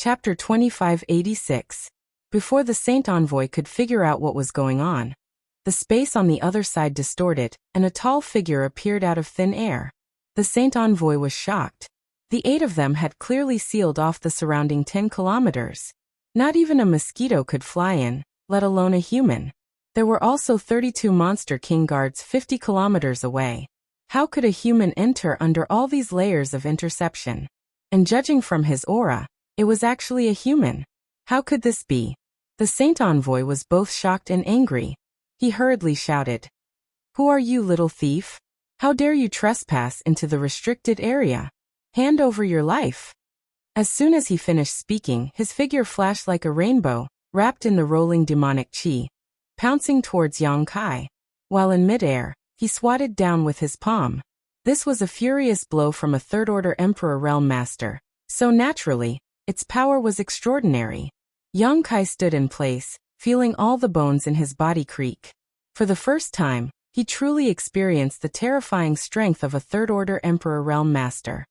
Chapter 2586. Before the Saint Envoy could figure out what was going on, the space on the other side distorted, and a tall figure appeared out of thin air. The Saint Envoy was shocked. The 8 of them had clearly sealed off the surrounding 10 kilometers. Not even a mosquito could fly in, let alone a human. There were also 32 monster king guards 50 kilometers away. How could a human enter under all these layers of interception? And judging from his aura, it was actually a human. How could this be? The Saint Envoy was both shocked and angry. He hurriedly shouted, "Who are you, little thief? How dare you trespass into the restricted area? Hand over your life." As soon as he finished speaking, his figure flashed like a rainbow, wrapped in the rolling demonic chi, pouncing towards Yang Kai. While in midair, he swatted down with his palm. This was a furious blow from a third-order Emperor Realm Master, so naturally, its power was extraordinary. Yang Kai stood in place, feeling all the bones in his body creak. For the first time, he truly experienced the terrifying strength of a third-order Emperor Realm Master.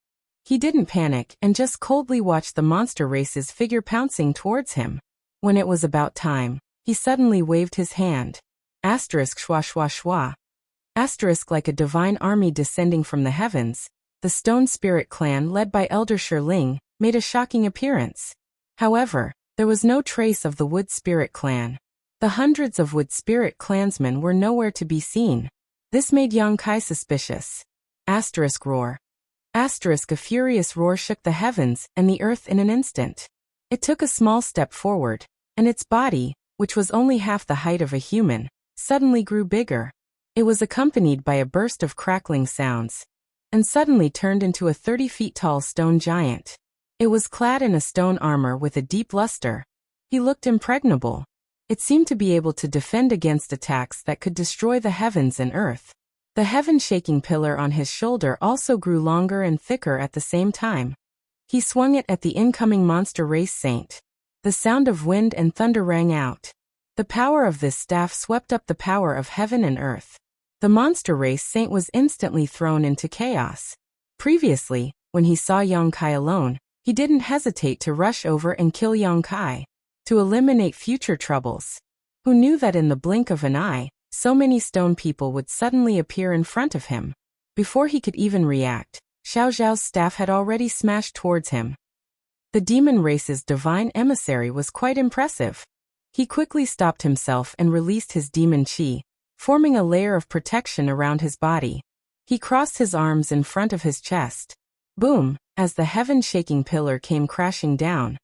He didn't panic and just coldly watched the monster race's figure pouncing towards him. When it was about time, he suddenly waved his hand. Asterisk shwa shwa shwa. Asterisk like a divine army descending from the heavens, the Stone Spirit clan led by Elder Shirling made a shocking appearance. However, there was no trace of the Wood Spirit clan. The hundreds of Wood Spirit clansmen were nowhere to be seen. This made Yang Kai suspicious. Asterisk roar. Asterisk a furious roar shook the heavens and the earth in an instant. It took a small step forward, and its body, which was only half the height of a human, suddenly grew bigger. It was accompanied by a burst of crackling sounds, and suddenly turned into a 30 feet tall stone giant. It was clad in a stone armor with a deep luster. He looked impregnable. It seemed to be able to defend against attacks that could destroy the heavens and earth. The heaven-shaking pillar on his shoulder also grew longer and thicker at the same time. He swung it at the incoming monster race saint. The sound of wind and thunder rang out. The power of this staff swept up the power of heaven and earth. The monster race saint was instantly thrown into chaos. Previously, when he saw Yang Kai alone, he didn't hesitate to rush over and kill Yang Kai, to eliminate future troubles. Who knew that in the blink of an eye, so many stone people would suddenly appear in front of him? Before he could even react, Xiao Zhao's staff had already smashed towards him. The demon race's divine emissary was quite impressive. He quickly stopped himself and released his demon chi, forming a layer of protection around his body. He crossed his arms in front of his chest. Boom! As the heaven-shaking pillar came crashing down,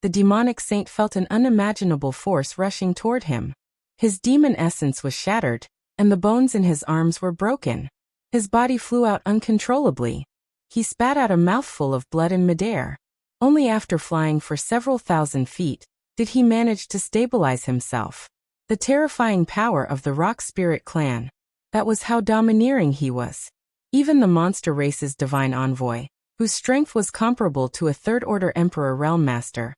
the demonic saint felt an unimaginable force rushing toward him. His demon essence was shattered, and the bones in his arms were broken. His body flew out uncontrollably. He spat out a mouthful of blood in midair. Only after flying for several thousand feet did he manage to stabilize himself. The terrifying power of the Rock Spirit clan. That was how domineering he was. Even the monster race's divine envoy, whose strength was comparable to a third-order Emperor Realm Master,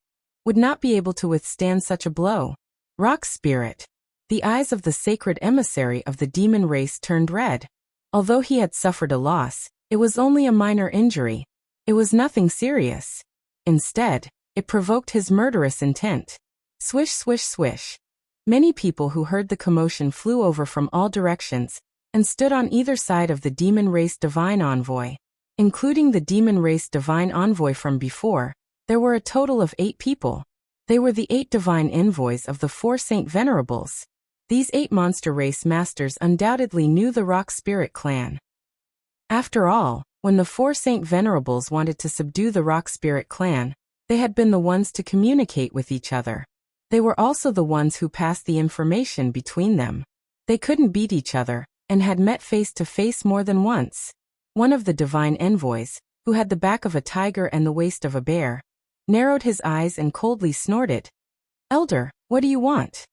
would not be able to withstand such a blow. Rock Spirit. The eyes of the sacred emissary of the demon race turned red. Although he had suffered a loss, it was only a minor injury. It was nothing serious. Instead, it provoked his murderous intent. Swish, swish, swish. Many people who heard the commotion flew over from all directions and stood on either side of the demon race divine envoy. Including the demon race divine envoy from before, there were a total of 8 people. They were the 8 divine envoys of the 4 Saint Venerables. These 8 monster race masters undoubtedly knew the Rock Spirit clan. After all, when the 4 Saint Venerables wanted to subdue the Rock Spirit clan, they had been the ones to communicate with each other. They were also the ones who passed the information between them. They couldn't beat each other, and had met face to face more than once. One of the divine envoys, who had the back of a tiger and the waist of a bear, narrowed his eyes and coldly snorted. "Elder, what do you want?"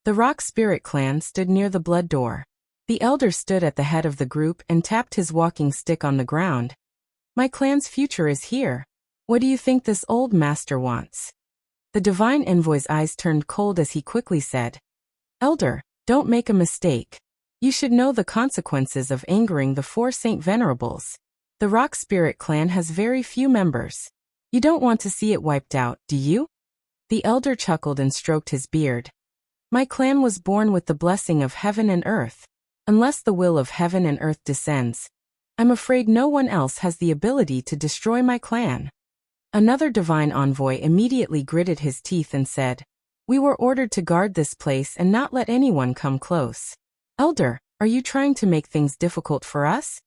The Rock Spirit clan stood near the blood door. The elder stood at the head of the group and tapped his walking stick on the ground. "My clan's future is here. What do you think this old master wants?" The divine envoy's eyes turned cold as he quickly said, "Elder, don't make a mistake. You should know the consequences of angering the 4 Saint Venerables. The Rock Spirit clan has very few members. You don't want to see it wiped out, do you? The elder chuckled and stroked his beard. My clan was born with the blessing of heaven and earth. Unless the will of heaven and earth descends, I'm afraid no one else has the ability to destroy my clan. Another divine envoy immediately gritted his teeth and said, We were ordered to guard this place and not let anyone come close. Elder, are you trying to make things difficult for us?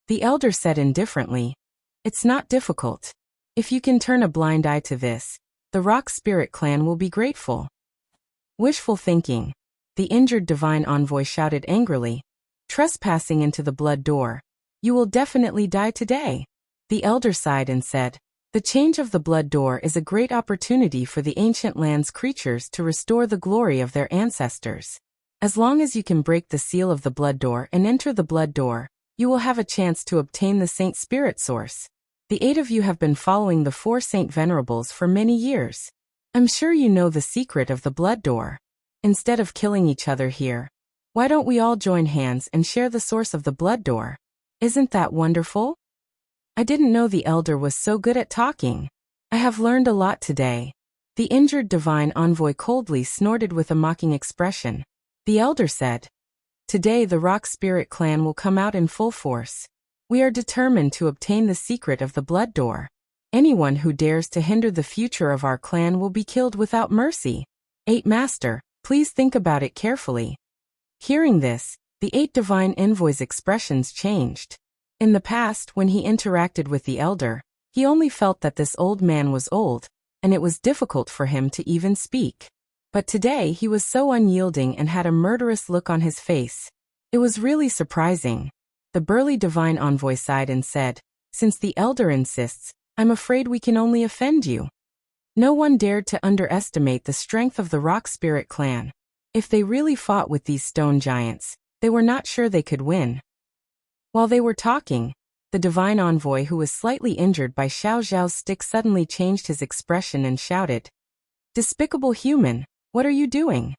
The elder said indifferently, It's not difficult. If you can turn a blind eye to this, the Rock Spirit clan will be grateful. Wishful thinking. The injured divine envoy shouted angrily, Trespassing into the blood door. You will definitely die today. The elder sighed and said, The change of the blood door is a great opportunity for the ancient land's creatures to restore the glory of their ancestors. As long as you can break the seal of the blood door and enter the blood door, you will have a chance to obtain the Saint Spirit Source. The 8 of you have been following the 4 Saint Venerables for many years. I'm sure you know the secret of the blood door. Instead of killing each other here, why don't we all join hands and share the source of the blood door? Isn't that wonderful? I didn't know the elder was so good at talking. I have learned a lot today. The injured divine envoy coldly snorted with a mocking expression. The elder said, Today the Rock Spirit clan will come out in full force. We are determined to obtain the secret of the blood door. Anyone who dares to hinder the future of our clan will be killed without mercy. 8 Master, please think about it carefully. Hearing this, the 8 divine envoys' expressions changed. In the past, when he interacted with the elder, he only felt that this old man was old, and it was difficult for him to even speak. But today he was so unyielding and had a murderous look on his face. It was really surprising. The burly divine envoy sighed and said, Since the elder insists, I'm afraid we can only offend you. No one dared to underestimate the strength of the Rock Spirit clan. If they really fought with these stone giants, they were not sure they could win. While they were talking, the divine envoy who was slightly injured by Xiao Zhao's stick suddenly changed his expression and shouted, Despicable human, what are you doing?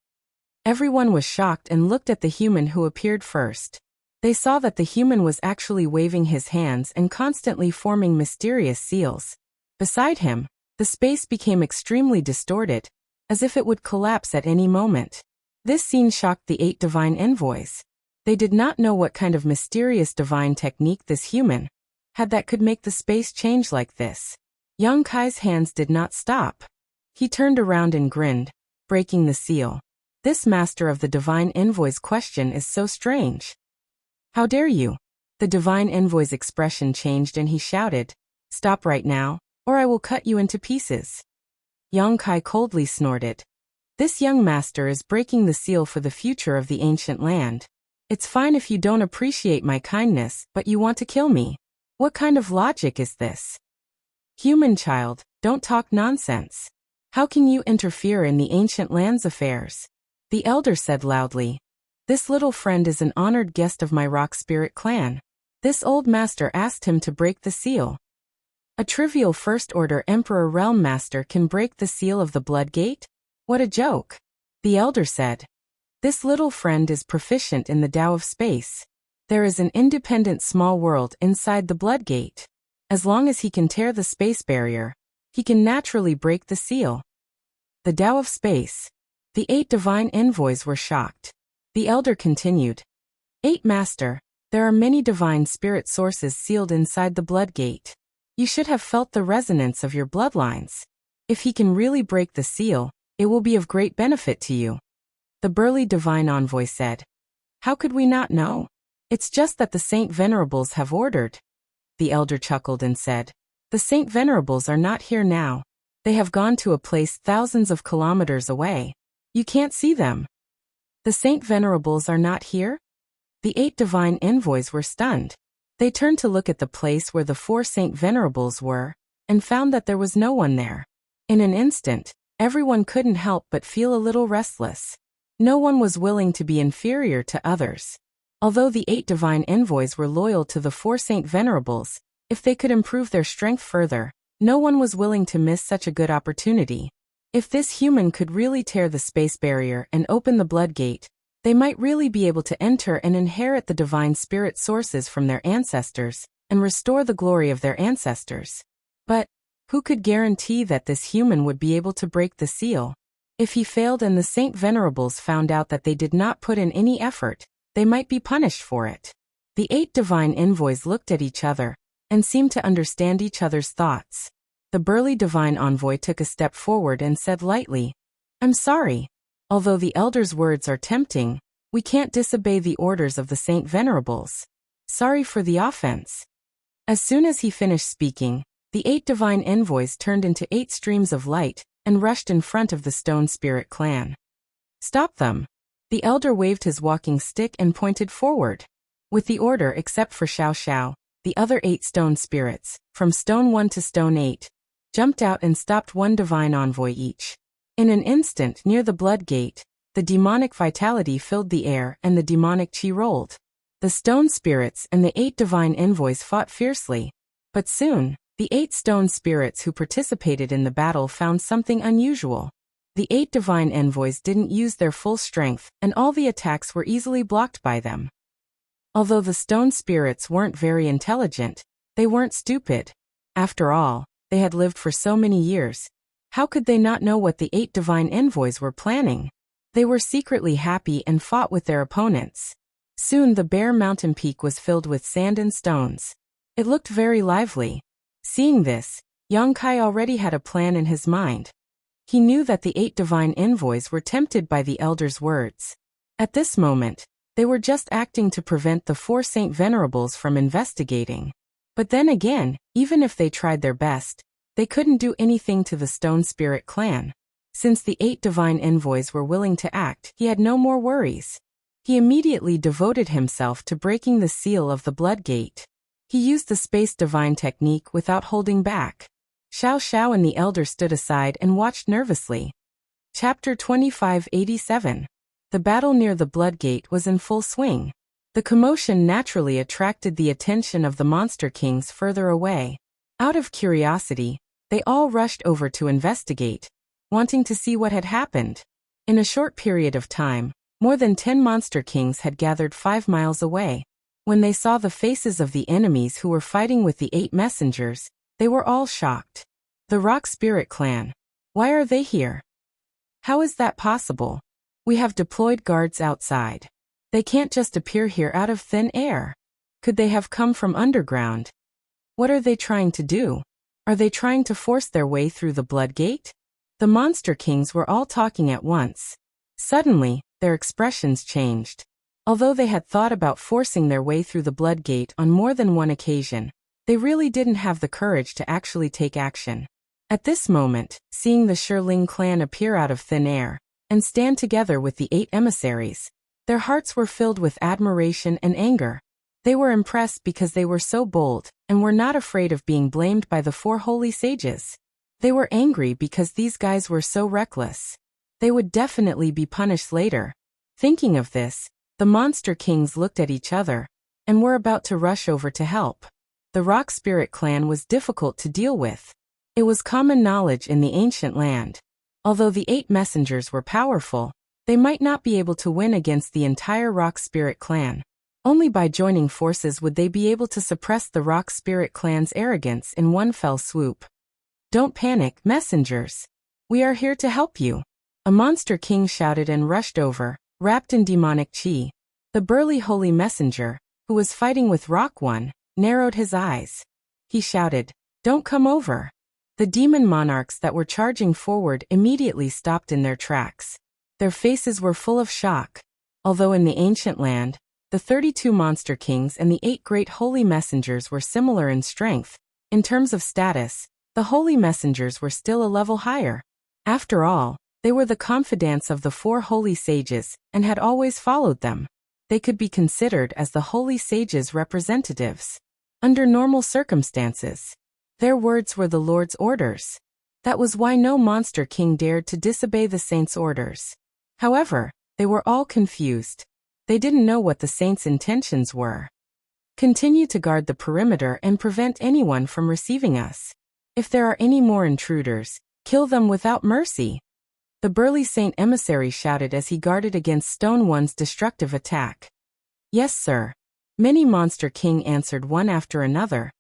Everyone was shocked and looked at the human who appeared first. They saw that the human was actually waving his hands and constantly forming mysterious seals. Beside him, the space became extremely distorted, as if it would collapse at any moment. This scene shocked the 8 divine envoys. They did not know what kind of mysterious divine technique this human had that could make the space change like this. Yang Kai's hands did not stop. He turned around and grinned, breaking the seal. This master of the divine envoy's question is so strange. How dare you? The divine envoy's expression changed and he shouted, Stop right now, or I will cut you into pieces. Yang Kai coldly snorted. This young master is breaking the seal for the future of the ancient land. It's fine if you don't appreciate my kindness, but you want to kill me. What kind of logic is this? Human child, don't talk nonsense. How can you interfere in the ancient land's affairs? The elder said loudly. This little friend is an honored guest of my Rock Spirit clan. This old master asked him to break the seal. A trivial First-Order Emperor Realm Master can break the seal of the Blood Gate? What a joke. The elder said. This little friend is proficient in the Tao of space. There is an independent small world inside the Blood Gate. As long as he can tear the space barrier, he can naturally break the seal. The Tao of space. The 8 divine envoys were shocked. The elder continued. 8 Master, there are many divine spirit sources sealed inside the Blood Gate. You should have felt the resonance of your bloodlines. If he can really break the seal, it will be of great benefit to you. The burly divine envoy said. How could we not know? It's just that the Saint Venerables have ordered. The elder chuckled and said. The Saint Venerables are not here now. They have gone to a place thousands of kilometers away. You can't see them. The Saint Venerables are not here? The 8 divine envoys were stunned. They turned to look at the place where the 4 Saint Venerables were, and found that there was no one there. In an instant, everyone couldn't help but feel a little restless. No one was willing to be inferior to others. Although the 8 divine envoys were loyal to the 4 Saint Venerables, if they could improve their strength further, no one was willing to miss such a good opportunity. If this human could really tear the space barrier and open the Blood Gate, they might really be able to enter and inherit the divine spirit sources from their ancestors, and restore the glory of their ancestors. But Who could guarantee that this human would be able to break the seal? If he failed and the Saint Venerables found out that they did not put in any effort, they might be punished for it. The 8 divine envoys looked at each other and seemed to understand each other's thoughts. The burly divine envoy took a step forward and said lightly, "I'm sorry. Although the elder's words are tempting, we can't disobey the orders of the Saint Venerables. Sorry for the offense." As soon as he finished speaking, the 8 divine envoys turned into 8 streams of light and rushed in front of the Stone Spirit clan. "Stop them." The elder waved his walking stick and pointed forward. With the order except for Xiao Xiao, the other 8 stone spirits, from Stone 1 to Stone 8, jumped out and stopped one divine envoy each. In an instant near the blood gate, the demonic vitality filled the air and the demonic chi rolled. The stone spirits and the 8 divine envoys fought fiercely. But soon, the 8 stone spirits who participated in the battle found something unusual. The 8 divine envoys didn't use their full strength, and all the attacks were easily blocked by them. Although the stone spirits weren't very intelligent, they weren't stupid. After all, they had lived for so many years. How could they not know what the 8 divine envoys were planning? They were secretly happy and fought with their opponents. Soon the bare mountain peak was filled with sand and stones. It looked very lively. Seeing this, Yang Kai already had a plan in his mind. He knew that the 8 divine envoys were tempted by the elder's words. At this moment, they were just acting to prevent the 4 Saint Venerables from investigating. But then again, even if they tried their best, they couldn't do anything to the Stone Spirit clan. Since the 8 divine envoys were willing to act, he had no more worries. He immediately devoted himself to breaking the seal of the blood gate. He used the space divine technique without holding back. Xiao Xiao and the elder stood aside and watched nervously. Chapter 2587. The battle near the blood gate was in full swing. The commotion naturally attracted the attention of the monster kings further away. Out of curiosity, they all rushed over to investigate, wanting to see what had happened. In a short period of time, more than 10 monster kings had gathered 5 miles away. When they saw the faces of the enemies who were fighting with the 8 messengers, they were all shocked. The Rock Spirit clan. Why are they here? How is that possible? We have deployed guards outside. They can't just appear here out of thin air. Could they have come from underground? What are they trying to do? Are they trying to force their way through the blood gate? The monster kings were all talking at once. Suddenly, their expressions changed. Although they had thought about forcing their way through the blood gate on more than one occasion, they really didn't have the courage to actually take action. At this moment, seeing the Shirling clan appear out of thin air and stand together with the 8 emissaries, their hearts were filled with admiration and anger. They were impressed because they were so bold and were not afraid of being blamed by the 4 holy sages. They were angry because these guys were so reckless. They would definitely be punished later. Thinking of this, the monster kings looked at each other and were about to rush over to help. The Rock Spirit clan was difficult to deal with. It was common knowledge in the ancient land. Although the 8 messengers were powerful, they might not be able to win against the entire Rock Spirit clan. Only by joining forces would they be able to suppress the Rock Spirit clan's arrogance in one fell swoop. Don't panic, messengers. We are here to help you. A monster king shouted and rushed over, wrapped in demonic chi. The burly holy messenger, who was fighting with Rock One, narrowed his eyes. He shouted, "Don't come over." The demon monarchs that were charging forward immediately stopped in their tracks. Their faces were full of shock. Although in the ancient land, the 32 monster kings and the 8 great holy messengers were similar in strength, in terms of status, the holy messengers were still a level higher. After all, they were the confidants of the 4 holy sages and had always followed them. They could be considered as the holy sages' representatives. Under normal circumstances, their words were the Lord's orders. That was why no monster king dared to disobey the saints' orders. However, they were all confused. They didn't know what the saints' intentions were. Continue to guard the perimeter and prevent anyone from receiving us. If there are any more intruders, kill them without mercy. The burly saint emissary shouted as he guarded against Stone One's destructive attack. Yes, sir. Many monster king answered one after another.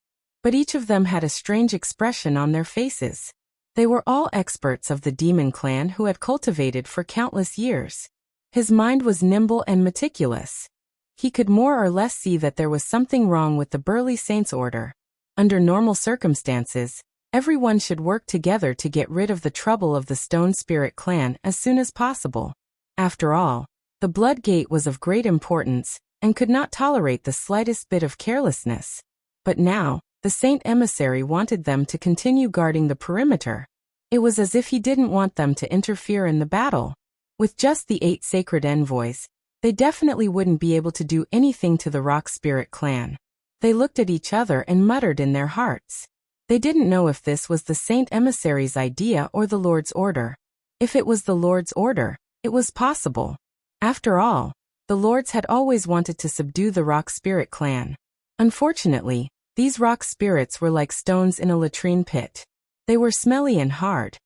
but each of them had a strange expression on their faces. They were all experts of the demon clan who had cultivated for countless years. His mind was nimble and meticulous. He could more or less see that there was something wrong with the Burly Saints order. Under normal circumstances, everyone should work together to get rid of the trouble of the Stone Spirit clan as soon as possible. After all, the Blood Gate was of great importance and could not tolerate the slightest bit of carelessness. But now, the Saint Emissary wanted them to continue guarding the perimeter. It was as if he didn't want them to interfere in the battle. With just the 8 sacred envoys, they definitely wouldn't be able to do anything to the Rock Spirit clan. They looked at each other and muttered in their hearts. They didn't know if this was the Saint Emissary's idea or the Lord's order. If it was the Lord's order, it was possible. After all, the Lords had always wanted to subdue the Rock Spirit clan. Unfortunately, these rock spirits were like stones in a latrine pit. They were smelly and hard.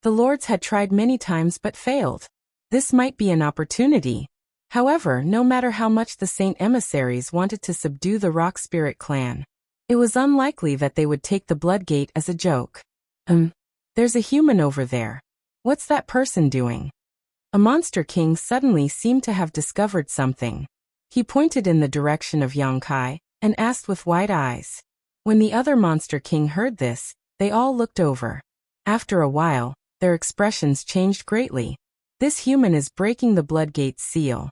The Lords had tried many times but failed. This might be an opportunity. However, no matter how much the Saint Emissaries wanted to subdue the Rock Spirit clan, it was unlikely that they would take the Blood Gate as a joke. There's a human over there. What's that person doing? A Monster King suddenly seemed to have discovered something. He pointed in the direction of Yang Kai and asked with wide eyes. When the other Monster King heard this, they all looked over. After a while, their expressions changed greatly. This human is breaking the Blood Gate's seal.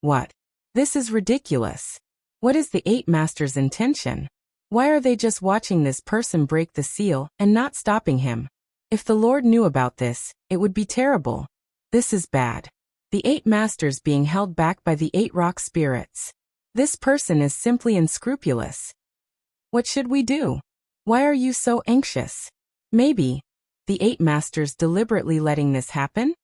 What? This is ridiculous. What is the 8 Masters' intention? Why are they just watching this person break the seal and not stopping him? If the Lord knew about this, it would be terrible. This is bad. The 8 Masters being held back by the 8 rock spirits. This person is simply unscrupulous. What should we do? Why are you so anxious? Maybe the 8 Masters deliberately letting this happen?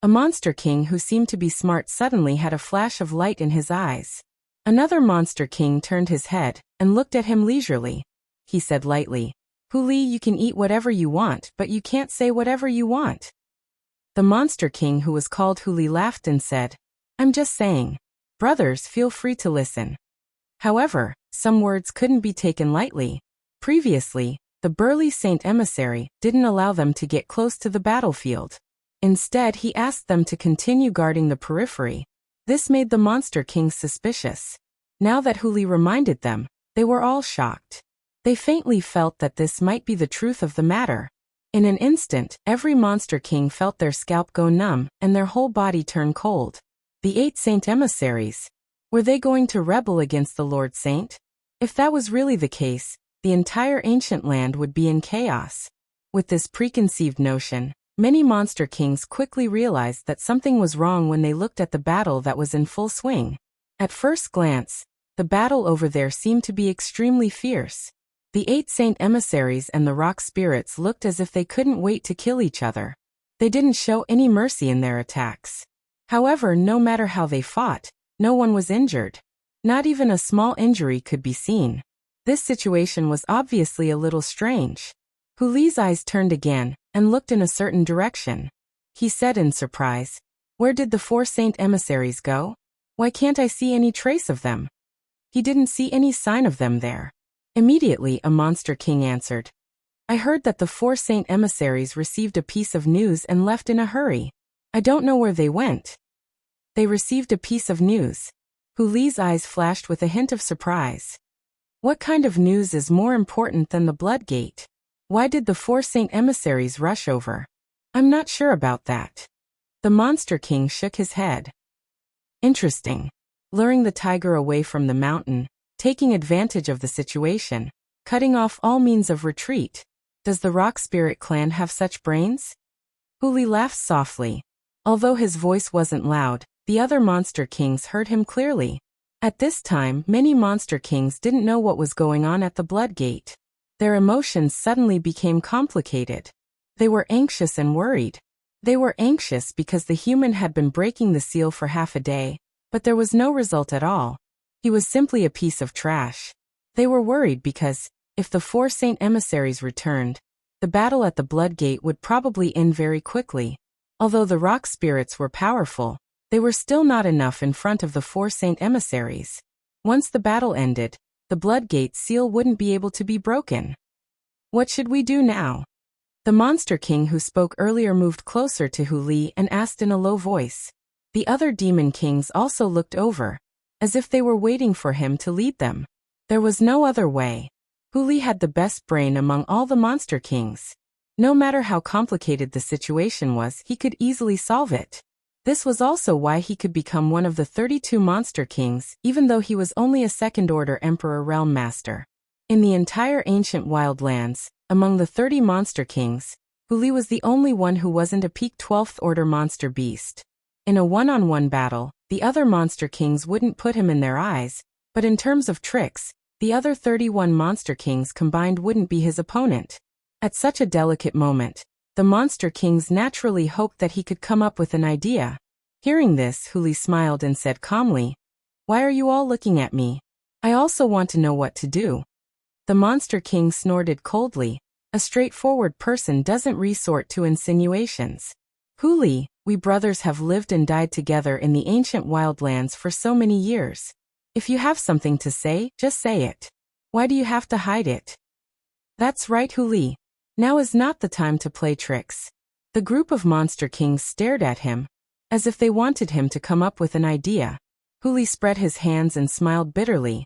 A Monster King who seemed to be smart suddenly had a flash of light in his eyes. Another Monster King turned his head and looked at him leisurely. He said lightly, "Huli, you can eat whatever you want, but you can't say whatever you want." The Monster King who was called Huli laughed and said, "I'm just saying. Brothers, feel free to listen." However, some words couldn't be taken lightly. Previously, the burly Saint Emissary didn't allow them to get close to the battlefield. Instead, he asked them to continue guarding the periphery. This made the Monster Kings suspicious. Now that Huli reminded them, they were all shocked. They faintly felt that this might be the truth of the matter. In an instant, every Monster King felt their scalp go numb and their whole body turn cold. The 8 Saint Emissaries. Were they going to rebel against the Lord Saint? If that was really the case, the entire ancient land would be in chaos. With this preconceived notion, many Monster Kings quickly realized that something was wrong when they looked at the battle that was in full swing. At first glance, the battle over there seemed to be extremely fierce. The 8 Saint Emissaries and the rock spirits looked as if they couldn't wait to kill each other. They didn't show any mercy in their attacks. However, no matter how they fought, no one was injured. Not even a small injury could be seen. This situation was obviously a little strange. Huli's eyes turned again and looked in a certain direction. He said in surprise, "Where did the 4 Saint Emissaries go? Why can't I see any trace of them?" He didn't see any sign of them there. Immediately, a Monster King answered, "I heard that the 4 Saint Emissaries received a piece of news and left in a hurry. I don't know where they went." They received a piece of news. Huli's eyes flashed with a hint of surprise. What kind of news is more important than the Blood Gate? Why did the 4 Saint Emissaries rush over? I'm not sure about that. The Monster King shook his head. Interesting. Luring the tiger away from the mountain, taking advantage of the situation, cutting off all means of retreat. Does the Rock Spirit clan have such brains? Huli laughed softly. Although his voice wasn't loud, the other Monster Kings heard him clearly. At this time, many Monster Kings didn't know what was going on at the Blood Gate. Their emotions suddenly became complicated. They were anxious and worried. They were anxious because the human had been breaking the seal for half a day, but there was no result at all. He was simply a piece of trash. They were worried because, if the 4 Saint Emissaries returned, the battle at the Blood Gate would probably end very quickly. Although the rock spirits were powerful, they were still not enough in front of the 4 Saint Emissaries. Once the battle ended, the blood gate seal wouldn't be able to be broken. What should we do now? The monster king who spoke earlier moved closer to Hu Li and asked in a low voice. The other demon kings also looked over, as if they were waiting for him to lead them. There was no other way. Hu Li had the best brain among all the monster kings. No matter how complicated the situation was, he could easily solve it. This was also why he could become one of the 32 monster kings, even though he was only a second-order emperor realm master. In the entire ancient wildlands, among the 30 monster kings, Hu Li was the only one who wasn't a peak 12th order monster beast. In a one-on-one battle, the other monster kings wouldn't put him in their eyes, but in terms of tricks, the other 31 monster kings combined wouldn't be his opponent. At such a delicate moment, the monster kings naturally hoped that he could come up with an idea. Hearing this, Hu Li smiled and said calmly, "Why are you all looking at me? I also want to know what to do." The monster king snorted coldly. A straightforward person doesn't resort to insinuations. Hu Li, we brothers have lived and died together in the ancient wildlands for so many years. If you have something to say, just say it. Why do you have to hide it? That's right, Hu Li. Now is not the time to play tricks. The group of monster kings stared at him, as if they wanted him to come up with an idea. Hu Li spread his hands and smiled bitterly.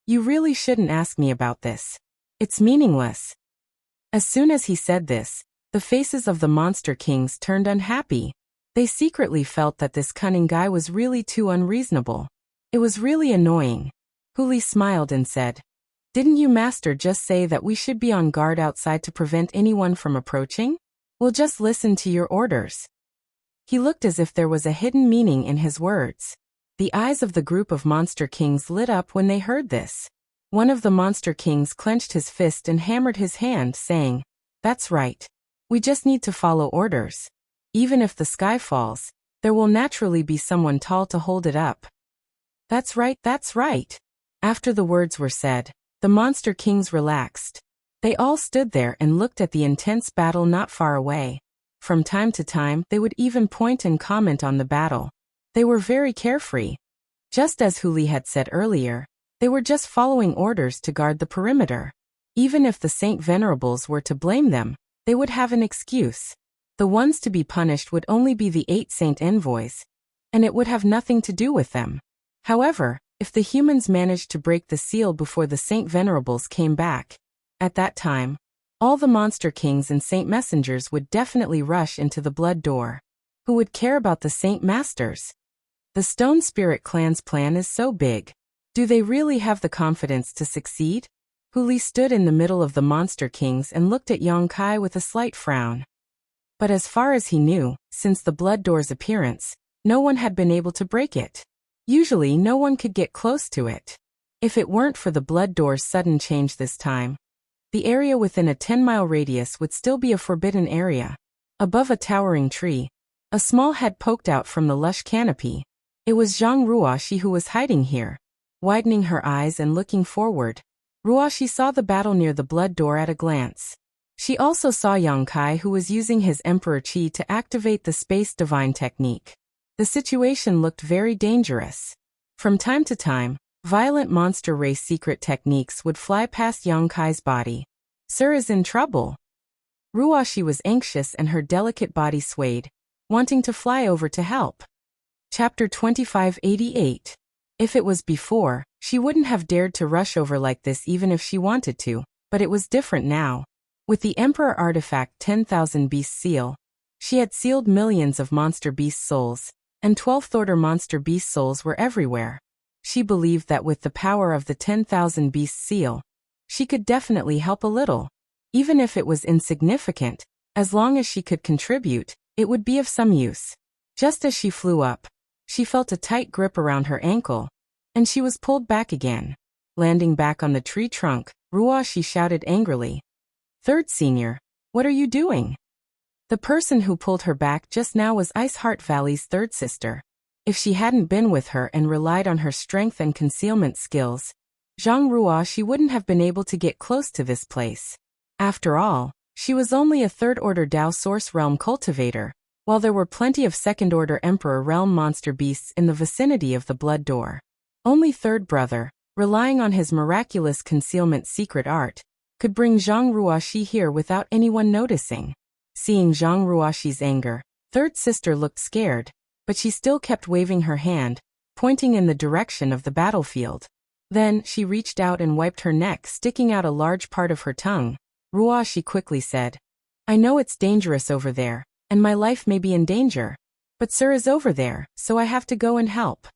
You really shouldn't ask me about this. It's meaningless. As soon as he said this, the faces of the monster kings turned unhappy. They secretly felt that this cunning guy was really too unreasonable. It was really annoying. Hu Li smiled and said, "Didn't you, master, just say that we should be on guard outside to prevent anyone from approaching? We'll just listen to your orders." He looked as if there was a hidden meaning in his words. The eyes of the group of monster kings lit up when they heard this. One of the monster kings clenched his fist and hammered his hand, saying, "That's right. We just need to follow orders. Even if the sky falls, there will naturally be someone tall to hold it up." That's right, that's right. After the words were said, the monster kings relaxed. They all stood there and looked at the intense battle not far away. From time to time, they would even point and comment on the battle. They were very carefree. Just as Hu Li had said earlier, they were just following orders to guard the perimeter. Even if the Saint Venerables were to blame them, they would have an excuse. The ones to be punished would only be the 8 Saint Envoys, and it would have nothing to do with them. However, if the humans managed to break the seal before the Saint Venerables came back, at that time, all the monster kings and saint messengers would definitely rush into the blood door. Who would care about the saint masters? The Stone Spirit clan's plan is so big. Do they really have the confidence to succeed? Hu Li stood in the middle of the monster kings and looked at Yang Kai with a slight frown. But as far as he knew, since the blood door's appearance, no one had been able to break it. Usually no one could get close to it. If it weren't for the blood door's sudden change this time, the area within a 10-mile radius would still be a forbidden area. Above a towering tree, a small head poked out from the lush canopy. It was Zhang Ruoxi who was hiding here. Widening her eyes and looking forward, Ruoxi saw the battle near the blood door at a glance. She also saw Yang Kai, who was using his Emperor Qi to activate the Space Divine technique. The situation looked very dangerous. From time to time, violent monster race secret techniques would fly past Yang Kai's body. Sir is in trouble. Ruoxi was anxious and her delicate body swayed, wanting to fly over to help. Chapter 2588. If it was before, she wouldn't have dared to rush over like this even if she wanted to, but it was different now. With the Emperor Artifact 10,000 Beast Seal, she had sealed millions of monster beast souls, and 12th Order monster beast souls were everywhere. She believed that with the power of the 10,000 Beast Seal, she could definitely help a little. Even if it was insignificant, as long as she could contribute, it would be of some use. Just as she flew up, she felt a tight grip around her ankle, and she was pulled back again. Landing back on the tree trunk, Ruoxi shouted angrily, "Third Senior, what are you doing?" The person who pulled her back just now was Iceheart Valley's third sister. If she hadn't been with her and relied on her strength and concealment skills, Zhang Ruoxi wouldn't have been able to get close to this place. After all, she was only a third-order Dao Source Realm cultivator, while there were plenty of second-order Emperor Realm monster beasts in the vicinity of the blood door. Only third brother, relying on his miraculous concealment secret art, could bring Zhang Ruoxi here without anyone noticing. Seeing Zhang Ruoxi's anger, third sister looked scared, but she still kept waving her hand, pointing in the direction of the battlefield. Then, she reached out and wiped her neck, sticking out a large part of her tongue. Ruoxi quickly said, "I know it's dangerous over there, and my life may be in danger. But Sir is over there, so I have to go and help."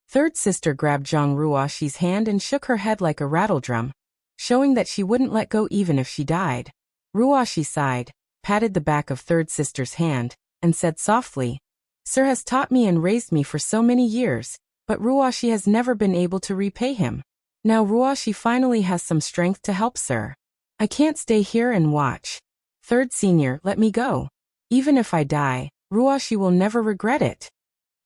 Third sister grabbed Zhang Ruoxi's hand and shook her head like a rattledrum, showing that she wouldn't let go even if she died. Ruoxi sighed, patted the back of third sister's hand, and said softly, "Sir has taught me and raised me for so many years, but Ruoxi has never been able to repay him. Now Ruoxi finally has some strength to help Sir. I can't stay here and watch. Third senior, let me go. Even if I die, Ruoxi will never regret it."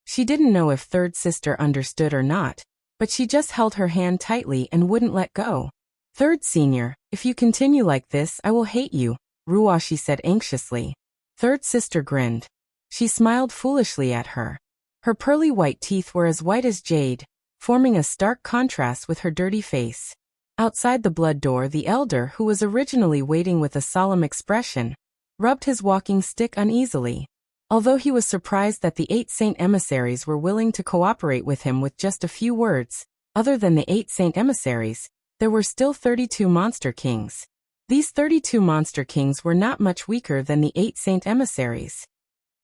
She didn't know if third sister understood or not, but she just held her hand tightly and wouldn't let go. "Third senior, if you continue like this, I will hate you," Ruoxi said anxiously. Third sister grinned. She smiled foolishly at her. Her pearly white teeth were as white as jade, forming a stark contrast with her dirty face. Outside the blood door, the elder, who was originally waiting with a solemn expression, rubbed his walking stick uneasily. Although he was surprised that the 8 saint emissaries were willing to cooperate with him with just a few words, other than the 8 saint emissaries, there were still 32 monster kings. These 32 monster kings were not much weaker than the 8 saint emissaries.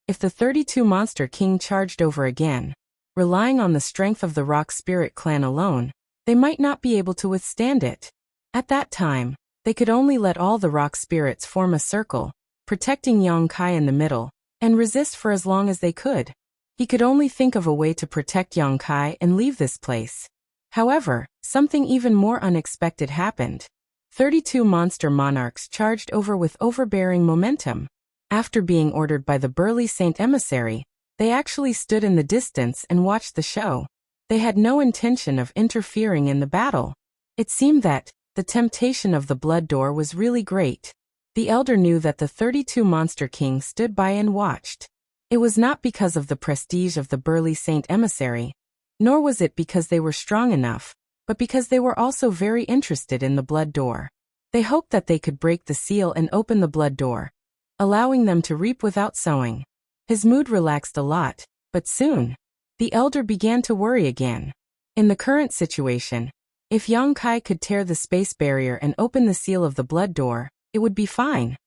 If the 32 monster king charged over again, relying on the strength of the rock spirit clan alone, they might not be able to withstand it. At that time, they could only let all the rock spirits form a circle, protecting Yang Kai in the middle, and resist for as long as they could. He could only think of a way to protect Yang Kai and leave this place. However, something even more unexpected happened. 32 monster monarchs charged over with overbearing momentum. After being ordered by the burly saint emissary, they actually stood in the distance and watched the show. They had no intention of interfering in the battle. It seemed that the temptation of the blood door was really great. The elder knew that the 32 monster kings stood by and watched. It was not because of the prestige of the burly saint emissary, nor was it because they were strong enough, but because they were also very interested in the blood door. They hoped that they could break the seal and open the blood door, allowing them to reap without sowing. His mood relaxed a lot, but soon, the elder began to worry again. In the current situation, if Yang Kai could tear the space barrier and open the seal of the blood door, it would be fine.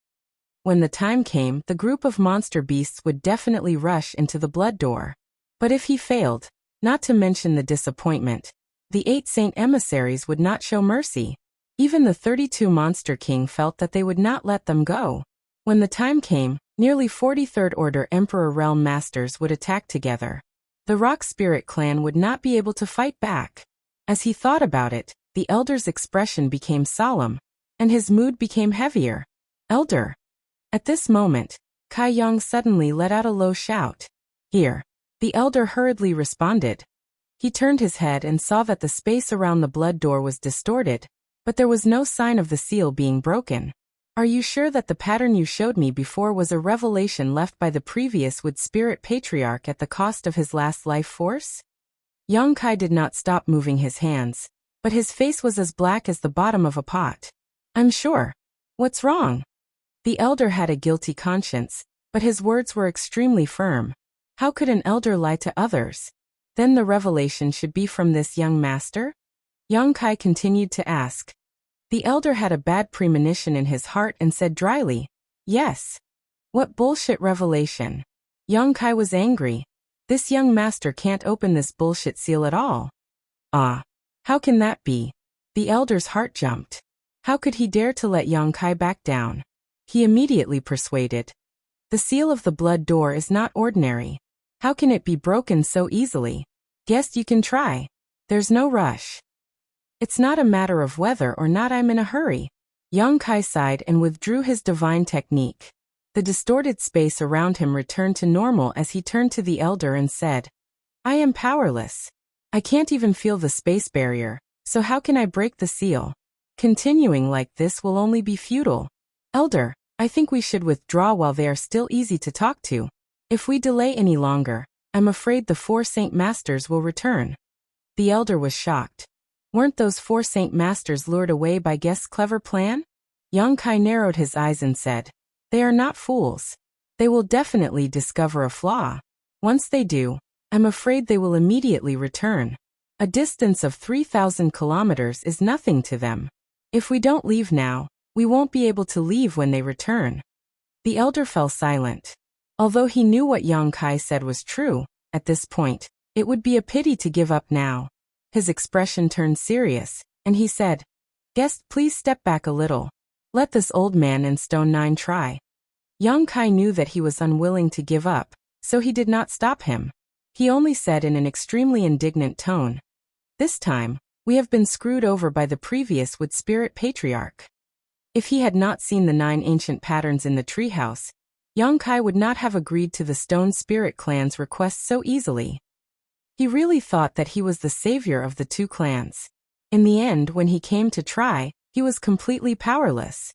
When the time came, the group of monster beasts would definitely rush into the blood door. But if he failed, not to mention the disappointment, the 8 saint emissaries would not show mercy. Even the 32 monster king felt that they would not let them go. When the time came, nearly 43rd Order Emperor Realm Masters would attack together. The Rock Spirit clan would not be able to fight back. As he thought about it, the elder's expression became solemn, and his mood became heavier. "Elder." At this moment, Kai Yang suddenly let out a low shout. "Here." The elder hurriedly responded. He turned his head and saw that the space around the blood door was distorted, but there was no sign of the seal being broken. "Are you sure that the pattern you showed me before was a revelation left by the previous Wood Spirit Patriarch at the cost of his last life force?" Yang Kai did not stop moving his hands, but his face was as black as the bottom of a pot. "I'm sure." "What's wrong?" The elder had a guilty conscience, but his words were extremely firm. How could an elder lie to others? Then the revelation should be from this young master? Yang Kai continued to ask. The elder had a bad premonition in his heart and said dryly, "Yes." "What bullshit revelation?" Yang Kai was angry. This young master can't open this bullshit seal at all. "Ah. How can that be?" The elder's heart jumped. How could he dare to let Yang Kai back down? He immediately persuaded. "The seal of the blood door is not ordinary. How can it be broken so easily? Guess you can try. There's no rush. It's not a matter of whether or not I'm in a hurry." Yang Kai sighed and withdrew his divine technique. The distorted space around him returned to normal as he turned to the elder and said, "I am powerless. I can't even feel the space barrier, so how can I break the seal? Continuing like this will only be futile. Elder, I think we should withdraw while they are still easy to talk to. If we delay any longer, I'm afraid the 4 Saint Masters will return." The elder was shocked. Weren't those 4 Saint Masters lured away by Guest's clever plan? Yang Kai narrowed his eyes and said, "They are not fools. They will definitely discover a flaw. Once they do, I'm afraid they will immediately return. A distance of 3,000 kilometers is nothing to them. If we don't leave now, we won't be able to leave when they return." The elder fell silent. Although he knew what Yang Kai said was true, at this point, it would be a pity to give up now. His expression turned serious, and he said, "Guest, please step back a little. Let this old man in stone 9 try." Yang Kai knew that he was unwilling to give up, so he did not stop him. He only said in an extremely indignant tone, "This time, we have been screwed over by the previous wood spirit patriarch." If he had not seen the 9 ancient patterns in the treehouse, Yang Kai would not have agreed to the Stone Spirit clan's request so easily. He really thought that he was the savior of the 2 clans. In the end, when he came to try, he was completely powerless.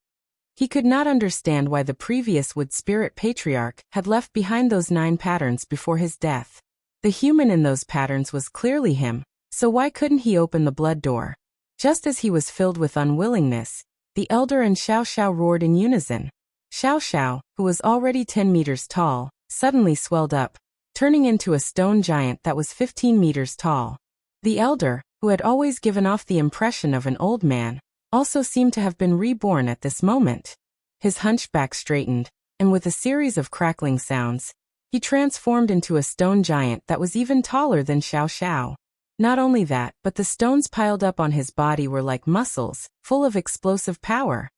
He could not understand why the previous wood spirit patriarch had left behind those 9 patterns before his death. The human in those patterns was clearly him, so why couldn't he open the blood door? Just as he was filled with unwillingness, the elder and Xiao Xiao roared in unison. Xiao Xiao, who was already 10 meters tall, suddenly swelled up, turning into a stone giant that was 15 meters tall. The elder, who had always given off the impression of an old man, also seemed to have been reborn at this moment. His hunchback straightened, and with a series of crackling sounds, he transformed into a stone giant that was even taller than Xiao Xiao. Not only that, but the stones piled up on his body were like muscles, full of explosive power.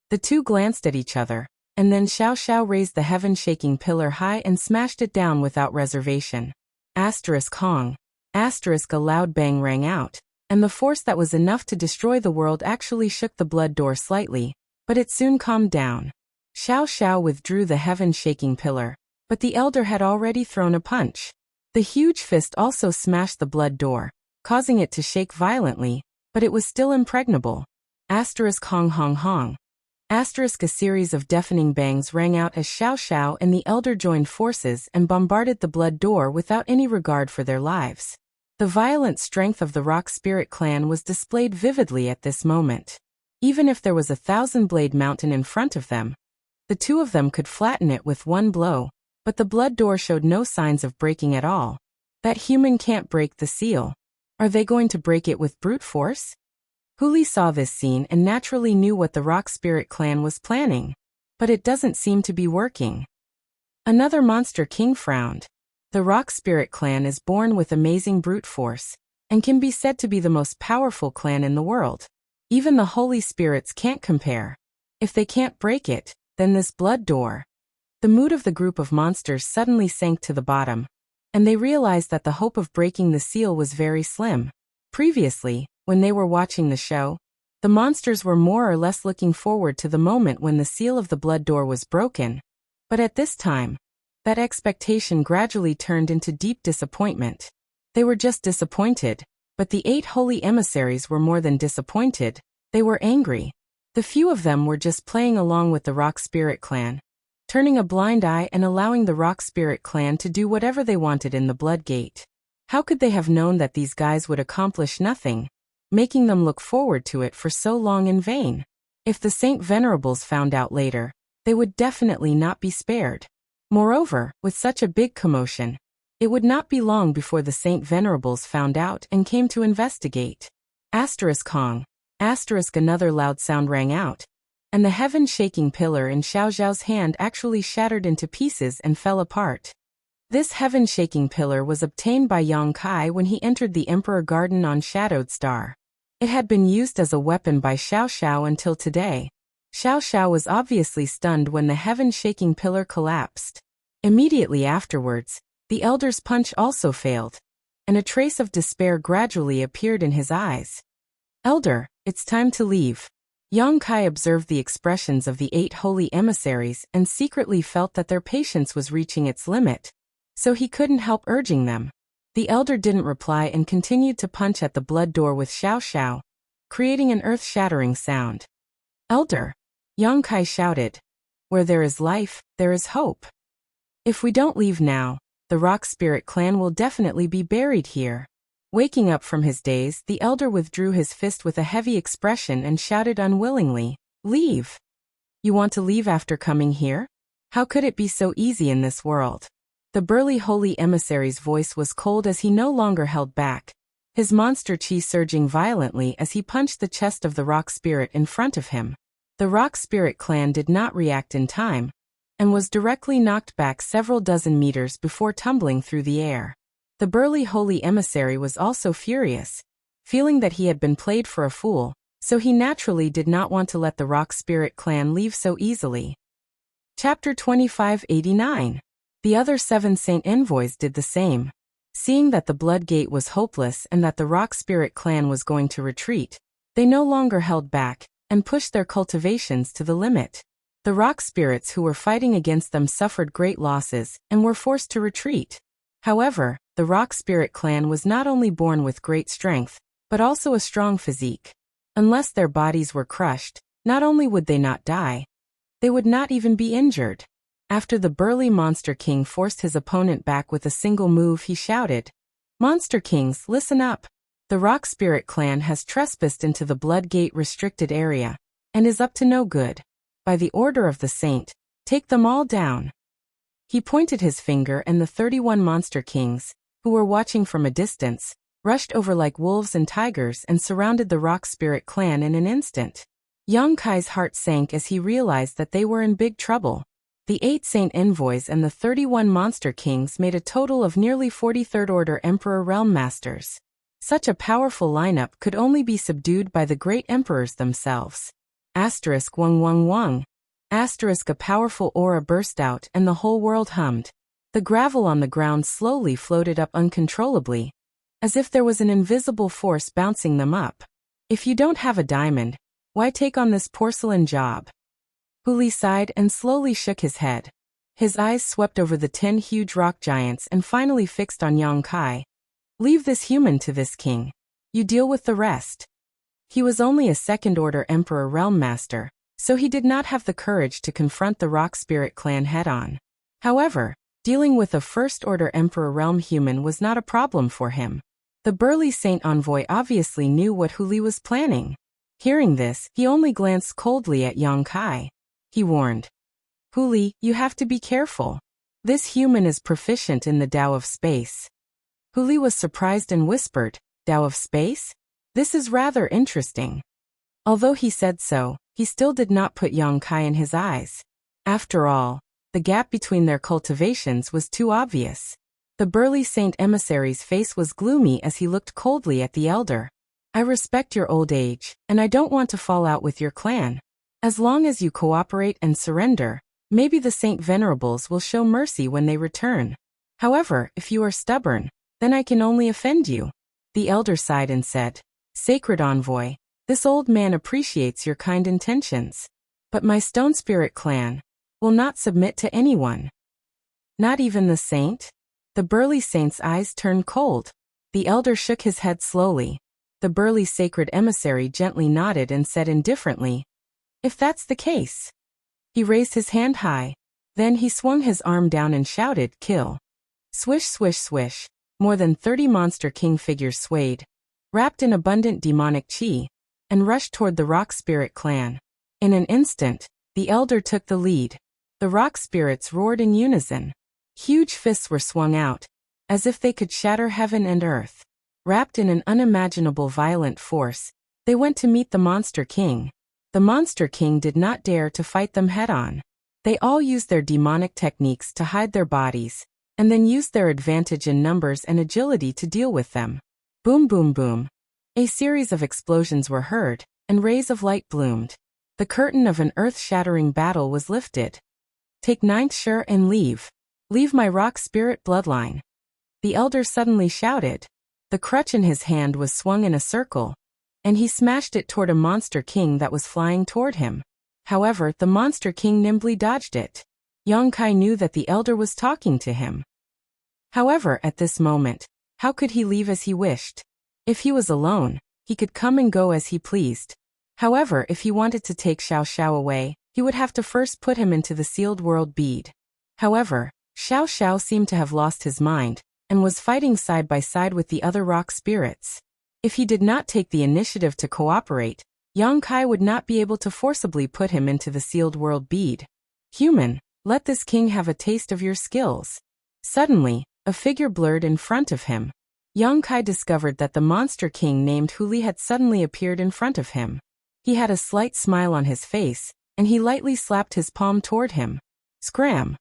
The 2 glanced at each other, and then Xiao Xiao raised the heaven-shaking pillar high and smashed it down without reservation. Hong. A loud bang rang out, and the force that was enough to destroy the world actually shook the blood door slightly, but it soon calmed down. Xiao Xiao withdrew the heaven-shaking pillar, but the elder had already thrown a punch. The huge fist also smashed the blood door, causing it to shake violently, but it was still impregnable. Hong. A series of deafening bangs rang out as Xiao Xiao and the elder joined forces and bombarded the blood door without any regard for their lives. The violent strength of the Rock Spirit clan was displayed vividly at this moment. Even if there was a 1,000-blade mountain in front of them, the 2 of them could flatten it with one blow, but the blood door showed no signs of breaking at all. That human can't break the seal. Are they going to break it with brute force? Huli saw this scene and naturally knew what the Rock Spirit clan was planning. But it doesn't seem to be working. Another monster king frowned. The Rock Spirit clan is born with amazing brute force, and can be said to be the most powerful clan in the world. Even the Holy Spirits can't compare. If they can't break it, then this blood door. The mood of the group of monsters suddenly sank to the bottom, and they realized that the hope of breaking the seal was very slim. Previously, when they were watching the show, the monsters were more or less looking forward to the moment when the seal of the blood door was broken. But at this time, that expectation gradually turned into deep disappointment. They were just disappointed, but the 8 holy emissaries were more than disappointed, they were angry. The few of them were just playing along with the Rock Spirit clan, turning a blind eye and allowing the Rock Spirit clan to do whatever they wanted in the Blood Gate. How could they have known that these guys would accomplish nothing, making them look forward to it for so long in vain? If the Saint Venerables found out later, they would definitely not be spared. Moreover, with such a big commotion, it would not be long before the Saint Venerables found out and came to investigate. Hong. Another loud sound rang out, and the heaven-shaking pillar in Xiao Xiao's hand actually shattered into pieces and fell apart. This heaven-shaking pillar was obtained by Yang Kai when he entered the Emperor Garden on Shadowed Star. It had been used as a weapon by Xiao Xiao until today. Xiao Xiao was obviously stunned when the heaven-shaking pillar collapsed. Immediately afterwards, the elder's punch also failed, and a trace of despair gradually appeared in his eyes. "Elder, it's time to leave." Yang Kai observed the expressions of the 8 holy emissaries and secretly felt that their patience was reaching its limit, so he couldn't help urging them. The elder didn't reply and continued to punch at the blood door with Xiao Xiao, creating an earth-shattering sound. "Elder," Yang Kai shouted, "where there is life, there is hope. If we don't leave now, the Rock Spirit clan will definitely be buried here." Waking up from his daze, the elder withdrew his fist with a heavy expression and shouted unwillingly, "Leave! You want to leave after coming here? How could it be so easy in this world?" The burly holy emissary's voice was cold as he no longer held back, his monster chi surging violently as he punched the chest of the rock spirit in front of him. The rock spirit clan did not react in time, and was directly knocked back several dozen meters before tumbling through the air. The burly holy emissary was also furious, feeling that he had been played for a fool, so he naturally did not want to let the rock spirit clan leave so easily. Chapter 2589. The other 7 saint envoys did the same. Seeing that the blood gate was hopeless and that the rock spirit clan was going to retreat, they no longer held back, and pushed their cultivations to the limit. The rock spirits who were fighting against them suffered great losses, and were forced to retreat. However, the rock spirit clan was not only born with great strength, but also a strong physique. Unless their bodies were crushed, not only would they not die, they would not even be injured. After the burly Monster King forced his opponent back with a single move, he shouted, "Monster Kings, listen up! The rock spirit clan has trespassed into the blood gate restricted area, and is up to no good. By the order of the saint, take them all down." He pointed his finger, and the 31 Monster Kings, who were watching from a distance, rushed over like wolves and tigers and surrounded the rock spirit clan in an instant. Yang Kai's heart sank as he realized that they were in big trouble. The 8 saint envoys and the 31 Monster Kings made a total of nearly 43rd Order Emperor Realm Masters. Such a powerful lineup could only be subdued by the great emperors themselves. Asterisk wung wung wung. Asterisk a powerful aura burst out and the whole world hummed. The gravel on the ground slowly floated up uncontrollably, as if there was an invisible force bouncing them up. If you don't have a diamond, why take on this porcelain job? Huli sighed and slowly shook his head. His eyes swept over the 10 huge rock giants and finally fixed on Yang Kai. Leave this human to this king. You deal with the rest. He was only a second-order Emperor Realm Master, so he did not have the courage to confront the Rock Spirit clan head-on. However, dealing with a first-order Emperor Realm human was not a problem for him. The burly Saint Envoy obviously knew what Huli was planning. Hearing this, he only glanced coldly at Yang Kai. He warned, "Huli, you have to be careful. This human is proficient in the Tao of Space." Huli was surprised and whispered, "Tao of Space? This is rather interesting." Although he said so, he still did not put Yang Kai in his eyes. After all, the gap between their cultivations was too obvious. The burly Saint Emissary's face was gloomy as he looked coldly at the elder. "I respect your old age, and I don't want to fall out with your clan. As long as you cooperate and surrender, maybe the Saint Venerables will show mercy when they return. However, if you are stubborn, then I can only offend you." The elder sighed and said, "Sacred Envoy, this old man appreciates your kind intentions. But my Stone Spirit clan will not submit to anyone." "Not even the saint?" The burly saint's eyes turned cold. The elder shook his head slowly. The burly sacred emissary gently nodded and said indifferently, "If that's the case." He raised his hand high. Then he swung his arm down and shouted, "Kill." Swish swish swish. More than 30 Monster King figures swayed, wrapped in abundant demonic chi, and rushed toward the Rock Spirit clan. In an instant, the elder took the lead. The rock spirits roared in unison. Huge fists were swung out, as if they could shatter heaven and earth. Wrapped in an unimaginable violent force, they went to meet the Monster King. The Monster King did not dare to fight them head-on. They all used their demonic techniques to hide their bodies, and then used their advantage in numbers and agility to deal with them. Boom boom boom. A series of explosions were heard, and rays of light bloomed. The curtain of an earth-shattering battle was lifted. "Take 9th Shur and leave. Leave my rock spirit bloodline." The elder suddenly shouted. The crutch in his hand was swung in a circle, and he smashed it toward a Monster King that was flying toward him. However, the Monster King nimbly dodged it. Yang Kai knew that the elder was talking to him. However, at this moment, how could he leave as he wished? If he was alone, he could come and go as he pleased. However, if he wanted to take Xiao Xiao away, he would have to first put him into the sealed world bead. However, Xiao Xiao seemed to have lost his mind, and was fighting side by side with the other rock spirits. If he did not take the initiative to cooperate, Yang Kai would not be able to forcibly put him into the sealed world bead. Human, let this king have a taste of your skills. Suddenly, a figure blurred in front of him. Yang Kai discovered that the monster king named Huli had suddenly appeared in front of him. He had a slight smile on his face, and he lightly slapped his palm toward him. Scram!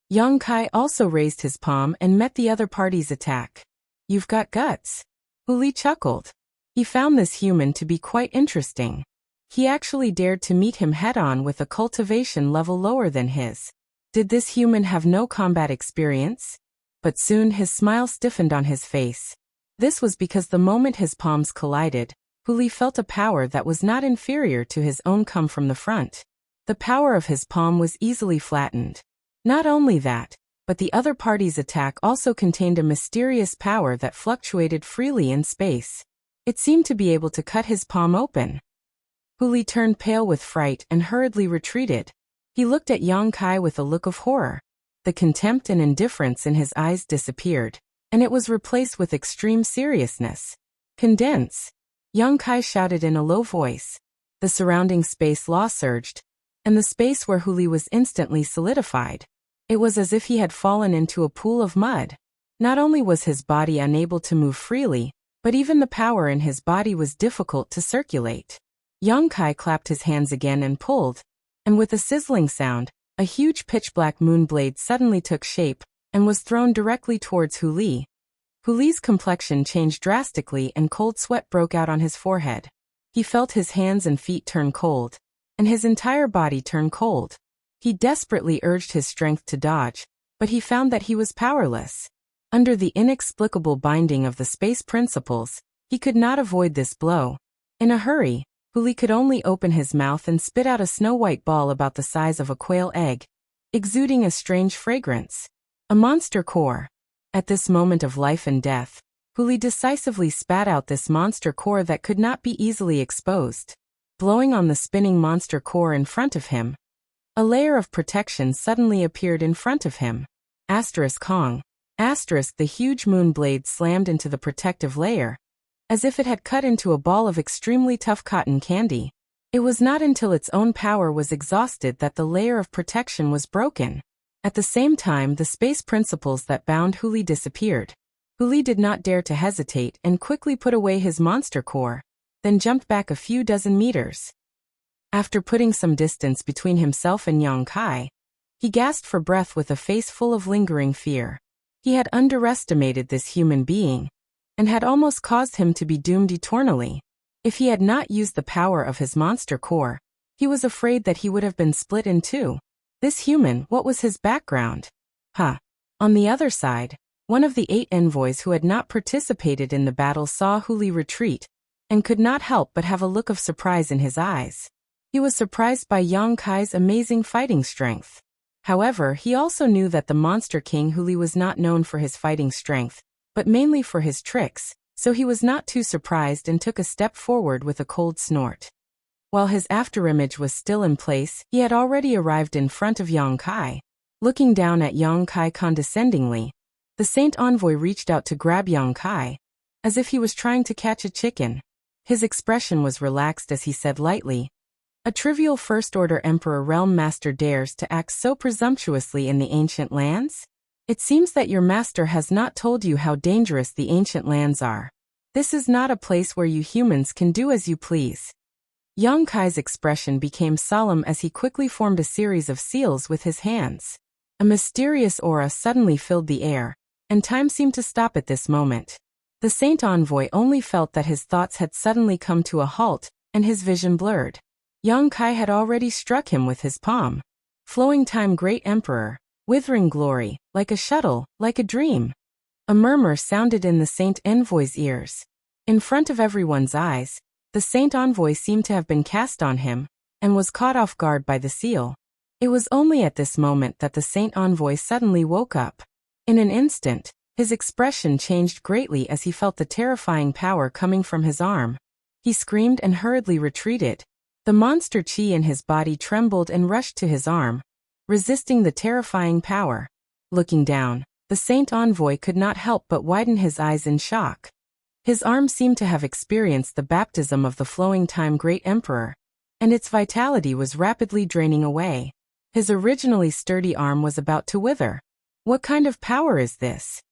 Yang Kai also raised his palm and met the other party's attack. You've got guts. Huli chuckled. He found this human to be quite interesting. He actually dared to meet him head-on with a cultivation level lower than his. Did this human have no combat experience? But soon his smile stiffened on his face. This was because the moment his palms collided, Huli felt a power that was not inferior to his own come from the front. The power of his palm was easily flattened. Not only that, but the other party's attack also contained a mysterious power that fluctuated freely in space. It seemed to be able to cut his palm open. Huli turned pale with fright and hurriedly retreated. He looked at Yang Kai with a look of horror. The contempt and indifference in his eyes disappeared, and it was replaced with extreme seriousness. Condense! Yang Kai shouted in a low voice. The surrounding space law surged, and the space where Huli was instantly solidified. It was as if he had fallen into a pool of mud. Not only was his body unable to move freely, but even the power in his body was difficult to circulate. Yang Kai clapped his hands again and pulled, and with a sizzling sound, a huge pitch-black moon blade suddenly took shape and was thrown directly towards Huli. Huli's complexion changed drastically and cold sweat broke out on his forehead. He felt his hands and feet turn cold, and his entire body turn cold. He desperately urged his strength to dodge, but he found that he was powerless. Under the inexplicable binding of the space principles, he could not avoid this blow. In a hurry, Huli could only open his mouth and spit out a snow-white ball about the size of a quail egg, exuding a strange fragrance. A monster core. At this moment of life and death, Huli decisively spat out this monster core that could not be easily exposed. Blowing on the spinning monster core in front of him, a layer of protection suddenly appeared in front of him. Kong. The huge moon blade slammed into the protective layer, as if it had cut into a ball of extremely tough cotton candy. It was not until its own power was exhausted that the layer of protection was broken. At the same time, the space principles that bound Huli disappeared. Huli did not dare to hesitate and quickly put away his monster core, then jumped back a few dozen meters. After putting some distance between himself and Yang Kai, he gasped for breath with a face full of lingering fear. He had underestimated this human being, and had almost caused him to be doomed eternally. If he had not used the power of his monster core, he was afraid that he would have been split in two. This human, what was his background? On the other side, one of the 8 envoys who had not participated in the battle saw Huli retreat, and could not help but have a look of surprise in his eyes. He was surprised by Yang Kai's amazing fighting strength. However, he also knew that the monster king Huli was not known for his fighting strength, but mainly for his tricks, so he was not too surprised and took a step forward with a cold snort. While his afterimage was still in place, he had already arrived in front of Yang Kai. Looking down at Yang Kai condescendingly, the Saint Envoy reached out to grab Yang Kai, as if he was trying to catch a chicken. His expression was relaxed as he said lightly, "A trivial First-Order Emperor Realm Master dares to act so presumptuously in the ancient lands? It seems that your master has not told you how dangerous the ancient lands are. This is not a place where you humans can do as you please." Yang Kai's expression became solemn as he quickly formed a series of seals with his hands. A mysterious aura suddenly filled the air, and time seemed to stop at this moment. The Saint Envoy only felt that his thoughts had suddenly come to a halt, and his vision blurred. Yang Kai had already struck him with his palm. Flowing time, great emperor, withering glory, like a shuttle, like a dream. A murmur sounded in the Saint Envoy's ears. In front of everyone's eyes, the Saint Envoy seemed to have been cast on him, and was caught off guard by the seal. It was only at this moment that the Saint Envoy suddenly woke up. In an instant, his expression changed greatly as he felt the terrifying power coming from his arm. He screamed and hurriedly retreated. The monster chi in his body trembled and rushed to his arm, resisting the terrifying power. Looking down, The Saint Envoy could not help but widen his eyes in shock. His arm seemed to have experienced the baptism of the flowing time Great Emperor, and its vitality was rapidly draining away. His originally sturdy arm was about to wither. What kind of power is this?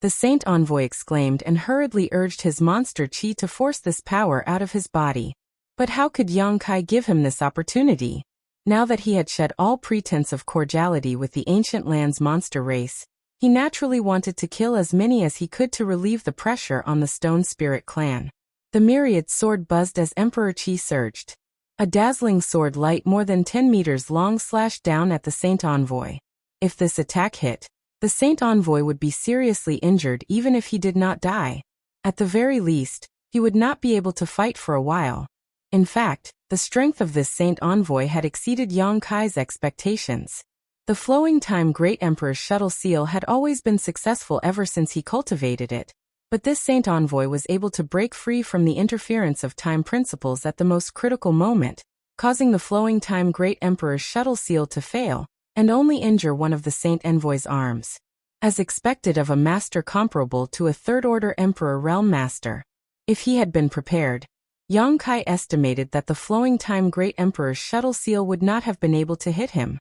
The Saint Envoy exclaimed and hurriedly urged his monster chi to force this power out of his body. But how could Yang Kai give him this opportunity? Now that he had shed all pretense of cordiality with the ancient land's monster race, he naturally wanted to kill as many as he could to relieve the pressure on the Stone Spirit clan. The myriad sword buzzed as Emperor Chi surged. A dazzling sword light more than 10 meters long slashed down at the Saint Envoy. If this attack hit, the Saint Envoy would be seriously injured even if he did not die. At the very least, he would not be able to fight for a while. In fact, the strength of this Saint Envoy had exceeded Yang Kai's expectations. The flowing time Great Emperor's shuttle seal had always been successful ever since he cultivated it, but this Saint Envoy was able to break free from the interference of time principles at the most critical moment, causing the flowing time Great Emperor's shuttle seal to fail, and only injure one of the Saint Envoy's arms. As expected of a master comparable to a third-order Emperor Realm Master. If he had been prepared, Yang Kai estimated that the flowing time Great Emperor's shuttle seal would not have been able to hit him.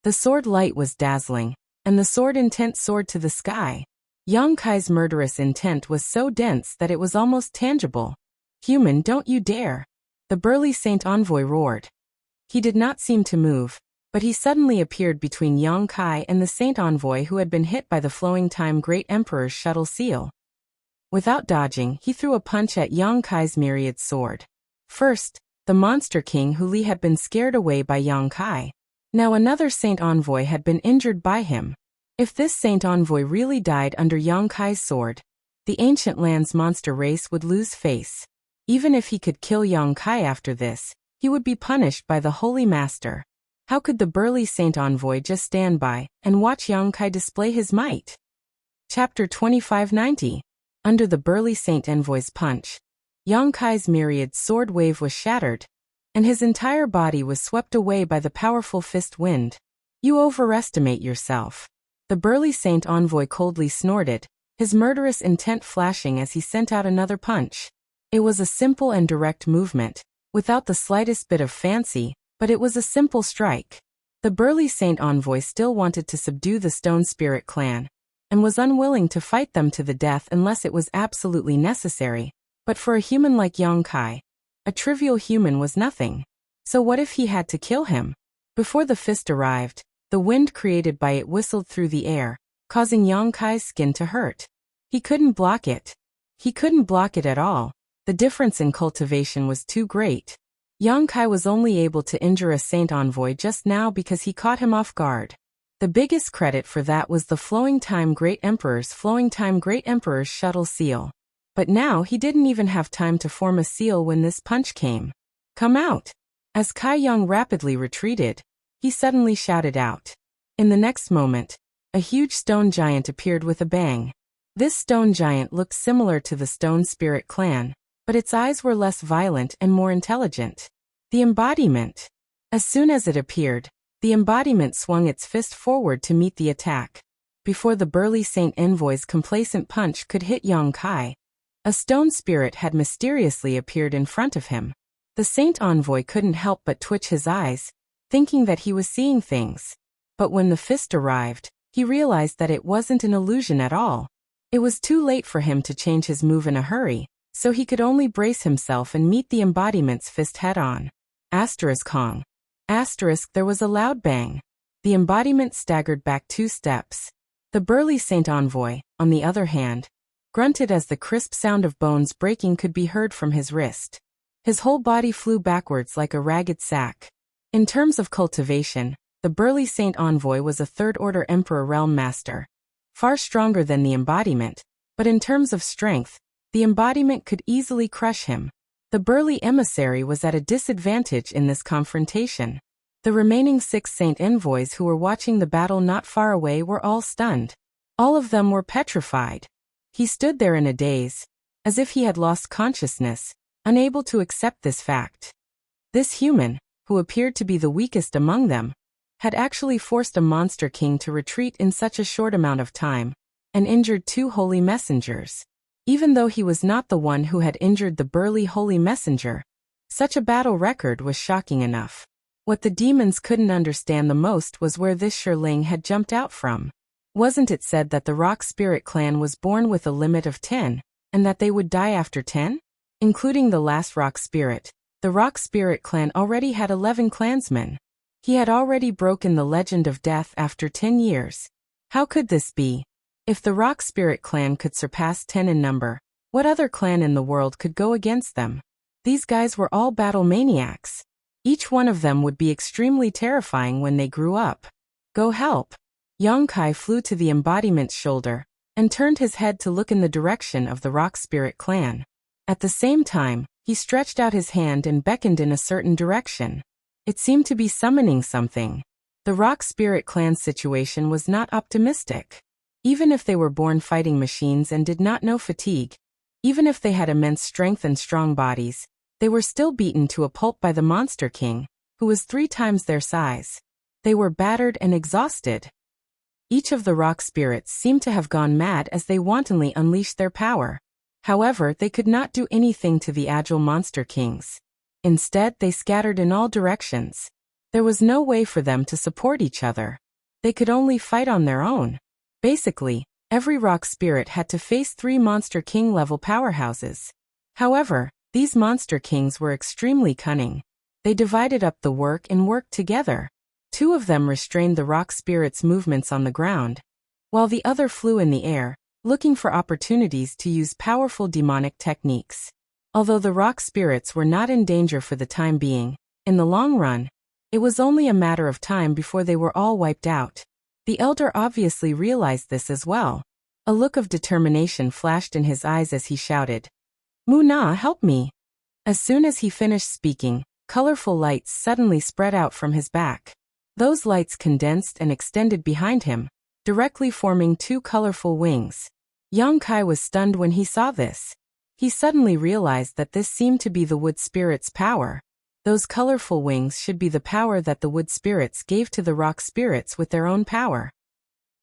The sword light was dazzling, and the sword intent soared to the sky. Yang Kai's murderous intent was so dense that it was almost tangible. "Human, don't you dare!" The burly Saint Envoy roared. He did not seem to move, but he suddenly appeared between Yang Kai and the Saint Envoy who had been hit by the flowing time Great Emperor's shuttle seal. Without dodging, he threw a punch at Yang Kai's myriad sword. First, the Monster King Hu Li had been scared away by Yang Kai. Now another Saint Envoy had been injured by him. If this Saint Envoy really died under Yang Kai's sword, the ancient land's monster race would lose face. Even if he could kill Yang Kai after this, he would be punished by the Holy Master. How could the burly Saint Envoy just stand by and watch Yang Kai display his might? Chapter 2590. Under the burly Saint Envoy's punch, Yang Kai's myriad sword wave was shattered, and his entire body was swept away by the powerful fist wind. "You overestimate yourself." The burly Saint Envoy coldly snorted, his murderous intent flashing as he sent out another punch. It was a simple and direct movement, without the slightest bit of fancy, but it was a simple strike. The burly Saint Envoy still wanted to subdue the Stone Spirit clan, and was unwilling to fight them to the death unless it was absolutely necessary, but for a human like Yang Kai, a trivial human was nothing. So what if he had to kill him? Before the fist arrived, the wind created by it whistled through the air, causing Yang Kai's skin to hurt. He couldn't block it. He couldn't block it at all. The difference in cultivation was too great. Yang Kai was only able to injure a Saint Envoy just now because he caught him off guard. The biggest credit for that was the flowing time Great Emperor's shuttle seal. But now he didn't even have time to form a seal when this punch came. "Come out!" As Kai Yang rapidly retreated, he suddenly shouted out. In the next moment, a huge stone giant appeared with a bang. This stone giant looked similar to the Stone Spirit clan, but its eyes were less violent and more intelligent. The embodiment. As soon as it appeared, the embodiment swung its fist forward to meet the attack. Before the burly Saint Envoy's complacent punch could hit Yang Kai, a stone spirit had mysteriously appeared in front of him. The Saint Envoy couldn't help but twitch his eyes, thinking that he was seeing things. But when the fist arrived, he realized that it wasn't an illusion at all. It was too late for him to change his move in a hurry, so he could only brace himself and meet the embodiment's fist head-on. Kong. There was a loud bang. The embodiment staggered back 2 steps. The burly Saint Envoy, on the other hand, grunted as the crisp sound of bones breaking could be heard from his wrist. His whole body flew backwards like a ragged sack. In terms of cultivation, the burly Saint Envoy was a third-order Emperor Realm Master, far stronger than the embodiment, but in terms of strength, the embodiment could easily crush him. The burly emissary was at a disadvantage in this confrontation. The remaining 6 Saint Envoys who were watching the battle not far away were all stunned. All of them were petrified. He stood there in a daze, as if he had lost consciousness, unable to accept this fact. This human, who appeared to be the weakest among them, had actually forced a monster king to retreat in such a short amount of time, and injured 2 holy messengers. Even though he was not the one who had injured the burly holy messenger, such a battle record was shocking enough. What the demons couldn't understand the most was where this Shirling had jumped out from. Wasn't it said that the Rock Spirit clan was born with a limit of 10, and that they would die after 10? Including the last Rock Spirit, the Rock Spirit clan already had 11 clansmen. He had already broken the legend of death after 10 years. How could this be? If the Rock Spirit clan could surpass 10 in number, what other clan in the world could go against them? These guys were all battle maniacs. Each one of them would be extremely terrifying when they grew up. Go help! Yongkai flew to the embodiment's shoulder, and turned his head to look in the direction of the Rock Spirit clan. At the same time, he stretched out his hand and beckoned in a certain direction. It seemed to be summoning something. The Rock Spirit clan's situation was not optimistic. Even if they were born fighting machines and did not know fatigue, even if they had immense strength and strong bodies, they were still beaten to a pulp by the Monster King, who was 3 times their size. They were battered and exhausted. Each of the rock spirits seemed to have gone mad as they wantonly unleashed their power. However, they could not do anything to the agile Monster Kings. Instead, they scattered in all directions. There was no way for them to support each other. They could only fight on their own. Basically, every rock spirit had to face 3 Monster King-level powerhouses. However, these Monster Kings were extremely cunning. They divided up the work and worked together. 2 of them restrained the rock spirit's movements on the ground, while the other flew in the air, looking for opportunities to use powerful demonic techniques. Although the rock spirits were not in danger for the time being, in the long run, it was only a matter of time before they were all wiped out. The elder obviously realized this as well. A look of determination flashed in his eyes as he shouted, "Muna, help me!" As soon as he finished speaking, colorful lights suddenly spread out from his back. Those lights condensed and extended behind him, directly forming 2 colorful wings. Yongkai was stunned when he saw this. He suddenly realized that this seemed to be the wood spirit's power. Those colorful wings should be the power that the wood spirits gave to the rock spirits with their own power.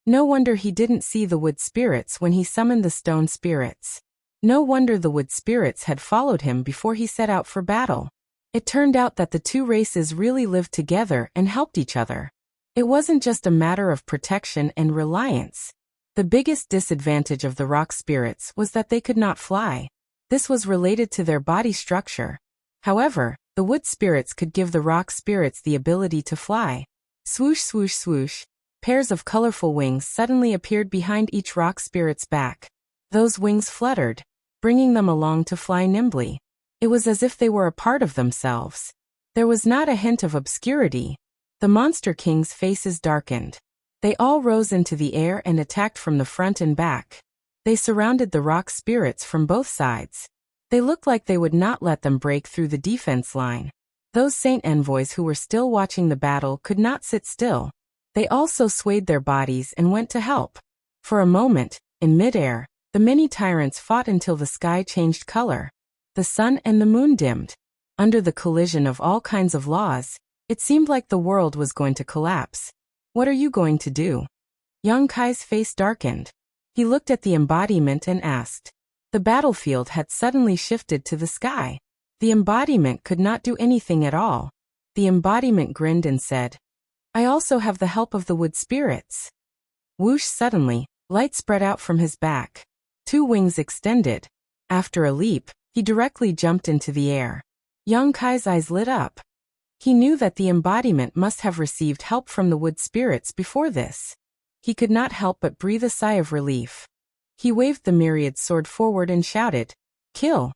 No wonder he didn't see the wood spirits when he summoned the stone spirits. No wonder the wood spirits had followed him before he set out for battle. It turned out that the 2 races really lived together and helped each other. It wasn't just a matter of protection and reliance. The biggest disadvantage of the rock spirits was that they could not fly. This was related to their body structure. However, the wood spirits could give the rock spirits the ability to fly. Swoosh, swoosh, swoosh. Pairs of colorful wings suddenly appeared behind each rock spirit's back. Those wings fluttered, bringing them along to fly nimbly. It was as if they were a part of themselves. There was not a hint of obscurity. The Monster Kings' faces darkened. They all rose into the air and attacked from the front and back. They surrounded the rock spirits from both sides. They looked like they would not let them break through the defense line. Those saint envoys who were still watching the battle could not sit still. They also swayed their bodies and went to help. For a moment, in midair, the many tyrants fought until the sky changed color. The sun and the moon dimmed. Under the collision of all kinds of laws, it seemed like the world was going to collapse. What are you going to do? Yongkai's face darkened. He looked at the embodiment and asked. The battlefield had suddenly shifted to the sky. The embodiment could not do anything at all. The embodiment grinned and said, "I also have the help of the wood spirits." Whoosh! Suddenly, light spread out from his back. 2 wings extended. After a leap, he directly jumped into the air. Yongkai's eyes lit up. He knew that the embodiment must have received help from the wood spirits before this. He could not help but breathe a sigh of relief. He waved the myriad sword forward and shouted, "Kill!"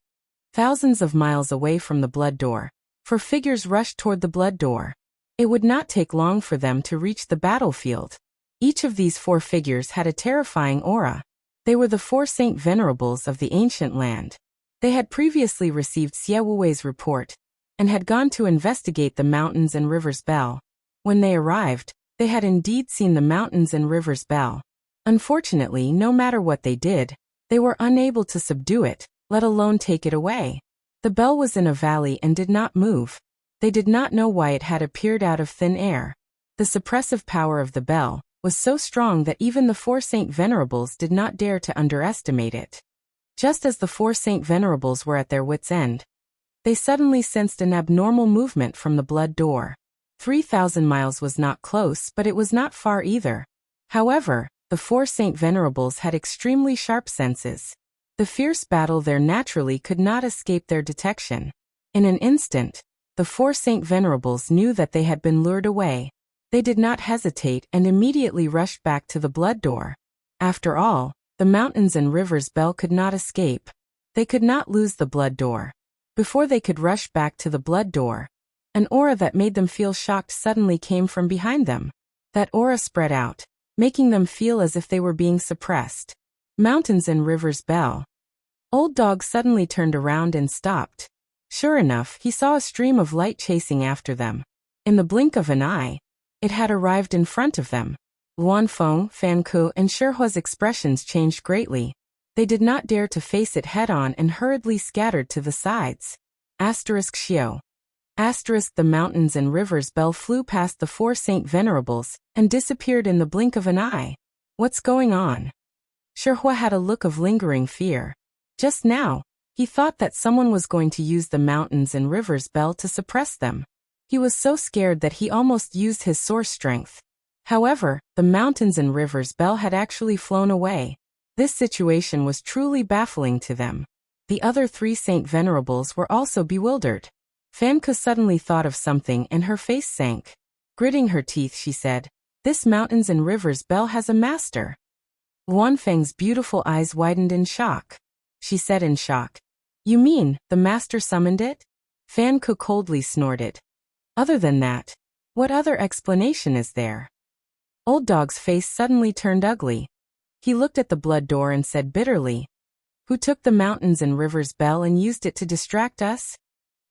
Thousands of miles away from the blood door, 4 figures rushed toward the blood door. It would not take long for them to reach the battlefield. Each of these 4 figures had a terrifying aura. They were the 4 Saint Venerables of the ancient land. They had previously received Xie Wuwei's report, and had gone to investigate the mountains and rivers Bell. When they arrived, they had indeed seen the mountains and rivers Bell. Unfortunately, no matter what they did, they were unable to subdue it, let alone take it away. The bell was in a valley and did not move. They did not know why it had appeared out of thin air. The suppressive power of the bell was so strong that even the four Saint Venerables did not dare to underestimate it. Just as the four Saint Venerables were at their wits' end, they suddenly sensed an abnormal movement from the blood door. 3,000 miles was not close, but it was not far either. However, the four Saint Venerables had extremely sharp senses. The fierce battle there naturally could not escape their detection. In an instant, the four Saint Venerables knew that they had been lured away. They did not hesitate and immediately rushed back to the blood door. After all, the mountains and rivers bell could not escape. They could not lose the blood door. Before they could rush back to the blood door, an aura that made them feel shocked suddenly came from behind them. That aura spread out, making them feel as if they were being suppressed. Mountains and rivers bell. Old Dog suddenly turned around and stopped. Sure enough, he saw a stream of light chasing after them. In the blink of an eye, it had arrived in front of them. Luan Feng, Fan Ku, and Shihua's expressions changed greatly. They did not dare to face it head-on and hurriedly scattered to the sides. Xiao. The mountains and rivers bell flew past the four Saint Venerables and disappeared in the blink of an eye. What's going on? Shihua had a look of lingering fear. Just now, he thought that someone was going to use the mountains and rivers bell to suppress them. He was so scared that he almost used his source strength. However, the mountains and rivers bell had actually flown away. This situation was truly baffling to them. The other three Saint Venerables were also bewildered. Fanku suddenly thought of something and her face sank. Gritting her teeth, she said, "This mountains and rivers bell has a master." Luan Feng's beautiful eyes widened in shock. She said in shock, "You mean, the master summoned it?" Fanku coldly snorted. "Other than that, what other explanation is there?" Old Dog's face suddenly turned ugly. He looked at the blood door and said bitterly, "Who took the mountains and rivers bell and used it to distract us?"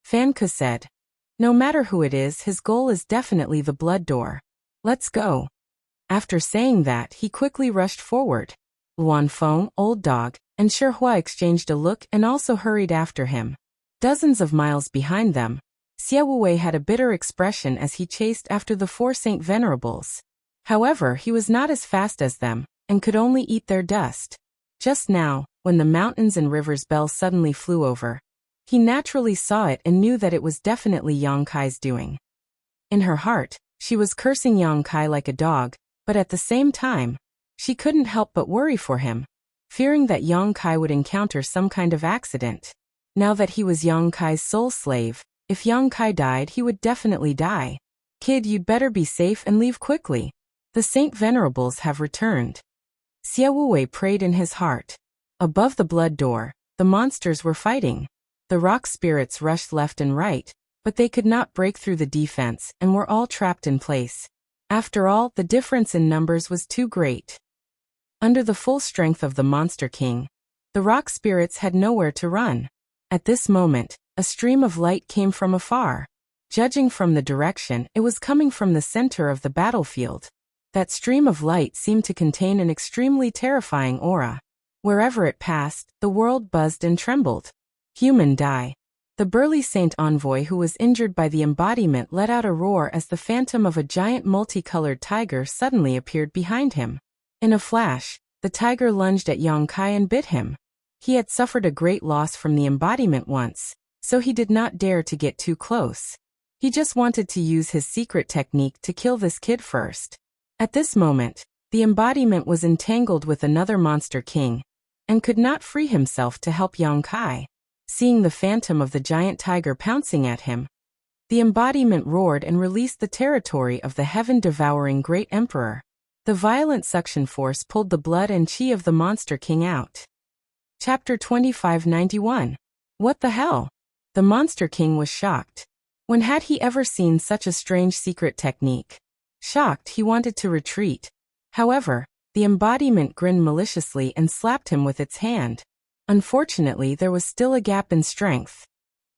Fanku said, "No matter who it is, his goal is definitely the blood door. Let's go." After saying that, he quickly rushed forward. Luan Feng, Old Dog, and Shihua exchanged a look and also hurried after him. Dozens of miles behind them, Xie Wuwei had a bitter expression as he chased after the four Saint Venerables. However, he was not as fast as them, and could only eat their dust. Just now, when the mountains and rivers bell suddenly flew over, he naturally saw it and knew that it was definitely Yang Kai's doing. In her heart, she was cursing Yang Kai like a dog, but at the same time, she couldn't help but worry for him, fearing that Yang Kai would encounter some kind of accident. Now that he was Yang Kai's soul slave, if Yang Kai died, he would definitely die. "Kid, you'd better be safe and leave quickly. The Saint Venerables have returned." Xie Wuwei prayed in his heart. Above the blood door, the monsters were fighting. The rock spirits rushed left and right, but they could not break through the defense and were all trapped in place. After all, the difference in numbers was too great. Under the full strength of the Monster King, the rock spirits had nowhere to run. At this moment, a stream of light came from afar. Judging from the direction, it was coming from the center of the battlefield. That stream of light seemed to contain an extremely terrifying aura. Wherever it passed, the world buzzed and trembled. Human die. The burly Saint Envoy who was injured by the embodiment let out a roar as the phantom of a giant multicolored tiger suddenly appeared behind him. In a flash, the tiger lunged at Yang Kai and bit him. He had suffered a great loss from the embodiment once, so he did not dare to get too close. He just wanted to use his secret technique to kill this kid first. At this moment, the embodiment was entangled with another Monster King, and could not free himself to help Yang Kai. Seeing the phantom of the giant tiger pouncing at him, the embodiment roared and released the territory of the heaven-devouring Great Emperor. The violent suction force pulled the blood and chi of the Monster King out. Chapter 2591. What the hell? The Monster King was shocked. When had he ever seen such a strange secret technique? Shocked, he wanted to retreat. However, the embodiment grinned maliciously and slapped him with its hand. Unfortunately, there was still a gap in strength.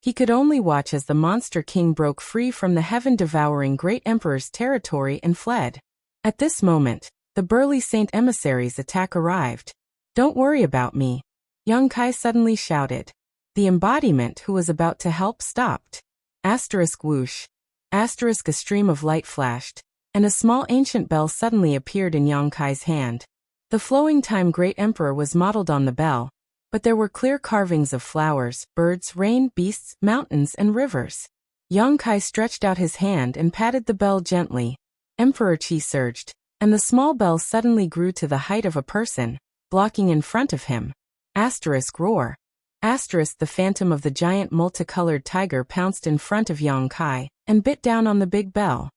He could only watch as the Monster King broke free from the heaven-devouring Great Emperor's territory and fled. At this moment, the burly Saint Emissary's attack arrived. "Don't worry about me," Yang Kai suddenly shouted. The embodiment who was about to help stopped. Whoosh. A stream of light flashed, and a small ancient bell suddenly appeared in Yang Kai's hand. The flowing time Great Emperor was modeled on the bell, but there were clear carvings of flowers, birds, rain, beasts, mountains, and rivers. Yang Kai stretched out his hand and patted the bell gently. Emperor Qi surged, and the small bell suddenly grew to the height of a person, blocking in front of him. Roar. The phantom of the giant multicolored tiger pounced in front of Yang Kai and bit down on the big bell.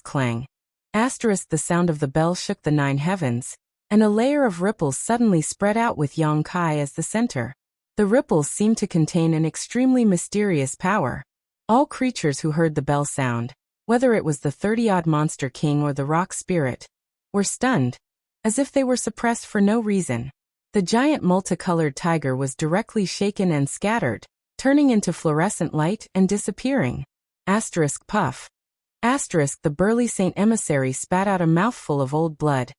Clang. The sound of the bell shook the 9 heavens, and a layer of ripples suddenly spread out with Yang Kai as the center. The ripples seemed to contain an extremely mysterious power. All creatures who heard the bell sound, whether it was the 30-odd monster king or the rock spirit, were stunned, as if they were suppressed for no reason. The giant multicolored tiger was directly shaken and scattered, turning into fluorescent light and disappearing. Puff. The burly Saint Emissary spat out a mouthful of old blood,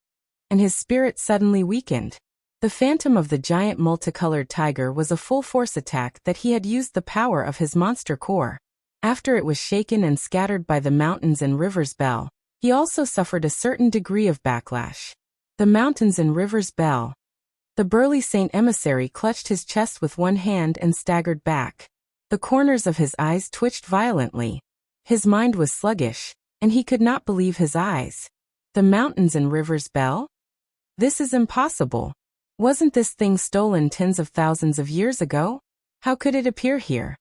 and his spirit suddenly weakened. The phantom of the giant multicolored tiger was a full-force attack that he had used the power of his monster core. After it was shaken and scattered by the mountains and rivers bell, he also suffered a certain degree of backlash. The mountains and rivers bell. The burly Saint Emissary clutched his chest with one hand and staggered back. The corners of his eyes twitched violently. His mind was sluggish, and he could not believe his eyes. The mountains and rivers bell? This is impossible. Wasn't this thing stolen tens of thousands of years ago? How could it appear here?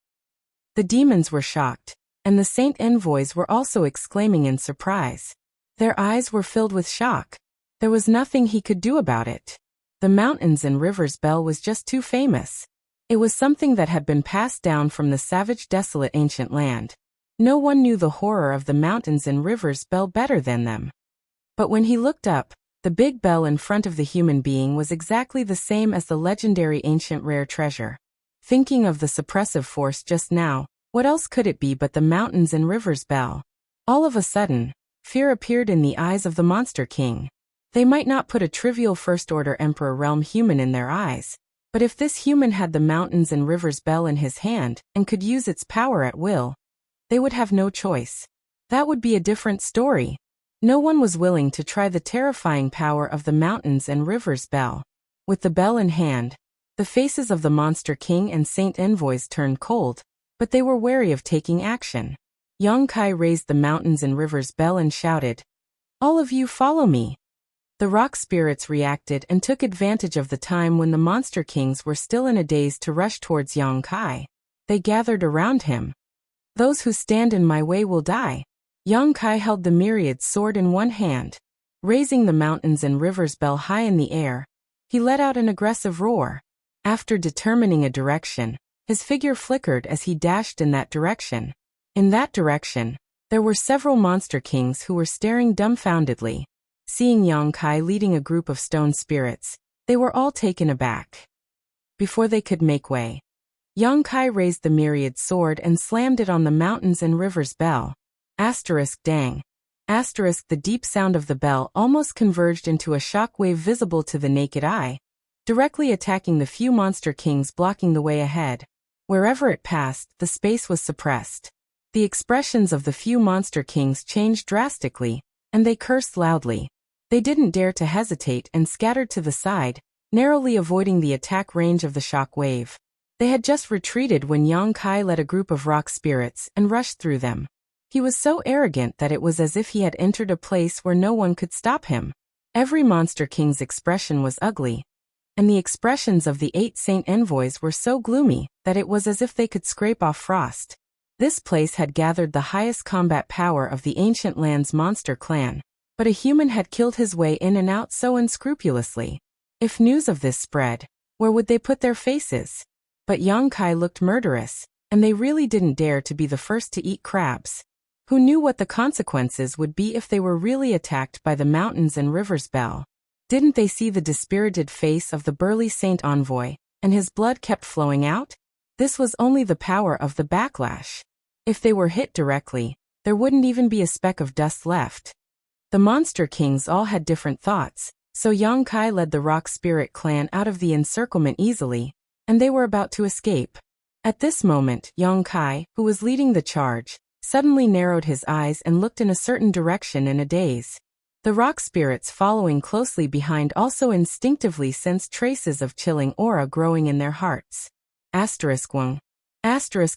The demons were shocked, and the saint envoys were also exclaiming in surprise. Their eyes were filled with shock. There was nothing he could do about it. The mountains and rivers bell was just too famous. It was something that had been passed down from the savage, desolate ancient land. No one knew the horror of the mountains and rivers bell better than them. But when he looked up, the big bell in front of the human being was exactly the same as the legendary ancient rare treasure. Thinking of the suppressive force just now, what else could it be but the mountains and rivers bell? All of a sudden, fear appeared in the eyes of the Monster King. They might not put a trivial first-order Emperor realm human in their eyes, but if this human had the mountains and rivers bell in his hand and could use its power at will, they would have no choice. That would be a different story. No one was willing to try the terrifying power of the mountains and rivers bell. With the bell in hand, the faces of the Monster King and Saint Envoys turned cold, but they were wary of taking action. Yang Kai raised the mountains and rivers bell and shouted, "All of you follow me." The rock spirits reacted and took advantage of the time when the Monster Kings were still in a daze to rush towards Yang Kai. They gathered around him. "Those who stand in my way will die." Yang Kai held the myriad sword in one hand. Raising the mountains and rivers bell high in the air, he let out an aggressive roar. After determining a direction, his figure flickered as he dashed in that direction. In that direction, there were several Monster Kings who were staring dumbfoundedly. Seeing Yang Kai leading a group of stone spirits, they were all taken aback. Before they could make way, Yang Kai raised the myriad sword and slammed it on the mountains and rivers bell. Dang. The deep sound of the bell almost converged into a shock wave visible to the naked eye, directly attacking the few Monster Kings blocking the way ahead. Wherever it passed, the space was suppressed. The expressions of the few Monster Kings changed drastically, and they cursed loudly. They didn't dare to hesitate and scattered to the side, narrowly avoiding the attack range of the shock wave. They had just retreated when Yang Kai led a group of rock spirits and rushed through them. He was so arrogant that it was as if he had entered a place where no one could stop him. Every Monster King's expression was ugly, and the expressions of the 8 Saint Envoys were so gloomy that it was as if they could scrape off frost. This place had gathered the highest combat power of the ancient land's monster clan, but a human had killed his way in and out so unscrupulously. If news of this spread, where would they put their faces? But Yang Kai looked murderous, and they really didn't dare to be the first to eat crabs. Who knew what the consequences would be if they were really attacked by the mountains and rivers bell? Didn't they see the dispirited face of the burly Saint Envoy, and his blood kept flowing out? This was only the power of the backlash. If they were hit directly, there wouldn't even be a speck of dust left. The Monster Kings all had different thoughts, so Yang Kai led the Rock Spirit clan out of the encirclement easily, and they were about to escape. At this moment, Yang Kai, who was leading the charge, suddenly narrowed his eyes and looked in a certain direction in a daze. The rock spirits following closely behind also instinctively sensed traces of chilling aura growing in their hearts. *1.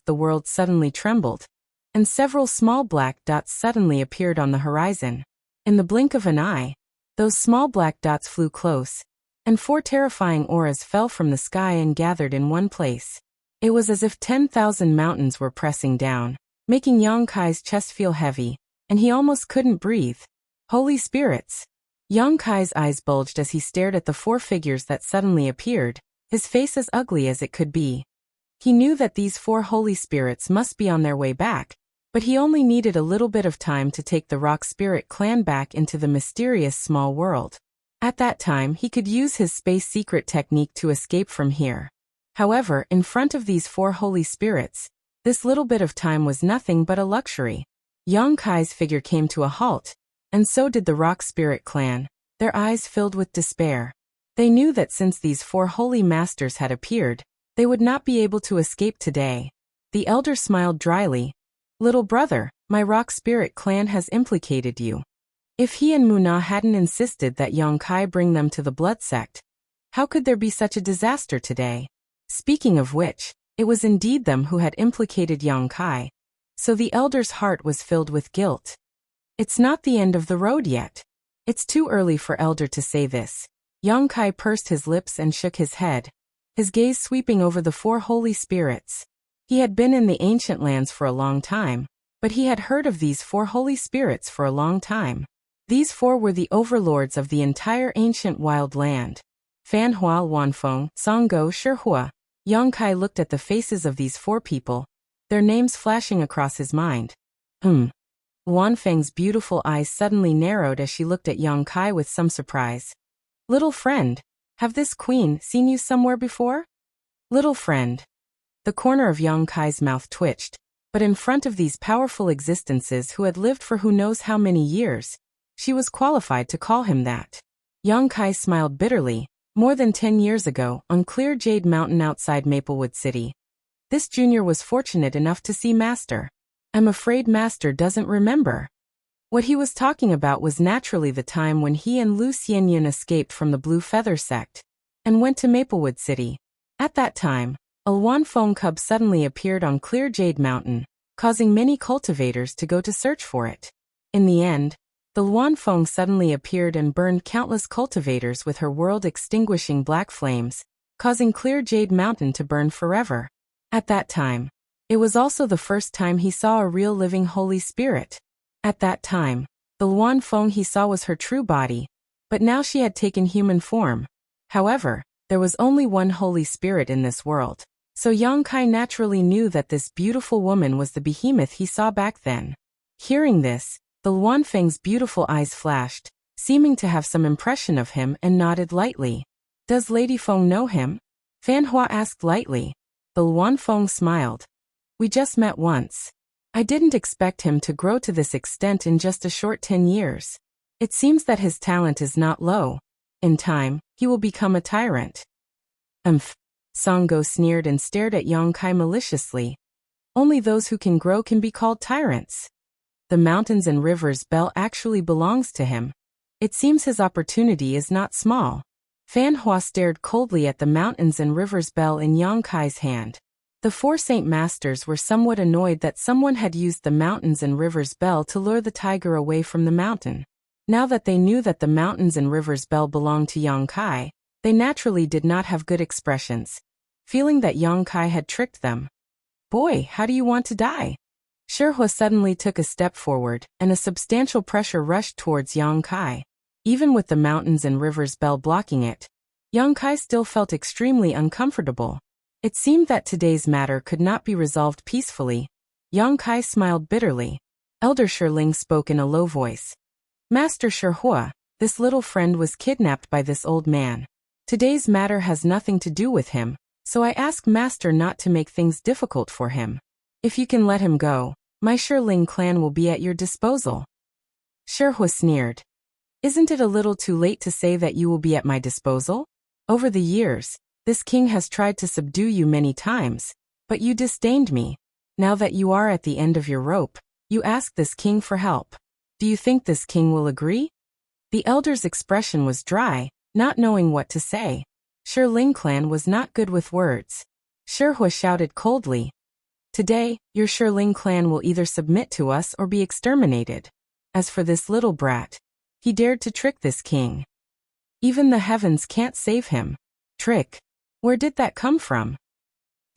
The world suddenly trembled, and several small black dots suddenly appeared on the horizon. In the blink of an eye, those small black dots flew close, and 4 terrifying auras fell from the sky and gathered in one place. It was as if 10,000 mountains were pressing down, making Yang Kai's chest feel heavy, and he almost couldn't breathe. Holy spirits! Yang Kai's eyes bulged as he stared at the 4 figures that suddenly appeared, his face as ugly as it could be. He knew that these 4 holy spirits must be on their way back, but he only needed a little bit of time to take the rock spirit clan back into the mysterious small world. At that time he could use his space secret technique to escape from here. However, in front of these 4 holy spirits, this little bit of time was nothing but a luxury. Yang Kai's figure came to a halt, and so did the rock spirit clan, their eyes filled with despair. They knew that since these 4 holy masters had appeared, they would not be able to escape today. The elder smiled dryly. "Little brother, my rock spirit clan has implicated you. If he and Muna hadn't insisted that Yang Kai bring them to the blood sect, how could there be such a disaster today? Speaking of which, it was indeed them who had implicated Yang Kai, so the elder's heart was filled with guilt. It's not the end of the road yet. It's too early for elder to say this. Yang Kai pursed his lips and shook his head, his gaze sweeping over the 4 holy spirits. He had been in the ancient lands for a long time, but he had heard of these 4 holy spirits for a long time. These 4 were the overlords of the entire ancient wild land. Fan Hua Wanfeng, Songgo Shihua. Yang Kai looked at the faces of these 4 people, their names flashing across his mind. Wanfeng's beautiful eyes suddenly narrowed as she looked at Yang Kai with some surprise. "Little friend, have this queen seen you somewhere before?" "Little friend." The corner of Yang Kai's mouth twitched, but in front of these powerful existences who had lived for who knows how many years, she was qualified to call him that. Yang Kai smiled bitterly. More than 10 years ago, on clear Jade Mountain outside Maplewood City, this junior was fortunate enough to see Master. I'm afraid Master doesn't remember. What he was talking about was naturally the time when he and Lu Xianyan escaped from the Blue Feather sect and went to Maplewood City. At that time, a Wanfeng cub suddenly appeared on clear Jade Mountain, causing many cultivators to go to search for it. In the end, the Wanfeng suddenly appeared and burned countless cultivators with her world-extinguishing black flames, causing clear Jade Mountain to burn forever. At that time, it was also the first time he saw a real living holy spirit. At that time, the Wanfeng he saw was her true body, but now she had taken human form. However, there was only one holy spirit in this world, so Yang Kai naturally knew that this beautiful woman was the behemoth he saw back then. Hearing this, the Wanfeng's beautiful eyes flashed, seeming to have some impression of him, and nodded lightly. "Does Lady Feng know him?" Fan Hua asked lightly. The Wanfeng smiled. "We just met once. I didn't expect him to grow to this extent in just a short 10 years. It seems that his talent is not low. In time, he will become a tyrant." Songgo sneered and stared at Yang Kai maliciously. "Only those who can grow can be called tyrants. The mountains and rivers bell actually belongs to him. It seems his opportunity is not small." Fan Hua stared coldly at the mountains and rivers bell in Yang Kai's hand. The 4 Saint Masters were somewhat annoyed that someone had used the mountains and rivers bell to lure the tiger away from the mountain. Now that they knew that the mountains and rivers bell belonged to Yang Kai, they naturally did not have good expressions, feeling that Yang Kai had tricked them. "Boy, how do you want to die?" Shihua suddenly took a step forward, and a substantial pressure rushed towards Yang Kai. Even with the mountains and rivers bell blocking it, Yang Kai still felt extremely uncomfortable. It seemed that today's matter could not be resolved peacefully. Yang Kai smiled bitterly. Elder Shirling spoke in a low voice. "Master Shihua, this little friend was kidnapped by this old man. Today's matter has nothing to do with him, so I ask Master not to make things difficult for him. If you can let him go, my Shirling clan will be at your disposal." Shihua sneered. "Isn't it a little too late to say that you will be at my disposal? Over the years, this king has tried to subdue you many times, but you disdained me. Now that you are at the end of your rope, You ask this king for help. Do you think this king will agree? The elder's expression was dry, not knowing what to say. Shi clan was not good with words. Shi shouted coldly. Today, your Shi clan will either submit to us or be exterminated. As for this little brat, he dared to trick this king. Even the heavens can't save him. Trick? Where did that come from?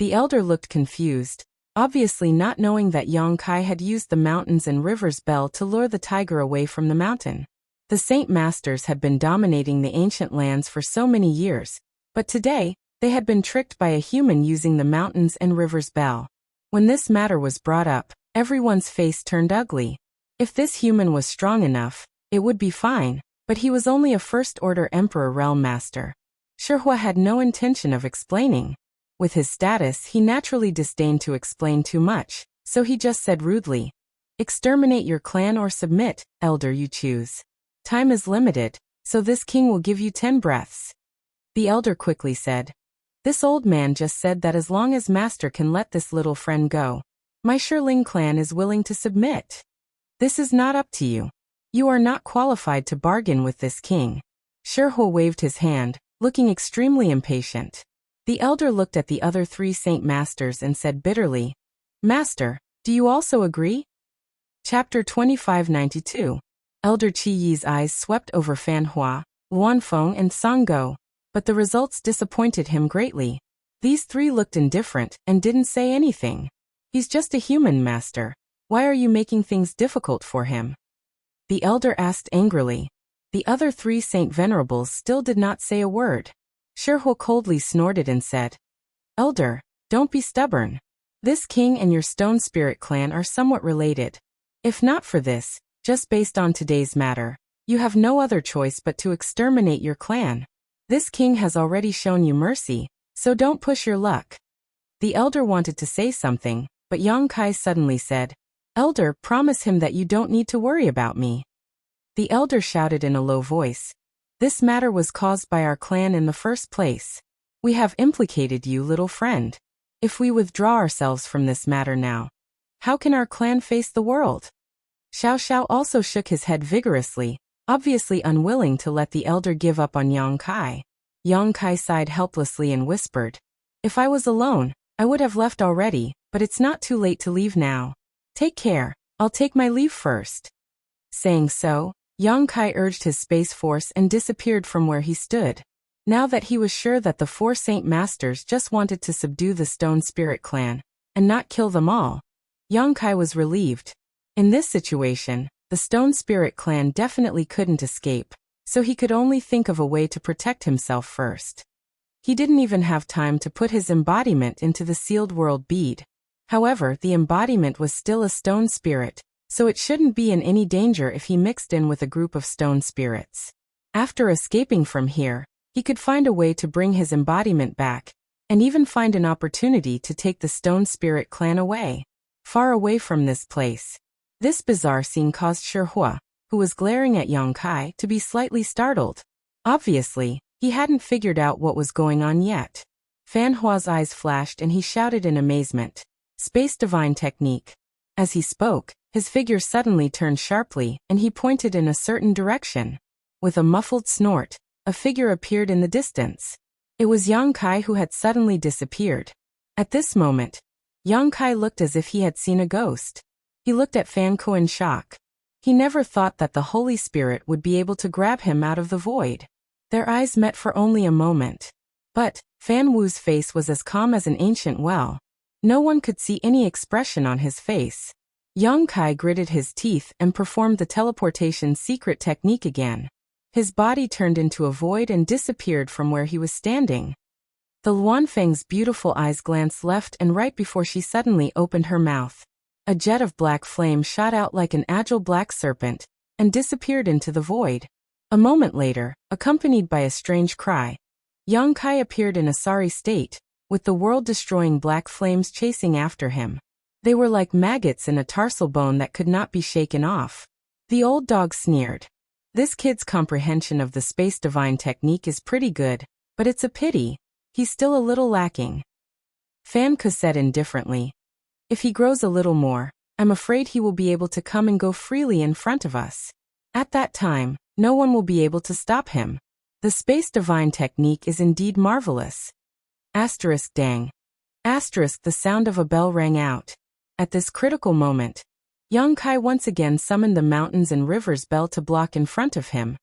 The elder looked confused, obviously not knowing that Yang Kai had used the mountains and river's bell to lure the tiger away from the mountain. The Saint Masters had been dominating the ancient lands for so many years, but today, they had been tricked by a human using the mountains and river's bell. When this matter was brought up, everyone's face turned ugly. If this human was strong enough, it would be fine, but he was only a first-order Emperor Realm Master. Shi had no intention of explaining. With his status, he naturally disdained to explain too much, so he just said rudely, "Exterminate your clan or submit, elder, you choose. Time is limited, so this king will give you 10 breaths." The elder quickly said, "This old man just said that as long as master can let this little friend go, my Shi clan is willing to submit. This is not up to you. You are not qualified to bargain with this king." Shi waved his hand, looking extremely impatient. The elder looked at the other 3 Saint Masters and said bitterly, "Master, do you also agree?" Chapter 2592. Elder Qi Yi's eyes swept over Fan Hua, Luanfeng and Sanggo, but the results disappointed him greatly. These 3 looked indifferent and didn't say anything. He's just a human, master. Why are you making things difficult for him? The elder asked angrily. The other 3 Saint Venerables still did not say a word. Shi coldly snorted and said, "Elder, don't be stubborn. This king and your Stone Spirit clan are somewhat related. If not for this, just based on today's matter, you have no other choice but to exterminate your clan. This king has already shown you mercy, so don't push your luck." The elder wanted to say something, but Yang Kai suddenly said, "Elder, promise him that you don't need to worry about me." The elder shouted in a low voice, "This matter was caused by our clan in the first place. We have implicated you, little friend. If we withdraw ourselves from this matter now, how can our clan face the world?" Xiao Xiao also shook his head vigorously, obviously unwilling to let the elder give up on Yang Kai. Yang Kai sighed helplessly and whispered, "If I was alone, I would have left already, but it's not too late to leave now. Take care, I'll take my leave first." Saying so, Yang Kai urged his space force and disappeared from where he stood. Now that he was sure that the 4 Saint Masters just wanted to subdue the Stone Spirit clan, and not kill them all, Yang Kai was relieved. In this situation, the Stone Spirit clan definitely couldn't escape, so he could only think of a way to protect himself first. He didn't even have time to put his embodiment into the sealed world bead. However, the embodiment was still a stone spirit, so it shouldn't be in any danger if he mixed in with a group of stone spirits. After escaping from here, he could find a way to bring his embodiment back, and even find an opportunity to take the Stone Spirit clan away, far away from this place. This bizarre scene caused Shi, who was glaring at Yang Kai, to be slightly startled. Obviously, he hadn't figured out what was going on yet. Fan Hua's eyes flashed and he shouted in amazement, "Space Divine Technique." As he spoke, his figure suddenly turned sharply and he pointed in a certain direction. With a muffled snort, a figure appeared in the distance. It was Yang Kai who had suddenly disappeared. At this moment, Yang Kai looked as if he had seen a ghost. He looked at Fan Ku in shock. He never thought that the Holy Spirit would be able to grab him out of the void. Their eyes met for only a moment. But Fan Wu's face was as calm as an ancient well. No one could see any expression on his face. Yang Kai gritted his teeth and performed the teleportation secret technique again. His body turned into a void and disappeared from where he was standing. The Luanfeng's beautiful eyes glanced left and right before she suddenly opened her mouth. A jet of black flame shot out like an agile black serpent and disappeared into the void. A moment later, accompanied by a strange cry, Yang Kai appeared in a sorry state, with the world-destroying black flames chasing after him. They were like maggots in a tarsal bone that could not be shaken off. The old dog sneered. This kid's comprehension of the Space Divine Technique is pretty good, but it's a pity. He's still a little lacking. Fan Ku said indifferently. If he grows a little more, I'm afraid he will be able to come and go freely in front of us. At that time, no one will be able to stop him. The space divine technique is indeed marvelous. Dang. The sound of a bell rang out. At this critical moment, Yang Kai once again summoned the mountains and rivers bell to block in front of him,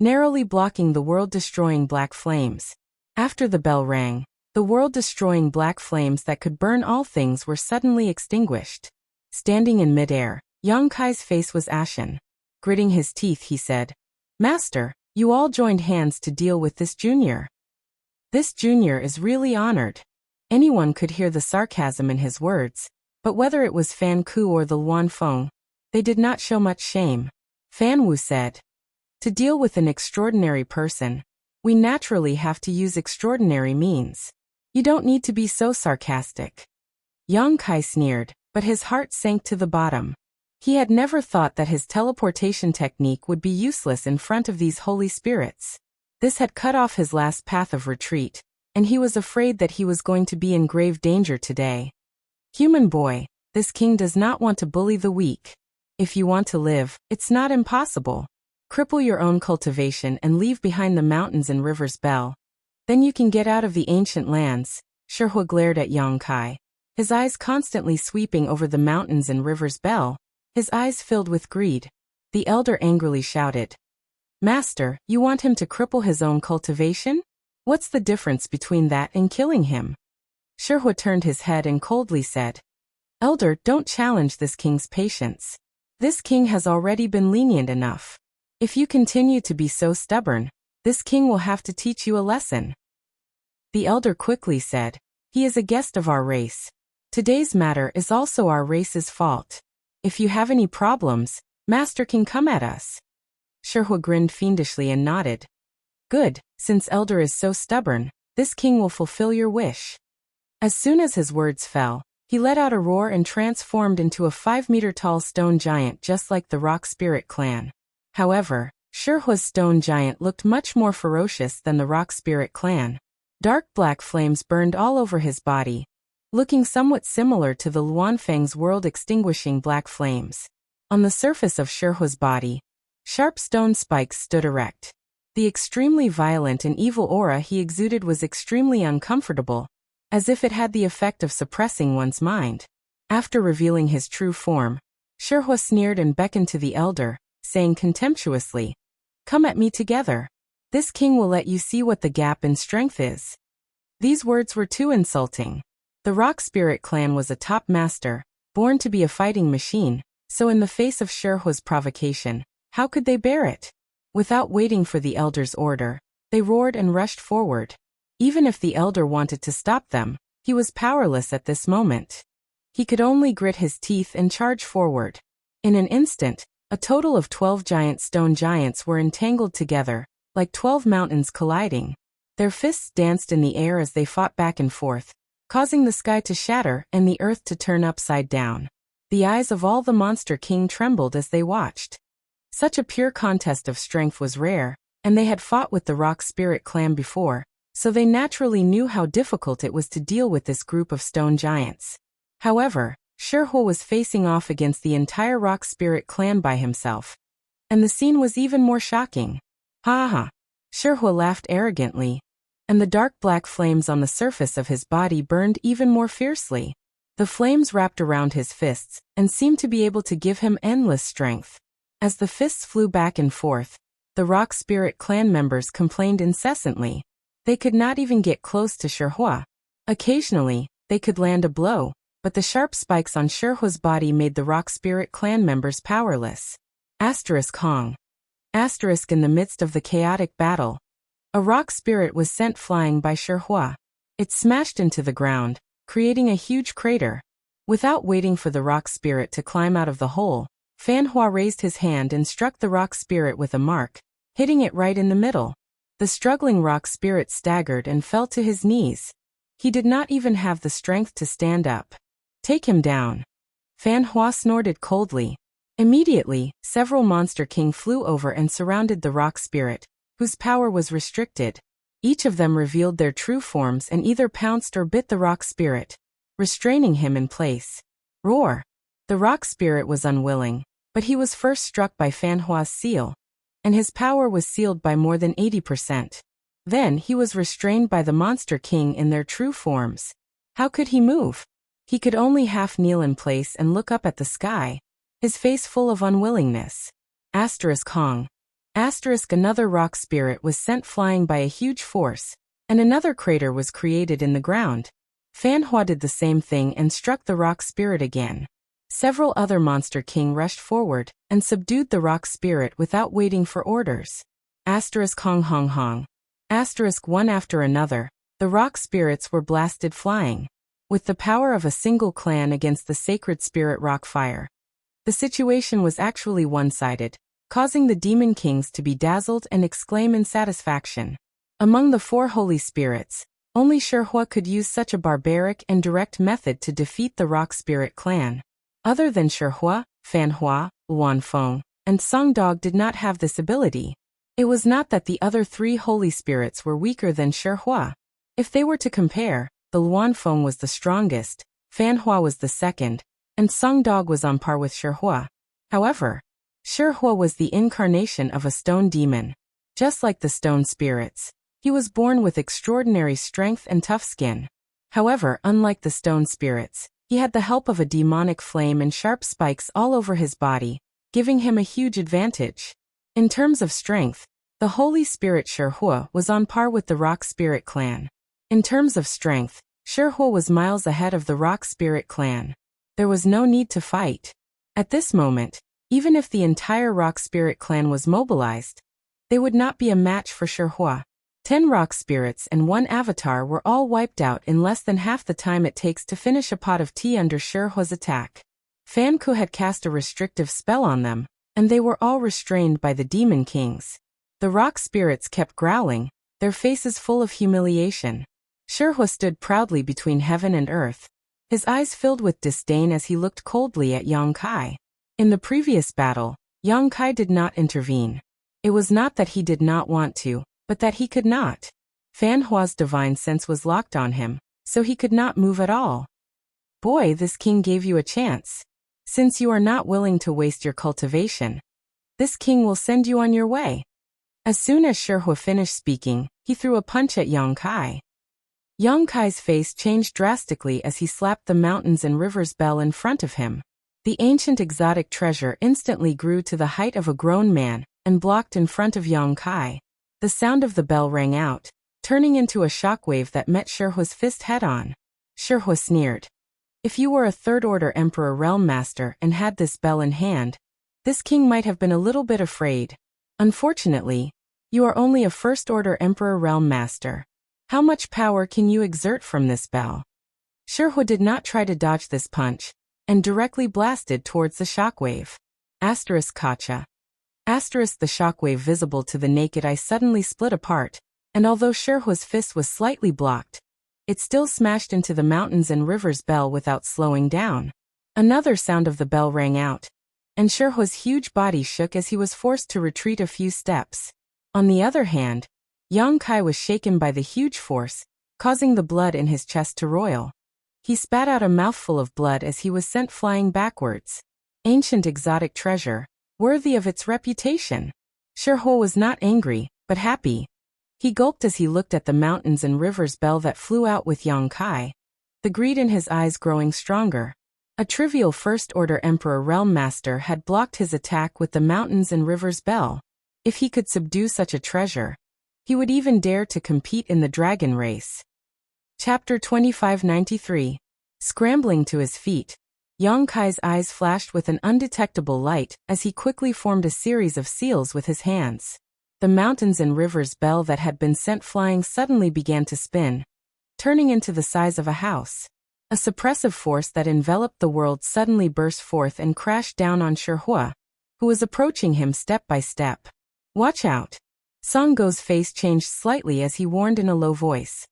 narrowly blocking the world-destroying black flames. After the bell rang, the world-destroying black flames that could burn all things were suddenly extinguished. Standing in midair, Yang Kai's face was ashen. Gritting his teeth, he said, "Master, you all joined hands to deal with this junior. This junior is really honored." Anyone could hear the sarcasm in his words, but whether it was Fan Ku or the Luan Feng, they did not show much shame. Fan Wu said, "To deal with an extraordinary person, we naturally have to use extraordinary means. You don't need to be so sarcastic." Yang Kai sneered, but his heart sank to the bottom. He had never thought that his teleportation technique would be useless in front of these holy spirits. This had cut off his last path of retreat, and he was afraid that he was going to be in grave danger today. Human boy, this king does not want to bully the weak. If you want to live, it's not impossible. Cripple your own cultivation and leave behind the mountains and rivers bell. Then you can get out of the ancient lands. Shihua glared at Yang Kai, his eyes constantly sweeping over the mountains and rivers bell, his eyes filled with greed. The elder angrily shouted, "Master, you want him to cripple his own cultivation? What's the difference between that and killing him?" Shihua turned his head and coldly said, "Elder, don't challenge this king's patience. This king has already been lenient enough. If you continue to be so stubborn, this king will have to teach you a lesson." The elder quickly said, "He is a guest of our race. Today's matter is also our race's fault. If you have any problems, Master can come at us." Shihua grinned fiendishly and nodded. "Good, since elder is so stubborn, this king will fulfill your wish." As soon as his words fell, he let out a roar and transformed into a 5-meter-tall stone giant just like the Rock Spirit clan. However, Shihua's stone giant looked much more ferocious than the Rock Spirit clan. Dark black flames burned all over his body, looking somewhat similar to the Luanfeng's world-extinguishing black flames. On the surface of Shihua's body, sharp stone spikes stood erect. The extremely violent and evil aura he exuded was extremely uncomfortable, as if it had the effect of suppressing one's mind. After revealing his true form, Shihua sneered and beckoned to the elder, saying contemptuously, "Come at me together. This king will let you see what the gap in strength is." These words were too insulting. The Rock Spirit clan was a top master, born to be a fighting machine, so in the face of Shihua's provocation, how could they bear it? Without waiting for the elder's order, they roared and rushed forward. Even if the elder wanted to stop them, he was powerless at this moment. He could only grit his teeth and charge forward. In an instant, a total of 12 giant stone giants were entangled together, like 12 mountains colliding. Their fists danced in the air as they fought back and forth, causing the sky to shatter and the earth to turn upside down. The eyes of all the Monster King trembled as they watched. Such a pure contest of strength was rare, and they had fought with the Rock Spirit clan before, so they naturally knew how difficult it was to deal with this group of stone giants. However, Shihua was facing off against the entire Rock Spirit clan by himself. And the scene was even more shocking. "Ha ha!" Shihua laughed arrogantly, and the dark black flames on the surface of his body burned even more fiercely. The flames wrapped around his fists and seemed to be able to give him endless strength. As the fists flew back and forth, the Rock Spirit clan members complained incessantly. They could not even get close to Shihua. Occasionally, they could land a blow, but the sharp spikes on Shihua's body made the Rock Spirit clan members powerless. Hong. In the midst of the chaotic battle, a rock spirit was sent flying by Shihua. It smashed into the ground, creating a huge crater. Without waiting for the rock spirit to climb out of the hole, Fan Hua raised his hand and struck the rock spirit with a mark, hitting it right in the middle. The struggling rock spirit staggered and fell to his knees. He did not even have the strength to stand up. "Take him down." Fan Hua snorted coldly. Immediately, several Monster King flew over and surrounded the rock spirit, whose power was restricted. Each of them revealed their true forms and either pounced or bit the rock spirit, restraining him in place. Roar! The rock spirit was unwilling, but he was first struck by Fan Hua's seal, and his power was sealed by more than 80%. Then he was restrained by the Monster King in their true forms. How could he move? He could only half kneel in place and look up at the sky, his face full of unwillingness. Hong. Another rock spirit was sent flying by a huge force, and another crater was created in the ground. Fan Hua did the same thing and struck the rock spirit again. Several other Monster King rushed forward and subdued the rock spirit without waiting for orders. Hong. One after another, the rock spirits were blasted flying. With the power of a single clan against the sacred spirit rock fire, the situation was actually one-sided, causing the demon kings to be dazzled and exclaim in satisfaction. Among the 4 holy spirits, only Hua could use such a barbaric and direct method to defeat the rock spirit clan. Other than Hua, Fan Hua, Luanfeng, and Song Dog did not have this ability. It was not that the other 3 holy spirits were weaker than Hua. If they were to compare, the Luanfeng was the strongest, Fan Hua was the second, and Song Dog was on par with Hua. However, Hua was the incarnation of a stone demon. Just like the stone spirits, he was born with extraordinary strength and tough skin. However, unlike the stone spirits, he had the help of a demonic flame and sharp spikes all over his body, giving him a huge advantage. In terms of strength, the Holy Spirit Hua was on par with the Rock Spirit clan. In terms of strength, Hua was miles ahead of the Rock Spirit clan. There was no need to fight. At this moment, even if the entire Rock Spirit clan was mobilized, they would not be a match for Hua. 10 rock spirits and 1 avatar were all wiped out in less than half the time it takes to finish a pot of tea under Hua's attack. Fan Ku had cast a restrictive spell on them, and they were all restrained by the demon kings. The rock spirits kept growling, their faces full of humiliation. Hua stood proudly between heaven and earth, his eyes filled with disdain as he looked coldly at Yang Kai. In the previous battle, Yang Kai did not intervene. It was not that he did not want to, but that he could not. Fan Hua's divine sense was locked on him, so he could not move at all. Boy, this king gave you a chance. Since you are not willing to waste your cultivation, this king will send you on your way. As soon as Hua finished speaking, he threw a punch at Yang Kai. Yang Kai's face changed drastically as he slapped the mountains and rivers bell in front of him. The ancient exotic treasure instantly grew to the height of a grown man and blocked in front of Yang Kai. The sound of the bell rang out, turning into a shockwave that met Hua's fist head-on. Hua sneered. If you were a third-order Emperor Realm Master and had this bell in hand, this king might have been a little bit afraid. Unfortunately, you are only a first-order Emperor Realm Master. How much power can you exert from this bell? Hua did not try to dodge this punch, and directly blasted towards the shockwave. Kacha. The shockwave visible to the naked eye suddenly split apart, and although Hua's fist was slightly blocked, it still smashed into the mountains and rivers bell without slowing down. Another sound of the bell rang out, and Hua's huge body shook as he was forced to retreat a few steps. On the other hand, Yang Kai was shaken by the huge force, causing the blood in his chest to roil. He spat out a mouthful of blood as he was sent flying backwards. Ancient exotic treasure, worthy of its reputation. Hua was not angry, but happy. He gulped as he looked at the mountains and rivers bell that flew out with Yang Kai, the greed in his eyes growing stronger. A trivial first-order Emperor Realm Master had blocked his attack with the mountains and rivers bell. If he could subdue such a treasure, he would even dare to compete in the dragon race. Chapter 2593. Scrambling to his feet, Yang Kai's eyes flashed with an undetectable light as he quickly formed a series of seals with his hands. The mountains and rivers bell that had been sent flying suddenly began to spin, turning into the size of a house. A suppressive force that enveloped the world suddenly burst forth and crashed down on Hua, who was approaching him step by step. Watch out! Song Go's face changed slightly as he warned in a low voice.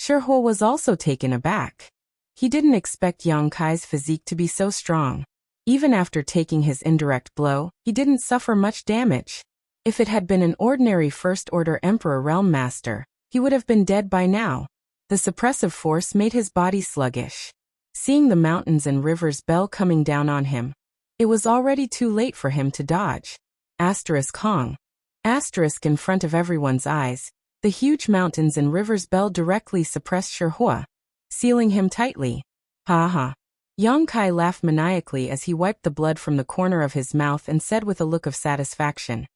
Hua was also taken aback. He didn't expect Yang Kai's physique to be so strong. Even after taking his indirect blow, he didn't suffer much damage. If it had been an ordinary first-order Emperor Realm Master, he would have been dead by now. The suppressive force made his body sluggish. Seeing the mountains and rivers bell coming down on him, it was already too late for him to dodge. Asterisk Hong. Asterisk in front of everyone's eyes, the huge mountains and rivers bell directly suppressed Shihua, sealing him tightly. Ha ha. Yang Kai laughed maniacally as he wiped the blood from the corner of his mouth and said with a look of satisfaction,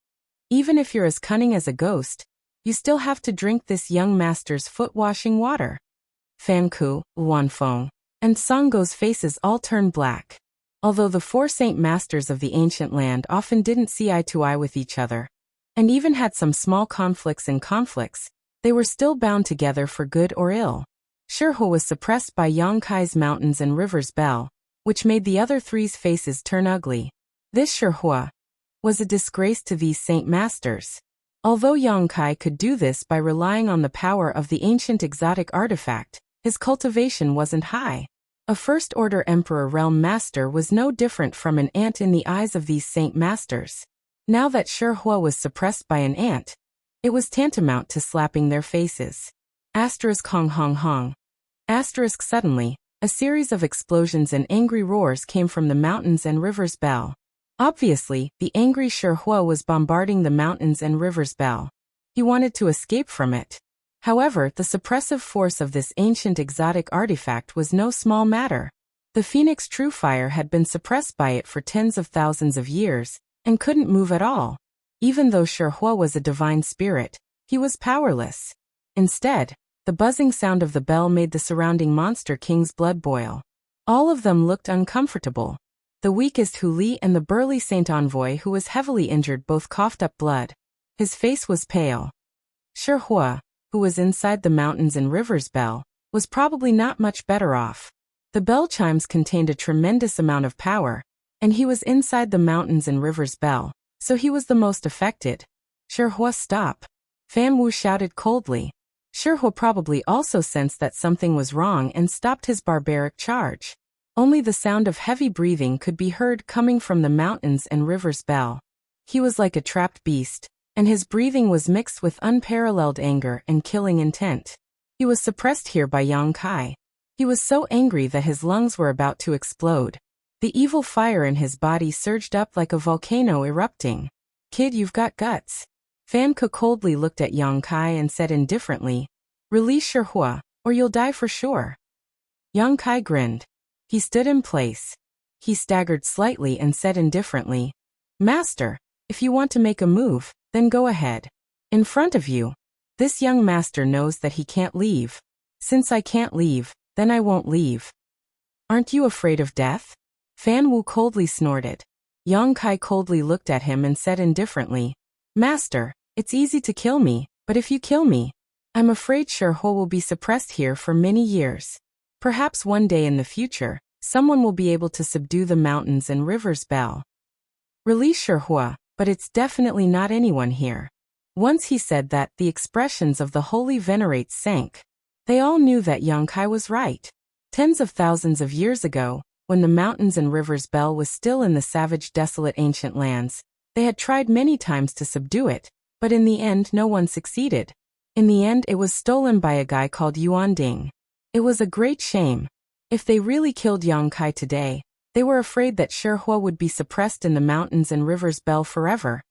"Even if you're as cunning as a ghost, you still have to drink this young master's foot-washing water." Fan Ku, Wanfeng, and Songgo's faces all turned black. Although the four saint masters of the ancient land often didn't see eye to eye with each other, and even had some small conflicts, they were still bound together for good or ill. Shihua was suppressed by Yang Kai's mountains and rivers bell, which made the other three's faces turn ugly. This Shihua was a disgrace to these saint masters. Although Yang Kai could do this by relying on the power of the ancient exotic artifact, his cultivation wasn't high. A first-order Emperor Realm Master was no different from an ant in the eyes of these saint masters. Now that Shihua was suppressed by an ant, it was tantamount to slapping their faces. Asterisk Hong Hong Hong. Asterisk suddenly, a series of explosions and angry roars came from the mountains and rivers bell. Obviously, the angry Shihua was bombarding the mountains and rivers bell. He wanted to escape from it. However, the suppressive force of this ancient exotic artifact was no small matter. The Phoenix True Fire had been suppressed by it for tens of thousands of years, and couldn't move at all. Even though Shihua was a divine spirit, he was powerless. Instead, the buzzing sound of the bell made the surrounding monster king's blood boil. All of them looked uncomfortable. The weakest Hu Li and the burly Saint Envoy who was heavily injured both coughed up blood. His face was pale. Shihua, who was inside the mountains and rivers bell, was probably not much better off. The bell chimes contained a tremendous amount of power, and he was inside the mountains and rivers bell, so he was the most affected. Shihua, stop! Fan Wu shouted coldly. Shihua probably also sensed that something was wrong and stopped his barbaric charge. Only the sound of heavy breathing could be heard coming from the mountains and rivers bell. He was like a trapped beast, and his breathing was mixed with unparalleled anger and killing intent. He was suppressed here by Yang Kai. He was so angry that his lungs were about to explode. The evil fire in his body surged up like a volcano erupting. "Kid, you've got guts." Fan Ku coldly looked at Yang Kai and said indifferently, "Release Shihua, or you'll die for sure." Yang Kai grinned. He stood in place. He staggered slightly and said indifferently, "Master, if you want to make a move, then go ahead. In front of you, this young master knows that he can't leave. Since I can't leave, then I won't leave." "Aren't you afraid of death?" Fan Wu coldly snorted. Yang Kai coldly looked at him and said indifferently, "Master, it's easy to kill me, but if you kill me, I'm afraid Shihua will be suppressed here for many years. Perhaps one day in the future, someone will be able to subdue the mountains and rivers bell. Release Shihua, but it's definitely not anyone here." Once he said that, the expressions of the holy venerates sank. They all knew that Yang Kai was right. Tens of thousands of years ago, when the mountains and rivers bell was still in the savage, desolate ancient lands, they had tried many times to subdue it, but in the end no one succeeded. In the end it was stolen by a guy called Yuan Ding. It was a great shame. If they really killed Yang Kai today, they were afraid that Shihua would be suppressed in the mountains and rivers bell forever.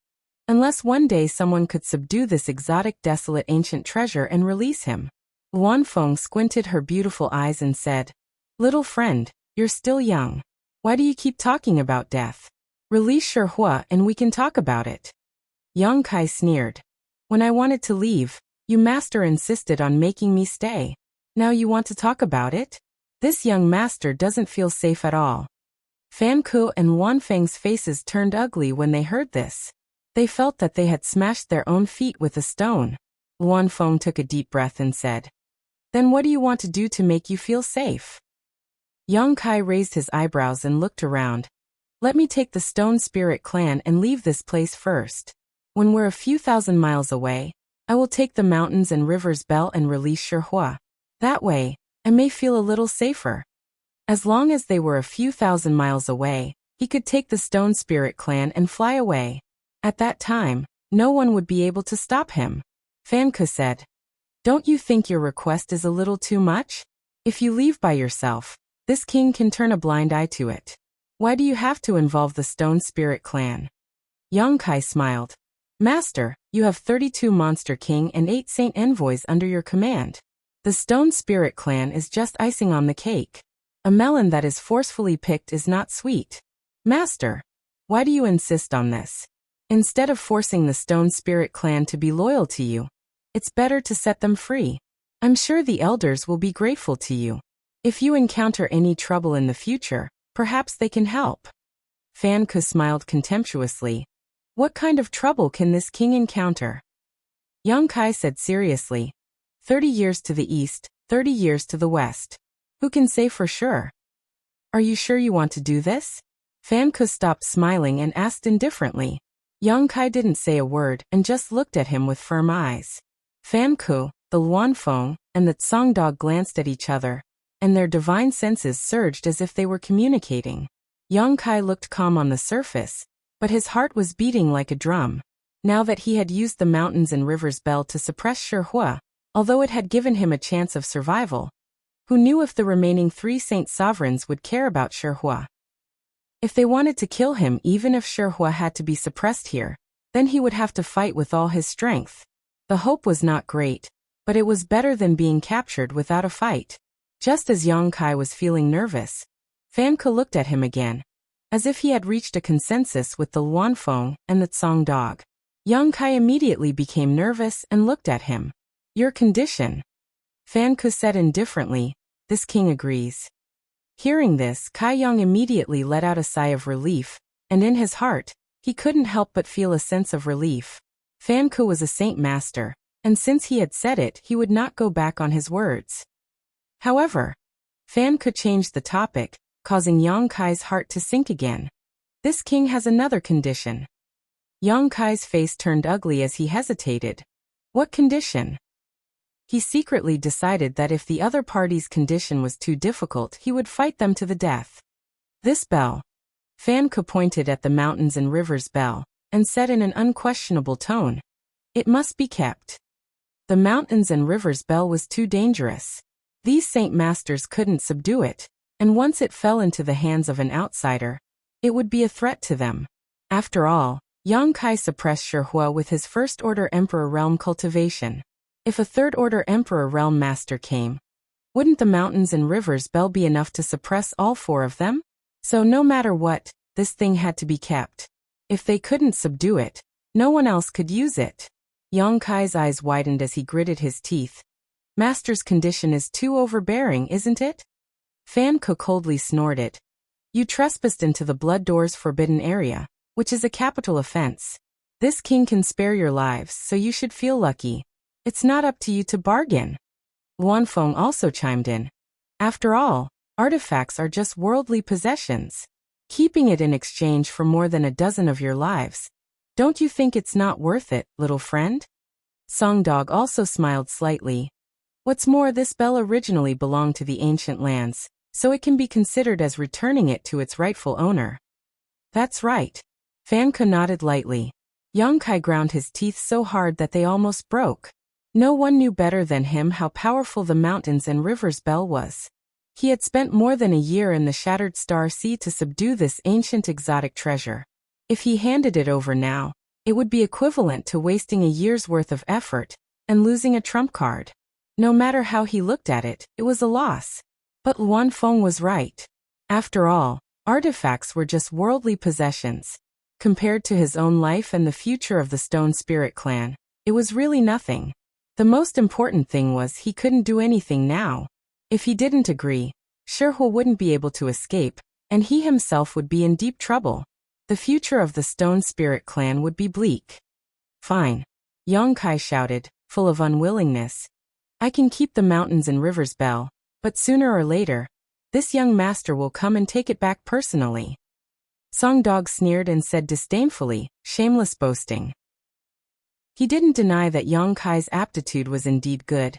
Unless one day someone could subdue this exotic, desolate ancient treasure and release him. Wanfeng squinted her beautiful eyes and said, "Little friend, you're still young. Why do you keep talking about death? Release Shihua and we can talk about it." Yang Kai sneered. "When I wanted to leave, you master insisted on making me stay. Now you want to talk about it? This young master doesn't feel safe at all." Fan Ku and Wanfeng's faces turned ugly when they heard this. They felt that they had smashed their own feet with a stone. Wanfeng took a deep breath and said, "Then what do you want to do to make you feel safe?" Yang Kai raised his eyebrows and looked around. "Let me take the Stone Spirit clan and leave this place first. When we're a few thousand miles away, I will take the mountains and rivers bell and release Shihua. That way, I may feel a little safer." As long as they were a few thousand miles away, he could take the Stone Spirit clan and fly away. At that time, no one would be able to stop him. Fan Ku said, "Don't you think your request is a little too much? If you leave by yourself, This king can turn a blind eye to it. Why do you have to involve the Stone Spirit clan? Yang Kai smiled. Master, you have 32 Monster King and 8 Saint Envoys under your command. The Stone Spirit clan is just icing on the cake. A melon that is forcefully picked is not sweet. Master, why do you insist on this? Instead of forcing the Stone Spirit clan to be loyal to you, it's better to set them free. I'm sure the elders will be grateful to you. If you encounter any trouble in the future, perhaps they can help. Fan Ke smiled contemptuously. What kind of trouble can this king encounter? Yang Kai said seriously. 30 years to the east, 30 years to the west. Who can say for sure? Are you sure you want to do this? Fan Ke stopped smiling and asked indifferently. Yang Kai didn't say a word and just looked at him with firm eyes. Fan Ke, the Luanfeng, and the Tsongdog glanced at each other, and their divine senses surged as if they were communicating. Yang Kai looked calm on the surface, but his heart was beating like a drum. Now that he had used the mountains and rivers bell to suppress Shihua, although it had given him a chance of survival, who knew if the remaining 3 saint sovereigns would care about Shihua? If they wanted to kill him, even if Shihua had to be suppressed here, then he would have to fight with all his strength. The hope was not great, but it was better than being captured without a fight. Just as Yang Kai was feeling nervous, Fan Ke looked at him again, as if he had reached a consensus with the Luanfeng and the Tsongdog. Yang Kai immediately became nervous and looked at him. Your condition? Fan Ke said indifferently. This king agrees. Hearing this, Kai Yang immediately let out a sigh of relief, and in his heart, he couldn't help but feel a sense of relief. Fan Ke was a saint master, and since he had said it, he would not go back on his words. However, Fan Ke changed the topic, causing Yang Kai's heart to sink again. This king has another condition. Yang Kai's face turned ugly as he hesitated. What condition? He secretly decided that if the other party's condition was too difficult, he would fight them to the death. This bell. Fan Ke pointed at the mountains and rivers bell, and said in an unquestionable tone, it must be kept. The mountains and rivers bell was too dangerous. These saint masters couldn't subdue it, and once it fell into the hands of an outsider, it would be a threat to them. After all, Yang Kai suppressed Shihua with his first-order Emperor realm cultivation. If a third-order Emperor realm master came, wouldn't the mountains and rivers bell be enough to suppress all 4 of them? So no matter what, this thing had to be kept. If they couldn't subdue it, no one else could use it. Yang Kai's eyes widened as he gritted his teeth. Master's condition is too overbearing, isn't it? Fan Ke coldly snorted. You trespassed into the Blood Door's forbidden area, which is a capital offense. This king can spare your lives, so you should feel lucky. It's not up to you to bargain. Luanfeng also chimed in. After all, artifacts are just worldly possessions. Keeping it in exchange for more than a dozen of your lives. Don't you think it's not worth it, little friend? Songdog also smiled slightly. What's more, this bell originally belonged to the ancient lands, so it can be considered as returning it to its rightful owner. That's right. Fan Ke nodded lightly. Yang Kai ground his teeth so hard that they almost broke. No one knew better than him how powerful the mountains and rivers bell was. He had spent more than a year in the Shattered Star Sea to subdue this ancient exotic treasure. If he handed it over now, it would be equivalent to wasting a year's worth of effort and losing a trump card. No matter how he looked at it, it was a loss. But Luanfeng was right. After all, artifacts were just worldly possessions. Compared to his own life and the future of the Stone Spirit clan, it was really nothing. The most important thing was he couldn't do anything now. If he didn't agree, Shihua wouldn't be able to escape, and he himself would be in deep trouble. The future of the Stone Spirit clan would be bleak. Fine. Yang Kai shouted, full of unwillingness. I can keep the mountains and rivers bell, but sooner or later, this young master will come and take it back personally. Songdog sneered and said disdainfully, shameless boasting. He didn't deny that Yang Kai's aptitude was indeed good,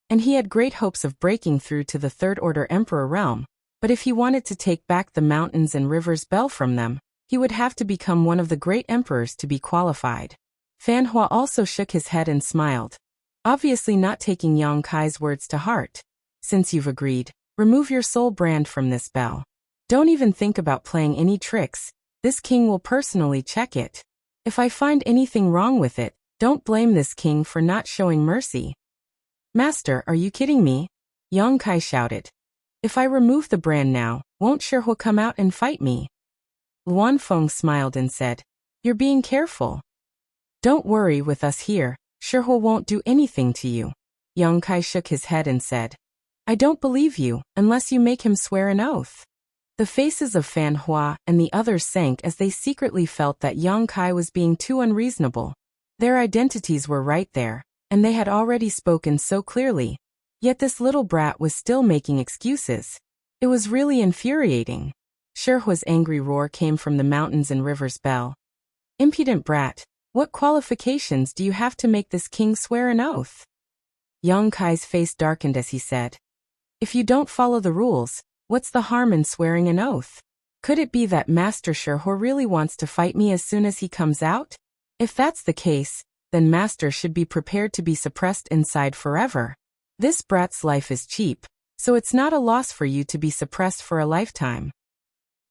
and he had great hopes of breaking through to the Third-Order Emperor realm, but if he wanted to take back the mountains and rivers bell from them, he would have to become one of the great emperors to be qualified. Fan Hua also shook his head and smiled, obviously not taking Yang Kai's words to heart. Since you've agreed, Remove your soul brand from this bell. Don't even think about playing any tricks. This king will personally check it. If I find anything wrong with it, don't blame this king for not showing mercy. Master, are you kidding me? Yang Kai shouted. If I remove the brand now, won't Shihua come out and fight me? Luan Feng smiled and said, You're being careful. Don't worry with us here, Shihua won't do anything to you. Yang Kai shook his head and said, I don't believe you, unless you make him swear an oath. The faces of Fan Hua and the others sank as they secretly felt that Yang Kai was being too unreasonable. Their identities were right there, and they had already spoken so clearly. Yet this little brat was still making excuses. It was really infuriating. Shihua's angry roar came from the mountains and rivers bell. Impudent brat, what qualifications do you have to make this king swear an oath? Yang Kai's face darkened as he said, If you don't follow the rules, what's the harm in swearing an oath? Could it be that Master Shihua really wants to fight me as soon as he comes out? If that's the case, then Master should be prepared to be suppressed inside forever. This brat's life is cheap, so it's not a loss for you to be suppressed for a lifetime.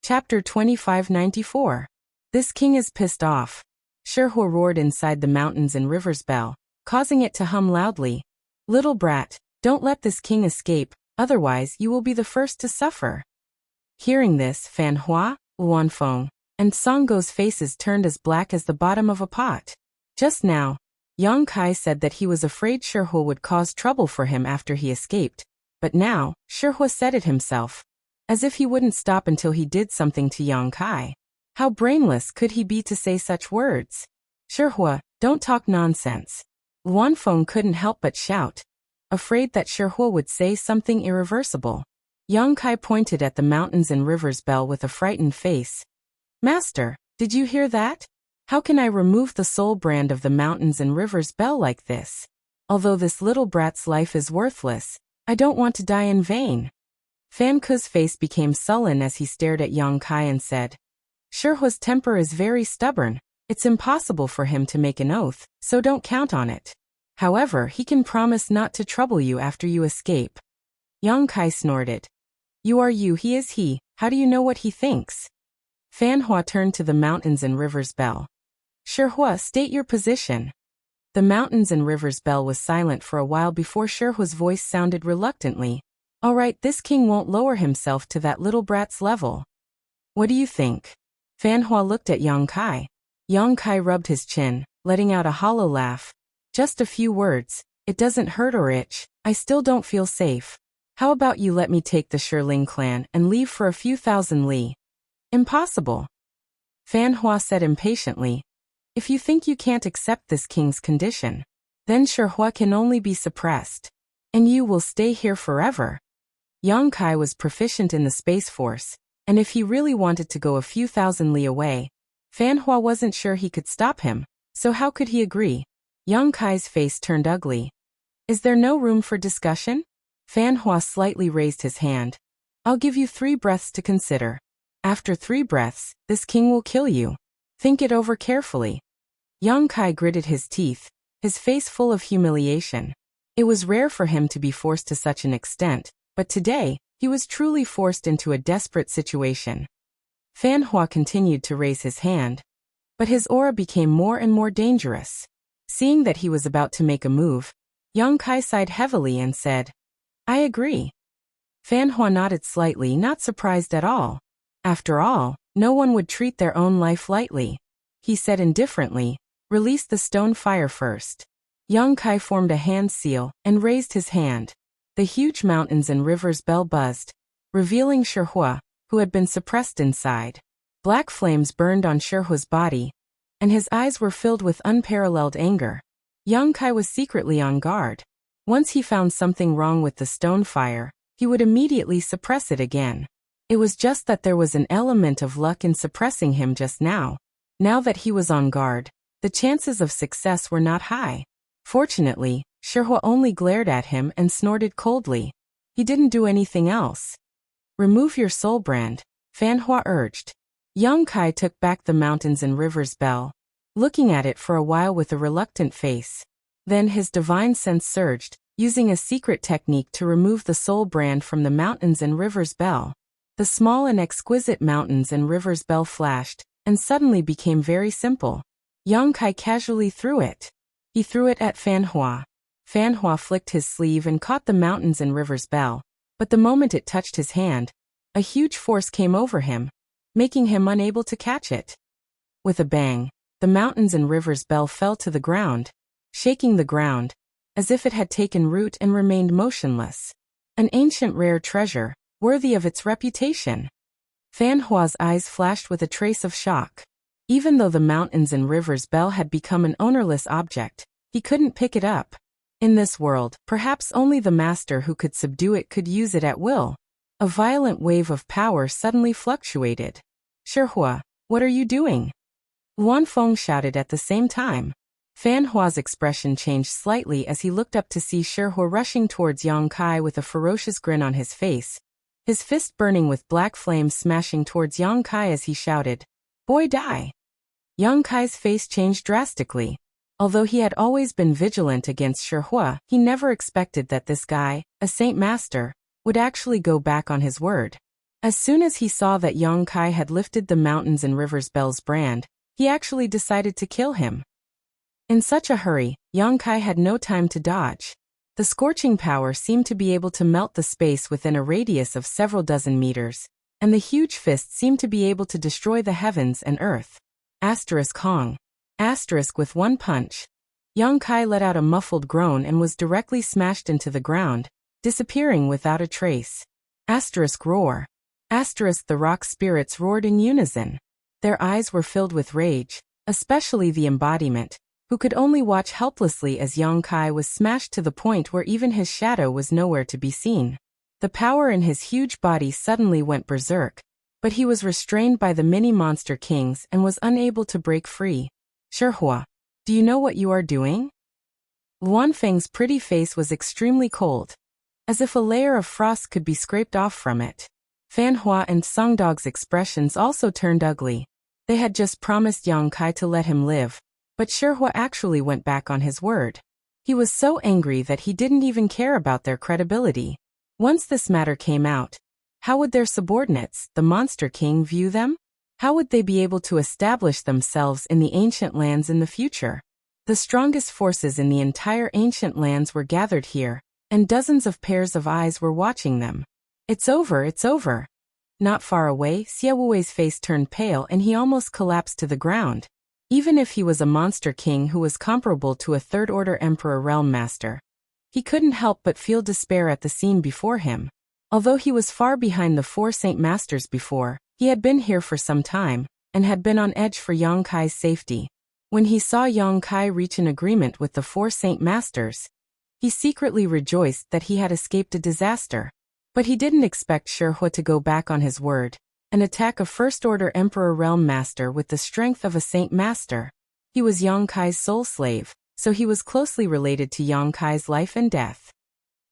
Chapter 2594. This king is pissed off. Shihua roared inside the mountains and rivers bell, causing it to hum loudly. Little brat, don't let this king escape, otherwise you will be the first to suffer. Hearing this, Fan Hua, Luan Feng, and Songgo's faces turned as black as the bottom of a pot. Just now, Yang Kai said that he was afraid Shihua would cause trouble for him after he escaped, but now, Shihua said it himself. As if he wouldn't stop until he did something to Yang Kai. How brainless could he be to say such words? Shihua, don't talk nonsense. Luan Feng couldn't help but shout, afraid that Shihua would say something irreversible. Yang Kai pointed at the mountains and rivers bell with a frightened face. Master, did you hear that? How can I remove the soul brand of the mountains and rivers bell like this? Although this little brat's life is worthless, I don't want to die in vain. Fan Ku's face became sullen as he stared at Yang Kai and said, Shihua's temper is very stubborn. It's impossible for him to make an oath, so don't count on it. However, he can promise not to trouble you after you escape. Yang Kai snorted. You are you, he is he, how do you know what he thinks? Fan Hua turned to the mountains and rivers bell. Shihua, state your position. The mountains and rivers bell was silent for a while before Shihua's voice sounded reluctantly. All right, this king won't lower himself to that little brat's level. What do you think? Fan Hua looked at Yang Kai. Yang Kai rubbed his chin, letting out a hollow laugh. Just a few words, it doesn't hurt or itch, I still don't feel safe. How about you let me take the Shiling clan and leave for a few thousand li? Impossible. Fan Hua said impatiently. If you think you can't accept this king's condition, then Shihua can only be suppressed. And you will stay here forever. Yang Kai was proficient in the Space Force, and if he really wanted to go a few thousand li away, Fan Hua wasn't sure he could stop him, so how could he agree? Yang Kai's face turned ugly. Is there no room for discussion? Fan Hua slightly raised his hand. I'll give you 3 breaths to consider. After 3 breaths, this king will kill you. Think it over carefully. Yang Kai gritted his teeth, his face full of humiliation. It was rare for him to be forced to such an extent, but today, he was truly forced into a desperate situation. Fan Hua continued to raise his hand, but his aura became more and more dangerous. Seeing that he was about to make a move, Yang Kai sighed heavily and said, I agree. Fan Hua nodded slightly, not surprised at all. After all, no one would treat their own life lightly. He said indifferently, release the stone fire first. Yang Kai formed a hand seal and raised his hand. The huge mountains and rivers bell buzzed, revealing Shihua, who had been suppressed inside. Black flames burned on Shihua's body, and his eyes were filled with unparalleled anger. Yang Kai was secretly on guard. Once he found something wrong with the stone fire, he would immediately suppress it again. It was just that there was an element of luck in suppressing him just now. Now that he was on guard, the chances of success were not high. Fortunately, Shihua only glared at him and snorted coldly. He didn't do anything else. Remove your soul brand, Fan Hua urged. Yang Kai took back the mountains and rivers bell, looking at it for a while with a reluctant face. Then his divine sense surged, using a secret technique to remove the soul brand from the mountains and rivers bell. The small and exquisite mountains and rivers bell flashed, and suddenly became very simple. Yang Kai casually threw it. He threw it at Fan Hua. Fan Hua flicked his sleeve and caught the mountains and rivers bell, but the moment it touched his hand, a huge force came over him, making him unable to catch it. With a bang, the mountains and rivers bell fell to the ground, shaking the ground, as if it had taken root and remained motionless. An ancient rare treasure, worthy of its reputation. Fan Hua's eyes flashed with a trace of shock. Even though the mountains and rivers bell had become an ownerless object, he couldn't pick it up. In this world, perhaps only the master who could subdue it could use it at will. A violent wave of power suddenly fluctuated. "Shihua, what are you doing?" Luan Feng shouted at the same time. Fan Hua's expression changed slightly as he looked up to see Shihua rushing towards Yang Kai with a ferocious grin on his face, his fist burning with black flames smashing towards Yang Kai as he shouted, "Boy, die!" Yang Kai's face changed drastically. Although he had always been vigilant against Shihua, he never expected that this guy, a saint master, would actually go back on his word. As soon as he saw that Yang Kai had lifted the mountains and rivers bell's brand, he actually decided to kill him. In such a hurry, Yang Kai had no time to dodge. The scorching power seemed to be able to melt the space within a radius of several dozen meters, and the huge fist seemed to be able to destroy the heavens and earth. Hong. With one punch, Yang Kai let out a muffled groan and was directly smashed into the ground, disappearing without a trace. Roar. The rock spirits roared in unison. Their eyes were filled with rage, especially the embodiment, who could only watch helplessly as Yang Kai was smashed to the point where even his shadow was nowhere to be seen. The power in his huge body suddenly went berserk, but he was restrained by the mini-monster kings and was unable to break free. "Shihua, do you know what you are doing?" Luan Feng's pretty face was extremely cold, as if a layer of frost could be scraped off from it. Fan Hua and Sung Dog's expressions also turned ugly. They had just promised Yang Kai to let him live, but Shihua actually went back on his word. He was so angry that he didn't even care about their credibility. Once this matter came out, how would their subordinates, the Monster King, view them? How would they be able to establish themselves in the ancient lands in the future? The strongest forces in the entire ancient lands were gathered here, and dozens of pairs of eyes were watching them. It's over. Not far away, Xie Wuwei's face turned pale and he almost collapsed to the ground. Even if he was a monster king who was comparable to a third-order emperor realm master, he couldn't help but feel despair at the scene before him. Although he was far behind the four saint masters before, he had been here for some time, and had been on edge for Yang Kai's safety. When he saw Yang Kai reach an agreement with the four saint masters, he secretly rejoiced that he had escaped a disaster. But he didn't expect Shihua to go back on his word, and attack a first-order emperor realm master with the strength of a saint master. He was Yang Kai's sole slave, so he was closely related to Yang Kai's life and death.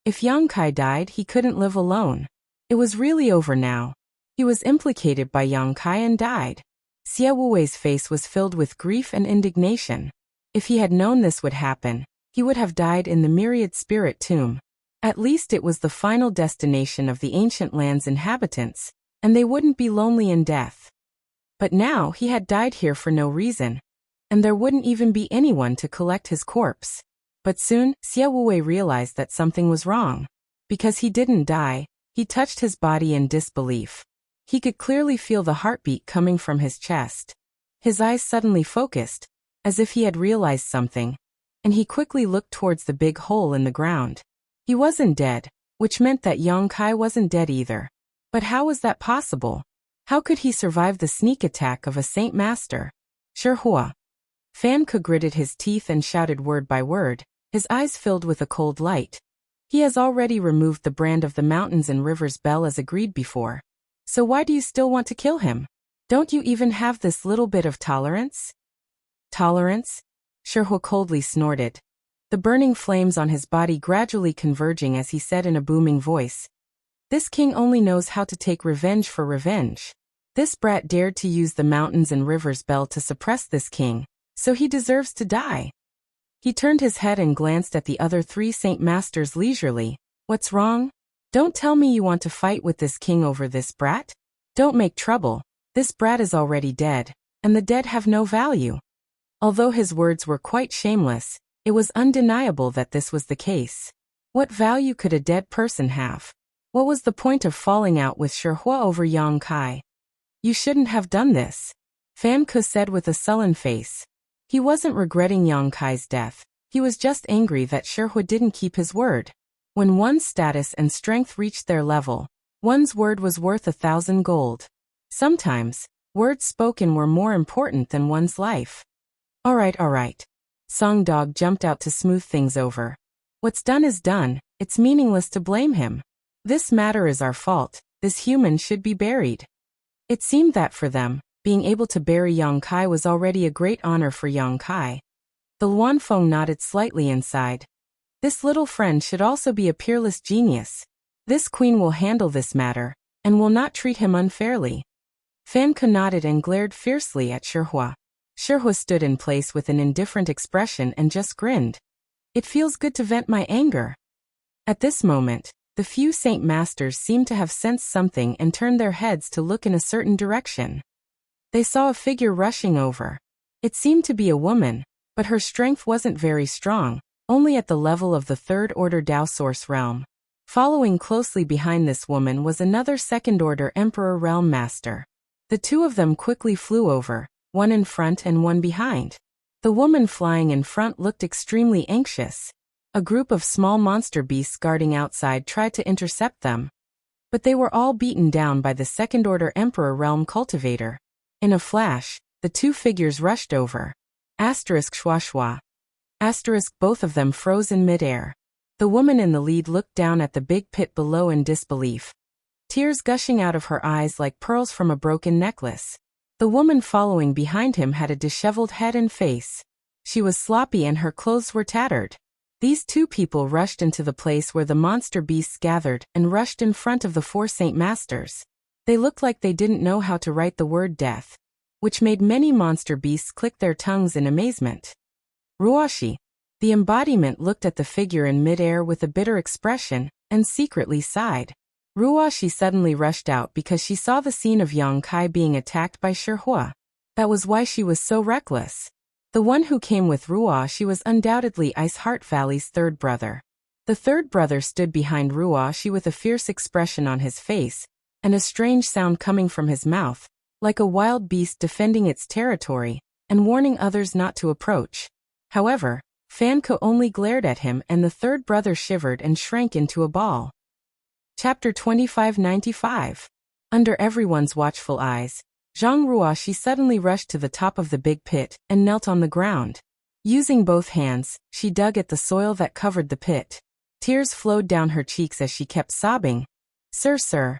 If Yang Kai died, he couldn't live alone. It was really over now. He was implicated by Yang Kai and died. Xie Wuwei's face was filled with grief and indignation. If he had known this would happen, he would have died in the myriad spirit tomb. At least it was the final destination of the ancient land's inhabitants, and they wouldn't be lonely in death. But now he had died here for no reason, and there wouldn't even be anyone to collect his corpse. But soon, Xie Wuwei realized that something was wrong. Because he didn't die, he touched his body in disbelief. He could clearly feel the heartbeat coming from his chest. His eyes suddenly focused, as if he had realized something, and he quickly looked towards the big hole in the ground. He wasn't dead, which meant that Yang Kai wasn't dead either. But how was that possible? How could he survive the sneak attack of a saint master? "Shihua." Fan Ke gritted his teeth and shouted word by word, his eyes filled with a cold light. He has already removed the brand of the mountains and rivers bell as agreed before. So why do you still want to kill him? Don't you even have this little bit of tolerance? Tolerance? Shihua coldly snorted, the burning flames on his body gradually converging as he said in a booming voice. This king only knows how to take revenge for revenge. This brat dared to use the mountains and rivers bell to suppress this king, so he deserves to die. He turned his head and glanced at the other 3 Saint Masters leisurely. What's wrong? Don't tell me you want to fight with this king over this brat? Don't make trouble. This brat is already dead, and the dead have no value. Although his words were quite shameless, it was undeniable that this was the case. What value could a dead person have? What was the point of falling out with Shihua over Yang Kai? You shouldn't have done this, Fan Ke said with a sullen face. He wasn't regretting Yang Kai's death, he was just angry that Shihua didn't keep his word. When one's status and strength reached their level, one's word was worth 1,000 gold. Sometimes, words spoken were more important than one's life. All right. Song Dog jumped out to smooth things over. What's done is done, it's meaningless to blame him. This matter is our fault, this human should be buried. It seemed that for them, being able to bury Yang Kai was already a great honor for Yang Kai. The Luanfeng nodded slightly inside. This little friend should also be a peerless genius. This queen will handle this matter, and will not treat him unfairly. Fan Ke nodded and glared fiercely at Shihua. Shihua stood in place with an indifferent expression and just grinned. It feels good to vent my anger. At this moment, the few Saint Masters seemed to have sensed something and turned their heads to look in a certain direction. They saw a figure rushing over. It seemed to be a woman, but her strength wasn't very strong, only at the level of the third-order Dao Source realm. Following closely behind this woman was another second-order Emperor Realm Master. The 2 of them quickly flew over, one in front and one behind. The woman flying in front looked extremely anxious. A group of small monster beasts guarding outside tried to intercept them, but they were all beaten down by the second-order Emperor Realm Cultivator. In a flash, the 2 figures rushed over. Schwa. Both of them froze in midair. The woman in the lead looked down at the big pit below in disbelief, tears gushing out of her eyes like pearls from a broken necklace. The woman following behind him had a disheveled head and face. She was sloppy and her clothes were tattered. These 2 people rushed into the place where the monster beasts gathered and rushed in front of the 4 Saint Masters. They looked like they didn't know how to write the word death, which made many monster beasts click their tongues in amazement. Ruashi, the embodiment, looked at the figure in midair with a bitter expression and secretly sighed. Ruashi suddenly rushed out because she saw the scene of Yang Kai being attacked by Shihua. That was why she was so reckless. The one who came with Ruashi was undoubtedly Ice Heart Valley's 3rd brother. The 3rd brother stood behind Ruashi with a fierce expression on his face, and a strange sound coming from his mouth, like a wild beast defending its territory, and warning others not to approach. However, Fan Ke only glared at him and the 3rd brother shivered and shrank into a ball. Chapter 2595. Under everyone's watchful eyes, Zhang Ruashi suddenly rushed to the top of the big pit and knelt on the ground. Using both hands, she dug at the soil that covered the pit. Tears flowed down her cheeks as she kept sobbing. Sir.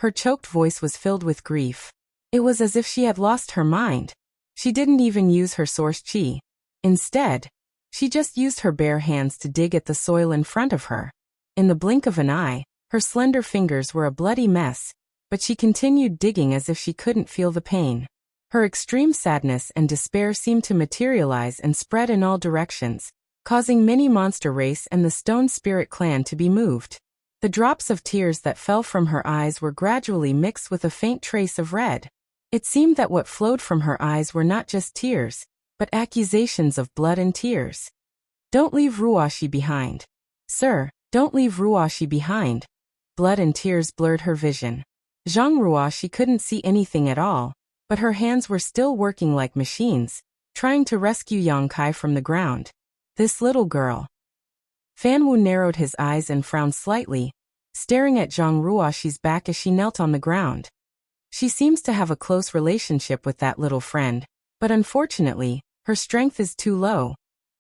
Her choked voice was filled with grief. It was as if she had lost her mind. She didn't even use her source chi. Instead, she just used her bare hands to dig at the soil in front of her. In the blink of an eye, her slender fingers were a bloody mess, but she continued digging as if she couldn't feel the pain. Her extreme sadness and despair seemed to materialize and spread in all directions, causing many monster race and the Stone Spirit clan to be moved. The drops of tears that fell from her eyes were gradually mixed with a faint trace of red. It seemed that what flowed from her eyes were not just tears, but accusations of blood and tears. Don't leave Ruashi behind. Sir, don't leave Ruashi behind. Blood and tears blurred her vision. Zhang Ruashi couldn't see anything at all, but her hands were still working like machines, trying to rescue Yang Kai from the ground. This little girl. Fan Wu narrowed his eyes and frowned slightly, staring at Zhang Ruashi's back as she knelt on the ground. She seems to have a close relationship with that little friend, but unfortunately, her strength is too low.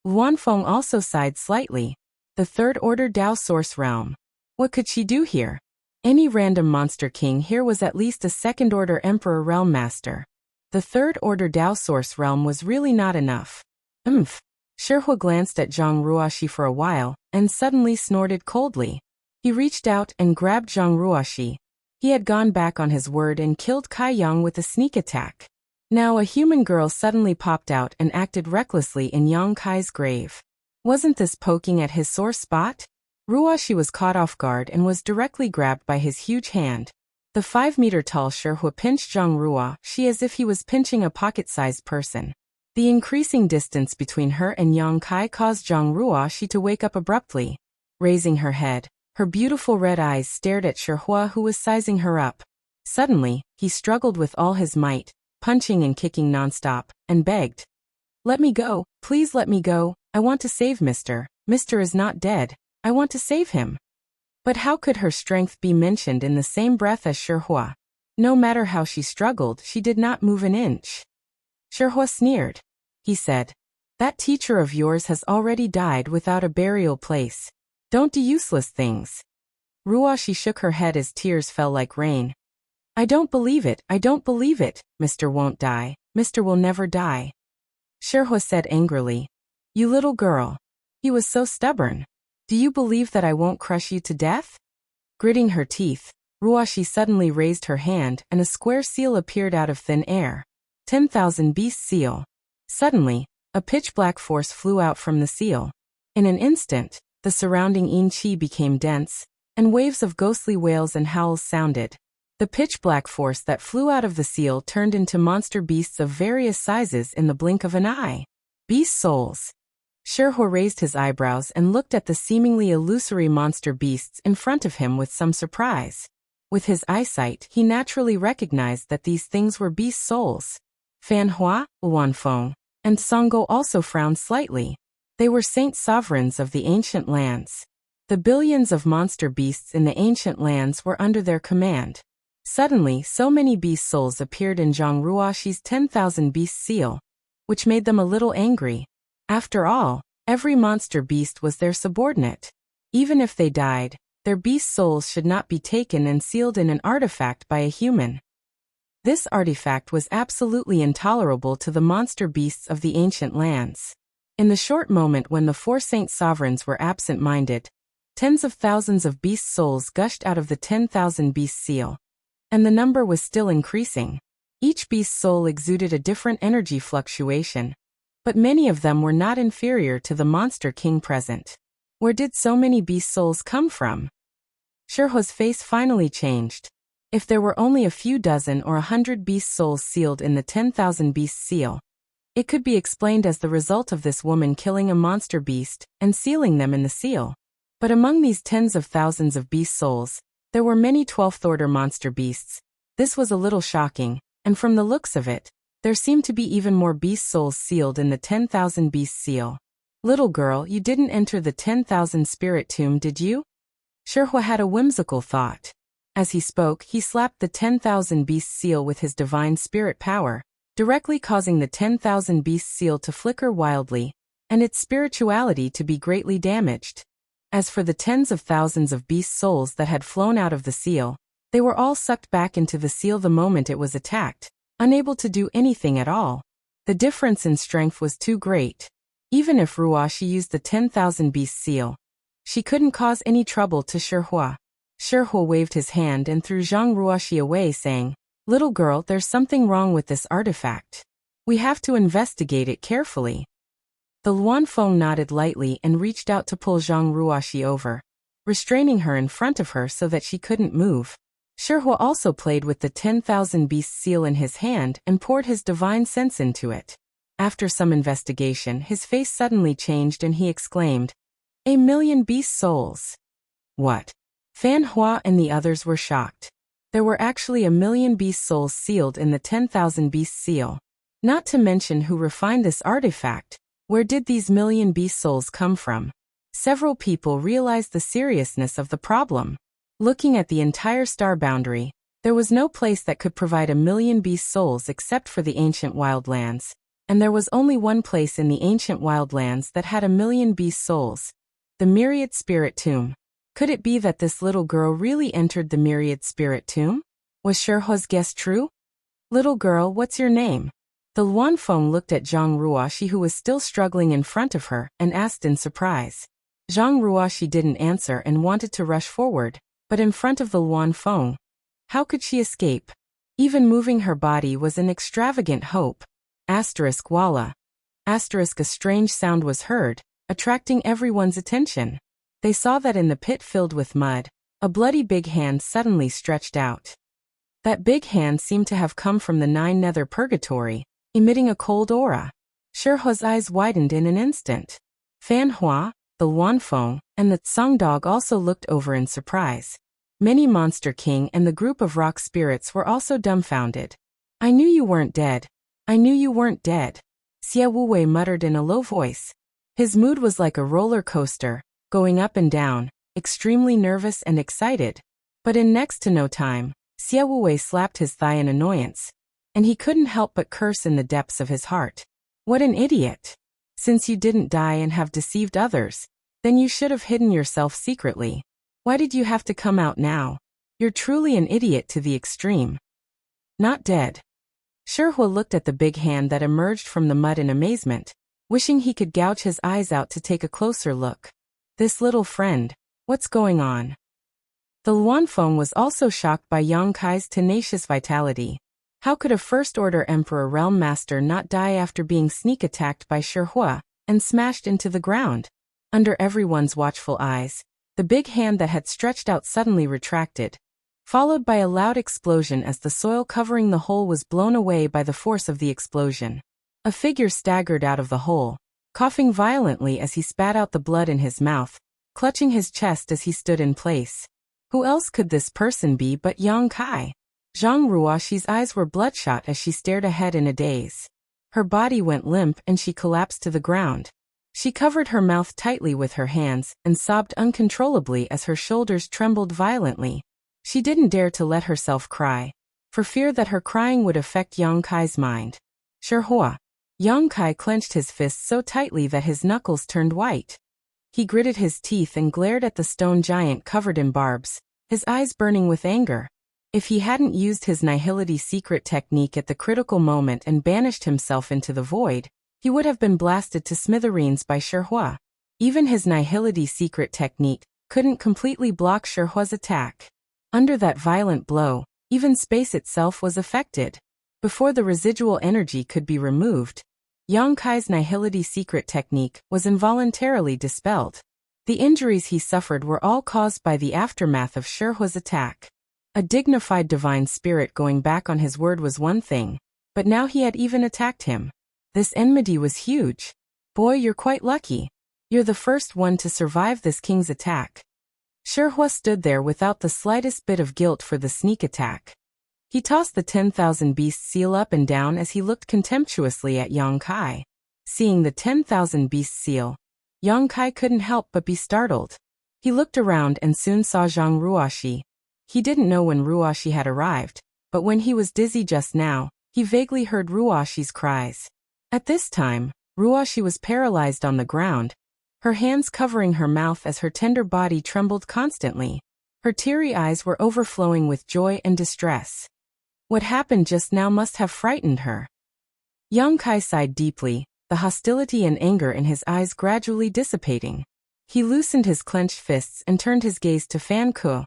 Luanfeng also sighed slightly. The 3rd Order Dao Source Realm. What could she do here? Any random monster king here was at least a 2nd Order Emperor Realm Master. The 3rd Order Dao Source Realm was really not enough. Shihua glanced at Zhang Ruashi for a while, and suddenly snorted coldly. He reached out and grabbed Zhang Ruashi. He had gone back on his word and killed Kai Yang with a sneak attack. Now a human girl suddenly popped out and acted recklessly in Yang Kai's grave. Wasn't this poking at his sore spot? Ruoxi was caught off guard and was directly grabbed by his huge hand. The 5-meter-tall Shihua pinched Zhang Ruoxi as if he was pinching a pocket-sized person. The increasing distance between her and Yang Kai caused Zhang Ruoxi to wake up abruptly. Raising her head, her beautiful red eyes stared at Shihua, who was sizing her up. Suddenly, he struggled with all his might, punching and kicking nonstop, and begged, "Let me go, please let me go, I want to save Mr. Mr. is not dead, I want to save him." But how could her strength be mentioned in the same breath as Shihua? No matter how she struggled, she did not move an inch. Shihua sneered. He said, "That teacher of yours has already died without a burial place. Don't do useless things." Ruoxi shook her head as tears fell like rain. "I don't believe it, I don't believe it, Mr. won't die, Mr. will never die." Shihua said angrily, "You little girl." He was so stubborn. "Do you believe that I won't crush you to death?" Gritting her teeth, Ruoxi suddenly raised her hand and a square seal appeared out of thin air. 10,000 Beast Seal. Suddenly, a pitch-black force flew out from the seal. In an instant, the surrounding yin qi became dense, and waves of ghostly wails and howls sounded. The pitch-black force that flew out of the seal turned into monster beasts of various sizes in the blink of an eye. Beast souls. Shihua raised his eyebrows and looked at the seemingly illusory monster beasts in front of him with some surprise. With his eyesight, he naturally recognized that these things were beast souls. Fan Hua, Wanfeng, and Songgo also frowned slightly. They were saint sovereigns of the ancient lands. The billions of monster beasts in the ancient lands were under their command. Suddenly, so many beast souls appeared in Zhang Ruoxi's 10,000 beast seal, which made them a little angry. After all, every monster beast was their subordinate. Even if they died, their beast souls should not be taken and sealed in an artifact by a human. This artifact was absolutely intolerable to the monster beasts of the ancient lands. In the short moment when the 4 saint sovereigns were absent-minded, tens of thousands of beast souls gushed out of the 10,000 beast seal. And the number was still increasing. Each beast soul exuded a different energy fluctuation, but many of them were not inferior to the monster king present. Where did so many beast souls come from? Shihua's face finally changed. If there were only a few dozen or 100 beast souls sealed in the 10,000 beast seal, it could be explained as the result of this woman killing a monster beast and sealing them in the seal. But among these tens of thousands of beast souls, there were many 12th-order monster beasts. This was a little shocking, and from the looks of it, there seemed to be even more beast souls sealed in the 10,000 beast seal. "Little girl, you didn't enter the 10,000 spirit tomb, did you?" Shihua had a whimsical thought. As he spoke, he slapped the 10,000 beast seal with his divine spirit power, directly causing the 10,000 beast seal to flicker wildly, and its spirituality to be greatly damaged. As for the tens of thousands of beast souls that had flown out of the seal, they were all sucked back into the seal the moment it was attacked, unable to do anything at all. The difference in strength was too great. Even if Ruoxi used the 10,000 beast seal, she couldn't cause any trouble to Shihua. Shihua waved his hand and threw Zhang Ruoxi away, saying, "Little girl, there's something wrong with this artifact. We have to investigate it carefully." The Luanfeng nodded lightly and reached out to pull Zhang Ruoxi over, restraining her in front of her so that she couldn't move. Shihua also played with the 10,000 beast seal in his hand and poured his divine sense into it. After some investigation, his face suddenly changed and he exclaimed, "A million beast souls." What? Fan Hua and the others were shocked. There were actually a million beast souls sealed in the 10,000 beast seal. Not to mention who refined this artifact. Where did these million beast souls come from? Several people realized the seriousness of the problem. Looking at the entire star boundary, there was no place that could provide a million beast souls except for the ancient wildlands, and there was only one place in the ancient wildlands that had a million beast souls: the Myriad Spirit Tomb. Could it be that this little girl really entered the Myriad Spirit Tomb? Was Shihua's guess true? "Little girl, what's your name?" The Luanfeng looked at Zhang Ruoxi, who was still struggling in front of her, and asked in surprise. Zhang Ruoxi didn't answer and wanted to rush forward, but in front of the Luanfeng, how could she escape? Even moving her body was an extravagant hope. Walla. A strange sound was heard, attracting everyone's attention. They saw that in the pit filled with mud, a bloody big hand suddenly stretched out. That big hand seemed to have come from the nine nether purgatory, emitting a cold aura. Shihua's eyes widened in an instant. Fan Hua, the Luanfeng, and the Tsang dog also looked over in surprise. Many Monster King and the group of rock spirits were also dumbfounded. I knew you weren't dead. I knew you weren't dead. Xie Wuwei muttered in a low voice. His mood was like a roller coaster, going up and down, extremely nervous and excited. But in next to no time, Xie Wuwei slapped his thigh in annoyance, and he couldn't help but curse in the depths of his heart. What an idiot! Since you didn't die and have deceived others, then you should have hidden yourself secretly. Why did you have to come out now? You're truly an idiot to the extreme. Not dead. Shihua looked at the big hand that emerged from the mud in amazement, wishing he could gouge his eyes out to take a closer look. This little friend, what's going on? The Luanfeng was also shocked by Yang Kai's tenacious vitality. How could a First-Order Emperor Realm Master not die after being sneak-attacked by Shihua and smashed into the ground? Under everyone's watchful eyes, the big hand that had stretched out suddenly retracted, followed by a loud explosion as the soil covering the hole was blown away by the force of the explosion. A figure staggered out of the hole, coughing violently as he spat out the blood in his mouth, clutching his chest as he stood in place. Who else could this person be but Yang Kai? Zhang Ruoxi's eyes were bloodshot as she stared ahead in a daze. Her body went limp and she collapsed to the ground. She covered her mouth tightly with her hands and sobbed uncontrollably as her shoulders trembled violently. She didn't dare to let herself cry, for fear that her crying would affect Yang Kai's mind. Shihua. Yang Kai clenched his fists so tightly that his knuckles turned white. He gritted his teeth and glared at the stone giant covered in barbs, his eyes burning with anger. If he hadn't used his Nihility secret technique at the critical moment and banished himself into the void, he would have been blasted to smithereens by Shihua. Even his Nihility secret technique couldn't completely block Shihua's attack. Under that violent blow, even space itself was affected. Before the residual energy could be removed, Yang Kai's Nihility secret technique was involuntarily dispelled. The injuries he suffered were all caused by the aftermath of Shihua's attack. A dignified divine spirit going back on his word was one thing, but now he had even attacked him. This enmity was huge. Boy, you're quite lucky. You're the first one to survive this king's attack. Shihua stood there without the slightest bit of guilt for the sneak attack. He tossed the 10,000 beast seal up and down as he looked contemptuously at Yang Kai. Seeing the 10,000 beast seal, Yang Kai couldn't help but be startled. He looked around and soon saw Zhang Ruoxi. He didn't know when Ruoxi had arrived, but when he was dizzy just now, he vaguely heard Ruoxi's cries. At this time, Ruoxi was paralyzed on the ground, her hands covering her mouth as her tender body trembled constantly. Her teary eyes were overflowing with joy and distress. What happened just now must have frightened her. Yang Kai sighed deeply, the hostility and anger in his eyes gradually dissipating. He loosened his clenched fists and turned his gaze to Fan Ke.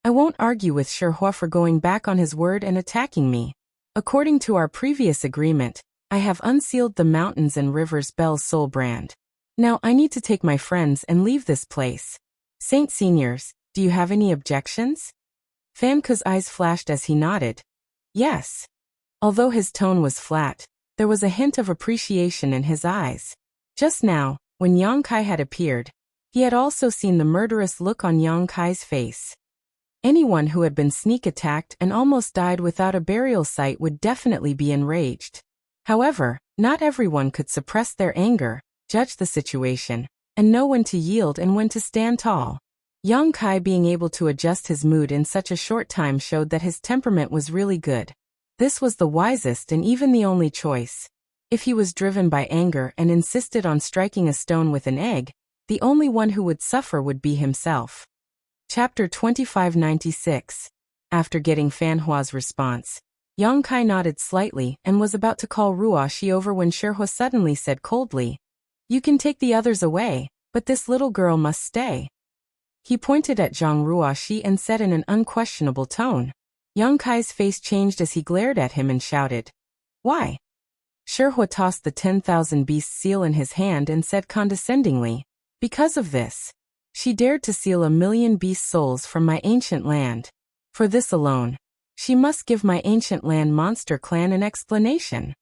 I won't argue with Shihua for going back on his word and attacking me. According to our previous agreement, I have unsealed the mountains and rivers Belle's soul brand. Now I need to take my friends and leave this place. Saint Seniors, do you have any objections? Fan Ke's eyes flashed as he nodded. Yes. Although his tone was flat, there was a hint of appreciation in his eyes. Just now, when Yang Kai had appeared, he had also seen the murderous look on Yang Kai's face. Anyone who had been sneak attacked and almost died without a burial site would definitely be enraged. However, not everyone could suppress their anger, judge the situation, and know when to yield and when to stand tall. Yang Kai being able to adjust his mood in such a short time showed that his temperament was really good. This was the wisest and even the only choice. If he was driven by anger and insisted on striking a stone with an egg, the only one who would suffer would be himself. Chapter 2596. After getting Fan Hua's response, Yang Kai nodded slightly and was about to call Ruoxi over when Shihua suddenly said coldly, "You can take the others away, but this little girl must stay." He pointed at Zhang Ruoxi and said in an unquestionable tone. Yang Kai's face changed as he glared at him and shouted, "Why?" Hua tossed the 10,000 beasts seal in his hand and said condescendingly, "Because of this, she dared to steal 1,000,000 beast souls from my ancient land. For this alone, she must give my ancient land monster clan an explanation."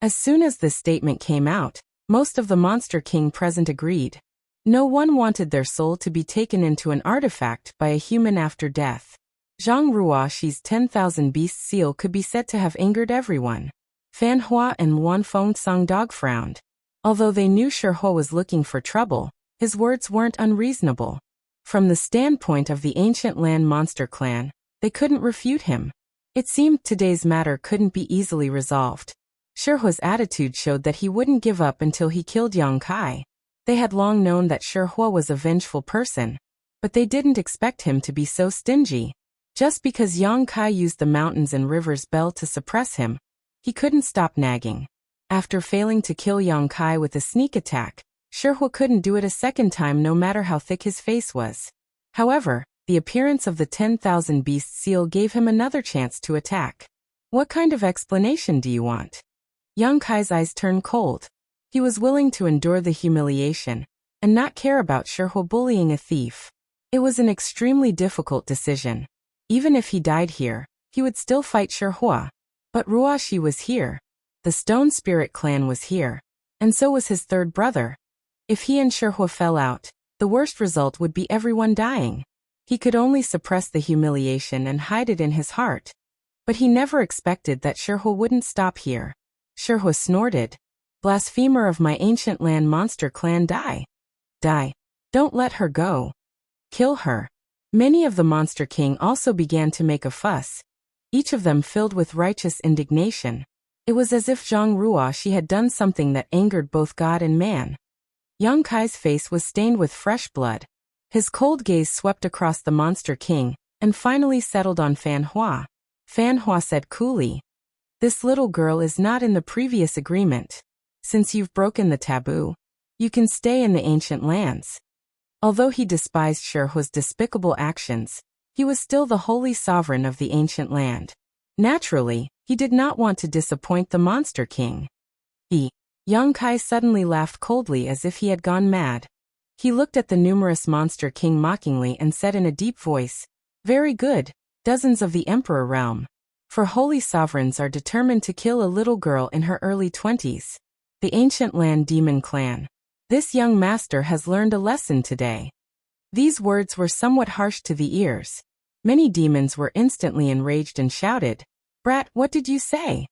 As soon as this statement came out, most of the Monster King present agreed. No one wanted their soul to be taken into an artifact by a human after death. Zhang Ruoxi's 10,000 beast seal could be said to have angered everyone. Fan Hua and Wan Fengsong dog frowned. Although they knew Hua was looking for trouble, his words weren't unreasonable. From the standpoint of the ancient land monster clan, they couldn't refute him. It seemed today's matter couldn't be easily resolved. Hua's attitude showed that he wouldn't give up until he killed Yang Kai. They had long known that Hua was a vengeful person, but they didn't expect him to be so stingy. Just because Yang Kai used the mountains and rivers bell to suppress him, he couldn't stop nagging. After failing to kill Yang Kai with a sneak attack, Hua couldn't do it a second time no matter how thick his face was. However, the appearance of the 10,000 beast seal gave him another chance to attack. "What kind of explanation do you want?" Yang Kai's eyes turned cold. He was willing to endure the humiliation and not care about Hua bullying a thief. It was an extremely difficult decision. Even if he died here, he would still fight Hua. But Ruoxi was here. The Stone Spirit clan was here. And so was his third brother. If he and Hua fell out, the worst result would be everyone dying. He could only suppress the humiliation and hide it in his heart. But he never expected that Hua wouldn't stop here. Hua snorted. "Blasphemer of my ancient land monster clan, die. Die. Don't let her go. Kill her." Many of the Monster King also began to make a fuss, each of them filled with righteous indignation. It was as if Zhang Ruoxi had done something that angered both God and man. Yang Kai's face was stained with fresh blood. His cold gaze swept across the Monster King and finally settled on Fan Hua. Fan Hua said coolly, "This little girl is not in the previous agreement. Since you've broken the taboo, you can stay in the ancient lands." Although he despised Hua's despicable actions, he was still the holy sovereign of the ancient land. Naturally, he did not want to disappoint the Monster King. Yang Kai suddenly laughed coldly as if he had gone mad. He looked at the numerous Monster King mockingly and said in a deep voice, "Very good, dozens of the Emperor realm. For holy sovereigns are determined to kill a little girl in her early 20s. The ancient land demon clan. This young master has learned a lesson today." These words were somewhat harsh to the ears. Many demons were instantly enraged and shouted, "Brat, what did you say?"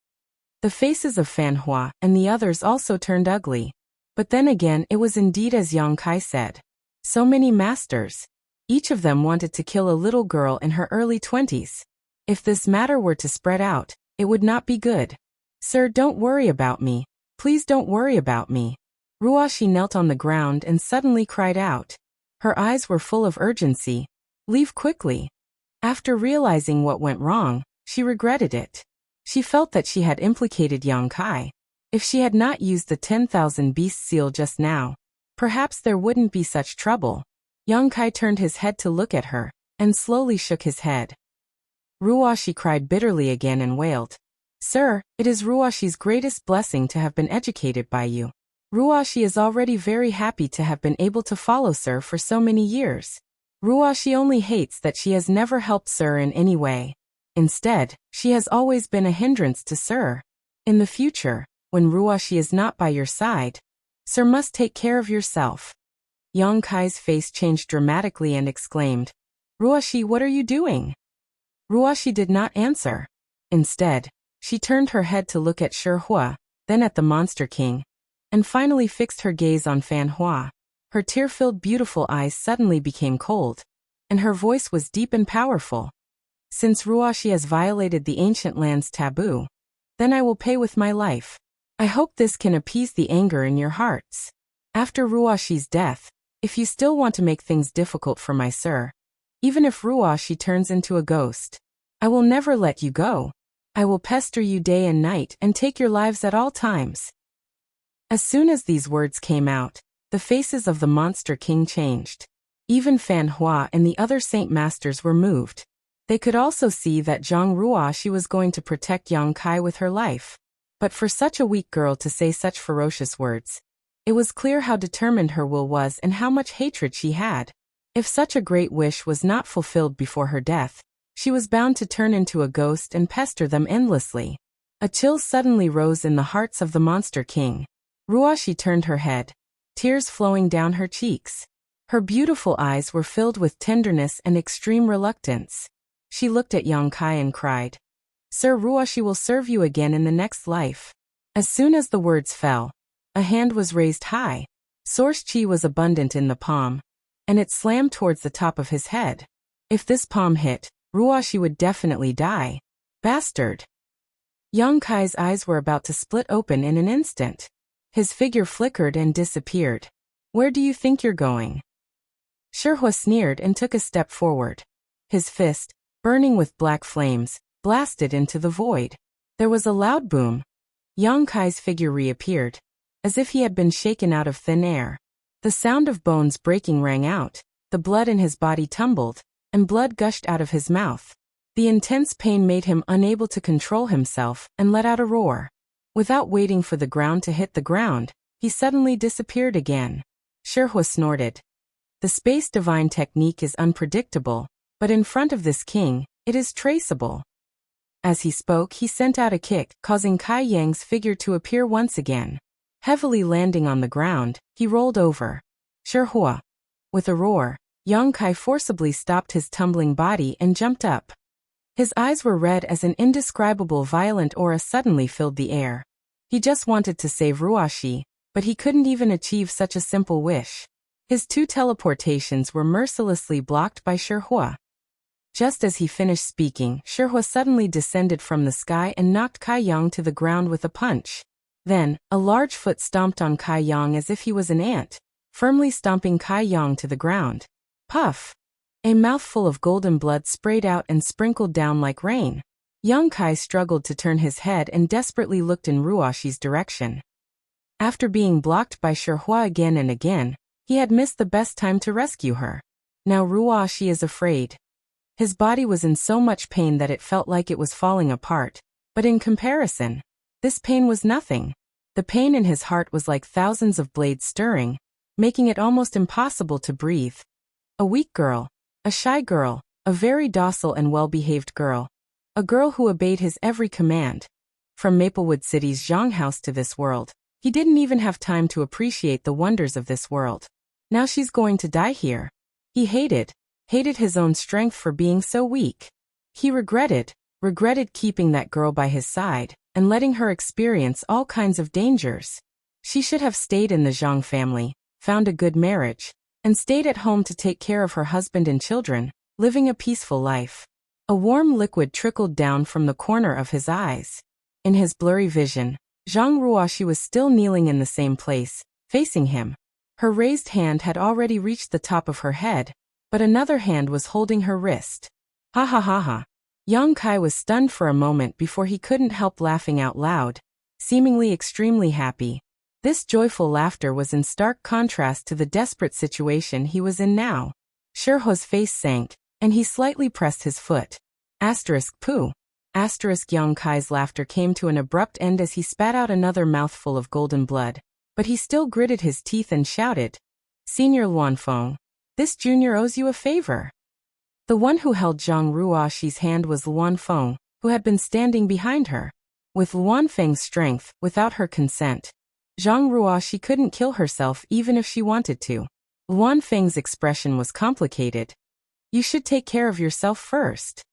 The faces of Fan Hua and the others also turned ugly. But then again it was indeed as Yang Kai said. So many masters. Each of them wanted to kill a little girl in her early 20s. If this matter were to spread out, it would not be good. "Sir, don't worry about me. Please don't worry about me." Ruoxi knelt on the ground and suddenly cried out. Her eyes were full of urgency. "Leave quickly." After realizing what went wrong, she regretted it. She felt that she had implicated Yang Kai. If she had not used the 10,000 beast seal just now, perhaps there wouldn't be such trouble. Yang Kai turned his head to look at her, and slowly shook his head. Ruoxi cried bitterly again and wailed, "Sir, it is Ruoxi's greatest blessing to have been educated by you. Ruoxi is already very happy to have been able to follow Sir for so many years. Ruoxi only hates that she has never helped Sir in any way. Instead, she has always been a hindrance to Sir. In the future, when Ruoxi is not by your side, Sir must take care of yourself." Yang Kai's face changed dramatically and exclaimed, "Ruoxi, what are you doing?" Ruoxi did not answer. Instead, she turned her head to look at Hua, then at the Monster King, and finally fixed her gaze on Fan Hua. Her tear-filled beautiful eyes suddenly became cold, and her voice was deep and powerful. "Since Ruoxi has violated the ancient land's taboo, then I will pay with my life. I hope this can appease the anger in your hearts. After Ruoxi's death, if you still want to make things difficult for my Sir, even if Ruoxi turns into a ghost, I will never let you go. I will pester you day and night and take your lives at all times." As soon as these words came out, the faces of the Monster King changed. Even Fan Hua and the other Saint Masters were moved. They could also see that Zhang Ruoxi was going to protect Yang Kai with her life. But for such a weak girl to say such ferocious words, it was clear how determined her will was and how much hatred she had. If such a great wish was not fulfilled before her death, she was bound to turn into a ghost and pester them endlessly. A chill suddenly rose in the hearts of the Monster King. Ruashi turned her head, tears flowing down her cheeks. Her beautiful eyes were filled with tenderness and extreme reluctance. She looked at Yongkai and cried, "Sir, Ruashi will serve you again in the next life." As soon as the words fell, a hand was raised high. Source chi was abundant in the palm, and it slammed towards the top of his head. If this palm hit, Ruashi would definitely die. Bastard! Yongkai's eyes were about to split open in an instant. His figure flickered and disappeared. "Where do you think you're going?" Shihua sneered and took a step forward. His fist, burning with black flames, blasted into the void. There was a loud boom. Yongkai's figure reappeared, as if he had been shaken out of thin air. The sound of bones breaking rang out, the blood in his body tumbled, and blood gushed out of his mouth. The intense pain made him unable to control himself and let out a roar. Without waiting for the ground to hit the ground, he suddenly disappeared again. Shihua snorted. The space divine technique is unpredictable, but in front of this king, it is traceable. As he spoke, he sent out a kick, causing Kai Yang's figure to appear once again. Heavily landing on the ground, he rolled over. Shihua. With a roar, Yongkai forcibly stopped his tumbling body and jumped up. His eyes were red as an indescribable violent aura suddenly filled the air. He just wanted to save Ruashi, but he couldn't even achieve such a simple wish. His two teleportations were mercilessly blocked by Shihua. Just as he finished speaking, Shihua suddenly descended from the sky and knocked Kai Yang to the ground with a punch. Then, a large foot stomped on Kai Yang as if he was an ant, firmly stomping Kai Yang to the ground. Puff! A mouthful of golden blood sprayed out and sprinkled down like rain. Yongkai struggled to turn his head and desperately looked in Ruashi's direction. After being blocked by Shihua again and again, he had missed the best time to rescue her. Now Ruashi is afraid. His body was in so much pain that it felt like it was falling apart, but in comparison, this pain was nothing. The pain in his heart was like thousands of blades stirring, making it almost impossible to breathe. A weak girl, a shy girl, a very docile and well-behaved girl, a girl who obeyed his every command. From Maplewood City's Zhang house to this world, he didn't even have time to appreciate the wonders of this world. Now she's going to die here. He hated his own strength for being so weak. He regretted keeping that girl by his side and letting her experience all kinds of dangers. She should have stayed in the Zhang family, found a good marriage, and stayed at home to take care of her husband and children, living a peaceful life. A warm liquid trickled down from the corner of his eyes. In his blurry vision, Zhang Ruashi was still kneeling in the same place, facing him. Her raised hand had already reached the top of her head, but another hand was holding her wrist. Ha ha ha ha. Yongkai was stunned for a moment before he couldn't help laughing out loud, seemingly extremely happy. This joyful laughter was in stark contrast to the desperate situation he was in now. Shihua's face sank, and he slightly pressed his foot. Pooh. Yongkai's laughter came to an abrupt end as he spat out another mouthful of golden blood, but he still gritted his teeth and shouted, "Senior Luanfeng, this junior owes you a favor." The one who held Zhang Ruashi's hand was Luanfeng, who had been standing behind her. With Luanfeng's strength, without her consent, Zhang Ruashi couldn't kill herself even if she wanted to. Luanfeng's expression was complicated. "You should take care of yourself first."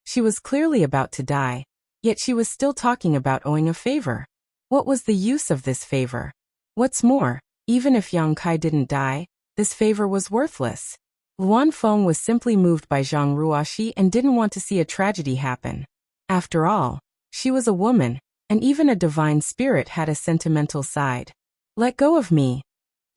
She was clearly about to die, yet she was still talking about owing a favor. What was the use of this favor? What's more, even if Yongkai didn't die, this favor was worthless. Luanfeng was simply moved by Zhang Ruashi and didn't want to see a tragedy happen. After all, she was a woman, and even a divine spirit had a sentimental side. "Let go of me."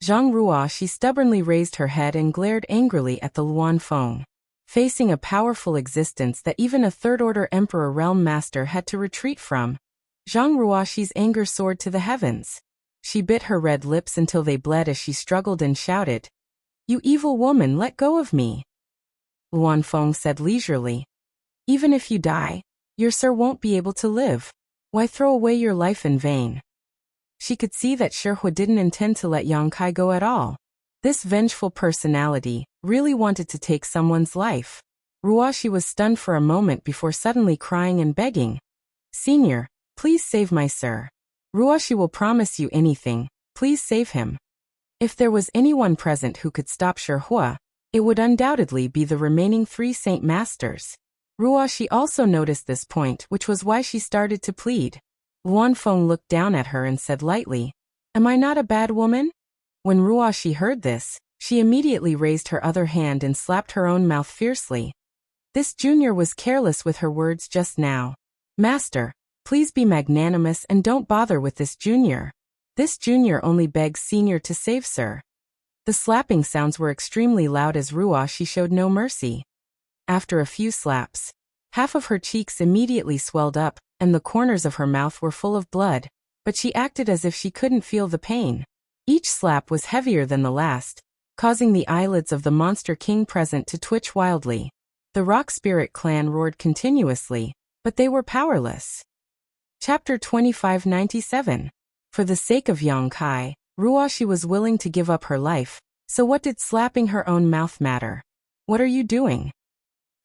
Zhang Ruashi stubbornly raised her head and glared angrily at the Luanfeng. Facing a powerful existence that even a third-order Emperor Realm Master had to retreat from, Zhang Ruashi's anger soared to the heavens. She bit her red lips until they bled as she struggled and shouted, "You evil woman, let go of me." Luanfeng said leisurely, "Even if you die, your sir won't be able to live. Why throw away your life in vain? She could see that Shihua didn't intend to let Yang Kai go at all. This vengeful personality really wanted to take someone's life. Ruoxi was stunned for a moment before suddenly crying and begging. Senior, please save my sir. Ruoxi will promise you anything, please save him. If there was anyone present who could stop Shihua, it would undoubtedly be the remaining 3 Saint Masters. Ruoxi also noticed this point, which was why she started to plead. Luanfeng looked down at her and said lightly, Am I not a bad woman? When Ruoxi heard this, she immediately raised her other hand and slapped her own mouth fiercely. This junior was careless with her words just now. Master, please be magnanimous and don't bother with this junior. This junior only begs senior to save sir. The slapping sounds were extremely loud as Ruoxi showed no mercy. After a few slaps, half of her cheeks immediately swelled up, and the corners of her mouth were full of blood, but she acted as if she couldn't feel the pain. Each slap was heavier than the last, causing the eyelids of the monster king present to twitch wildly. The Rock Spirit clan roared continuously, but they were powerless. Chapter 2597. For the sake of Yang Kai, Ruoxi was willing to give up her life, so what did slapping her own mouth matter? What are you doing?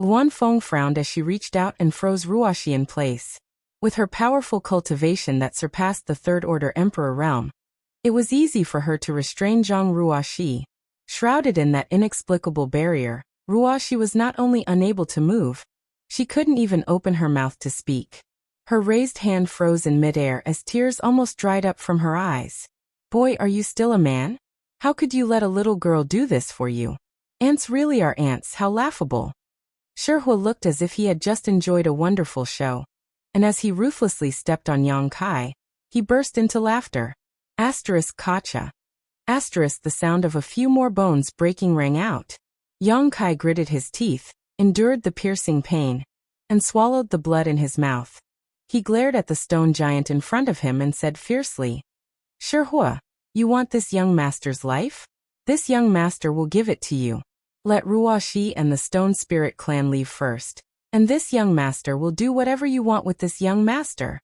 Luanfeng frowned as she reached out and froze Ruoxi in place. With her powerful cultivation that surpassed the Third Order Emperor realm, it was easy for her to restrain Zhang Ruoxi. Shrouded in that inexplicable barrier, Ruoxi was not only unable to move, she couldn't even open her mouth to speak. Her raised hand froze in midair as tears almost dried up from her eyes. Boy, are you still a man? How could you let a little girl do this for you? Ants really are ants, how laughable. Shihua looked as if he had just enjoyed a wonderful show, and as he ruthlessly stepped on Yang Kai, he burst into laughter. Kacha. The sound of a few more bones breaking rang out. Yang Kai gritted his teeth, endured the piercing pain, and swallowed the blood in his mouth. He glared at the stone giant in front of him and said fiercely, Shihua, you want this young master's life? This young master will give it to you. Let Ruoxi and the Stone Spirit clan leave first, and this young master will do whatever you want with this young master.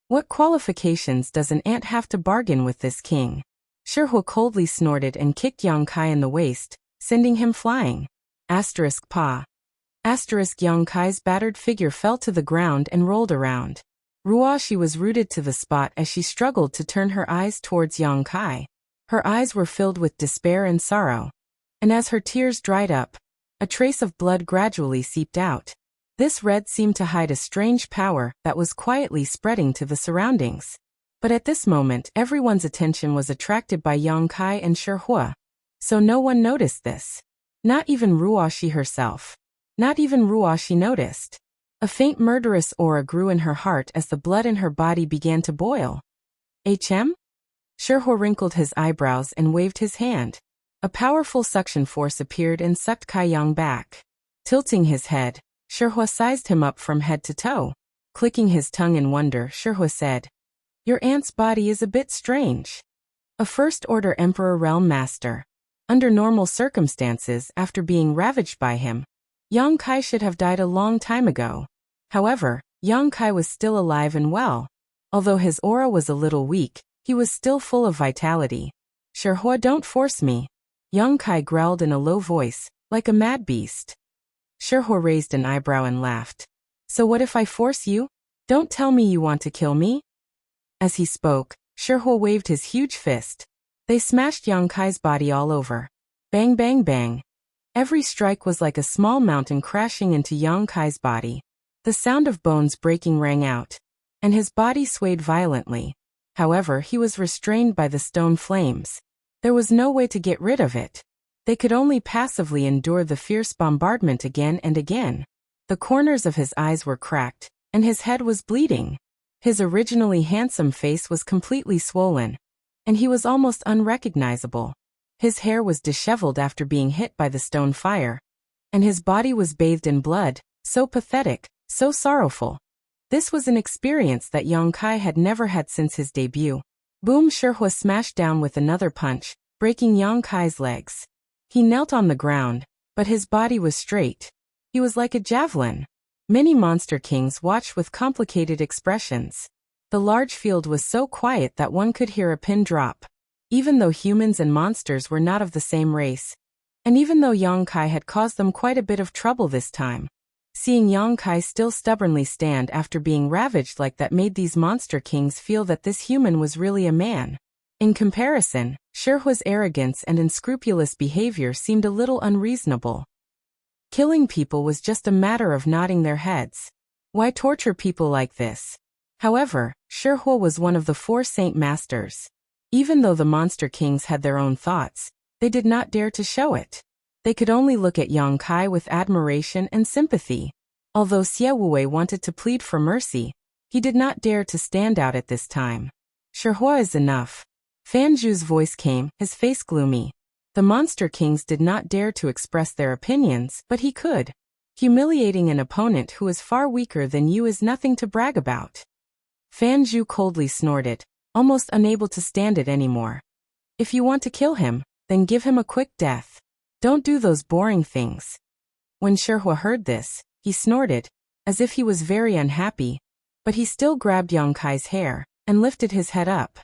What qualifications does an ant have to bargain with this king? Shihua coldly snorted and kicked Yang Kai in the waist, sending him flying. Pa. Yang Kai's battered figure fell to the ground and rolled around. Ruoxi was rooted to the spot as she struggled to turn her eyes towards Yang Kai. Her eyes were filled with despair and sorrow. And as her tears dried up, a trace of blood gradually seeped out. This red seemed to hide a strange power that was quietly spreading to the surroundings. But at this moment everyone's attention was attracted by Yang Kai and Shihua. So no one noticed this. Not even Ruoxi herself. Not even Ruoxi noticed. A faint murderous aura grew in her heart as the blood in her body began to boil. Shihua wrinkled his eyebrows and waved his hand. A powerful suction force appeared and sucked Kai Yang back. Tilting his head, Shihua sized him up from head to toe. Clicking his tongue in wonder, Shihua said, Your aunt's body is a bit strange. A First Order Emperor Realm Master. Under normal circumstances, after being ravaged by him, Yang Kai should have died a long time ago. However, Yang Kai was still alive and well. Although his aura was a little weak, he was still full of vitality. Shihua, don't force me. Yang Kai growled in a low voice, like a mad beast. Shihua raised an eyebrow and laughed. So what if I force you? Don't tell me you want to kill me? As he spoke, Shihua waved his huge fist. They smashed Yang Kai's body all over. Bang bang bang. Every strike was like a small mountain crashing into Yang Kai's body. The sound of bones breaking rang out, and his body swayed violently. However, he was restrained by the stone flames. There was no way to get rid of it. They could only passively endure the fierce bombardment again and again. The corners of his eyes were cracked, and his head was bleeding. His originally handsome face was completely swollen, and he was almost unrecognizable. His hair was disheveled after being hit by the stone fire, and his body was bathed in blood, so pathetic, so sorrowful. This was an experience that Yang Kai had never had since his debut. Boom! Shihua smashed down with another punch, breaking Yang Kai's legs. He knelt on the ground, but his body was straight. He was like a javelin. Many monster kings watched with complicated expressions. The large field was so quiet that one could hear a pin drop. Even though humans and monsters were not of the same race, and even though Yang Kai had caused them quite a bit of trouble this time, seeing Yang Kai still stubbornly stand after being ravaged like that made these monster kings feel that this human was really a man. In comparison, Shihua's arrogance and unscrupulous behavior seemed a little unreasonable. Killing people was just a matter of nodding their heads. Why torture people like this? However, Shihua was one of the 4 saint masters. Even though the monster kings had their own thoughts, they did not dare to show it. They could only look at Yang Kai with admiration and sympathy. Although Xie Wuwei wanted to plead for mercy, he did not dare to stand out at this time. Shihua is enough. Fan Zhu's voice came, his face gloomy. The monster kings did not dare to express their opinions, but he could. Humiliating an opponent who is far weaker than you is nothing to brag about. Fan Zhu coldly snorted, almost unable to stand it anymore. If you want to kill him, then give him a quick death. Don't do those boring things. When Shihua heard this, he snorted, as if he was very unhappy, but he still grabbed Yang Kai's hair and lifted his head up.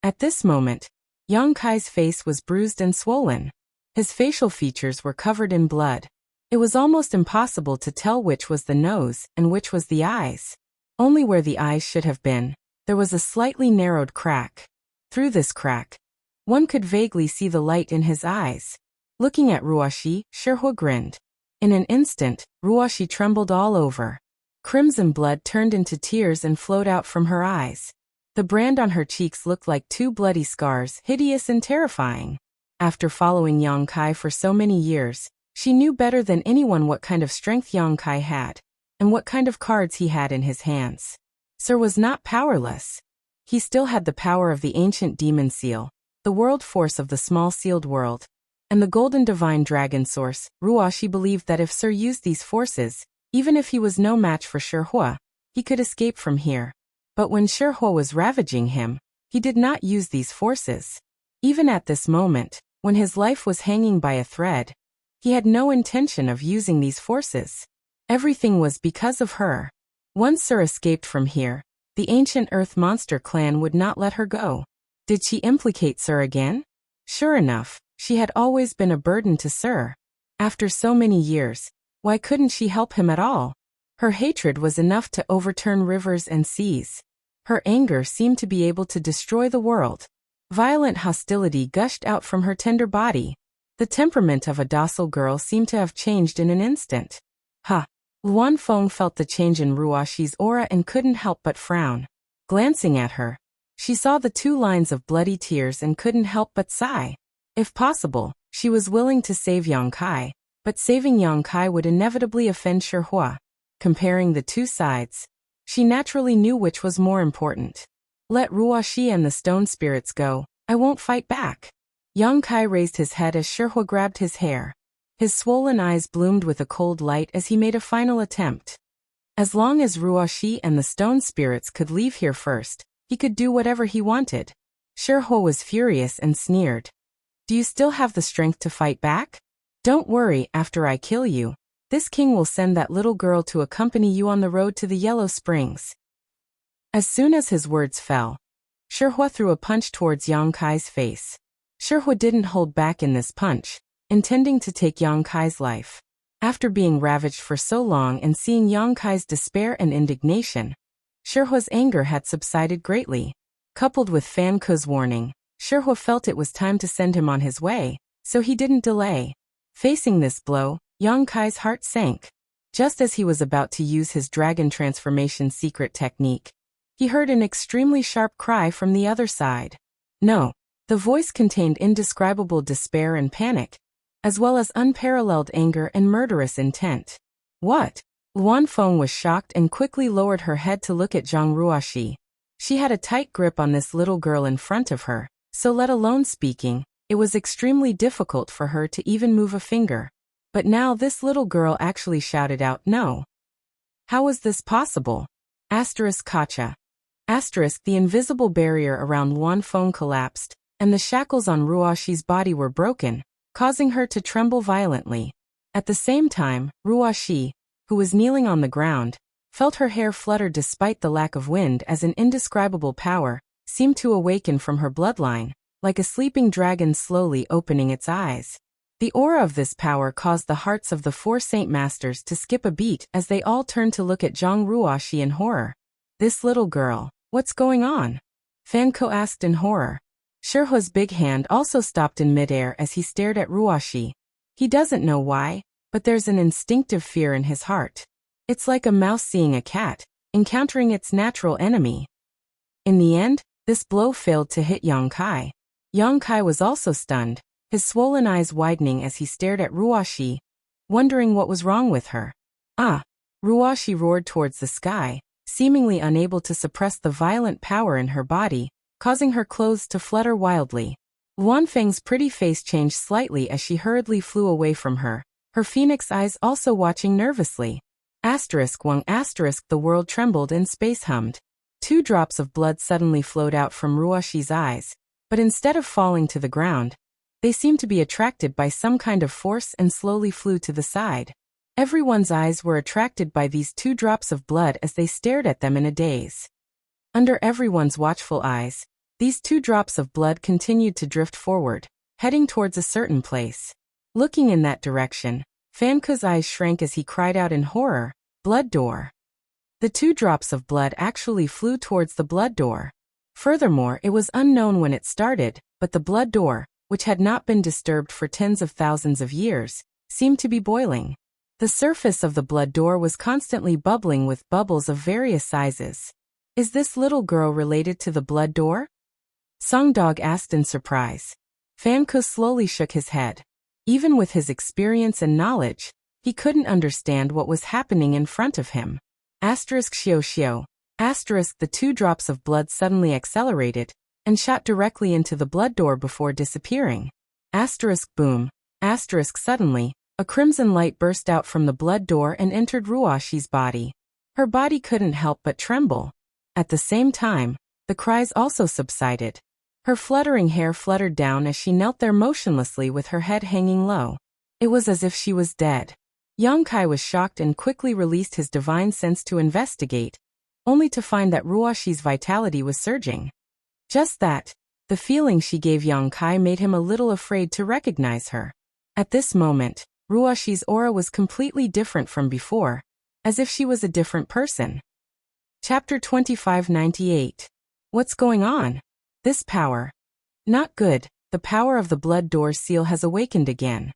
At this moment, Yang Kai's face was bruised and swollen. His facial features were covered in blood. It was almost impossible to tell which was the nose and which was the eyes. Only where the eyes should have been, there was a slightly narrowed crack. Through this crack, one could vaguely see the light in his eyes. Looking at Ruoxi, Shihua grinned. In an instant, Ruoxi trembled all over. Crimson blood turned into tears and flowed out from her eyes. The brand on her cheeks looked like 2 bloody scars, hideous and terrifying. After following Yang Kai for so many years, she knew better than anyone what kind of strength Yang Kai had, and what kind of cards he had in his hands. Sir was not powerless. He still had the power of the ancient demon seal, the world force of the small sealed world, and the golden divine dragon source. Ruoxi believed that if Sir used these forces, even if he was no match for Shihua, he could escape from here. But when Shihua was ravaging him, he did not use these forces. Even at this moment, when his life was hanging by a thread, he had no intention of using these forces. Everything was because of her. Once Sir escaped from here, the ancient earth monster clan would not let her go. Did she implicate Sir again? Sure enough, she had always been a burden to Sir. After so many years, why couldn't she help him at all? Her hatred was enough to overturn rivers and seas. Her anger seemed to be able to destroy the world. Violent hostility gushed out from her tender body. The temperament of a docile girl seemed to have changed in an instant. Ha! Luan Feng felt the change in Ruoxi's aura and couldn't help but frown. Glancing at her, she saw the 2 lines of bloody tears and couldn't help but sigh. If possible, she was willing to save Yang Kai, but saving Yang Kai would inevitably offend Shihua. Comparing the 2 sides, she naturally knew which was more important. Let Ruoxi and the stone spirits go, I won't fight back. Yang Kai raised his head as Shihua grabbed his hair. His swollen eyes bloomed with a cold light as he made a final attempt. As long as Ruoxi and the stone spirits could leave here first, he could do whatever he wanted. Shihua was furious and sneered. Do you still have the strength to fight back? Don't worry, after I kill you, this king will send that little girl to accompany you on the road to the Yellow Springs. As soon as his words fell, Shihua threw a punch towards Yang Kai's face. Shihua didn't hold back in this punch, intending to take Yang Kai's life. After being ravaged for so long and seeing Yang Kai's despair and indignation, Shihua's anger had subsided greatly. Coupled with Fan Ke's warning, Shihua felt it was time to send him on his way, so he didn't delay. Facing this blow, Yang Kai's heart sank. Just as he was about to use his dragon transformation secret technique, he heard an extremely sharp cry from the other side. No. The voice contained indescribable despair and panic, as well as unparalleled anger and murderous intent. What? Luan Feng was shocked and quickly lowered her head to look at Zhang Ruoxi. She had a tight grip on this little girl in front of her, so let alone speaking, it was extremely difficult for her to even move a finger. But now this little girl actually shouted out no. How was this possible? Kacha. The invisible barrier around Luan Feng collapsed, and the shackles on Ruoxi's body were broken, causing her to tremble violently. At the same time, Ruoxi, who was kneeling on the ground, felt her hair flutter despite the lack of wind as an indescribable power seemed to awaken from her bloodline, like a sleeping dragon slowly opening its eyes. The aura of this power caused the hearts of the 4 Saint Masters to skip a beat as they all turned to look at Zhang Ruoxi in horror. This little girl, what's going on? Fan Ke asked in horror. Shihua's big hand also stopped in midair as he stared at Ruoxi. He doesn't know why, but there's an instinctive fear in his heart. It's like a mouse seeing a cat, encountering its natural enemy. In the end, this blow failed to hit Yang Kai. Yang Kai was also stunned, his swollen eyes widening as he stared at Ruoxi, wondering what was wrong with her. Ah! Ruoxi roared towards the sky, seemingly unable to suppress the violent power in her body, causing her clothes to flutter wildly. Luanfeng's pretty face changed slightly as she hurriedly flew away from her, her phoenix eyes also watching nervously. *1 the world trembled and space hummed. 2 drops of blood suddenly flowed out from Ruoxi's eyes, but instead of falling to the ground, they seemed to be attracted by some kind of force and slowly flew to the side. Everyone's eyes were attracted by these 2 drops of blood as they stared at them in a daze. Under everyone's watchful eyes, these 2 drops of blood continued to drift forward, heading towards a certain place. Looking in that direction, Fan Ke's eyes shrank as he cried out in horror, "Blood door!" The 2 drops of blood actually flew towards the blood door. Furthermore, it was unknown when it started, but the blood door, which had not been disturbed for tens of thousands of years, seemed to be boiling. The surface of the blood door was constantly bubbling with bubbles of various sizes. Is this little girl related to the blood door? Song Dog asked in surprise. Fan Ke slowly shook his head. Even with his experience and knowledge, he couldn't understand what was happening in front of him. *Xiao. The 2 drops of blood suddenly accelerated and shot directly into the blood door before disappearing. *Boom. Suddenly, a crimson light burst out from the blood door and entered Ruoxi's body. Her body couldn't help but tremble. At the same time, the cries also subsided. Her fluttering hair fluttered down as she knelt there motionlessly with her head hanging low. It was as if she was dead. Yang Kai was shocked and quickly released his divine sense to investigate, only to find that Ruoxi's vitality was surging. Just that, the feeling she gave Yang Kai made him a little afraid to recognize her. At this moment, Ruoxi's aura was completely different from before, as if she was a different person. Chapter 2598. What's going on? This power. Not good, the power of the blood door seal has awakened again.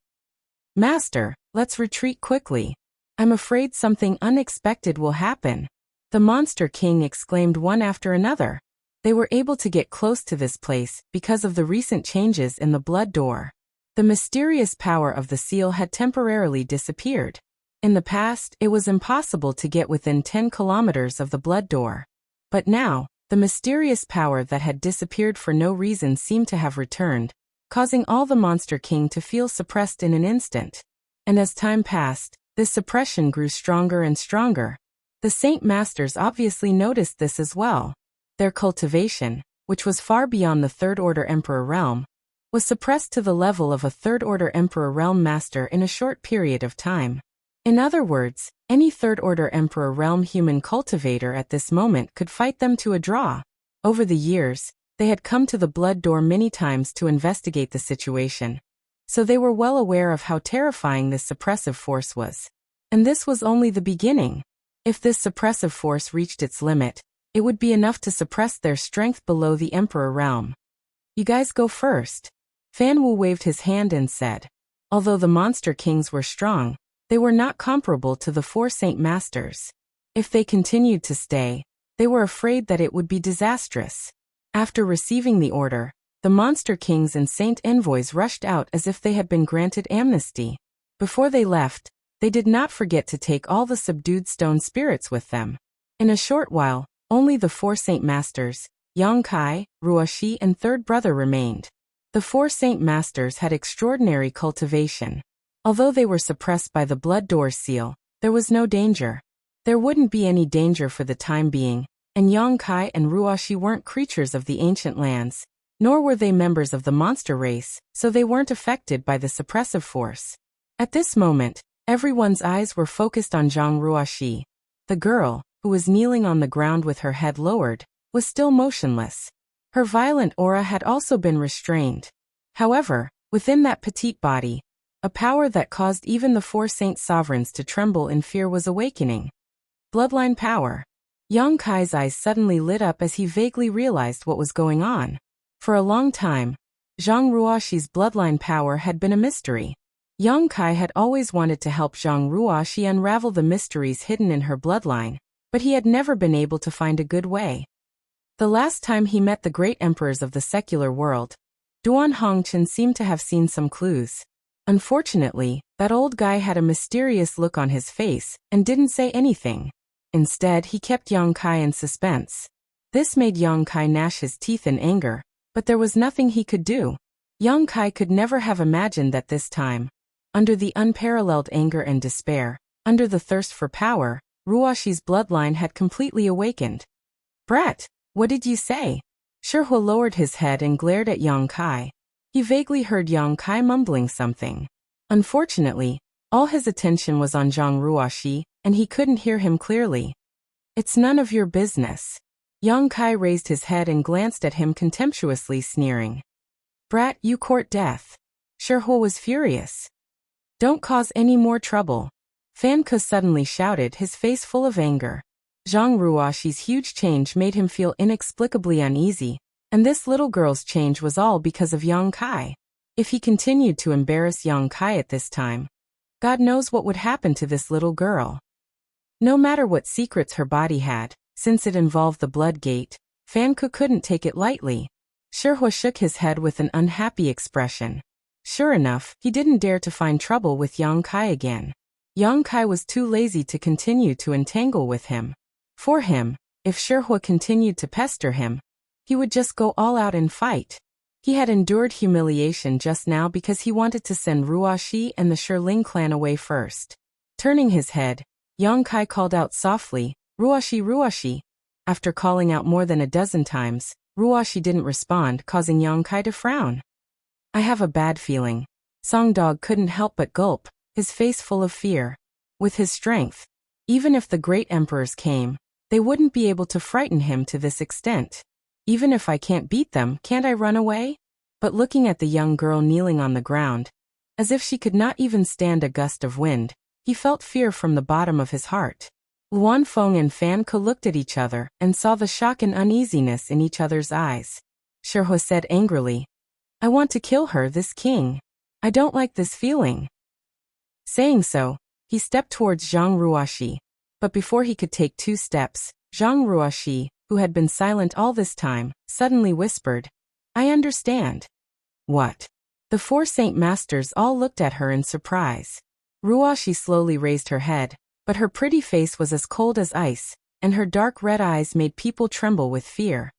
Master, let's retreat quickly. I'm afraid something unexpected will happen. The Monster King exclaimed one after another. They were able to get close to this place because of the recent changes in the blood door. The mysterious power of the seal had temporarily disappeared. In the past, it was impossible to get within 10 kilometers of the blood door. But now, the mysterious power that had disappeared for no reason seemed to have returned, causing all the Monster King to feel suppressed in an instant. And as time passed, this suppression grew stronger and stronger. The Saint Masters obviously noticed this as well. Their cultivation, which was far beyond the Third Order Emperor realm, was suppressed to the level of a Third Order Emperor realm master in a short period of time. In other words, any Third Order Emperor realm human cultivator at this moment could fight them to a draw. Over the years, they had come to the blood door many times to investigate the situation, so they were well aware of how terrifying this suppressive force was. And this was only the beginning. If this suppressive force reached its limit, it would be enough to suppress their strength below the Emperor realm. You guys go first. Fan Wu waved his hand and said. Although the Monster Kings were strong, they were not comparable to the 4 Saint Masters. If they continued to stay, they were afraid that it would be disastrous. After receiving the order, the Monster Kings and Saint Envoys rushed out as if they had been granted amnesty. Before they left, they did not forget to take all the subdued stone spirits with them. In a short while, only the 4 Saint Masters, Yang Kai, Ruoxi and Third Brother remained. The 4 Saint Masters had extraordinary cultivation. Although they were suppressed by the blood door seal, there was no danger. There wouldn't be any danger for the time being, and Yang Kai and Ruoxi weren't creatures of the ancient lands, nor were they members of the monster race, so they weren't affected by the suppressive force. At this moment, everyone's eyes were focused on Zhang Ruoxi. The girl, who was kneeling on the ground with her head lowered, was still motionless. Her violent aura had also been restrained. However, within that petite body, a power that caused even the 4 saint sovereigns to tremble in fear was awakening. Bloodline power. Yang Kai's eyes suddenly lit up as he vaguely realized what was going on. For a long time, Zhang Ruoxi's bloodline power had been a mystery. Yang Kai had always wanted to help Zhang Ruoxi unravel the mysteries hidden in her bloodline, but he had never been able to find a good way. The last time he met the great emperors of the secular world, Duan Hongchen seemed to have seen some clues. Unfortunately, that old guy had a mysterious look on his face and didn't say anything. Instead, he kept Yang Kai in suspense. This made Yang Kai gnash his teeth in anger, but there was nothing he could do. Yang Kai could never have imagined that this time, under the unparalleled anger and despair, under the thirst for power, Ruoxi's bloodline had completely awakened. "Brat, what did you say?" Shihua lowered his head and glared at Yang Kai. He vaguely heard Yang Kai mumbling something. Unfortunately, all his attention was on Zhang Ruoxi, and he couldn't hear him clearly. "It's none of your business." Yang Kai raised his head and glanced at him contemptuously, sneering. "Brat, you court death." Shihua was furious. "Don't cause any more trouble." Fan Ke suddenly shouted, his face full of anger. Zhang Ruoxi's huge change made him feel inexplicably uneasy, and this little girl's change was all because of Yang Kai. If he continued to embarrass Yang Kai at this time, God knows what would happen to this little girl. No matter what secrets her body had, since it involved the blood gate, Fan Ke couldn't take it lightly. Shihua shook his head with an unhappy expression. Sure enough, he didn't dare to find trouble with Yang Kai again. Yang Kai was too lazy to continue to entangle with him. For him, if Shihua continued to pester him, he would just go all out and fight. He had endured humiliation just now because he wanted to send Ruoxi and the Shiling clan away first. Turning his head, Yang Kai called out softly, "Ruoxi, Ruoxi." After calling out more than a dozen times, Ruoxi didn't respond, causing Yang Kai to frown. "I have a bad feeling." Song Dog couldn't help but gulp, his face full of fear. With his strength, even if the great emperors came, they wouldn't be able to frighten him to this extent. "Even if I can't beat them, can't I run away?" But looking at the young girl kneeling on the ground, as if she could not even stand a gust of wind, he felt fear from the bottom of his heart. Luan Feng and Fan Ke looked at each other and saw the shock and uneasiness in each other's eyes. Shihua said angrily, "I want to kill her, this king. I don't like this feeling." Saying so, he stepped towards Zhang Ruoxi. But before he could take 2 steps, Zhang Ruoxi, who had been silent all this time, suddenly whispered, "I understand." "What?" The 4 saint masters all looked at her in surprise. Ruoxi slowly raised her head, but her pretty face was as cold as ice, and her dark red eyes made people tremble with fear.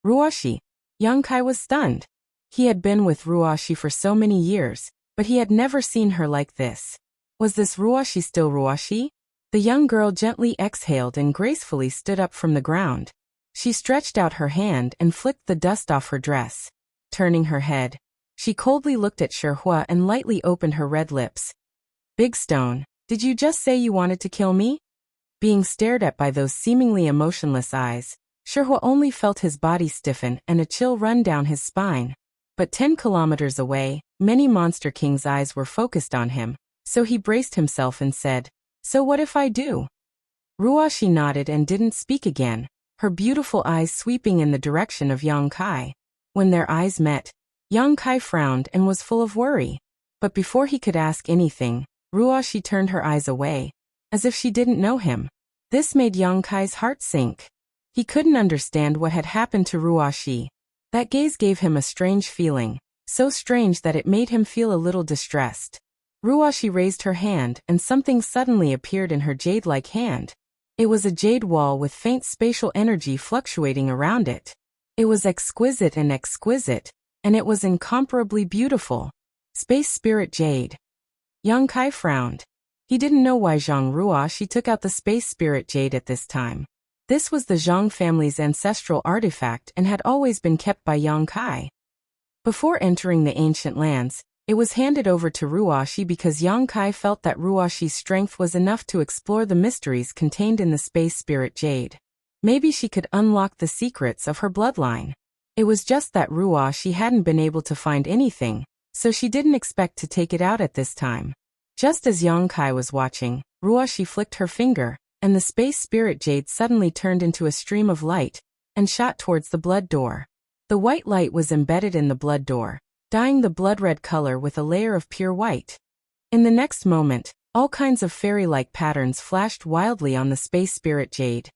"Ruoxi." Yang Kai was stunned. He had been with Ruoxi for so many years, but he had never seen her like this. Was this Ruoxi still Ruoxi? The young girl gently exhaled and gracefully stood up from the ground. She stretched out her hand and flicked the dust off her dress. Turning her head, she coldly looked at Shihua and lightly opened her red lips. "Big Stone, did you just say you wanted to kill me?" Being stared at by those seemingly emotionless eyes, Shihua only felt his body stiffen and a chill run down his spine. But 10 kilometers away, many Monster King's eyes were focused on him, so he braced himself and said, "So what if I do?" Ruoxi nodded and didn't speak again, her beautiful eyes sweeping in the direction of Yang Kai. When their eyes met, Yang Kai frowned and was full of worry. But before he could ask anything, Ruoxi turned her eyes away, as if she didn't know him. This made Yang Kai's heart sink. He couldn't understand what had happened to Ruoxi. That gaze gave him a strange feeling, so strange that it made him feel a little distressed. Ruoxi raised her hand and something suddenly appeared in her jade-like hand. It was a jade wall with faint spatial energy fluctuating around it. It was exquisite, and it was incomparably beautiful. Space Spirit Jade. Yang Kai frowned. He didn't know why Zhang Ruoxi took out the Space Spirit Jade at this time. This was the Zhang family's ancestral artifact and had always been kept by Yang Kai. Before entering the ancient lands, It was handed over to Ruoshi because Yang Kai felt that Ruoshi's strength was enough to explore the mysteries contained in the space spirit jade. Maybe she could unlock the secrets of her bloodline. It was just that Ruoshi hadn't been able to find anything, so she didn't expect to take it out at this time. Just as Yang Kai was watching, Ruoshi flicked her finger, and the space spirit jade suddenly turned into a stream of light and shot towards the blood door. The white light was embedded in the blood door, dyeing the blood-red color with a layer of pure white. In the next moment, all kinds of fairy-like patterns flashed wildly on the space spirit jade.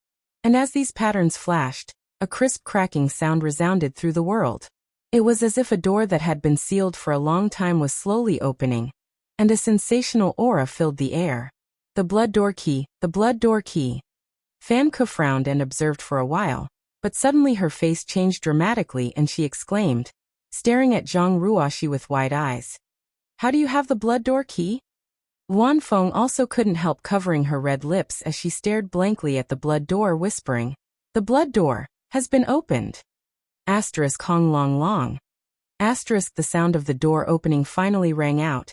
And as these patterns flashed, a crisp cracking sound resounded through the world. It was as if a door that had been sealed for a long time was slowly opening, and a sensational aura filled the air. The blood door key, the blood door key. Fan Ke frowned and observed for a while, but suddenly her face changed dramatically and she exclaimed, staring at Zhang Ruoshi with wide eyes. How do you have the blood door key? Wan Feng also couldn't help covering her red lips as she stared blankly at the blood door, whispering, "The blood door has been opened." Asterisk Hong Long Long. Asterisk the sound of the door opening finally rang out,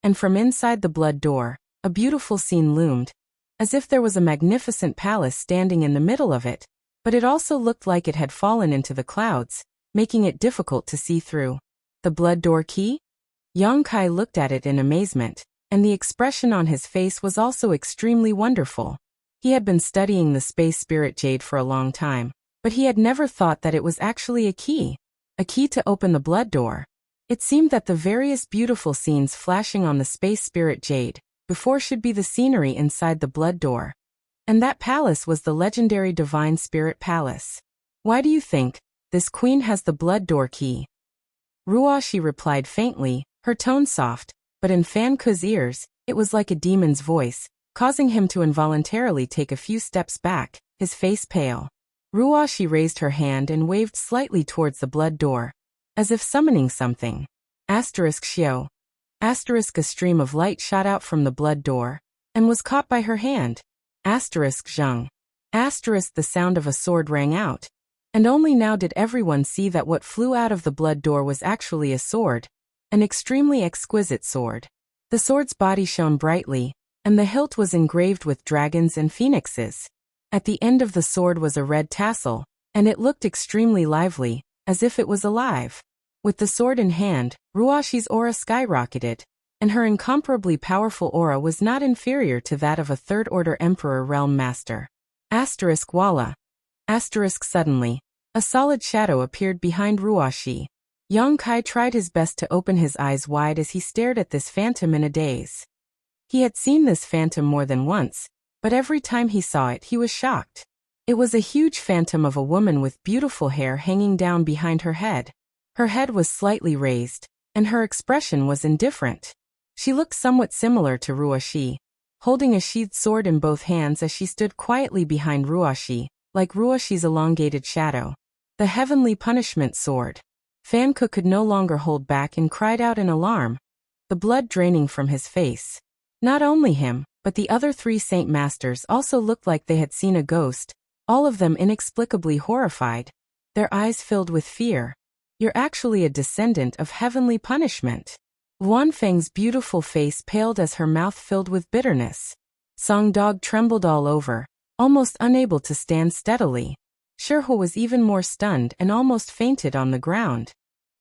and from inside the blood door, a beautiful scene loomed, as if there was a magnificent palace standing in the middle of it, but it also looked like it had fallen into the clouds, making it difficult to see through. The blood door key? Yang Kai looked at it in amazement, and the expression on his face was also extremely wonderful. He had been studying the space spirit jade for a long time, but he had never thought that it was actually a key to open the blood door. It seemed that the various beautiful scenes flashing on the space spirit jade before should be the scenery inside the blood door. And that palace was the legendary Divine Spirit Palace. Why do you think this queen has the blood door key? Ruoshi replied faintly, her tone soft, but in Fan Ke's ears, it was like a demon's voice, causing him to involuntarily take a few steps back, his face pale. Ruoshi raised her hand and waved slightly towards the blood door, as if summoning something. Asterisk Xiao. Asterisk a stream of light shot out from the blood door, and was caught by her hand. Asterisk Zhang. Asterisk the sound of a sword rang out, and only now did everyone see that what flew out of the blood door was actually a sword, an extremely exquisite sword. The sword's body shone brightly, and the hilt was engraved with dragons and phoenixes. At the end of the sword was a red tassel, and it looked extremely lively, as if it was alive. With the sword in hand, Ruoshi's aura skyrocketed, and her incomparably powerful aura was not inferior to that of a third-order Emperor Realm Master. Asterisk Walla. Asterisk suddenly, a solid shadow appeared behind Ruoshi. Yang Kai tried his best to open his eyes wide as he stared at this phantom in a daze. He had seen this phantom more than once, but every time he saw it he was shocked. It was a huge phantom of a woman with beautiful hair hanging down behind her head. Her head was slightly raised, and her expression was indifferent. She looked somewhat similar to Ruoshi, holding a sheathed sword in both hands as she stood quietly behind Ruoshi, like Ruoshi's elongated shadow. The heavenly punishment sword. Fan Ke could no longer hold back and cried out in alarm, the blood draining from his face. Not only him, but the other 3 Saint Masters also looked like they had seen a ghost, all of them inexplicably horrified, their eyes filled with fear. You're actually a descendant of heavenly punishment. Wan Feng's beautiful face paled as her mouth filled with bitterness. Song Dog trembled all over, almost unable to stand steadily. Shirho was even more stunned and almost fainted on the ground.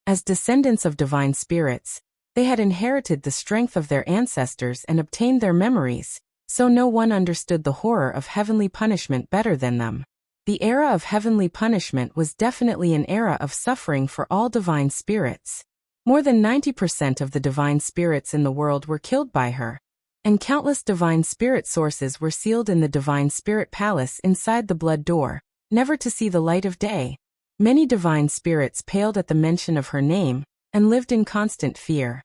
As descendants of divine spirits, they had inherited the strength of their ancestors and obtained their memories, so no one understood the horror of heavenly punishment better than them. The era of heavenly punishment was definitely an era of suffering for all divine spirits. More than 90% of the divine spirits in the world were killed by her, and countless divine spirit sources were sealed in the divine spirit palace inside the blood door, never to see the light of day. Many divine spirits paled at the mention of her name, and lived in constant fear.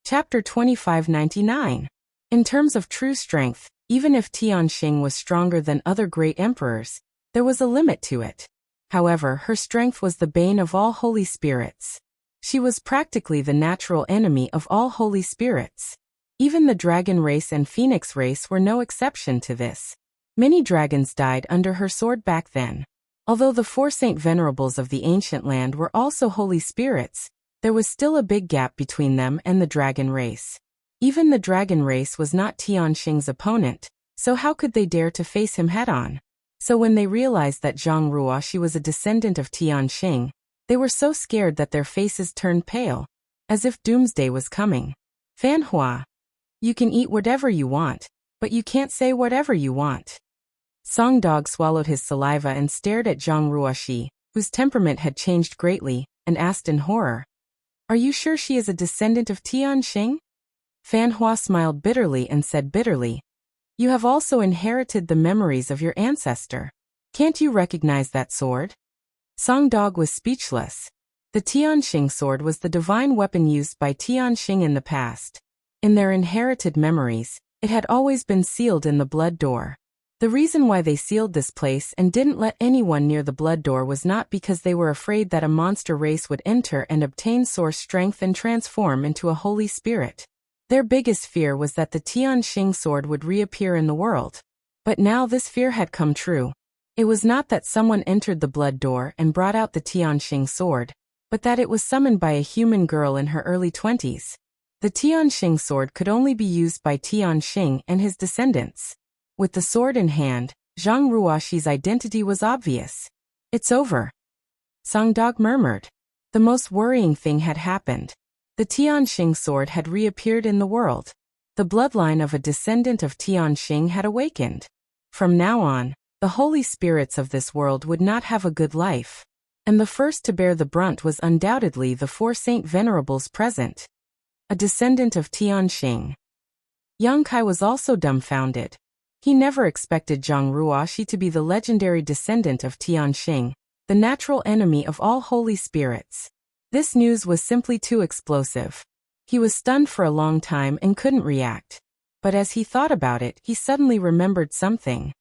Chapter 2599. In terms of true strength, even if Tianxing was stronger than other great emperors, there was a limit to it. However, her strength was the bane of all holy spirits. She was practically the natural enemy of all holy spirits. Even the dragon race and phoenix race were no exception to this. Many dragons died under her sword back then. Although the 4 Saint Venerables of the ancient land were also holy spirits, There was still a big gap between them and the dragon race. Even the dragon race was not Tianxing's opponent, so how could they dare to face him head-on? So when they realized that Zhang Ruoxi was a descendant of Tianxing, they were so scared that their faces turned pale, as if doomsday was coming. Fan Hua, you can eat whatever you want, but you can't say whatever you want. Song Dog swallowed his saliva and stared at Zhang Ruoxi, whose temperament had changed greatly, and asked in horror, "Are you sure she is a descendant of Tianxing?" Fan Hua smiled bitterly and said bitterly, "You have also inherited the memories of your ancestor. Can't you recognize that sword?" Song Dog was speechless. The Tianxing sword was the divine weapon used by Tianxing in the past. In their inherited memories, it had always been sealed in the blood door. The reason why they sealed this place and didn't let anyone near the blood door was not because they were afraid that a monster race would enter and obtain source strength and transform into a holy spirit. Their biggest fear was that the Tianxing sword would reappear in the world. But now this fear had come true. It was not that someone entered the blood door and brought out the Tianxing sword, but that it was summoned by a human girl in her early 20s. The Tianxing sword could only be used by Tianxing and his descendants. With the sword in hand, Zhang Ruoxi's identity was obvious. "It's over," Song Dog murmured. The most worrying thing had happened. The Tianxing sword had reappeared in the world. The bloodline of a descendant of Tianxing had awakened. From now on, the holy spirits of this world would not have a good life. And the first to bear the brunt was undoubtedly the 4 saint venerables present. A descendant of Tianxing. Yang Kai was also dumbfounded. He never expected Zhang Ruoxi to be the legendary descendant of Tianxing, the natural enemy of all holy spirits. This news was simply too explosive. He was stunned for a long time and couldn't react. But as he thought about it, he suddenly remembered something.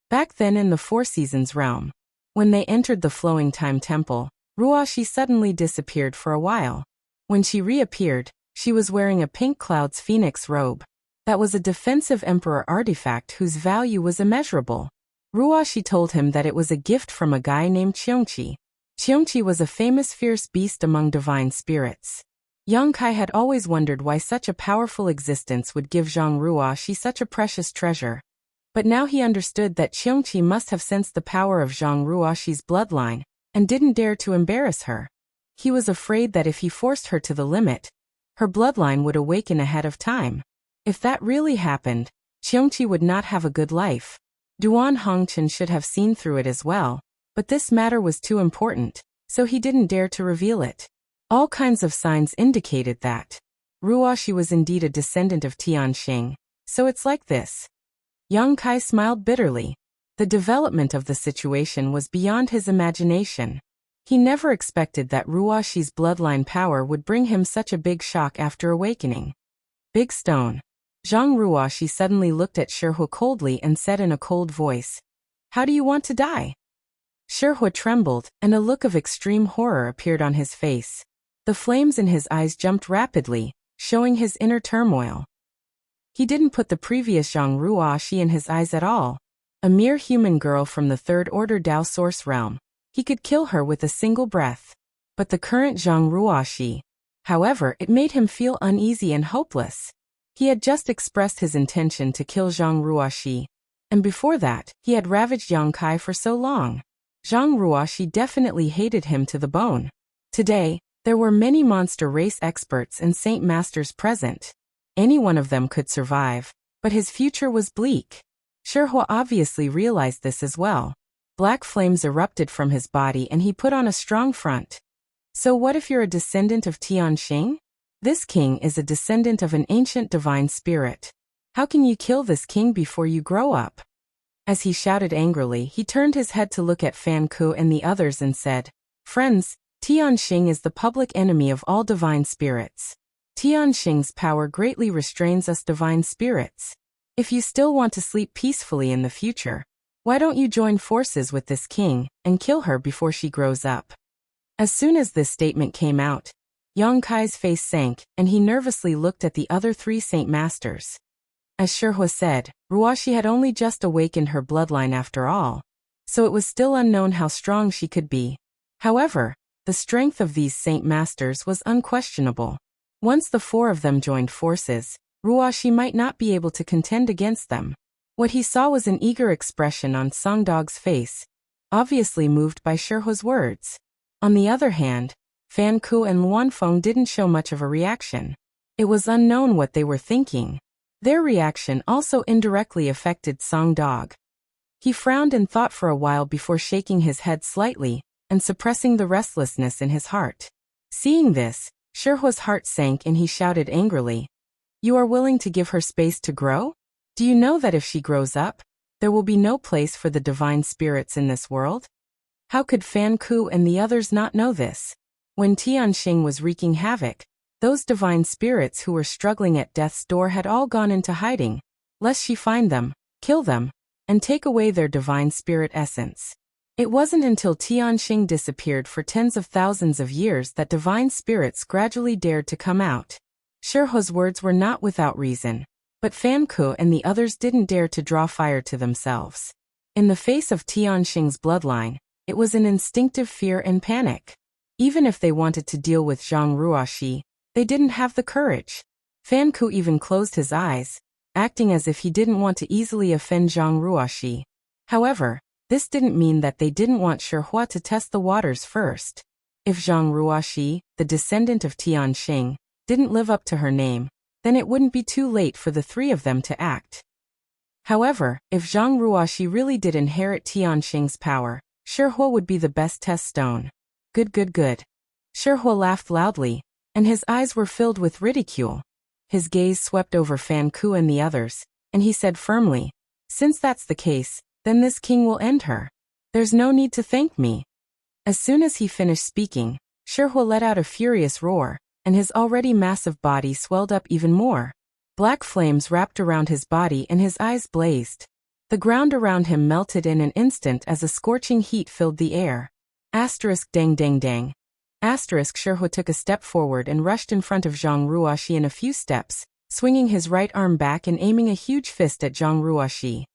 Back then in the Four Seasons realm, when they entered the Flowing Time Temple, Ruoxi suddenly disappeared for a while. When she reappeared, she was wearing a pink cloud's phoenix robe. That was a defensive emperor artifact whose value was immeasurable. Ruoxi told him that it was a gift from a guy named Qiongqi. Qiongqi was a famous fierce beast among divine spirits. Yang Kai had always wondered why such a powerful existence would give Zhang Ruoxi such a precious treasure. But now he understood that Qiongqi must have sensed the power of Zhang Ruoxi's bloodline, and didn't dare to embarrass her. He was afraid that if he forced her to the limit, her bloodline would awaken ahead of time. If that really happened, Qiongqi would not have a good life. Duan Hongchen should have seen through it as well, but this matter was too important, so he didn't dare to reveal it. All kinds of signs indicated that Ruoxi was indeed a descendant of Tianxing, so it's like this. Yang Kai smiled bitterly. The development of the situation was beyond his imagination. He never expected that Ruoxi's bloodline power would bring him such a big shock after awakening. Big Stone. Zhang Ruoxi suddenly looked at Shihua coldly and said in a cold voice, "How do you want to die?" Shihua trembled, and a look of extreme horror appeared on his face. The flames in his eyes jumped rapidly, showing his inner turmoil. He didn't put the previous Zhang Ruoxi in his eyes at all. A mere human girl from the Third Order Dao Source realm. He could kill her with a single breath. But the current Zhang Ruoxi, however, it made him feel uneasy and hopeless. He had just expressed his intention to kill Zhang Ruoxi, and before that, he had ravaged Yang Kai for so long. Zhang Ruoxi definitely hated him to the bone. Today, there were many monster race experts and saint masters present. Any one of them could survive, but his future was bleak. Shihua obviously realized this as well. Black flames erupted from his body and he put on a strong front. "So what if you're a descendant of Tianxing? This king is a descendant of an ancient divine spirit. How can you kill this king before you grow up?" As he shouted angrily, he turned his head to look at Fan Ku and the others and said, "Friends, Tianxing is the public enemy of all divine spirits. Tianxing's power greatly restrains us divine spirits. If you still want to sleep peacefully in the future, why don't you join forces with this king and kill her before she grows up?" As soon as this statement came out, Yang Kai's face sank, and he nervously looked at the other 3 saint masters. As Shihua said, Ruoxi had only just awakened her bloodline after all, so it was still unknown how strong she could be. However, The strength of these Saint Masters was unquestionable. Once the four of them joined forces, Ruoxi might not be able to contend against them. What he saw was an eager expression on Song Dog's face, obviously moved by Shihuo's words. On the other hand, Fan Ku and Luanfeng didn't show much of a reaction. It was unknown what they were thinking. Their reaction also indirectly affected Song Dog. He frowned and thought for a while before shaking his head slightly and suppressing the restlessness in his heart. Seeing this, Shihuo's heart sank and he shouted angrily, "You are willing to give her space to grow? Do you know that if she grows up, there will be no place for the divine spirits in this world?" How could Fan Ku and the others not know this? When Tianxing was wreaking havoc, those divine spirits who were struggling at death's door had all gone into hiding, lest she find them, kill them, and take away their divine spirit essence. It wasn't until Tianxing disappeared for tens of thousands of years that divine spirits gradually dared to come out. Shihuo's words were not without reason, but Fan Ku and the others didn't dare to draw fire to themselves. In the face of Tianxing's bloodline, it was an instinctive fear and panic. Even if they wanted to deal with Zhang Ruoxi, they didn't have the courage. Fan Ku even closed his eyes, acting as if he didn't want to easily offend Zhang Ruoxi. However, this didn't mean that they didn't want Shihuo to test the waters first. If Zhang Ruoxi, the descendant of Tianxing, didn't live up to her name, then it wouldn't be too late for the three of them to act. However, if Zhang Ruoxi really did inherit Tianxing's power, Shihuo would be the best test stone. Good. Shihuo laughed loudly, and his eyes were filled with ridicule. His gaze swept over Fan Ku and the others, and he said firmly, "Since that's the case, then this king will end her. There's no need to thank me." As soon as he finished speaking, Shihuo let out a furious roar, and his already massive body swelled up even more. Black flames wrapped around his body and his eyes blazed. The ground around him melted in an instant as a scorching heat filled the air. Dang. Shihuo took a step forward and rushed in front of Zhang Ruoxi in a few steps, swinging his right arm back and aiming a huge fist at Zhang Ruoxi.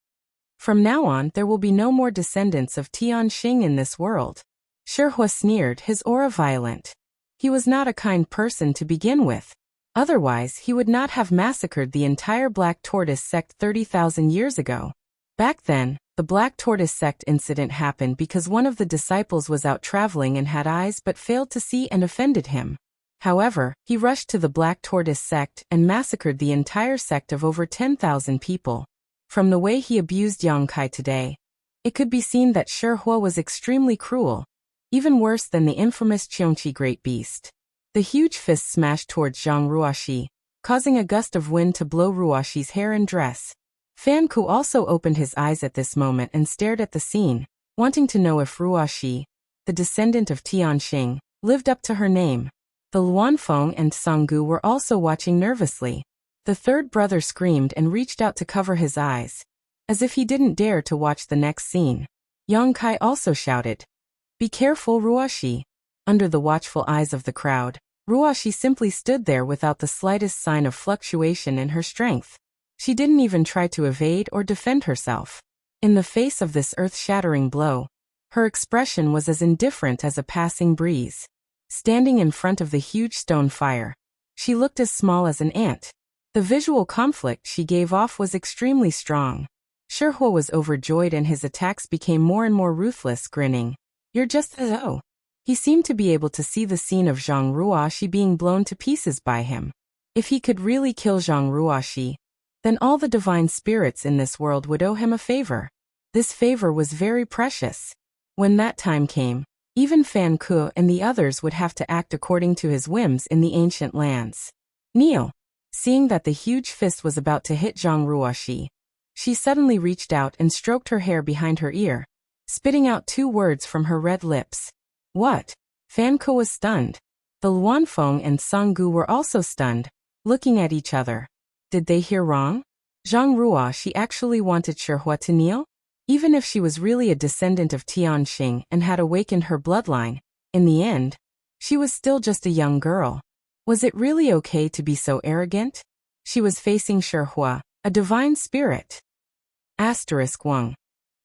From now on, there will be no more descendants of Tianxing in this world. Shihuo sneered, his aura violent. He was not a kind person to begin with. Otherwise, he would not have massacred the entire Black Tortoise sect 30,000 years ago. Back then, the Black Tortoise sect incident happened because one of the disciples was out traveling and had eyes but failed to see and offended him. However, he rushed to the Black Tortoise sect and massacred the entire sect of over 10,000 people. From the way he abused Yongkai today, it could be seen that Shihuo was extremely cruel, even worse than the infamous Qiongqi Great Beast. The huge fist smashed towards Zhang Ruoxi, causing a gust of wind to blow Ruoxi's hair and dress. Fan Ku also opened his eyes at this moment and stared at the scene, wanting to know if Ruoxi, the descendant of Tianxing, lived up to her name. The Luanfeng and Sanggu were also watching nervously. The third brother screamed and reached out to cover his eyes, as if he didn't dare to watch the next scene. Yongkai also shouted, "Be careful, Ruoxi." Under the watchful eyes of the crowd, Ruoxi simply stood there without the slightest sign of fluctuation in her strength. She didn't even try to evade or defend herself. In the face of this earth-shattering blow, her expression was as indifferent as a passing breeze. Standing in front of the huge stone fire, she looked as small as an ant. The visual conflict she gave off was extremely strong. Shihuo was overjoyed and his attacks became more and more ruthless, grinning. "You're just as He seemed to be able to see the scene of Zhang Ruoxi being blown to pieces by him. If he could really kill Zhang Ruoxi, then all the divine spirits in this world would owe him a favor. This favor was very precious. When that time came, even Fan Ku and the others would have to act according to his whims in the ancient lands. Kneel. Seeing that the huge fist was about to hit Zhang Ruoxi, she suddenly reached out and stroked her hair behind her ear, spitting out 2 words from her red lips. "What?" Fan Ku was stunned. The Luanfeng and Sanggu were also stunned, looking at each other. Did they hear wrong? Zhang Ruoxi actually wanted Shihuo to kneel? Even if she was really a descendant of Tianxing and had awakened her bloodline, in the end, she was still just a young girl. Was it really okay to be so arrogant? She was facing Shihuo, a divine spirit. *1.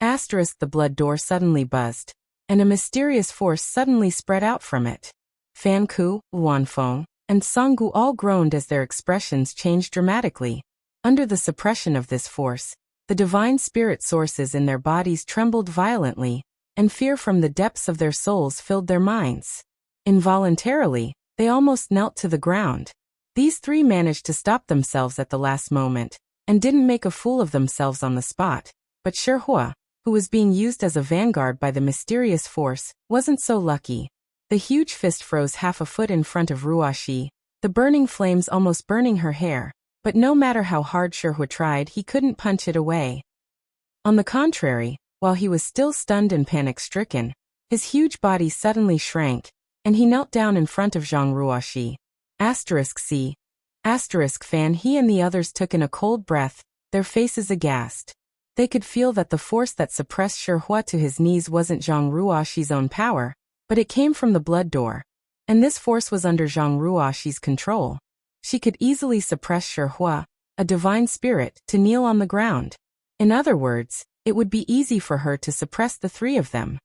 The blood door suddenly buzzed. and a mysterious force suddenly spread out from it. Fan Ku, Wanfeng, and Songgu all groaned as their expressions changed dramatically. Under the suppression of this force, the divine spirit sources in their bodies trembled violently, and fear from the depths of their souls filled their minds. Involuntarily, they almost knelt to the ground. These three managed to stop themselves at the last moment, and didn't make a fool of themselves on the spot, but Shihua, who was being used as a vanguard by the mysterious force, wasn't so lucky. The huge fist froze half a foot in front of Ruoxi, the burning flames almost burning her hair, but no matter how hard Shihua tried, he couldn't punch it away. On the contrary, while he was still stunned and panic-stricken, his huge body suddenly shrank, and he knelt down in front of Zhang Ruoxi. *C. *Fan. He and the others took in a cold breath, their faces aghast. They could feel that the force that suppressed Shihua to his knees wasn't Zhang Ruoxi's own power, but it came from the blood door. And this force was under Zhang Ruoxi's control. She could easily suppress Shihua, a divine spirit, to kneel on the ground. In other words, it would be easy for her to suppress the three of them.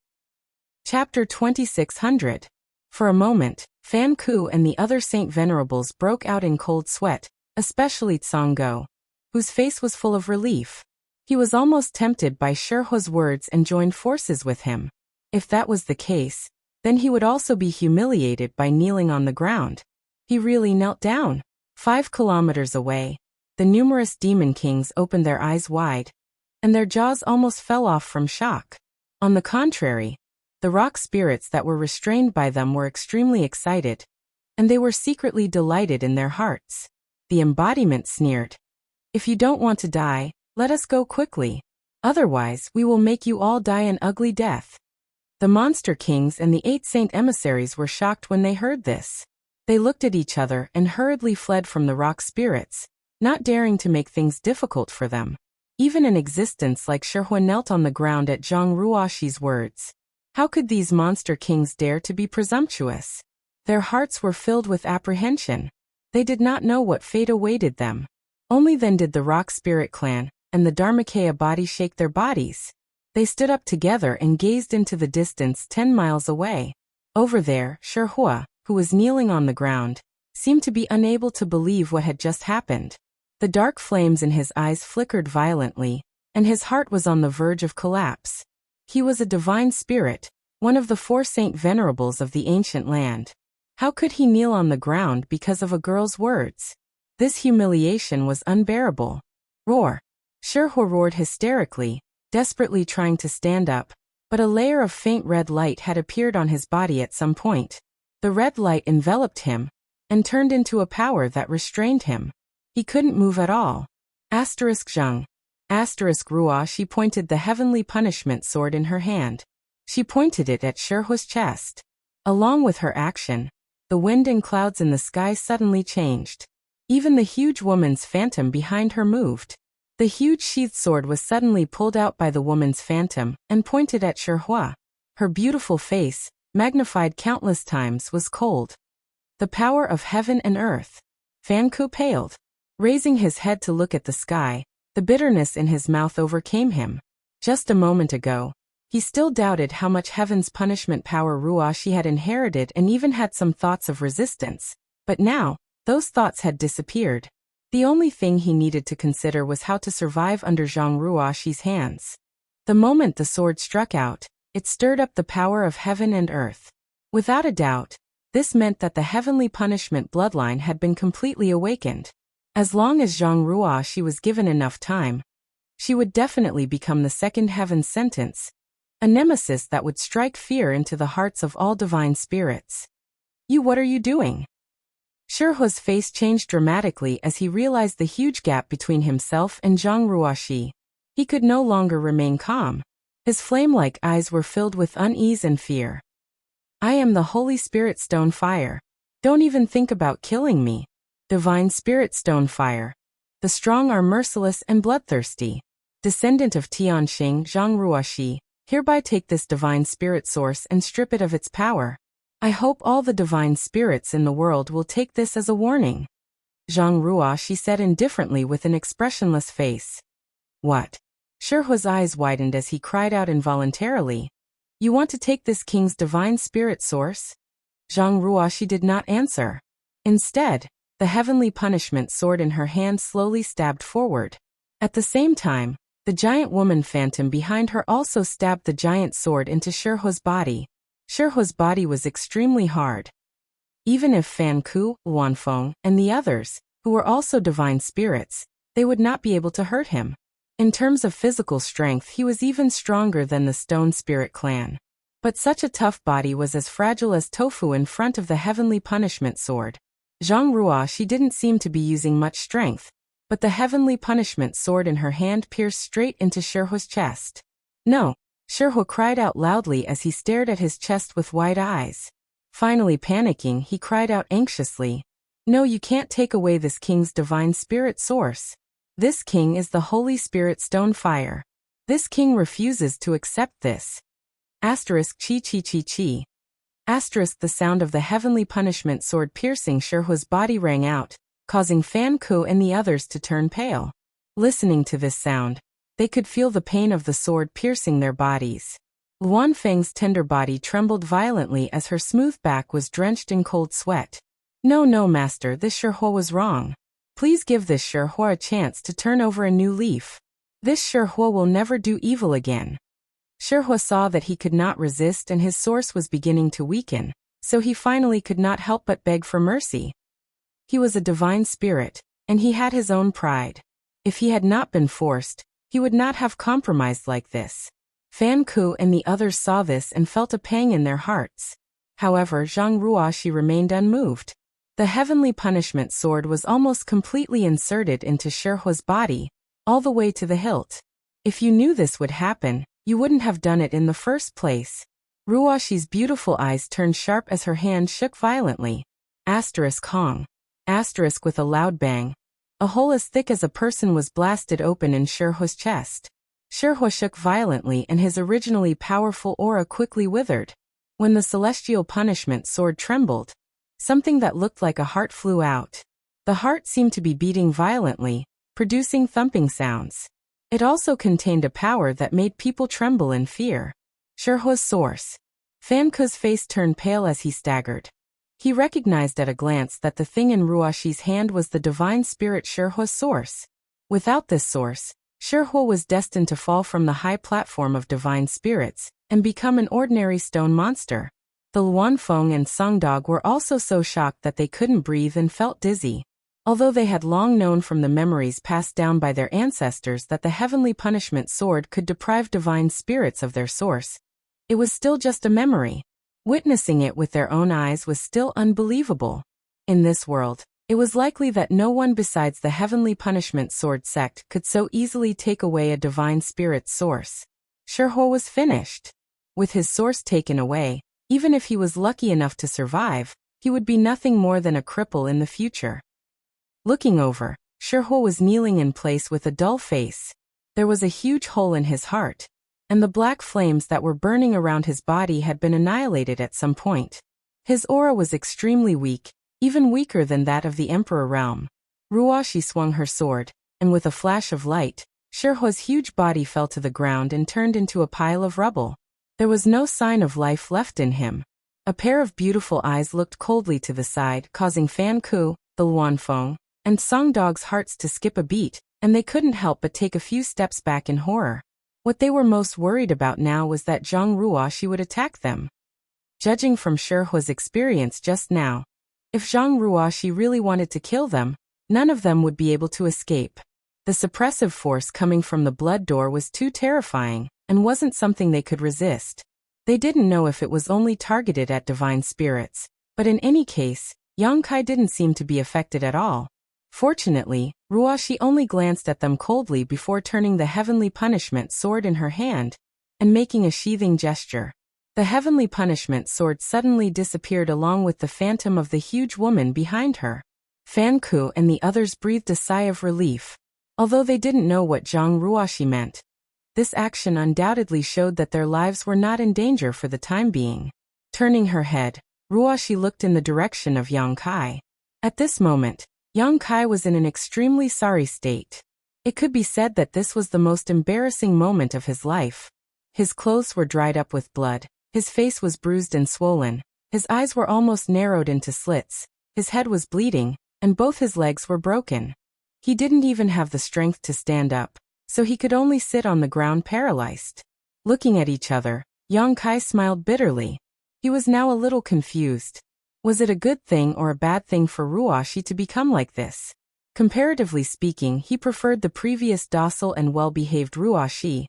Chapter 2600. For a moment, Fan Ku and the other saint venerables broke out in cold sweat, especially Tsanggo, whose face was full of relief. He was almost tempted by Shihua's words and joined forces with him. If that was the case, then he would also be humiliated by kneeling on the ground. He really knelt down. 5 kilometers away, the numerous demon kings opened their eyes wide, and their jaws almost fell off from shock. On the contrary, the rock spirits that were restrained by them were extremely excited, and they were secretly delighted in their hearts. The embodiment sneered, "If you don't want to die, let us go quickly. Otherwise, we will make you all die an ugly death." The monster kings and the 8 saint emissaries were shocked when they heard this. They looked at each other and hurriedly fled from the rock spirits, not daring to make things difficult for them. Even an existence like Shihua knelt on the ground at Zhang Ruoxi's words. How could these monster kings dare to be presumptuous? Their hearts were filled with apprehension. They did not know what fate awaited them. Only then did the rock spirit clan and the Dharmakaya body shake their bodies. They stood up together and gazed into the distance 10 miles away. Over there, Shihua, who was kneeling on the ground, seemed to be unable to believe what had just happened. The dark flames in his eyes flickered violently, and his heart was on the verge of collapse. He was a divine spirit, one of the 4 saint venerables of the ancient land. How could he kneel on the ground because of a girl's words? This humiliation was unbearable. Roar! Shihua roared hysterically, desperately trying to stand up, but a layer of faint red light had appeared on his body at some point. The red light enveloped him, and turned into a power that restrained him. He couldn't move at all. Zhang. Ruo, she pointed the heavenly punishment sword in her hand. She pointed it at Shihua's chest. Along with her action, the wind and clouds in the sky suddenly changed. Even the huge woman's phantom behind her moved. The huge sheathed sword was suddenly pulled out by the woman's phantom and pointed at Shihua. Her beautiful face, magnified countless times, was cold. The power of heaven and earth. Fan Ku paled. Raising his head to look at the sky, the bitterness in his mouth overcame him. Just a moment ago, he still doubted how much heaven's punishment power Ruoxi had inherited and even had some thoughts of resistance. But now, those thoughts had disappeared. The only thing he needed to consider was how to survive under Zhang Ruoxi's hands. The moment the sword struck out, it stirred up the power of heaven and earth. Without a doubt, this meant that the heavenly punishment bloodline had been completely awakened. As long as Zhang Ruoxi was given enough time, she would definitely become the second heaven sentence, a nemesis that would strike fear into the hearts of all divine spirits. What are you doing? Shihua's face changed dramatically as he realized the huge gap between himself and Zhang Ruoxi. He could no longer remain calm. His flame-like eyes were filled with unease and fear. "I am the Holy Spirit Stone Fire. Don't even think about killing me. Divine Spirit Stone Fire. The strong are merciless and bloodthirsty. Descendant of Tianxing Zhang Ruoxi, hereby take this divine spirit source and strip it of its power. I hope all the divine spirits in the world will take this as a warning." Zhang Ruoxi said indifferently with an expressionless face. "What?" Shihua's eyes widened as he cried out involuntarily. You want to take this king's divine spirit source? Zhang Ruoxi did not answer. Instead, the heavenly punishment sword in her hand slowly stabbed forward. At the same time, the giant woman phantom behind her also stabbed the giant sword into Shihuo's body. Shihuo's body was extremely hard. Even if Fan Ku, Wanfeng, and the others, who were also divine spirits, they would not be able to hurt him. In terms of physical strength, he was even stronger than the Stone Spirit clan. But such a tough body was as fragile as tofu in front of the heavenly punishment sword. Zhang Ruoxi didn't seem to be using much strength, but the heavenly punishment sword in her hand pierced straight into Shihuo's chest. No! Shihuo cried out loudly as he stared at his chest with wide eyes. Finally panicking, he cried out anxiously, "No, you can't take away this king's divine spirit source. This king is the Holy Spirit Stone Fire. This king refuses to accept this." Asterisk chi chi chi chi. Asterisk the sound of the heavenly punishment sword piercing Shihuo's body rang out, causing Fan Ku and the others to turn pale. Listening to this sound, they could feel the pain of the sword piercing their bodies. Luan Feng's tender body trembled violently as her smooth back was drenched in cold sweat. "No, no, master, this Shihuo was wrong. Please give this Shihuo a chance to turn over a new leaf. This Shihuo will never do evil again." Shihuo saw that he could not resist and his source was beginning to weaken, so he finally could not help but beg for mercy. He was a divine spirit, and he had his own pride. If he had not been forced, he would not have compromised like this. Fan Ku and the others saw this and felt a pang in their hearts. However, Zhang Ruoxi remained unmoved. The heavenly punishment sword was almost completely inserted into Shihuo's body, all the way to the hilt. If you knew this would happen, you wouldn't have done it in the first place. Ruoxi's beautiful eyes turned sharp as her hand shook violently. Asterisk Hong. Asterisk with a loud bang. A hole as thick as a person was blasted open in Shihuo's chest. Shihuo shook violently and his originally powerful aura quickly withered. When the celestial punishment sword trembled, something that looked like a heart flew out. The heart seemed to be beating violently, producing thumping sounds. It also contained a power that made people tremble in fear. Shihuo's source. Fan Ku's face turned pale as he staggered. He recognized at a glance that the thing in Ruoxi's hand was the divine spirit Shihuo's source. Without this source, Shihuo was destined to fall from the high platform of divine spirits and become an ordinary stone monster. The Luanfeng and Songdog were also so shocked that they couldn't breathe and felt dizzy. Although they had long known from the memories passed down by their ancestors that the heavenly punishment sword could deprive divine spirits of their source, it was still just a memory. Witnessing it with their own eyes was still unbelievable. In this world, it was likely that no one besides the heavenly punishment sword sect could so easily take away a divine spirit's source. Shihuo was finished. With his source taken away, even if he was lucky enough to survive, he would be nothing more than a cripple in the future. Looking over, Shihuo was kneeling in place with a dull face. There was a huge hole in his heart, and the black flames that were burning around his body had been annihilated at some point. His aura was extremely weak, even weaker than that of the Emperor realm. Ruoxi swung her sword, and with a flash of light, Shihuo's huge body fell to the ground and turned into a pile of rubble. There was no sign of life left in him. A pair of beautiful eyes looked coldly to the side, causing Fan Ku, the Luanfeng, and Songdog's hearts to skip a beat, and they couldn't help but take a few steps back in horror. What they were most worried about now was that Zhang Ruoxi would attack them. Judging from Shihuo's experience just now, if Zhang Ruoxi really wanted to kill them, none of them would be able to escape. The suppressive force coming from the blood door was too terrifying, and wasn't something they could resist. They didn't know if it was only targeted at divine spirits, but in any case, Yang Kai didn't seem to be affected at all. Fortunately, Ruoxi only glanced at them coldly before turning the heavenly punishment sword in her hand and making a sheathing gesture. The heavenly punishment sword suddenly disappeared along with the phantom of the huge woman behind her. Fan Ku and the others breathed a sigh of relief. Although they didn't know what Zhang Ruoxi meant, this action undoubtedly showed that their lives were not in danger for the time being. Turning her head, Ruoxi looked in the direction of Yang Kai. At this moment, Yang Kai was in an extremely sorry state. It could be said that this was the most embarrassing moment of his life. His clothes were dried up with blood, his face was bruised and swollen, his eyes were almost narrowed into slits, his head was bleeding, and both his legs were broken. He didn't even have the strength to stand up, so he could only sit on the ground paralyzed. Looking at each other, Yang Kai smiled bitterly. He was now a little confused. Was it a good thing or a bad thing for Ruashi to become like this? Comparatively speaking, he preferred the previous docile and well-behaved Ruashi,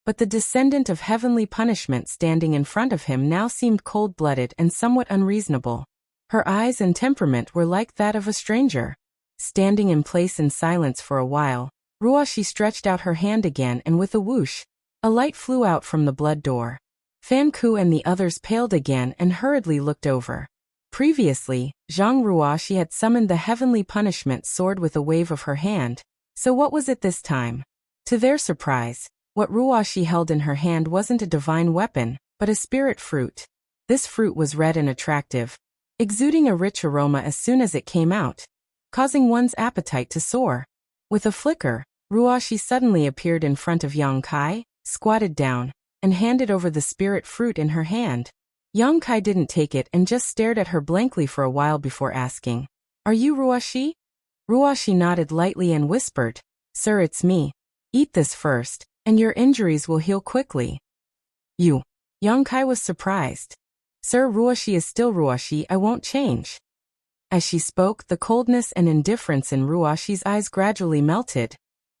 but the descendant of heavenly punishment standing in front of him now seemed cold-blooded and somewhat unreasonable. Her eyes and temperament were like that of a stranger. Standing in place in silence for a while, Ruashi stretched out her hand again and with a whoosh, a light flew out from the blood door. Fan Ku and the others paled again and hurriedly looked over. Previously, Zhang Ruashi had summoned the heavenly punishment sword with a wave of her hand, so what was it this time? To their surprise, what Ruashi held in her hand wasn't a divine weapon, but a spirit fruit. This fruit was red and attractive, exuding a rich aroma as soon as it came out, causing one's appetite to soar. With a flicker, Ruashi suddenly appeared in front of Yang Kai, squatted down, and handed over the spirit fruit in her hand. Yang Kai didn't take it and just stared at her blankly for a while before asking, "Are you Ruashi?" Ruashi nodded lightly and whispered, "Sir, it's me. Eat this first, and your injuries will heal quickly." "You?" Yang Kai was surprised. "Sir, Ruashi is still Ruashi, I won't change." As she spoke, the coldness and indifference in Ruashi's eyes gradually melted,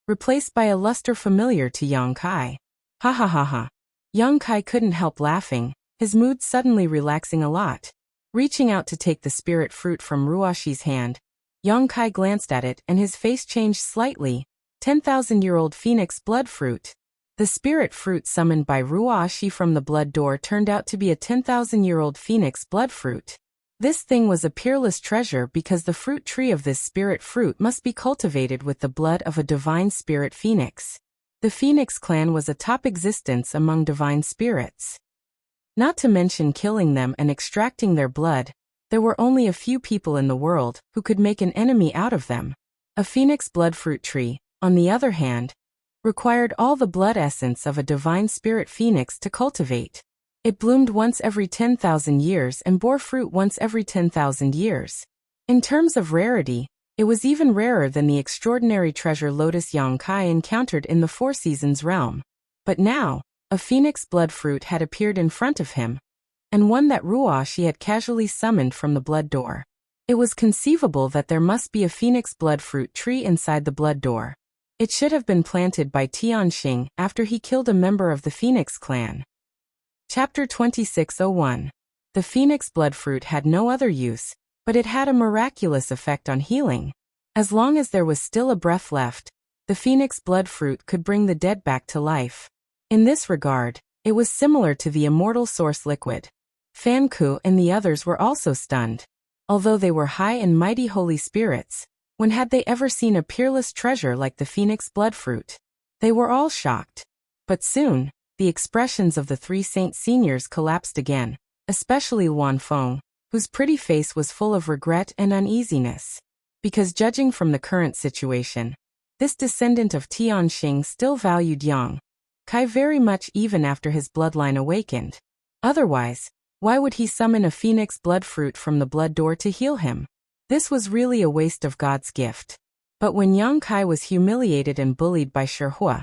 replaced by a luster familiar to Yang Kai. Ha ha ha ha. Yang Kai couldn't help laughing, his mood suddenly relaxing a lot. Reaching out to take the spirit fruit from Ruashi's hand, Yang Kai glanced at it and his face changed slightly. 10,000-year-old phoenix blood fruit. The spirit fruit summoned by Ruashi from the blood door turned out to be a 10,000-year-old phoenix blood fruit. This thing was a peerless treasure because the fruit tree of this spirit fruit must be cultivated with the blood of a divine spirit phoenix. The Phoenix clan was a top existence among divine spirits. Not to mention killing them and extracting their blood, there were only a few people in the world who could make an enemy out of them. A phoenix blood fruit tree, on the other hand, required all the blood essence of a divine spirit phoenix to cultivate. It bloomed once every 10,000 years and bore fruit once every 10,000 years. In terms of rarity, it was even rarer than the extraordinary treasure Lotus Yang Kai encountered in the Four Seasons realm. But now, a phoenix blood fruit had appeared in front of him, and one that Ruashi had casually summoned from the blood door. It was conceivable that there must be a phoenix blood fruit tree inside the blood door. It should have been planted by Tianxing after he killed a member of the Phoenix clan. Chapter 2601. The phoenix blood fruit had no other use, but it had a miraculous effect on healing. As long as there was still a breath left, the phoenix blood fruit could bring the dead back to life. In this regard, it was similar to the immortal source liquid. Fan Ku and the others were also stunned. Although they were high and mighty holy spirits, when had they ever seen a peerless treasure like the phoenix blood fruit? They were all shocked. But soon, the expressions of the three saint seniors collapsed again, especially Luan Feng, whose pretty face was full of regret and uneasiness. Because judging from the current situation, this descendant of Tianxing still valued Yang Kai very much even after his bloodline awakened. Otherwise, why would he summon a phoenix blood fruit from the blood door to heal him? This was really a waste of God's gift. But when Yang Kai was humiliated and bullied by Shihua,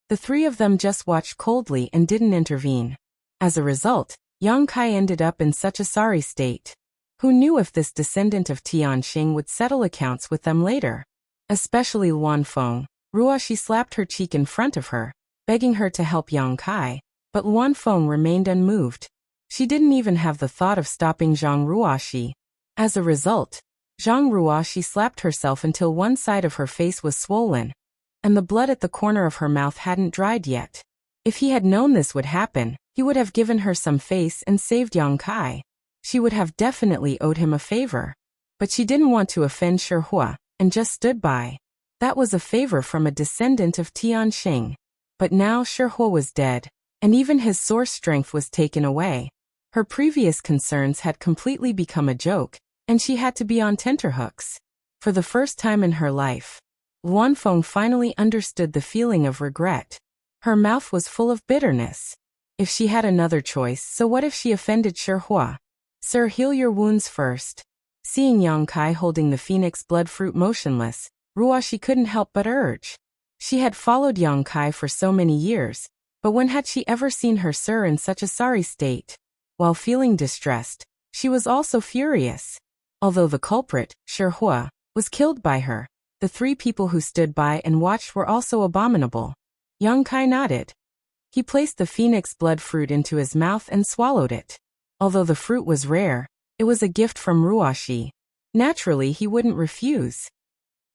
the three of them just watched coldly and didn't intervene. As a result, Yang Kai ended up in such a sorry state. Who knew if this descendant of Tianxing would settle accounts with them later? Especially Luan Feng. Ruashi slapped her cheek in front of her, begging her to help Yang Kai, but Luan Feng remained unmoved. She didn't even have the thought of stopping Zhang Ruashi. As a result, Zhang Ruashi slapped herself until one side of her face was swollen, and the blood at the corner of her mouth hadn't dried yet. If he had known this would happen, he would have given her some face and saved Yang Kai. She would have definitely owed him a favor. But she didn't want to offend Shihua, and just stood by. That was a favor from a descendant of Tianxing. But now Shihua was dead, and even his source strength was taken away. Her previous concerns had completely become a joke, and she had to be on tenterhooks. For the first time in her life, Luan Feng finally understood the feeling of regret. Her mouth was full of bitterness. If she had another choice, so what if she offended Shi Hua? Sir, heal your wounds first. Seeing Yang Kai holding the phoenix blood fruit motionless, Ruoshi couldn't help but urge. She had followed Yang Kai for so many years, but when had she ever seen her sir in such a sorry state? While feeling distressed, she was also furious. Although the culprit, Shi Hua, was killed by her, the three people who stood by and watched were also abominable. Yang Kai nodded. He placed the phoenix blood fruit into his mouth and swallowed it. Although the fruit was rare, it was a gift from Ruoshi. Naturally, he wouldn't refuse.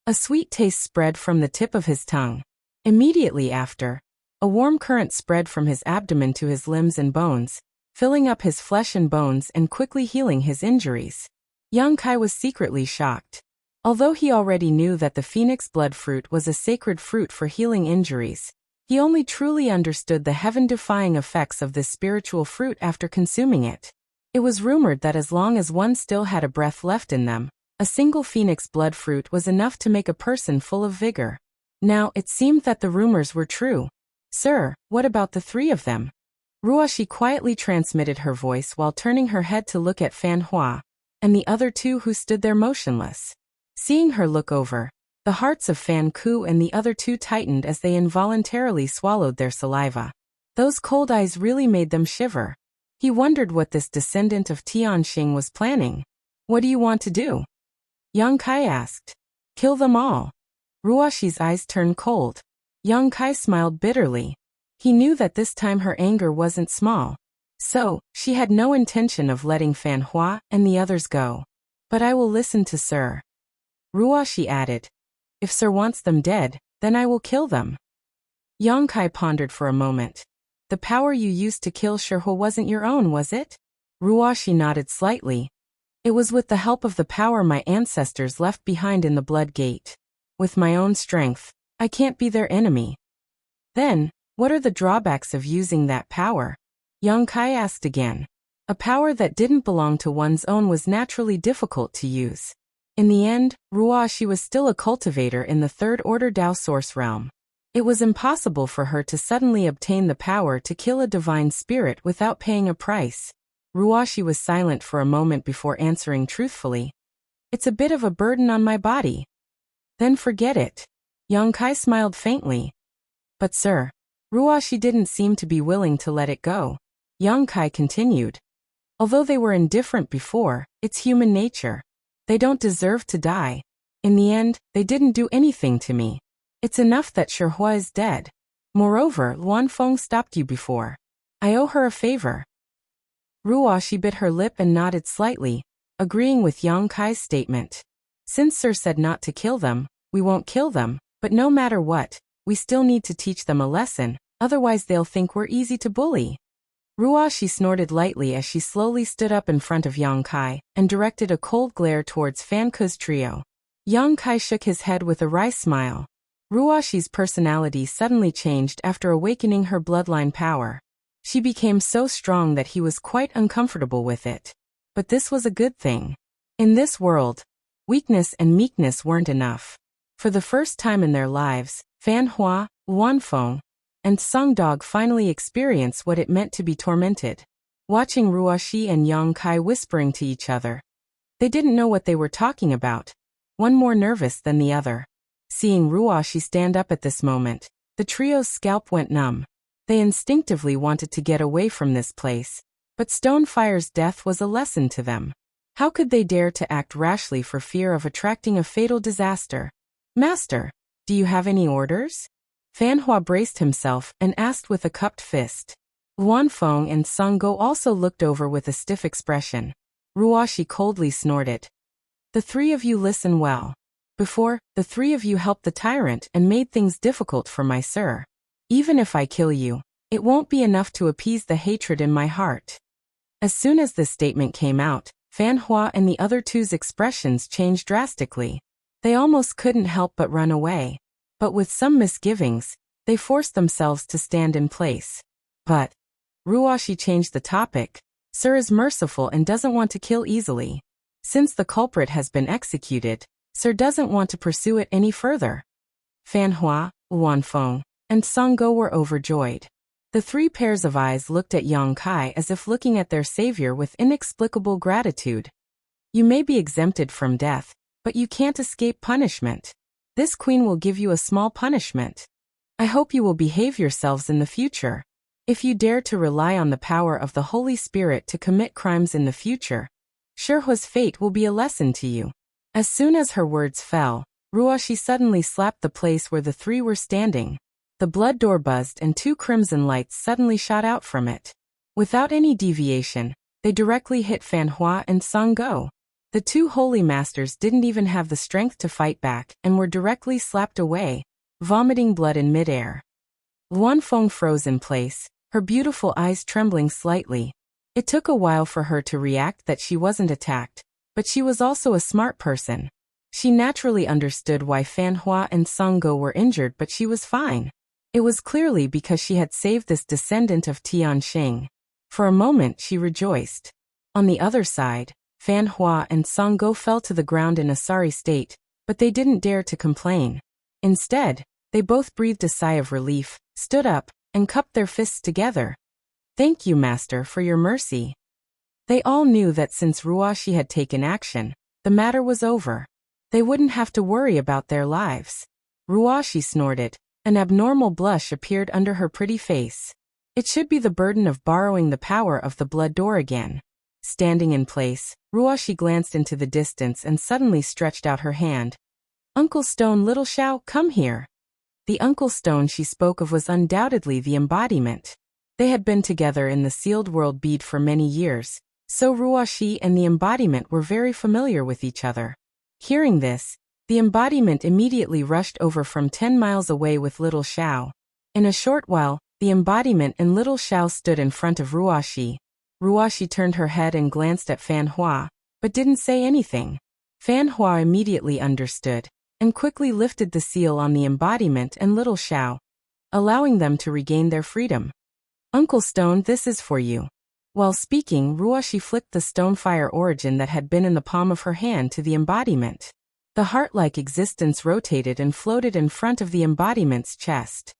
A sweet taste spread from the tip of his tongue. Immediately after, a warm current spread from his abdomen to his limbs and bones, filling up his flesh and bones and quickly healing his injuries. Yang Kai was secretly shocked. Although he already knew that the phoenix blood fruit was a sacred fruit for healing injuries, he only truly understood the heaven-defying effects of this spiritual fruit after consuming it. It was rumored that as long as one still had a breath left in them, a single phoenix blood fruit was enough to make a person full of vigor. Now, it seemed that the rumors were true. Sir, what about the three of them? Ruoshi quietly transmitted her voice while turning her head to look at Fan Hua, and the other two who stood there motionless. Seeing her look over, the hearts of Fan Ku and the other two tightened as they involuntarily swallowed their saliva. Those cold eyes really made them shiver. He wondered what this descendant of Tianxing was planning. What do you want to do? Yang Kai asked. Kill them all. Ruoshi's eyes turned cold. Yang Kai smiled bitterly. He knew that this time her anger wasn't small. So, she had no intention of letting Fan Hua and the others go. But I will listen to Sir. Ruoshi added. If Sir wants them dead, then I will kill them. Yang Kai pondered for a moment. The power you used to kill Shi Hua wasn't your own, was it? Ruoshi nodded slightly. It was with the help of the power my ancestors left behind in the Blood Gate. With my own strength, I can't be their enemy. Then, what are the drawbacks of using that power? Yang Kai asked again. A power that didn't belong to one's own was naturally difficult to use. In the end, Ruoshi was still a cultivator in the Third Order Dao Source realm. It was impossible for her to suddenly obtain the power to kill a divine spirit without paying a price. Ruoshi was silent for a moment before answering truthfully. It's a bit of a burden on my body. Then forget it. Yang Kai smiled faintly. But sir, Ruoshi didn't seem to be willing to let it go. Yang Kai continued. Although they were indifferent before, it's human nature. They don't deserve to die. In the end, they didn't do anything to me. It's enough that Shi Hua is dead. Moreover, Luan Feng stopped you before. I owe her a favor. Ruoshi bit her lip and nodded slightly, agreeing with Yang Kai's statement. Since Sir said not to kill them, we won't kill them, but no matter what, we still need to teach them a lesson, otherwise they'll think we're easy to bully. Ruoshi snorted lightly as she slowly stood up in front of Yang Kai and directed a cold glare towards Fan Ku's trio. Yang Kai shook his head with a wry smile. Ruoshi's personality suddenly changed after awakening her bloodline power. She became so strong that he was quite uncomfortable with it. But this was a good thing. In this world, weakness and meekness weren't enough. For the first time in their lives, Fan Hua, Luan Feng, and Song Dog finally experienced what it meant to be tormented. Watching Ruoshi and Yang Kai whispering to each other. They didn't know what they were talking about, one more nervous than the other. Seeing Ruoshi stand up at this moment, the trio's scalp went numb. They instinctively wanted to get away from this place, but Stonefire's death was a lesson to them. How could they dare to act rashly for fear of attracting a fatal disaster? Master, do you have any orders? Fan Hua braced himself and asked with a cupped fist. Luan Feng and Sung Go also looked over with a stiff expression. Ruoshi coldly snorted. The three of you listen well. Before, the three of you helped the tyrant and made things difficult for my sir. Even if I kill you, it won't be enough to appease the hatred in my heart. As soon as this statement came out, Fan Hua and the other two's expressions changed drastically. They almost couldn't help but run away. But with some misgivings, they forced themselves to stand in place. But Ruoshi changed the topic. Sir is merciful and doesn't want to kill easily. Since the culprit has been executed, Sir doesn't want to pursue it any further. Fan Hua, Luan Feng, and Song Go were overjoyed. The three pairs of eyes looked at Yang Kai as if looking at their savior with inexplicable gratitude. You may be exempted from death, but you can't escape punishment. This queen will give you a small punishment. I hope you will behave yourselves in the future. If you dare to rely on the power of the Holy Spirit to commit crimes in the future, Sherhua's fate will be a lesson to you. As soon as her words fell, Ruoshi suddenly slapped the place where the three were standing. The blood door buzzed and two crimson lights suddenly shot out from it. Without any deviation, they directly hit Fan Hua and Song Go. The two holy masters didn't even have the strength to fight back and were directly slapped away, vomiting blood in midair. Luan Feng froze in place, her beautiful eyes trembling slightly. It took a while for her to react that she wasn't attacked, but she was also a smart person. She naturally understood why Fan Hua and Song Go were injured, but she was fine. It was clearly because she had saved this descendant of Tianxing. For a moment she rejoiced. On the other side, Fan Hua and Song Go fell to the ground in a sorry state, but they didn't dare to complain. Instead, they both breathed a sigh of relief, stood up, and cupped their fists together. Thank you, Master, for your mercy. They all knew that since Ruoshi had taken action, the matter was over. They wouldn't have to worry about their lives. Ruoshi snorted. An abnormal blush appeared under her pretty face. It should be the burden of borrowing the power of the blood door again. Standing in place, Ruoshi glanced into the distance and suddenly stretched out her hand. Uncle Stone, Little Xiao, come here. The Uncle Stone she spoke of was undoubtedly the embodiment. They had been together in the sealed world bead for many years, so Ruoshi and the embodiment were very familiar with each other. Hearing this, the embodiment immediately rushed over from 10 miles away with Little Xiao. In a short while, the embodiment and Little Xiao stood in front of Ruoshi. Ruoshi turned her head and glanced at Fan Hua, but didn't say anything. Fan Hua immediately understood, and quickly lifted the seal on the embodiment and Little Xiao, allowing them to regain their freedom. Uncle Stone, this is for you. While speaking, Ruoshi flicked the stone fire origin that had been in the palm of her hand to the embodiment. The heart-like existence rotated and floated in front of the embodiment's chest.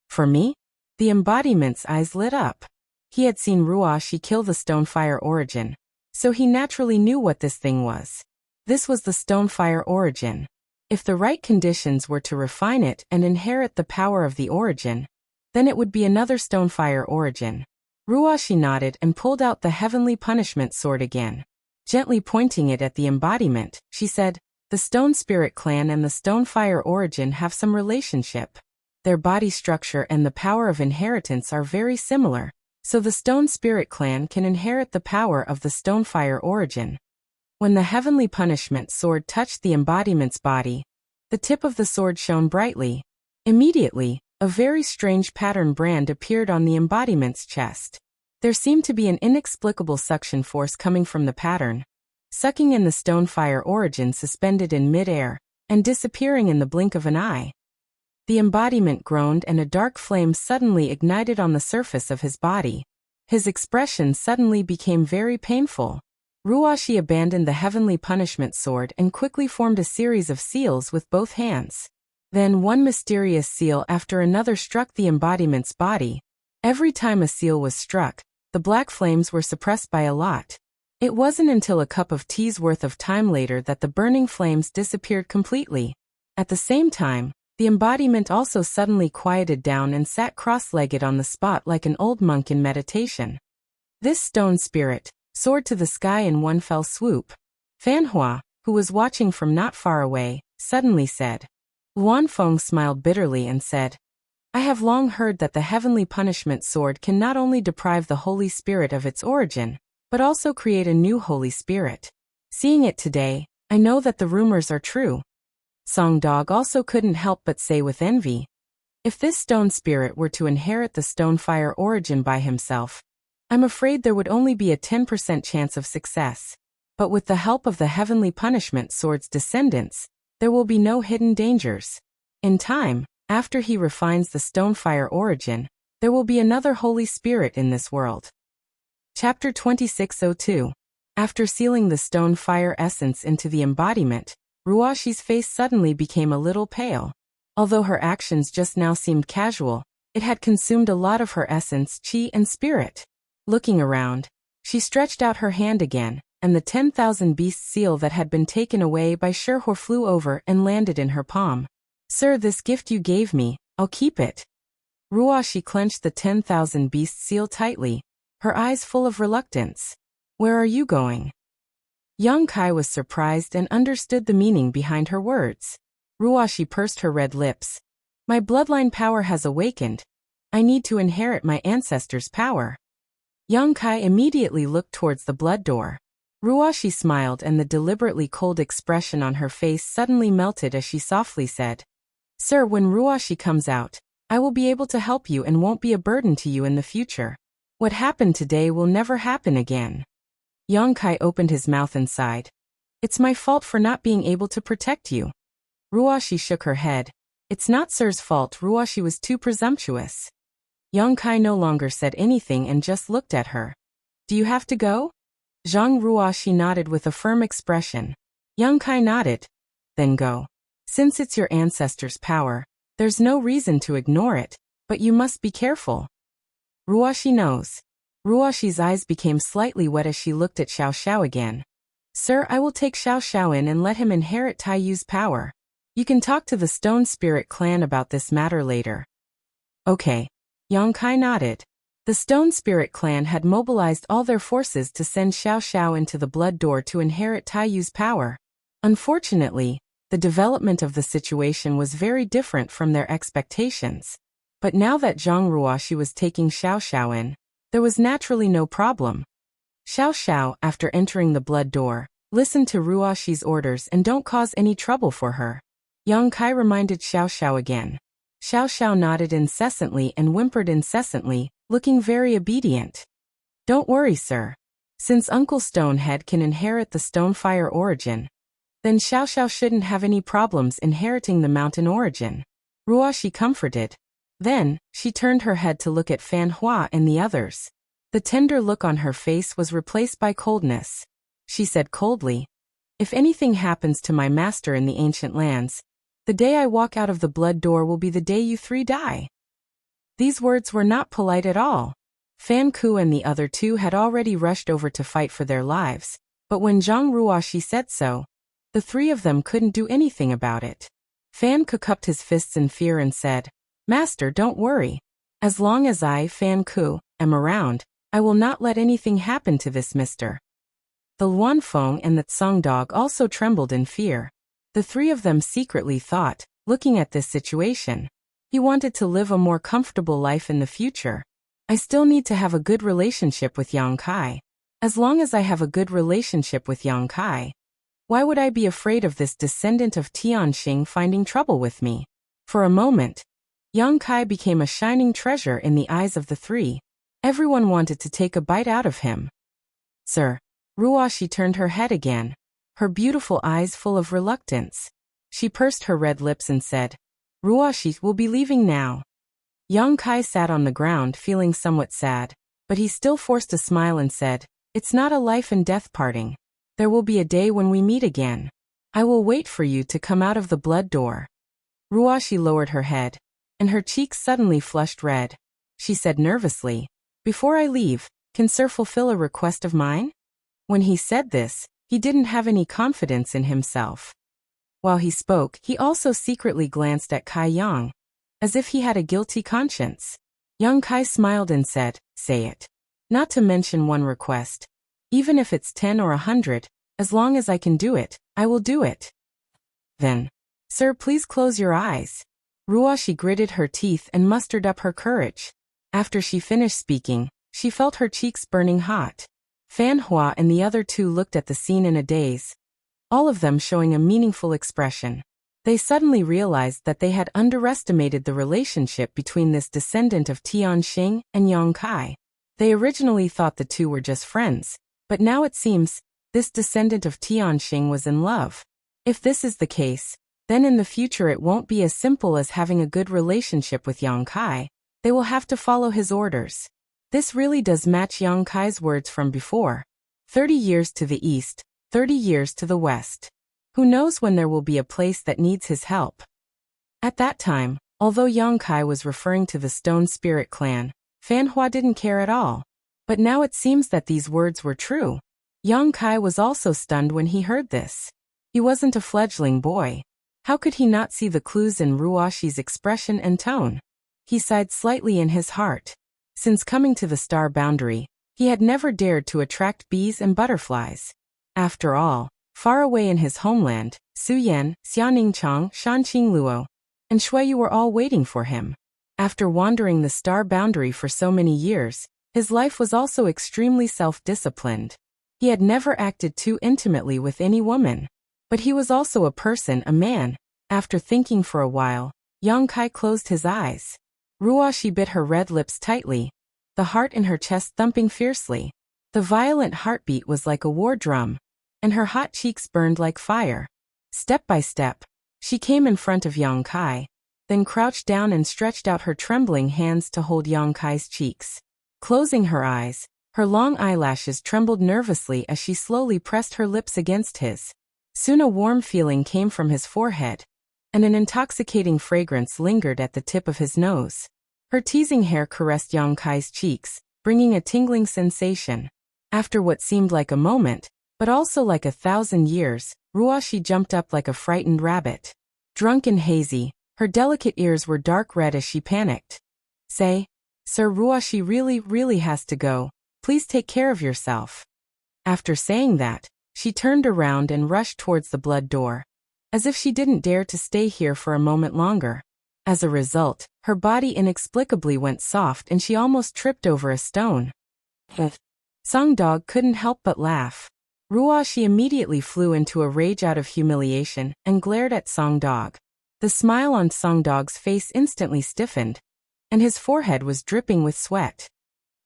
For me? The embodiment's eyes lit up. He had seen Ruoshi kill the Stonefire origin, so he naturally knew what this thing was. This was the Stonefire origin. If the right conditions were to refine it and inherit the power of the origin, then it would be another Stonefire origin. Ruoshi nodded and pulled out the Heavenly Punishment sword again. Gently pointing it at the embodiment, she said, the Stone Spirit Clan and the Stonefire origin have some relationship. Their body structure and the power of inheritance are very similar, so the Stone Spirit Clan can inherit the power of the Stonefire origin. When the Heavenly Punishment sword touched the embodiment's body, the tip of the sword shone brightly. Immediately, a very strange pattern brand appeared on the embodiment's chest. There seemed to be an inexplicable suction force coming from the pattern, sucking in the Stonefire origin suspended in mid-air, and disappearing in the blink of an eye. The embodiment groaned and a dark flame suddenly ignited on the surface of his body. His expression suddenly became very painful. Ruoshi abandoned the Heavenly Punishment sword and quickly formed a series of seals with both hands. Then one mysterious seal after another struck the embodiment's body. Every time a seal was struck, the black flames were suppressed by a lot. It wasn't until a cup of tea's worth of time later that the burning flames disappeared completely. At the same time, the embodiment also suddenly quieted down and sat cross-legged on the spot like an old monk in meditation. This stone spirit soared to the sky in one fell swoop. Fan Hua, who was watching from not far away, suddenly said. Luan Feng smiled bitterly and said, I have long heard that the Heavenly Punishment sword can not only deprive the Holy Spirit of its origin, but also create a new Holy Spirit. Seeing it today, I know that the rumors are true. Song Dog also couldn't help but say with envy, if this stone spirit were to inherit the Stonefire origin by himself, I'm afraid there would only be a 10% chance of success. But with the help of the Heavenly Punishment sword's descendants, there will be no hidden dangers. In time, after he refines the Stonefire origin, there will be another Holy Spirit in this world. Chapter 2602. After sealing the Stonefire essence into the embodiment, Ruoshi's face suddenly became a little pale. Although her actions just now seemed casual, It had consumed a lot of her essence, chi, and spirit. Looking around, she stretched out her hand again, and the 10,000 beast seal that had been taken away by Sherhor flew over and landed in her palm. Sir, this gift you gave me, I'll keep it. Ruoshi clenched the 10,000 beast seal tightly, her eyes full of reluctance. Where are you going? Yang Kai was surprised and understood the meaning behind her words. Ruoshi pursed her red lips. My bloodline power has awakened. I need to inherit my ancestors' power. Yang Kai immediately looked towards the blood door. Ruoshi smiled and the deliberately cold expression on her face suddenly melted as she softly said, Sir, when Ruoshi comes out, I will be able to help you and won't be a burden to you in the future. What happened today will never happen again. Yang Kai opened his mouth and sighed. It's my fault for not being able to protect you. Ruoshi shook her head. It's not Sir's fault, Ruoshi was too presumptuous. Yang Kai no longer said anything and just looked at her. Do you have to go? Zhang Ruoshi nodded with a firm expression. Yang Kai nodded. Then go. Since it's your ancestors' power, there's no reason to ignore it, but you must be careful. Ruoshi knows. Ruoshi's eyes became slightly wet as she looked at Xiao Xiao again. Sir, I will take Xiao Xiao in and let him inherit Tai Yu's power. You can talk to the Stone Spirit clan about this matter later. Okay. Yang Kai nodded. The Stone Spirit clan had mobilized all their forces to send Xiao Xiao into the blood door to inherit Tai Yu's power. Unfortunately, the development of the situation was very different from their expectations. But now that Zhang Ruoshi was taking Xiao Xiao in, there was naturally no problem. Xiao Xiao, after entering the blood door, listened to Ruoshi's orders and don't cause any trouble for her. Yang Kai reminded Xiao Xiao again. Xiao Xiao nodded incessantly and whimpered incessantly, looking very obedient. Don't worry, sir. Since Uncle Stonehead can inherit the Stonefire origin, then Xiao Xiao shouldn't have any problems inheriting the mountain origin. Ruoshi comforted. Then, she turned her head to look at Fan Hua and the others. The tender look on her face was replaced by coldness. She said coldly, If anything happens to my master in the ancient lands, the day I walk out of the blood door will be the day you three die. These words were not polite at all. Fan Ku and the other two had already rushed over to fight for their lives, but when Zhang Ruoshi said so, the three of them couldn't do anything about it. Fan Ku cupped his fists in fear and said, Master, don't worry. As long as I, Fan Ku, am around, I will not let anything happen to this mister. The Luan Feng and the Tsang dog also trembled in fear. The three of them secretly thought, looking at this situation, he wanted to live a more comfortable life in the future. I still need to have a good relationship with Yang Kai. As long as I have a good relationship with Yang Kai, why would I be afraid of this descendant of Tianxing finding trouble with me? For a moment, Yang Kai became a shining treasure in the eyes of the three. Everyone wanted to take a bite out of him. Sir. Ruoshi turned her head again, her beautiful eyes full of reluctance. She pursed her red lips and said, Ruoshi will be leaving now. Yang Kai sat on the ground feeling somewhat sad, but he still forced a smile and said, It's not a life and death parting. There will be a day when we meet again. I will wait for you to come out of the blood door. Ruoshi lowered her head, and her cheeks suddenly flushed red. She said nervously, Before I leave, can Sir fulfill a request of mine? When he said this, he didn't have any confidence in himself. While he spoke, he also secretly glanced at Kai Yang, as if he had a guilty conscience. Yang Kai smiled and said, Say it. Not to mention one request. Even if it's 10 or 100, as long as I can do it, I will do it. Then, Sir, please close your eyes. Ruoshi gritted her teeth and mustered up her courage. After she finished speaking, she felt her cheeks burning hot. Fan Hua and the other two looked at the scene in a daze, all of them showing a meaningful expression. They suddenly realized that they had underestimated the relationship between this descendant of Tianxing and Yang Kai. They originally thought the two were just friends, but now it seems, this descendant of Tianxing was in love. If this is the case, then in the future it won't be as simple as having a good relationship with Yang Kai. They will have to follow his orders. This really does match Yang Kai's words from before. 30 years to the east, 30 years to the west. Who knows when there will be a place that needs his help? At that time, Although Yang Kai was referring to the Stone Spirit clan, Fan Hua didn't care at all. But now it seems that these words were true. Yang Kai was also stunned when he heard this. He wasn't a fledgling boy. How could he not see the clues in Ruoshi's expression and tone? He sighed slightly in his heart. Since coming to the star boundary, he had never dared to attract bees and butterflies. After all, far away in his homeland, Su Yan, Xianingchang, Shanqingluo, and Shuiyu were all waiting for him. After wandering the star boundary for so many years, his life was also extremely self-disciplined. He had never acted too intimately with any woman. But he was also a person, a man. After thinking for a while, Yang Kai closed his eyes. Ruoshi bit her red lips tightly, the heart in her chest thumping fiercely. The violent heartbeat was like a war drum, and her hot cheeks burned like fire. Step by step, she came in front of Yang Kai, then crouched down and stretched out her trembling hands to hold Yang Kai's cheeks. Closing her eyes, her long eyelashes trembled nervously as she slowly pressed her lips against his. Soon a warm feeling came from his forehead, and an intoxicating fragrance lingered at the tip of his nose. Her teasing hair caressed Yang Kai's cheeks, bringing a tingling sensation. After what seemed like a moment, but also like 1,000 years, Ruoshi jumped up like a frightened rabbit. Drunk and hazy, her delicate ears were dark red as she panicked. Say, Sir, Ruoshi really has to go. Please take care of yourself. After saying that, she turned around and rushed towards the blood door, as if she didn't dare to stay here for a moment longer. As a result, her body inexplicably went soft and she almost tripped over a stone. Song Dog couldn't help but laugh. Ruoshi immediately flew into a rage out of humiliation and glared at Song Dog. The smile on Song Dog's face instantly stiffened, and his forehead was dripping with sweat.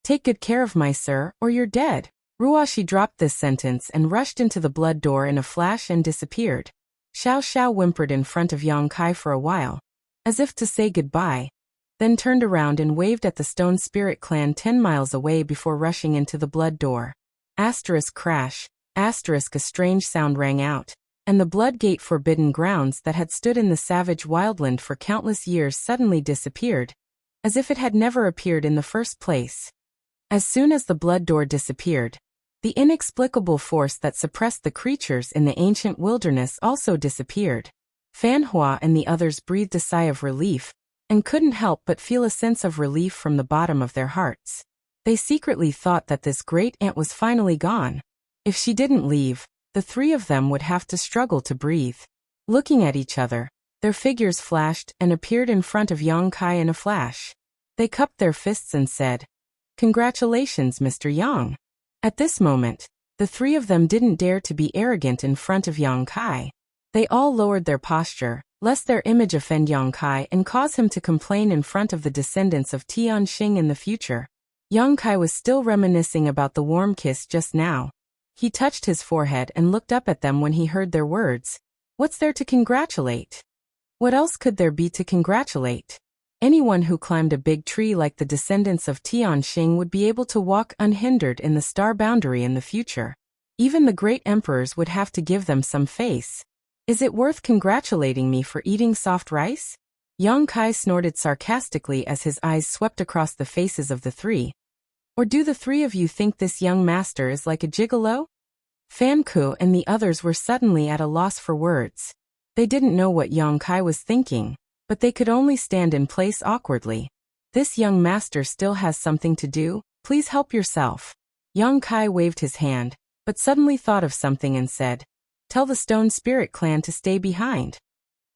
Take good care of my sir, or you're dead. Ruoshi dropped this sentence and rushed into the blood door in a flash and disappeared. Xiao Xiao whimpered in front of Yang Kai for a while, as if to say goodbye, then turned around and waved at the Stone Spirit clan 10 miles away before rushing into the blood door. Asterisk crash, asterisk a strange sound rang out, and the blood gate forbidden grounds that had stood in the savage wildland for countless years suddenly disappeared, as if it had never appeared in the first place. As soon as the blood door disappeared, the inexplicable force that suppressed the creatures in the ancient wilderness also disappeared. Fan Hua and the others breathed a sigh of relief, and couldn't help but feel a sense of relief from the bottom of their hearts. They secretly thought that this great aunt was finally gone. If she didn't leave, the three of them would have to struggle to breathe. Looking at each other, their figures flashed and appeared in front of Yang Kai in a flash. They cupped their fists and said, "Congratulations, Mr. Yang." At this moment, the three of them didn't dare to be arrogant in front of Yang Kai. They all lowered their posture, lest their image offend Yang Kai and cause him to complain in front of the descendants of Tianxing in the future. Yang Kai was still reminiscing about the warm kiss just now. He touched his forehead and looked up at them when he heard their words. What's there to congratulate? What else could there be to congratulate? Anyone who climbed a big tree like the descendants of Tianxing would be able to walk unhindered in the star boundary in the future. Even the great emperors would have to give them some face. Is it worth congratulating me for eating soft rice? Yang Kai snorted sarcastically as his eyes swept across the faces of the three. Or do the three of you think this young master is like a gigolo? Fan Ku and the others were suddenly at a loss for words. They didn't know what Yang Kai was thinking, but they could only stand in place awkwardly. This young master still has something to do, please help yourself. Yang Kai waved his hand, but suddenly thought of something and said, tell the Stone Spirit clan to stay behind.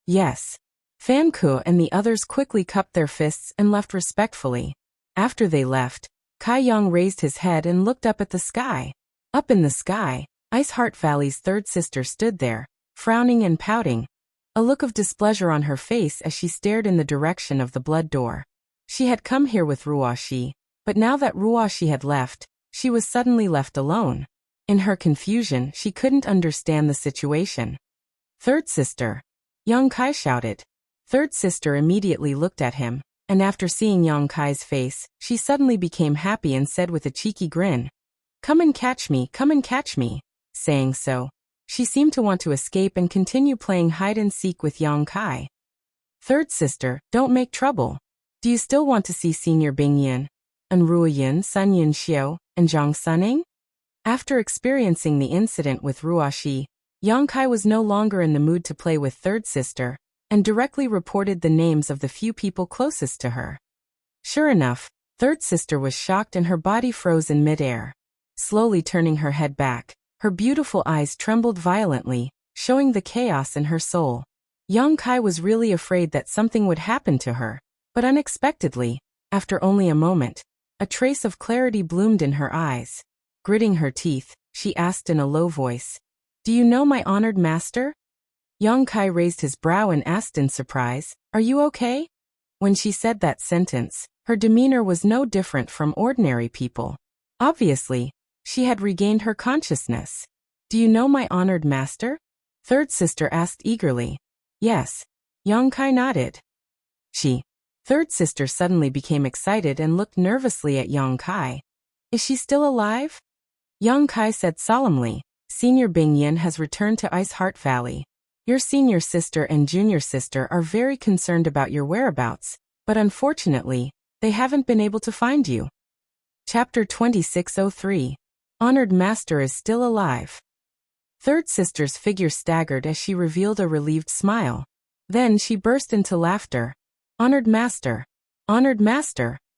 Yes. Fan Ku and the others quickly cupped their fists and left respectfully. After they left, Kai Yang raised his head and looked up at the sky. Up in the sky, Ice Heart Valley's third sister stood there, frowning and pouting, a look of displeasure on her face as she stared in the direction of the blood door. She had come here with Ruoshi, but now that Ruoshi had left, she was suddenly left alone. In her confusion, she couldn't understand the situation. Third sister! Yang Kai shouted. Third sister immediately looked at him, and after seeing Yang Kai's face, she suddenly became happy and said with a cheeky grin, come and catch me, come and catch me. Saying so, she seemed to want to escape and continue playing hide-and-seek with Yang Kai. Third sister, don't make trouble. Do you still want to see Senior Bingyan, and Ruoyin, Sun Yun Xiao, and Zhang Suning? After experiencing the incident with Ruoxi, Yang Kai was no longer in the mood to play with third sister, and directly reported the names of the few people closest to her. Sure enough, third sister was shocked and her body froze in midair. Slowly turning her head back, her beautiful eyes trembled violently, showing the chaos in her soul. Yang Kai was really afraid that something would happen to her, but unexpectedly, after only a moment, a trace of clarity bloomed in her eyes. Gritting her teeth, she asked in a low voice, "Do you know my honored master?" Yang Kai raised his brow and asked in surprise, "Are you okay?" When she said that sentence, her demeanor was no different from ordinary people. Obviously, she had regained her consciousness. "Do you know my honored master?" Third sister asked eagerly. "Yes." Yang Kai nodded. Third sister suddenly became excited and looked nervously at Yang Kai. "Is she still alive?" Yang Kai said solemnly, "Senior Bingyan has returned to Ice Heart Valley. Your senior sister and junior sister are very concerned about your whereabouts, but unfortunately, they haven't been able to find you." Chapter 2603. Honored Master is still alive. Third sister's figure staggered as she revealed a relieved smile. Then she burst into laughter. Honored Master,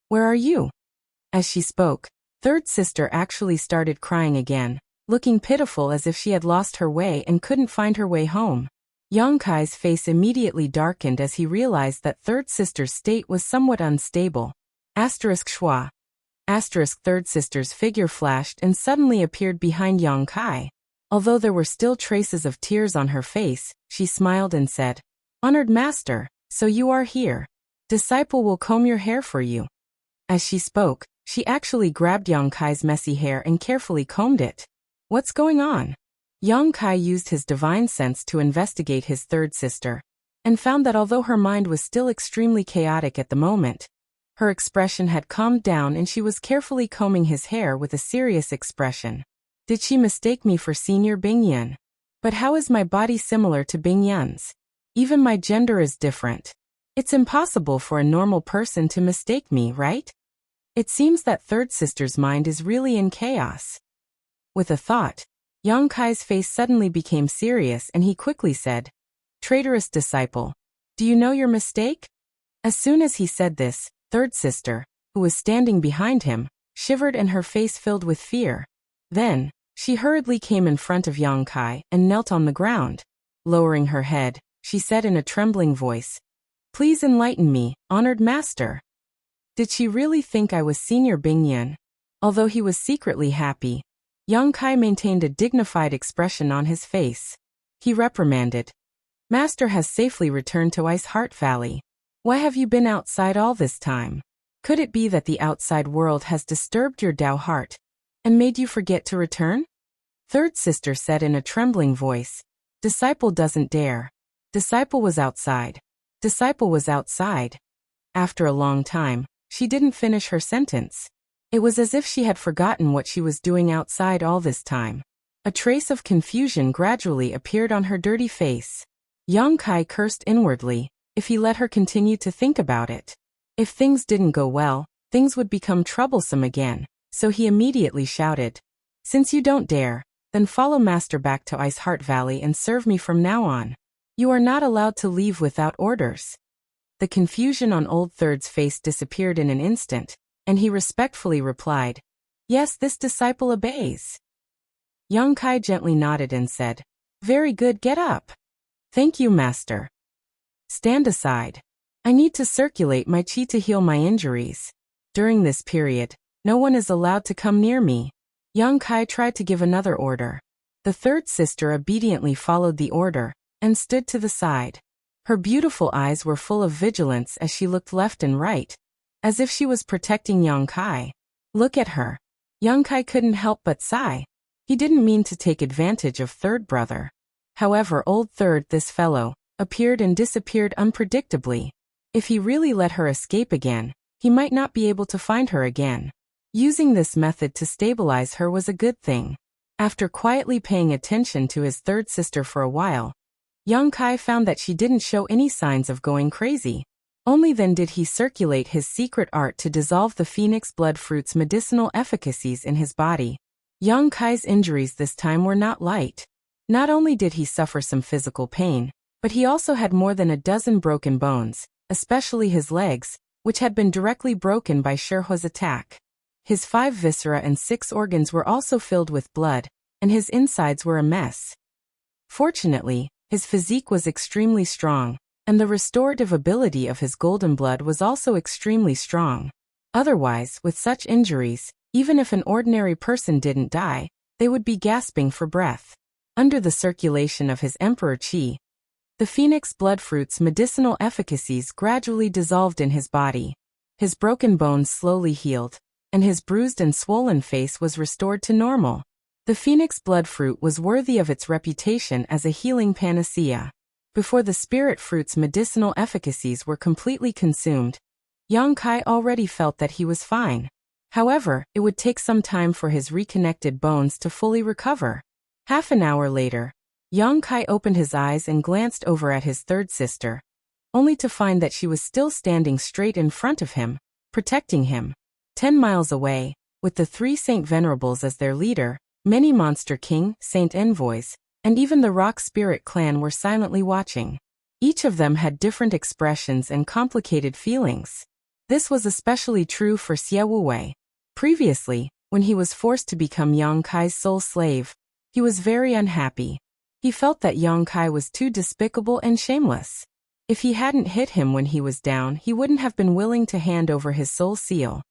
where are you?" As she spoke, third sister actually started crying again, looking pitiful as if she had lost her way and couldn't find her way home. Yang Kai's face immediately darkened as he realized that third sister's state was somewhat unstable. *schwa. Third sister's figure flashed and suddenly appeared behind Yang Kai. Although there were still traces of tears on her face, she smiled and said, "Honored Master, so you are here. Disciple will comb your hair for you." As she spoke, she actually grabbed Yang Kai's messy hair and carefully combed it. "What's going on?" Yang Kai used his divine sense to investigate his third sister, and found that although her mind was still extremely chaotic at the moment, her expression had calmed down and she was carefully combing his hair with a serious expression. "Did she mistake me for Senior Bingyan? But how is my body similar to Bingyan's? Even my gender is different. It's impossible for a normal person to mistake me, right?" It seems that third sister's mind is really in chaos. With a thought, Yang Kai's face suddenly became serious and he quickly said, "Traitorous disciple, do you know your mistake?" As soon as he said this, third sister, who was standing behind him, shivered and her face filled with fear. Then, she hurriedly came in front of Yang Kai and knelt on the ground. Lowering her head, she said in a trembling voice, "Please enlighten me, honored master." Did she really think I was Senior Bingyan? Although he was secretly happy, Yang Kai maintained a dignified expression on his face. He reprimanded, "Master has safely returned to Ice Heart Valley. Why have you been outside all this time? Could it be that the outside world has disturbed your Tao heart and made you forget to return?" Third sister said in a trembling voice, "Disciple doesn't dare. Disciple was outside. Disciple was outside." After a long time, she didn't finish her sentence. It was as if she had forgotten what she was doing outside all this time. A trace of confusion gradually appeared on her dirty face. Yang Kai cursed inwardly. If he let her continue to think about it, if things didn't go well, things would become troublesome again, so he immediately shouted, "Since you don't dare, then follow Master back to Ice Heart Valley and serve me from now on. You are not allowed to leave without orders." The confusion on Old Third's face disappeared in an instant, and he respectfully replied, "Yes, this disciple obeys." Yang Kai gently nodded and said, "Very good, get up." "Thank you, Master." "Stand aside. I need to circulate my qi to heal my injuries. During this period, no one is allowed to come near me." Yang Kai tried to give another order. The third sister obediently followed the order and stood to the side. Her beautiful eyes were full of vigilance as she looked left and right, as if she was protecting Yang Kai. "Look at her." Yang Kai couldn't help but sigh. He didn't mean to take advantage of third brother. However, Old Third, this fellow, appeared and disappeared unpredictably. If he really let her escape again, he might not be able to find her again. Using this method to stabilize her was a good thing. After quietly paying attention to his third sister for a while, Young Kai found that she didn't show any signs of going crazy. Only then did he circulate his secret art to dissolve the phoenix blood fruit's medicinal efficacies in his body. Young Kai's injuries this time were not light. Not only did he suffer some physical pain, but he also had more than a dozen broken bones, especially his legs, which had been directly broken by Sherhua's attack. His 5 viscera and 6 organs were also filled with blood, and his insides were a mess. Fortunately, his physique was extremely strong, and the restorative ability of his golden blood was also extremely strong. Otherwise, with such injuries, even if an ordinary person didn't die, they would be gasping for breath. Under the circulation of his emperor qi, the phoenix blood fruit's medicinal efficacies gradually dissolved in his body. His broken bones slowly healed, and his bruised and swollen face was restored to normal. The phoenix blood fruit was worthy of its reputation as a healing panacea. Before the spirit fruit's medicinal efficacies were completely consumed, Yang Kai already felt that he was fine. However, it would take some time for his reconnected bones to fully recover. Half an hour later, Yang Kai opened his eyes and glanced over at his third sister, only to find that she was still standing straight in front of him, protecting him. 10 miles away, with the 3 Saint Venerables as their leader, many Monster King, Saint Envoys, and even the Rock Spirit clan were silently watching. Each of them had different expressions and complicated feelings. This was especially true for Xie Wuwei. Previously, when he was forced to become Yang Kai's sole slave, he was very unhappy. He felt that Yang Kai was too despicable and shameless. If he hadn't hit him when he was down, he wouldn't have been willing to hand over his soul seal.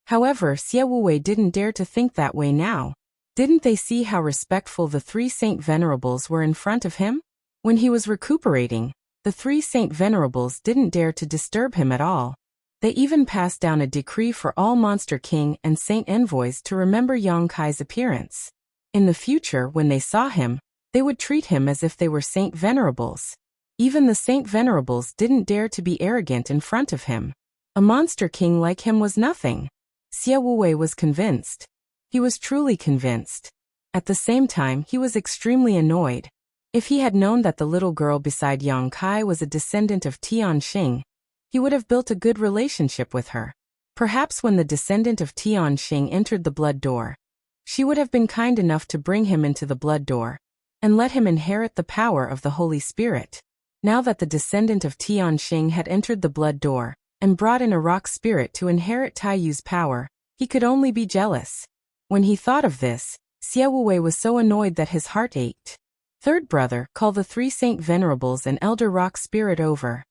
However, Xie Wuwei didn't dare to think that way now. Didn't they see how respectful the 3 Saint Venerables were in front of him? When he was recuperating, the 3 Saint Venerables didn't dare to disturb him at all. They even passed down a decree for all Monster King and Saint Envoys to remember Yang Kai's appearance. In the future, when they saw him, they would treat him as if they were Saint Venerables. Even the Saint Venerables didn't dare to be arrogant in front of him. A Monster King like him was nothing. Xie Wuwei was convinced. He was truly convinced. At the same time, he was extremely annoyed. If he had known that the little girl beside Yang Kai was a descendant of Tianxing, he would have built a good relationship with her. Perhaps when the descendant of Tianxing entered the blood door, she would have been kind enough to bring him into the blood door and let him inherit the power of the Holy Spirit. Now that the descendant of Tianxing had entered the blood door and brought in a rock spirit to inherit Taiyu's power, he could only be jealous. When he thought of this, Xie Wuwei was so annoyed that his heart ached. Third brother, call the 3 Saint Venerables and Elder Rock Spirit over.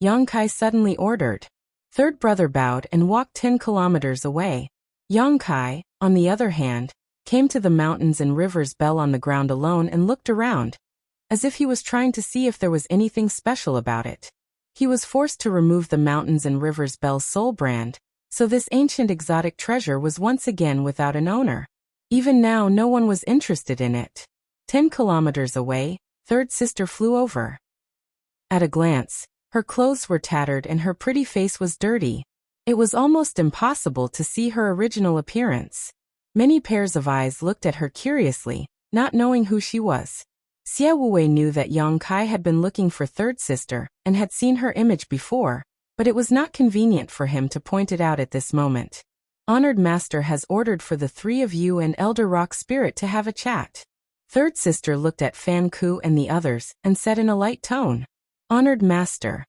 Yang Kai suddenly ordered. Third brother bowed and walked 10 kilometers away. Yang Kai, on the other hand, came to the mountains and rivers bell on the ground alone and looked around, as if he was trying to see if there was anything special about it. He was forced to remove the mountains and rivers bell's soul brand, so this ancient exotic treasure was once again without an owner. Even now no one was interested in it. 10 kilometers away, third sister flew over. At a glance, her clothes were tattered and her pretty face was dirty. It was almost impossible to see her original appearance. Many pairs of eyes looked at her curiously, not knowing who she was. Xie Wuwei knew that Yang Kai had been looking for third sister and had seen her image before, but it was not convenient for him to point it out at this moment. Honored Master has ordered for the 3 of you and Elder Rock Spirit to have a chat. Third sister looked at Fan Ku and the others and said in a light tone, Honored Master.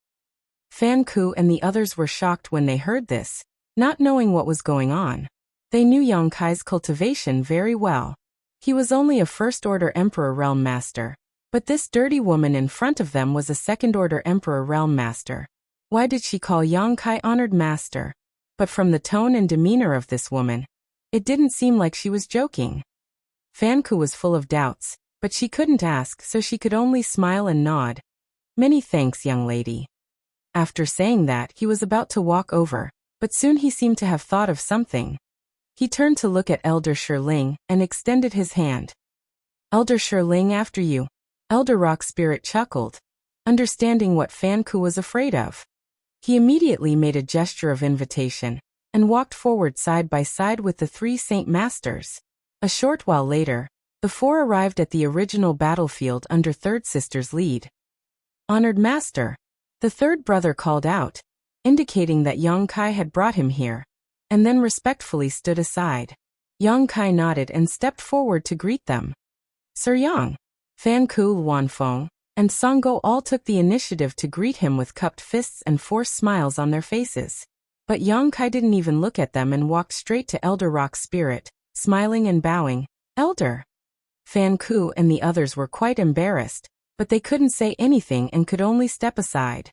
Fan Ku and the others were shocked when they heard this, not knowing what was going on. They knew Yang Kai's cultivation very well. He was only a first-order Emperor Realm Master, but this dirty woman in front of them was a second-order Emperor Realm Master. Why did she call Yang Kai Honored Master? But from the tone and demeanor of this woman, it didn't seem like she was joking. Fan Ku was full of doubts, but she couldn't ask, so she could only smile and nod. Many thanks, young lady. After saying that, he was about to walk over, but soon he seemed to have thought of something. He turned to look at Elder Shirling and extended his hand. Elder Shirling, after you. Elder Rock Spirit chuckled, understanding what Fan Ku was afraid of. He immediately made a gesture of invitation and walked forward side by side with the 3 Saint Masters. A short while later, The four arrived at the original battlefield under third sister's lead. "Honored master," the third brother called out, indicating that Yang Kai had brought him here, and then respectfully stood aside. Yang Kai nodded and stepped forward to greet them. Sir Yang, Fan Ku, Luanfeng, and Songgo all took the initiative to greet him with cupped fists and forced smiles on their faces. But Yang Kai didn't even look at them and walked straight to Elder Rock Spirit, smiling and bowing. "Elder." Fan Ku and the others were quite embarrassed, but they couldn't say anything and could only step aside.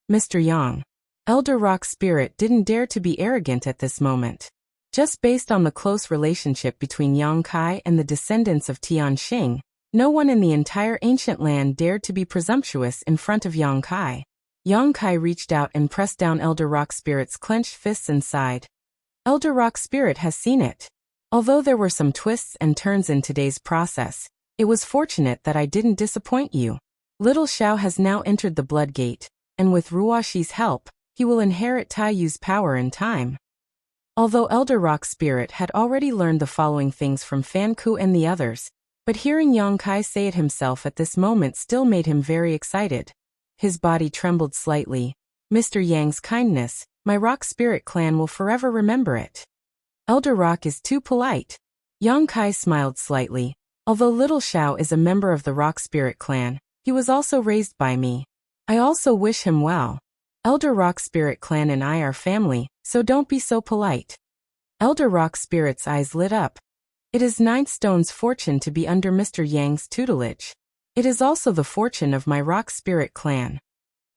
"Mr. Yang." Elder Rock Spirit didn't dare to be arrogant at this moment. Just based on the close relationship between Yang Kai and the descendants of Tianxing, no one in the entire ancient land dared to be presumptuous in front of Yang Kai. Yang Kai reached out and pressed down Elder Rock Spirit's clenched fists and sighed. "Elder Rock Spirit has seen it. Although there were some twists and turns in today's process, it was fortunate that I didn't disappoint you. Little Xiao has now entered the Blood Gate, and with Ruoxi's help, he will inherit Taiyu's power in time." Although Elder Rock Spirit had already learned the following things from Fan Ku and the others, but hearing Yang Kai say it himself at this moment still made him very excited. His body trembled slightly. "Mr. Yang's kindness, my Rock Spirit clan will forever remember it." "Elder Rock is too polite." Yang Kai smiled slightly. "Although Little Xiao is a member of the Rock Spirit clan, he was also raised by me. I also wish him well. Elder Rock Spirit clan and I are family, so don't be so polite." Elder Rock Spirit's eyes lit up. "It is Ninth Stone's fortune to be under Mr. Yang's tutelage. It is also the fortune of my Rock Spirit clan."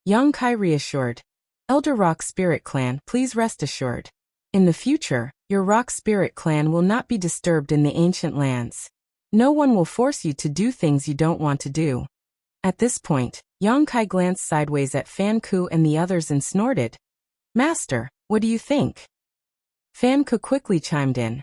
Yang Kai reassured. "Elder Rock Spirit clan, please rest assured. In the future, your Rock Spirit clan will not be disturbed in the ancient lands. No one will force you to do things you don't want to do." At this point, Yang Kai glanced sideways at Fan Ku and the others and snorted. "Master, what do you think?" Fan Ku quickly chimed in.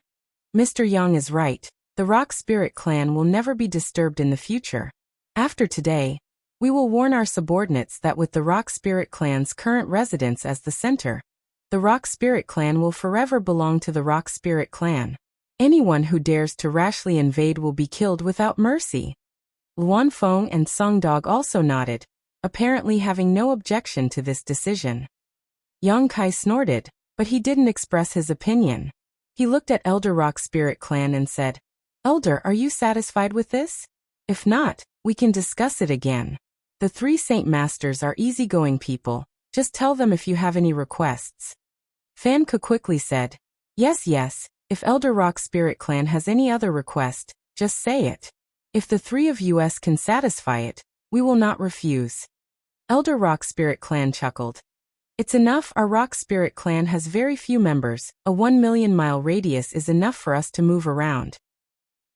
"Mr. Yang is right. The Rock Spirit clan will never be disturbed in the future. After today, we will warn our subordinates that with the Rock Spirit clan's current residence as the center, the Rock Spirit clan will forever belong to the Rock Spirit clan. Anyone who dares to rashly invade will be killed without mercy." Luanfeng and Songdog also nodded, apparently having no objection to this decision. Yang Kai snorted, but he didn't express his opinion. He looked at Elder Rock Spirit clan and said, "Elder, are you satisfied with this? If not, we can discuss it again. The three Saint Masters are easygoing people. Just tell them if you have any requests." Fan Ku quickly said, Yes, if Elder Rock Spirit clan has any other request, just say it. If the three of us can satisfy it, we will not refuse." Elder Rock Spirit clan chuckled. "It's enough, our Rock Spirit clan has very few members, a 1,000,000-mile radius is enough for us to move around."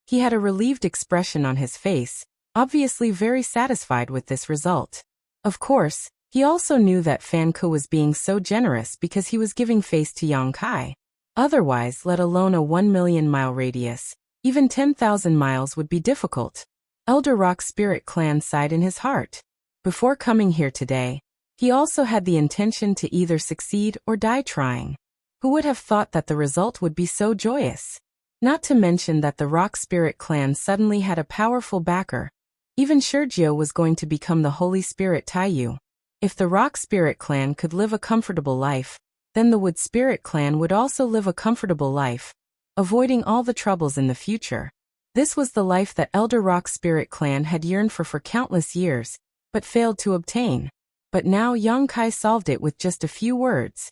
He had a relieved expression on his face, obviously very satisfied with this result. Of course, he also knew that Fan Ku was being so generous because he was giving face to Yang Kai. Otherwise, let alone a 1,000,000-mile radius, even 10,000 miles would be difficult. Elder Rock Spirit clan sighed in his heart. Before coming here today, he also had the intention to either succeed or die trying. Who would have thought that the result would be so joyous? Not to mention that the Rock Spirit clan suddenly had a powerful backer. Even Shurjio was going to become the Holy Spirit Taiyu. If the Rock Spirit clan could live a comfortable life, then the Wood Spirit clan would also live a comfortable life, avoiding all the troubles in the future. This was the life that Elder Rock Spirit clan had yearned for countless years, but failed to obtain. But now Yang Kai solved it with just a few words.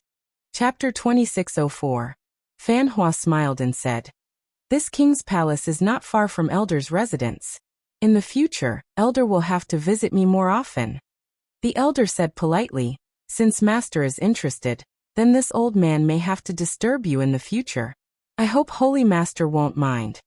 Chapter 2604. Fan Hua smiled and said, "This king's palace is not far from Elder's residence. In the future, Elder will have to visit me more often." The Elder said politely, "Since Master is interested, then this old man may have to disturb you in the future. I hope Holy Master won't mind."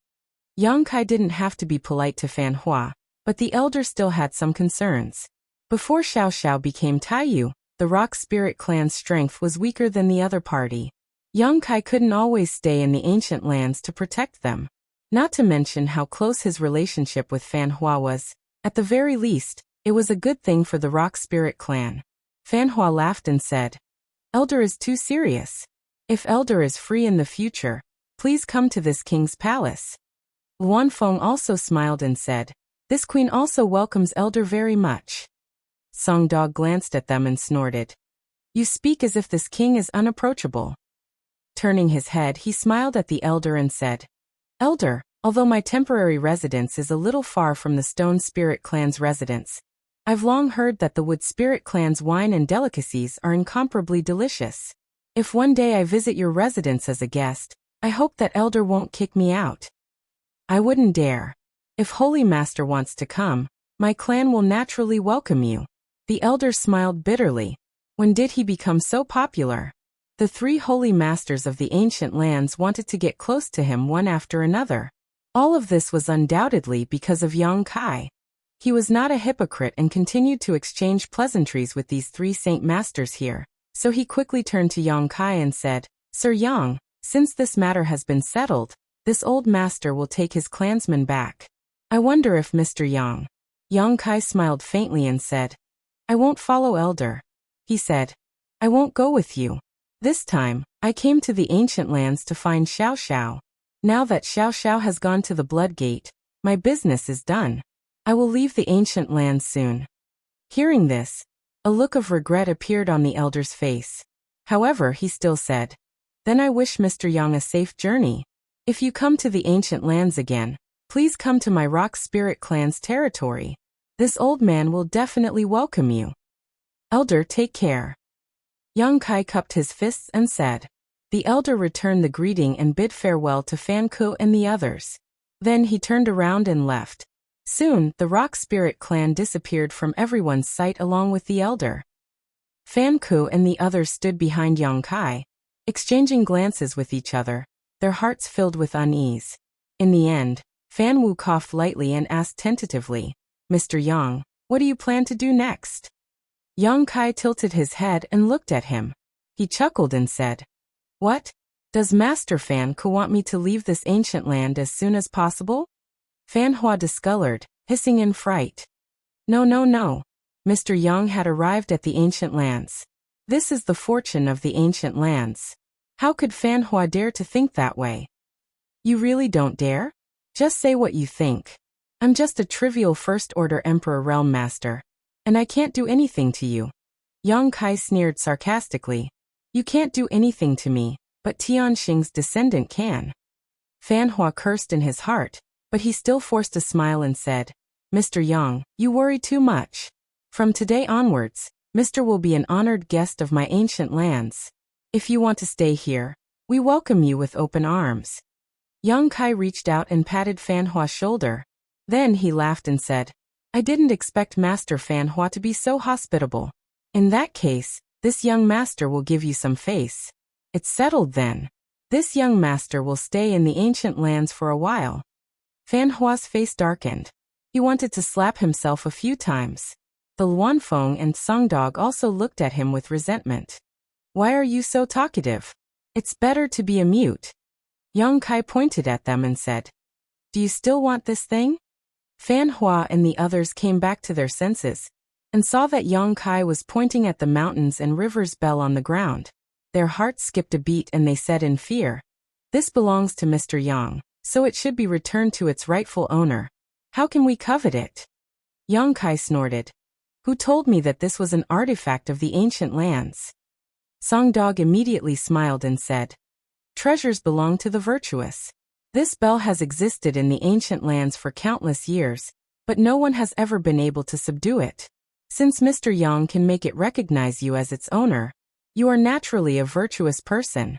Yang Kai didn't have to be polite to Fan Hua, but the Elder still had some concerns. Before Xiao Xiao became Taiyu, the Rock Spirit clan's strength was weaker than the other party. Yang Kai couldn't always stay in the ancient lands to protect them. Not to mention how close his relationship with Fan Hua was. At the very least, it was a good thing for the Rock Spirit clan. Fan Hua laughed and said, "Elder is too serious. If Elder is free in the future, please come to this king's palace." Luanfeng also smiled and said, "This queen also welcomes Elder very much." Songdog glanced at them and snorted. "You speak as if this king is unapproachable." Turning his head, he smiled at the elder and said, "Elder, although my temporary residence is a little far from the Stone Spirit Clan's residence, I've long heard that the Wood Spirit Clan's wine and delicacies are incomparably delicious. If one day I visit your residence as a guest, I hope that Elder won't kick me out." "I wouldn't dare. If Holy Master wants to come, my clan will naturally welcome you." The elder smiled bitterly. When did he become so popular? The 3 holy masters of the ancient lands wanted to get close to him one after another. All of this was undoubtedly because of Yang Kai. He was not a hypocrite and continued to exchange pleasantries with these 3 saint masters here, so he quickly turned to Yang Kai and said, "Sir Yang, since this matter has been settled, this old master will take his clansmen back. I wonder if Mr. Yang." Yang Kai smiled faintly and said, "I won't follow Elder." He said, "I won't go with you. This time, I came to the ancient lands to find Xiao Xiao. Now that Xiao Xiao has gone to the Blood Gate, my business is done. I will leave the ancient lands soon." Hearing this, a look of regret appeared on the elder's face. However, he still said, "Then I wish Mr. Yang a safe journey. If you come to the ancient lands again, please come to my Rock Spirit Clan's territory. This old man will definitely welcome you. Elder, take care." Yang Kai cupped his fists and said. The elder returned the greeting and bid farewell to Fan Ku and the others. Then he turned around and left. Soon, the Rock Spirit Clan disappeared from everyone's sight along with the elder. Fan Ku and the others stood behind Yang Kai, exchanging glances with each other, their hearts filled with unease. In the end, Fan Wu coughed lightly and asked tentatively, "Mr. Yang, what do you plan to do next?" Yang Kai tilted his head and looked at him. He chuckled and said, "What? Does Master Fan Ku want me to leave this ancient land as soon as possible?" Fan Hua discolored, hissing in fright. No, no, no. Mr. Yang had arrived at the ancient lands. This is the fortune of the ancient lands. How could Fan Hua dare to think that way? You really don't dare? Just say what you think. I'm just a trivial First-Order Emperor Realm Master, and I can't do anything to you. Yang Kai sneered sarcastically. You can't do anything to me, but Tianxing's descendant can. Fan Hua cursed in his heart, but he still forced a smile and said, Mr. Yang, you worry too much. From today onwards, Mr. will be an honored guest of my ancient lands. If you want to stay here, we welcome you with open arms. Yang Kai reached out and patted Fan Hua's shoulder. Then he laughed and said, I didn't expect Master Fan Hua to be so hospitable. In that case, this young master will give you some face. It's settled then. This young master will stay in the ancient lands for a while. Fan Hua's face darkened. He wanted to slap himself a few times. The Luanfeng and Songdog also looked at him with resentment. Why are you so talkative? It's better to be a mute. Yang Kai pointed at them and said, Do you still want this thing? Fan Hua and the others came back to their senses, and saw that Yang Kai was pointing at the mountains and river's bell on the ground. Their hearts skipped a beat and they said in fear, This belongs to Mr. Yang, so it should be returned to its rightful owner. How can we covet it? Yang Kai snorted. Who told me that this was an artifact of the ancient lands? Songdog immediately smiled and said, Treasures belong to the virtuous. This bell has existed in the ancient lands for countless years, but no one has ever been able to subdue it. Since Mr. Yang can make it recognize you as its owner, you are naturally a virtuous person.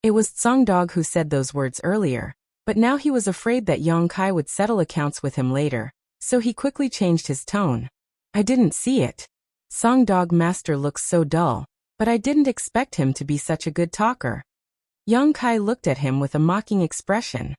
It was Songdog who said those words earlier, but now he was afraid that Yang Kai would settle accounts with him later, so he quickly changed his tone. I didn't see it. Songdog Master looks so dull, but I didn't expect him to be such a good talker. Yang Kai looked at him with a mocking expression.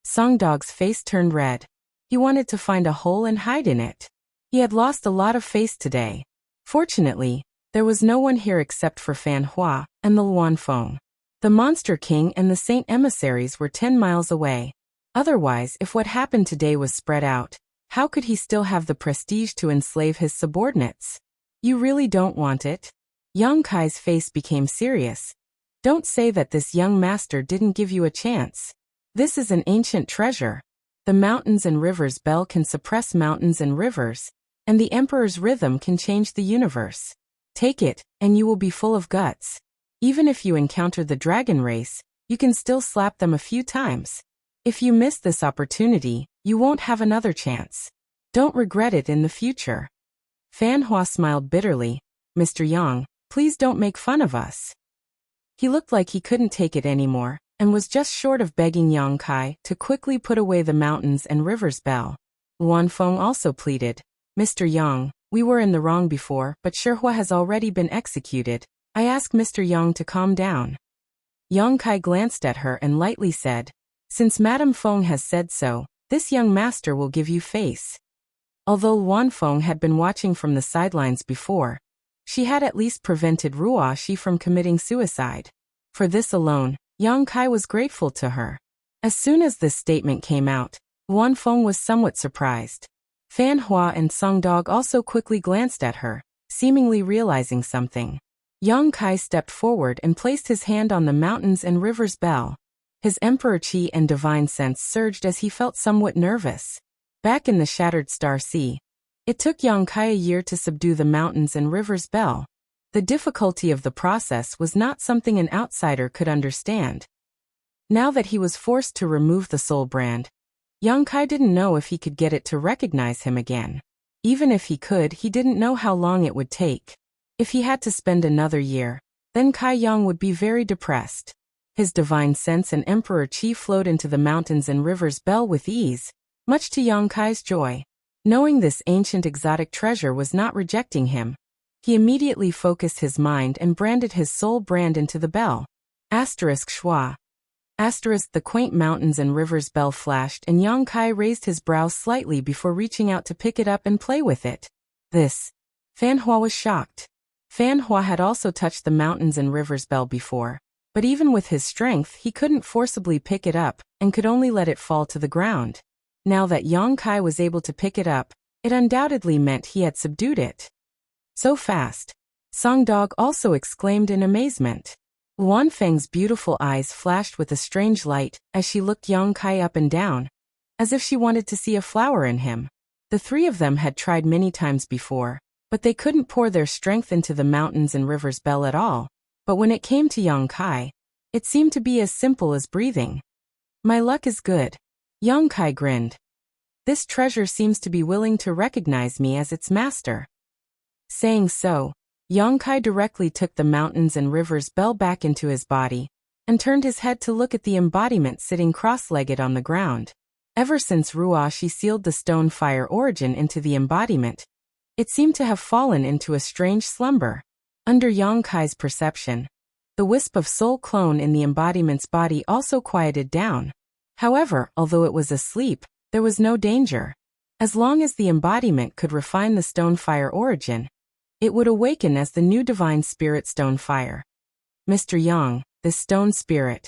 Songdog's face turned red. He wanted to find a hole and hide in it. He had lost a lot of face today. Fortunately, there was no one here except for Fan Hua and the Luanfeng. The Monster King and the Saint Emissaries were 10 miles away. Otherwise, if what happened today was spread out, how could he still have the prestige to enslave his subordinates? You really don't want it? Yang Kai's face became serious. Don't say that this young master didn't give you a chance. This is an ancient treasure. The mountains and rivers bell can suppress mountains and rivers, and the Emperor's rhythm can change the universe. Take it, and you will be full of guts. Even if you encounter the dragon race, you can still slap them a few times. If you miss this opportunity, you won't have another chance. Don't regret it in the future. Fan Hua smiled bitterly. Mr. Yang, please don't make fun of us. He looked like he couldn't take it anymore, and was just short of begging Yang Kai to quickly put away the mountains and rivers bell. Luan Feng also pleaded, Mr. Yang, we were in the wrong before, but Shihua has already been executed. I ask Mr. Yang to calm down. Yang Kai glanced at her and lightly said, Since Madame Feng has said so, this young master will give you face. Although Luan Feng had been watching from the sidelines before, she had at least prevented Ruo Shi from committing suicide. For this alone, Yang Kai was grateful to her. As soon as this statement came out, Luan Feng was somewhat surprised. Fan Hua and Song Dog also quickly glanced at her, seemingly realizing something. Yang Kai stepped forward and placed his hand on the mountains and rivers bell. His emperor chi and divine sense surged as he felt somewhat nervous. Back in the Shattered Star Sea, it took Yang Kai a year to subdue the mountains and rivers bell. The difficulty of the process was not something an outsider could understand. Now that he was forced to remove the soul brand, Yang Kai didn't know if he could get it to recognize him again. Even if he could, he didn't know how long it would take. If he had to spend another year, then Kai Yang would be very depressed. His divine sense and emperor chi flowed into the mountains and rivers bell with ease, much to Yang Kai's joy. Knowing this ancient exotic treasure was not rejecting him, he immediately focused his mind and branded his soul brand into the bell. Asterisk schwa. Asterisk the quaint mountains and rivers bell flashed and Yang Kai raised his brows slightly before reaching out to pick it up and play with it. This. Fan Hua was shocked. Fan Hua had also touched the mountains and rivers bell before, but even with his strength he couldn't forcibly pick it up and could only let it fall to the ground. Now that Yang Kai was able to pick it up, it undoubtedly meant he had subdued it. So fast. Song Dog also exclaimed in amazement. Luan Feng's beautiful eyes flashed with a strange light as she looked Yang Kai up and down, as if she wanted to see a flower in him. The three of them had tried many times before, but they couldn't pour their strength into the mountains and rivers bell at all. But when it came to Yang Kai, it seemed to be as simple as breathing. My luck is good. Yang Kai grinned. This treasure seems to be willing to recognize me as its master. Saying so, Yang Kai directly took the mountains and rivers bell back into his body, and turned his head to look at the embodiment sitting cross-legged on the ground. Ever since Ruo Shi sealed the stone fire origin into the embodiment, it seemed to have fallen into a strange slumber. Under Yang Kai's perception, the wisp of soul clone in the embodiment's body also quieted down. However, although it was asleep, there was no danger. As long as the embodiment could refine the stone fire origin, it would awaken as the new divine spirit stone fire. Mr. Yang, this stone spirit.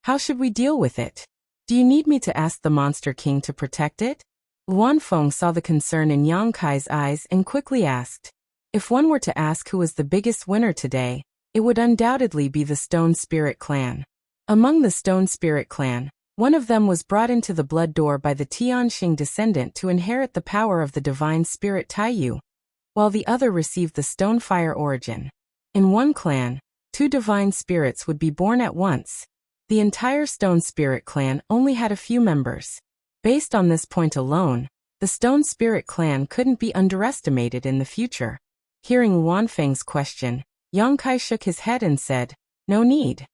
How should we deal with it? Do you need me to ask the Monster King to protect it? Luan Feng saw the concern in Yang Kai's eyes and quickly asked. If one were to ask who was the biggest winner today, it would undoubtedly be the Stone Spirit Clan. Among the Stone Spirit Clan, one of them was brought into the blood door by the Tianxing descendant to inherit the power of the divine spirit Taiyu, while the other received the stone fire origin. In one clan, 2 divine spirits would be born at once. The entire Stone Spirit Clan only had a few members. Based on this point alone, the Stone Spirit Clan couldn't be underestimated in the future. Hearing Luan Feng's question, Yang Kai shook his head and said, No need.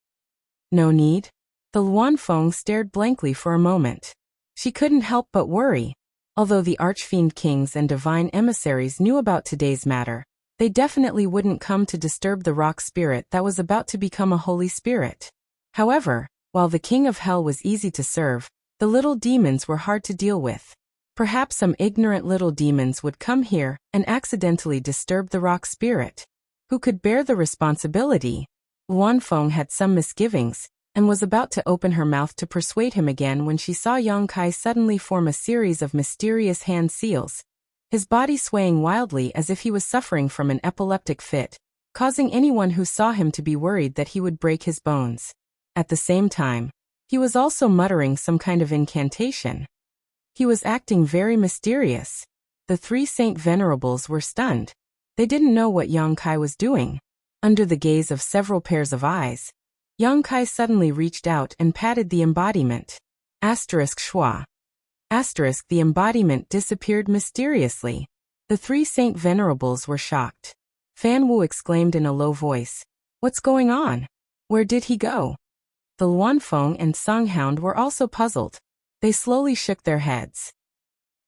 No need? The Luan Feng stared blankly for a moment. She couldn't help but worry. Although the Archfiend Kings and Divine Emissaries knew about today's matter, they definitely wouldn't come to disturb the rock spirit that was about to become a holy spirit. However, while the King of Hell was easy to serve, the little demons were hard to deal with. Perhaps some ignorant little demons would come here and accidentally disturb the rock spirit. Who could bear the responsibility? Luan Feng had some misgivings, and was about to open her mouth to persuade him again when she saw Yang Kai suddenly form a series of mysterious hand seals, his body swaying wildly as if he was suffering from an epileptic fit, causing anyone who saw him to be worried that he would break his bones. At the same time, he was also muttering some kind of incantation. He was acting very mysterious. The three Saint Venerables were stunned. They didn't know what Yang Kai was doing. Under the gaze of several pairs of eyes, Yang Kai suddenly reached out and patted the embodiment. Schwa. The embodiment disappeared mysteriously. The three Saint Venerables were shocked. Fan Wu exclaimed in a low voice, "What's going on? Where did he go?" The Luanfeng and Songhound were also puzzled. They slowly shook their heads.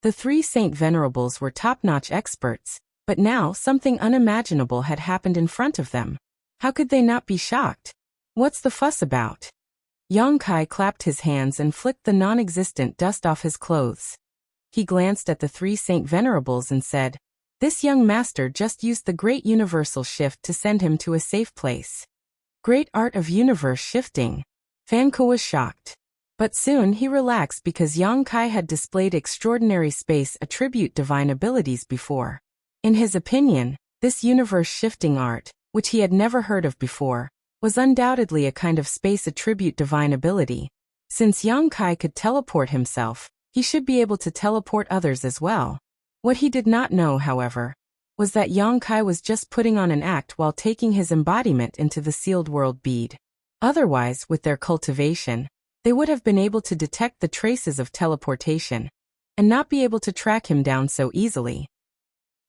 The three Saint Venerables were top-notch experts, but now something unimaginable had happened in front of them. How could they not be shocked? What's the fuss about? Yang Kai clapped his hands and flicked the non-existent dust off his clothes. He glanced at the three Saint Venerables and said, "This young master just used the great universal shift to send him to a safe place." Great art of universe shifting. Fan Ku was shocked. But soon he relaxed because Yang Kai had displayed extraordinary space attribute divine abilities before. In his opinion, this universe-shifting art, which he had never heard of before, was undoubtedly a kind of space attribute divine ability. Since Yang Kai could teleport himself, he should be able to teleport others as well. What he did not know, however, was that Yang Kai was just putting on an act while taking his embodiment into the sealed world bead. Otherwise, with their cultivation, they would have been able to detect the traces of teleportation and not be able to track him down so easily.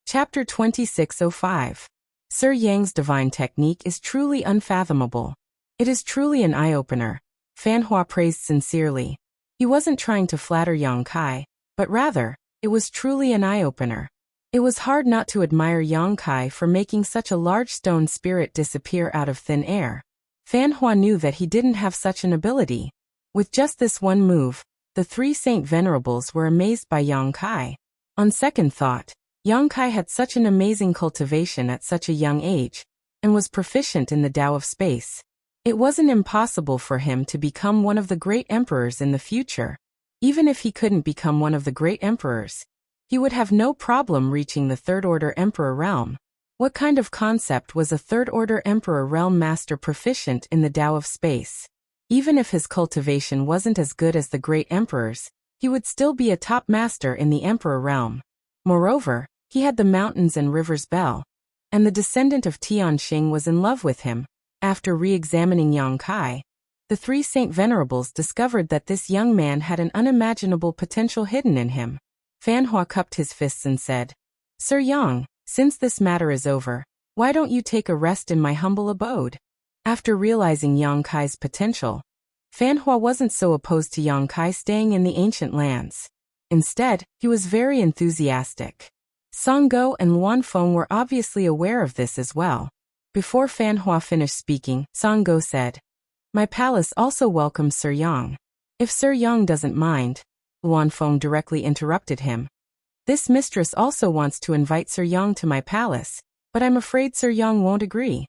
Chapter 2605. Sir Yang's divine technique is truly unfathomable. It is truly an eye-opener. Fan Hua praised sincerely. He wasn't trying to flatter Yang Kai, but rather, it was truly an eye-opener. It was hard not to admire Yang Kai for making such a large stone spirit disappear out of thin air. Fan Hua knew that he didn't have such an ability. With just this one move, the three Saint Venerables were amazed by Yang Kai. On second thought, Yang Kai had such an amazing cultivation at such a young age, and was proficient in the Tao of space. It wasn't impossible for him to become one of the great emperors in the future. Even if he couldn't become one of the great emperors, he would have no problem reaching the third-order emperor realm. What kind of concept was a third-order emperor realm master proficient in the Tao of space? Even if his cultivation wasn't as good as the great emperors, he would still be a top master in the emperor realm. Moreover, he had the mountains and rivers bell, and the descendant of Tianxing was in love with him. After re-examining Yang Kai, the three Saint Venerables discovered that this young man had an unimaginable potential hidden in him. Fan Hua cupped his fists and said, "Sir Yang, since this matter is over, why don't you take a rest in my humble abode?" After realizing Yang Kai's potential, Fan Hua wasn't so opposed to Yang Kai staying in the ancient lands. Instead, he was very enthusiastic. Song Go and Luanfeng were obviously aware of this as well. Before Fan Hua finished speaking, Song Go said, "My palace also welcomes Sir Yang. If Sir Yang doesn't mind," Luanfeng directly interrupted him. "This mistress also wants to invite Sir Yang to my palace, but I'm afraid Sir Yang won't agree."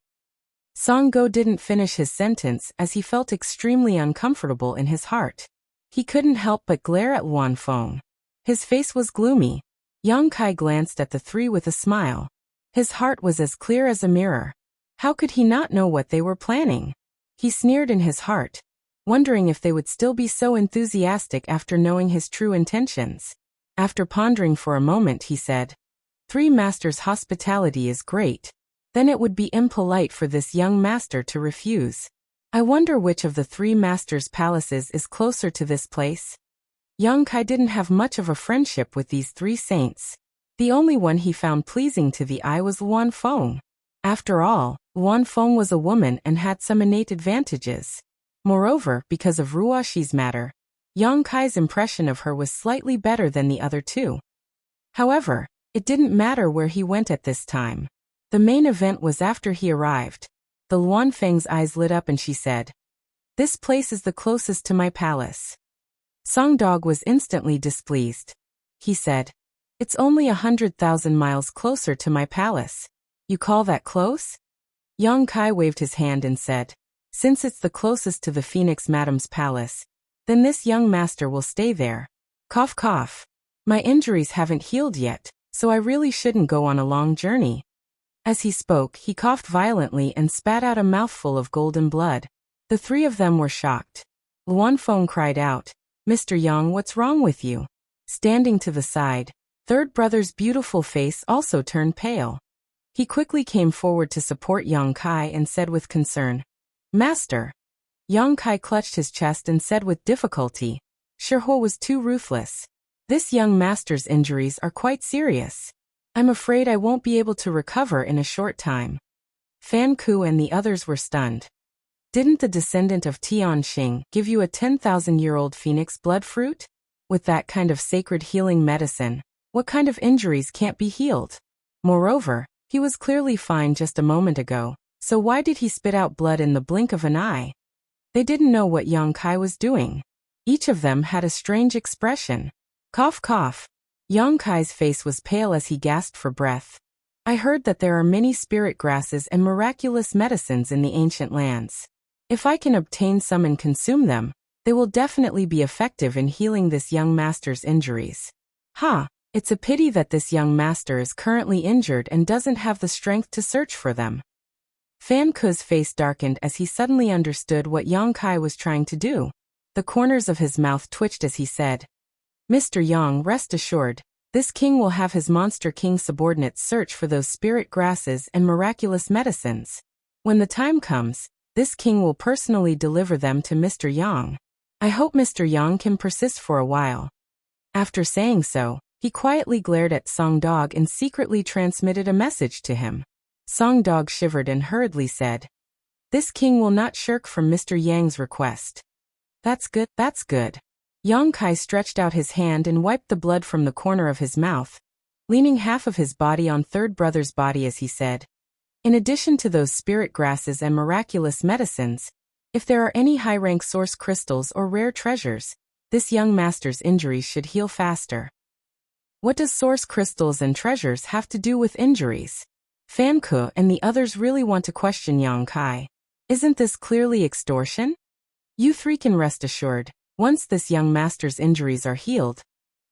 Song Go didn't finish his sentence as he felt extremely uncomfortable in his heart. He couldn't help but glare at Luanfeng. His face was gloomy. Yang Kai glanced at the three with a smile. His heart was as clear as a mirror. How could he not know what they were planning? He sneered in his heart, wondering if they would still be so enthusiastic after knowing his true intentions. After pondering for a moment, he said, "Three masters' hospitality is great. Then it would be impolite for this young master to refuse. I wonder which of the three masters' palaces is closer to this place." Yang Kai didn't have much of a friendship with these three saints. The only one he found pleasing to the eye was Luanfeng. After all, Luanfeng was a woman and had some innate advantages. Moreover, because of Ruoxi's matter, Yang Kai's impression of her was slightly better than the other two. However, it didn't matter where he went at this time. The main event was after he arrived. The Luanfeng's eyes lit up and she said, "This place is the closest to my palace." Song Dog was instantly displeased. He said, "It's only 100,000 miles closer to my palace. You call that close?" Yang Kai waved his hand and said, "Since it's the closest to the Phoenix Madam's palace, then this young master will stay there." Cough cough. "My injuries haven't healed yet, so I really shouldn't go on a long journey." As he spoke, he coughed violently and spat out a mouthful of golden blood. The three of them were shocked. Luanfeng cried out, "Mr. Yang, what's wrong with you? Standing to the side, third brother's beautiful face also turned pale. He quickly came forward to support Yang Kai and said with concern, "Master." Yang Kai clutched his chest and said with difficulty, "Shihua was too ruthless. This young master's injuries are quite serious. I'm afraid I won't be able to recover in a short time." Fan Ku and the others were stunned. "Didn't the descendant of Tian Xing give you a 10,000-year-old phoenix blood fruit? With that kind of sacred healing medicine, what kind of injuries can't be healed? Moreover, he was clearly fine just a moment ago, so why did he spit out blood in the blink of an eye?" They didn't know what Yang Kai was doing. Each of them had a strange expression. Cough cough. Yang Kai's face was pale as he gasped for breath. "I heard that there are many spirit grasses and miraculous medicines in the ancient lands. If I can obtain some and consume them, they will definitely be effective in healing this young master's injuries. It's a pity that this young master is currently injured and doesn't have the strength to search for them." Fan Ku's face darkened as he suddenly understood what Yang Kai was trying to do. The corners of his mouth twitched as he said, "Mr. Yang, rest assured, this king will have his monster king subordinates search for those spirit grasses and miraculous medicines. When the time comes, this king will personally deliver them to Mr. Yang. I hope Mr. Yang can persist for a while." After saying so, he quietly glared at Song Dog and secretly transmitted a message to him. Song Dog shivered and hurriedly said, "This king will not shirk from Mr. Yang's request." That's good. Yang Kai stretched out his hand and wiped the blood from the corner of his mouth, leaning half of his body on third brother's body as he said, "In addition to those spirit grasses and miraculous medicines, if there are any high-rank source crystals or rare treasures, this young master's injuries should heal faster." "What does source crystals and treasures have to do with injuries?" Fan Ku and the others really want to question Yang Kai. "Isn't this clearly extortion? You three can rest assured, once this young master's injuries are healed,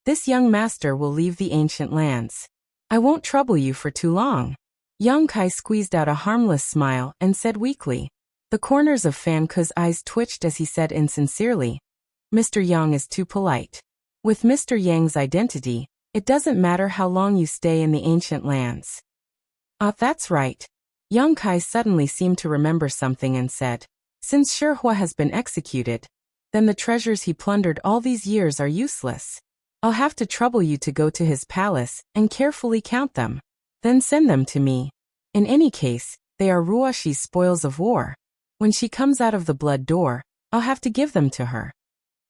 this young master will leave the ancient lands. I won't trouble you for too long." Yang Kai squeezed out a harmless smile and said weakly. The corners of Fan Ku's eyes twitched as he said insincerely, "Mr. Yang is too polite. With Mr. Yang's identity, it doesn't matter how long you stay in the ancient lands." That's right. Yang Kai suddenly seemed to remember something and said, "Since Shihua has been executed, then the treasures he plundered all these years are useless. I'll have to trouble you to go to his palace and carefully count them. Then send them to me. In any case, they are Ruashi's spoils of war. When she comes out of the blood door, I'll have to give them to her."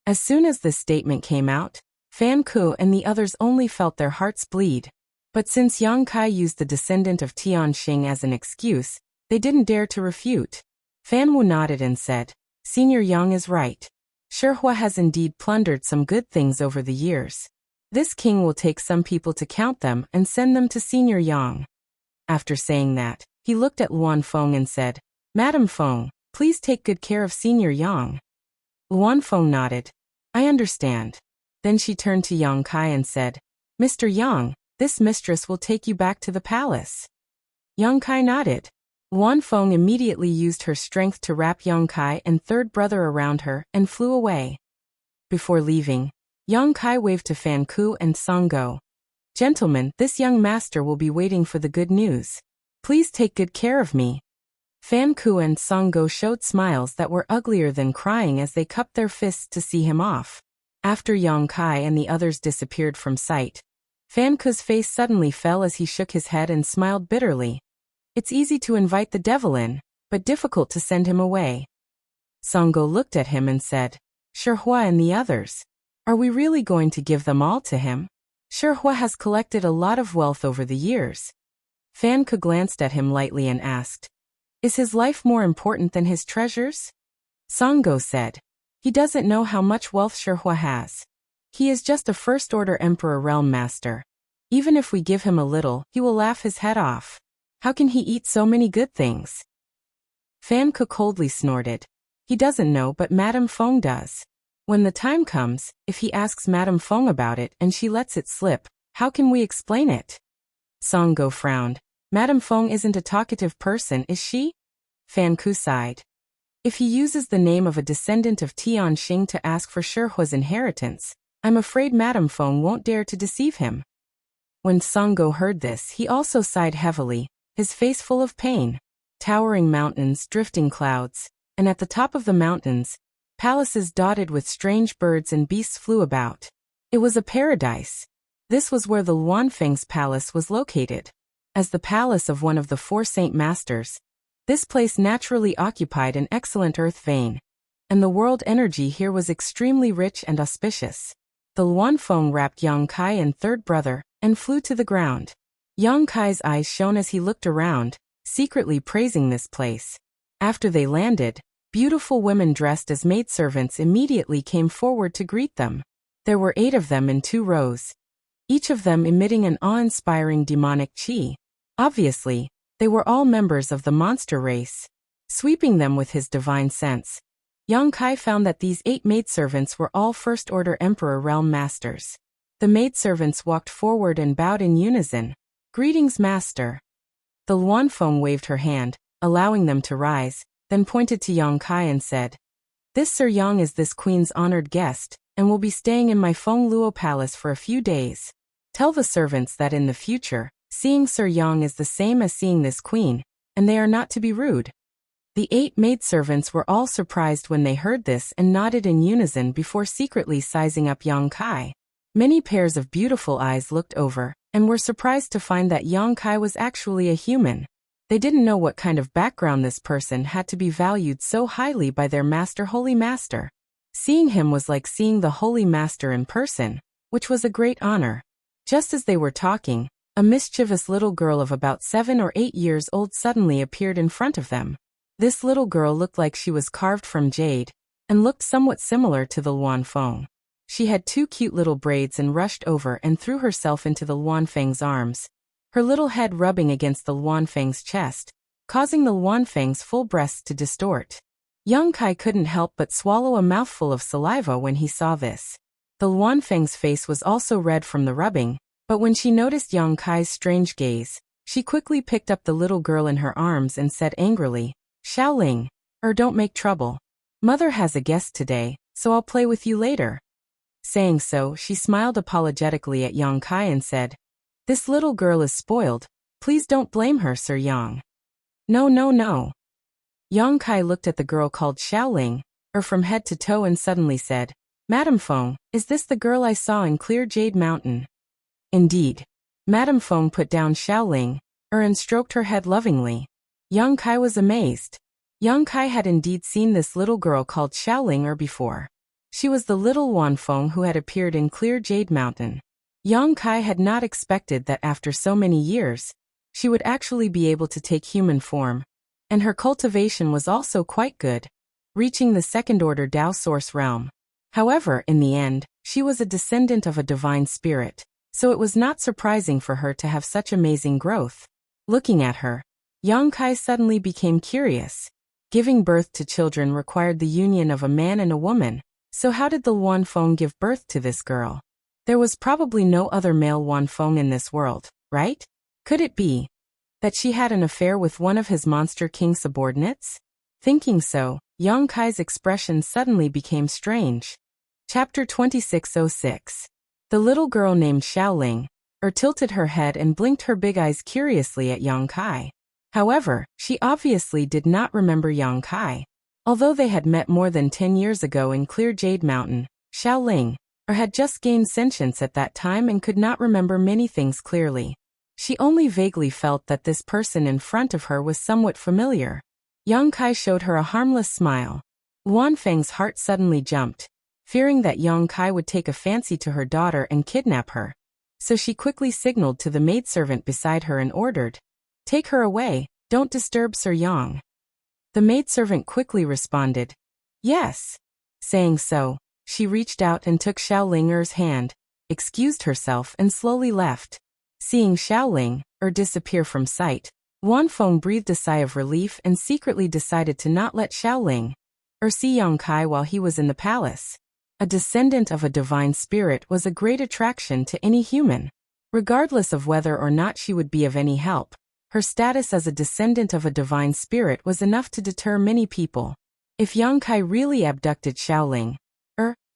As soon as this statement came out, Fan Ku and the others only felt their hearts bleed. But since Yang Kai used the descendant of Tian Xing as an excuse, they didn't dare to refute. Fan Wu nodded and said, "Senior Yang is right. Shihua has indeed plundered some good things over the years. This king will take some people to count them and send them to Senior Yang." After saying that, he looked at Luan Feng and said, "Madam Feng, please take good care of Senior Yang." Luan Feng nodded. "I understand." Then she turned to Yang Kai and said, "Mr. Yang, this mistress will take you back to the palace." Yang Kai nodded. Luan Feng immediately used her strength to wrap Yang Kai and third brother around her and flew away. Before leaving, Yang Kai waved to Fan Ku and Song Go. "Gentlemen, this young master will be waiting for the good news. Please take good care of me." Fan Ku and Song Go showed smiles that were uglier than crying as they cupped their fists to see him off. After Yang Kai and the others disappeared from sight, Fan Ku's face suddenly fell as he shook his head and smiled bitterly. It's easy to invite the devil in, but difficult to send him away. Song Go looked at him and said, "Shihua and the others. Are we really going to give them all to him? Shihua has collected a lot of wealth over the years." Fan Ku glanced at him lightly and asked, "Is his life more important than his treasures?" Song Go said, "He doesn't know how much wealth Shihua has. He is just a first-order Emperor Realm Master. Even if we give him a little, he will laugh his head off. How can he eat so many good things?" Fan Ku coldly snorted. "He doesn't know, but Madame Feng does. When the time comes, if he asks Madame Feng about it and she lets it slip, how can we explain it?" Song Go frowned. "Madame Feng isn't a talkative person, is she?" Fan Ku sighed. "If he uses the name of a descendant of Tian Xing to ask for Shihua's inheritance, I'm afraid Madame Feng won't dare to deceive him." When Songo heard this, he also sighed heavily, his face full of pain. Towering mountains, drifting clouds, and at the top of the mountains, palaces dotted with strange birds and beasts flew about. It was a paradise. This was where the Luanfeng's palace was located. As the palace of one of the 4 Saint Masters, this place naturally occupied an excellent earth vein, and the world energy here was extremely rich and auspicious. The Luanfeng wrapped Yang Kai and third brother, and flew to the ground. Yang Kai's eyes shone as he looked around, secretly praising this place. After they landed, beautiful women dressed as maidservants immediately came forward to greet them. There were 8 of them in 2 rows, each of them emitting an awe-inspiring demonic qi. Obviously, they were all members of the monster race. Sweeping them with his divine sense, Yang Kai found that these 8 maidservants were all first-order Emperor Realm Masters. The maidservants walked forward and bowed in unison. "Greetings, Master." The Luanfeng waved her hand, allowing them to rise, then pointed to Yang Kai and said, "This Sir Yang is this queen's honored guest, and will be staying in my Feng Luo Palace for a few days. Tell the servants that in the future, seeing Sir Yang is the same as seeing this queen, and they are not to be rude." The 8 maidservants were all surprised when they heard this and nodded in unison before secretly sizing up Yang Kai. Many pairs of beautiful eyes looked over, and were surprised to find that Yang Kai was actually a human. They didn't know what kind of background this person had to be valued so highly by their master Holy Master. Seeing him was like seeing the Holy Master in person, which was a great honor. Just as they were talking, a mischievous little girl of about 7 or 8 years old suddenly appeared in front of them. This little girl looked like she was carved from jade, and looked somewhat similar to the Luanfeng. She had 2 cute little braids and rushed over and threw herself into the Luanfeng's arms, her little head rubbing against the Luanfeng's chest, causing the Luanfeng's full breasts to distort. Yang Kai couldn't help but swallow a mouthful of saliva when he saw this. The Luanfeng's face was also red from the rubbing, but when she noticed Yang Kai's strange gaze, she quickly picked up the little girl in her arms and said angrily, "Xiaoling, don't make trouble. Mother has a guest today, so I'll play with you later." Saying so, she smiled apologetically at Yang Kai and said, "This little girl is spoiled. Please don't blame her, Sir Yang." No. Yang Kai looked at the girl called Xiaoling, from head to toe and suddenly said, "Madame Feng, is this the girl I saw in Clear Jade Mountain?" Indeed. Madame Feng put down Xiaoling, and stroked her head lovingly. Yang Kai was amazed. Yang Kai had indeed seen this little girl called Xiaoling before. She was the little Luanfeng who had appeared in Clear Jade Mountain. Yang Kai had not expected that after so many years, she would actually be able to take human form, and her cultivation was also quite good, reaching the second-order Dao Source realm. However, in the end, she was a descendant of a divine spirit, so it was not surprising for her to have such amazing growth. Looking at her, Yang Kai suddenly became curious. Giving birth to children required the union of a man and a woman, so how did the Luanfeng give birth to this girl? There was probably no other male Luanfeng in this world, right? Could it be that she had an affair with one of his Monster King subordinates? Thinking so, Yang Kai's expression suddenly became strange. Chapter 2606. The little girl named Xiaoling, tilted her head and blinked her big eyes curiously at Yang Kai. However, she obviously did not remember Yang Kai. Although they had met more than 10 years ago in Clear Jade Mountain, Xiaoling had just gained sentience at that time and could not remember many things clearly. She only vaguely felt that this person in front of her was somewhat familiar. Yang Kai showed her a harmless smile. Luanfeng's heart suddenly jumped, fearing that Yang Kai would take a fancy to her daughter and kidnap her. So she quickly signaled to the maidservant beside her and ordered, "Take her away, don't disturb Sir Yang." The maidservant quickly responded, "Yes." Saying so, she reached out and took Xiaoling's hand, excused herself and slowly left. Seeing Xiaoling disappear from sight, Luanfeng breathed a sigh of relief and secretly decided to not let Xiaoling see Yang Kai while he was in the palace. A descendant of a divine spirit was a great attraction to any human. Regardless of whether or not she would be of any help, her status as a descendant of a divine spirit was enough to deter many people. If Yang Kai really abducted Xiaoling,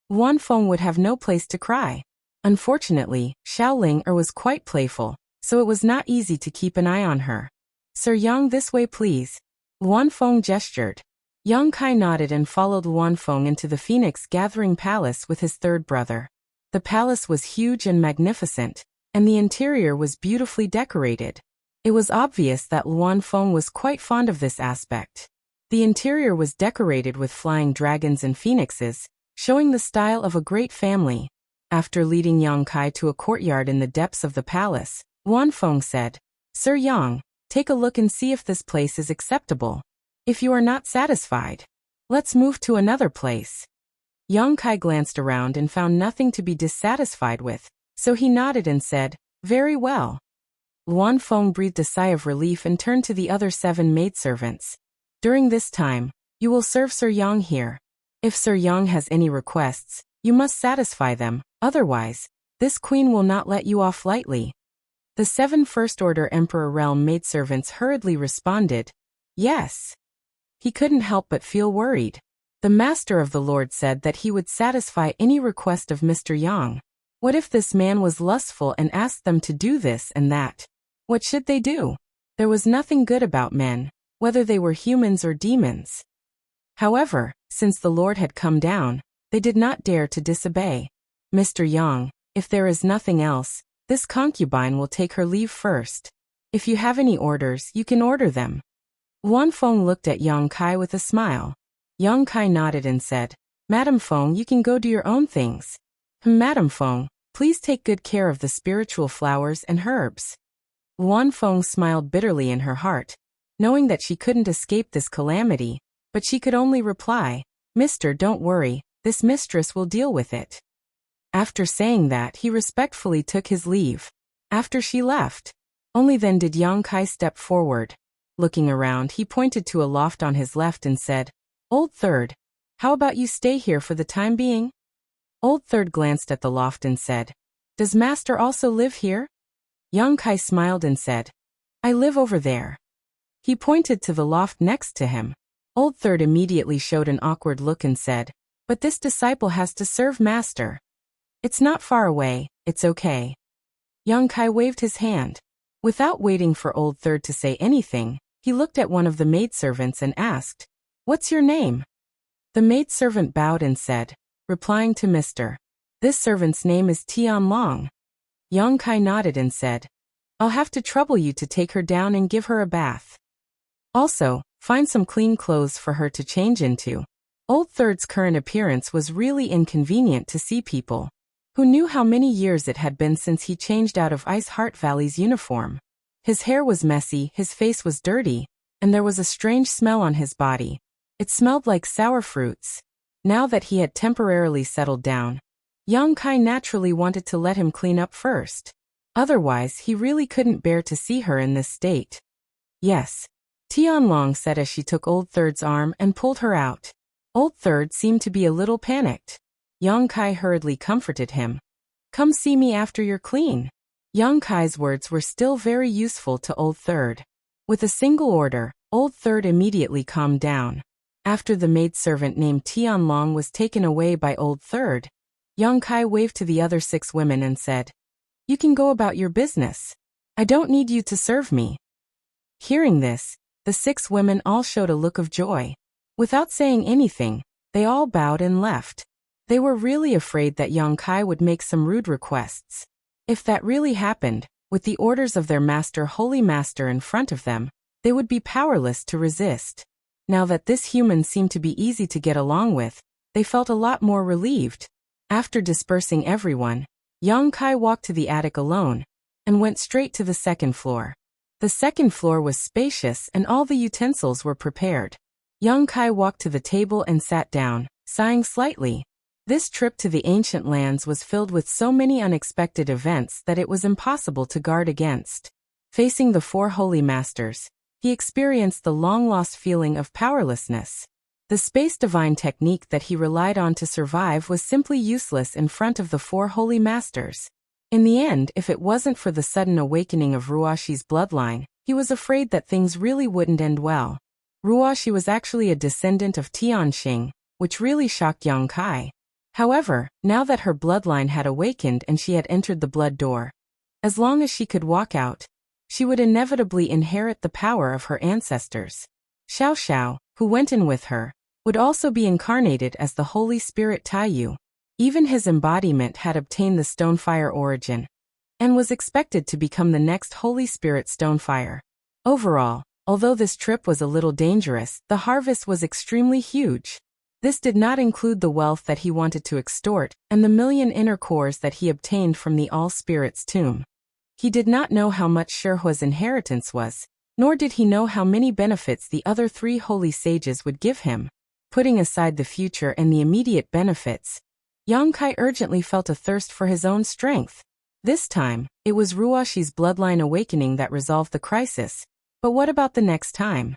Feng would have no place to cry. Unfortunately, Xiaoling was quite playful, so it was not easy to keep an eye on her. Sir Yang, this way please. Feng gestured. Yang Kai nodded and followed Feng into the Phoenix Gathering Palace with his third brother. The palace was huge and magnificent, and the interior was beautifully decorated. It was obvious that Feng was quite fond of this aspect. The interior was decorated with flying dragons and phoenixes, showing the style of a great family. After leading Yang Kai to a courtyard in the depths of the palace, Feng said, Sir Yang, take a look and see if this place is acceptable. If you are not satisfied, let's move to another place. Yang Kai glanced around and found nothing to be dissatisfied with, so he nodded and said, very well. Feng breathed a sigh of relief and turned to the other 7 maidservants. During this time, you will serve Sir Yang here. If Sir Yang has any requests, you must satisfy them, otherwise, this queen will not let you off lightly. The 7 First Order Emperor Realm maidservants hurriedly responded, yes. He couldn't help but feel worried. The Master of the Lord said that he would satisfy any request of Mr. Yang. What if this man was lustful and asked them to do this and that? What should they do? There was nothing good about men, whether they were humans or demons. However, since the Lord had come down, they did not dare to disobey. Mr. Yang, if there is nothing else, this concubine will take her leave first. If you have any orders, you can order them. Feng looked at Yang Kai with a smile. Yang Kai nodded and said, Madam Feng, you can go do your own things. Madam Feng, please take good care of the spiritual flowers and herbs. Feng smiled bitterly in her heart, knowing that she couldn't escape this calamity, but she could only reply, Mister, don't worry, this mistress will deal with it. After saying that, he respectfully took his leave. After she left, only then did Yang Kai step forward. Looking around, he pointed to a loft on his left and said, Old Third, how about you stay here for the time being? Old Third glanced at the loft and said, Does Master also live here? Yang Kai smiled and said, I live over there. He pointed to the loft next to him. Old Third immediately showed an awkward look and said, But this disciple has to serve Master. It's not far away, it's okay. Yang Kai waved his hand. Without waiting for Old Third to say anything, he looked at one of the maidservants and asked, What's your name? The maidservant bowed and said, replying to Mr. This servant's name is Tian Long. Yang Kai nodded and said, I'll have to trouble you to take her down and give her a bath. Also, find some clean clothes for her to change into. Old Third's current appearance was really inconvenient to see people. Who knew how many years it had been since he changed out of Ice Heart Valley's uniform? His hair was messy, his face was dirty, and there was a strange smell on his body. It smelled like sour fruits. Now that he had temporarily settled down, Yang Kai naturally wanted to let him clean up first. Otherwise, he really couldn't bear to see her in this state. Yes, Tian Long said as she took Old Third's arm and pulled her out. Old Third seemed to be a little panicked. Yang Kai hurriedly comforted him. Come see me after you're clean. Yang Kai's words were still very useful to Old Third. With a single order, Old Third immediately calmed down. After the maidservant named Tian Long was taken away by Old Third, Yang Kai waved to the other 6 women and said, You can go about your business. I don't need you to serve me. Hearing this, the 6 women all showed a look of joy. Without saying anything, they all bowed and left. They were really afraid that Yang Kai would make some rude requests. If that really happened, with the orders of their master, Holy Master, in front of them, they would be powerless to resist. Now that this human seemed to be easy to get along with, they felt a lot more relieved. After dispersing everyone, Yang Kai walked to the attic alone, and went straight to the 2nd floor. The 2nd floor was spacious and all the utensils were prepared. Yang Kai walked to the table and sat down, sighing slightly. This trip to the ancient lands was filled with so many unexpected events that it was impossible to guard against. Facing the 4 holy masters, he experienced the long-lost feeling of powerlessness. The space divine technique that he relied on to survive was simply useless in front of the 4 holy masters. In the end, if it wasn't for the sudden awakening of Ruashi's bloodline, he was afraid that things really wouldn't end well. Ruashi was actually a descendant of Tianxing, which really shocked Yang Kai. However, now that her bloodline had awakened and she had entered the blood door, as long as she could walk out, she would inevitably inherit the power of her ancestors. Xiao Xiao, who went in with her, would also be incarnated as the Holy Spirit Taiyu. Even his embodiment had obtained the Stonefire origin, and was expected to become the next Holy Spirit Stonefire. Overall, although this trip was a little dangerous, the harvest was extremely huge. This did not include the wealth that he wanted to extort, and the 1,000,000 inner cores that he obtained from the All-Spirit's tomb. He did not know how much Sherhua's inheritance was, nor did he know how many benefits the other 3 holy sages would give him. Putting aside the future and the immediate benefits, Yang Kai urgently felt a thirst for his own strength. This time, it was Ruoxi's bloodline awakening that resolved the crisis. But what about the next time?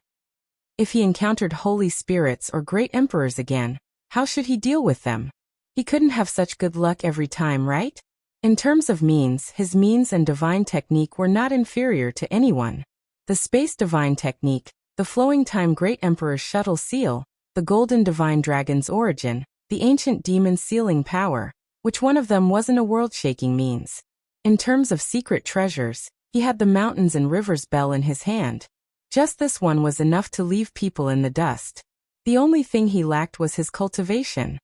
If he encountered holy spirits or great emperors again, how should he deal with them? He couldn't have such good luck every time, right? In terms of means, his means and divine technique were not inferior to anyone. The space divine technique, the flowing time great emperor's shuttle seal, the golden divine dragon's origin, the ancient demon's sealing power, which one of them wasn't a world-shaking means? In terms of secret treasures, he had the mountains and rivers bell in his hand. Just this one was enough to leave people in the dust. The only thing he lacked was his cultivation.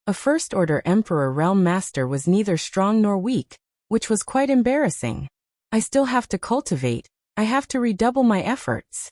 A first-order Emperor Realm Master was neither strong nor weak, which was quite embarrassing. I still have to cultivate, I have to redouble my efforts.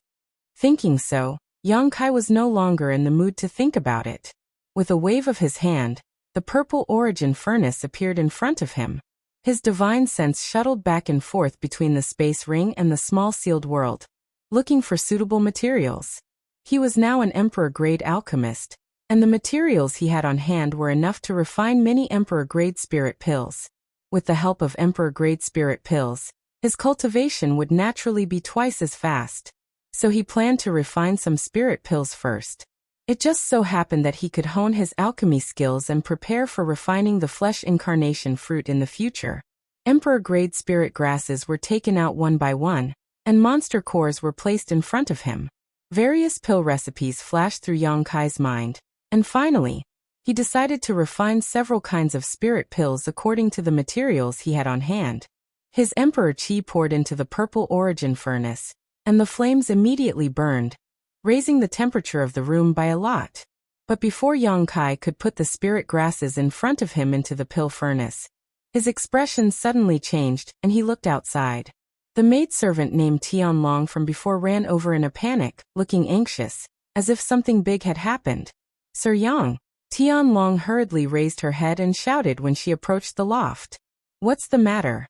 Thinking so, Yang Kai was no longer in the mood to think about it. With a wave of his hand, the purple origin furnace appeared in front of him. His divine sense shuttled back and forth between the space ring and the small sealed world, looking for suitable materials. He was now an Emperor-grade alchemist, and the materials he had on hand were enough to refine many Emperor-grade spirit pills. With the help of Emperor-grade spirit pills, his cultivation would naturally be twice as fast. So he planned to refine some spirit pills first. It just so happened that he could hone his alchemy skills and prepare for refining the flesh incarnation fruit in the future. Emperor-grade spirit grasses were taken out one by one, and monster cores were placed in front of him. Various pill recipes flashed through Yang Kai's mind, and finally, he decided to refine several kinds of spirit pills according to the materials he had on hand. His Emperor Qi poured into the purple origin furnace, and the flames immediately burned, raising the temperature of the room by a lot. But before Yang Kai could put the spirit grasses in front of him into the pill furnace, his expression suddenly changed, and he looked outside. The maidservant named Tianlong from before ran over in a panic, looking anxious, as if something big had happened. "Sir Yang." Tianlong hurriedly raised her head and shouted when she approached the loft. "What's the matter?"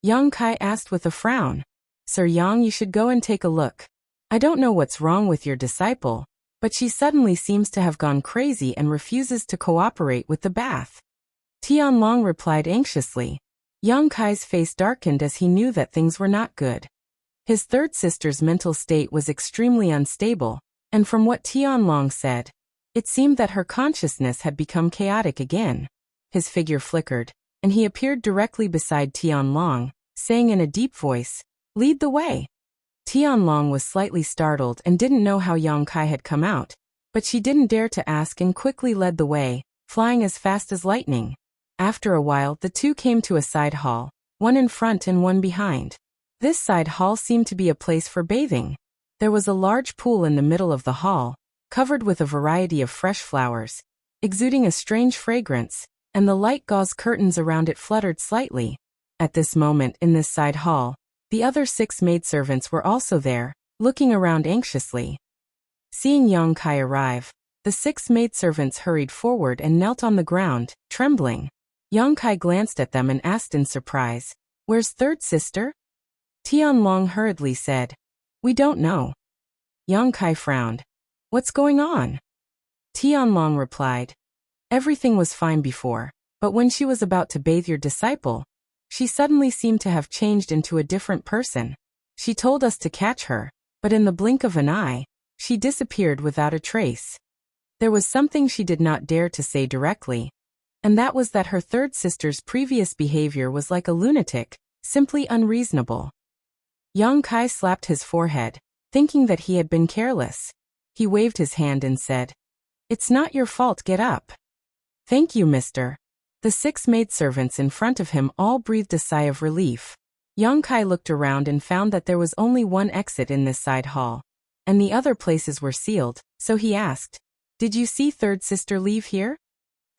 Yang Kai asked with a frown. "Sir Yang, you should go and take a look. I don't know what's wrong with your disciple, but she suddenly seems to have gone crazy and refuses to cooperate with the bath." Tianlong replied anxiously. Yang Kai's face darkened as he knew that things were not good. His third sister's mental state was extremely unstable, and from what Tianlong said, it seemed that her consciousness had become chaotic again. His figure flickered, and he appeared directly beside Tianlong, saying in a deep voice, "Lead the way." Tianlong was slightly startled and didn't know how Yang Kai had come out, but she didn't dare to ask and quickly led the way, flying as fast as lightning. After a while, the two came to a side hall, one in front and one behind. This side hall seemed to be a place for bathing. There was a large pool in the middle of the hall, covered with a variety of fresh flowers, exuding a strange fragrance, and the light gauze curtains around it fluttered slightly. At this moment in this side hall, the other 6 maidservants were also there, looking around anxiously. Seeing Yang Kai arrive, the 6 maidservants hurried forward and knelt on the ground, trembling. Yang Kai glanced at them and asked in surprise, "Where's third sister?" Tianlong hurriedly said, "We don't know." Yang Kai frowned. "What's going on?" Tianlong replied, "Everything was fine before, but when she was about to bathe your disciple, she suddenly seemed to have changed into a different person. She told us to catch her, but in the blink of an eye, she disappeared without a trace. There was something she did not dare to say directly, and that was that her third sister's previous behavior was like a lunatic, simply unreasonable." Yang Kai slapped his forehead, thinking that he had been careless. He waved his hand and said, "It's not your fault, get up." Thank you, mister. The 6 maidservants in front of him all breathed a sigh of relief. Yang Kai looked around and found that there was only one exit in this side hall, and the other places were sealed, so he asked, "Did you see third sister leave here?"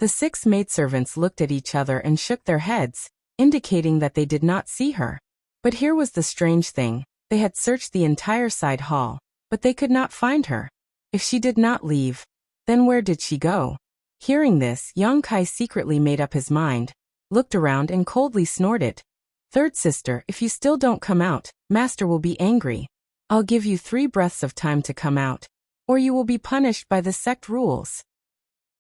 The 6 maidservants looked at each other and shook their heads, indicating that they did not see her. But here was the strange thing, they had searched the entire side hall, but they could not find her. If she did not leave, then where did she go? Hearing this, Yang Kai secretly made up his mind, looked around and coldly snorted, "Third sister, if you still don't come out, master will be angry. I'll give you 3 breaths of time to come out, or you will be punished by the sect rules."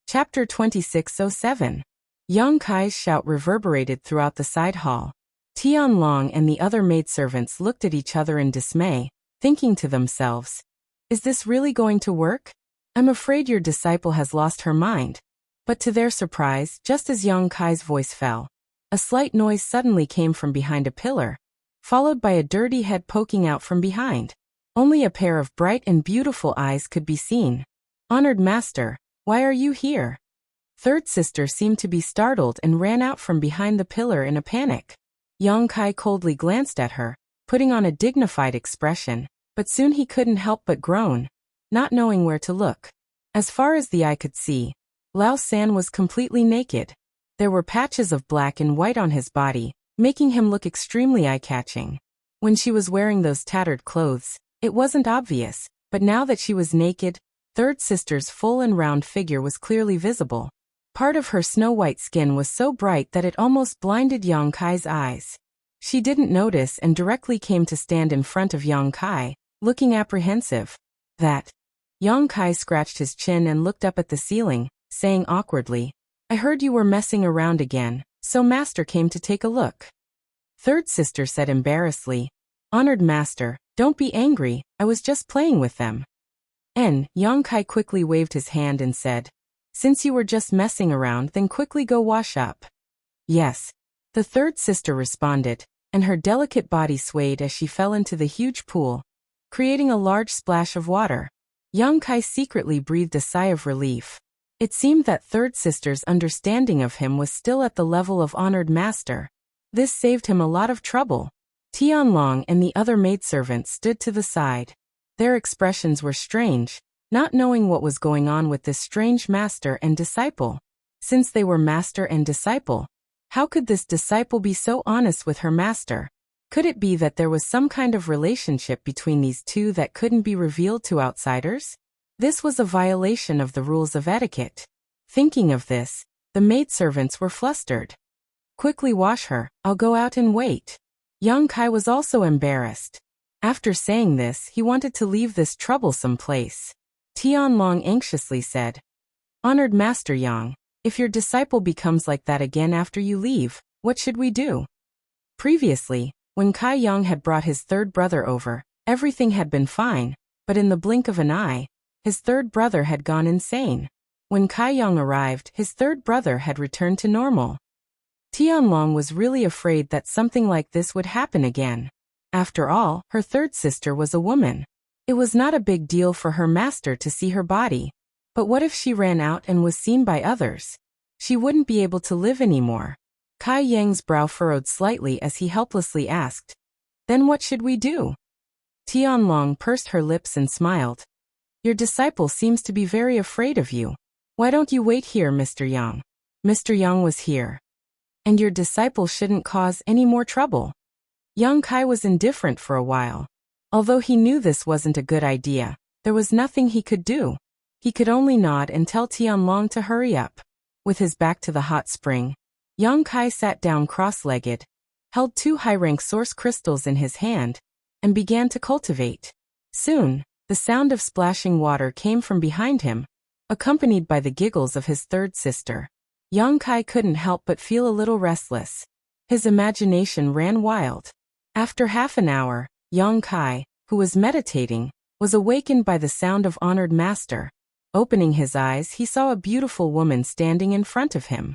Chapter 2607. Yang Kai's shout reverberated throughout the side hall. Tianlong and the other maidservants looked at each other in dismay, thinking to themselves, "Is this really going to work? I'm afraid your disciple has lost her mind." But to their surprise, just as Yang Kai's voice fell, a slight noise suddenly came from behind a pillar, followed by a dirty head poking out from behind. Only a pair of bright and beautiful eyes could be seen. "Honored master, why are you here?" Third sister seemed to be startled and ran out from behind the pillar in a panic. Yang Kai coldly glanced at her, putting on a dignified expression, but soon he couldn't help but groan, not knowing where to look. As far as the eye could see, Lao San was completely naked. There were patches of black and white on his body, making him look extremely eye-catching. When she was wearing those tattered clothes, it wasn't obvious, but now that she was naked, third sister's full and round figure was clearly visible. Part of her snow-white skin was so bright that it almost blinded Yang Kai's eyes. She didn't notice and directly came to stand in front of Yang Kai, looking apprehensive. "That." Yang Kai scratched his chin and looked up at the ceiling, saying awkwardly, "I heard you were messing around again, so master came to take a look." Third sister said embarrassedly, "Honored master, don't be angry, I was just playing with them." Yang Kai quickly waved his hand and said, "Since you were just messing around, then quickly go wash up." "Yes," the third sister responded, and her delicate body swayed as she fell into the huge pool, creating a large splash of water. Yang Kai secretly breathed a sigh of relief. It seemed that third sister's understanding of him was still at the level of honored master. This saved him a lot of trouble. Tianlong and the other maidservants stood to the side. Their expressions were strange, not knowing what was going on with this strange master and disciple. Since they were master and disciple, how could this disciple be so honest with her master? Could it be that there was some kind of relationship between these two that couldn't be revealed to outsiders? This was a violation of the rules of etiquette. Thinking of this, the maidservants were flustered. "Quickly wash her, I'll go out and wait." Yang Kai was also embarrassed. After saying this, he wanted to leave this troublesome place. Tianlong anxiously said, "Honored Master Yang, if your disciple becomes like that again after you leave, what should we do?" Previously, when Kai Yang had brought his third brother over, everything had been fine, but in the blink of an eye, his third brother had gone insane. When Kai Yang arrived, his third brother had returned to normal. Tianlong was really afraid that something like this would happen again. After all, her third sister was a woman. It was not a big deal for her master to see her body. But what if she ran out and was seen by others? She wouldn't be able to live anymore. Kai Yang's brow furrowed slightly as he helplessly asked, "Then what should we do?" Tianlong pursed her lips and smiled. "Your disciple seems to be very afraid of you. Why don't you wait here, Mr. Yang?" Mr. Yang was here. "And your disciple shouldn't cause any more trouble." Yang Kai was indifferent for a while. Although he knew this wasn't a good idea, there was nothing he could do. He could only nod and tell Tianlong to hurry up. With his back to the hot spring, Yang Kai sat down cross-legged, held 2 high-rank source crystals in his hand, and began to cultivate. Soon, the sound of splashing water came from behind him, accompanied by the giggles of his third sister. Yang Kai couldn't help but feel a little restless. His imagination ran wild. After half an hour, Yang Kai, who was meditating, was awakened by the sound of honored master. Opening his eyes, he saw a beautiful woman standing in front of him.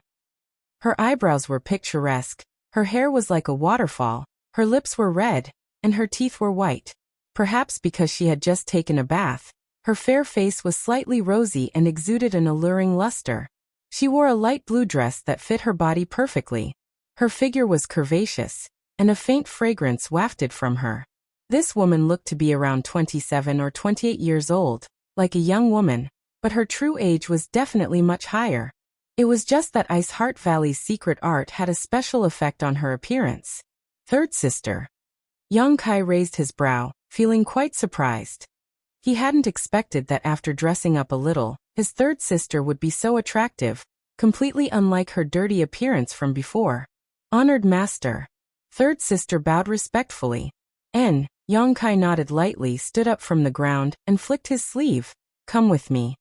Her eyebrows were picturesque, her hair was like a waterfall, her lips were red, and her teeth were white. Perhaps because she had just taken a bath, her fair face was slightly rosy and exuded an alluring luster. She wore a light blue dress that fit her body perfectly. Her figure was curvaceous, and a faint fragrance wafted from her. This woman looked to be around 27 or 28 years old, like a young woman, but her true age was definitely much higher. It was just that Ice Heart Valley's secret art had a special effect on her appearance. Third sister. Young Kai raised his brow, feeling quite surprised. He hadn't expected that after dressing up a little, his third sister would be so attractive, completely unlike her dirty appearance from before. Honored Master. Third sister bowed respectfully. Young Kai nodded lightly, stood up from the ground, and flicked his sleeve. Come with me.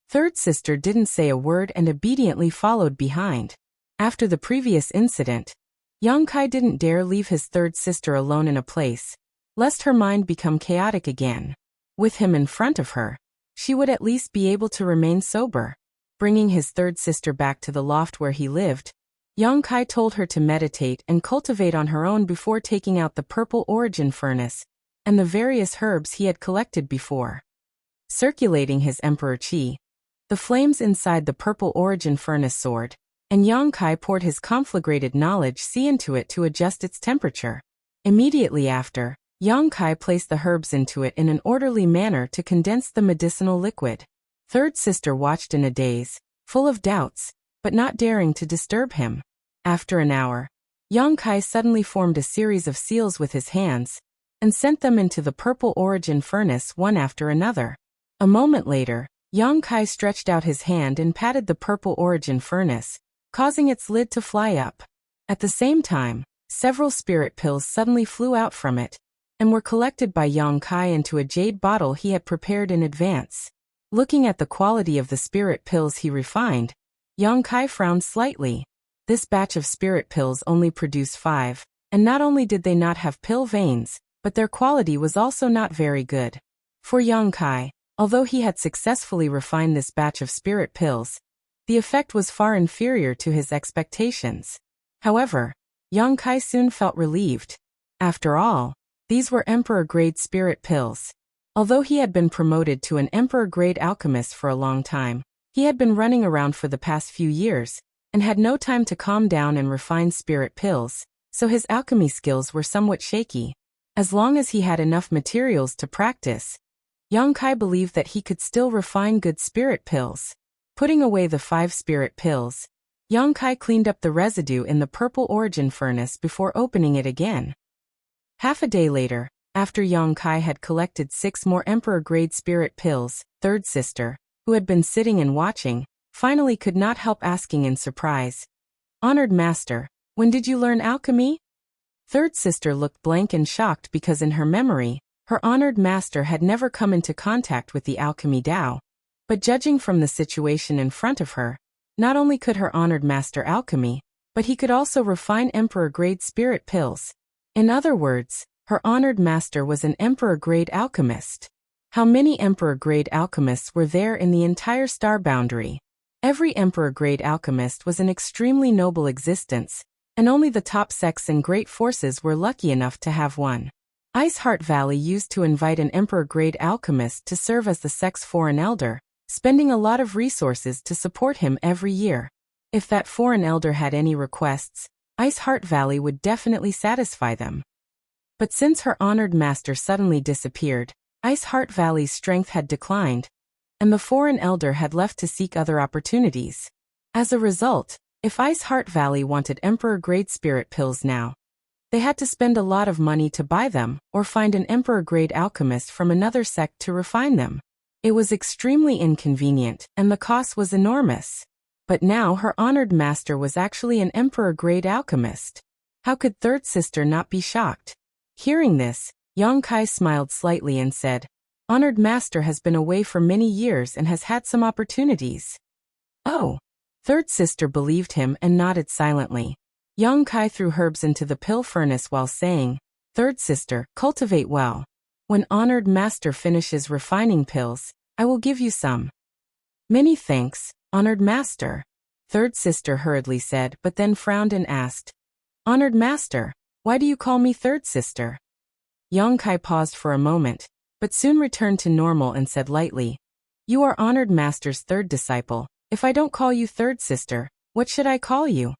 Third sister didn't say a word and obediently followed behind. After the previous incident, Young Kai didn't dare leave his third sister alone in a place, lest her mind become chaotic again. With him in front of her, she would at least be able to remain sober. Bringing his third sister back to the loft where he lived, Young Kai told her to meditate and cultivate on her own before taking out the purple origin furnace and the various herbs he had collected before. Circulating his emperor chi, the flames inside the purple origin furnace soared, and Young Kai poured his conflagrated knowledge chi into it to adjust its temperature. Immediately after, Young Kai placed the herbs into it in an orderly manner to condense the medicinal liquid. Third sister watched in a daze, full of doubts, but not daring to disturb him. After an hour, Young Kai suddenly formed a series of seals with his hands and sent them into the purple origin furnace one after another. A moment later, Young Kai stretched out his hand and patted the purple origin furnace, causing its lid to fly up. At the same time, several spirit pills suddenly flew out from it and were collected by Young Kai into a jade bottle he had prepared in advance. Looking at the quality of the spirit pills he refined, Young Kai frowned slightly. This batch of spirit pills only produced 5, and not only did they not have pill veins, but their quality was also not very good. For Young Kai, although he had successfully refined this batch of spirit pills, the effect was far inferior to his expectations. However, Young Kai soon felt relieved. After all, these were Emperor-grade spirit pills. Although he had been promoted to an Emperor-grade alchemist for a long time, he had been running around for the past few years, and had no time to calm down and refine spirit pills, so his alchemy skills were somewhat shaky. As long as he had enough materials to practice, Young Kai believed that he could still refine good spirit pills. Putting away the 5 spirit pills, Young Kai cleaned up the residue in the purple origin furnace before opening it again. Half a day later, after Young Kai had collected 6 more Emperor-grade spirit pills, third sister, who had been sitting and watching, finally could not help asking in surprise, "Honored Master, when did you learn alchemy?" Third sister looked blank and shocked because in her memory, her honored master had never come into contact with the alchemy Tao. But judging from the situation in front of her, not only could her honored master alchemy, but he could also refine Emperor-grade spirit pills. In other words, her honored master was an Emperor-grade alchemist. How many Emperor-grade alchemists were there in the entire star boundary? Every Emperor-grade alchemist was an extremely noble existence, and only the top sects and great forces were lucky enough to have one. Ice Heart Valley used to invite an Emperor-grade alchemist to serve as the sect's foreign elder, spending a lot of resources to support him every year. If that foreign elder had any requests, Ice Heart Valley would definitely satisfy them. But since her honored master suddenly disappeared, Ice Heart Valley's strength had declined, and the foreign elder had left to seek other opportunities. As a result, if Ice Heart Valley wanted Emperor-grade spirit pills now, they had to spend a lot of money to buy them or find an Emperor-grade alchemist from another sect to refine them. It was extremely inconvenient, and the cost was enormous. But now her honored master was actually an Emperor-grade alchemist. How could third sister not be shocked? Hearing this, Young Kai smiled slightly and said, "Honored master has been away for many years and has had some opportunities." Oh. Third sister believed him and nodded silently. Young Kai threw herbs into the pill furnace while saying, "Third sister, cultivate well. When honored master finishes refining pills, I will give you some." "Many thanks, honored master," third sister hurriedly said, but then frowned and asked, "Honored master, why do you call me third sister?" Young Kai paused for a moment, but soon returned to normal and said lightly, "You are honored master's third disciple, If I don't call you third sister, what should I call you?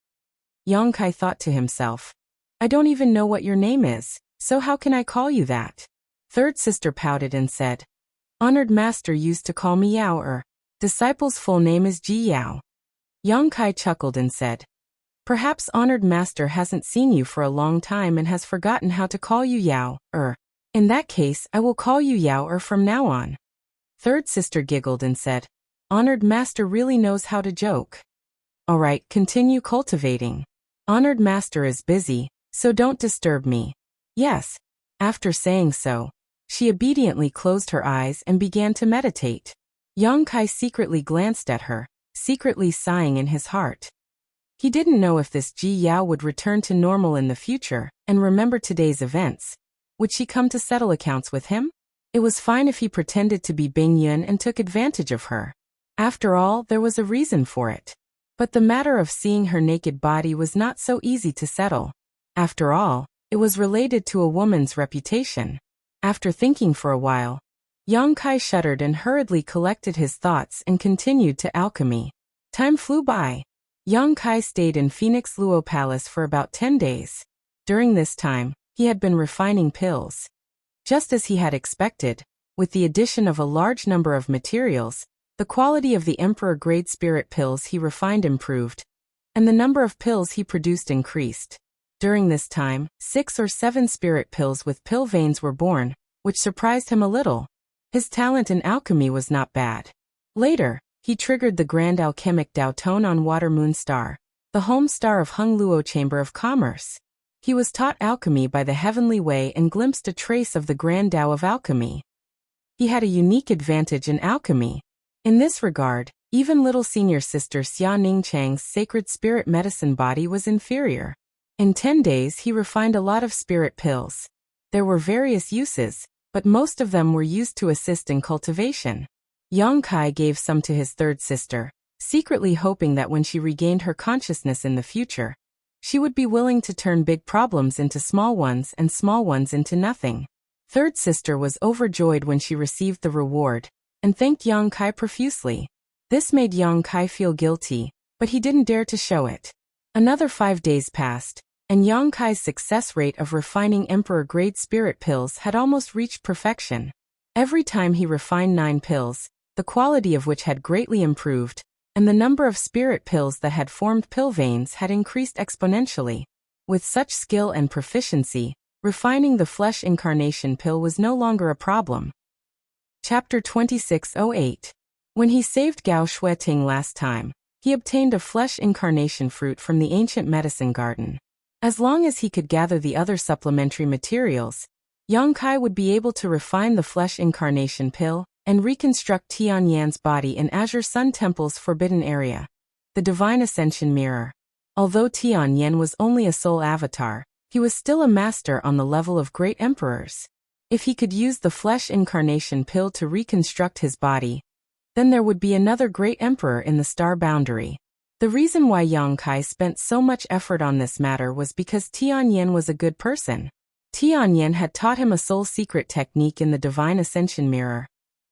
Yang Kai thought to himself. I don't even know what your name is, so how can I call you that? Third sister pouted and said, Honored master used to call me Yao. Disciple's full name is Ji Yao. Yang Kai chuckled and said, Perhaps honored master hasn't seen you for a long time and has forgotten how to call you Yao. In that case, I will call you Yao from now on. Third sister giggled and said, Honored master really knows how to joke. All right, continue cultivating. Honored master is busy, so don't disturb me. Yes. After saying so, she obediently closed her eyes and began to meditate. Yang Kai secretly glanced at her, secretly sighing in his heart. He didn't know if this Ji Yao would return to normal in the future and remember today's events. Would she come to settle accounts with him? It was fine if he pretended to be Bing Yun and took advantage of her. After all, there was a reason for it. But the matter of seeing her naked body was not so easy to settle. After all, it was related to a woman's reputation. After thinking for a while, Yang Kai shuddered and hurriedly collected his thoughts and continued to alchemy. Time flew by. Yang Kai stayed in Phoenix Luo Palace for about 10 days. During this time, he had been refining pills. Just as he had expected, with the addition of a large number of materials, the quality of the emperor-grade spirit pills he refined improved, and the number of pills he produced increased. During this time, 6 or 7 spirit pills with pill veins were born, which surprised him a little. His talent in alchemy was not bad. Later, he triggered the Grand Alchemic Dao Tone on Water Moon Star, the home star of Hung Luo Chamber of Commerce. He was taught alchemy by the Heavenly Way and glimpsed a trace of the Grand Tao of alchemy. He had a unique advantage in alchemy. In this regard, even little senior sister Xia Ningchang's sacred spirit medicine body was inferior. In 10 days he refined a lot of spirit pills. There were various uses, but most of them were used to assist in cultivation. Yang Kai gave some to his third sister, secretly hoping that when she regained her consciousness in the future, she would be willing to turn big problems into small ones and small ones into nothing. Third sister was overjoyed when she received the reward, and thanked Yang Kai profusely. This made Yang Kai feel guilty, but he didn't dare to show it. Another 5 days passed, and Yang Kai's success rate of refining emperor-grade spirit pills had almost reached perfection. Every time he refined 9 pills, the quality of which had greatly improved, and the number of spirit pills that had formed pill veins had increased exponentially. With such skill and proficiency, refining the flesh incarnation pill was no longer a problem. Chapter 2608. When he saved Gao Shueting last time, he obtained a flesh incarnation fruit from the ancient medicine garden. As long as he could gather the other supplementary materials, Yang Kai would be able to refine the flesh incarnation pill and reconstruct Tianyan's body in Azure Sun Temple's forbidden area, the Divine Ascension Mirror. Although Tianyan was only a soul avatar, he was still a master on the level of great emperors. If he could use the flesh incarnation pill to reconstruct his body, then there would be another great emperor in the star boundary. The reason why Yang Kai spent so much effort on this matter was because Tianyan was a good person. Tianyan had taught him a soul secret technique in the Divine Ascension Mirror,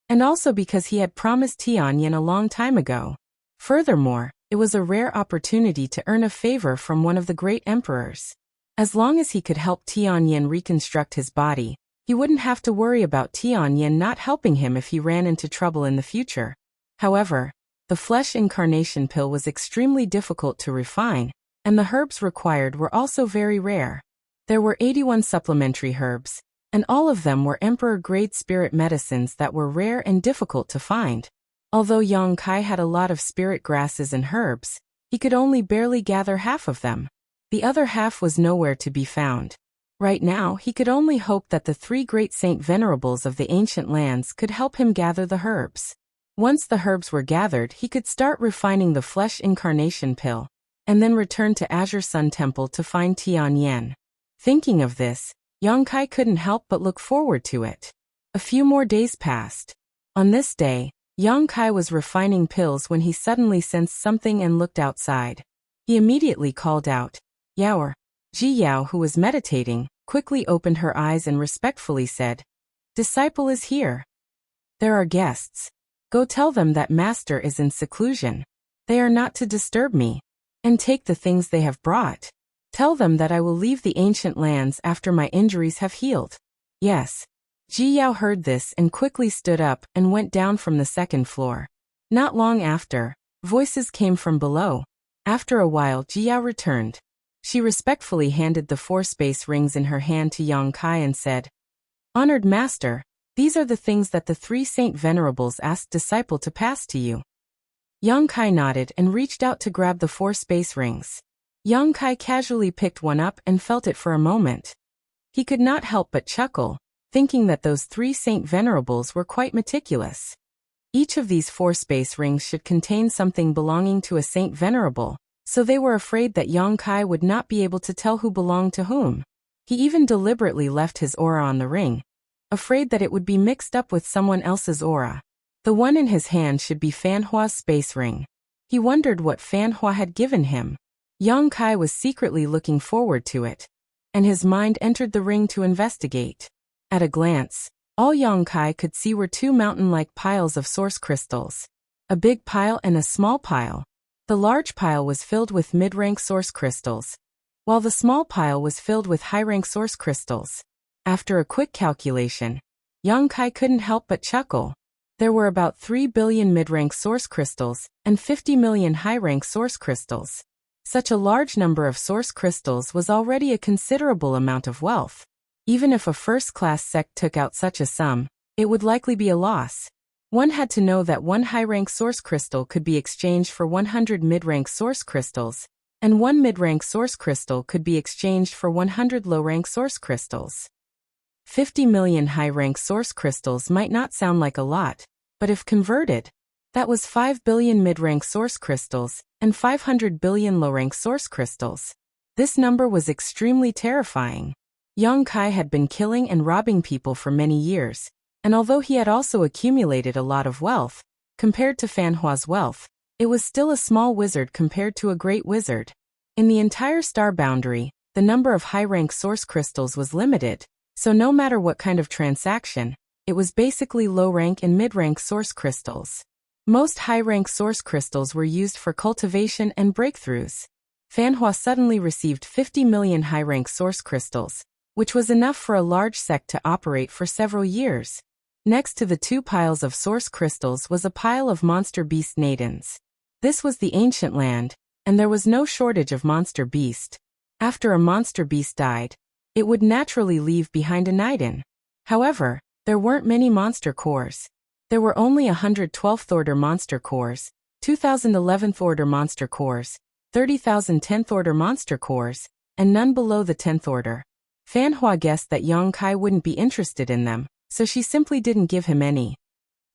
and also because he had promised Tianyan a long time ago. Furthermore, it was a rare opportunity to earn a favor from one of the great emperors. As long as he could help Tianyan reconstruct his body, he wouldn't have to worry about Tianyan not helping him if he ran into trouble in the future. However, the flesh incarnation pill was extremely difficult to refine, and the herbs required were also very rare. There were 81 supplementary herbs, and all of them were emperor-grade spirit medicines that were rare and difficult to find. Although Yang Kai had a lot of spirit grasses and herbs, he could only barely gather half of them. The other half was nowhere to be found. Right now, he could only hope that the 3 great saint venerables of the ancient lands could help him gather the herbs. Once the herbs were gathered, he could start refining the flesh incarnation pill, and then return to Azure Sun Temple to find Tianyan. Thinking of this, Yang Kai couldn't help but look forward to it. A few more days passed. On this day, Yang Kai was refining pills when he suddenly sensed something and looked outside. He immediately called out, Yao. Ji Yao, who was meditating, quickly opened her eyes and respectfully said, Disciple is here. There are guests. Go tell them that master is in seclusion. They are not to disturb me. And take the things they have brought. Tell them that I will leave the ancient lands after my injuries have healed. Yes. Ji Yao heard this and quickly stood up and went down from the second floor. Not long after, voices came from below. After a while, Ji Yao returned. She respectfully handed the 4 space rings in her hand to Yang Kai and said, "Honored Master, these are the things that the 3 Saint Venerables asked disciple to pass to you." Yang Kai nodded and reached out to grab the 4 space rings. Yang Kai casually picked one up and felt it for a moment. He could not help but chuckle, thinking that those 3 Saint Venerables were quite meticulous. Each of these 4 space rings should contain something belonging to a Saint Venerable, so they were afraid that Yang Kai would not be able to tell who belonged to whom. He even deliberately left his aura on the ring, afraid that it would be mixed up with someone else's aura. The one in his hand should be Fan Hua's space ring. He wondered what Fan Hua had given him. Yang Kai was secretly looking forward to it, and his mind entered the ring to investigate. At a glance, all Yang Kai could see were 2 mountain-like piles of source crystals. A big pile and a small pile. The large pile was filled with mid-rank source crystals, while the small pile was filled with high-rank source crystals. After a quick calculation, Yang Kai couldn't help but chuckle. There were about 3 billion mid-rank source crystals and 50 million high-rank source crystals. Such a large number of source crystals was already a considerable amount of wealth. Even if a first-class sect took out such a sum, it would likely be a loss. One had to know that 1 high-rank source crystal could be exchanged for 100 mid-rank source crystals, and 1 mid-rank source crystal could be exchanged for 100 low-rank source crystals. 50 million high-rank source crystals might not sound like a lot, but if converted, that was 5 billion mid-rank source crystals and 500 billion low-rank source crystals. This number was extremely terrifying. Yang Kai had been killing and robbing people for many years, and although he had also accumulated a lot of wealth, compared to Fan Hua's wealth, it was still a small wizard compared to a great wizard. In the entire star boundary, the number of high-rank source crystals was limited, so no matter what kind of transaction, it was basically low-rank and mid-rank source crystals. Most high-rank source crystals were used for cultivation and breakthroughs. Fan Hua suddenly received 50 million high-rank source crystals, which was enough for a large sect to operate for several years. Next to the 2 piles of source crystals was a pile of monster beast nadins. This was the ancient land, and there was no shortage of monster beast. After a monster beast died, it would naturally leave behind a Niden. However, there weren't many monster cores. There were only 112th order monster cores, 2011th order monster cores, 30,000 10th order monster cores, and none below the 10th order. Fan Hua guessed that Yang Kai wouldn't be interested in them, so she simply didn't give him any.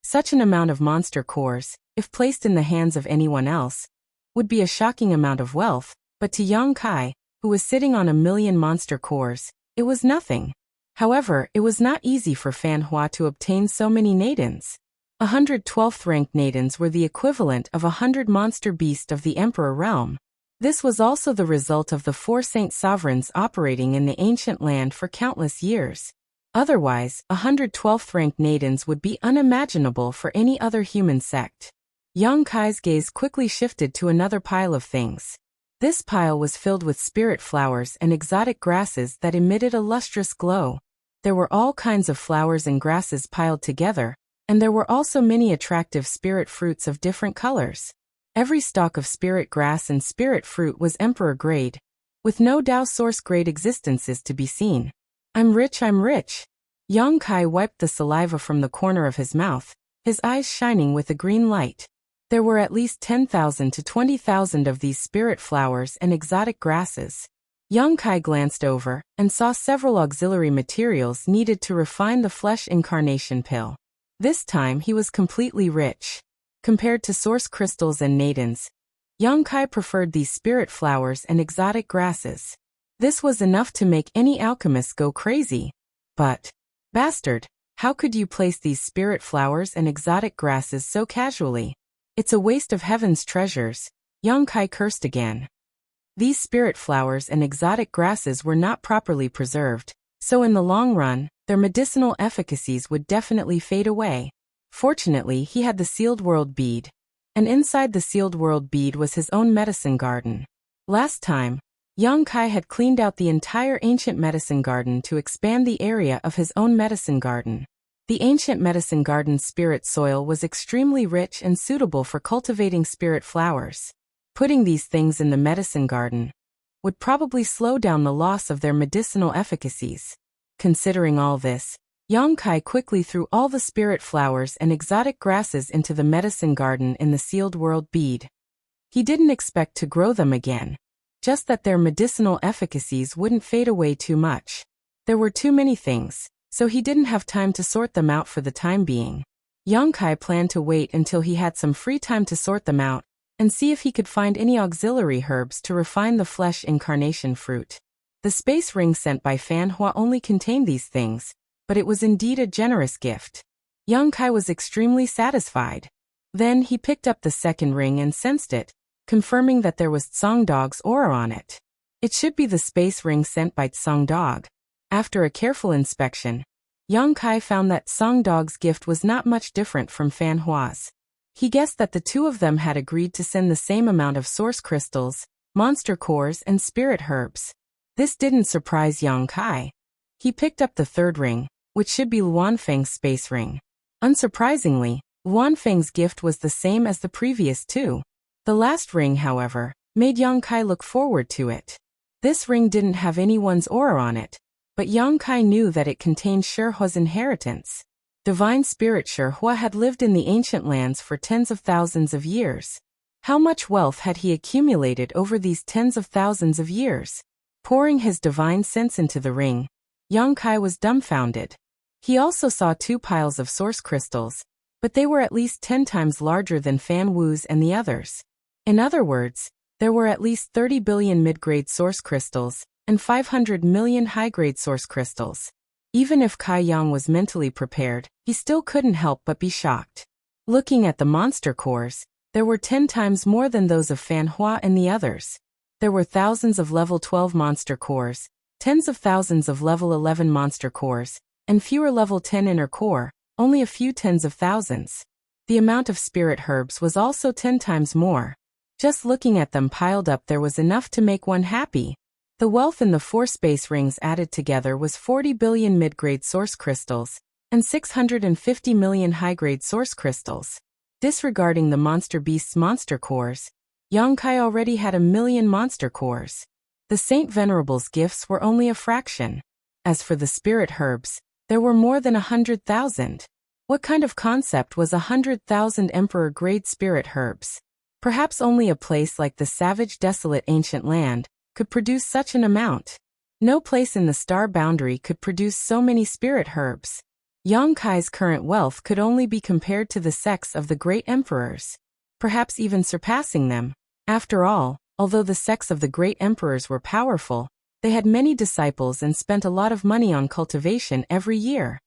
Such an amount of monster cores, if placed in the hands of anyone else, would be a shocking amount of wealth, but to Yang Kai, who was sitting on 1,000,000 monster cores, it was nothing. However, it was not easy for Fan Hua to obtain so many nadins. 112th ranked nadins were the equivalent of 100 monster beast of the Emperor realm. This was also the result of the 4 saint sovereigns operating in the ancient land for countless years. Otherwise, 112th ranked nadins would be unimaginable for any other human sect. Yang Kai's gaze quickly shifted to another pile of things. This pile was filled with spirit flowers and exotic grasses that emitted a lustrous glow. There were all kinds of flowers and grasses piled together, and there were also many attractive spirit fruits of different colors. Every stalk of spirit grass and spirit fruit was emperor grade, with no Dao source grade existences to be seen. I'm rich, I'm rich. Yang Kai wiped the saliva from the corner of his mouth, his eyes shining with a green light. There were at least 10,000 to 20,000 of these spirit flowers and exotic grasses. Yang Kai glanced over and saw several auxiliary materials needed to refine the flesh incarnation pill. This time he was completely rich. Compared to source crystals and nadins, Yang Kai preferred these spirit flowers and exotic grasses. This was enough to make any alchemist go crazy. But, bastard, how could you place these spirit flowers and exotic grasses so casually? It's a waste of heaven's treasures. Yang Kai cursed again. These spirit flowers and exotic grasses were not properly preserved, so in the long run, their medicinal efficacies would definitely fade away. Fortunately, he had the sealed world bead, and inside the sealed world bead was his own medicine garden. Last time, Yang Kai had cleaned out the entire ancient medicine garden to expand the area of his own medicine garden. The ancient medicine garden's spirit soil was extremely rich and suitable for cultivating spirit flowers. Putting these things in the medicine garden would probably slow down the loss of their medicinal efficacies. Considering all this, Yang Kai quickly threw all the spirit flowers and exotic grasses into the medicine garden in the sealed world bead. He didn't expect to grow them again, just that their medicinal efficacies wouldn't fade away too much. There were too many things, so he didn't have time to sort them out for the time being. Yang Kai planned to wait until he had some free time to sort them out and see if he could find any auxiliary herbs to refine the flesh incarnation fruit. The space ring sent by Fan Hua only contained these things, but it was indeed a generous gift. Yang Kai was extremely satisfied. Then he picked up the second ring and sensed it, confirming that there was Tsang Dog's aura on it. It should be the space ring sent by Tsang Dog. After a careful inspection, Yang Kai found that Tsang Dog's gift was not much different from Fan Hua's. He guessed that the two of them had agreed to send the same amount of source crystals, monster cores, and spirit herbs. This didn't surprise Yang Kai. He picked up the third ring, which should be Luanfeng's space ring. Unsurprisingly, Luanfeng's gift was the same as the previous two. The last ring, however, made Yang Kai look forward to it. This ring didn't have anyone's aura on it, but Yang Kai knew that it contained Shihua's inheritance. Divine Spirit Shihua had lived in the ancient lands for tens of thousands of years. How much wealth had he accumulated over these tens of thousands of years? Pouring his divine sense into the ring, Yang Kai was dumbfounded. He also saw two piles of source crystals, but they were at least 10 times larger than Fan Wu's and the others. In other words, there were at least 30 billion mid-grade source crystals and 500 million high-grade source crystals. Even if Kai Yang was mentally prepared, he still couldn't help but be shocked. Looking at the monster cores, there were 10 times more than those of Fan Hua and the others. There were thousands of level 12 monster cores, tens of thousands of level 11 monster cores, and fewer level 10 inner core, only a few tens of thousands. The amount of spirit herbs was also 10 times more. Just looking at them piled up, there was enough to make one happy. The wealth in the 4 space rings added together was 40 billion mid-grade source crystals and 650 million high-grade source crystals. Disregarding the monster beast's monster cores, Yang Kai already had 1 million monster cores. The Saint Venerable's gifts were only a fraction. As for the spirit herbs, there were more than 100,000. What kind of concept was 100,000 emperor-grade spirit herbs? Perhaps only a place like the savage, desolate ancient land could produce such an amount. No place in the star boundary could produce so many spirit herbs. Yang Kai's current wealth could only be compared to the sects of the great emperors, perhaps even surpassing them. After all, although the sects of the great emperors were powerful, they had many disciples and spent a lot of money on cultivation every year.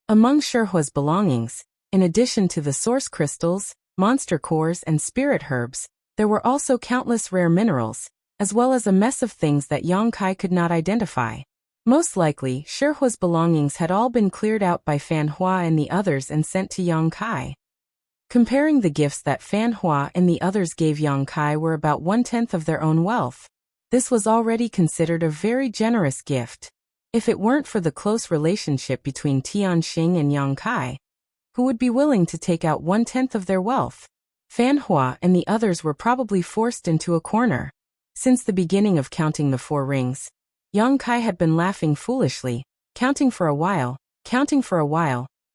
Among Shihua's belongings, in addition to the source crystals, monster cores, and spirit herbs, there were also countless rare minerals, as well as a mess of things that Yang Kai could not identify. Most likely, Shihua's belongings had all been cleared out by Fan Hua and the others and sent to Yang Kai. Comparing the gifts that Fan Hua and the others gave Yang Kai were about 1/10 of their own wealth. This was already considered a very generous gift. If it weren't for the close relationship between Tianxing and Yang Kai, who would be willing to take out 1/10 of their wealth? Fan Hua and the others were probably forced into a corner. Since the beginning of counting the 4 rings, Yang Kai had been laughing foolishly, counting for a while,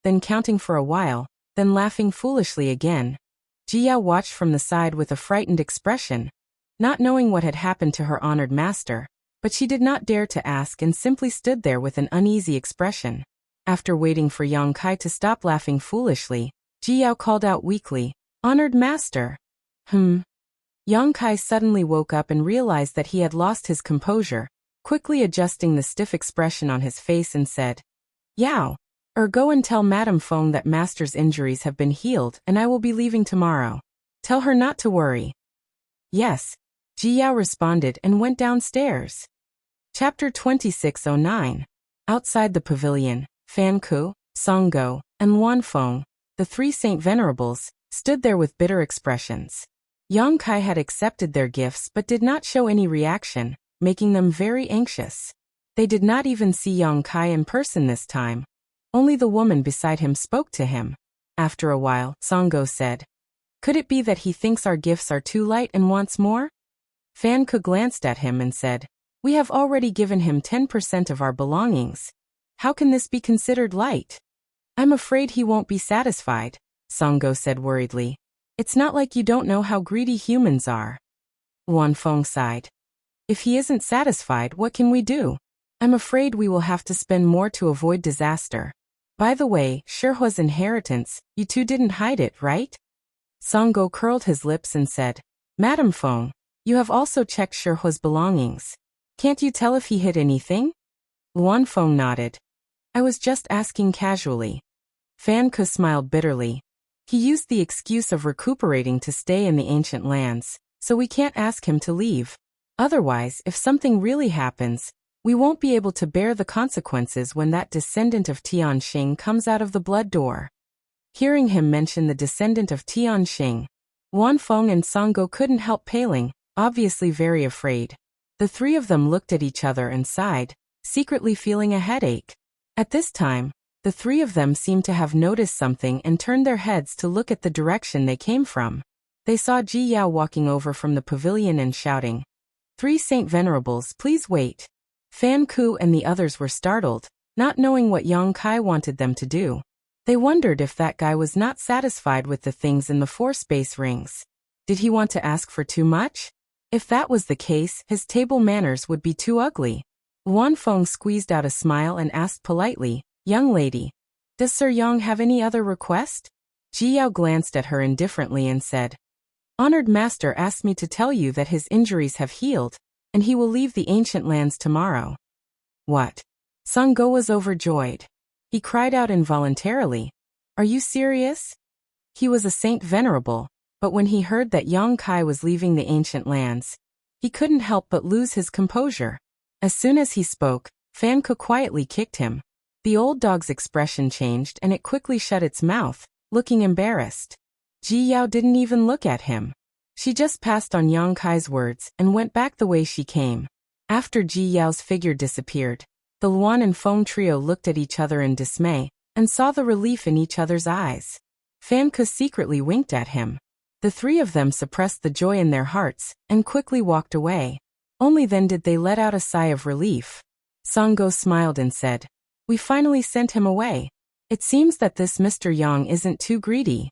then counting for a while, then laughing foolishly again. Jia watched from the side with a frightened expression, not knowing what had happened to her honored master, but she did not dare to ask and simply stood there with an uneasy expression. After waiting for Yang Kai to stop laughing foolishly, Jia called out weakly, "Honored master." Yang Kai suddenly woke up and realized that he had lost his composure, quickly adjusting the stiff expression on his face and said, "Yao, go and tell Madame Feng that master's injuries have been healed and I will be leaving tomorrow. Tell her not to worry." "Yes," Jiyao responded and went downstairs. Chapter 2609. Outside the pavilion, Fan Ku, Song Go, and Luan Feng, the 3 Saint Venerables, stood there with bitter expressions. Yang Kai had accepted their gifts but did not show any reaction, making them very anxious. They did not even see Yang Kai in person this time. Only the woman beside him spoke to him. After a while, Sango said, "Could it be that he thinks our gifts are too light and wants more?" Fan Ke glanced at him and said, "We have already given him 10% of our belongings. How can this be considered light?" "I'm afraid he won't be satisfied," Sango said worriedly. "It's not like you don't know how greedy humans are." Wanfeng sighed. "If he isn't satisfied, what can we do? I'm afraid we will have to spend more to avoid disaster. By the way, Shihua's inheritance, you two didn't hide it, right?" Sango curled his lips and said, "Madam Feng, you have also checked Shihua's belongings. Can't you tell if he hid anything?" Wanfeng nodded. "I was just asking casually." Fan Ke smiled bitterly. "He used the excuse of recuperating to stay in the ancient lands, so we can't ask him to leave. Otherwise, if something really happens, we won't be able to bear the consequences when that descendant of Tianxing comes out of the blood door." Hearing him mention the descendant of Tianxing, Wanfeng and Sango couldn't help paling, obviously very afraid. The three of them looked at each other and sighed, secretly feeling a headache. At this time, the three of them seemed to have noticed something and turned their heads to look at the direction they came from. They saw Ji Yao walking over from the pavilion and shouting, "Three Saint Venerables, please wait." Fan Ke and the others were startled, not knowing what Yang Kai wanted them to do. They wondered if that guy was not satisfied with the things in the 4 space rings. Did he want to ask for too much? If that was the case, his table manners would be too ugly. Wanfeng squeezed out a smile and asked politely, "Young lady, does Sir Yang have any other request?" Ji Yao glanced at her indifferently and said, "Honored master asked me to tell you that his injuries have healed, and he will leave the ancient lands tomorrow." "What?" Sango was overjoyed. He cried out involuntarily, "Are you serious?" He was a saint venerable, but when he heard that Yang Kai was leaving the ancient lands, he couldn't help but lose his composure. As soon as he spoke, Fan Ke quietly kicked him. The old dog's expression changed and it quickly shut its mouth, looking embarrassed. Ji Yao didn't even look at him. She just passed on Yang Kai's words and went back the way she came. After Ji Yao's figure disappeared, the Luan and Feng trio looked at each other in dismay and saw the relief in each other's eyes. Fan Ke secretly winked at him. The three of them suppressed the joy in their hearts and quickly walked away. Only then did they let out a sigh of relief. Sango smiled and said, "We finally sent him away. It seems that this Mr. Yang isn't too greedy."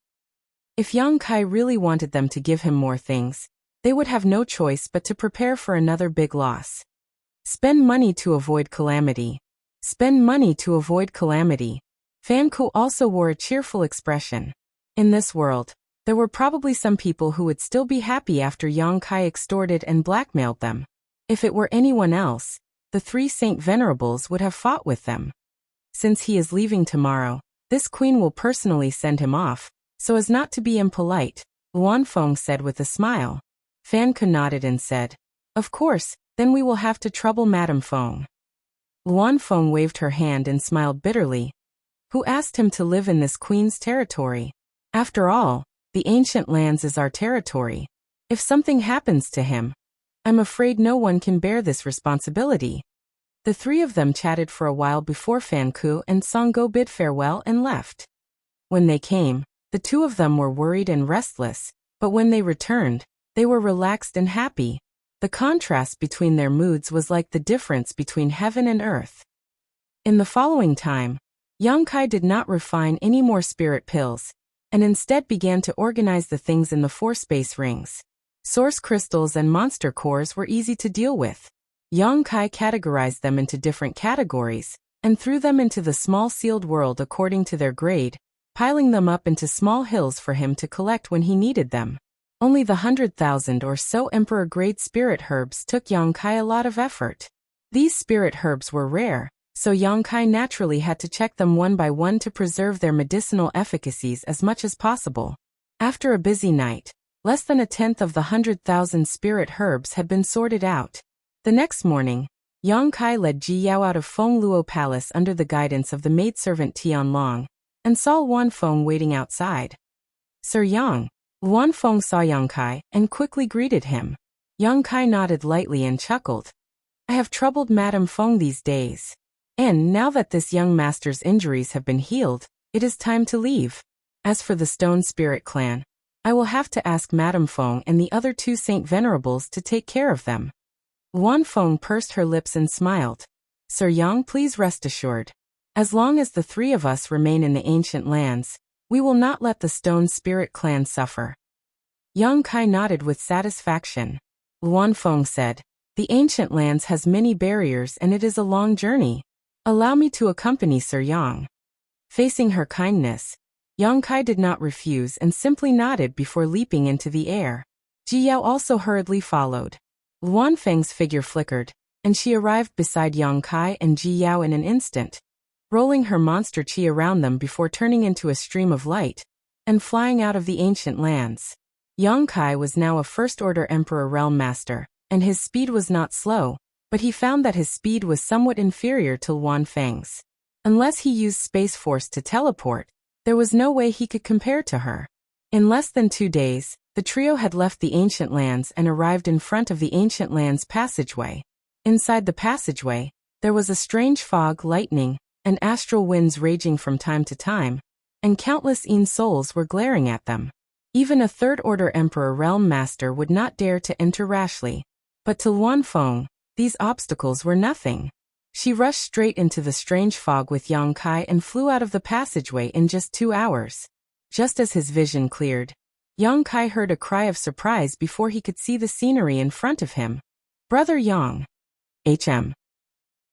If Yang Kai really wanted them to give him more things, they would have no choice but to prepare for another big loss. Spend money to avoid calamity. Spend money to avoid calamity. Fan Ke also wore a cheerful expression. In this world, there were probably some people who would still be happy after Yang Kai extorted and blackmailed them. If it were anyone else, the 3 Saint Venerables would have fought with them. Since he is leaving tomorrow, this queen will personally send him off, so as not to be impolite, Wanfeng said with a smile. Fan Ke nodded and said, "Of course, then we will have to trouble Madame Feng." Wanfeng waved her hand and smiled bitterly. Who asked him to live in this queen's territory? After all, the ancient lands is our territory. If something happens to him, I'm afraid no one can bear this responsibility. The three of them chatted for a while before Fan Ke and Sango bid farewell and left. When they came, the two of them were worried and restless, but when they returned, they were relaxed and happy. The contrast between their moods was like the difference between heaven and earth. In the following time, Yang Kai did not refine any more spirit pills, and instead began to organize the things in the 4 space rings. Source crystals and monster cores were easy to deal with. Yang Kai categorized them into different categories, and threw them into the small sealed world according to their grade, piling them up into small hills for him to collect when he needed them. Only the 100,000 or so emperor-grade spirit herbs took Yang Kai a lot of effort. These spirit herbs were rare, so Yang Kai naturally had to check them one by one to preserve their medicinal efficacies as much as possible. After a busy night, less than a tenth of the 100,000 spirit herbs had been sorted out. The next morning, Yang Kai led Ji Yao out of Feng Luo Palace under the guidance of the maidservant Tian Long, and saw Wanfeng waiting outside. Sir Yang. Luan Feng saw Yang Kai and quickly greeted him. Yang Kai nodded lightly and chuckled. I have troubled Madame Feng these days. And now that this young master's injuries have been healed, it is time to leave. As for the Stone Spirit clan, I will have to ask Madame Feng and the other 2 Saint Venerables to take care of them. Luan Feng pursed her lips and smiled. Sir Yang, please rest assured. As long as the 3 of us remain in the ancient lands, we will not let the Stone Spirit clan suffer. Yang Kai nodded with satisfaction. Luan Feng said, the ancient lands has many barriers and it is a long journey. Allow me to accompany Sir Yang. Facing her kindness, Yang Kai did not refuse and simply nodded before leaping into the air. Ji Yao also hurriedly followed. Luan Feng's figure flickered, and she arrived beside Yang Kai and Ji Yao in an instant, rolling her monster chi around them before turning into a stream of light and flying out of the ancient lands. Yang Kai was now a First-Order Emperor Realm Master, and his speed was not slow, but he found that his speed was somewhat inferior to Luan Feng's. Unless he used Space Force to teleport, there was no way he could compare to her. In less than 2 days, the trio had left the ancient lands and arrived in front of the ancient lands passageway. Inside the passageway, there was a strange fog, lightning, and astral winds raging from time to time, and countless Yin souls were glaring at them. Even a Third-Order Emperor Realm Master would not dare to enter rashly. But to Luan Feng, these obstacles were nothing. She rushed straight into the strange fog with Yang Kai and flew out of the passageway in just 2 hours. Just as his vision cleared, Yang Kai heard a cry of surprise before he could see the scenery in front of him. Brother Yang. HM.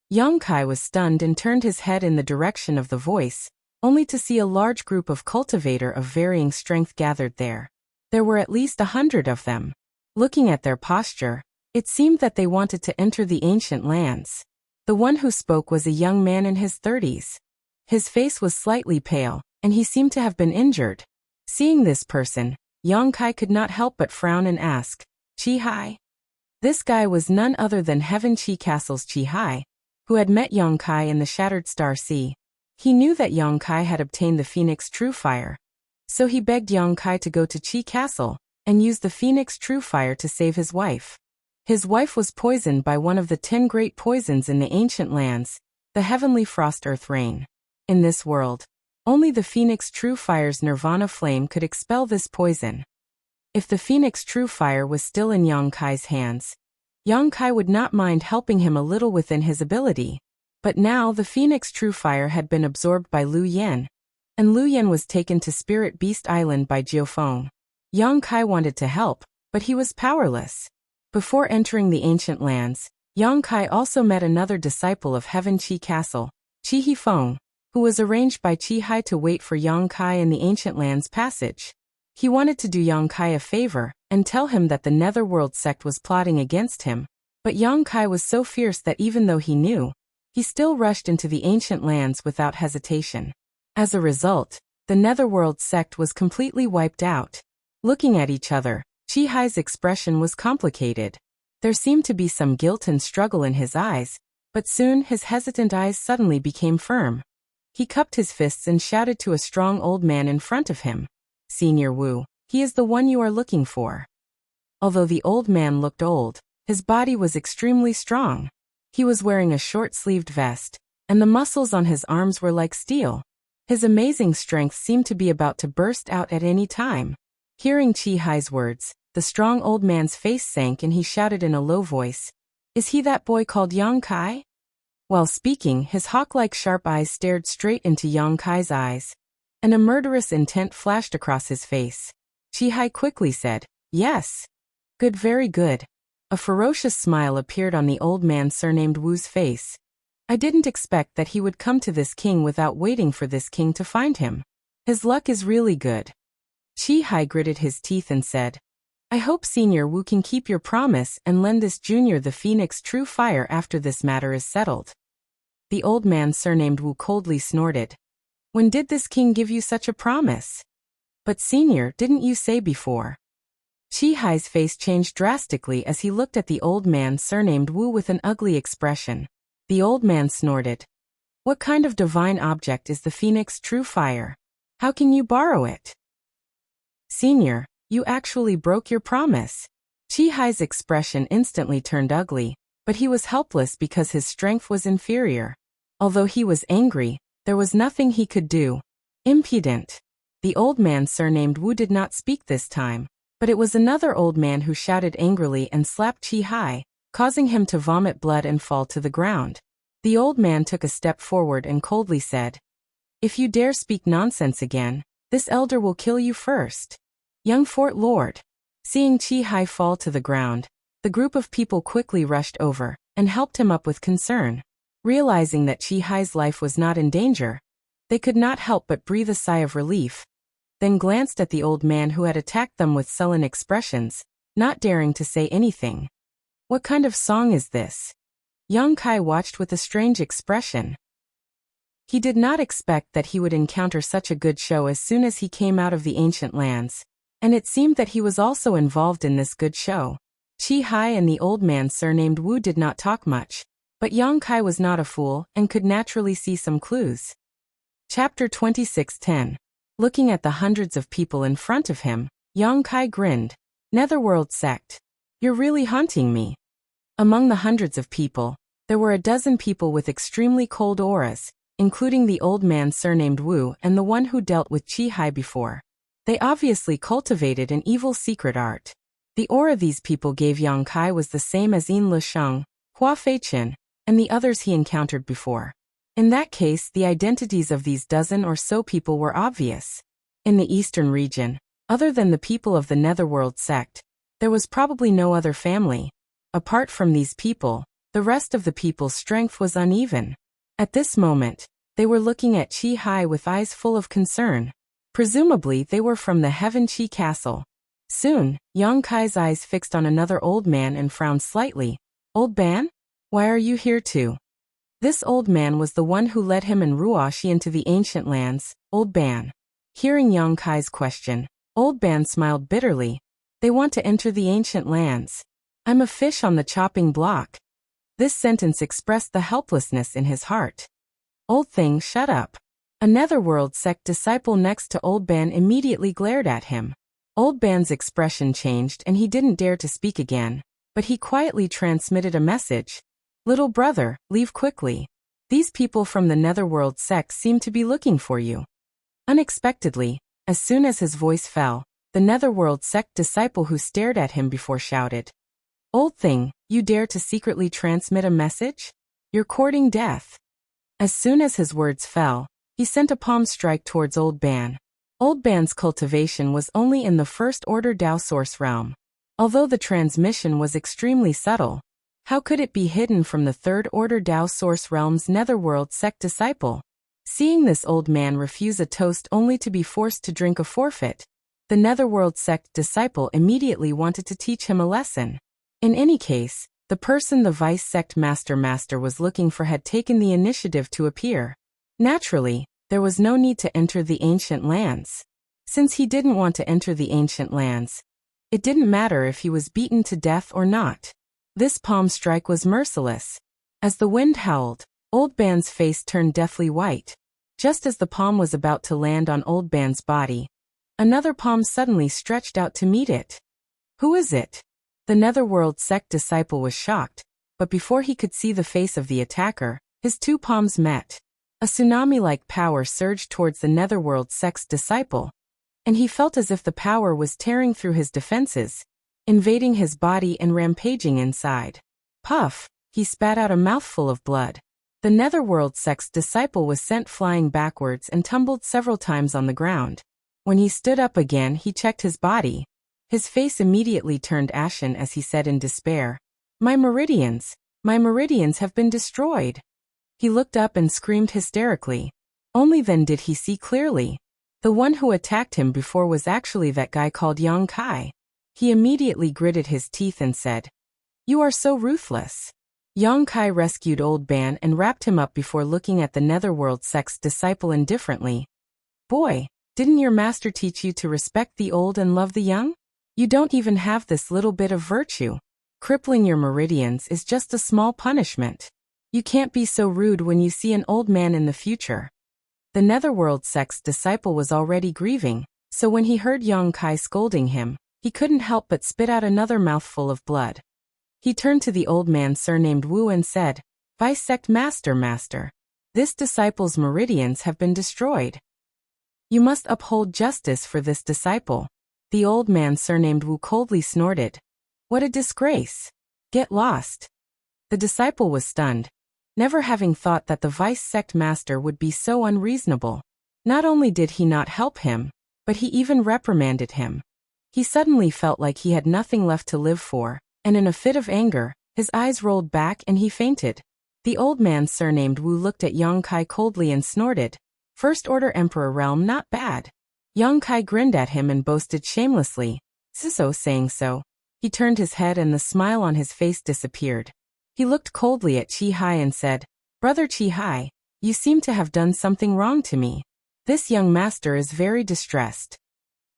Yang Kai was stunned and turned his head in the direction of the voice, only to see a large group of cultivator of varying strength gathered there. There were at least 100 of them. Looking at their posture, it seemed that they wanted to enter the ancient lands. The one who spoke was a young man in his 30s. His face was slightly pale, and he seemed to have been injured. Seeing this person, Yang Kai could not help but frown and ask, Chi Hai? This guy was none other than Heaven Chi Castle's Chi Hai, who had met Yang Kai in the Shattered Star Sea. He knew that Yang Kai had obtained the Phoenix True Fire, so he begged Yang Kai to go to Chi Castle and use the Phoenix True Fire to save his wife. His wife was poisoned by one of the 10 great poisons in the ancient lands, the Heavenly Frost Earth Rain. In this world, only the Phoenix True Fire's Nirvana flame could expel this poison. If the Phoenix True Fire was still in Yang Kai's hands, Yang Kai would not mind helping him a little within his ability. But now the Phoenix True Fire had been absorbed by Lu Yen, and Lu Yen was taken to Spirit Beast Island by Jiu Feng. Yang Kai wanted to help, but he was powerless. Before entering the ancient lands, Yang Kai also met another disciple of Heaven Chi Castle, Chi He Feng, who was arranged by Chi Hai to wait for Yang Kai in the ancient lands passage. He wanted to do Yang Kai a favor and tell him that the Netherworld sect was plotting against him, but Yang Kai was so fierce that even though he knew, he still rushed into the ancient lands without hesitation. As a result, the Netherworld sect was completely wiped out. Looking at each other, Chi Hai's expression was complicated. There seemed to be some guilt and struggle in his eyes, but soon his hesitant eyes suddenly became firm. He cupped his fists and shouted to a strong old man in front of him, Senior Wu, he is the one you are looking for. Although the old man looked old, his body was extremely strong. He was wearing a short-sleeved vest, and the muscles on his arms were like steel. His amazing strength seemed to be about to burst out at any time. Hearing Chi Hai's words, the strong old man's face sank and he shouted in a low voice, Is he that boy called Yang Kai? While speaking, his hawk-like sharp eyes stared straight into Yang Kai's eyes, and a murderous intent flashed across his face. Chi Hai quickly said, Yes. Good, very good. A ferocious smile appeared on the old man surnamed Wu's face. I didn't expect that he would come to this king without waiting for this king to find him. His luck is really good. Chi Hai gritted his teeth and said, I hope Senior Wu can keep your promise and lend this junior the Phoenix True Fire after this matter is settled. The old man surnamed Wu coldly snorted. When did this king give you such a promise? But Senior, didn't you say before? Chi Hai's face changed drastically as he looked at the old man surnamed Wu with an ugly expression. The old man snorted. What kind of divine object is the Phoenix True Fire? How can you borrow it? Senior, you actually broke your promise. Chi Hai's expression instantly turned ugly, but he was helpless because his strength was inferior. Although he was angry, there was nothing he could do. Impudent. The old man surnamed Wu did not speak this time, but it was another old man who shouted angrily and slapped Chi Hai, causing him to vomit blood and fall to the ground. The old man took a step forward and coldly said, "If you dare speak nonsense again, this elder will kill you first." Young Fort Lord. Seeing Chi Hai fall to the ground, the group of people quickly rushed over and helped him up with concern. Realizing that Chi Hai's life was not in danger, they could not help but breathe a sigh of relief, then glanced at the old man who had attacked them with sullen expressions, not daring to say anything. What kind of song is this? Yang Kai watched with a strange expression. He did not expect that he would encounter such a good show as soon as he came out of the ancient lands, and it seemed that he was also involved in this good show. Chi Hai and the old man surnamed Wu did not talk much, but Yang Kai was not a fool and could naturally see some clues. Chapter 26:10. Looking at the hundreds of people in front of him, Yang Kai grinned. Netherworld sect. You're really haunting me. Among the hundreds of people, there were a dozen people with extremely cold auras, including the old man surnamed Wu and the one who dealt with Chi Hai before. They obviously cultivated an evil secret art. The aura these people gave Yang Kai was the same as Yin Lisheng, Hua Feichen, and the others he encountered before. In that case, the identities of these dozen or so people were obvious. In the eastern region, other than the people of the Netherworld sect, there was probably no other family. Apart from these people, the rest of the people's strength was uneven. At this moment, they were looking at Chi Hai with eyes full of concern. Presumably, they were from the Heaven Chi Castle. Soon, Yang Kai's eyes fixed on another old man and frowned slightly. Old man? Why are you here too? This old man was the one who led him and Ruoshi into the ancient lands, Old Ban. Hearing Yang Kai's question, Old Ban smiled bitterly. They want to enter the ancient lands. I'm a fish on the chopping block. This sentence expressed the helplessness in his heart. Old thing, shut up. A Netherworld sect disciple next to Old Ban immediately glared at him. Old Ban's expression changed and he didn't dare to speak again, but he quietly transmitted a message. Little brother, leave quickly. These people from the Netherworld sect seem to be looking for you. Unexpectedly, as soon as his voice fell, the Netherworld sect disciple who stared at him before shouted, Old thing, you dare to secretly transmit a message? You're courting death. As soon as his words fell, he sent a palm strike towards Old Ban. Old Ban's cultivation was only in the first order Dao source realm. Although the transmission was extremely subtle, how could it be hidden from the third order Dao source realm's Netherworld sect disciple? Seeing this old man refuse a toast only to be forced to drink a forfeit, the Netherworld sect disciple immediately wanted to teach him a lesson. In any case, the person the vice sect master was looking for had taken the initiative to appear. Naturally, there was no need to enter the ancient lands. Since he didn't want to enter the ancient lands, it didn't matter if he was beaten to death or not. This palm strike was merciless. As the wind howled, Old Ban's face turned deathly white. Just as the palm was about to land on Old Ban's body, another palm suddenly stretched out to meet it. Who is it? The Netherworld sect disciple was shocked, but before he could see the face of the attacker, his two palms met. A tsunami-like power surged towards the Netherworld sect's disciple, and he felt as if the power was tearing through his defenses, invading his body and rampaging inside. Puff! He spat out a mouthful of blood. The Netherworld sect's disciple was sent flying backwards and tumbled several times on the ground. When he stood up again, he checked his body. His face immediately turned ashen as he said in despair, my meridians have been destroyed." He looked up and screamed hysterically. Only then did he see clearly. The one who attacked him before was actually that guy called Yang Kai. He immediately gritted his teeth and said, "You are so ruthless." Yang Kai rescued Old Ban and wrapped him up before looking at the Netherworld sect's disciple indifferently. "Boy, didn't your master teach you to respect the old and love the young? You don't even have this little bit of virtue. Crippling your meridians is just a small punishment. You can't be so rude when you see an old man in the future." The Netherworld sect's disciple was already grieving, So when he heard Yang Kai scolding him, he couldn't help but spit out another mouthful of blood. He turned to the old man surnamed Wu and said, "Vice sect master, this disciple's meridians have been destroyed. You must uphold justice for this disciple." The old man surnamed Wu coldly snorted, "What a disgrace! Get lost." The disciple was stunned, never having thought that the vice sect master would be so unreasonable. Not only did he not help him, but he even reprimanded him. He suddenly felt like he had nothing left to live for, and in a fit of anger, his eyes rolled back and he fainted. The old man surnamed Wu looked at Yang Kai coldly and snorted, "First Order Emperor realm not bad." Yang Kai grinned at him and boasted shamelessly, "Siso saying so." He turned his head and the smile on his face disappeared. He looked coldly at Chi Hai and said, "Brother Chi Hai, you seem to have done something wrong to me. This young master is very distressed."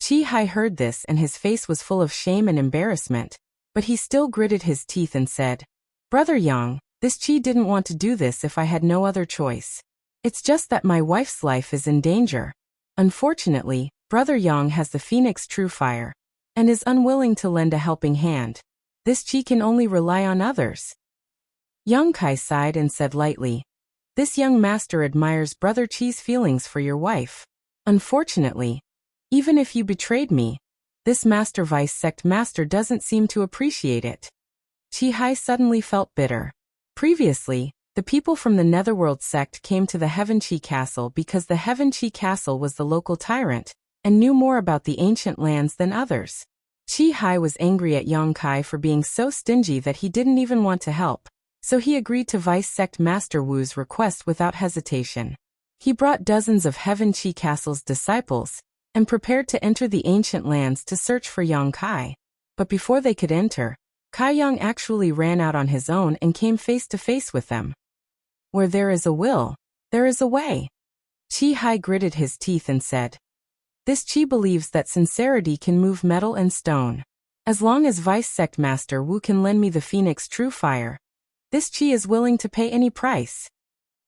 Chi Hai heard this and his face was full of shame and embarrassment, but he still gritted his teeth and said, "Brother Yang, this Chi didn't want to do this if I had no other choice. It's just that my wife's life is in danger. Unfortunately, Brother Yang has the Phoenix True Fire, and is unwilling to lend a helping hand. This Chi can only rely on others." Yang Kai sighed and said lightly, "This young master admires Brother Chi's feelings for your wife. Unfortunately, even if you betrayed me, this master vice sect master doesn't seem to appreciate it." Chi Hai suddenly felt bitter. Previously, the people from the Netherworld sect came to the Heaven Chi Castle because the Heaven Chi Castle was the local tyrant, and knew more about the ancient lands than others. Chi Hai was angry at Yang Kai for being so stingy that he didn't even want to help, so he agreed to Vice Sect Master Wu's request without hesitation. He brought dozens of Heaven Chi Castle's disciples, and prepared to enter the ancient lands to search for Yang Kai. But before they could enter, Kai Yang actually ran out on his own and came face to face with them. Where there is a will, there is a way. Chi Hai gritted his teeth and said, "This Chi believes that sincerity can move metal and stone. As long as Vice Sect Master Wu can lend me the Phoenix True Fire, this Chi is willing to pay any price."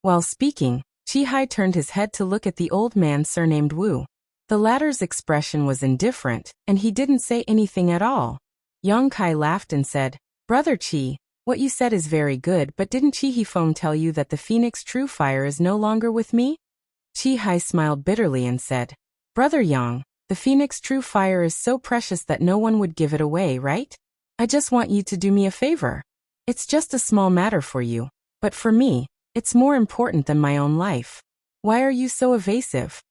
While speaking, Chi Hai turned his head to look at the old man surnamed Wu. The latter's expression was indifferent, and he didn't say anything at all. Yang Kai laughed and said, "Brother Chi, what you said is very good, but didn't Chi Hifeng tell you that the Phoenix True Fire is no longer with me?" Chi Hai smiled bitterly and said, "Brother Yang, the Phoenix True Fire is so precious that no one would give it away, right? I just want you to do me a favor. It's just a small matter for you, but for me, it's more important than my own life. Why are you so evasive?"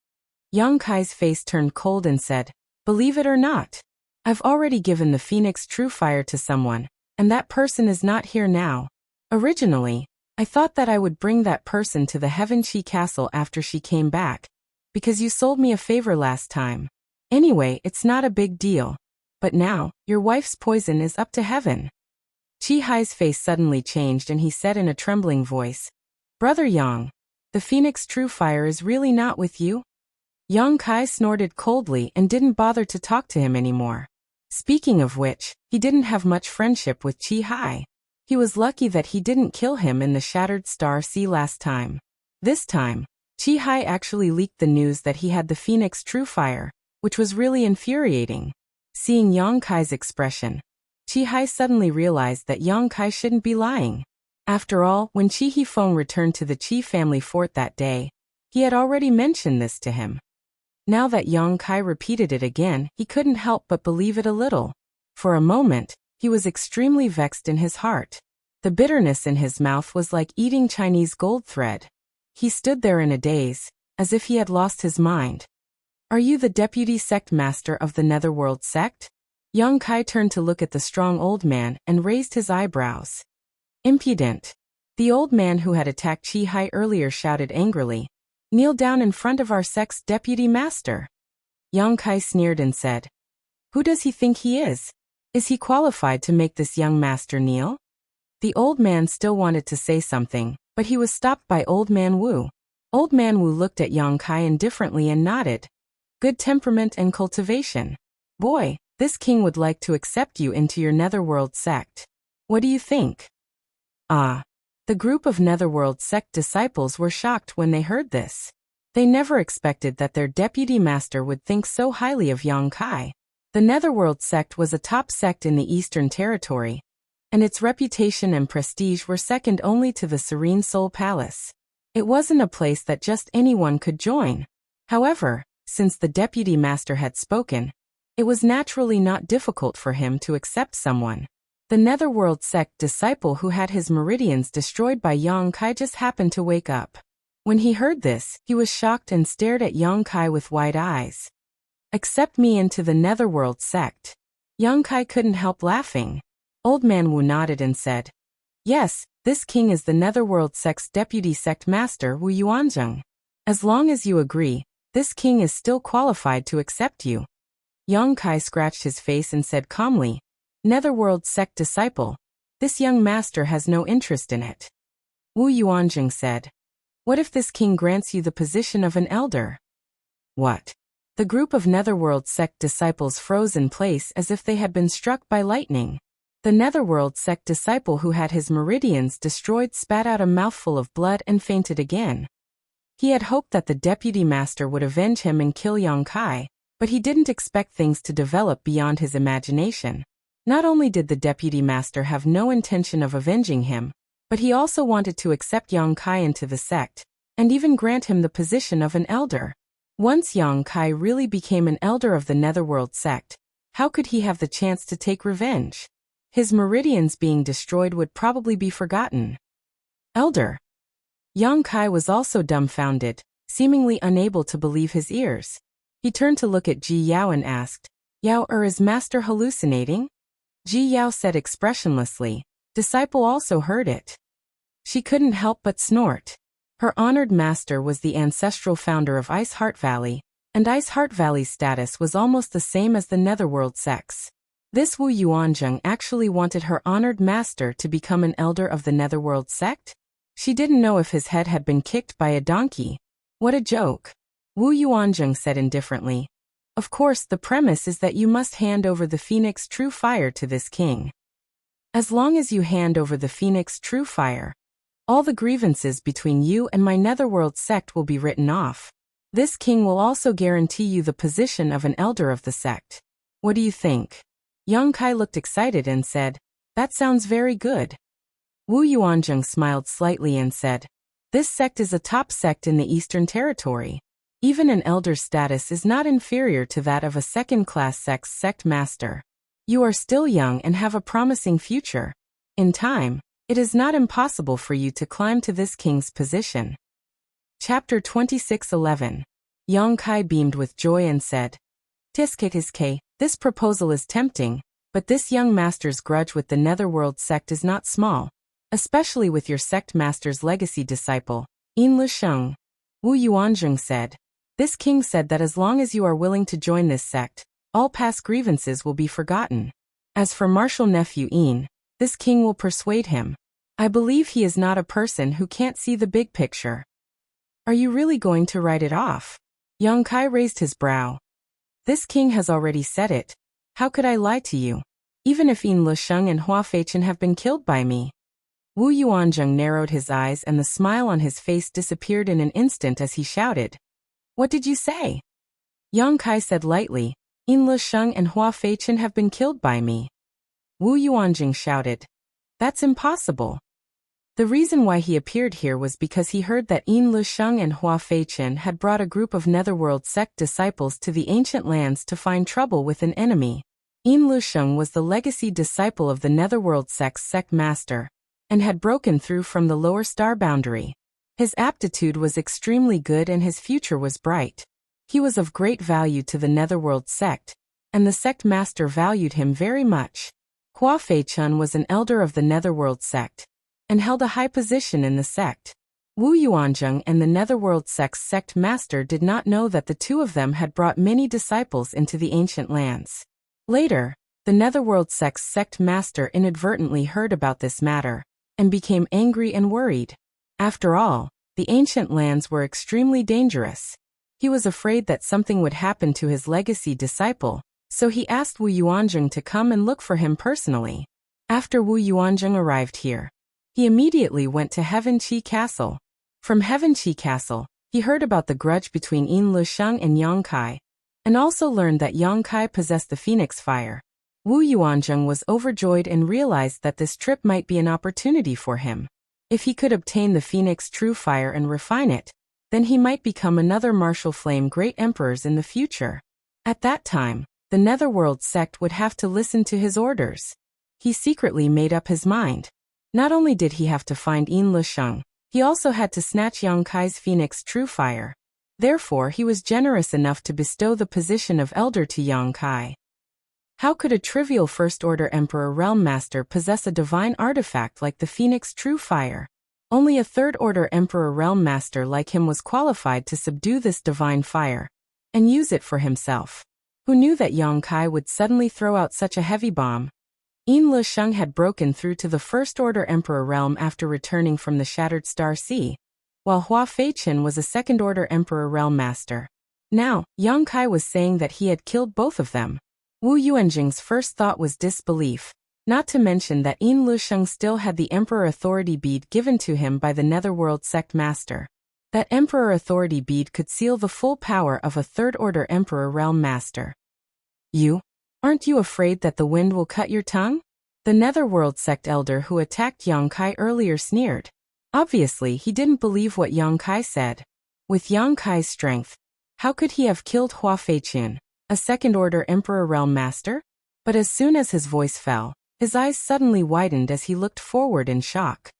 Yang Kai's face turned cold and said, "Believe it or not, I've already given the Phoenix True Fire to someone, and that person is not here now. Originally, I thought that I would bring that person to the Heaven Chi Castle after she came back, because you sold me a favor last time. Anyway, it's not a big deal. But now, your wife's poison is up to heaven." Chi Hai's face suddenly changed and he said in a trembling voice, "Brother Yang, the Phoenix True Fire is really not with you?" Yang Kai snorted coldly and didn't bother to talk to him anymore. Speaking of which, he didn't have much friendship with Chi Hai. He was lucky that he didn't kill him in the Shattered Star Sea last time. This time, Chi Hai actually leaked the news that he had the Phoenix True Fire, which was really infuriating. Seeing Yang Kai's expression, Chi Hai suddenly realized that Yang Kai shouldn't be lying. After all, when Chi Hifeng returned to the Chi family fort that day, he had already mentioned this to him. Now that Yang Kai repeated it again, he couldn't help but believe it a little. For a moment, he was extremely vexed in his heart. The bitterness in his mouth was like eating Chinese gold thread. He stood there in a daze, as if he had lost his mind. "Are you the deputy sect master of the Netherworld sect?" Yang Kai turned to look at the strong old man and raised his eyebrows. "Impudent." The old man who had attacked Chi Hai earlier shouted angrily, "Kneel down in front of our sect's deputy master." Yang Kai sneered and said, "Who does he think he is? Is he qualified to make this young master kneel?" The old man still wanted to say something, but he was stopped by Old Man Wu. Old Man Wu looked at Yang Kai indifferently and nodded. "Good temperament and cultivation. Boy, this king would like to accept you into your Netherworld sect. What do you think?" Ah. The group of Netherworld sect disciples were shocked when they heard this. They never expected that their deputy master would think so highly of Yang Kai. The Netherworld sect was a top sect in the Eastern Territory, and its reputation and prestige were second only to the Serene Soul Palace. It wasn't a place that just anyone could join. However, since the deputy master had spoken, it was naturally not difficult for him to accept someone. The Netherworld sect disciple who had his meridians destroyed by Yang Kai just happened to wake up. When he heard this, he was shocked and stared at Yang Kai with wide eyes. Accept me into the Netherworld sect. Yang Kai couldn't help laughing. Old Man Wu nodded and said, yes, this king is the Netherworld sect's deputy sect master Wu Yuanzheng. As long as you agree, this king is still qualified to accept you. Yang Kai scratched his face and said calmly, Netherworld sect disciple, this young master has no interest in it. Wu Yuanzheng said, what if this king grants you the position of an elder? What? The group of Netherworld sect disciples froze in place as if they had been struck by lightning. The Netherworld sect disciple who had his meridians destroyed spat out a mouthful of blood and fainted again. He had hoped that the deputy master would avenge him and kill Yang Kai, but he didn't expect things to develop beyond his imagination. Not only did the deputy master have no intention of avenging him, but he also wanted to accept Yang Kai into the sect, and even grant him the position of an elder. Once Yang Kai really became an elder of the Netherworld sect, how could he have the chance to take revenge? His meridians being destroyed would probably be forgotten. Elder. Yang Kai was also dumbfounded, seemingly unable to believe his ears. He turned to look at Ji Yao and asked, Yao is master hallucinating? Ji Yao said expressionlessly. Disciple also heard it. She couldn't help but snort. Her honored master was the ancestral founder of Ice Heart Valley, and Ice Heart Valley's status was almost the same as the Netherworld sect's. This Wu Yuanzheng actually wanted her honored master to become an elder of the Netherworld sect? She didn't know if his head had been kicked by a donkey. What a joke. Wu Yuanzheng said indifferently. Of course, the premise is that you must hand over the Phoenix True Fire to this king. As long as you hand over the Phoenix True Fire, all the grievances between you and my Netherworld sect will be written off. This king will also guarantee you the position of an elder of the sect. What do you think? Yang Kai looked excited and said, that sounds very good. Wu Yuanzheng smiled slightly and said, this sect is a top sect in the Eastern Territory. Even an elder's status is not inferior to that of a second-class sect's sect master. You are still young and have a promising future. In time, it is not impossible for you to climb to this king's position. Chapter 26:11. Yang Kai beamed with joy and said, Tiske, this proposal is tempting, but this young master's grudge with the Netherworld sect is not small, especially with your sect master's legacy disciple, Yin Lusheng. Wu Yuanzheng said, this king said that as long as you are willing to join this sect, all past grievances will be forgotten. As for martial nephew Yin, this king will persuade him. I believe he is not a person who can't see the big picture. Are you really going to write it off? Yang Kai raised his brow. This king has already said it. How could I lie to you? Even if Yin Lusheng and Hua Feichen have been killed by me. Wu Yuanzheng narrowed his eyes and the smile on his face disappeared in an instant as he shouted. What did you say? Yang Kai said lightly, Yin Lusheng and Hua Feichen have been killed by me. Wu Yuanzheng shouted. That's impossible. The reason why he appeared here was because he heard that Yin Lusheng and Hua Feichen had brought a group of Netherworld sect disciples to the ancient lands to find trouble with an enemy. Yin Lusheng was the legacy disciple of the Netherworld sect's sect master, and had broken through from the lower star boundary. His aptitude was extremely good and his future was bright. He was of great value to the Netherworld sect, and the sect master valued him very much. Hua Feichen was an elder of the Netherworld sect, and held a high position in the sect. Wu Yuanzheng and the Netherworld sect's sect master did not know that the two of them had brought many disciples into the ancient lands. Later, the Netherworld sect's sect master inadvertently heard about this matter, and became angry and worried. After all, the ancient lands were extremely dangerous. He was afraid that something would happen to his legacy disciple, so he asked Wu Yuanzheng to come and look for him personally. After Wu Yuanzheng arrived here, he immediately went to Heaven Qi Castle. From Heaven Qi Castle, He heard about the grudge between Yin Lusheng and Yang Kai, and also learned that Yang Kai possessed the Phoenix Fire. Wu Yuanzheng was overjoyed and realized that this trip might be an opportunity for him. If he could obtain the Phoenix True Fire and refine it, then he might become another martial flame great emperors in the future. At that time, the Netherworld sect would have to listen to his orders. He secretly made up his mind. Not only did he have to find Yin Lusheng, he also had to snatch Yang Kai's Phoenix True Fire. Therefore, he was generous enough to bestow the position of elder to Yang Kai. How could a trivial First-Order Emperor Realm Master possess a divine artifact like the Phoenix True Fire? Only a Third-Order Emperor Realm Master like him was qualified to subdue this divine fire and use it for himself. Who knew that Yang Kai would suddenly throw out such a heavy bomb? Yin Lusheng had broken through to the First-Order Emperor realm after returning from the Shattered Star Sea, while Hua Feiqian was a Second-Order Emperor Realm Master. Now, Yang Kai was saying that he had killed both of them. Wu Yuanzheng's first thought was disbelief, not to mention that Yin Lusheng still had the Emperor Authority Bead given to him by the Netherworld Sect Master. That Emperor Authority Bead could seal the full power of a Third-Order Emperor Realm Master. Aren't you afraid that the wind will cut your tongue? The Netherworld Sect Elder who attacked Yang Kai earlier sneered. Obviously, he didn't believe what Yang Kai said. With Yang Kai's strength, how could he have killed Hua Feiqian, a Second-Order Emperor Realm Master? But as soon as his voice fell, his eyes suddenly widened as he looked forward in shock.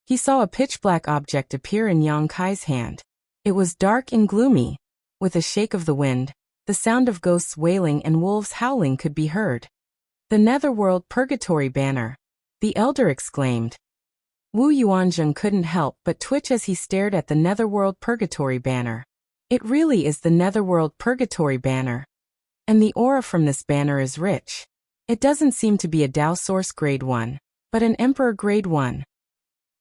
He saw a pitch-black object appear in Yang Kai's hand. It was dark and gloomy. With a shake of the wind, the sound of ghosts wailing and wolves howling could be heard. The Netherworld Purgatory Banner, the elder exclaimed. Wu Yuanzheng couldn't help but twitch as he stared at the Netherworld Purgatory Banner. It really is the Netherworld Purgatory Banner. And the aura from this banner is rich. It doesn't seem to be a Dao Source Grade 1, but an Emperor Grade 1.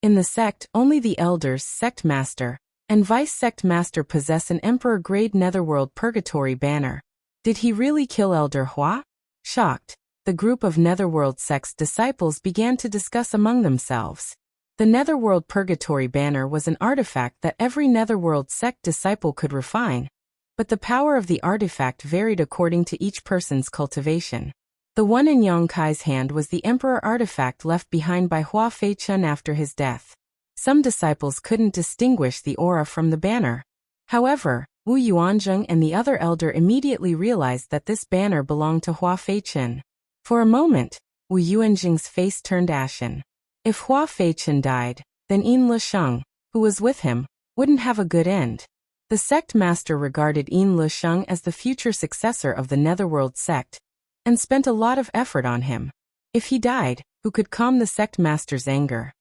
In the sect, only the elders, Sect Master, and Vice Sect Master possess an Emperor Grade Netherworld Purgatory Banner. Did he really kill Elder Hua? Shocked, the group of Netherworld Sect's disciples began to discuss among themselves. The Netherworld Purgatory Banner was an artifact that every Netherworld Sect disciple could refine, but the power of the artifact varied according to each person's cultivation. The one in Yang Kai's hand was the Emperor artifact left behind by Hua Feiqian after his death. Some disciples couldn't distinguish the aura from the banner. However, Wu Yuanzheng and the other elder immediately realized that this banner belonged to Hua Feiqian. For a moment, Wu Yuanzheng's face turned ashen. If Hua Feiqian died, then Yin Lusheng, who was with him, wouldn't have a good end. The sect master regarded Yin Lusheng as the future successor of the Netherworld sect, and spent a lot of effort on him. If he died, who could calm the sect master's anger?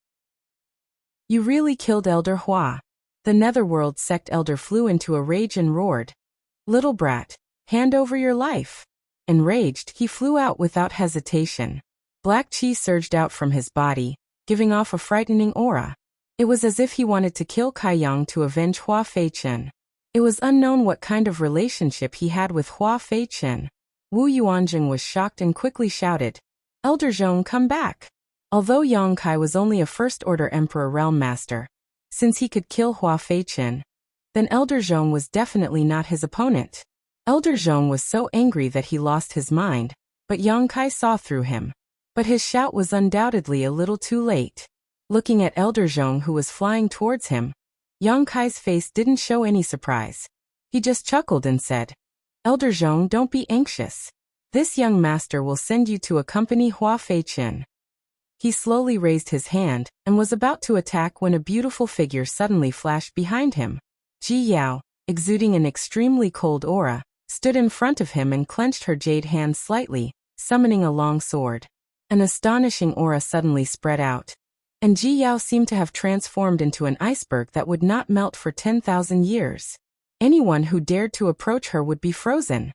You really killed Elder Hua. The Netherworld sect elder flew into a rage and roared. Little brat, hand over your life. Enraged, he flew out without hesitation. Black chi surged out from his body, giving off a frightening aura. It was as if he wanted to kill Kai Yang to avenge Hua Feiqian. It was unknown what kind of relationship he had with Hua Feiqian. Wu Yuanzheng was shocked and quickly shouted, Elder Zhong, come back. Although Yang Kai was only a First-Order Emperor Realm Master, since he could kill Hua Feiqian, then Elder Zhong was definitely not his opponent. Elder Zhong was so angry that he lost his mind, but Yang Kai saw through him. But his shout was undoubtedly a little too late. Looking at Elder Zhong who was flying towards him, Yang Kai's face didn't show any surprise. He just chuckled and said, Elder Zhong, don't be anxious. This young master will send you to accompany Hua Feiqian. He slowly raised his hand and was about to attack when a beautiful figure suddenly flashed behind him. Ji Yao, exuding an extremely cold aura, stood in front of him and clenched her jade hand slightly, summoning a long sword. An astonishing aura suddenly spread out, and Ji Yao seemed to have transformed into an iceberg that would not melt for 10,000 years. Anyone who dared to approach her would be frozen.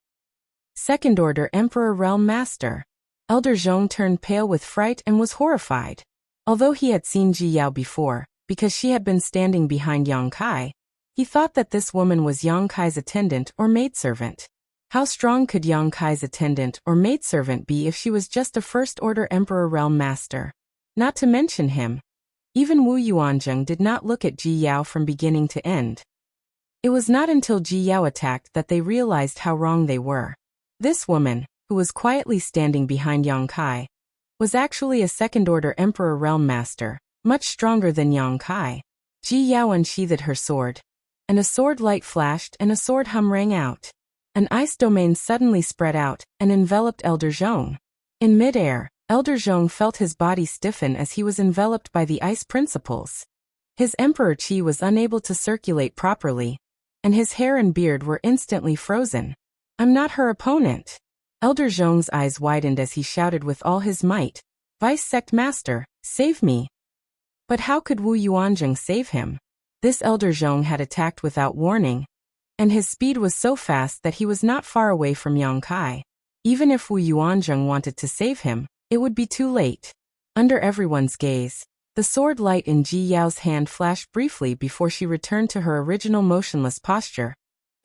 Second Order Emperor Realm Master. Elder Zhong turned pale with fright and was horrified. Although he had seen Ji Yao before, because she had been standing behind Yang Kai, he thought that this woman was Yang Kai's attendant or maidservant. How strong could Yang Kai's attendant or maidservant be if she was just a First-Order Emperor Realm Master? Not to mention him. Even Wu Yuanzheng did not look at Ji Yao from beginning to end. It was not until Ji Yao attacked that they realized how wrong they were. This woman, who was quietly standing behind Yang Kai, was actually a second-order Emperor Realm Master, much stronger than Yang Kai. Ji Yao unsheathed her sword, and a sword light flashed and a sword hum rang out. An ice domain suddenly spread out and enveloped Elder Zhong. In mid-air, Elder Zhong felt his body stiffen as he was enveloped by the ice principles. His Emperor Qi was unable to circulate properly, and his hair and beard were instantly frozen. I'm not her opponent. Elder Zhong's eyes widened as he shouted with all his might, Vice Sect Master, save me. But how could Wu Yuanzheng save him? This Elder Zhong had attacked without warning, and his speed was so fast that he was not far away from Yang Kai. Even if Wu Yuanzheng wanted to save him, it would be too late. Under everyone's gaze, the sword light in Ji Yao's hand flashed briefly before she returned to her original motionless posture,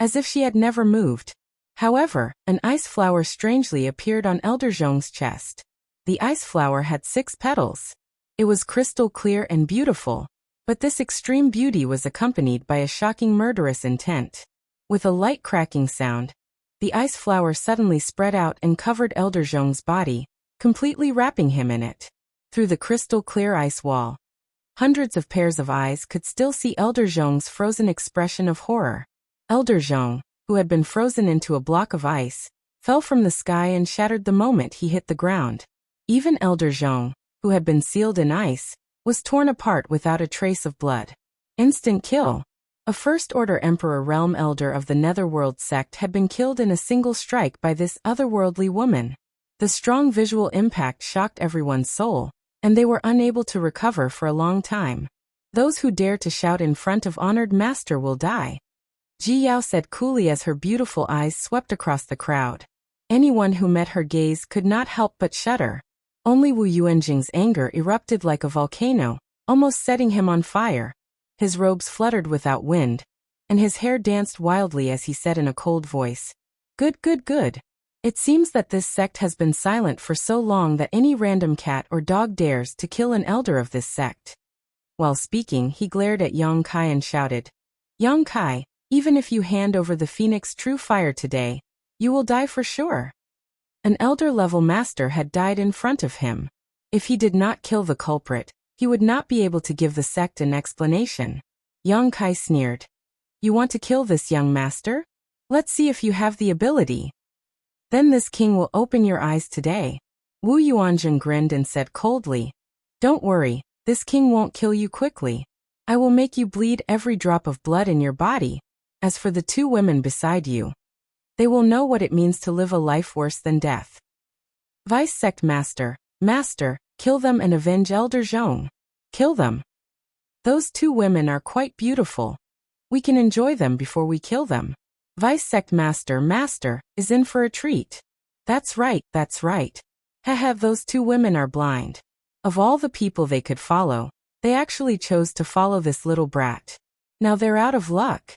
as if she had never moved. However, an ice flower strangely appeared on Elder Zhong's chest. The ice flower had 6 petals. It was crystal clear and beautiful, but this extreme beauty was accompanied by a shocking murderous intent. With a light cracking sound, the ice flower suddenly spread out and covered Elder Zhong's body, completely wrapping him in it. Through the crystal clear ice wall, hundreds of pairs of eyes could still see Elder Zhong's frozen expression of horror. Elder Zhong, who had been frozen into a block of ice, fell from the sky and shattered the moment he hit the ground. Even Elder Zhong, who had been sealed in ice, was torn apart without a trace of blood. Instant kill. A First-Order Emperor Realm Elder of the Netherworld sect had been killed in a single strike by this otherworldly woman. The strong visual impact shocked everyone's soul, and they were unable to recover for a long time. Those who dare to shout in front of honored master will die. Ji Yao said coolly as her beautiful eyes swept across the crowd. Anyone who met her gaze could not help but shudder. Only Wu Yuanzheng's anger erupted like a volcano, almost setting him on fire. His robes fluttered without wind, and his hair danced wildly as he said in a cold voice, Good, good, good. It seems that this sect has been silent for so long that any random cat or dog dares to kill an elder of this sect. While speaking, he glared at Yang Kai and shouted, Yang Kai, even if you hand over the Phoenix True Fire today, you will die for sure. An elder-level master had died in front of him. If he did not kill the culprit, he would not be able to give the sect an explanation. Yang Kai sneered. You want to kill this young master? Let's see if you have the ability. Then this king will open your eyes today. Wu Yuanzheng grinned and said coldly, Don't worry, this king won't kill you quickly. I will make you bleed every drop of blood in your body. As for the 2 women beside you, they will know what it means to live a life worse than death. Vice Sect Master, kill them and avenge Elder Zhong. Kill them. Those 2 women are quite beautiful. We can enjoy them before we kill them. Vice Sect Master is in for a treat. That's right. Haha, those 2 women are blind. Of all the people they could follow, they actually chose to follow this little brat. Now they're out of luck.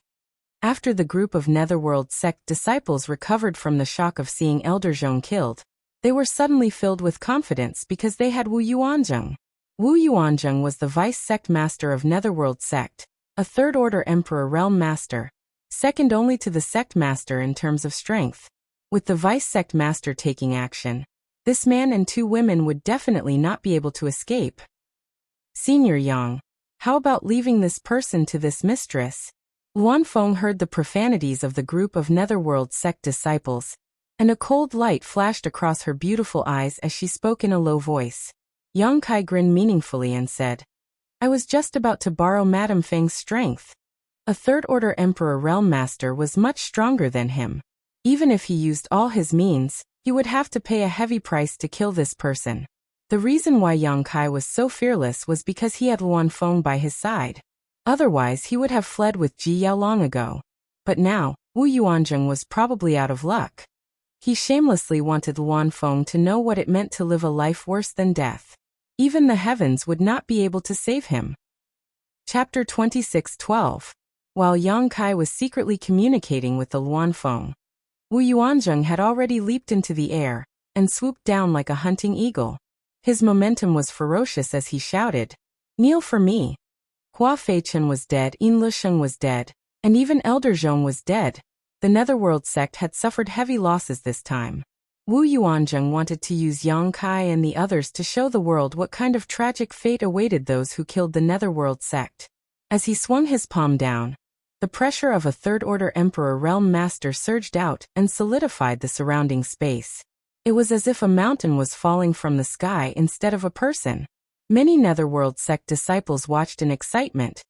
After the group of Netherworld sect disciples recovered from the shock of seeing Elder Zhong killed, they were suddenly filled with confidence because they had Wu Yuanzheng. Wu Yuanzheng was the Vice Sect Master of Netherworld sect, a Third-Order Emperor Realm Master, second only to the Sect Master in terms of strength. With the Vice Sect Master taking action, this man and 2 women would definitely not be able to escape. Senior Yang, how about leaving this person to this mistress? Luan Feng heard the profanities of the group of Netherworld sect disciples, and a cold light flashed across her beautiful eyes as she spoke in a low voice. Yang Kai grinned meaningfully and said, I was just about to borrow Madame Feng's strength. A Third-Order Emperor Realm Master was much stronger than him. Even if he used all his means, he would have to pay a heavy price to kill this person. The reason why Yang Kai was so fearless was because he had Luan Feng by his side. Otherwise he would have fled with Ji Yao long ago. But now, Wu Yuanzheng was probably out of luck. He shamelessly wanted Luan Feng to know what it meant to live a life worse than death. Even the heavens would not be able to save him. Chapter 26:12. While Yang Kai was secretly communicating with the Luan Feng, Wu Yuanzheng had already leaped into the air and swooped down like a hunting eagle. His momentum was ferocious as he shouted, Kneel for me. Hua Feichen was dead, Yin Lisheng was dead, And even Elder Zhong was dead. The Netherworld sect had suffered heavy losses this time. Wu Yuanzheng wanted to use Yang Kai and the others to show the world what kind of tragic fate awaited those who killed the Netherworld sect. As he swung his palm down, the pressure of a Third-Order Emperor Realm Master surged out and solidified the surrounding space. It was as if a mountain was falling from the sky instead of a person. Many Netherworld sect disciples watched in excitement,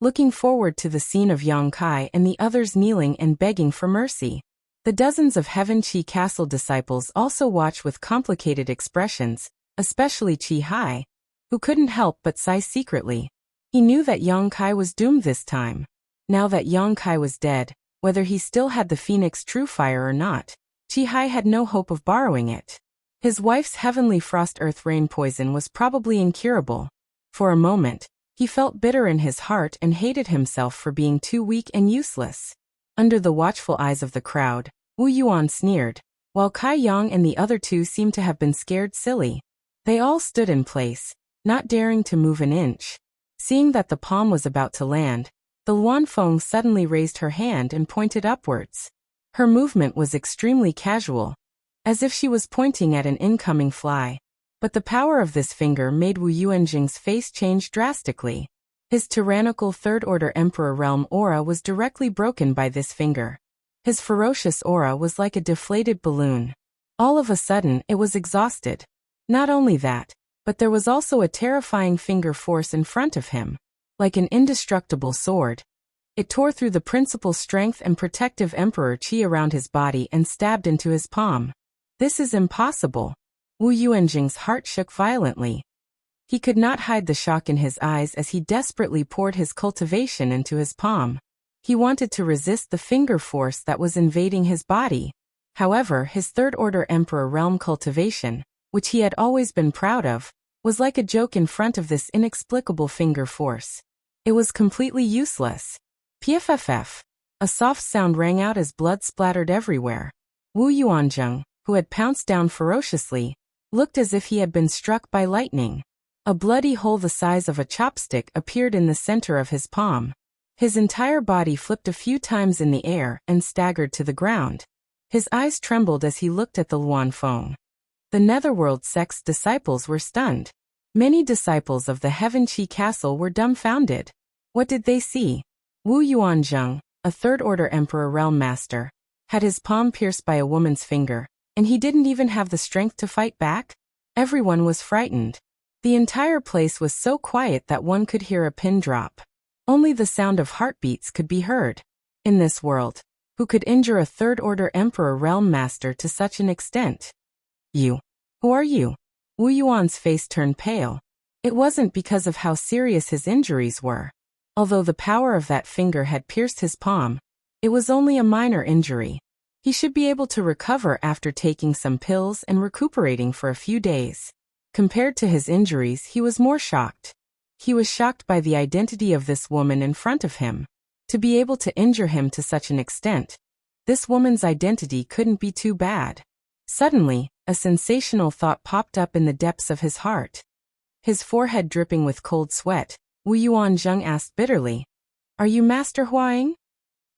looking forward to the scene of Yang Kai and the others kneeling and begging for mercy. The dozens of Heaven Qi Castle disciples also watched with complicated expressions, especially Qi Hai, who couldn't help but sigh secretly. He knew that Yang Kai was doomed this time. Now that Yang Kai was dead, whether he still had the Phoenix True Fire or not, Qi Hai had no hope of borrowing it. His wife's heavenly frost earth rain poison was probably incurable. For a moment, he felt bitter in his heart and hated himself for being too weak and useless. Under the watchful eyes of the crowd, Wu Yuan sneered, while Kai Yang and the other two seemed to have been scared silly. They all stood in place, not daring to move an inch. Seeing that the palm was about to land, the Luan Feng suddenly raised her hand and pointed upwards. Her movement was extremely casual, as if she was pointing at an incoming fly. But the power of this finger made Wu Yuanjing's face change drastically. His tyrannical Third-Order Emperor realm aura was directly broken by this finger. His ferocious aura was like a deflated balloon. All of a sudden, it was exhausted. Not only that, but there was also a terrifying finger force in front of him. Like an indestructible sword, it tore through the principal strength and protective Emperor Qi around his body and stabbed into his palm. This is impossible. Wu Yuanjing's heart shook violently. He could not hide the shock in his eyes as he desperately poured his cultivation into his palm. He wanted to resist the finger force that was invading his body. However, his Third-Order Emperor realm cultivation, which he had always been proud of, was like a joke in front of this inexplicable finger force. It was completely useless. Pfff. A soft sound rang out as blood splattered everywhere. Wu Yuanzheng, who had pounced down ferociously, looked as if he had been struck by lightning. A bloody hole the size of a chopstick appeared in the center of his palm. His entire body flipped a few times in the air and staggered to the ground. His eyes trembled as he looked at the Luan Feng. The Netherworld sect's disciples were stunned. Many disciples of the Heaven Qi Castle were dumbfounded. What did they see? Wu Yuanzheng, a Third-Order Emperor Realm Master, had his palm pierced by a woman's finger, and he didn't even have the strength to fight back? Everyone was frightened. The entire place was so quiet that one could hear a pin drop. Only the sound of heartbeats could be heard. In this world, who could injure a Third-Order Emperor Realm Master to such an extent? You. Who are you? Wu Yuan's face turned pale. It wasn't because of how serious his injuries were. Although the power of that finger had pierced his palm, it was only a minor injury. He should be able to recover after taking some pills and recuperating for a few days. Compared to his injuries, he was more shocked. He was shocked by the identity of this woman in front of him. To be able to injure him to such an extent, this woman's identity couldn't be too bad. Suddenly, a sensational thought popped up in the depths of his heart. His forehead dripping with cold sweat, Wu Yuanzheng asked bitterly, "Are you Master Huaying?"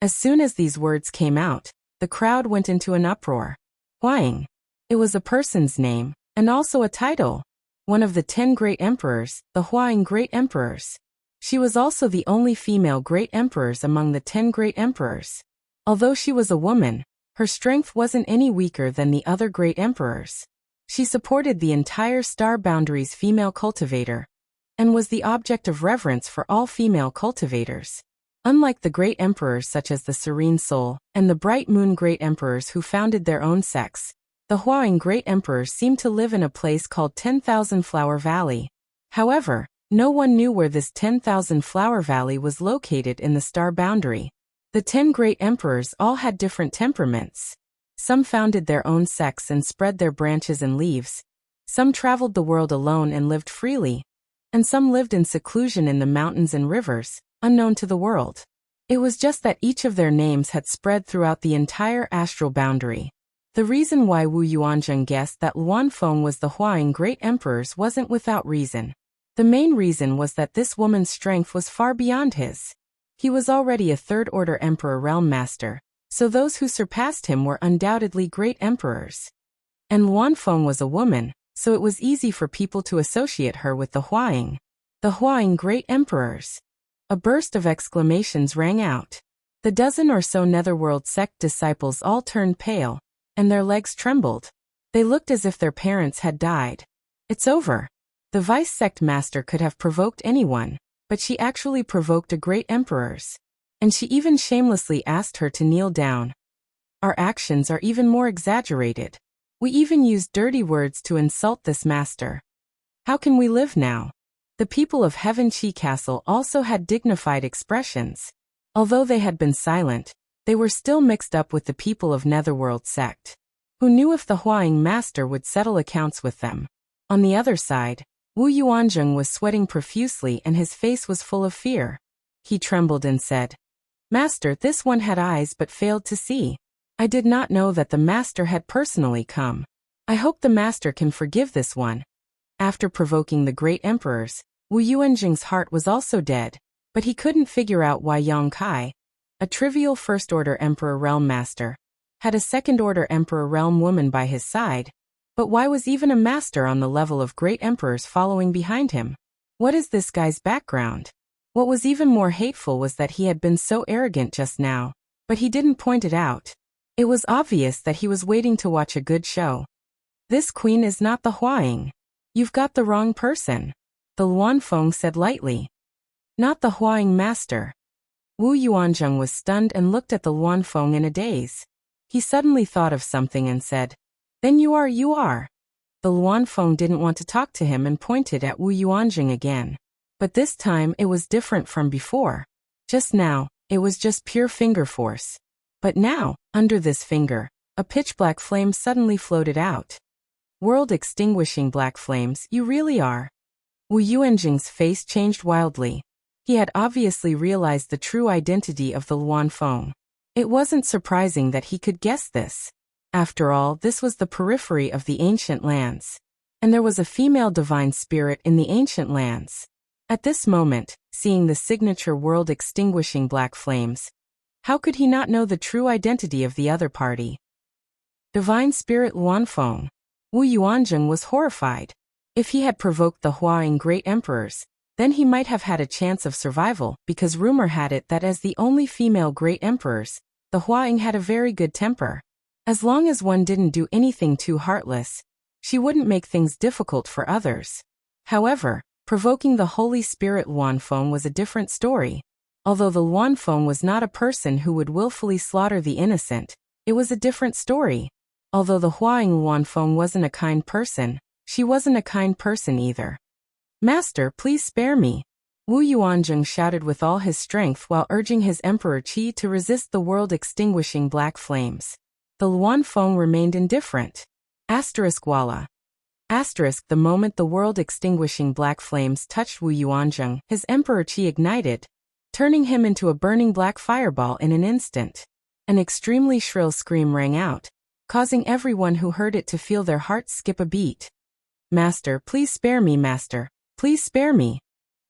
As soon as these words came out, the crowd went into an uproar. Huaying. It was a person's name, and also a title. One of the 10 great emperors, the Huaying Great Emperors. She was also the only female great emperors among the 10 great emperors. Although she was a woman, her strength wasn't any weaker than the other great emperors. She supported the entire Star Boundary's female cultivator, and was the object of reverence for all female cultivators. Unlike the great emperors such as the Serene Soul and the Bright Moon great emperors who founded their own sects, the Huaying great emperors seemed to live in a place called 10,000 Flower Valley. However, no one knew where this 10,000 Flower Valley was located in the Star Boundary. The 10 great emperors all had different temperaments. Some founded their own sects and spread their branches and leaves. Some traveled the world alone and lived freely. And some lived in seclusion in the mountains and rivers, unknown to the world. It was just that each of their names had spread throughout the entire astral boundary. The reason why Wu Yuanzheng guessed that Luan Feng was the Huaying great emperors wasn't without reason. The main reason was that this woman's strength was far beyond his. He was already a third-order emperor realm master, so those who surpassed him were undoubtedly great emperors. And Luanfeng was a woman, so it was easy for people to associate her with the Huaying. The Huaying great emperors. A burst of exclamations rang out. The dozen or so Netherworld sect disciples all turned pale, and their legs trembled. They looked as if their parents had died. It's over. The vice sect master could have provoked anyone, but she actually provoked a great emperor's. And she even shamelessly asked her to kneel down. Our actions are even more exaggerated. We even used dirty words to insult this master. How can we live now? The people of Heaven Chi Castle also had dignified expressions. Although they had been silent, they were still mixed up with the people of Netherworld sect. Who knew if the Huaying master would settle accounts with them? On the other side, Wu Yuanzheng was sweating profusely and his face was full of fear. He trembled and said, "Master, this one had eyes but failed to see. I did not know that the master had personally come. I hope the master can forgive this one." After provoking the great emperors, Wu Yuanzheng's heart was also dead, but he couldn't figure out why Yang Kai, a trivial first-order emperor realm master, had a second-order emperor realm woman by his side. But why was even a master on the level of great emperors following behind him? What is this guy's background? What was even more hateful was that he had been so arrogant just now, but he didn't point it out. It was obvious that he was waiting to watch a good show. This queen is not the Huaying. You've got the wrong person, the Luanfeng said lightly. Not the Huaying master. Wu Yuanzheng was stunned and looked at the Luanfeng in a daze. He suddenly thought of something and said, "Then you are. The Luanfeng didn't want to talk to him and pointed at Wu Yuanzheng again. But this time it was different from before. Just now, it was just pure finger force. But now, under this finger, a pitch-black flame suddenly floated out. World-extinguishing black flames, you really are. Wu Yuanzheng's face changed wildly. He had obviously realized the true identity of the Luanfeng. It wasn't surprising that he could guess this. After all, this was the periphery of the ancient lands. And there was a female divine spirit in the ancient lands. At this moment, seeing the signature world-extinguishing black flames, how could he not know the true identity of the other party? Divine Spirit Luanfeng. Wu Yuanzheng was horrified. If he had provoked the Huaying great emperors, then he might have had a chance of survival, because rumor had it that as the only female great emperors, the Huaying had a very good temper. As long as one didn't do anything too heartless, she wouldn't make things difficult for others. However, provoking the Holy Spirit Luanfeng was a different story. Although the Luanfeng was not a person who would willfully slaughter the innocent, it was a different story. Although the Huaying Luanfeng wasn't a kind person, she wasn't a kind person either. "Master, please spare me," Wu Yuanzheng shouted with all his strength while urging his Emperor Qi to resist the world-extinguishing black flames. The Luanfeng remained indifferent. Walla. The moment the world-extinguishing black flames touched Wu Yuanzheng, his Emperor Qi ignited, turning him into a burning black fireball in an instant. An extremely shrill scream rang out, causing everyone who heard it to feel their hearts skip a beat. "Master, please spare me, master. Please spare me."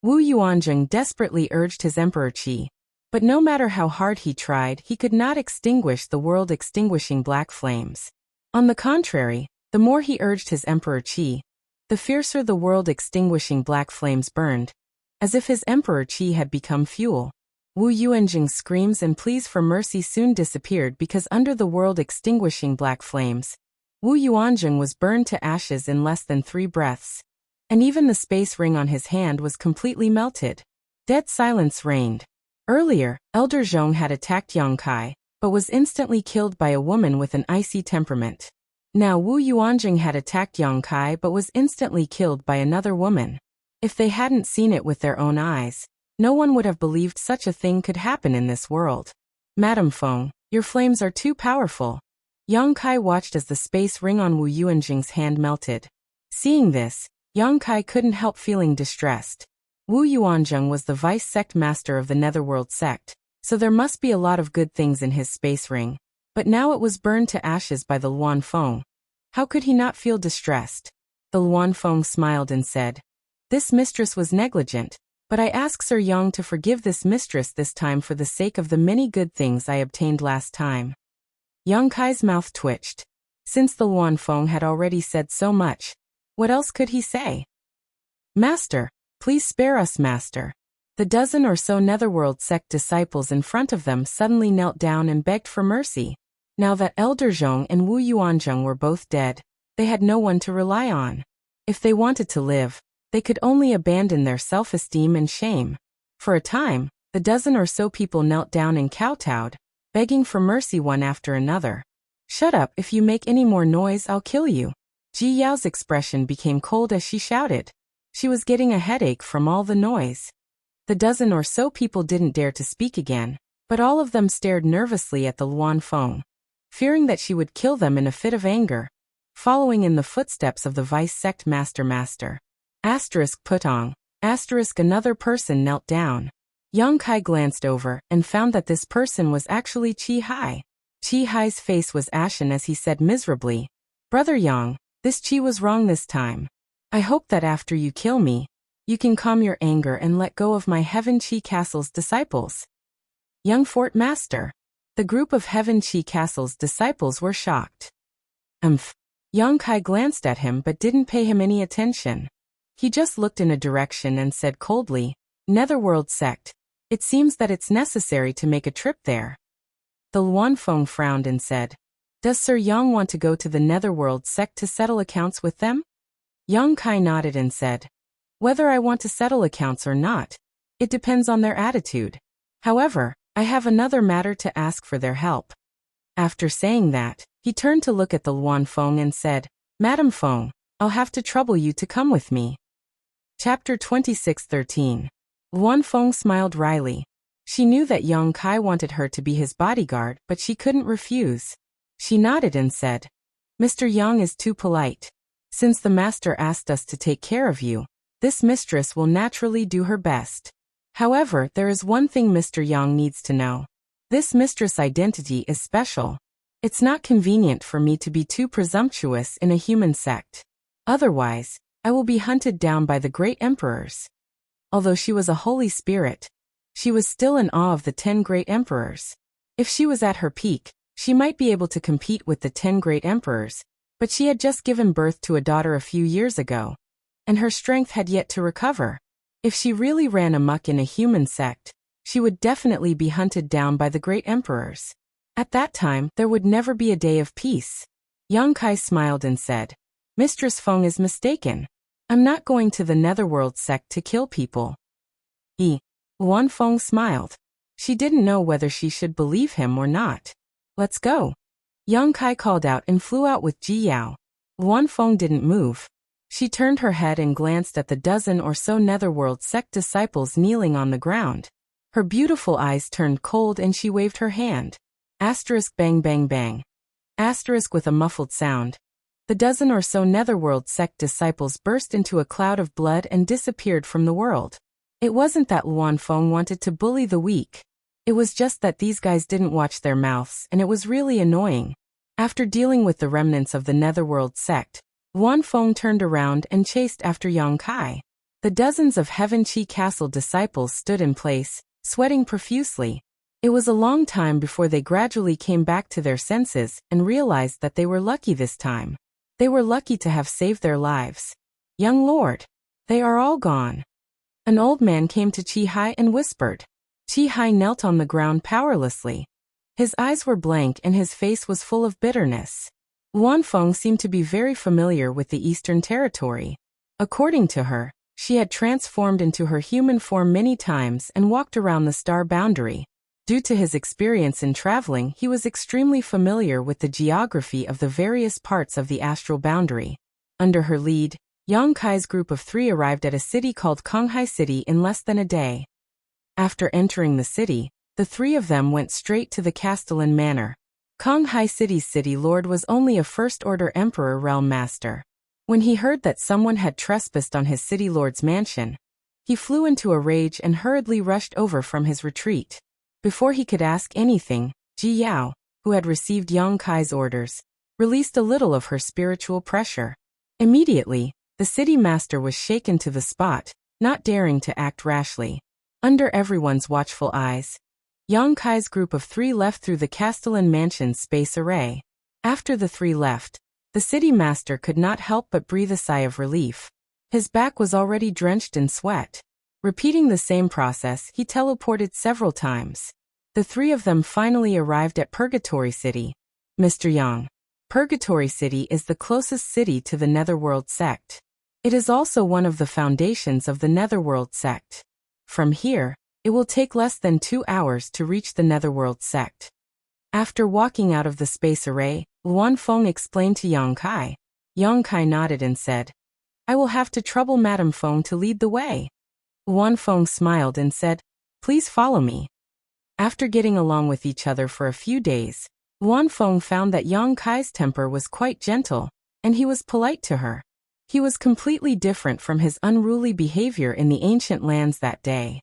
Wu Yuanzheng desperately urged his Emperor Qi. But no matter how hard he tried, he could not extinguish the world-extinguishing black flames. On the contrary, the more he urged his Emperor Qi, the fiercer the world-extinguishing black flames burned, as if his Emperor Qi had become fuel. Wu Yuanzheng's screams and pleas for mercy soon disappeared because under the world-extinguishing black flames, Wu Yuanzheng was burned to ashes in less than 3 breaths. And even the space ring on his hand was completely melted. Dead silence reigned. Earlier, Elder Zhong had attacked Yang Kai, but was instantly killed by a woman with an icy temperament. Now Wu Yuanzheng had attacked Yang Kai but was instantly killed by another woman. If they hadn't seen it with their own eyes, no one would have believed such a thing could happen in this world. "Madam Feng, your flames are too powerful." Yang Kai watched as the space ring on Wu Yuanzheng's hand melted. Seeing this, Yang Kai couldn't help feeling distressed. Wu Yuanzheng was the vice sect master of the Netherworld sect, so there must be a lot of good things in his space ring. But now it was burned to ashes by the Luanfeng. How could he not feel distressed? The Luanfeng smiled and said, "This mistress was negligent, But I ask Sir Yang to forgive this mistress this time for the sake of the many good things I obtained last time." Yang Kai's mouth twitched. Since the Luanfeng had already said so much, what else could he say? "Master, please spare us, Master." The dozen or so Netherworld sect disciples in front of them suddenly knelt down and begged for mercy. Now that Elder Zhong and Wu Yuanzheng were both dead, they had no one to rely on. If they wanted to live, they could only abandon their self-esteem and shame. For a time, the dozen or so people knelt down and kowtowed, begging for mercy one after another. "Shut up, if you make any more noise I'll kill you." Ji Yao's expression became cold as she shouted. She was getting a headache from all the noise. The dozen or so people didn't dare to speak again, but all of them stared nervously at the Luanfeng, fearing that she would kill them in a fit of anger, following in the footsteps of the vice sect master. Putong. Another person knelt down. Yang Kai glanced over and found that this person was actually Qi Hai. Qi Hai's face was ashen as he said miserably, "Brother Yang, this Qi was wrong this time. I hope that after you kill me, you can calm your anger and let go of my Heaven Qi Castle's disciples." Young Fort Master. The group of Heaven Qi Castle's disciples were shocked. Yang Kai glanced at him but didn't pay him any attention. He just looked in a direction and said coldly, "Netherworld sect. It seems that it's necessary to make a trip there." The Luanfeng frowned and said, "Does Sir Yang want to go to the Netherworld sect to settle accounts with them?" Yang Kai nodded and said, "Whether I want to settle accounts or not, it depends on their attitude. However, I have another matter to ask for their help." After saying that, he turned to look at the Luanfeng and said, "Madam Feng, I'll have to trouble you to come with me." Chapter 26:13. Luanfeng smiled wryly. She knew that Yang Kai wanted her to be his bodyguard, but she couldn't refuse. She nodded and said, "Mr. Yang is too polite. Since the master asked us to take care of you, this mistress will naturally do her best. However, there is one thing Mr. Yang needs to know. This mistress' identity is special. It's not convenient for me to be too presumptuous in a human sect. Otherwise, I will be hunted down by the great emperors." Although she was a holy spirit, she was still in awe of the 10 great emperors. If she was at her peak, she might be able to compete with the 10 great emperors, but she had just given birth to a daughter a few years ago, and her strength had yet to recover. If she really ran amok in a human sect, she would definitely be hunted down by the great emperors. At that time, there would never be a day of peace. Yang Kai smiled and said, "Mistress Feng is mistaken. I'm not going to the Netherworld sect to kill people." Luanfeng smiled. She didn't know whether she should believe him or not. "Let's go." Yang Kai called out and flew out with Ji Yao. Luanfeng didn't move. She turned her head and glanced at the dozen or so Netherworld sect disciples kneeling on the ground. Her beautiful eyes turned cold and she waved her hand. Bang bang bang. With a muffled sound. The dozen or so Netherworld sect disciples burst into a cloud of blood and disappeared from the world. It wasn't that Luanfeng wanted to bully the weak. It was just that these guys didn't watch their mouths and it was really annoying. After dealing with the remnants of the Netherworld sect, Luanfeng turned around and chased after Yang Kai. The dozens of Heaven Qi Castle disciples stood in place, sweating profusely. It was a long time before they gradually came back to their senses and realized that they were lucky this time. They were lucky to have saved their lives. "Young lord, they are all gone." An old man came to Qi Hai and whispered. Qi Hai knelt on the ground powerlessly. His eyes were blank and his face was full of bitterness. Luanfeng seemed to be very familiar with the Eastern Territory. According to her, she had transformed into her human form many times and walked around the star boundary. Due to his experience in traveling, he was extremely familiar with the geography of the various parts of the astral boundary. Under her lead, Yang Kai's group of 3 arrived at a city called Konghai City in less than a day. After entering the city, the 3 of them went straight to the Castellan Manor. Konghai City's city lord was only a first-order emperor realm master. When he heard that someone had trespassed on his city lord's mansion, he flew into a rage and hurriedly rushed over from his retreat. Before he could ask anything, Ji Yao, who had received Yang Kai's orders, released a little of her spiritual pressure. Immediately, the city master was shaken to the spot, not daring to act rashly. Under everyone's watchful eyes, Yang Kai's group of 3 left through the Castellan Mansion's space array. After the 3 left, the city master could not help but breathe a sigh of relief. His back was already drenched in sweat. Repeating the same process, he teleported several times. The 3 of them finally arrived at Purgatory City. Mr. Yang, Purgatory City is the closest city to the Netherworld sect. It is also one of the foundations of the Netherworld sect. From here, it will take less than 2 hours to reach the Netherworld sect. After walking out of the space array, Luan Feng explained to Yang Kai. Yang Kai nodded and said, "I will have to trouble Madame Feng to lead the way." Luan Feng smiled and said, "Please follow me." After getting along with each other for a few days, Luan Feng found that Yang Kai's temper was quite gentle, and he was polite to her. He was completely different from his unruly behavior in the ancient lands that day.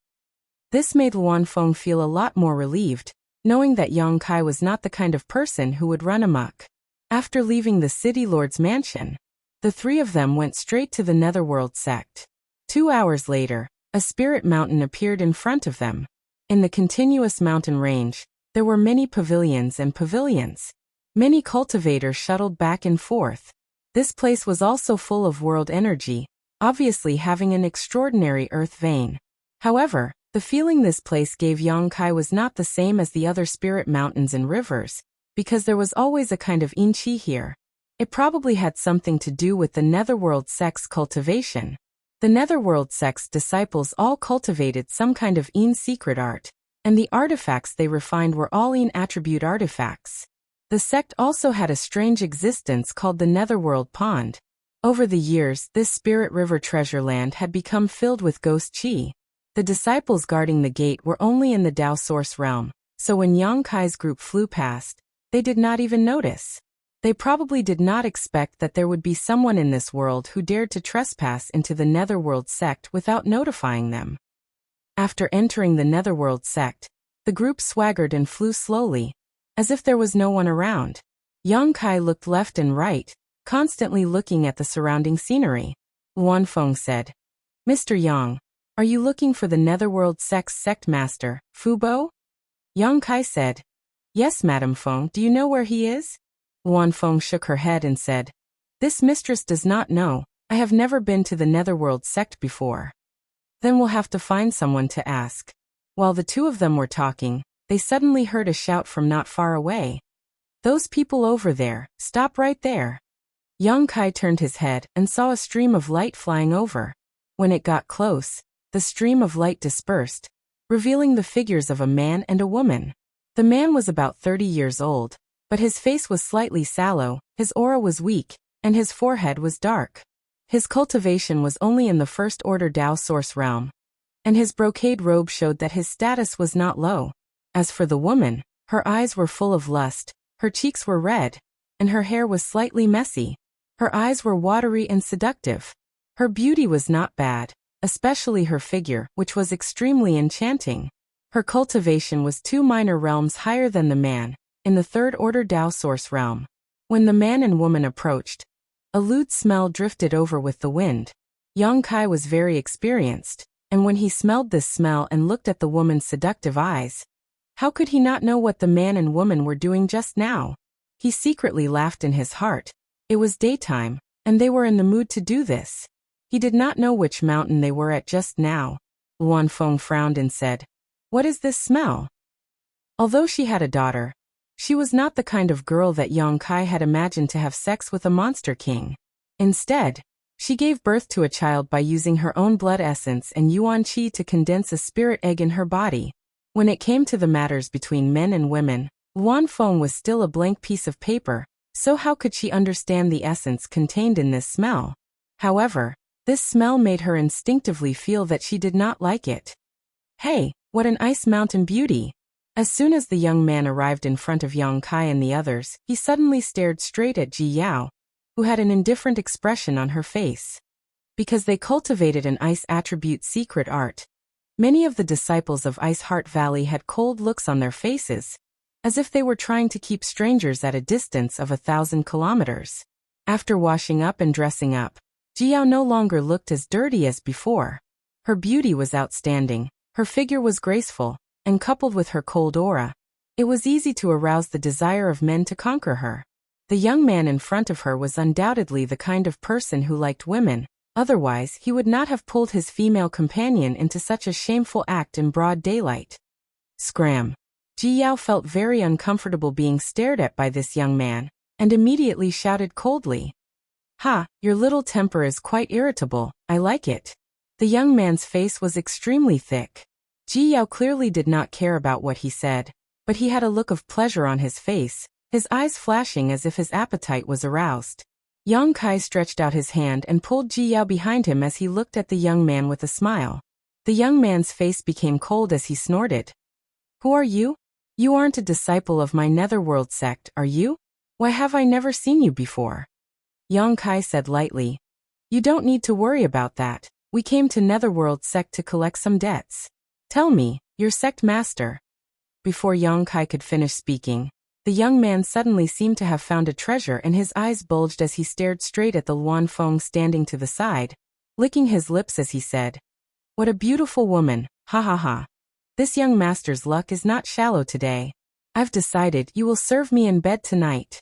This made Luan Feng feel a lot more relieved, knowing that Yang Kai was not the kind of person who would run amok. After leaving the city lord's mansion, the 3 of them went straight to the Netherworld sect. 2 hours later, a spirit mountain appeared in front of them. In the continuous mountain range, there were many pavilions and pavilions. Many cultivators shuttled back and forth. This place was also full of world energy, obviously having an extraordinary earth vein. However, the feeling this place gave Yang Kai was not the same as the other spirit mountains and rivers, because there was always a kind of yin qi here. It probably had something to do with the Netherworld sect's cultivation. The Netherworld sect's disciples all cultivated some kind of yin secret art, and the artifacts they refined were all yin attribute artifacts. The sect also had a strange existence called the Netherworld Pond. Over the years, this spirit river treasure land had become filled with ghost qi. The disciples guarding the gate were only in the Tao Source realm, so when Yang Kai's group flew past, they did not even notice. They probably did not expect that there would be someone in this world who dared to trespass into the Netherworld sect without notifying them. After entering the Netherworld sect, the group swaggered and flew slowly, as if there was no one around. Yang Kai looked left and right, constantly looking at the surrounding scenery. Luan Feng said, "Mr. Yang, are you looking for the Netherworld sect's sect master, Fubo?" Yang Kai said, "Yes, Madame Feng, do you know where he is?" Luan Feng shook her head and said, "This mistress does not know. I have never been to the Netherworld sect before." "Then we'll have to find someone to ask." While the 2 of them were talking, they suddenly heard a shout from not far away. "Those people over there, stop right there." Yang Kai turned his head and saw a stream of light flying over. When it got close, the stream of light dispersed, revealing the figures of a man and a woman. The man was about 30 years old, but his face was slightly sallow, his aura was weak, and his forehead was dark. His cultivation was only in the first-order Tao Source realm, and his brocade robe showed that his status was not low. As for the woman, her eyes were full of lust, her cheeks were red, and her hair was slightly messy. Her eyes were watery and seductive. Her beauty was not bad, especially her figure, which was extremely enchanting. Her cultivation was 2 minor realms higher than the man, in the third-order Tao Source realm. When the man and woman approached, a lewd smell drifted over with the wind. Yang Kai was very experienced, and when he smelled this smell and looked at the woman's seductive eyes, how could he not know what the man and woman were doing just now? He secretly laughed in his heart. It was daytime, and they were in the mood to do this. He did not know which mountain they were at just now. Luan Feng frowned and said, "What is this smell?" Although she had a daughter, she was not the kind of girl that Yang Kai had imagined to have sex with a monster king. Instead, she gave birth to a child by using her own blood essence and yuan qi to condense a spirit egg in her body. When it came to the matters between men and women, Luan Feng was still a blank piece of paper, so how could she understand the essence contained in this smell? However, this smell made her instinctively feel that she did not like it. "Hey, what an ice mountain beauty!" As soon as the young man arrived in front of Yang Kai and the others, he suddenly stared straight at Ji Yao, who had an indifferent expression on her face. Because they cultivated an ice attribute secret art, many of the disciples of Ice Heart Valley had cold looks on their faces, as if they were trying to keep strangers at a distance of 1,000 kilometers. After washing up and dressing up, Ji Yao no longer looked as dirty as before. Her beauty was outstanding, her figure was graceful, and coupled with her cold aura, it was easy to arouse the desire of men to conquer her. The young man in front of her was undoubtedly the kind of person who liked women, otherwise he would not have pulled his female companion into such a shameful act in broad daylight. Scram. Ji Yao felt very uncomfortable being stared at by this young man, and immediately shouted coldly, "Ha, your little temper is quite irritable, I like it." The young man's face was extremely thick. Ji Yao clearly did not care about what he said, but he had a look of pleasure on his face, his eyes flashing as if his appetite was aroused. Yang Kai stretched out his hand and pulled Ji Yao behind him as he looked at the young man with a smile. The young man's face became cold as he snorted. "Who are you? You aren't a disciple of my netherworld sect, are you? Why have I never seen you before?" Yang Kai said lightly, "You don't need to worry about that. We came to netherworld sect to collect some debts. Tell me, your sect master." Before Yang Kai could finish speaking, the young man suddenly seemed to have found a treasure and his eyes bulged as he stared straight at the Luan Feng standing to the side, licking his lips as he said, "What a beautiful woman, ha ha ha. This young master's luck is not shallow today. I've decided you will serve me in bed tonight."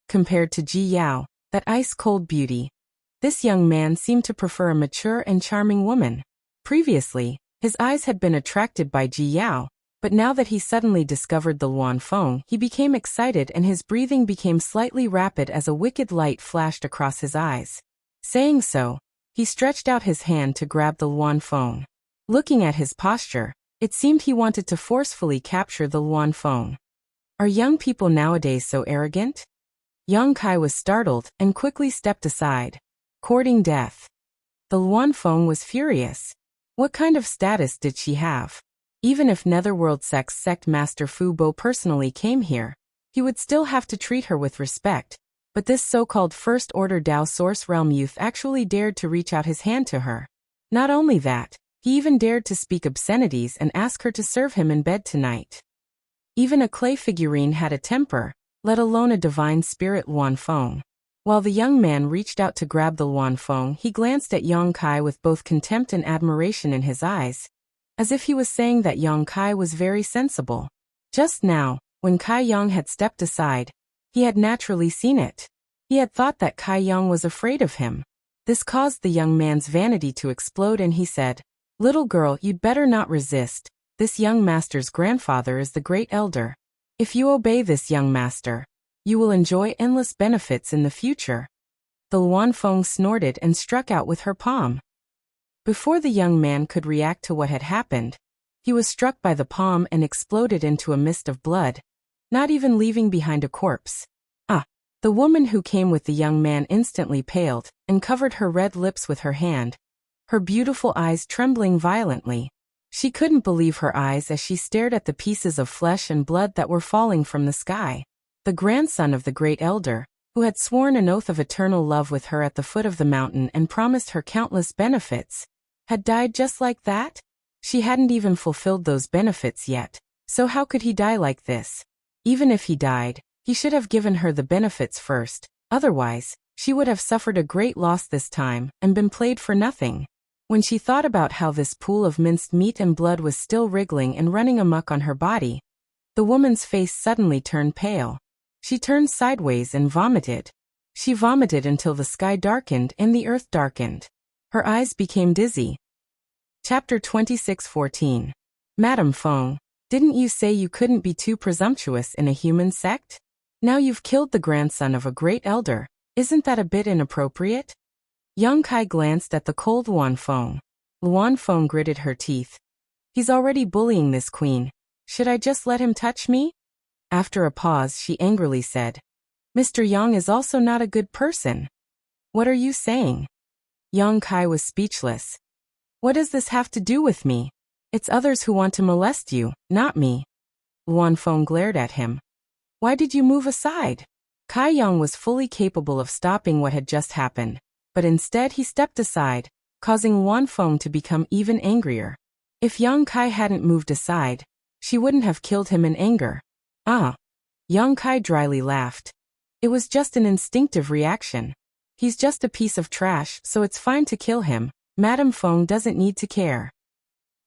Compared to Ji Yao, that ice-cold beauty, this young man seemed to prefer a mature and charming woman. Previously, his eyes had been attracted by Ji Yao, but now that he suddenly discovered the Luan Feng, he became excited and his breathing became slightly rapid as a wicked light flashed across his eyes. Saying so, he stretched out his hand to grab the Luan Feng. Looking at his posture, it seemed he wanted to forcefully capture the Luan Feng. Are young people nowadays so arrogant? Yang Kai was startled and quickly stepped aside. Courting death. The Luan Feng was furious. What kind of status did she have? Even if Netherworld sect master Fu Bo personally came here, he would still have to treat her with respect, but this so-called first-order Dao Source Realm youth actually dared to reach out his hand to her. Not only that, he even dared to speak obscenities and ask her to serve him in bed tonight. Even a clay figurine had a temper, let alone a divine spirit Luan Feng. While the young man reached out to grab the Luan Feng, he glanced at Yang Kai with both contempt and admiration in his eyes, as if he was saying that Yang Kai was very sensible. Just now, when Kai Yang had stepped aside, he had naturally seen it. He had thought that Kai Yang was afraid of him. This caused the young man's vanity to explode and he said, "Little girl, you'd better not resist. This young master's grandfather is the great elder. If you obey this young master, you will enjoy endless benefits in the future." The Luan Feng snorted and struck out with her palm. Before the young man could react to what had happened, he was struck by the palm and exploded into a mist of blood, not even leaving behind a corpse. The woman who came with the young man instantly paled and covered her red lips with her hand, her beautiful eyes trembling violently. She couldn't believe her eyes as she stared at the pieces of flesh and blood that were falling from the sky. The grandson of the great elder, who had sworn an oath of eternal love with her at the foot of the mountain and promised her countless benefits, had died just like that? She hadn't even fulfilled those benefits yet, so how could he die like this? Even if he died, he should have given her the benefits first, otherwise, she would have suffered a great loss this time and been played for nothing. When she thought about how this pool of minced meat and blood was still wriggling and running amok on her body, the woman's face suddenly turned pale. She turned sideways and vomited. She vomited until the sky darkened and the earth darkened. Her eyes became dizzy. Chapter 26:14. Madam Feng, didn't you say you couldn't be too presumptuous in a human sect? Now you've killed the grandson of a great elder. Isn't that a bit inappropriate? Yang Kai glanced at the cold Luan Feng. Luan Feng gritted her teeth. He's already bullying this queen. Should I just let him touch me? After a pause, she angrily said, "Mr. Yang is also not a good person." "What are you saying?" Yang Kai was speechless. "What does this have to do with me? It's others who want to molest you, not me." Luan Feng glared at him. "Why did you move aside?" Kai Yang was fully capable of stopping what had just happened, but instead he stepped aside, causing Luan Feng to become even angrier. If Yang Kai hadn't moved aside, she wouldn't have killed him in anger. Yang Kai dryly laughed. It was just an instinctive reaction. He's just a piece of trash, so it's fine to kill him, Madame Feng doesn't need to care.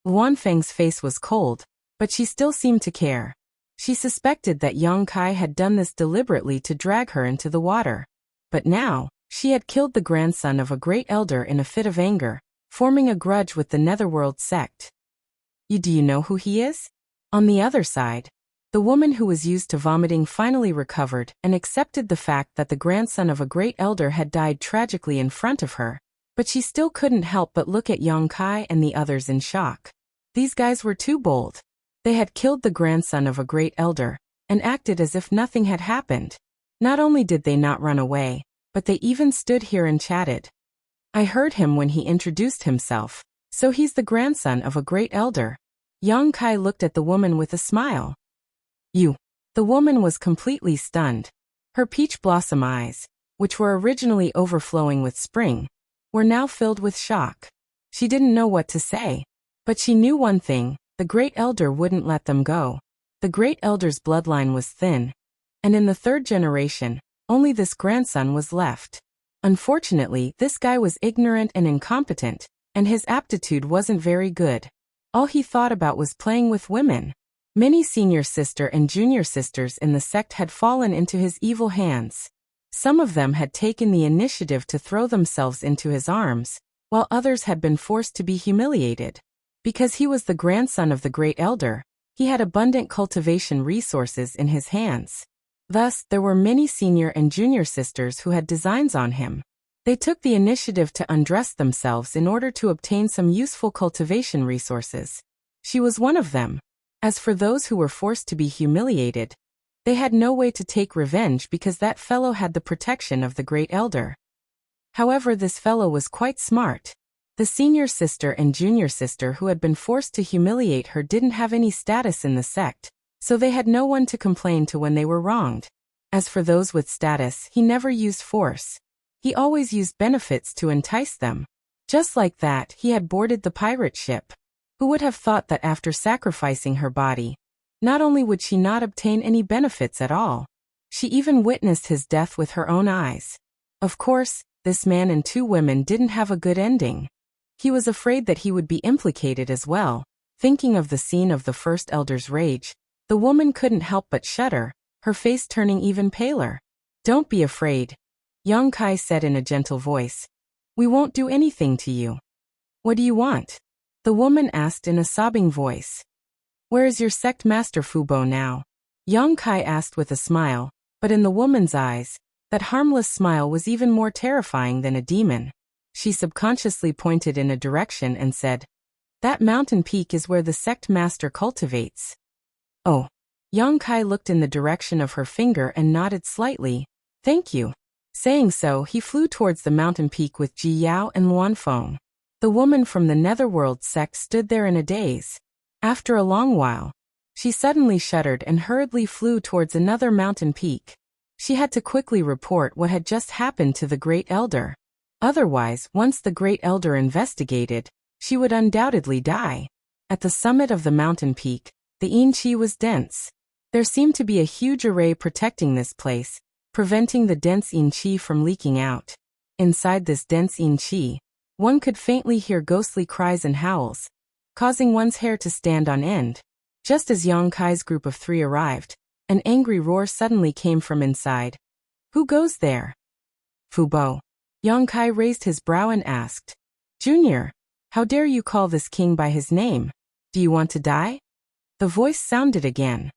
Luan Feng's face was cold, but she still seemed to care. She suspected that Yang Kai had done this deliberately to drag her into the water. But now, she had killed the grandson of a great elder in a fit of anger, forming a grudge with the Netherworld sect. Do you know who he is? On the other side, the woman who was used to vomiting finally recovered and accepted the fact that the grandson of a great elder had died tragically in front of her, but she still couldn't help but look at Yang Kai and the others in shock. These guys were too bold. They had killed the grandson of a great elder and acted as if nothing had happened. Not only did they not run away, but they even stood here and chatted. I heard him when he introduced himself, so he's the grandson of a great elder. Yang Kai looked at the woman with a smile. You. The woman was completely stunned. Her peach blossom eyes, which were originally overflowing with spring, were now filled with shock. She didn't know what to say. But she knew one thing, the great elder wouldn't let them go. The great elder's bloodline was thin, and in the third generation, only this grandson was left. Unfortunately, this guy was ignorant and incompetent, and his aptitude wasn't very good. All he thought about was playing with women. Many senior sister and junior sisters in the sect had fallen into his evil hands. Some of them had taken the initiative to throw themselves into his arms, while others had been forced to be humiliated. Because he was the grandson of the great elder, he had abundant cultivation resources in his hands. Thus, there were many senior and junior sisters who had designs on him. They took the initiative to undress themselves in order to obtain some useful cultivation resources. She was one of them. As for those who were forced to be humiliated, they had no way to take revenge because that fellow had the protection of the great elder. However, this fellow was quite smart. The senior sister and junior sister who had been forced to humiliate her didn't have any status in the sect, so they had no one to complain to when they were wronged. As for those with status, he never used force. He always used benefits to entice them. Just like that, he had boarded the pirate ship. Who would have thought that after sacrificing her body, not only would she not obtain any benefits at all, she even witnessed his death with her own eyes. Of course, this man and two women didn't have a good ending. He was afraid that he would be implicated as well. Thinking of the scene of the first elder's rage, the woman couldn't help but shudder, her face turning even paler. Don't be afraid, Yang Kai said in a gentle voice. We won't do anything to you. What do you want? The woman asked in a sobbing voice. Where is your sect master Fubo now? Yang Kai asked with a smile, but in the woman's eyes, that harmless smile was even more terrifying than a demon. She subconsciously pointed in a direction and said, That mountain peak is where the sect master cultivates. Oh. Yang Kai looked in the direction of her finger and nodded slightly. Thank you. Saying so, he flew towards the mountain peak with Ji Yao and Luan Feng. The woman from the Netherworld sect stood there in a daze. After a long while, she suddenly shuddered and hurriedly flew towards another mountain peak. She had to quickly report what had just happened to the great elder. Otherwise, once the great elder investigated, she would undoubtedly die. At the summit of the mountain peak, the yin qi was dense. There seemed to be a huge array protecting this place, preventing the dense yin qi from leaking out. Inside this dense yin qi, one could faintly hear ghostly cries and howls, causing one's hair to stand on end. Just as Yang Kai's group of 3 arrived, an angry roar suddenly came from inside. Who goes there? Fubo. Yang Kai raised his brow and asked, Junior, how dare you call this king by his name? Do you want to die? The voice sounded again.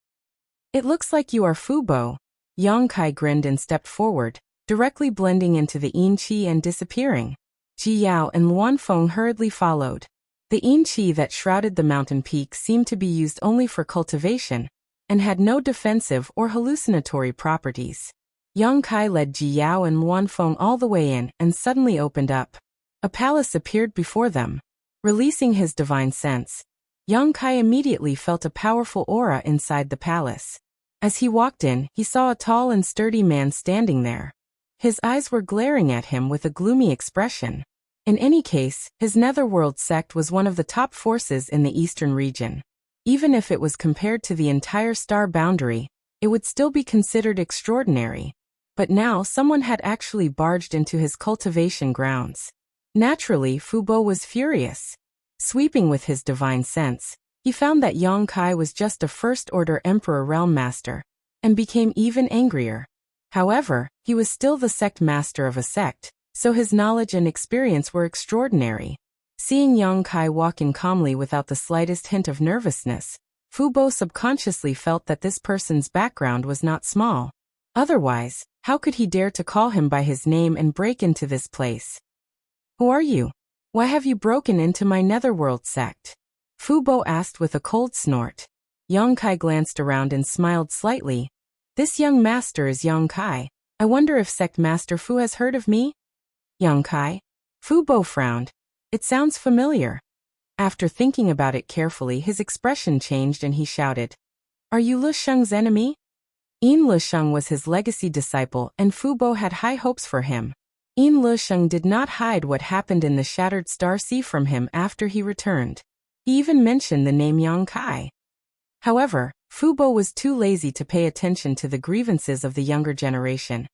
It looks like you are Fubo. Yang Kai grinned and stepped forward, directly blending into the yin qi and disappearing. Ji Yao and Luan Feng hurriedly followed. The yin qi that shrouded the mountain peak seemed to be used only for cultivation, and had no defensive or hallucinatory properties. Yang Kai led Ji Yao and Luan Feng all the way in and suddenly opened up. A palace appeared before them. Releasing his divine sense, Yang Kai immediately felt a powerful aura inside the palace. As he walked in, he saw a tall and sturdy man standing there. His eyes were glaring at him with a gloomy expression. In any case, his Netherworld sect was one of the top forces in the eastern region. Even if it was compared to the entire star boundary, it would still be considered extraordinary. But now someone had actually barged into his cultivation grounds. Naturally, Fu Bo was furious. Sweeping with his divine sense, he found that Yang Kai was just a first-order Emperor Realm Master, and became even angrier. However, he was still the sect master of a sect, so his knowledge and experience were extraordinary. Seeing Yang Kai walk in calmly without the slightest hint of nervousness, Fu Bo subconsciously felt that this person's background was not small. Otherwise, how could he dare to call him by his name and break into this place? Who are you? Why have you broken into my netherworld sect? Fu Bo asked with a cold snort. Yang Kai glanced around and smiled slightly. This young master is Yang Kai. I wonder if Sect Master Fu has heard of me? Yang Kai? Fu Bo frowned. It sounds familiar. After thinking about it carefully, his expression changed and he shouted, Are you Lu Sheng's enemy? Yin Lu Sheng was his legacy disciple and Fu Bo had high hopes for him. Yin Lu Sheng did not hide what happened in the Shattered Star Sea from him after he returned. He even mentioned the name Yang Kai. However, Fu Bo was too lazy to pay attention to the grievances of the younger generation,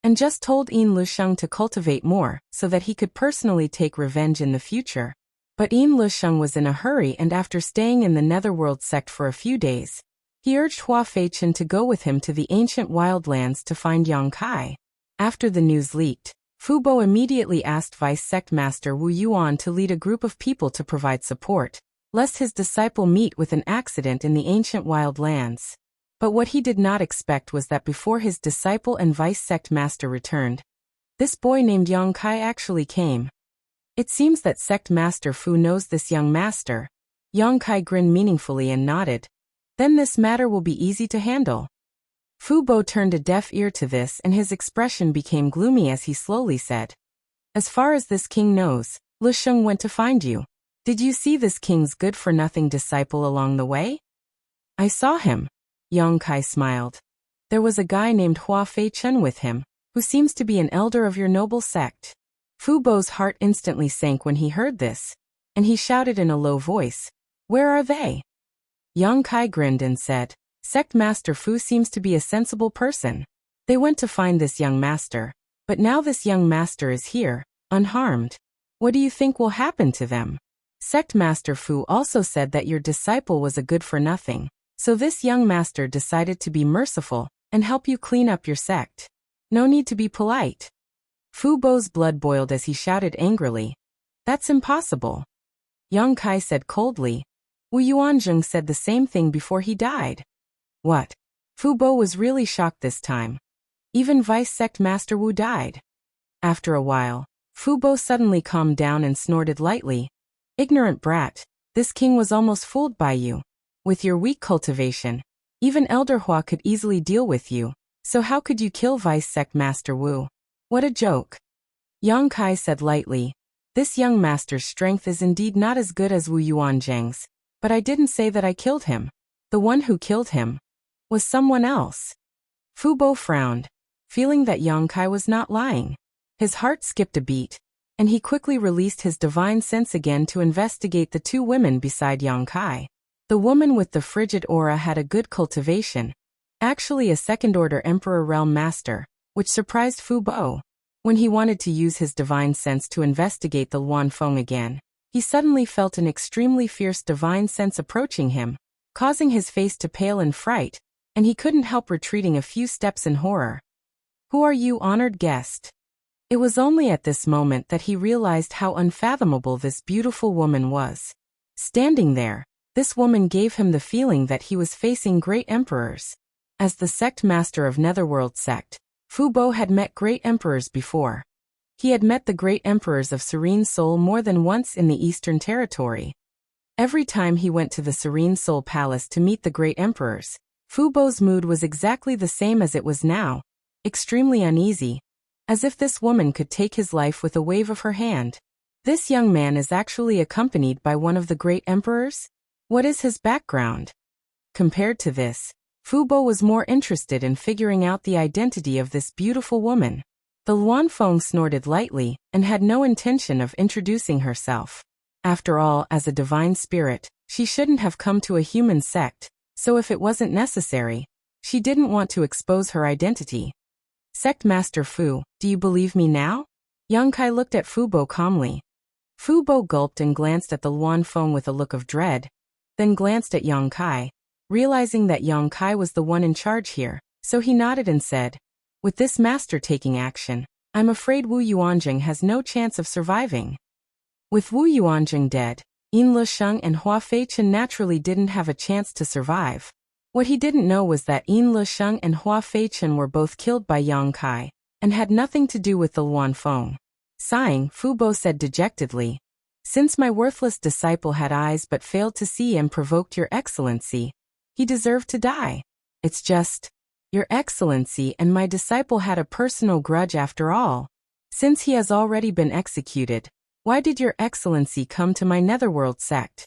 and just told Yin Lu Sheng to cultivate more so that he could personally take revenge in the future. But Yin Lu Sheng was in a hurry, and after staying in the Netherworld sect for a few days, he urged Hua Feichen to go with him to the ancient wildlands to find Yang Kai. After the news leaked, Fu Bo immediately asked Vice Sect Master Wu Yuan to lead a group of people to provide support, lest his disciple meet with an accident in the ancient wildlands. But what he did not expect was that before his disciple and Vice Sect Master returned, this boy named Yang Kai actually came. It seems that Sect Master Fu knows this young master. Yang Kai grinned meaningfully and nodded. Then this matter will be easy to handle. Fu Bo turned a deaf ear to this and his expression became gloomy as he slowly said, As far as this king knows, Lu Sheng went to find you. Did you see this king's good-for-nothing disciple along the way? I saw him. Yang Kai smiled. There was a guy named Hua Feichen with him, who seems to be an elder of your noble sect. Fu Bo's heart instantly sank when he heard this, and he shouted in a low voice, Where are they? Yang Kai grinned and said, Sect Master Fu seems to be a sensible person. They went to find this young master, but now this young master is here, unharmed. What do you think will happen to them? Sect Master Fu also said that your disciple was a good-for-nothing, so this young master decided to be merciful and help you clean up your sect. No need to be polite. Fu Bo's blood boiled as he shouted angrily, That's impossible. Yang Kai said coldly, Wu Yuanzheng said the same thing before he died. What? Fu Bo was really shocked this time. Even Vice Sect Master Wu died. After a while, Fu Bo suddenly calmed down and snorted lightly. Ignorant brat, this king was almost fooled by you. With your weak cultivation, even Elder Hua could easily deal with you, so how could you kill Vice Sect Master Wu? What a joke. Yang Kai said lightly, This young master's strength is indeed not as good as Wu Yuanzheng's, but I didn't say that I killed him. The one who killed him was someone else. Fu Bo frowned, feeling that Yang Kai was not lying. His heart skipped a beat, and he quickly released his divine sense again to investigate the two women beside Yang Kai. The woman with the frigid aura had a good cultivation, actually a second-order Emperor Realm Master, which surprised Fu Bo. When he wanted to use his divine sense to investigate the Luan Feng again, he suddenly felt an extremely fierce divine sense approaching him, causing his face to pale in fright, and he couldn't help retreating a few steps in horror. Who are you, honored guest? It was only at this moment that he realized how unfathomable this beautiful woman was. Standing there, this woman gave him the feeling that he was facing great emperors. As the sect master of Netherworld sect, Fu Bo had met great emperors before. He had met the great emperors of Serene Soul more than once in the Eastern Territory. Every time he went to the Serene Soul Palace to meet the great emperors, Fu Bo's mood was exactly the same as it was now, extremely uneasy, as if this woman could take his life with a wave of her hand. This young man is actually accompanied by one of the great emperors? What is his background? Compared to this, Fu Bo was more interested in figuring out the identity of this beautiful woman. The Luan Feng snorted lightly and had no intention of introducing herself. After all, as a divine spirit, she shouldn't have come to a human sect, so if it wasn't necessary, she didn't want to expose her identity. Sect Master Fu, do you believe me now? Yang Kai looked at Fu Bo calmly. Fu Bo gulped and glanced at the Luan Feng with a look of dread, then glanced at Yang Kai, realizing that Yang Kai was the one in charge here, so he nodded and said, "With this master taking action, I'm afraid Wu Yuanjing has no chance of surviving." With Wu Yuanjing dead, Yin Lisheng and Hua Feichen naturally didn't have a chance to survive. What he didn't know was that Yin Lisheng and Hua Feichen were both killed by Yang Kai, and had nothing to do with the Luan Feng. Sighing, Fu Bo said dejectedly, "Since my worthless disciple had eyes but failed to see and provoked your excellency, he deserved to die. It's just, your excellency and my disciple had a personal grudge after all. Since he has already been executed, why did your excellency come to my netherworld sect?"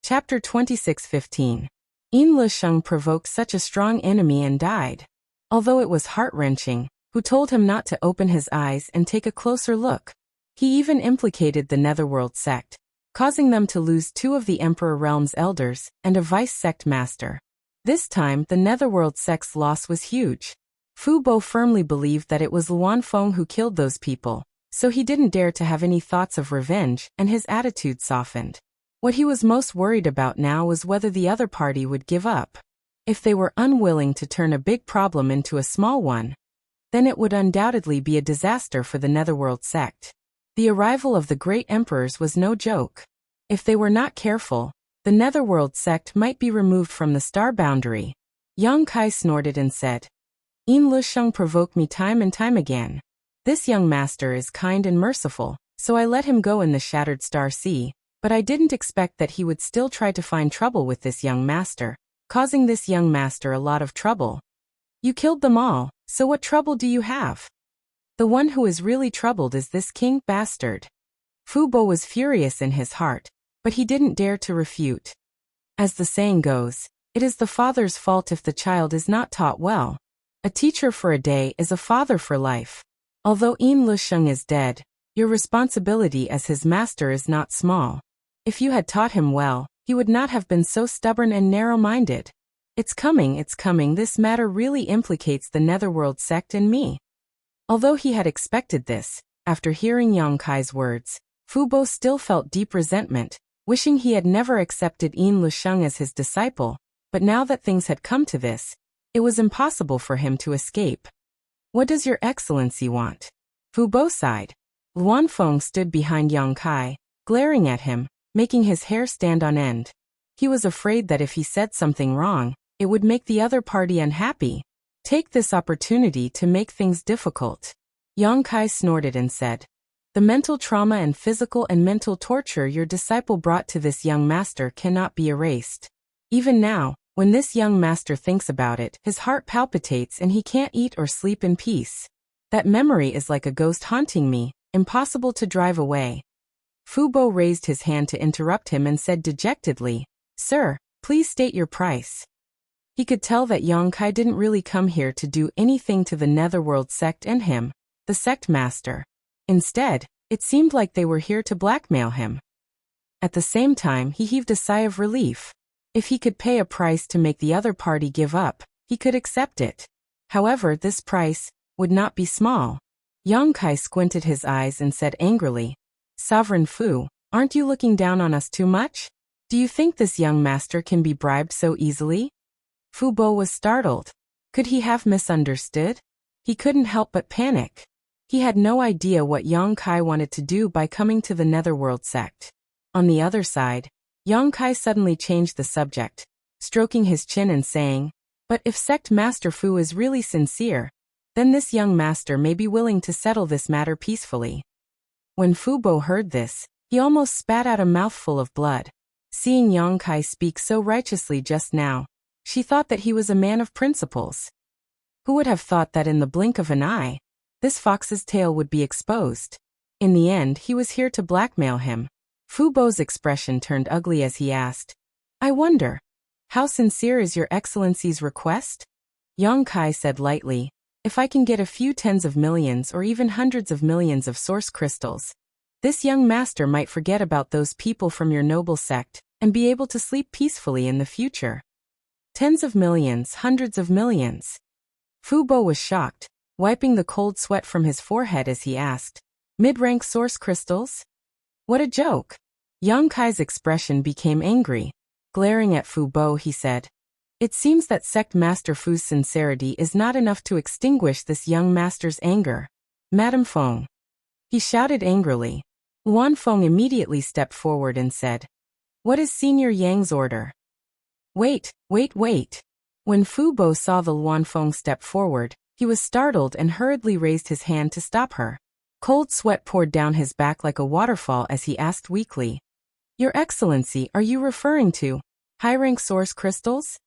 Chapter 26:15. Yin Lisheng provoked such a strong enemy and died. Although it was heart-wrenching, Fu told him not to open his eyes and take a closer look. He even implicated the netherworld sect, causing them to lose 2 of the Emperor Realm's elders and a vice-sect master. This time, the netherworld sect's loss was huge. Fu Bo firmly believed that it was Luan Feng who killed those people, so he didn't dare to have any thoughts of revenge, and his attitude softened. What he was most worried about now was whether the other party would give up. If they were unwilling to turn a big problem into a small one, then it would undoubtedly be a disaster for the netherworld sect. The arrival of the great emperors was no joke. If they were not careful, the netherworld sect might be removed from the star boundary. Yang Kai snorted and said, "Yin Lisheng provoked me time and time again. This young master is kind and merciful, so I let him go in the Shattered Star Sea, but I didn't expect that he would still try to find trouble with this young master, causing this young master a lot of trouble. You killed them all, so what trouble do you have? The one who is really troubled is this king bastard." Fu Bo was furious in his heart, but he didn't dare to refute. As the saying goes, it is the father's fault if the child is not taught well. A teacher for a day is a father for life. Although Yin Lisheng is dead, your responsibility as his master is not small. If you had taught him well, he would not have been so stubborn and narrow-minded. It's coming, this matter really implicates the netherworld sect and me." Although he had expected this, after hearing Yang Kai's words, Fu Bo still felt deep resentment, wishing he had never accepted Yin Lisheng as his disciple, but now that things had come to this, it was impossible for him to escape. "What does your excellency want?" Fu Bo sighed. Luan Feng stood behind Yang Kai, glaring at him, making his hair stand on end. He was afraid that if he said something wrong, it would make the other party unhappy. Take this opportunity to make things difficult. Yang Kai snorted and said, "The mental trauma and physical and mental torture your disciple brought to this young master cannot be erased. Even now, when this young master thinks about it, his heart palpitates and he can't eat or sleep in peace. That memory is like a ghost haunting me, impossible to drive away." Fu Bo raised his hand to interrupt him and said dejectedly, "Sir, please state your price." He could tell that Yang Kai didn't really come here to do anything to the netherworld sect and him, the sect master. Instead, it seemed like they were here to blackmail him. At the same time, he heaved a sigh of relief. If he could pay a price to make the other party give up, he could accept it. However, this price would not be small. Yang Kai squinted his eyes and said angrily, "Sovereign Fu, aren't you looking down on us too much? Do you think this young master can be bribed so easily?" Fu Bo was startled. Could he have misunderstood? He couldn't help but panic. He had no idea what Yang Kai wanted to do by coming to the netherworld sect. On the other side, Yang Kai suddenly changed the subject, stroking his chin and saying, "But if sect master Fu is really sincere, then this young master may be willing to settle this matter peacefully." When Fu Bo heard this, he almost spat out a mouthful of blood. Seeing Yang Kai speak so righteously just now, she thought that he was a man of principles. Who would have thought that in the blink of an eye, this fox's tail would be exposed? In the end, he was here to blackmail him. Fu Bo's expression turned ugly as he asked, "I wonder, how sincere is your excellency's request?" Yang Kai said lightly, "If I can get a few tens of millions or even hundreds of millions of source crystals, this young master might forget about those people from your noble sect and be able to sleep peacefully in the future." Tens of millions, hundreds of millions. Fu Bo was shocked, wiping the cold sweat from his forehead as he asked, "Mid-rank source crystals?" What a joke! Yang Kai's expression became angry. Glaring at Fu Bo, he said, "It seems that sect master Fu's sincerity is not enough to extinguish this young master's anger. Madame Feng." He shouted angrily. Luan Feng immediately stepped forward and said, "What is Senior Yang's order?" Wait. When Fu Bo saw the Luan Feng step forward, he was startled and hurriedly raised his hand to stop her. Cold sweat poured down his back like a waterfall as he asked weakly, "Your Excellency, are you referring to high-rank source crystals?"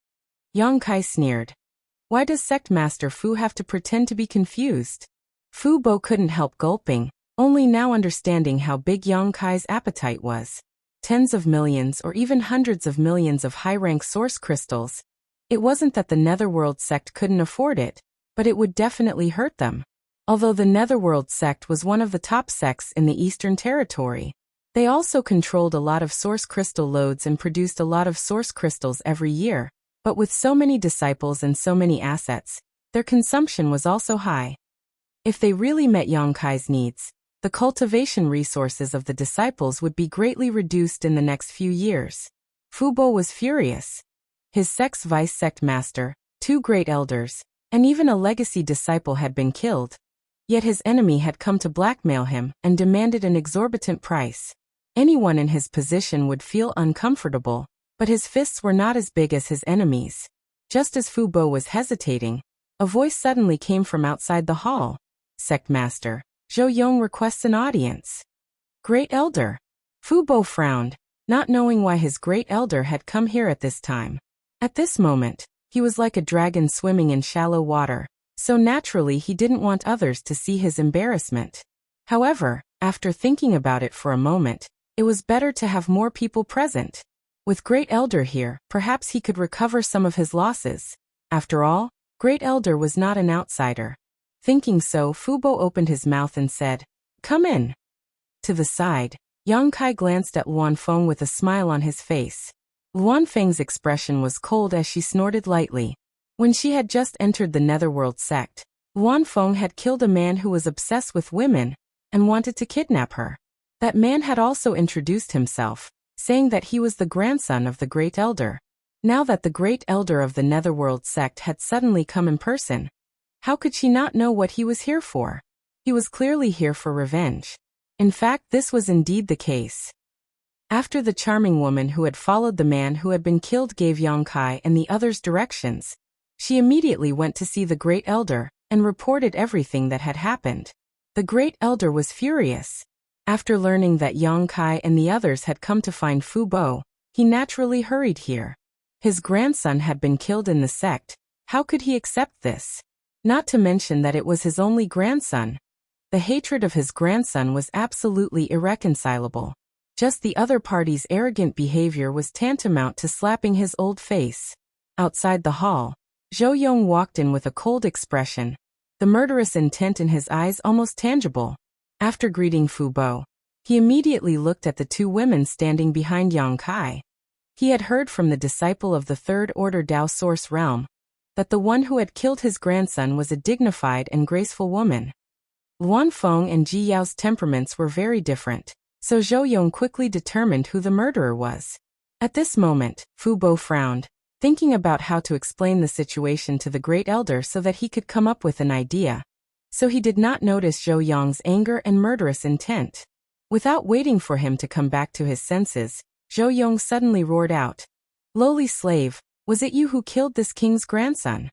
Yang Kai sneered. Why does Sect Master Fu have to pretend to be confused? Fu Bo couldn't help gulping, only now understanding how big Yang Kai's appetite was. Tens of millions or even hundreds of millions of high-rank source crystals. It wasn't that the Netherworld sect couldn't afford it, but it would definitely hurt them. Although the Netherworld sect was one of the top sects in the Eastern Territory, they also controlled a lot of source crystal loads and produced a lot of source crystals every year. But with so many disciples and so many assets, their consumption was also high. If they really met Yang Kai's needs, the cultivation resources of the disciples would be greatly reduced in the next few years. Fu Bo was furious. His sect's vice-sect master, 2 great elders, and even a legacy disciple had been killed. Yet his enemy had come to blackmail him and demanded an exorbitant price. Anyone in his position would feel uncomfortable, but his fists were not as big as his enemies. Just as Fu Bo was hesitating, a voice suddenly came from outside the hall. "Sect Master, Zhou Yong requests an audience." Great Elder. Fu Bo frowned, not knowing why his great elder had come here at this time. At this moment, he was like a dragon swimming in shallow water, so naturally he didn't want others to see his embarrassment. However, after thinking about it for a moment, it was better to have more people present. With Great Elder here, perhaps he could recover some of his losses. After all, Great Elder was not an outsider. Thinking so, Fu Bo opened his mouth and said, "Come in." To the side, Yang Kai glanced at Luan Feng with a smile on his face. Luan Feng's expression was cold as she snorted lightly. When she had just entered the Netherworld sect, Luan Feng had killed a man who was obsessed with women and wanted to kidnap her. That man had also introduced himself, saying that he was the grandson of the Great Elder. Now that the Great Elder of the Netherworld sect had suddenly come in person, how could she not know what he was here for? He was clearly here for revenge. In fact, this was indeed the case. After the charming woman who had followed the man who had been killed gave Yang Kai and the others directions, she immediately went to see the Great Elder and reported everything that had happened. The Great Elder was furious. After learning that Yang Kai and the others had come to find Fu Bo, he naturally hurried here. His grandson had been killed in the sect. How could he accept this? Not to mention that it was his only grandson. The hatred of his grandson was absolutely irreconcilable. Just the other party's arrogant behavior was tantamount to slapping his old face. Outside the hall, Zhou Yong walked in with a cold expression, the murderous intent in his eyes almost tangible. After greeting Fu Bo, he immediately looked at the 2 women standing behind Yang Kai. He had heard from the disciple of the Third Order Dao Source Realm that the one who had killed his grandson was a dignified and graceful woman. Luan Feng and Ji Yao's temperaments were very different, so Zhou Yong quickly determined who the murderer was. At this moment, Fu Bo frowned, thinking about how to explain the situation to the Great Elder so that he could come up with an idea. So he did not notice Zhou Yong's anger and murderous intent. Without waiting for him to come back to his senses, Zhou Yong suddenly roared out, "Lowly slave, was it you who killed this king's grandson?"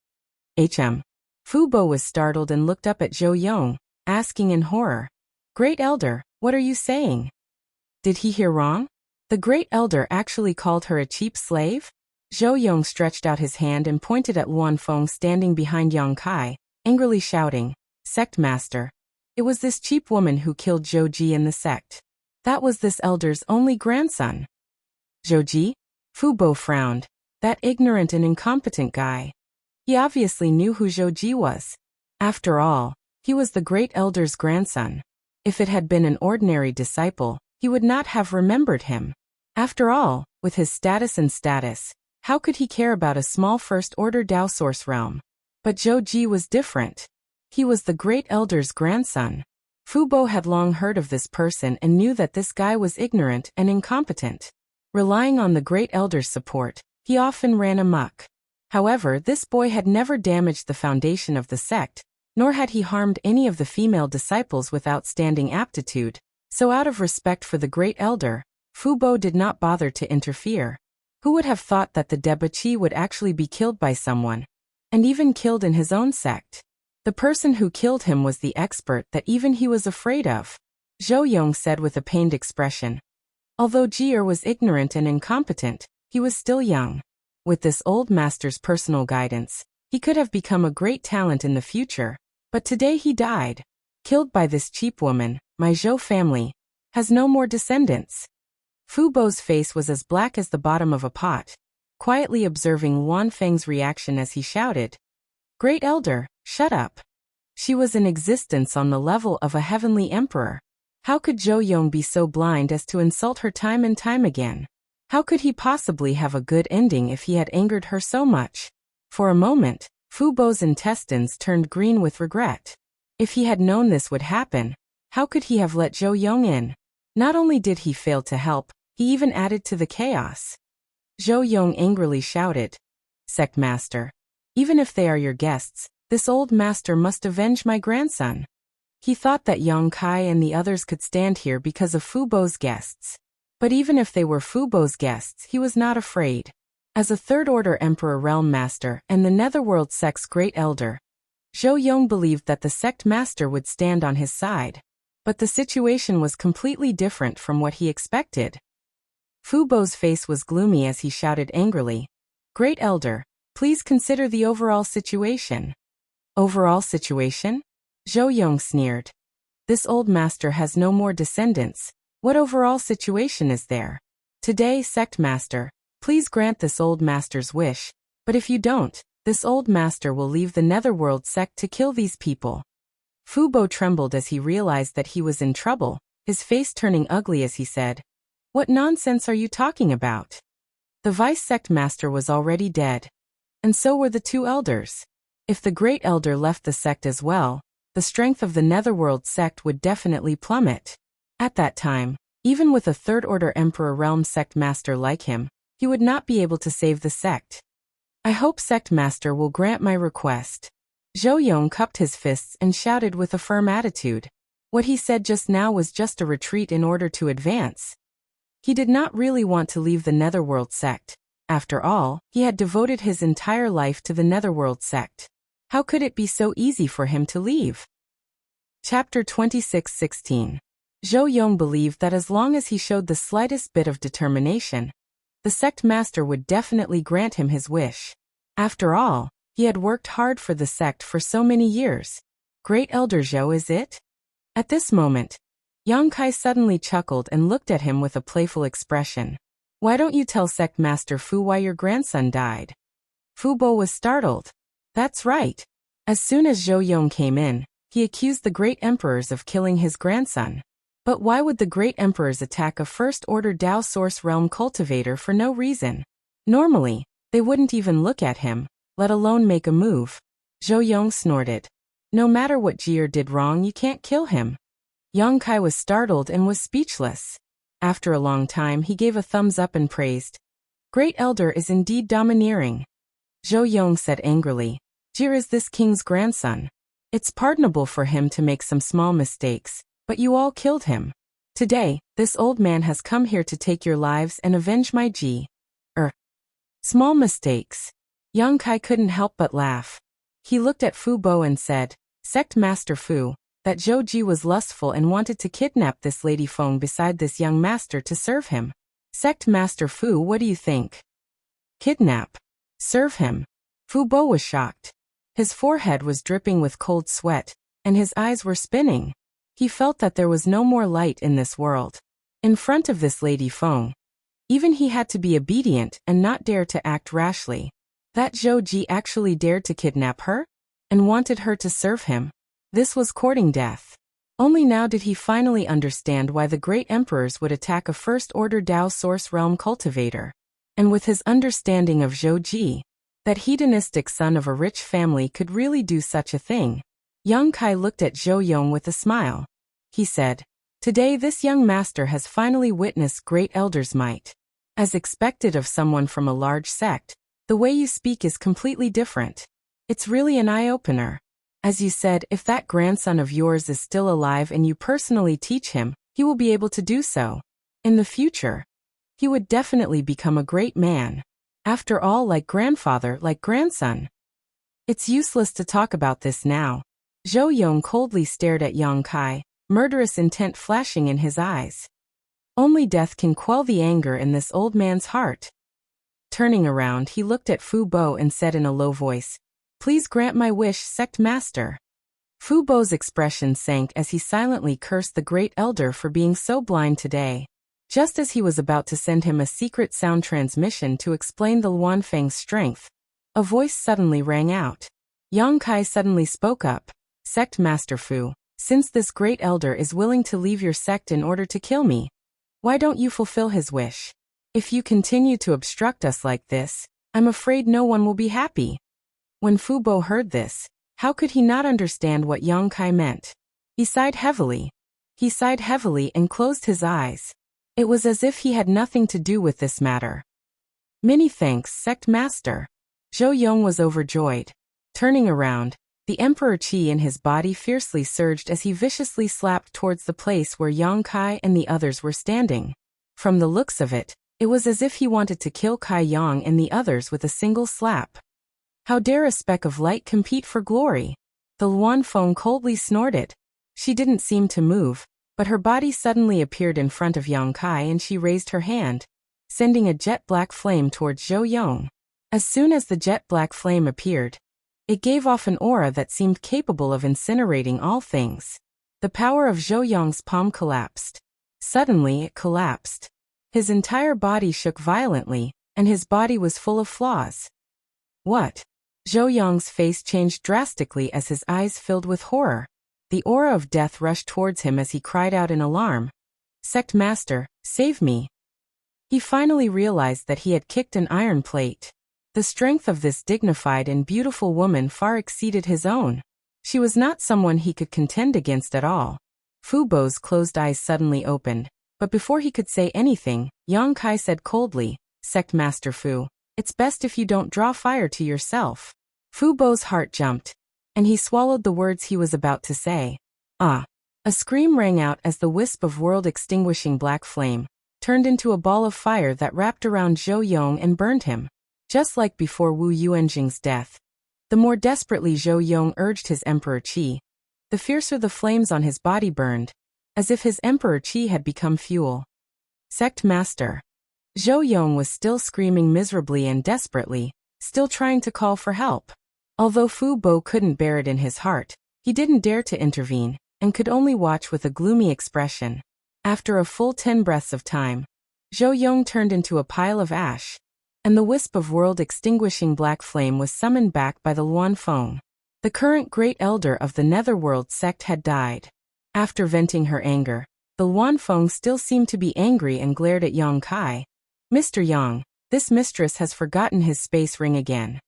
Fu Bo was startled and looked up at Zhou Yong, asking in horror, "Great Elder, what are you saying? Did he hear wrong? The Great Elder actually called her a cheap slave?" Zhou Yong stretched out his hand and pointed at Luan Feng standing behind Yang Kai, angrily shouting, "Sect Master, it was this cheap woman who killed Zhou Ji in the sect. That was this elder's only grandson." Zhou Ji? Fu Bo frowned. That ignorant and incompetent guy. He obviously knew who Zhou Ji was. After all, he was the Great Elder's grandson. If it had been an ordinary disciple, he would not have remembered him. After all, with his status, how could he care about a small First-Order Dao Source realm? But Zhou Ji was different. He was the Great Elder's grandson. Fu Bo had long heard of this person and knew that this guy was ignorant and incompetent. Relying on the Great Elder's support, he often ran amok. However, this boy had never damaged the foundation of the sect, nor had he harmed any of the female disciples with outstanding aptitude, so out of respect for the Great Elder, Fu Bo did not bother to interfere. Who would have thought that the debauchee would actually be killed by someone, and even killed in his own sect? The person who killed him was the expert that even he was afraid of, Zhou Yong said with a pained expression. Although Jier was ignorant and incompetent, he was still young. With this old master's personal guidance, he could have become a great talent in the future, but today he died, killed by this cheap woman. My Zhou family has no more descendants. Fu Bo's face was as black as the bottom of a pot, quietly observing Wan Feng's reaction as he shouted, "Great Elder, shut up." She was in existence on the level of a heavenly emperor. How could Zhou Yong be so blind as to insult her time and time again? How could he possibly have a good ending if he had angered her so much? For a moment, Fu Bo's intestines turned green with regret. If he had known this would happen, how could he have let Zhou Yong in? Not only did he fail to help, he even added to the chaos. Zhou Yong angrily shouted, "Sect Master, even if they are your guests, this old master must avenge my grandson." He thought that Yang Kai and the others could stand here because of Fu Bo's guests. But even if they were Fu Bo's guests, he was not afraid. As a third-order Emperor Realm Master and the Netherworld sect's Great Elder, Zhou Yong believed that the sect master would stand on his side. But the situation was completely different from what he expected. Fu Bo's face was gloomy as he shouted angrily, "Great Elder, please consider the overall situation." Overall situation? Zhou Yong sneered. This old master has no more descendants. What overall situation is there? Today, sect master, please grant this old master's wish, but if you don't, this old master will leave the Netherworld sect to kill these people. Fu Bo trembled as he realized that he was in trouble, his face turning ugly as he said, "What nonsense are you talking about? The vice sect master was already dead. And so were the two elders. If the Great Elder left the sect as well, the strength of the Netherworld sect would definitely plummet. At that time, even with a third-order Emperor Realm sect master like him, he would not be able to save the sect. I hope sect master will grant my request." Zhou Yong cupped his fists and shouted with a firm attitude. What he said just now was just a retreat in order to advance. He did not really want to leave the Netherworld sect. After all, he had devoted his entire life to the Netherworld sect. How could it be so easy for him to leave? Chapter 26:16. Zhou Yong believed that as long as he showed the slightest bit of determination, the sect master would definitely grant him his wish. After all, he had worked hard for the sect for so many years. Great Elder Zhou, is it? At this moment, Yang Kai suddenly chuckled and looked at him with a playful expression. "Why don't you tell sect master Fu why your grandson died?" Fu Bo was startled. That's right. As soon as Zhou Yong came in, he accused the great emperors of killing his grandson. But why would the great emperors attack a first-order Dao Source Realm cultivator for no reason? Normally, they wouldn't even look at him, let alone make a move. Zhou Yong snorted. No matter what Jier did wrong, you can't kill him. Yang Kai was startled and was speechless. After a long time, he gave a thumbs up and praised. Great Elder is indeed domineering. Zhou Yong said angrily. Jier is this king's grandson. It's pardonable for him to make some small mistakes, but you all killed him. Today, this old man has come here to take your lives and avenge my small mistakes. Yang Kai couldn't help but laugh. He looked at Fu Bo and said, Sect Master Fu, that Zhou Ji was lustful and wanted to kidnap this Lady Feng beside this young master to serve him. Sect Master Fu, what do you think? Kidnap? Serve him? Fu Bo was shocked. His forehead was dripping with cold sweat, and his eyes were spinning. He felt that there was no more light in this world. In front of this Lady Feng, even he had to be obedient and not dare to act rashly. That Zhou Ji actually dared to kidnap her? And wanted her to serve him? This was courting death. Only now did he finally understand why the great emperors would attack a first-order Dao Source Realm cultivator. And with his understanding of Zhou Ji, that hedonistic son of a rich family could really do such a thing. Yang Kai looked at Zhou Yong with a smile. he said. Today this young master has finally witnessed great elder's might. As expected of someone from a large sect, the way you speak is completely different. It's really an eye-opener. As you said, if that grandson of yours is still alive and you personally teach him, he will be able to do so. In the future, he would definitely become a great man. After all, like grandfather, like grandson. It's useless to talk about this now. Zhou Yong coldly stared at Yang Kai, murderous intent flashing in his eyes. Only death can quell the anger in this old man's heart. Turning around, he looked at Fu Bo and said in a low voice, "Please grant my wish, sect master." Fu Bo's expression sank as he silently cursed the great elder for being so blind today. Just as he was about to send him a secret sound transmission to explain the Luanfeng's strength, a voice suddenly rang out. Yang Kai suddenly spoke up. "Sect Master Fu, since this great elder is willing to leave your sect in order to kill me, why don't you fulfill his wish? If you continue to obstruct us like this, I'm afraid no one will be happy." When Fu Bo heard this, how could he not understand what Yang Kai meant? He sighed heavily. And closed his eyes. It was as if he had nothing to do with this matter. "Many thanks, sect master." Zhou Yong was overjoyed. Turning around, the Emperor Qi in his body fiercely surged as he viciously slapped towards the place where Yang Kai and the others were standing. From the looks of it, it was as if he wanted to kill Kai Yang and the others with a single slap. How dare a speck of light compete for glory? The Luanfeng coldly snorted. She didn't seem to move, but her body suddenly appeared in front of Yang Kai and she raised her hand, sending a jet-black flame towards Zhou Yong. As soon as the jet-black flame appeared, it gave off an aura that seemed capable of incinerating all things. The power of Zhou Yong's palm collapsed. Suddenly it collapsed. His entire body shook violently, and his body was full of flaws. What? Zhou Yong's face changed drastically as his eyes filled with horror. The aura of death rushed towards him as he cried out in alarm. "Sect Master, save me." He finally realized that he had kicked an iron plate. The strength of this dignified and beautiful woman far exceeded his own. She was not someone he could contend against at all. Fu Bo's closed eyes suddenly opened, but before he could say anything, Yang Kai said coldly, "Sect Master Fu, it's best if you don't draw fire to yourself." Fu Bo's heart jumped, and he swallowed the words he was about to say. "Ah!" A scream rang out as the wisp of world-extinguishing black flame turned into a ball of fire that wrapped around Zhou Yong and burned him. Just like before Wu Yuanjing's death, the more desperately Zhou Yong urged his Emperor Qi, the fiercer the flames on his body burned, as if his Emperor Qi had become fuel. "Sect Master." Zhou Yong was still screaming miserably and desperately, still trying to call for help. Although Fu Bo couldn't bear it in his heart, he didn't dare to intervene, and could only watch with a gloomy expression. After a full 10 breaths of time, Zhou Yong turned into a pile of ash, and the wisp of world-extinguishing black flame was summoned back by the Luanfeng. The current great elder of the Netherworld sect had died. After venting her anger, the Luanfeng still seemed to be angry and glared at Yang Kai. "Mr. Yang, this mistress has forgotten his space ring again."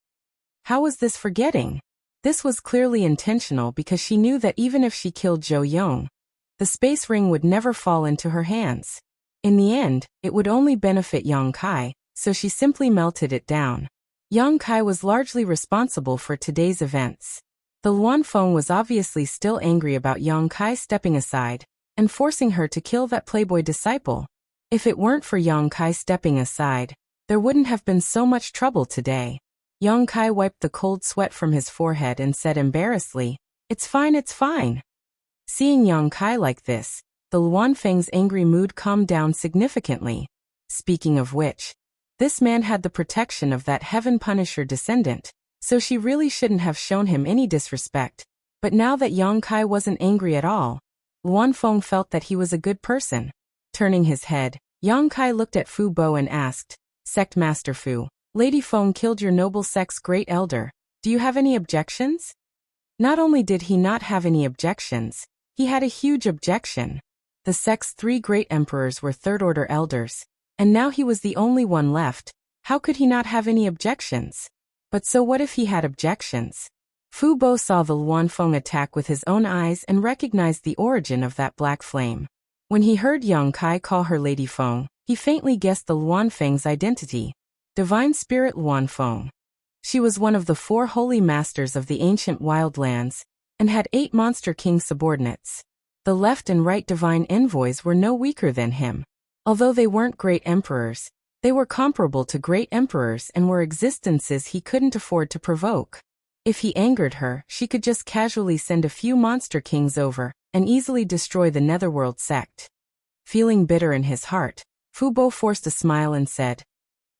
How was this forgetting? This was clearly intentional because she knew that even if she killed Zhou Yong, the space ring would never fall into her hands. In the end, it would only benefit Yang Kai, so she simply melted it down. Yang Kai was largely responsible for today's events. The Luanfeng was obviously still angry about Yang Kai stepping aside and forcing her to kill that playboy disciple. If it weren't for Yang Kai stepping aside, there wouldn't have been so much trouble today. Yang Kai wiped the cold sweat from his forehead and said embarrassedly, "It's fine, it's fine." Seeing Yang Kai like this, the Luanfeng's angry mood calmed down significantly. Speaking of which, this man had the protection of that Heaven Punisher descendant, so she really shouldn't have shown him any disrespect. But now that Yang Kai wasn't angry at all, Luanfeng felt that he was a good person. Turning his head, Yang Kai looked at Fu Bo and asked, "Sect Master Fu, Lady Feng killed your noble sect's great elder. Do you have any objections?" Not only did he not have any objections, he had a huge objection. The sect's 3 great emperors were third-order elders, and now he was the only one left. How could he not have any objections? But so what if he had objections? Fu Bo saw the Luanfeng attack with his own eyes and recognized the origin of that black flame. When he heard Yang Kai call her Lady Feng, he faintly guessed the Luanfeng's identity. Divine Spirit Luanfeng. She was one of the 4 holy masters of the ancient wildlands, and had 8 Monster King subordinates. The left and right divine envoys were no weaker than him. Although they weren't great emperors, they were comparable to great emperors and were existences he couldn't afford to provoke. If he angered her, she could just casually send a few Monster Kings over, and easily destroy the Netherworld sect. Feeling bitter in his heart, Fu Bo forced a smile and said,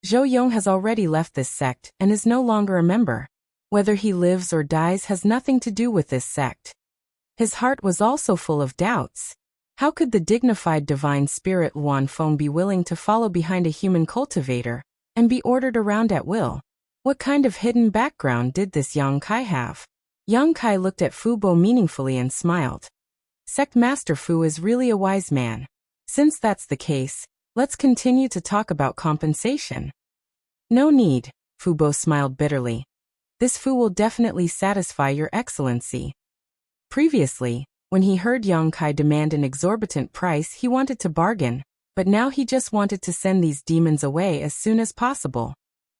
Zhou Yong has already left this sect and is no longer a member. Whether he lives or dies has nothing to do with this sect. His heart was also full of doubts. How could the dignified divine spirit Luanfeng be willing to follow behind a human cultivator, and be ordered around at will? What kind of hidden background did this Yang Kai have? Yang Kai looked at Fu Bo meaningfully and smiled. Sect Master Fu is really a wise man. Since that's the case, let's continue to talk about compensation. No need, Fu Bo smiled bitterly. This Fu will definitely satisfy your excellency. Previously, when he heard Yang Kai demand an exorbitant price, he wanted to bargain, but now he just wanted to send these demons away as soon as possible.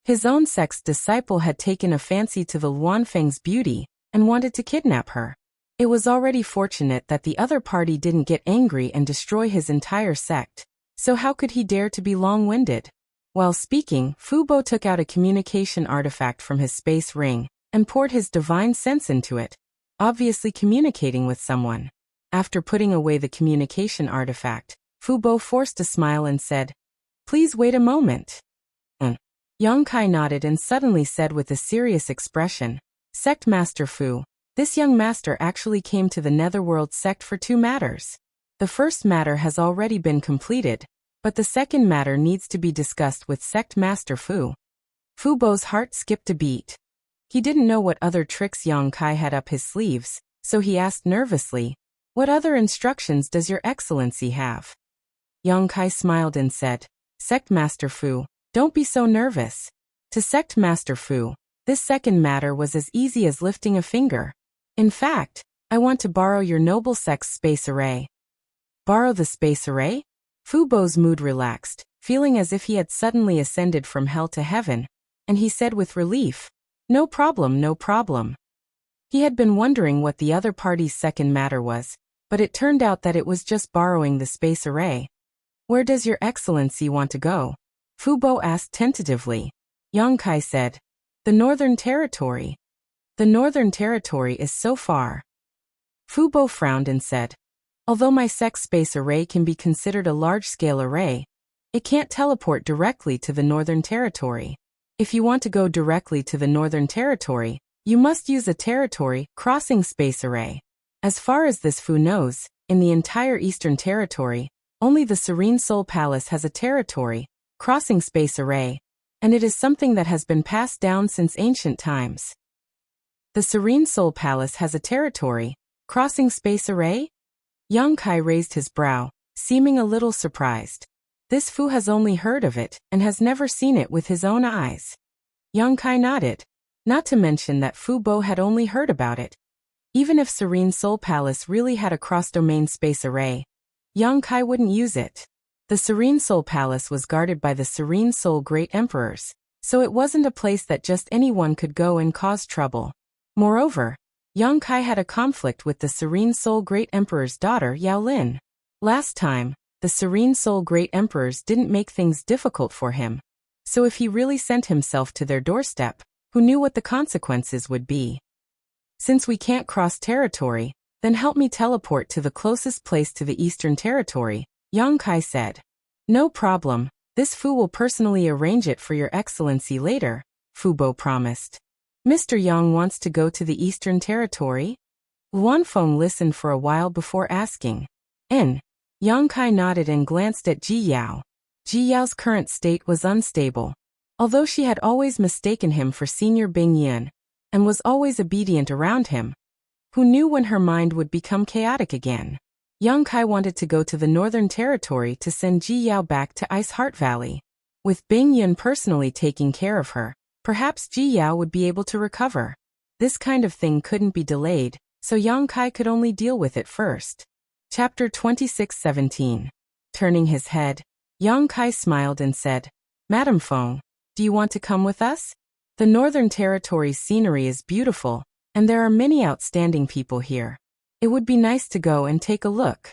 His own sect's disciple had taken a fancy to the Luanfeng's beauty, and wanted to kidnap her. It was already fortunate that the other party didn't get angry and destroy his entire sect, so how could he dare to be long-winded? While speaking, Fu Bo took out a communication artifact from his space ring, and poured his divine sense into it, obviously communicating with someone. After putting away the communication artifact, Fu Bo forced a smile and said, Please wait a moment. Yang Kai nodded and suddenly said with a serious expression, Sect Master Fu, this young master actually came to the Netherworld sect for 2 matters. The first matter has already been completed, but the second matter needs to be discussed with Sect Master Fu. Fu Bo's heart skipped a beat. He didn't know what other tricks Yang Kai had up his sleeves, so he asked nervously, What other instructions does your excellency have? Yang Kai smiled and said, Sect Master Fu, don't be so nervous. To Sect Master Fu, this second matter was as easy as lifting a finger. In fact, I want to borrow your noble sect's space array. Borrow the space array? Fu Bo's mood relaxed, feeling as if he had suddenly ascended from hell to heaven, and he said with relief, No problem, no problem. He had been wondering what the other party's second matter was, but it turned out that it was just borrowing the space array. Where does your excellency want to go? Fu Bo asked tentatively. Yang Kai said, The Northern Territory. The Northern Territory is so far. Fu Bo frowned and said, Although my sect's space array can be considered a large-scale array, it can't teleport directly to the Northern Territory. If you want to go directly to the Northern Territory, you must use a territory crossing space array. As far as this Fu knows, in the entire Eastern Territory, only the Serene Soul Palace has a territory crossing space array, and it is something that has been passed down since ancient times. The Serene Soul Palace has a territory crossing space array? Yang Kai raised his brow, seeming a little surprised. This Fu has only heard of it and has never seen it with his own eyes. Yang Kai nodded, not to mention that Fu Bo had only heard about it. Even if Serene Soul Palace really had a cross-domain space array, Yang Kai wouldn't use it. The Serene Soul Palace was guarded by the Serene Soul Great Emperors, so it wasn't a place that just anyone could go and cause trouble. Moreover, Yang Kai had a conflict with the Serene Soul Great Emperor's daughter Yao Lin. Last time, the Serene Soul Great Emperors didn't make things difficult for him, so if he really sent himself to their doorstep, who knew what the consequences would be? Since we can't cross territory, then help me teleport to the closest place to the Eastern Territory, Yang Kai said. No problem, this Fu will personally arrange it for your excellency later, Fu Bo promised. Mr. Yang wants to go to the Eastern Territory? Luanfeng listened for a while before asking. Yang Kai nodded and glanced at Ji Yao. Ji Yao's current state was unstable. Although she had always mistaken him for Senior Bing Yin, and was always obedient around him, who knew when her mind would become chaotic again? Yang Kai wanted to go to the Northern Territory to send Ji Yao back to Ice Heart Valley. With Bing Yun personally taking care of her, perhaps Ji Yao would be able to recover. This kind of thing couldn't be delayed, so Yang Kai could only deal with it first. Chapter 26:17. Turning his head, Yang Kai smiled and said, Madam Feng, do you want to come with us? The Northern Territory's scenery is beautiful, and there are many outstanding people here. It would be nice to go and take a look.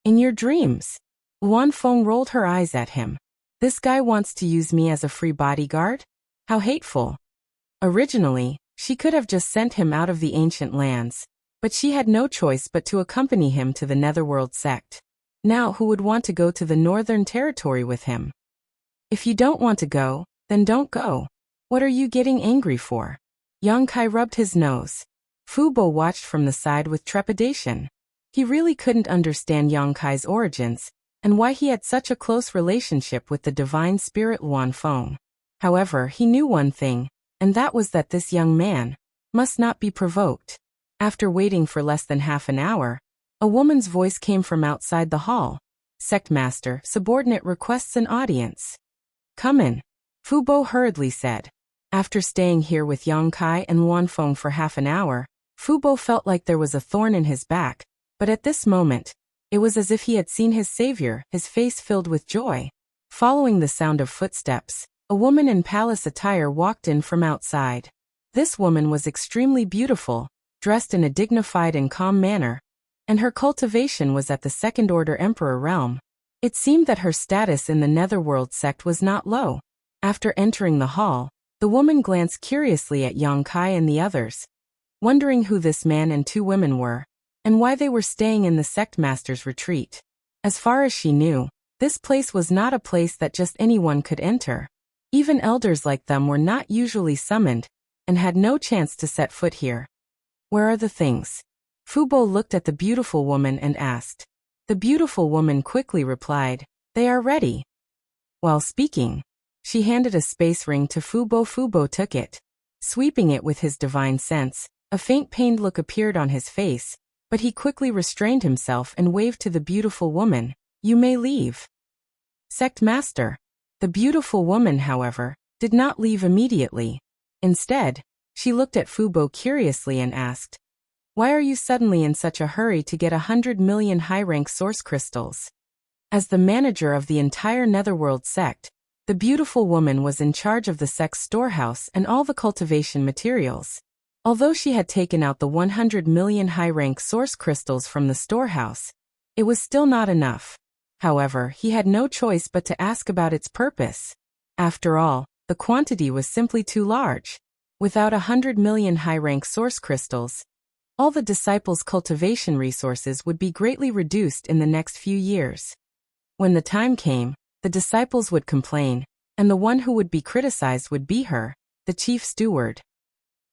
In your dreams? Luan Feng rolled her eyes at him. This guy wants to use me as a free bodyguard? How hateful. Originally, she could have just sent him out of the ancient lands, but she had no choice but to accompany him to the Netherworld sect. Now who would want to go to the Northern Territory with him? If you don't want to go, then don't go. What are you getting angry for? Yang Kai rubbed his nose. Fu Bo watched from the side with trepidation. He really couldn't understand Yang Kai's origins, and why he had such a close relationship with the divine spirit Luan Feng. However, he knew one thing, and that was that this young man must not be provoked. After waiting for less than half an hour, a woman's voice came from outside the hall. Sect Master, subordinate requests an audience. Come in, Fu Bo hurriedly said. After staying here with Yang Kai and Luan Feng for half an hour, Fu Bo felt like there was a thorn in his back, but at this moment, it was as if he had seen his savior, his face filled with joy. Following the sound of footsteps, a woman in palace attire walked in from outside. This woman was extremely beautiful, dressed in a dignified and calm manner, and her cultivation was at the Second-Order Emperor realm. It seemed that her status in the Netherworld sect was not low. After entering the hall, the woman glanced curiously at Yang Kai and the others, wondering who this man and two women were, and why they were staying in the sect master's retreat. As far as she knew, this place was not a place that just anyone could enter. Even elders like them were not usually summoned, and had no chance to set foot here. Where are the things? Fu Bo looked at the beautiful woman and asked. The beautiful woman quickly replied, They are ready. While speaking, she handed a space ring to Fu Bo. Fu Bo took it. Sweeping it with his divine sense, a faint pained look appeared on his face, but he quickly restrained himself and waved to the beautiful woman, You may leave. Sect Master. The beautiful woman, however, did not leave immediately. Instead, she looked at Fu Bo curiously and asked, Why are you suddenly in such a hurry to get 100 million high-rank source crystals? As the manager of the entire Netherworld sect, the beautiful woman was in charge of the sect's storehouse and all the cultivation materials. Although she had taken out the 100 million high-rank source crystals from the storehouse, it was still not enough. However, he had no choice but to ask about its purpose. After all, the quantity was simply too large. Without 100 million high-rank source crystals, all the disciples' cultivation resources would be greatly reduced in the next few years. When the time came, the disciples would complain, and the one who would be criticized would be her, the chief steward.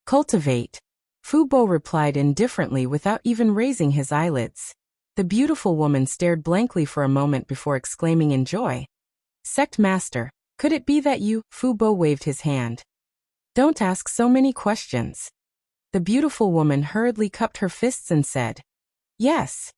Cultivate. Fu Bo replied indifferently without even raising his eyelids. The beautiful woman stared blankly for a moment before exclaiming in joy. Sect Master, could it be that you? Fu Bo waved his hand. Don't ask so many questions. The beautiful woman hurriedly cupped her fists and said, Yes.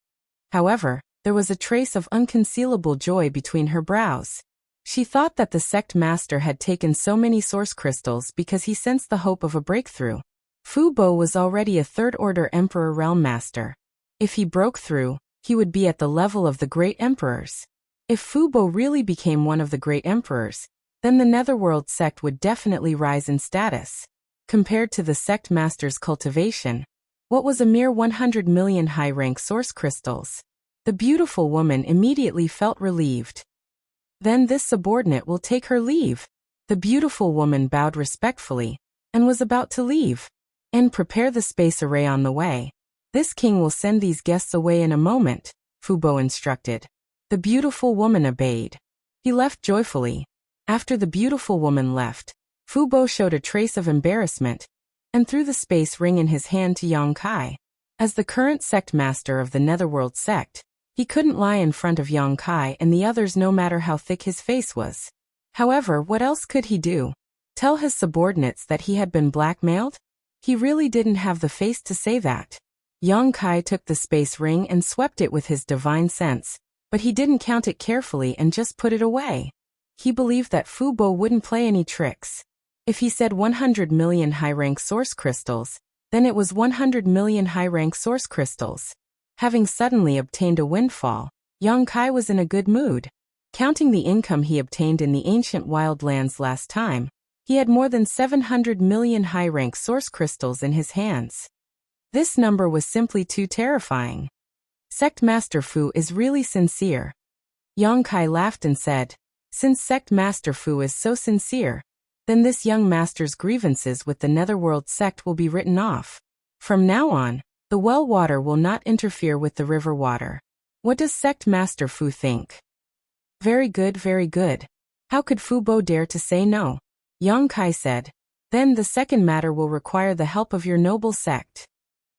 However, there was a trace of unconcealable joy between her brows. She thought that the sect master had taken so many source crystals because he sensed the hope of a breakthrough. Fu Bo was already a third-order emperor realm master. If he broke through, he would be at the level of the great emperors. If Fu Bo really became one of the great emperors, then the Netherworld sect would definitely rise in status. Compared to the sect master's cultivation, what was a mere 100 million high-rank source crystals? The beautiful woman immediately felt relieved. Then this subordinate will take her leave. The beautiful woman bowed respectfully, and was about to leave. And prepare the space array on the way. This king will send these guests away in a moment, Fu Bo instructed. The beautiful woman obeyed. He left joyfully. After the beautiful woman left, Fu Bo showed a trace of embarrassment, and threw the space ring in his hand to Yang Kai. As the current sect master of the Netherworld sect, he couldn't lie in front of Yang Kai and the others no matter how thick his face was. However, what else could he do? Tell his subordinates that he had been blackmailed? He really didn't have the face to say that. Yang Kai took the space ring and swept it with his divine sense, but he didn't count it carefully and just put it away. He believed that Fu Bo wouldn't play any tricks. If he said 100 million high-rank source crystals, Then it was 100 million high-rank source crystals. Having suddenly obtained a windfall, Yang Kai was in a good mood. Counting the income he obtained in the ancient wildlands last time, he had more than 700 million high-rank source crystals in his hands. This number was simply too terrifying. Sect Master Fu is really sincere. Yang Kai laughed and said, "Since Sect Master Fu is so sincere, then this young master's grievances with the Netherworld sect will be written off. From now on, the well water will not interfere with the river water. What does Sect Master Fu think?" Very good, very good. How could Fu Bo dare to say no? Yang Kai said, "Then the second matter will require the help of your noble sect.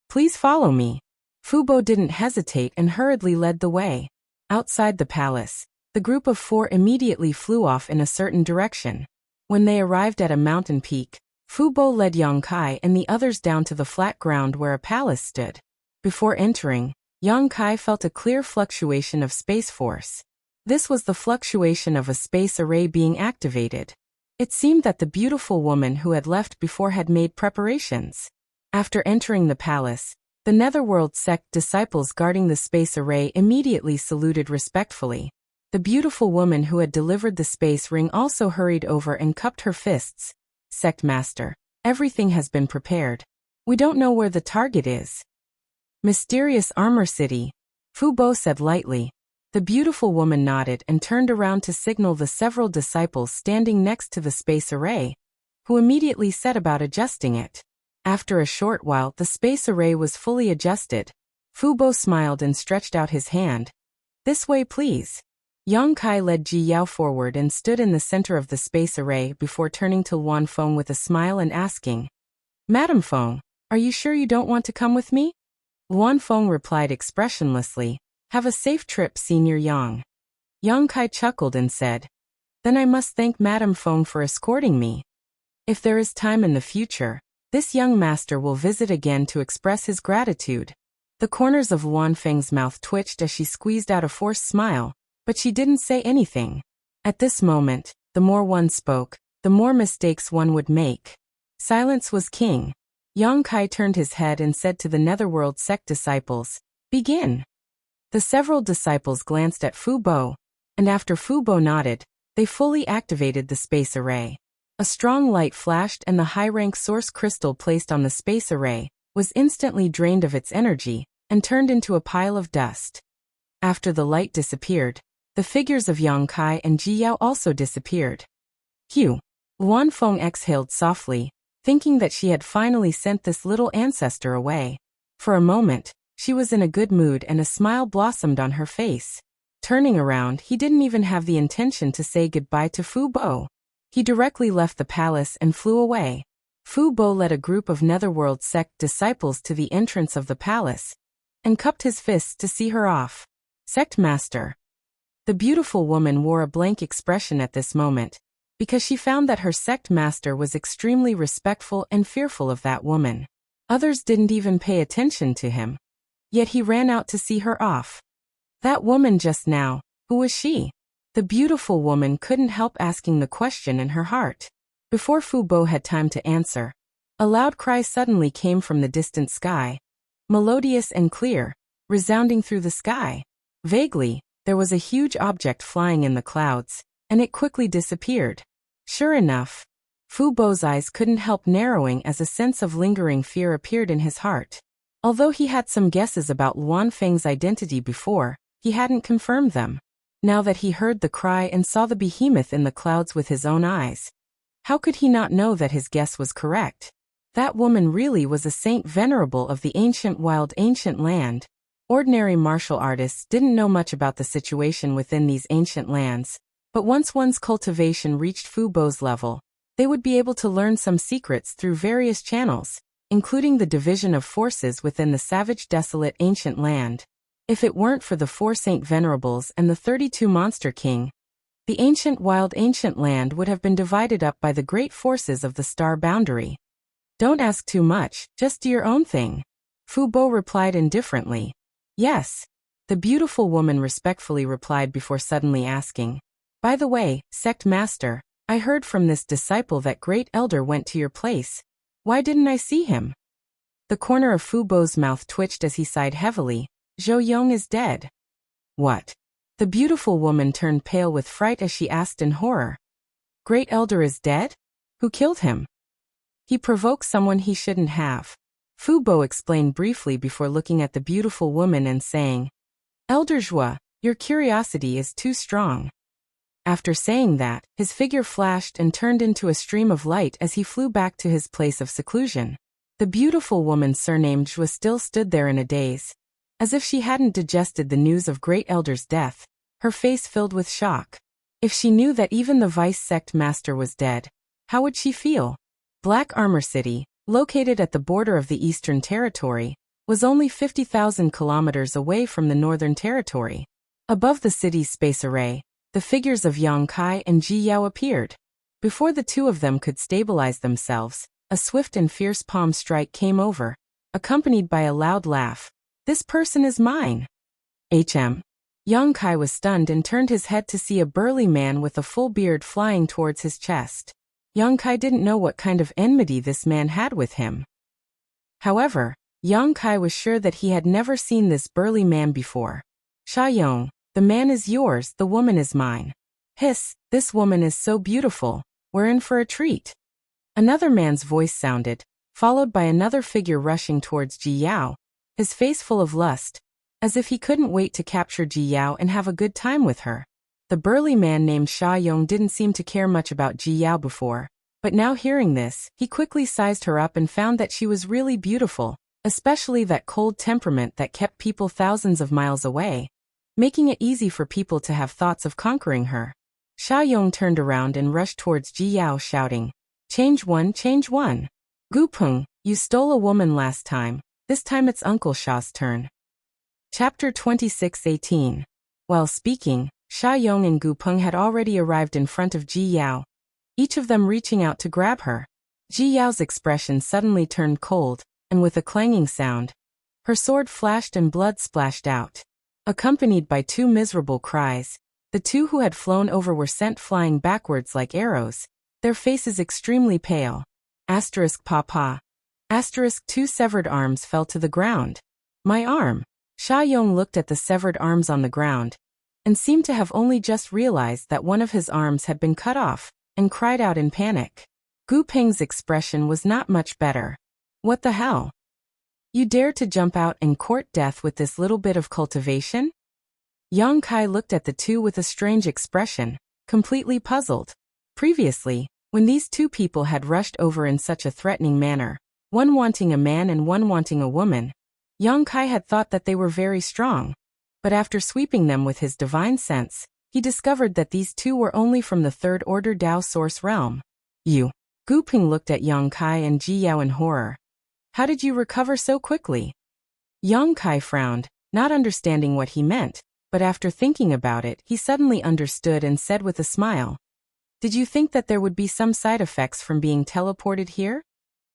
Please follow me." Fu Bo didn't hesitate and hurriedly led the way. Outside the palace, the group of 4 immediately flew off in a certain direction. When they arrived at a mountain peak, Fu Bo led Yang Kai and the others down to the flat ground where a palace stood. Before entering, Yang Kai felt a clear fluctuation of space force. This was the fluctuation of a space array being activated. It seemed that the beautiful woman who had left before had made preparations. After entering the palace, the Netherworld sect disciples guarding the space array immediately saluted respectfully. The beautiful woman who had delivered the space ring also hurried over and cupped her fists. "Sect Master, everything has been prepared. We don't know where the target is." "Mysterious Armor City," Fu Bo said lightly. The beautiful woman nodded and turned around to signal the several disciples standing next to the space array, who immediately set about adjusting it. After a short while, the space array was fully adjusted. Fu Bo smiled and stretched out his hand. "This way, please." Yang Kai led Ji Yao forward and stood in the center of the space array before turning to Luan Feng with a smile and asking, "Madam Feng, are you sure you don't want to come with me?" Luan Feng replied expressionlessly, "Have a safe trip, Senior Yang." Yang Kai chuckled and said, "Then I must thank Madam Feng for escorting me. If there is time in the future, this young master will visit again to express his gratitude." The corners of Luan Feng's mouth twitched as she squeezed out a forced smile, but she didn't say anything. At this moment, the more one spoke, the more mistakes one would make. Silence was king. Yang Kai turned his head and said to the Netherworld sect disciples, "Begin." The several disciples glanced at Fu Bo, and after Fu Bo nodded, they fully activated the space array. A strong light flashed and the high-rank source crystal placed on the space array was instantly drained of its energy and turned into a pile of dust. After the light disappeared, the figures of Yang Kai and Ji Yao also disappeared. Phew! Luan Feng exhaled softly, thinking that she had finally sent this little ancestor away. For a moment, she was in a good mood and a smile blossomed on her face. Turning around, he didn't even have the intention to say goodbye to Fu Bo. He directly left the palace and flew away. Fu Bo led a group of Netherworld sect disciples to the entrance of the palace and cupped his fists to see her off. "Sect Master." The beautiful woman wore a blank expression at this moment, because she found that her sect master was extremely respectful and fearful of that woman. Others didn't even pay attention to him. Yet he ran out to see her off. That woman just now, who was she? The beautiful woman couldn't help asking the question in her heart. Before Fu Bo had time to answer, a loud cry suddenly came from the distant sky, melodious and clear, resounding through the sky. Vaguely, there was a huge object flying in the clouds, and it quickly disappeared. Sure enough, Fu Bo's eyes couldn't help narrowing as a sense of lingering fear appeared in his heart. Although he had some guesses about Luan Feng's identity before, he hadn't confirmed them. Now that he heard the cry and saw the behemoth in the clouds with his own eyes, how could he not know that his guess was correct? That woman really was a saint venerable of the ancient land. Ordinary martial artists didn't know much about the situation within these ancient lands, but once one's cultivation reached Fu Bo's level, they would be able to learn some secrets through various channels, including the division of forces within the savage desolate ancient land. If it weren't for the 4 Saint Venerables and the 32 Monster King, the ancient land would have been divided up by the great forces of the star boundary. "Don't ask too much, just do your own thing," Fu Bo replied indifferently. "Yes," the beautiful woman respectfully replied before suddenly asking, "By the way, Sect Master, I heard from this disciple that Great Elder went to your place. Why didn't I see him?" The corner of Fu Bo's mouth twitched as he sighed heavily. Zhou Yong is dead. What? The beautiful woman turned pale with fright as she asked in horror. Great Elder is dead? Who killed him? He provoked someone he shouldn't have. Fu Bo explained briefly before looking at the beautiful woman and saying, Elder Zhua, your curiosity is too strong. After saying that, his figure flashed and turned into a stream of light as he flew back to his place of seclusion. The beautiful woman surnamed Zhua still stood there in a daze. As if she hadn't digested the news of Great Elder's death, her face filled with shock. If she knew that even the vice sect master was dead, how would she feel? Black Armor City, located at the border of the Eastern Territory, was only 50,000 kilometers away from the Northern Territory. Above the city's space array, the figures of Yang Kai and Ji Yao appeared. Before the two of them could stabilize themselves, a swift and fierce palm strike came over, accompanied by a loud laugh. This person is mine. Yang Kai was stunned and turned his head to see a burly man with a full beard flying towards his chest. Yang Kai didn't know what kind of enmity this man had with him. However, Yang Kai was sure that he had never seen this burly man before. Sha Yong, the man is yours, the woman is mine. Hiss, this woman is so beautiful, we're in for a treat. Another man's voice sounded, followed by another figure rushing towards Ji Yao, his face full of lust, as if he couldn't wait to capture Ji Yao and have a good time with her. The burly man named Sha Yong didn't seem to care much about Ji Yao before, but now hearing this, he quickly sized her up and found that she was really beautiful, especially that cold temperament that kept people thousands of miles away, making it easy for people to have thoughts of conquering her. Sha Yong turned around and rushed towards Ji Yao shouting, Change one, change one. Gu Peng, you stole a woman last time, this time it's Uncle Sha's turn. Chapter 26:18. While speaking, Sha Yong and Gu Peng had already arrived in front of Ji Yao, each of them reaching out to grab her. Ji Yao's expression suddenly turned cold, and with a clanging sound, her sword flashed and blood splashed out. Accompanied by two miserable cries, the two who had flown over were sent flying backwards like arrows, their faces extremely pale. Papa. Two severed arms fell to the ground. My arm. Sha Yong looked at the severed arms on the ground, and seemed to have only just realized that one of his arms had been cut off, and cried out in panic. Gu Peng's expression was not much better. What the hell? You dare to jump out and court death with this little bit of cultivation? Yang Kai looked at the two with a strange expression, completely puzzled. Previously, when these two people had rushed over in such a threatening manner, one wanting a man and one wanting a woman, Yang Kai had thought that they were very strong. But after sweeping them with his divine sense, he discovered that these two were only from the third order Dao source realm. You. Gu Peng looked at Yang Kai and Ji Yao in horror. How did you recover so quickly? Yang Kai frowned, not understanding what he meant, but after thinking about it, he suddenly understood and said with a smile, Did you think that there would be some side effects from being teleported here?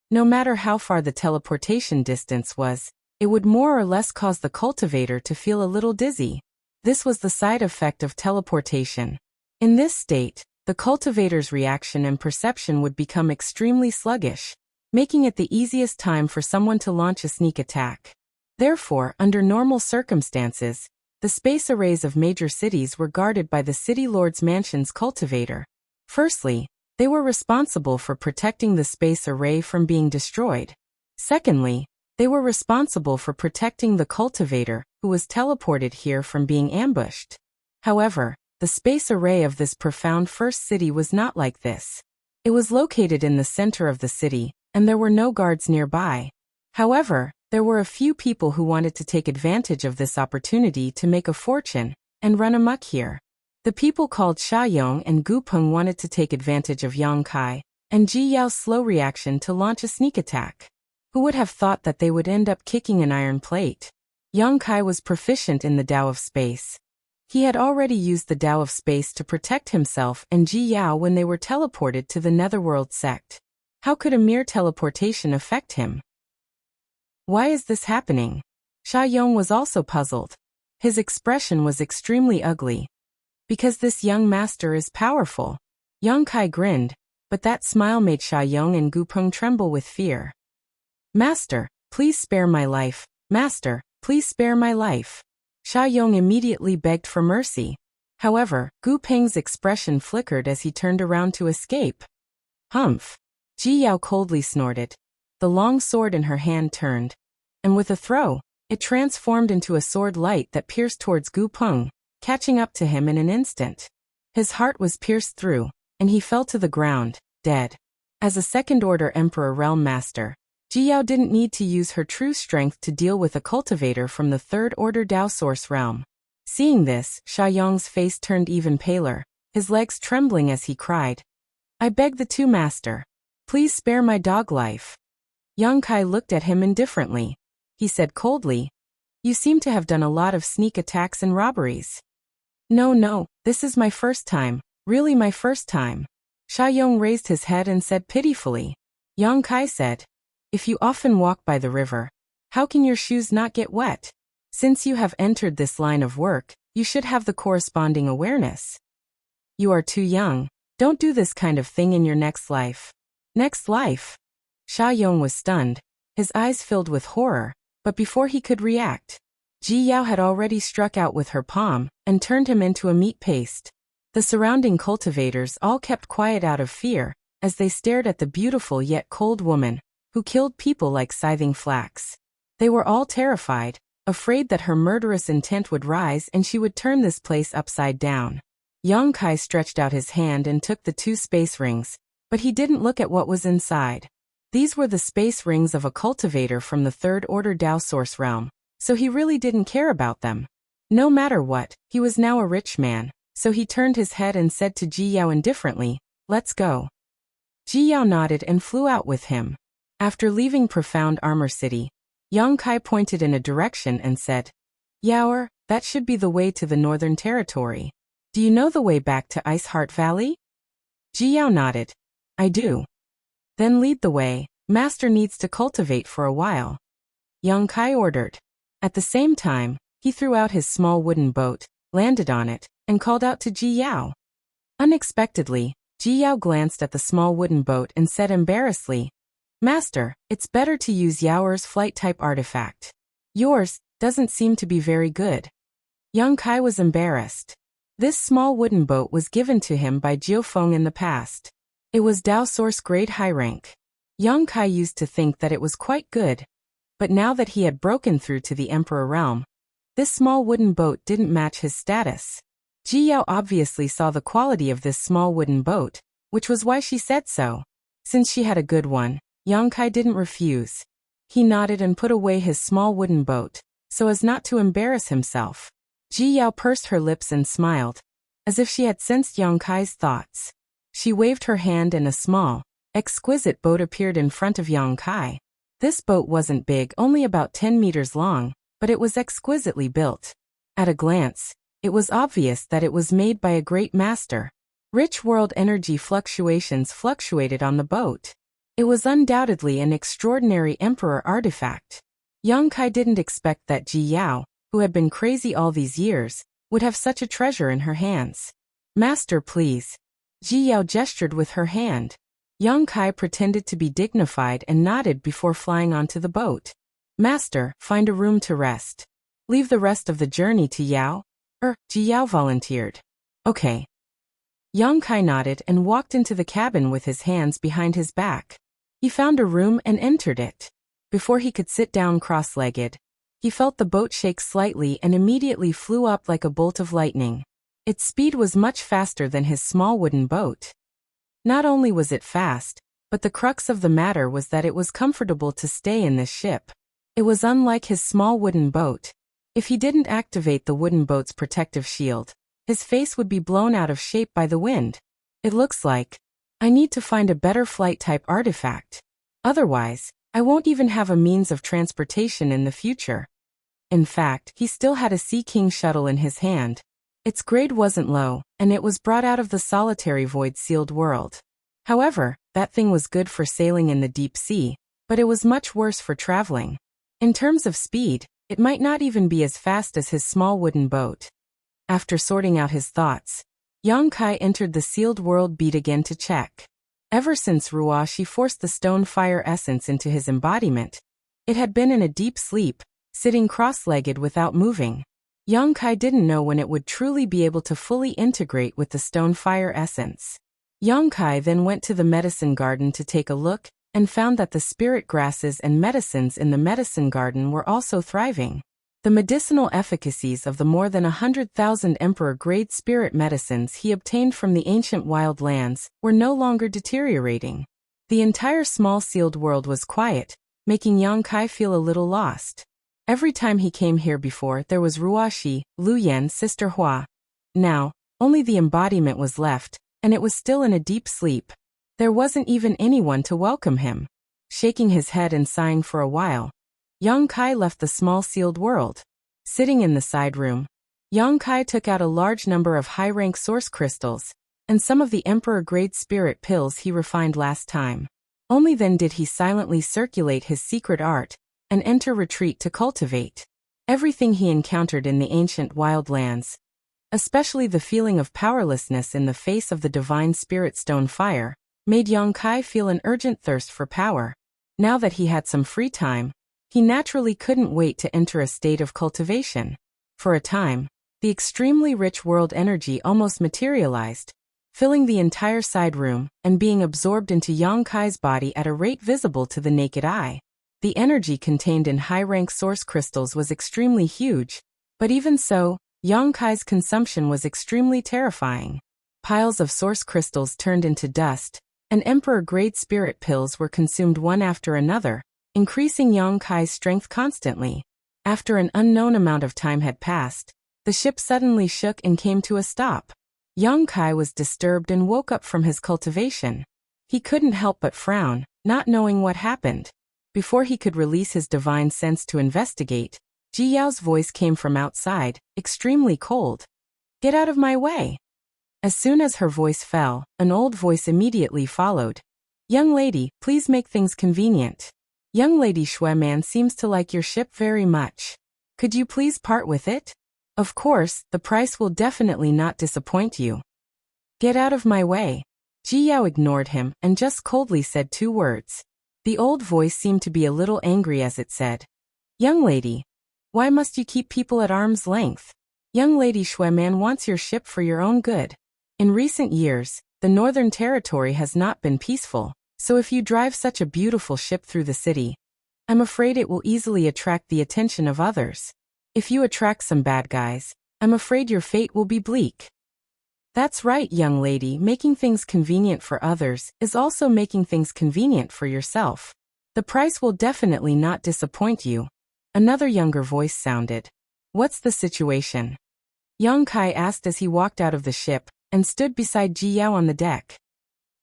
No matter how far the teleportation distance was, it would more or less cause the cultivator to feel a little dizzy. This was the side effect of teleportation. In this state, the cultivator's reaction and perception would become extremely sluggish, making it the easiest time for someone to launch a sneak attack. Therefore, under normal circumstances, the space arrays of major cities were guarded by the City Lord's Mansion's cultivator. Firstly, they were responsible for protecting the space array from being destroyed. Secondly, they were responsible for protecting the cultivator, who was teleported here, from being ambushed. However, the space array of this profound first city was not like this. It was located in the center of the city, and there were no guards nearby. However, there were a few people who wanted to take advantage of this opportunity to make a fortune and run amok here. The people called Sha Yong and Gu Peng wanted to take advantage of Yang Kai and Ji Yao's slow reaction to launch a sneak attack. Who would have thought that they would end up kicking an iron plate? Yang Kai was proficient in the Tao of Space. He had already used the Tao of Space to protect himself and Ji Yao when they were teleported to the Netherworld sect. How could a mere teleportation affect him? Why is this happening? Sha Yong was also puzzled. His expression was extremely ugly. Because this young master is powerful. Yang Kai grinned, but that smile made Sha Yong and Gu Peng tremble with fear. Master, Please spare my life, master, please spare my life. Sha Yong immediately begged for mercy. However, Gu Peng's expression flickered as he turned around to escape. Humph! Ji Yao coldly snorted. The long sword in her hand turned, and with a throw, it transformed into a sword light that pierced towards Gu Peng, catching up to him in an instant. His heart was pierced through, and he fell to the ground, dead. As a second-order Emperor Realm Master, Ji Yao didn't need to use her true strength to deal with a cultivator from the third-order Dao Source realm. Seeing this, Sha Yong's face turned even paler, his legs trembling as he cried, I beg the two master. Please spare my dog life. Yang Kai looked at him indifferently. He said coldly, You seem to have done a lot of sneak attacks and robberies. No, this is my first time, really my first time. Sha Yong raised his head and said pitifully. Yang Kai said, If you often walk by the river, how can your shoes not get wet? Since you have entered this line of work, you should have the corresponding awareness. You are too young. Don't do this kind of thing in your next life. Next life? Sha Yong was stunned, his eyes filled with horror, but before he could react, Ji Yao had already struck out with her palm and turned him into a meat paste. The surrounding cultivators all kept quiet out of fear as they stared at the beautiful yet cold woman who killed people like scything flax. They were all terrified, afraid that her murderous intent would rise and she would turn this place upside down. Yang Kai stretched out his hand and took the two space rings, but he didn't look at what was inside. These were the space rings of a cultivator from the third-order Dao Source realm, so he really didn't care about them. No matter what, he was now a rich man, so he turned his head and said to Ji Yao indifferently, Let's go. Ji Yao nodded and flew out with him. After leaving Profound Armor City, Yang Kai pointed in a direction and said, Yaoer, that should be the way to the Northern Territory. Do you know the way back to Ice Heart Valley? Ji Yao nodded. I do. Then lead the way, master needs to cultivate for a while. Yang Kai ordered. At the same time, he threw out his small wooden boat, landed on it, and called out to Ji Yao. Unexpectedly, Ji Yao glanced at the small wooden boat and said embarrassedly, Master, it's better to use Yaoer's flight-type artifact. Yours doesn't seem to be very good. Yang Kai was embarrassed. This small wooden boat was given to him by Jiu Feng in the past. It was Dao Source grade high rank. Yang Kai used to think that it was quite good, but now that he had broken through to the Emperor realm, this small wooden boat didn't match his status. Ji Yao obviously saw the quality of this small wooden boat, which was why she said so. Since she had a good one, Yang Kai didn't refuse. He nodded and put away his small wooden boat, so as not to embarrass himself. Ji Yao pursed her lips and smiled, as if she had sensed Yang Kai's thoughts. She waved her hand and a small, exquisite boat appeared in front of Yang Kai. This boat wasn't big, only about 10 meters long, but it was exquisitely built. At a glance, it was obvious that it was made by a great master. Rich world energy fluctuations fluctuated on the boat. It was undoubtedly an extraordinary emperor artifact. Yang Kai didn't expect that Ji Yao, who had been crazy all these years, would have such a treasure in her hands. Master, please. Ji Yao gestured with her hand. Yang Kai pretended to be dignified and nodded before flying onto the boat. Master, find a room to rest. Leave the rest of the journey to Yao? Ji Yao volunteered. Okay. Yang Kai nodded and walked into the cabin with his hands behind his back. He found a room and entered it. Before he could sit down cross-legged, he felt the boat shake slightly and immediately flew up like a bolt of lightning. Its speed was much faster than his small wooden boat. Not only was it fast, but the crux of the matter was that it was comfortable to stay in this ship. It was unlike his small wooden boat. If he didn't activate the wooden boat's protective shield, his face would be blown out of shape by the wind. It looks like I need to find a better flight-type artifact. Otherwise, I won't even have a means of transportation in the future. In fact, he still had a Sea King shuttle in his hand. Its grade wasn't low, and it was brought out of the solitary void-sealed world. However, that thing was good for sailing in the deep sea, but it was much worse for traveling. In terms of speed, it might not even be as fast as his small wooden boat. After sorting out his thoughts, Yang Kai entered the sealed world beat again to check. Ever since Ruoshi forced the stone fire essence into his embodiment, It had been in a deep sleep, sitting cross-legged without moving. Yang Kai didn't know when it would truly be able to fully integrate with the stone fire essence. Yang Kai then went to the medicine garden to take a look, and found that the spirit grasses and medicines in the medicine garden were also thriving. The medicinal efficacies of the more than 100,000 emperor-grade spirit medicines he obtained from the ancient wild lands were no longer deteriorating. The entire small sealed world was quiet, making Yang Kai feel a little lost. Every time he came here before, there was Ruoxi, Lu Yan's sister Hua. Now, only the embodiment was left, and it was still in a deep sleep. There wasn't even anyone to welcome him. Shaking his head and sighing for a while, Yang Kai left the small sealed world. Sitting in the side room, Yang Kai took out a large number of high-rank source crystals, and some of the emperor-grade spirit pills he refined last time. Only then did he silently circulate his secret art, and enter retreat to cultivate. Everything he encountered in the ancient wild lands, especially the feeling of powerlessness in the face of the divine spirit stone fire, made Yang Kai feel an urgent thirst for power. Now that he had some free time, he naturally couldn't wait to enter a state of cultivation. For a time, the extremely rich world energy almost materialized, filling the entire side room and being absorbed into Yang Kai's body at a rate visible to the naked eye. The energy contained in high-rank source crystals was extremely huge, but even so, Yang Kai's consumption was extremely terrifying. Piles of source crystals turned into dust, and emperor-grade spirit pills were consumed one after another, increasing Yang Kai's strength constantly. After an unknown amount of time had passed, the ship suddenly shook and came to a stop. Yang Kai was disturbed and woke up from his cultivation. He couldn't help but frown, not knowing what happened. Before he could release his divine sense to investigate, Ji Yao's voice came from outside, extremely cold. "Get out of my way." As soon as her voice fell, an old voice immediately followed. "Young lady, please make things convenient. Young lady Shueman seems to like your ship very much. Could you please part with it? Of course, the price will definitely not disappoint you." "Get out of my way." Ji Yao ignored him and just coldly said 2 words. The old voice seemed to be a little angry as it said, "Young lady, why must you keep people at arm's length? Young lady Shueman wants your ship for your own good. In recent years, the Northern Territory has not been peaceful, so if you drive such a beautiful ship through the city, I'm afraid it will easily attract the attention of others. If you attract some bad guys, I'm afraid your fate will be bleak." "That's right, young lady, making things convenient for others is also making things convenient for yourself. The price will definitely not disappoint you." Another younger voice sounded. "What's the situation?" Yang Kai asked as he walked out of the ship and stood beside Ji Yao on the deck.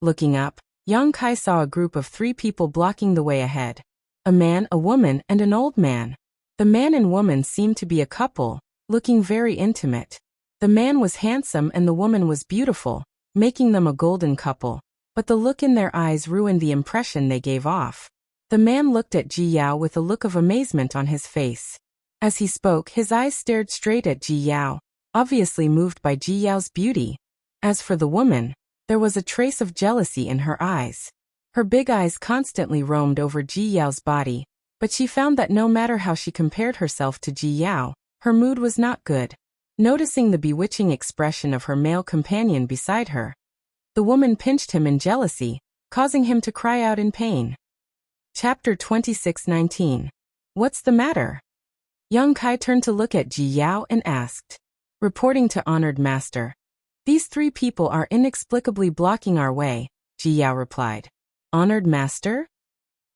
Looking up, Yang Kai saw a group of 3 people blocking the way ahead. A man, a woman, and an old man. The man and woman seemed to be a couple, looking very intimate. The man was handsome and the woman was beautiful, making them a golden couple, but the look in their eyes ruined the impression they gave off. The man looked at Ji Yao with a look of amazement on his face. As he spoke, his eyes stared straight at Ji Yao, obviously moved by Ji Yao's beauty. As for the woman, there was a trace of jealousy in her eyes. Her big eyes constantly roamed over Ji Yao's body, but she found that no matter how she compared herself to Ji Yao, her mood was not good. Noticing the bewitching expression of her male companion beside her, the woman pinched him in jealousy, causing him to cry out in pain. Chapter 26:19. What's the matter? Yang Kai turned to look at Ji Yao and asked. Reporting to Honored Master. "These 3 people are inexplicably blocking our way," Ji Yao replied. "Honored Master?"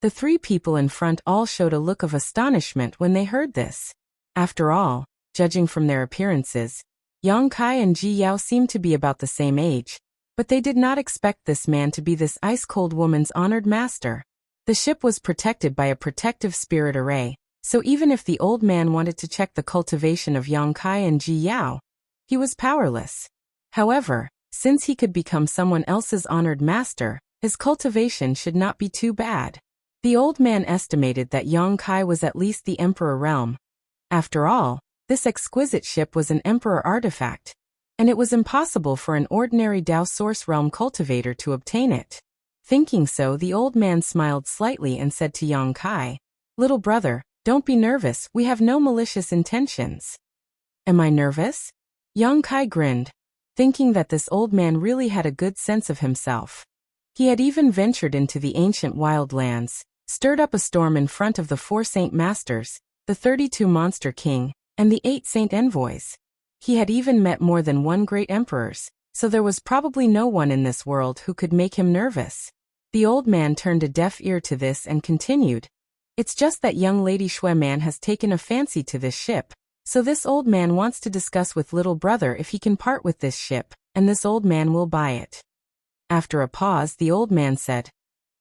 The 3 people in front all showed a look of astonishment when they heard this. After all, judging from their appearances, Yang Kai and Ji Yao seemed to be about the same age, but they did not expect this man to be this ice-cold woman's honored master. The ship was protected by a protective spirit array, so even if the old man wanted to check the cultivation of Yang Kai and Ji Yao, he was powerless. However, since he could become someone else's honored master, his cultivation should not be too bad. The old man estimated that Yang Kai was at least the Emperor realm. After all, this exquisite ship was an Emperor artifact, and it was impossible for an ordinary Dao Source Realm cultivator to obtain it. Thinking so, the old man smiled slightly and said to Yang Kai, Little brother, don't be nervous, we have no malicious intentions. Am I nervous? Yang Kai grinned, thinking that this old man really had a good sense of himself. He had even ventured into the ancient wildlands, stirred up a storm in front of the 4 Saint Masters, the 32 Monster King, and the 8 Saint Envoys. He had even met more than 1 great emperors, so there was probably no one in this world who could make him nervous. The old man turned a deaf ear to this and continued, "It's just that young lady Shui man has taken a fancy to this ship, so this old man wants to discuss with little brother if he can part with this ship, and this old man will buy it." After a pause, the old man said,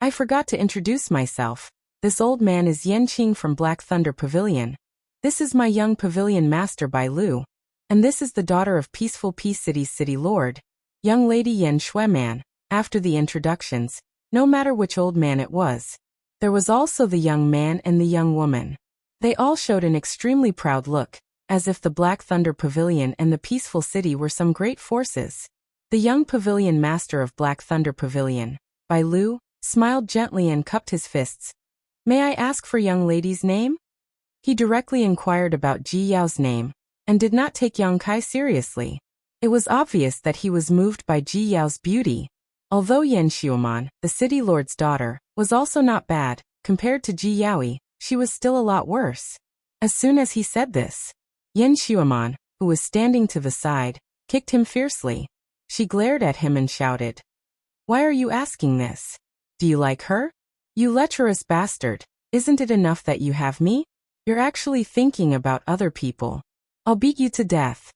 "I forgot to introduce myself. This old man is Yanqing from Black Thunder Pavilion. This is my young pavilion master Bai Lu. And this is the daughter of Peaceful Peace City's city lord, young lady Yan Shuiman." After the introductions, no matter which old man it was, there was also the young man and the young woman. They all showed an extremely proud look, as if the Black Thunder Pavilion and the Peaceful City were some great forces. The young pavilion master of Black Thunder Pavilion, Bai Lu, smiled gently and cupped his fists. "May I ask for young lady's name?" He directly inquired about Ji Yao's name, and did not take Yang Kai seriously. It was obvious that he was moved by Ji Yao's beauty. Although Yan Xiuman, the city lord's daughter, was also not bad, compared to Ji Yaoi, she was still a lot worse. As soon as he said this, Yan Xiuman, who was standing to the side, kicked him fiercely. She glared at him and shouted, "Why are you asking this? Do you like her? You lecherous bastard, isn't it enough that you have me? You're actually thinking about other people. I'll beat you to death."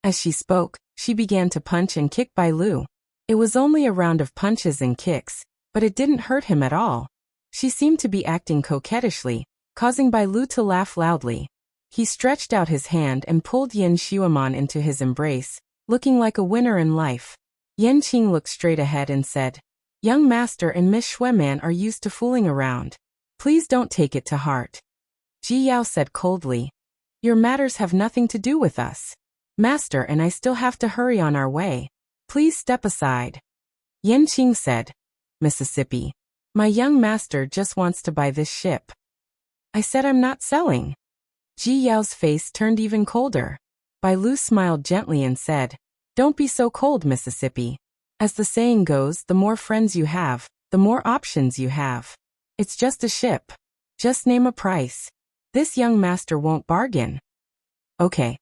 As she spoke, she began to punch and kick Bai Lu. It was only a round of punches and kicks, but it didn't hurt him at all. She seemed to be acting coquettishly, causing Bai Lu to laugh loudly. He stretched out his hand and pulled Yan Xiuman into his embrace, looking like a winner in life. Yan Qing looked straight ahead and said, "Young master and Miss Shuiman are used to fooling around. Please don't take it to heart." Ji Yao said coldly, "Your matters have nothing to do with us. Master and I still have to hurry on our way. Please step aside." Yan Qing said, "Mississippi, my young master just wants to buy this ship." "I said I'm not selling." Ji Yao's face turned even colder. Bai Lu smiled gently and said, "Don't be so cold, Mississippi. As the saying goes, the more friends you have, the more options you have. It's just a ship. Just name a price. This young master won't bargain." "Okay."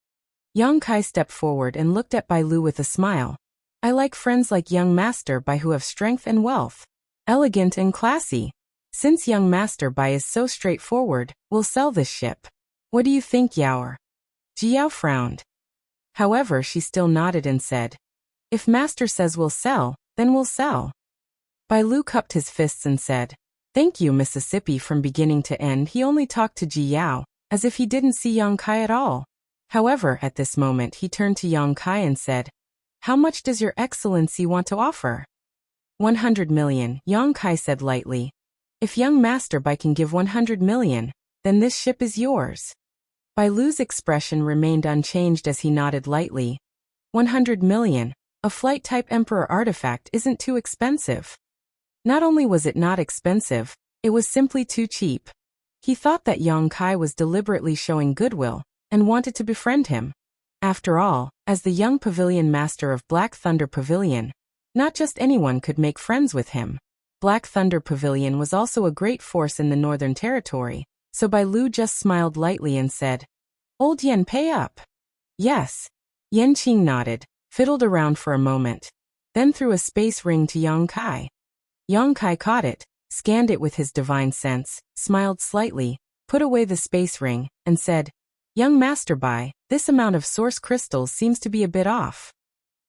Yang Kai stepped forward and looked at Bai Lu with a smile. "I like friends like young master Bai who have strength and wealth. Elegant and classy. Since young master Bai is so straightforward, we'll sell this ship. What do you think, Yaoer?" Ji Yao frowned. However, she still nodded and said, "If master says we'll sell, then we'll sell." Bai Lu cupped his fists and said, "Thank you, Mississippi." From beginning to end he only talked to Ji Yao, as if he didn't see Yang Kai at all. However, at this moment he turned to Yang Kai and said, "How much does your excellency want to offer?" 100 million, Yang Kai said lightly. "If young master Bai can give 100 million, then this ship is yours." Bai Lu's expression remained unchanged as he nodded lightly. 100 million, a flight-type emperor artifact isn't too expensive. Not only was it not expensive, it was simply too cheap. He thought that Yang Kai was deliberately showing goodwill, and wanted to befriend him. After all, as the young pavilion master of Black Thunder Pavilion, not just anyone could make friends with him. Black Thunder Pavilion was also a great force in the Northern Territory, so Bai Lu just smiled lightly and said, "Old Yen, pay up." "Yes." Yan Qing nodded, fiddled around for a moment, then threw a space ring to Yang Kai. Yang Kai caught it, scanned it with his divine sense, smiled slightly, put away the space ring, and said, "Young Master Bai, this amount of source crystals seems to be a bit off."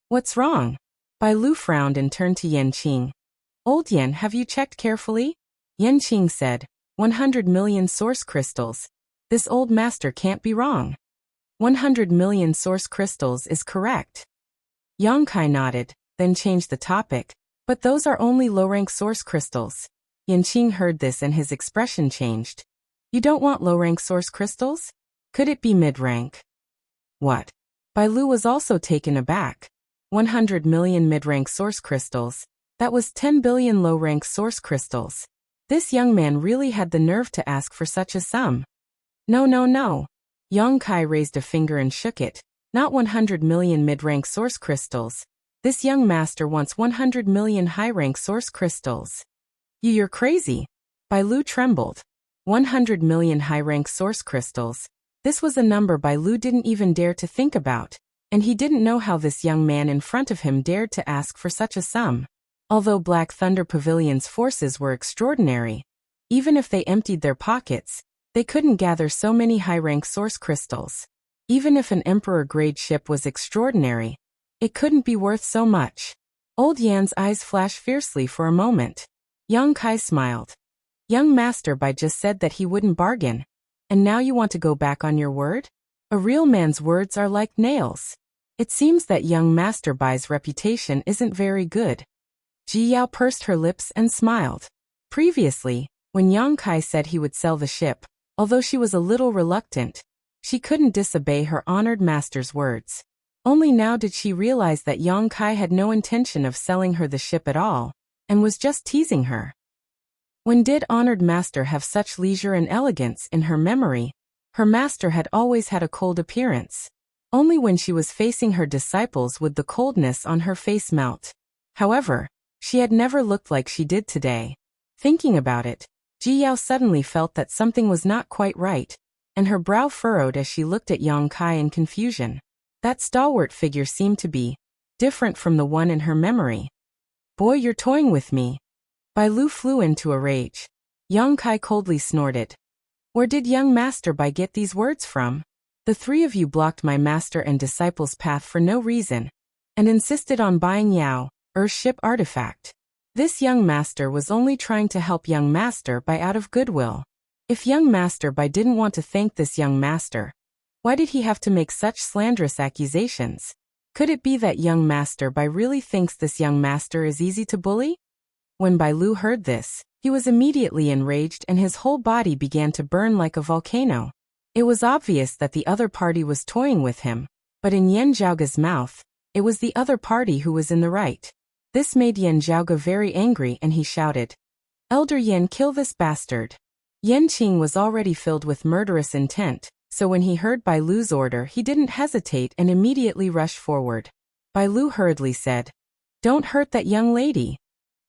"What's wrong?" Bai Lu frowned and turned to Yan Qing. "Old Yen, have you checked carefully?" Yan Qing said, 100 million source crystals. This old master can't be wrong. 100 million source crystals is correct. Yang Kai nodded, then changed the topic. "But those are only low-rank source crystals." Yan Qing heard this and his expression changed. "You don't want low-rank source crystals? Could it be mid-rank?" "What?" Bai Lu was also taken aback. 100 million mid-rank source crystals. That was 10 billion low-rank source crystals. This young man really had the nerve to ask for such a sum. No, no, no. Yang Kai raised a finger and shook it. Not 100 million mid-rank source crystals. This young master wants 100 million high-rank source crystals. You're crazy. Bai Lu trembled. 100 million high-rank source crystals. This was a number Bai Lu didn't even dare to think about, and he didn't know how this young man in front of him dared to ask for such a sum. Although Black Thunder Pavilion's forces were extraordinary, even if they emptied their pockets, they couldn't gather so many high-rank source crystals. Even if an Emperor-grade ship was extraordinary, it couldn't be worth so much. Old Yan's eyes flashed fiercely for a moment. Yang Kai smiled. Young Master Bai just said that he wouldn't bargain, and now you want to go back on your word? A real man's words are like nails. It seems that young Master Bai's reputation isn't very good. Ji Yao pursed her lips and smiled. Previously, when Yang Kai said he would sell the ship, although she was a little reluctant, she couldn't disobey her honored master's words. Only now did she realize that Yang Kai had no intention of selling her the ship at all, and was just teasing her. When did honored master have such leisure and elegance in her memory? Her master had always had a cold appearance. Only when she was facing her disciples would the coldness on her face melt. However, she had never looked like she did today. Thinking about it, Ji Yao suddenly felt that something was not quite right, and her brow furrowed as she looked at Yang Kai in confusion. That stalwart figure seemed to be different from the one in her memory. Boy, you're toying with me. Bai Lu flew into a rage. Yang Kai coldly snorted. Where did young Master Bai get these words from? The three of you blocked my master and disciple's path for no reason, and insisted on buying Yao, Earthship artifact. This young master was only trying to help young Master Bai out of goodwill. If young Master Bai didn't want to thank this young master, why did he have to make such slanderous accusations? Could it be that young Master Bai really thinks this young master is easy to bully? When Bai Lu heard this, he was immediately enraged and his whole body began to burn like a volcano. It was obvious that the other party was toying with him, but in Yan Zhaoga's mouth, it was the other party who was in the right. This made Yan Zhaoga very angry and he shouted, Elder Yan, kill this bastard. Yan Qing was already filled with murderous intent, so when he heard Bai Lu's order he didn't hesitate and immediately rushed forward. Bai Lu hurriedly said, Don't hurt that young lady.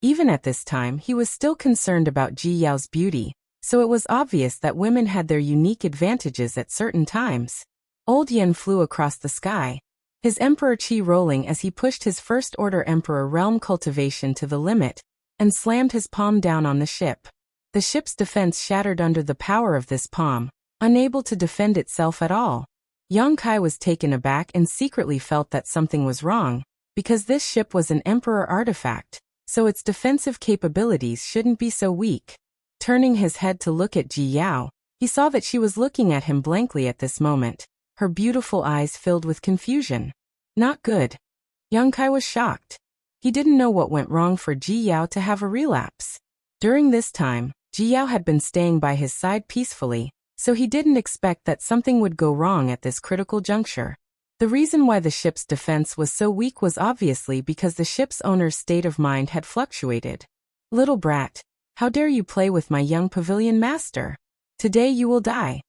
Even at this time he was still concerned about Ji Yao's beauty, so it was obvious that women had their unique advantages at certain times. Old Yan flew across the sky, his Emperor Qi rolling as he pushed his First Order Emperor realm cultivation to the limit, and slammed his palm down on the ship. The ship's defense shattered under the power of this palm, unable to defend itself at all. Yang Kai was taken aback and secretly felt that something was wrong, because this ship was an Emperor artifact, so its defensive capabilities shouldn't be so weak. Turning his head to look at Ji Yao, he saw that she was looking at him blankly at this moment, her beautiful eyes filled with confusion. Not good. Yang Kai was shocked. He didn't know what went wrong for Ji Yao to have a relapse. During this time, Ji Yao had been staying by his side peacefully, so he didn't expect that something would go wrong at this critical juncture. The reason why the ship's defense was so weak was obviously because the ship's owner's state of mind had fluctuated. Little brat, how dare you play with my young pavilion master? Today you will die.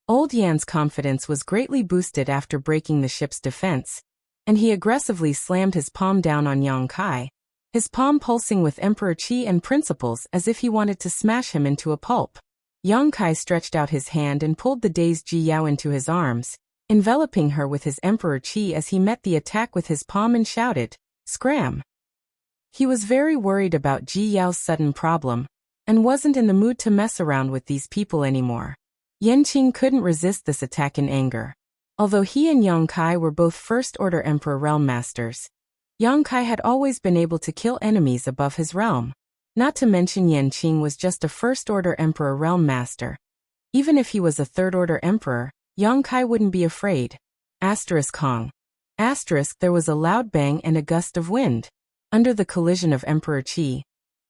Old Yan's confidence was greatly boosted after breaking the ship's defense, and he aggressively slammed his palm down on Yang Kai, his palm pulsing with Emperor Qi and principles as if he wanted to smash him into a pulp. Yang Kai stretched out his hand and pulled the dazed Ji Yao into his arms, enveloping her with his Emperor Qi as he met the attack with his palm and shouted, Scram! He was very worried about Ji Yao's sudden problem, and wasn't in the mood to mess around with these people anymore. Yan Qing couldn't resist this attack in anger. Although he and Yang Kai were both First Order Emperor Realm Masters, Yang Kai had always been able to kill enemies above his realm. Not to mention Yan Qing was just a First Order Emperor Realm Master. Even if he was a Third Order Emperor, Yang Kai wouldn't be afraid. Kong. There was a loud bang and a gust of wind. Under the collision of Emperor Qi,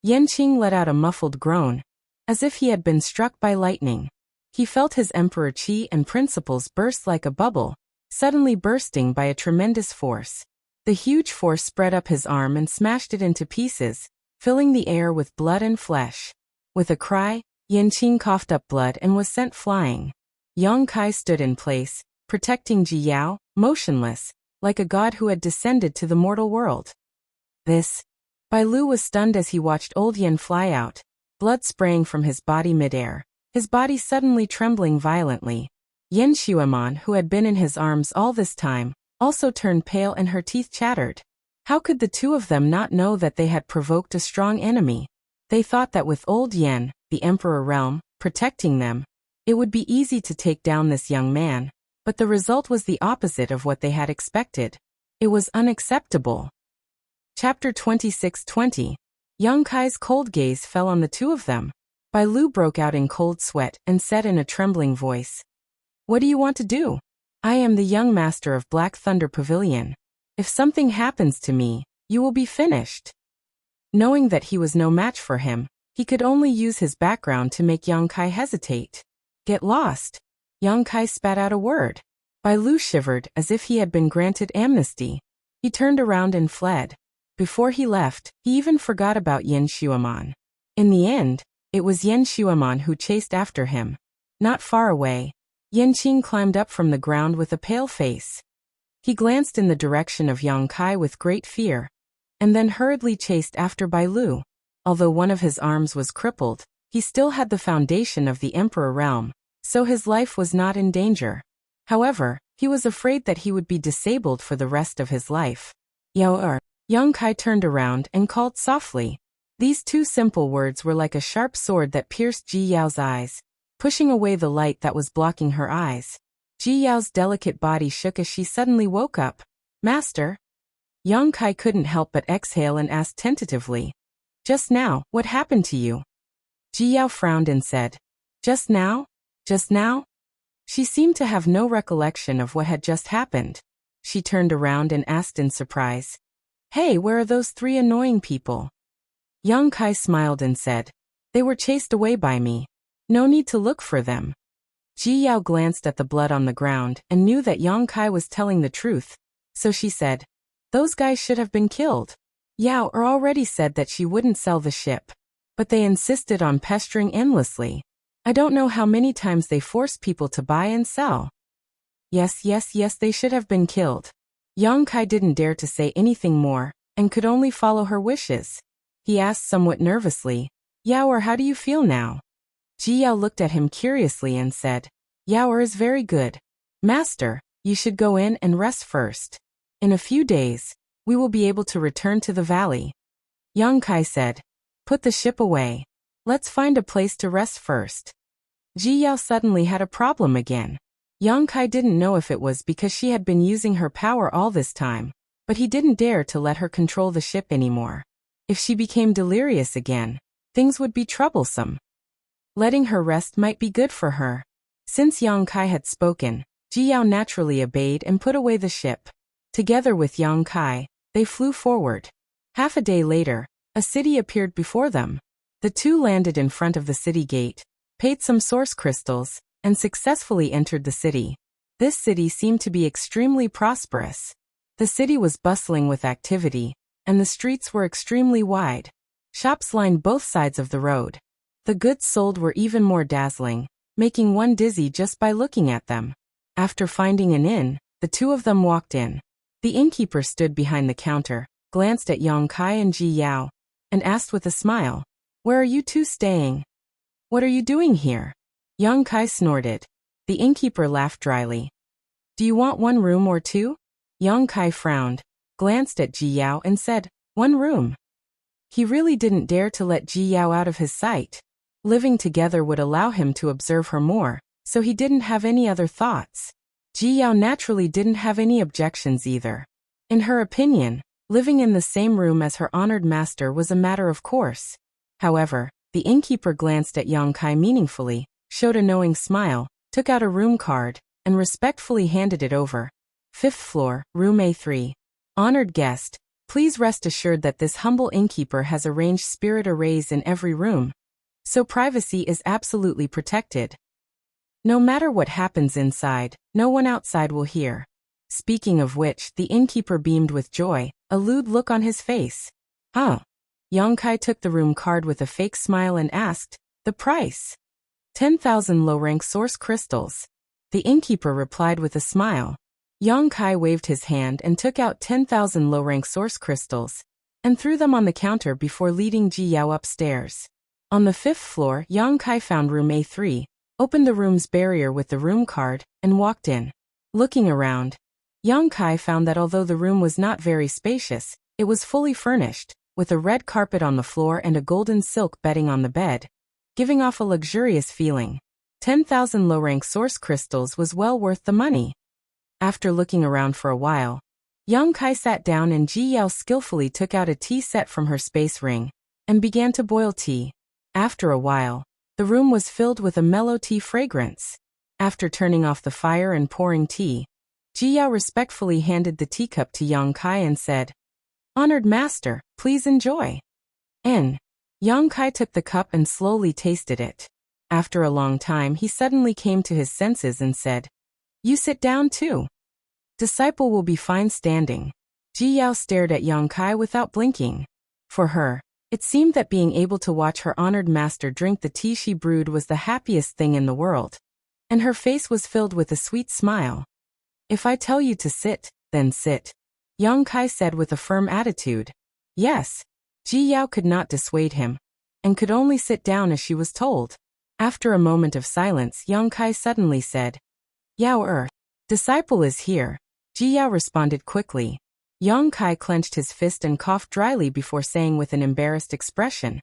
Yan Qing let out a muffled groan, as if he had been struck by lightning. He felt his Emperor Qi and principles burst like a bubble, suddenly bursting by a tremendous force. The huge force spread up his arm and smashed it into pieces, filling the air with blood and flesh. With a cry, Yanqing coughed up blood and was sent flying. Yang Kai stood in place, protecting Ji Yao, motionless, like a god who had descended to the mortal world. This. Bai Lu was stunned as he watched old Yan fly out, blood spraying from his body midair, his body suddenly trembling violently. Yan Xuemon, who had been in his arms all this time, also turned pale and her teeth chattered. How could the two of them not know that they had provoked a strong enemy? They thought that with old Yan, the Emperor realm, protecting them, it would be easy to take down this young man, but the result was the opposite of what they had expected. It was unacceptable. Chapter 26:20. Yang Kai's cold gaze fell on the two of them. Bai Lu broke out in cold sweat and said in a trembling voice, "What do you want to do? I am the young master of Black Thunder Pavilion. If something happens to me, you will be finished." Knowing that he was no match for him, he could only use his background to make Yang Kai hesitate. "Get lost." Yang Kai spat out a word. Bai Lu shivered as if he had been granted amnesty. He turned around and fled. Before he left, he even forgot about Yan Xuemon. In the end, it was Yan Xuemon who chased after him. Not far away, Yanqing climbed up from the ground with a pale face. He glanced in the direction of Yang Kai with great fear, and then hurriedly chased after Bai Lu. Although one of his arms was crippled, he still had the foundation of the Emperor realm, so his life was not in danger. However, he was afraid that he would be disabled for the rest of his life. "Yao." Yang Kai turned around and called softly. These two simple words were like a sharp sword that pierced Ji Yao's eyes, pushing away the light that was blocking her eyes. Ji Yao's delicate body shook as she suddenly woke up. "Master?" Yang Kai couldn't help but exhale and asked tentatively, "Just now, what happened to you?" Ji Yao frowned and said, "Just now? Just now?" She seemed to have no recollection of what had just happened. She turned around and asked in surprise, "Hey, where are those three annoying people?" Yang Kai smiled and said, "They were chased away by me. No need to look for them." Ji Yao glanced at the blood on the ground and knew that Yang Kai was telling the truth, so she said, "Those guys should have been killed." Yao already said that she wouldn't sell the ship, but they insisted on pestering endlessly. I don't know how many times they forced people to buy and sell. Yes, they should have been killed. Yang Kai didn't dare to say anything more, and could only follow her wishes. He asked somewhat nervously, "Yao, how do you feel now?" Ji Yao looked at him curiously and said, "Yao is very good. Master, you should go in and rest first. In a few days, we will be able to return to the valley." Yang Kai said, "Put the ship away. Let's find a place to rest first." Ji Yao suddenly had a problem again. Yang Kai didn't know if it was because she had been using her power all this time, but he didn't dare to let her control the ship anymore. If she became delirious again, things would be troublesome. Letting her rest might be good for her. Since Yang Kai had spoken, Ji Yao naturally obeyed and put away the ship. Together with Yang Kai, they flew forward. Half a day later, a city appeared before them. The two landed in front of the city gate, paid some source crystals, and successfully entered the city. This city seemed to be extremely prosperous. The city was bustling with activity, and the streets were extremely wide. Shops lined both sides of the road. The goods sold were even more dazzling, making one dizzy just by looking at them. After finding an inn, the two of them walked in. The innkeeper stood behind the counter, glanced at Yang Kai and Ji Yao, and asked with a smile, "Where are you two staying? What are you doing here?" Yang Kai snorted. The innkeeper laughed dryly. "Do you want one room or two?" Yang Kai frowned, glanced at Ji Yao and said, "One room." He really didn't dare to let Ji Yao out of his sight. Living together would allow him to observe her more, so he didn't have any other thoughts. Ji Yao naturally didn't have any objections either. In her opinion, living in the same room as her honored master was a matter of course. However, the innkeeper glanced at Yang Kai meaningfully, showed a knowing smile, took out a room card, and respectfully handed it over. 5th floor, room A3. Honored guest, please rest assured that this humble innkeeper has arranged spirit arrays in every room, so privacy is absolutely protected. No matter what happens inside, no one outside will hear. Speaking of which, the innkeeper beamed with joy, a lewd look on his face. "Huh?" Yang Kai took the room card with a fake smile and asked, The price? 10,000 low-rank source crystals. The innkeeper replied with a smile. Yang Kai waved his hand and took out 10,000 low-rank source crystals and threw them on the counter before leading Ji Yao upstairs. On the 5th floor, Yang Kai found room A3, opened the room's barrier with the room card, and walked in. Looking around, Yang Kai found that although the room was not very spacious, it was fully furnished, with a red carpet on the floor and a golden silk bedding on the bed, giving off a luxurious feeling. 10,000 low-rank source crystals was well worth the money. After looking around for a while, Yang Kai sat down and Ji Yao skillfully took out a tea set from her space ring and began to boil tea. After a while, the room was filled with a mellow tea fragrance. After turning off the fire and pouring tea, Ji Yao respectfully handed the teacup to Yang Kai and said, "Honored master, please enjoy." Yang Kai took the cup and slowly tasted it. After a long time he suddenly came to his senses and said, "You sit down too. Disciple will be fine standing." Ji Yao stared at Yang Kai without blinking. For her, it seemed that being able to watch her honored master drink the tea she brewed was the happiest thing in the world. And her face was filled with a sweet smile. "If I tell you to sit, then sit," Yang Kai said with a firm attitude. Yes. Ji Yao could not dissuade him, and could only sit down as she was told. After a moment of silence, Yang Kai suddenly said, "Yao disciple is here." Ji Yao responded quickly. Yang Kai clenched his fist and coughed dryly before saying with an embarrassed expression,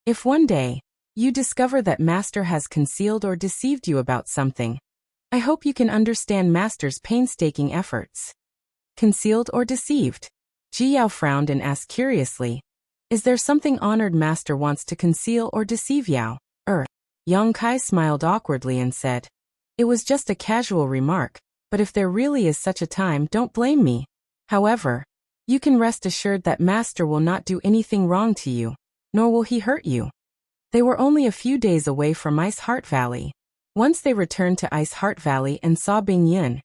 "If one day you discover that master has concealed or deceived you about something, I hope you can understand master's painstaking efforts." Concealed or deceived? Ji Yao frowned and asked curiously, "Is there something honored master wants to conceal or deceive Yao?" Yang Kai smiled awkwardly and said, "It was just a casual remark, but if there really is such a time, don't blame me. However, you can rest assured that master will not do anything wrong to you, nor will he hurt you." They were only a few days away from Ice Heart Valley. Once they returned to Ice Heart Valley and saw Bing Yun,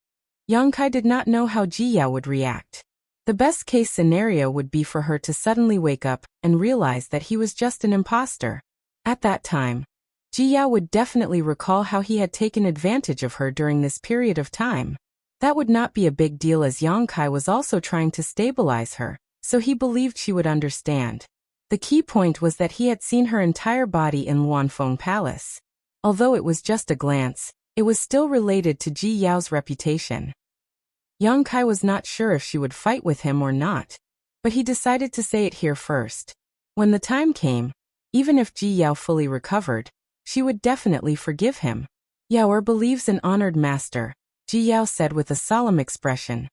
Yang Kai did not know how Ji Yao would react. The best case scenario would be for her to suddenly wake up and realize that he was just an imposter. At that time, Ji Yao would definitely recall how he had taken advantage of her during this period of time. That would not be a big deal as Yang Kai was also trying to stabilize her, so he believed she would understand. The key point was that he had seen her entire body in Luanfeng Palace. Although it was just a glance, it was still related to Ji Yao's reputation. Yang Kai was not sure if she would fight with him or not, but he decided to say it here first. When the time came, even if Ji Yao fully recovered, she would definitely forgive him. "Yao believes in honored master," Ji Yao said with a solemn expression.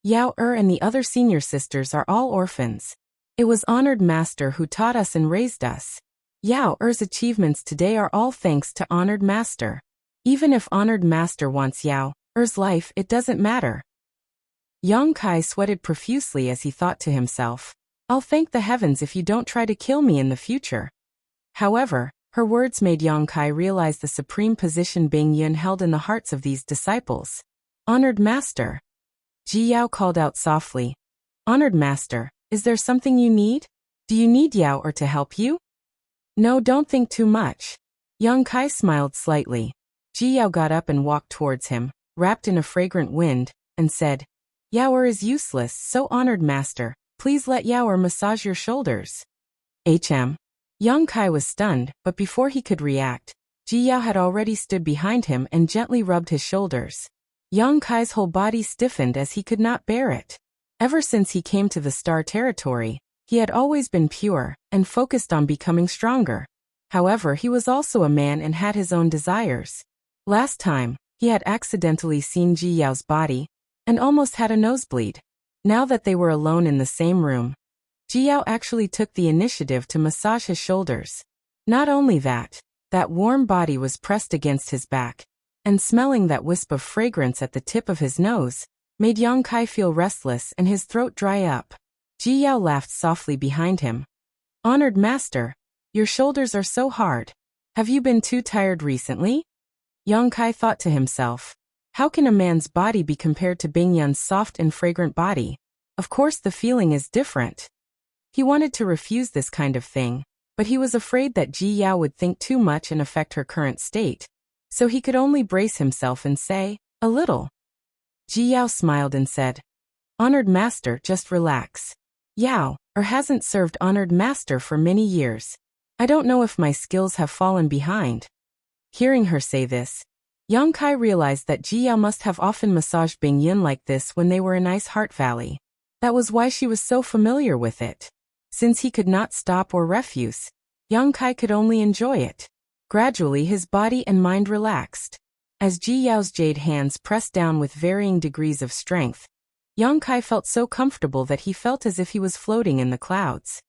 Yao and the other senior sisters are all orphans. It was honored master who taught us and raised us. Yao's achievements today are all thanks to honored master. Even if honored master wants Yao's life, it doesn't matter. Yang Kai sweated profusely as he thought to himself, "I'll thank the heavens if you don't try to kill me in the future." However, her words made Yang Kai realize the supreme position Bing Yun held in the hearts of these disciples. "Honored master." Ji Yao called out softly, "Honored master, is there something you need? Do you need Yao to help you?" "No, don't think too much." Yang Kai smiled slightly. Ji Yao got up and walked towards him, wrapped in a fragrant wind, and said, "Yao is useless, so honored master, please let Yao massage your shoulders." Yang Kai was stunned, but before he could react, Ji Yao had already stood behind him and gently rubbed his shoulders. Yang Kai's whole body stiffened as he could not bear it. Ever since he came to the Star Territory, he had always been pure and focused on becoming stronger. However, he was also a man and had his own desires. Last time, he had accidentally seen Ji Yao's body and almost had a nosebleed. Now that they were alone in the same room, Ji Yao actually took the initiative to massage his shoulders. Not only that warm body was pressed against his back, and smelling that wisp of fragrance at the tip of his nose made Yang Kai feel restless and his throat dry up. Ji Yao laughed softly behind him. "Honored master, your shoulders are so hard. Have you been too tired recently?" Yang Kai thought to himself, how can a man's body be compared to Bing Yun's soft and fragrant body? Of course the feeling is different. He wanted to refuse this kind of thing, but he was afraid that Ji Yao would think too much and affect her current state, so he could only brace himself and say, "A little." Ji Yao smiled and said, "Honored master, just relax. Yao, hasn't served honored master for many years. I don't know if my skills have fallen behind." Hearing her say this, Yang Kai realized that Ji Yao must have often massaged Bing Yin like this when they were in Ice Heart Valley. That was why she was so familiar with it. Since he could not stop or refuse, Yang Kai could only enjoy it. Gradually his body and mind relaxed. As Ji Yao's jade hands pressed down with varying degrees of strength, Yang Kai felt so comfortable that he felt as if he was floating in the clouds.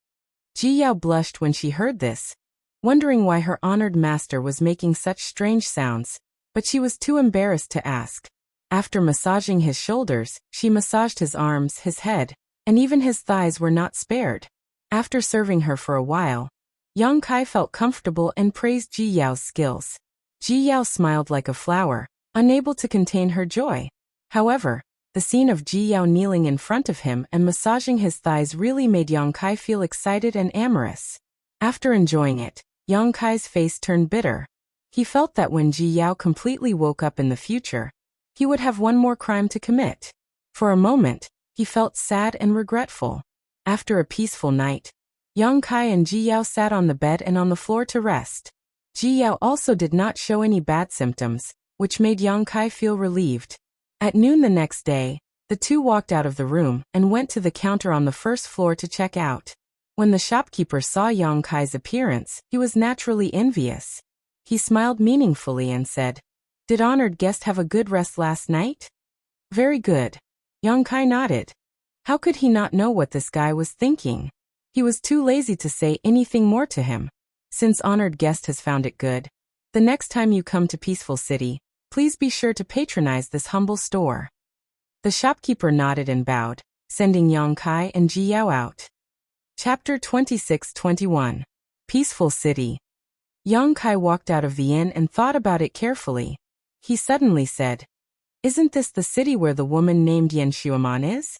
Ji Yao blushed when she heard this, wondering why her honored master was making such strange sounds, but she was too embarrassed to ask. After massaging his shoulders, she massaged his arms, his head, and even his thighs were not spared. After serving her for a while, Yang Kai felt comfortable and praised Ji Yao's skills. Ji Yao smiled like a flower, unable to contain her joy. However, the scene of Ji Yao kneeling in front of him and massaging his thighs really made Yang Kai feel excited and amorous. After enjoying it, Yang Kai's face turned bitter. He felt that when Ji Yao completely woke up in the future, he would have one more crime to commit. For a moment, he felt sad and regretful. After a peaceful night, Yang Kai and Ji Yao sat on the bed and on the floor to rest. Ji Yao also did not show any bad symptoms, which made Yang Kai feel relieved. At noon the next day, the two walked out of the room and went to the counter on the first floor to check out. When the shopkeeper saw Yang Kai's appearance, he was naturally envious. He smiled meaningfully and said, "Did honored guest have a good rest last night?" "Very good." Yang Kai nodded. How could he not know what this guy was thinking? He was too lazy to say anything more to him. Since honored guest has found it good, the next time you come to Peaceful City, please be sure to patronize this humble store. The shopkeeper nodded and bowed, sending Yang Kai and Ji Yao out. Chapter 26-21. Peaceful City. Yang Kai walked out of the inn and thought about it carefully. He suddenly said, "Isn't this the city where the woman named Yan Xueman is?"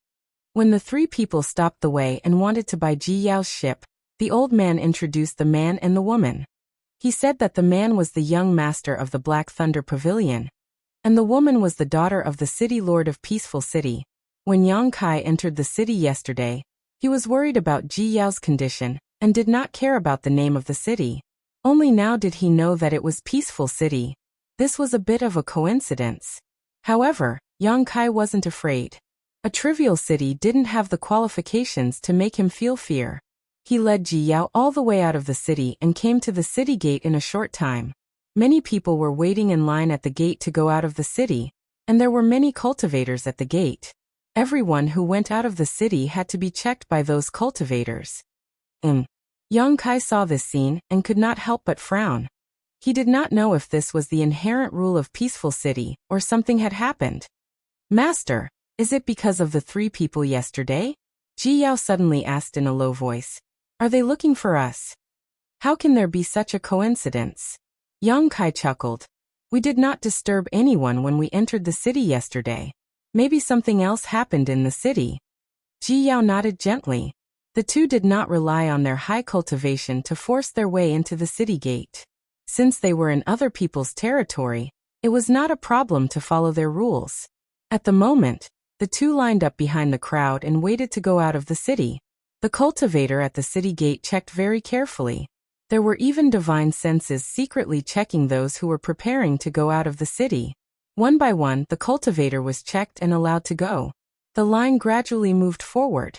When the three people stopped the way and wanted to buy Ji Yao's ship, the old man introduced the man and the woman. He said that the man was the young master of the Black Thunder Pavilion, and the woman was the daughter of the city lord of Peaceful City. When Yang Kai entered the city yesterday, he was worried about Ji Yao's condition and did not care about the name of the city. Only now did he know that it was Peaceful City. This was a bit of a coincidence. However, Yang Kai wasn't afraid. A trivial city didn't have the qualifications to make him feel fear. He led Ji Yao all the way out of the city and came to the city gate in a short time. Many people were waiting in line at the gate to go out of the city, and there were many cultivators at the gate. Everyone who went out of the city had to be checked by those cultivators. Yang Kai saw this scene and could not help but frown. He did not know if this was the inherent rule of Peaceful City or something had happened. "Master, is it because of the three people yesterday?" Ji Yao suddenly asked in a low voice. "Are they looking for us? How can there be such a coincidence?" Yang Kai chuckled. "We did not disturb anyone when we entered the city yesterday. Maybe something else happened in the city." Ji Yao nodded gently. The two did not rely on their high cultivation to force their way into the city gate. Since they were in other people's territory, it was not a problem to follow their rules. At the moment, the two lined up behind the crowd and waited to go out of the city. The cultivator at the city gate checked very carefully. There were even divine senses secretly checking those who were preparing to go out of the city. One by one, the cultivator was checked and allowed to go. The line gradually moved forward.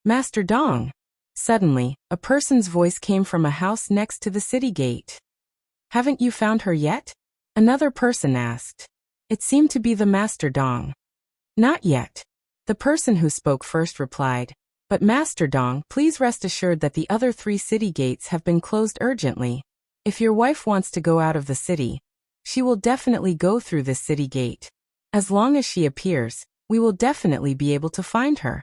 "Master Dong." Suddenly, a person's voice came from a house next to the city gate. "Haven't you found her yet?" Another person asked. It seemed to be the Master Dong. "Not yet." The person who spoke first replied, "But Master Dong, please rest assured that the other three city gates have been closed urgently. If your wife wants to go out of the city, she will definitely go through this city gate. As long as she appears, we will definitely be able to find her."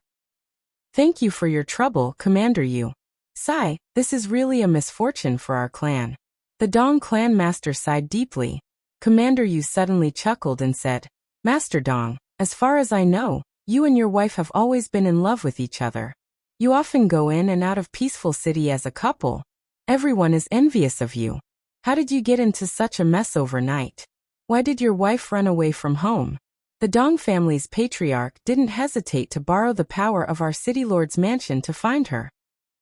"Thank you for your trouble, Commander Yu. Sigh, this is really a misfortune for our clan." The Dong clan master sighed deeply. Commander Yu suddenly chuckled and said, "Master Dong, as far as I know, you and your wife have always been in love with each other. You often go in and out of Peaceful City as a couple, Everyone is envious of you. How did you get into such a mess overnight? Why did your wife run away from home? The Dong family's patriarch didn't hesitate to borrow the power of our city lord's mansion to find her.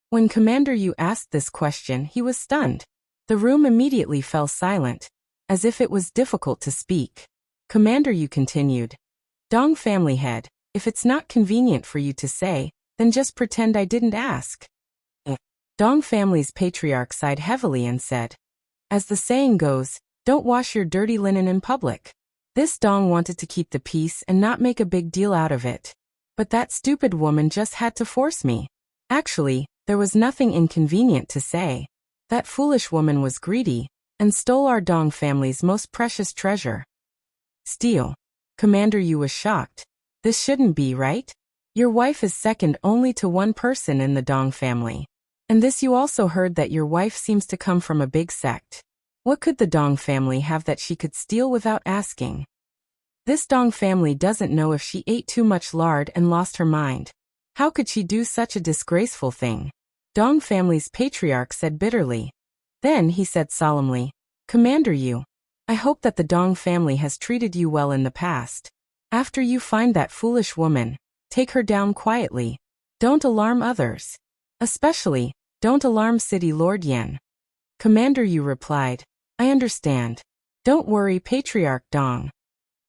When Commander Yu asked this question, he was stunned. The room immediately fell silent, as if it was difficult to speak. Commander Yu continued, Dong family head, if it's not convenient for you to say, then just pretend I didn't ask. Dong family's patriarch sighed heavily and said, as the saying goes, don't wash your dirty linen in public. This Dong wanted to keep the peace and not make a big deal out of it. But that stupid woman just had to force me. Actually, there was nothing inconvenient to say. That foolish woman was greedy and stole our Dong family's most precious treasure. Steal. Commander Yu was shocked. This shouldn't be, right? Your wife is second only to one person in the Dong family. And this you also heard that your wife seems to come from a big sect. What could the Dong family have that she could steal without asking? This Dong family doesn't know if she ate too much lard and lost her mind. How could she do such a disgraceful thing? Dong family's patriarch said bitterly. Then he said solemnly, Commander Yu, I hope that the Dong family has treated you well in the past. After you find that foolish woman, take her down quietly. Don't alarm others. Especially, don't alarm City Lord Yan. Commander Yu replied, I understand. Don't worry, Patriarch Dong.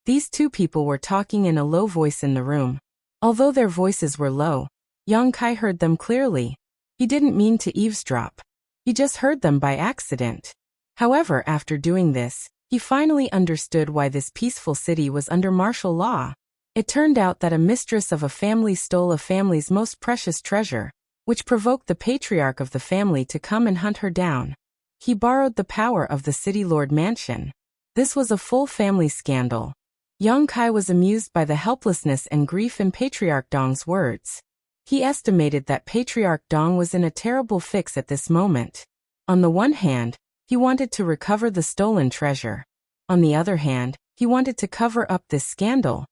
These two people were talking in a low voice in the room. Although their voices were low, Yang Kai heard them clearly. He didn't mean to eavesdrop. He just heard them by accident. However, after doing this, he finally understood why this peaceful city was under martial law. It turned out that a mistress of a family stole a family's most precious treasure, which provoked the patriarch of the family to come and hunt her down. He borrowed the power of the city lord mansion. This was a full family scandal. Yang Kai was amused by the helplessness and grief in Patriarch Dong's words. He estimated that Patriarch Dong was in a terrible fix at this moment. On the one hand, he wanted to recover the stolen treasure. On the other hand, he wanted to cover up this scandal.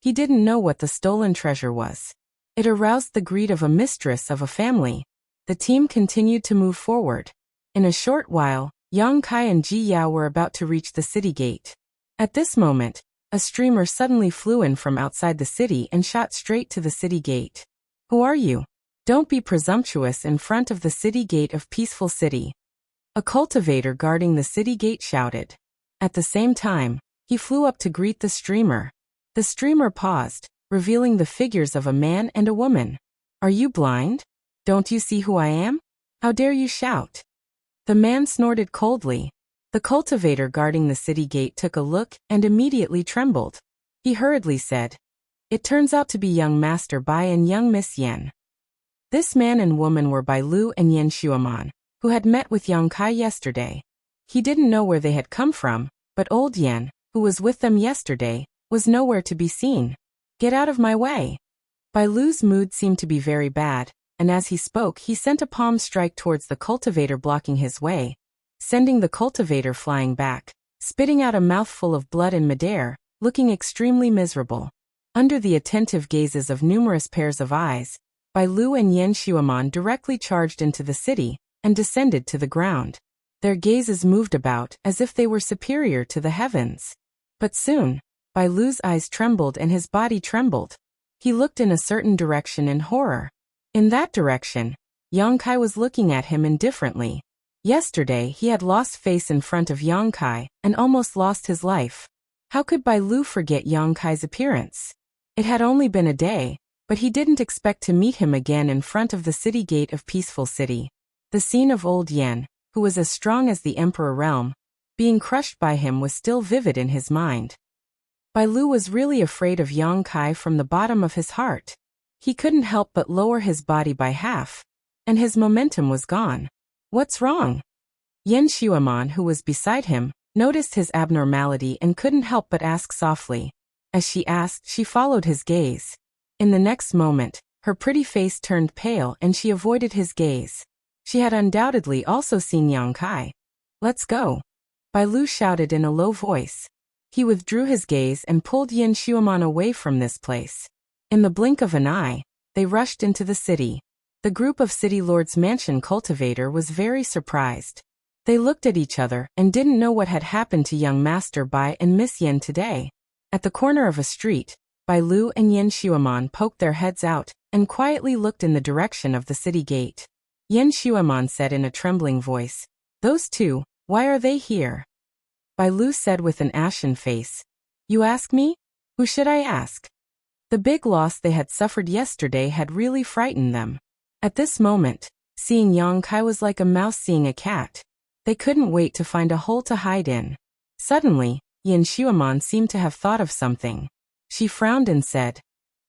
He didn't know what the stolen treasure was. It aroused the greed of a mistress of a family. The team continued to move forward. In a short while, Yang Kai and Ji Yao were about to reach the city gate. At this moment, a streamer suddenly flew in from outside the city and shot straight to the city gate. Who are you? Don't be presumptuous in front of the city gate of Peaceful City. A cultivator guarding the city gate shouted. At the same time, he flew up to greet the streamer. The streamer paused, revealing the figures of a man and a woman. Are you blind? Don't you see who I am? How dare you shout? The man snorted coldly. The cultivator guarding the city gate took a look and immediately trembled. He hurriedly said, It turns out to be young Master Bai and young Miss Yan. This man and woman were Bai Lu and Yan Xueman, who had met with Yang Kai yesterday. He didn't know where they had come from, but old Yan, who was with them yesterday, was nowhere to be seen. Get out of my way. Bai Lu's mood seemed to be very bad, and as he spoke he sent a palm strike towards the cultivator blocking his way, sending the cultivator flying back, spitting out a mouthful of blood in midair, looking extremely miserable. Under the attentive gazes of numerous pairs of eyes, Bai Lu and Yan Xueman directly charged into the city and descended to the ground. Their gazes moved about as if they were superior to the heavens. But soon, Bai Lu's eyes trembled and his body trembled. He looked in a certain direction in horror. In that direction, Yang Kai was looking at him indifferently. Yesterday he had lost face in front of Yang Kai and almost lost his life. How could Bai Lu forget Yang Kai's appearance? It had only been a day, but he didn't expect to meet him again in front of the city gate of Peaceful City. The scene of old Yan, who was as strong as the Emperor Realm, being crushed by him was still vivid in his mind. Bai Lu was really afraid of Yang Kai from the bottom of his heart. He couldn't help but lower his body by half, and his momentum was gone. What's wrong? Yan Xueman, who was beside him, noticed his abnormality and couldn't help but ask softly. As she asked, she followed his gaze. In the next moment, her pretty face turned pale and she avoided his gaze. She had undoubtedly also seen Yang Kai. Let's go. Bai Lu shouted in a low voice. He withdrew his gaze and pulled Yan Xueman away from this place. In the blink of an eye, they rushed into the city. The group of City Lord's mansion cultivator was very surprised. They looked at each other and didn't know what had happened to young Master Bai and Miss Yen today. At the corner of a street, Bai Lu and Yen Xuemon poked their heads out and quietly looked in the direction of the city gate. Yen Xuemon said in a trembling voice, "Those two, why are they here?" Bai Lu said with an ashen face, "You ask me? Who should I ask?" The big loss they had suffered yesterday had really frightened them. At this moment, seeing Yang Kai was like a mouse seeing a cat. They couldn't wait to find a hole to hide in. Suddenly, Yen Xuemon seemed to have thought of something. She frowned and said,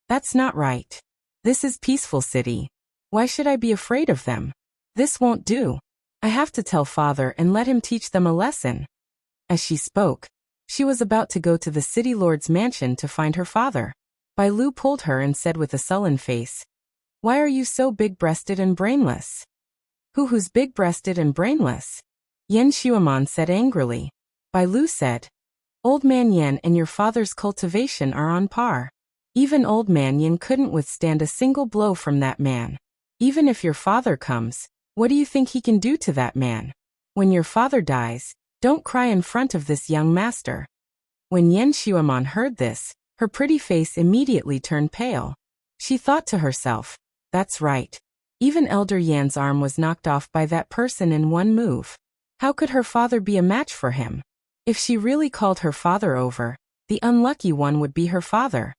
"That's not right. This is peaceful city. Why should I be afraid of them? This won't do. I have to tell father and let him teach them a lesson." As she spoke, she was about to go to the city lord's mansion to find her father. Bai Lu pulled her and said with a sullen face, "Why are you so big-breasted and brainless?" Who's big-breasted and brainless?" Yen Xuemon said angrily. Bai Lu said, "Old Man Yen and your father's cultivation are on par. Even Old Man Yen couldn't withstand a single blow from that man. Even if your father comes, what do you think he can do to that man? When your father dies, don't cry in front of this young master." When Yen Xuemon heard this, her pretty face immediately turned pale. She thought to herself, "That's right. Even Elder Yan's arm was knocked off by that person in one move. How could her father be a match for him? If she really called her father over, the unlucky one would be her father.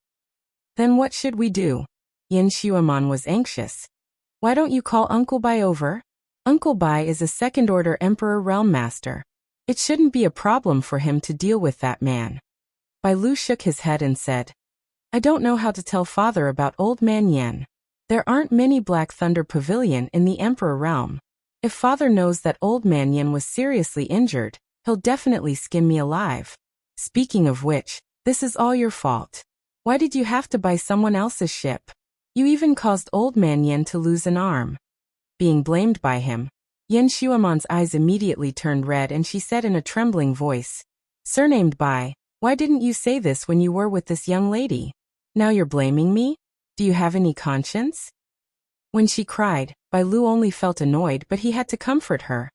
Then what should we do?" Yen Xuemon was anxious. "Why don't you call Uncle Bai over? Uncle Bai is a second-order Emperor Realm Master. It shouldn't be a problem for him to deal with that man." Bai Lu shook his head and said, "I don't know how to tell father about Old Man Yen. There aren't many Black Thunder Pavilion in the Emperor Realm. If father knows that Old Man Yen was seriously injured, he'll definitely skin me alive. Speaking of which, this is all your fault. Why did you have to buy someone else's ship? You even caused Old Man Yen to lose an arm." Being blamed by him, Yen Xuemon's eyes immediately turned red and she said in a trembling voice, "Surnamed Bai, why didn't you say this when you were with this young lady? Now you're blaming me? Do you have any conscience?" When she cried, Bai Lu only felt annoyed, but he had to comfort her.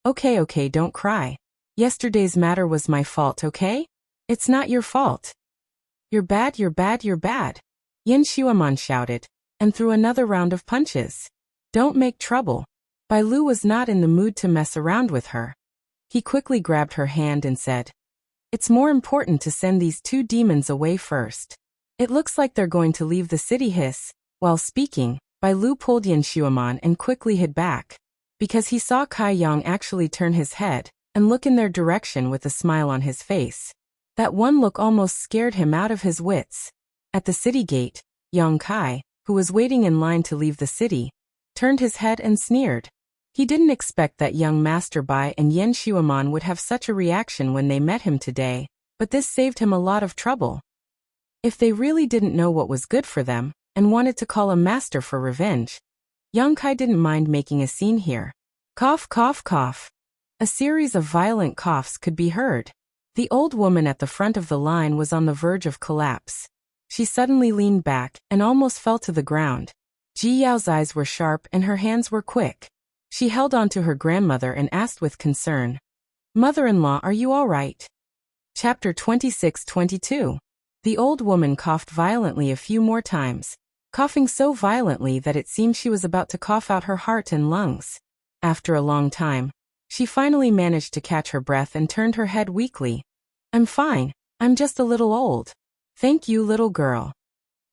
Okay, don't cry. Yesterday's matter was my fault, okay? It's not your fault." You're bad. Yen Xuemon shouted, and threw another round of punches. "Don't make trouble." Bai Lu was not in the mood to mess around with her. He quickly grabbed her hand and said, "It's more important to send these two demons away first. It looks like they're going to leave the city." While speaking, Bai Lu pulled Yen Xuemon and quickly hid back, because he saw Kai Yang actually turn his head and look in their direction with a smile on his face. That one look almost scared him out of his wits. At the city gate, Yang Kai, who was waiting in line to leave the city, turned his head and sneered. He didn't expect that young Master Bai and Yen Xuemon would have such a reaction when they met him today, but this saved him a lot of trouble. If they really didn't know what was good for them, and wanted to call a master for revenge, Yang Kai didn't mind making a scene here. Cough, cough, cough. A series of violent coughs could be heard. The old woman at the front of the line was on the verge of collapse. She suddenly leaned back and almost fell to the ground. Ji Yao's eyes were sharp and her hands were quick. She held on to her grandmother and asked with concern, "Mother-in-law, are you all right?" Chapter 26-22. The old woman coughed violently a few more times, coughing so violently that it seemed she was about to cough out her heart and lungs. After a long time, she finally managed to catch her breath and turned her head weakly. "I'm fine. I'm just a little old. Thank you, little girl."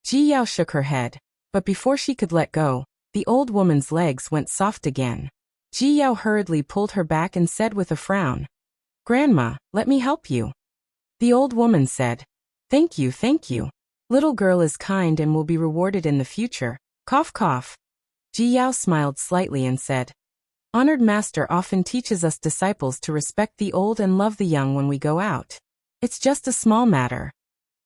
Ji Yao shook her head, but before she could let go, the old woman's legs went soft again. Ji Yao hurriedly pulled her back and said with a frown, "Grandma, let me help you." The old woman said, Thank you. Little girl is kind and will be rewarded in the future." Cough, cough. Ji Yao smiled slightly and said, "Honored master often teaches us disciples to respect the old and love the young when we go out. It's just a small matter."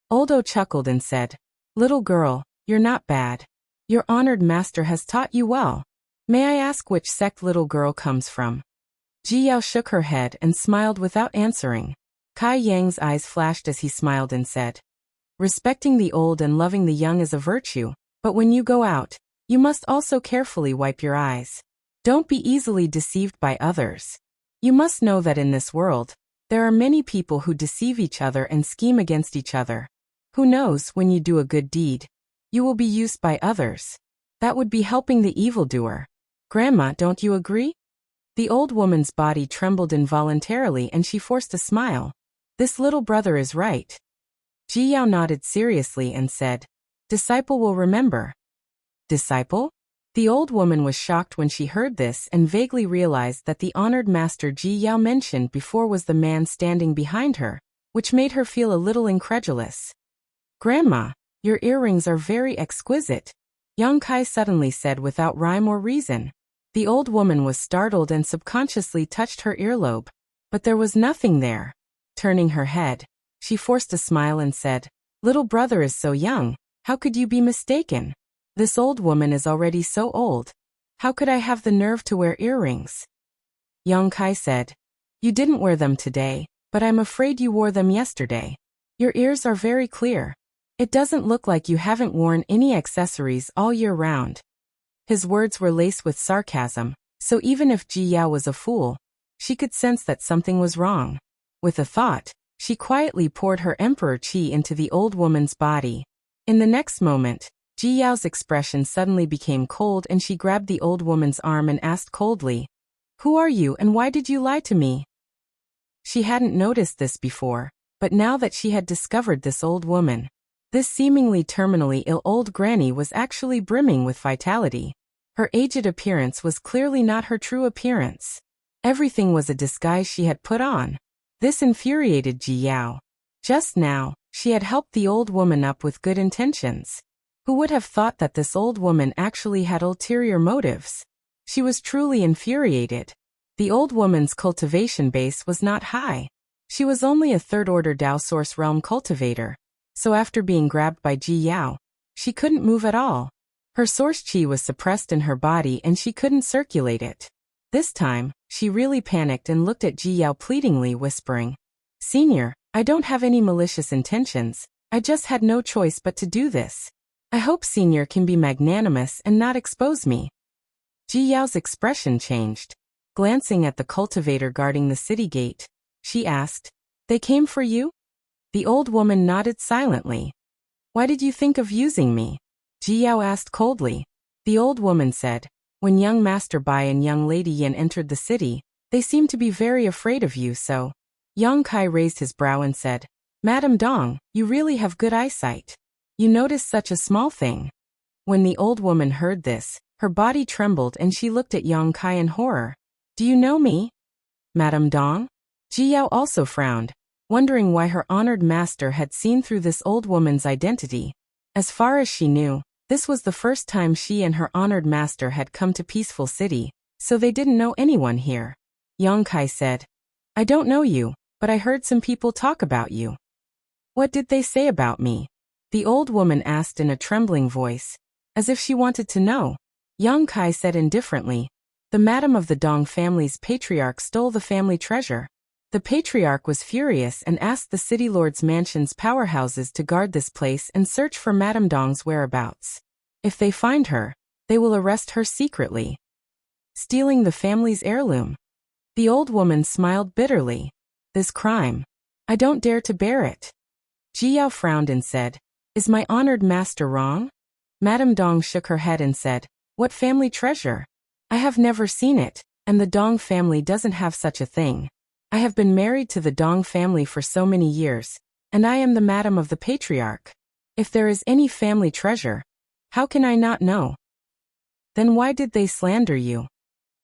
Oldo chuckled and said, "Little girl, you're not bad. Your honored master has taught you well. May I ask which sect little girl comes from?" Ji Yao shook her head and smiled without answering. Kai Yang's eyes flashed as he smiled and said, "Respecting the old and loving the young is a virtue, but when you go out, You must also carefully wipe your eyes. Don't be easily deceived by others. You must know that in this world, there are many people who deceive each other and scheme against each other. Who knows, when you do a good deed, you will be used by others. That would be helping the evildoer. Grandma, don't you agree? The old woman's body trembled involuntarily and she forced a smile. This little brother is right. Ji Yao nodded seriously and said, Disciple will remember. Disciple? The old woman was shocked when she heard this and vaguely realized that the honored master Ji Yao mentioned before was the man standing behind her, which made her feel a little incredulous. Grandma, your earrings are very exquisite, Yang Kai suddenly said without rhyme or reason. The old woman was startled and subconsciously touched her earlobe, but there was nothing there. Turning her head, she forced a smile and said, Little brother is so young, how could you be mistaken? This old woman is already so old. How could I have the nerve to wear earrings? Yang Kai said, You didn't wear them today, but I'm afraid you wore them yesterday. Your ears are very clear. It doesn't look like you haven't worn any accessories all year round. His words were laced with sarcasm, so even if Ji Yao was a fool, she could sense that something was wrong. With a thought, she quietly poured her emperor qi into the old woman's body. In the next moment, Ji Yao's expression suddenly became cold and she grabbed the old woman's arm and asked coldly, Who are you and why did you lie to me? She hadn't noticed this before, but now that she had discovered this old woman, this seemingly terminally ill old granny was actually brimming with vitality. Her aged appearance was clearly not her true appearance. Everything was a disguise she had put on. This infuriated Ji Yao. Just now, she had helped the old woman up with good intentions. Who would have thought that this old woman actually had ulterior motives? She was truly infuriated. The old woman's cultivation base was not high. She was only a third-order Dao Source Realm cultivator, so after being grabbed by Ji Yao, she couldn't move at all. Her source qi was suppressed in her body and she couldn't circulate it. This time, she really panicked and looked at Ji Yao pleadingly, whispering, Senior, I don't have any malicious intentions, I just had no choice but to do this. I hope Senior can be magnanimous and not expose me. Ji Yao's expression changed. Glancing at the cultivator guarding the city gate, she asked, They came for you? The old woman nodded silently. Why did you think of using me? Ji Yao asked coldly. The old woman said, When young Master Bai and young Lady Yin entered the city, they seemed to be very afraid of you, so. Yang Kai raised his brow and said, Madam Dong, you really have good eyesight. You noticed such a small thing. When the old woman heard this, her body trembled and she looked at Yang Kai in horror. Do you know me? Madam Dong? Ji Yao also frowned, wondering why her honored master had seen through this old woman's identity. As far as she knew, this was the first time she and her honored master had come to Peaceful City, so they didn't know anyone here. Yang Kai said, I don't know you, but I heard some people talk about you. What did they say about me? The old woman asked in a trembling voice, as if she wanted to know. Yang Kai said indifferently, The madam of the Dong family's patriarch stole the family treasure. The patriarch was furious and asked the city lord's mansion's powerhouses to guard this place and search for Madame Dong's whereabouts. If they find her, they will arrest her secretly. Stealing the family's heirloom. The old woman smiled bitterly. This crime. I don't dare to bear it. Ji Yao frowned and said, Is my honored master wrong? Madame Dong shook her head and said, What family treasure? I have never seen it, and the Dong family doesn't have such a thing. I have been married to the Dong family for so many years, and I am the madam of the patriarch. If there is any family treasure, how can I not know? Then why did they slander you?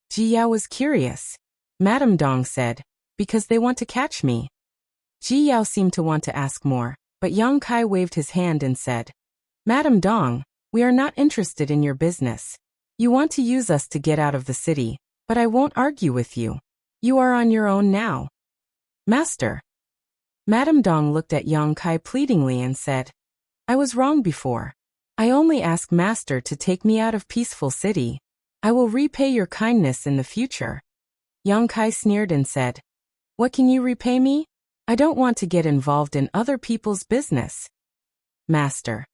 Ji Yao was curious. Madame Dong said, Because they want to catch me. Ji Yao seemed to want to ask more, but Yang Kai waved his hand and said, Madame Dong, we are not interested in your business. You want to use us to get out of the city, but I won't argue with you. You are on your own now. Master. Madame Dong looked at Yang Kai pleadingly and said, I was wrong before. I only ask Master to take me out of Peaceful City. I will repay your kindness in the future. Yang Kai sneered and said, What can you repay me? I don't want to get involved in other people's business. Master.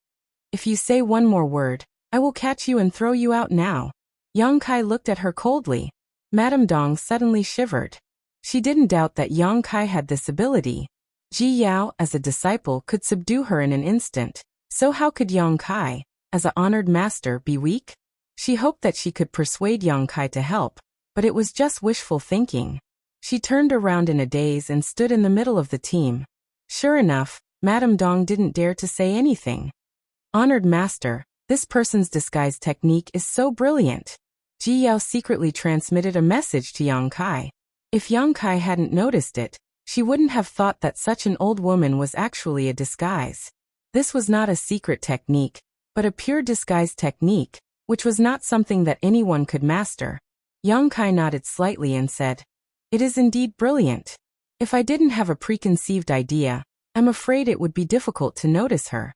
If you say one more word, I will catch you and throw you out now. Yang Kai looked at her coldly. Madame Dong suddenly shivered. She didn't doubt that Yang Kai had this ability. Ji Yao, as a disciple, could subdue her in an instant. So how could Yang Kai, as an honored master, be weak? She hoped that she could persuade Yang Kai to help, but it was just wishful thinking. She turned around in a daze and stood in the middle of the team. Sure enough, Madame Dong didn't dare to say anything. Honored master, this person's disguise technique is so brilliant. Ji Yao secretly transmitted a message to Yang Kai. If Yang Kai hadn't noticed it, she wouldn't have thought that such an old woman was actually a disguise. This was not a secret technique, but a pure disguise technique, which was not something that anyone could master. Yang Kai nodded slightly and said, "It is indeed brilliant. If I didn't have a preconceived idea, I'm afraid it would be difficult to notice her."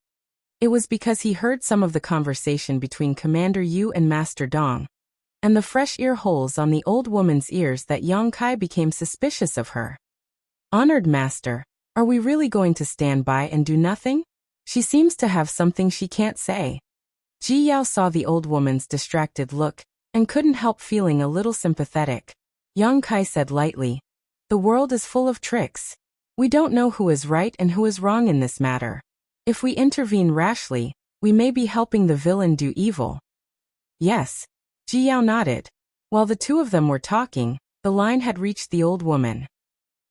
It was because he heard some of the conversation between Commander Yu and Master Dong, and the fresh ear holes on the old woman's ears that Yang Kai became suspicious of her. "Honored master, are we really going to stand by and do nothing? She seems to have something she can't say." Ji Yao saw the old woman's distracted look and couldn't help feeling a little sympathetic. Yang Kai said lightly, "The world is full of tricks. We don't know who is right and who is wrong in this matter. If we intervene rashly, we may be helping the villain do evil." "Yes." Ji Yao nodded. While the two of them were talking, the line had reached the old woman.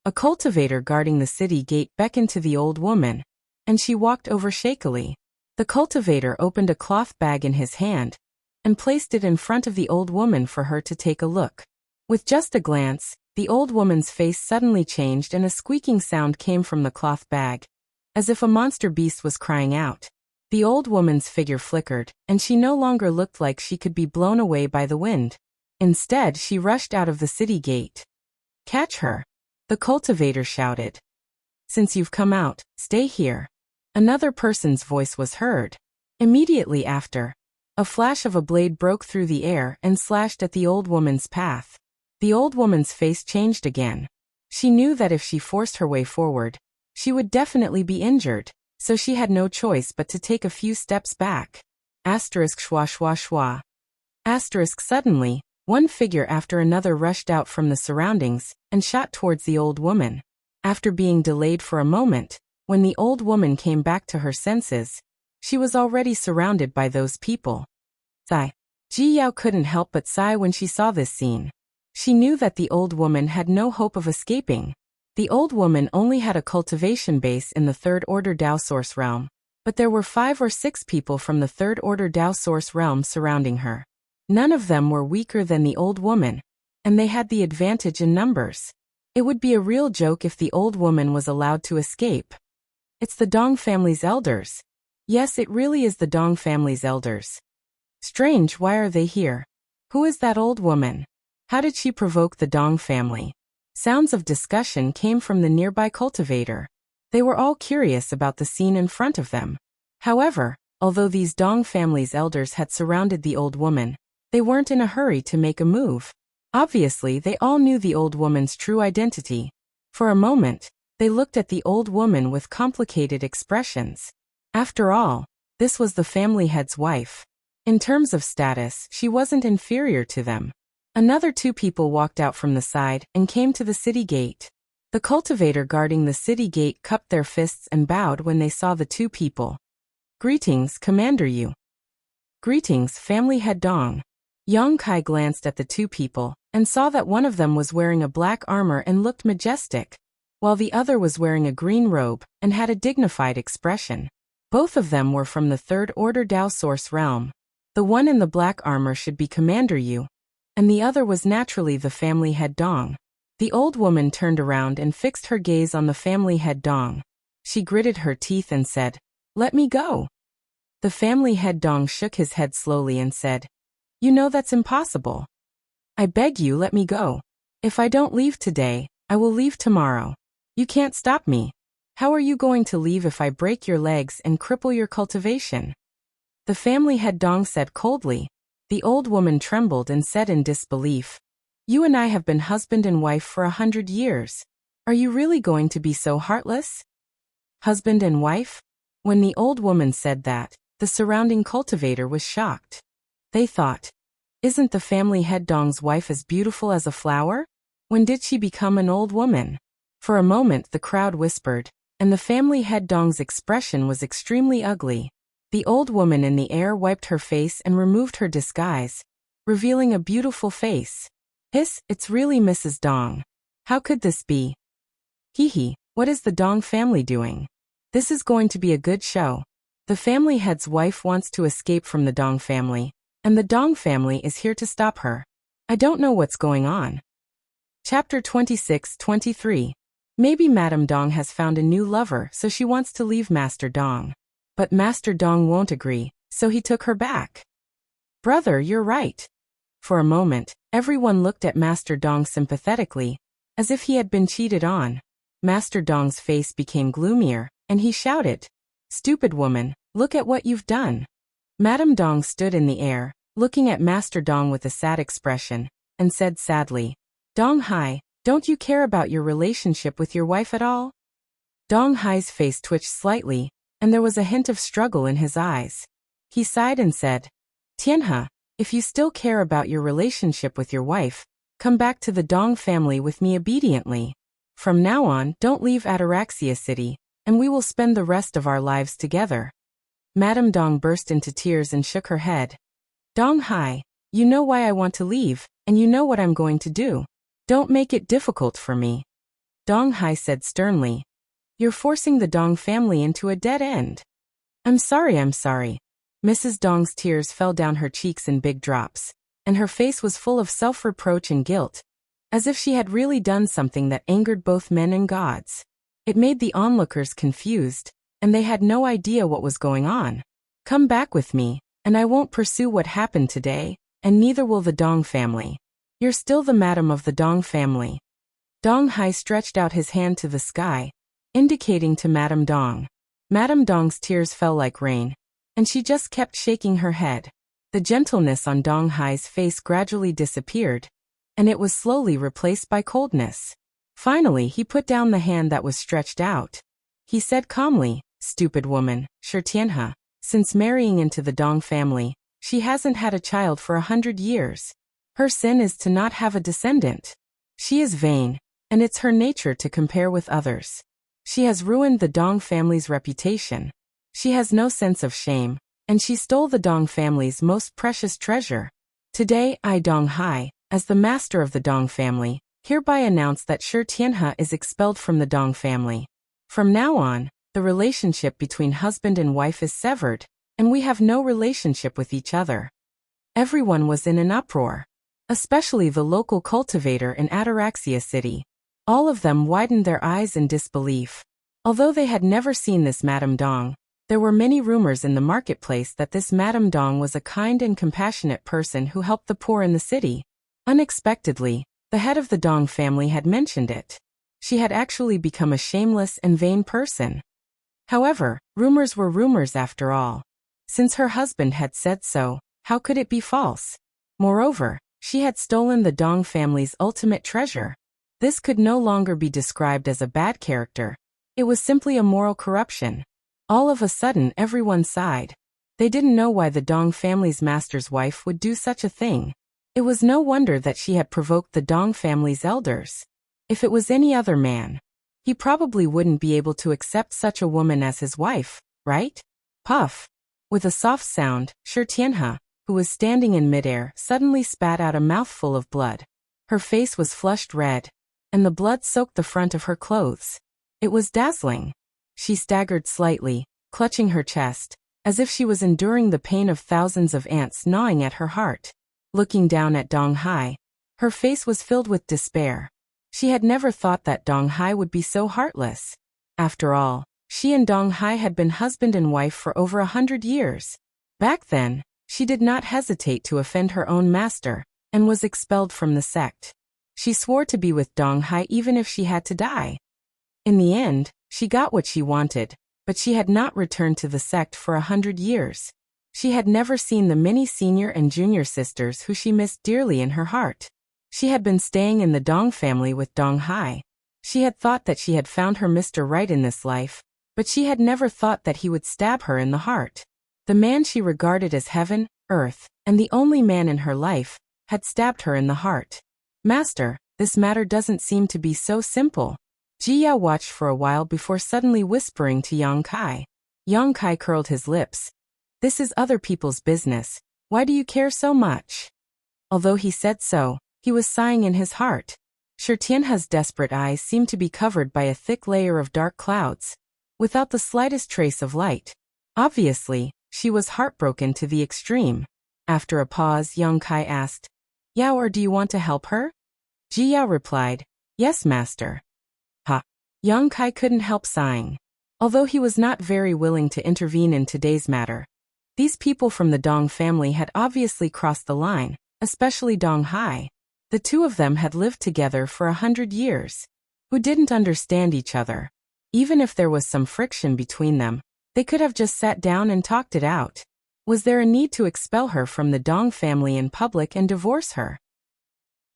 A cultivator guarding the city gate beckoned to the old woman, and she walked over shakily. The cultivator opened a cloth bag in his hand and placed it in front of the old woman for her to take a look. With just a glance, the old woman's face suddenly changed and a squeaking sound came from the cloth bag, as if a monster beast was crying out. The old woman's figure flickered, and she no longer looked like she could be blown away by the wind. Instead, she rushed out of the city gate. "Catch her!" the cultivator shouted. "Since you've come out, stay here." Another person's voice was heard. Immediately after, a flash of a blade broke through the air and slashed at the old woman's path. The old woman's face changed again. She knew that if she forced her way forward, she would definitely be injured, so she had no choice but to take a few steps back. Asterisk schwa schwa schwa. Asterisk suddenly, one figure after another rushed out from the surroundings and shot towards the old woman. After being delayed for a moment, when the old woman came back to her senses, she was already surrounded by those people. Sigh. Ji Yao couldn't help but sigh when she saw this scene. She knew that the old woman had no hope of escaping. The old woman only had a cultivation base in the Third Order Dao Source realm, but there were 5 or 6 people from the Third Order Dao Source realm surrounding her. None of them were weaker than the old woman, and they had the advantage in numbers. It would be a real joke if the old woman was allowed to escape. "It's the Dong family's elders." Yes, it really is the Dong family's elders. Strange, why are they here? Who is that old woman? How did she provoke the Dong family? Sounds of discussion came from the nearby cultivator. They were all curious about the scene in front of them. However, although these Dong family's elders had surrounded the old woman, they weren't in a hurry to make a move. Obviously, they all knew the old woman's true identity. For a moment, they looked at the old woman with complicated expressions. After all, this was the family head's wife. In terms of status, she wasn't inferior to them. Another 2 people walked out from the side and came to the city gate. The cultivator guarding the city gate cupped their fists and bowed when they saw the 2 people. "Greetings, Commander Yu." "Greetings, family head Dong." Yang Kai glanced at the 2 people and saw that one of them was wearing a black armor and looked majestic, while the other was wearing a green robe and had a dignified expression. Both of them were from the Third Order Dao Source realm. The one in the black armor should be Commander Yu, and the other was naturally the family head Dong. The old woman turned around and fixed her gaze on the family head Dong. She gritted her teeth and said, "Let me go." The family head Dong shook his head slowly and said, "You know that's impossible. I beg you, let me go. If I don't leave today, I will leave tomorrow. You can't stop me. How are you going to leave if I break your legs and cripple your cultivation?" The family head Dong said coldly. The old woman trembled and said in disbelief, "You and I have been husband and wife for 100 years. Are you really going to be so heartless?" Husband and wife? When the old woman said that, the The surrounding cultivator was shocked. They thought, isn't the family head Dong's wife as beautiful as a flower? When did she become an old woman? For a moment the crowd whispered, and the family head Dong's expression was extremely ugly. The old woman in the air wiped her face and removed her disguise, revealing a beautiful face. It's really Mrs. Dong. How could this be? Hee, what is the Dong family doing? This is going to be a good show. The family head's wife wants to escape from the Dong family, and the Dong family is here to stop her. I don't know what's going on. Chapter 26-23. Maybe Madame Dong has found a new lover, so she wants to leave Master Dong. But Master Dong won't agree, so he took her back. Brother, you're right. For a moment, everyone looked at Master Dong sympathetically, as if he had been cheated on. Master Dong's face became gloomier, and he shouted, "Stupid woman, look at what you've done." Madame Dong stood in the air, looking at Master Dong with a sad expression, and said sadly, "Dong Hai, don't you care about your relationship with your wife at all?" Dong Hai's face twitched slightly, and there was a hint of struggle in his eyes. He sighed and said, "Tianhe, if you still care about your relationship with your wife, come back to the Dong family with me obediently. From now on, don't leave Ataraxia City, and we will spend the rest of our lives together." Madame Dong burst into tears and shook her head. "Dong Hai, you know why I want to leave, and you know what I'm going to do. Don't make it difficult for me." Dong Hai said sternly, "You're forcing the Dong family into a dead end." I'm sorry. Mrs. Dong's tears fell down her cheeks in big drops, and her face was full of self-reproach and guilt, as if she had really done something that angered both men and gods. It made the onlookers confused, and they had no idea what was going on. "Come back with me, and I won't pursue what happened today, and neither will the Dong family. You're still the madam of the Dong family." Dong Hai stretched out his hand to the sky, indicating to Madame Dong. Madame Dong's tears fell like rain, and she just kept shaking her head. The gentleness on Dong Hai's face gradually disappeared, and it was slowly replaced by coldness. Finally, he put down the hand that was stretched out. He said calmly, "Stupid woman, Shi Tianhe, since marrying into the Dong family, she hasn't had a child for 100 years. Her sin is to not have a descendant. She is vain, and it's her nature to compare with others. She has ruined the Dong family's reputation. She has no sense of shame, and she stole the Dong family's most precious treasure. Today, I, Dong Hai, as the master of the Dong family, hereby announce that Shi Tianhe is expelled from the Dong family. From now on, the relationship between husband and wife is severed, and we have no relationship with each other." Everyone was in an uproar, especially the local cultivator in Ataraxia City. All of them widened their eyes in disbelief. Although they had never seen this Madame Dong, there were many rumors in the marketplace that this Madame Dong was a kind and compassionate person who helped the poor in the city. Unexpectedly, the head of the Dong family had mentioned it. She had actually become a shameless and vain person. However, rumors were rumors after all. Since her husband had said so, how could it be false? Moreover, she had stolen the Dong family's ultimate treasure. This could no longer be described as a bad character. It was simply a moral corruption. All of a sudden, everyone sighed. They didn't know why the Dong family's master's wife would do such a thing. It was no wonder that she had provoked the Dong family's elders. If it was any other man, he probably wouldn't be able to accept such a woman as his wife, right? Puff. With a soft sound, Shi Tianhe, who was standing in midair, suddenly spat out a mouthful of blood. Her face was flushed red, and the blood soaked the front of her clothes. It was dazzling. She staggered slightly, clutching her chest, as if she was enduring the pain of thousands of ants gnawing at her heart. Looking down at Dong Hai, her face was filled with despair. She had never thought that Dong Hai would be so heartless. After all, she and Dong Hai had been husband and wife for over 100 years. Back then, she did not hesitate to offend her own master, and was expelled from the sect. She swore to be with Dong Hai even if she had to die. In the end, she got what she wanted, but she had not returned to the sect for 100 years. She had never seen the many senior and junior sisters who she missed dearly in her heart. She had been staying in the Dong family with Dong Hai. She had thought that she had found her Mr. Right in this life, but she had never thought that he would stab her in the heart. The man she regarded as heaven, earth, and the only man in her life, had stabbed her in the heart. Master, this matter doesn't seem to be so simple. Ji Yao watched for a while before suddenly whispering to Yang Kai. Yang Kai curled his lips. This is other people's business. Why do you care so much? Although he said so, he was sighing in his heart. Shi Tianhe's desperate eyes seemed to be covered by a thick layer of dark clouds, without the slightest trace of light. Obviously, she was heartbroken to the extreme. After a pause, Yang Kai asked, Yao, or do you want to help her? Ji Yao replied, Yes, master. Ha! Yang Kai couldn't help sighing. Although he was not very willing to intervene in today's matter, these people from the Dong family had obviously crossed the line, especially Dong Hai. The two of them had lived together for 100 years. Who didn't understand each other? Even if there was some friction between them, they could have just sat down and talked it out. Was there a need to expel her from the Dong family in public and divorce her?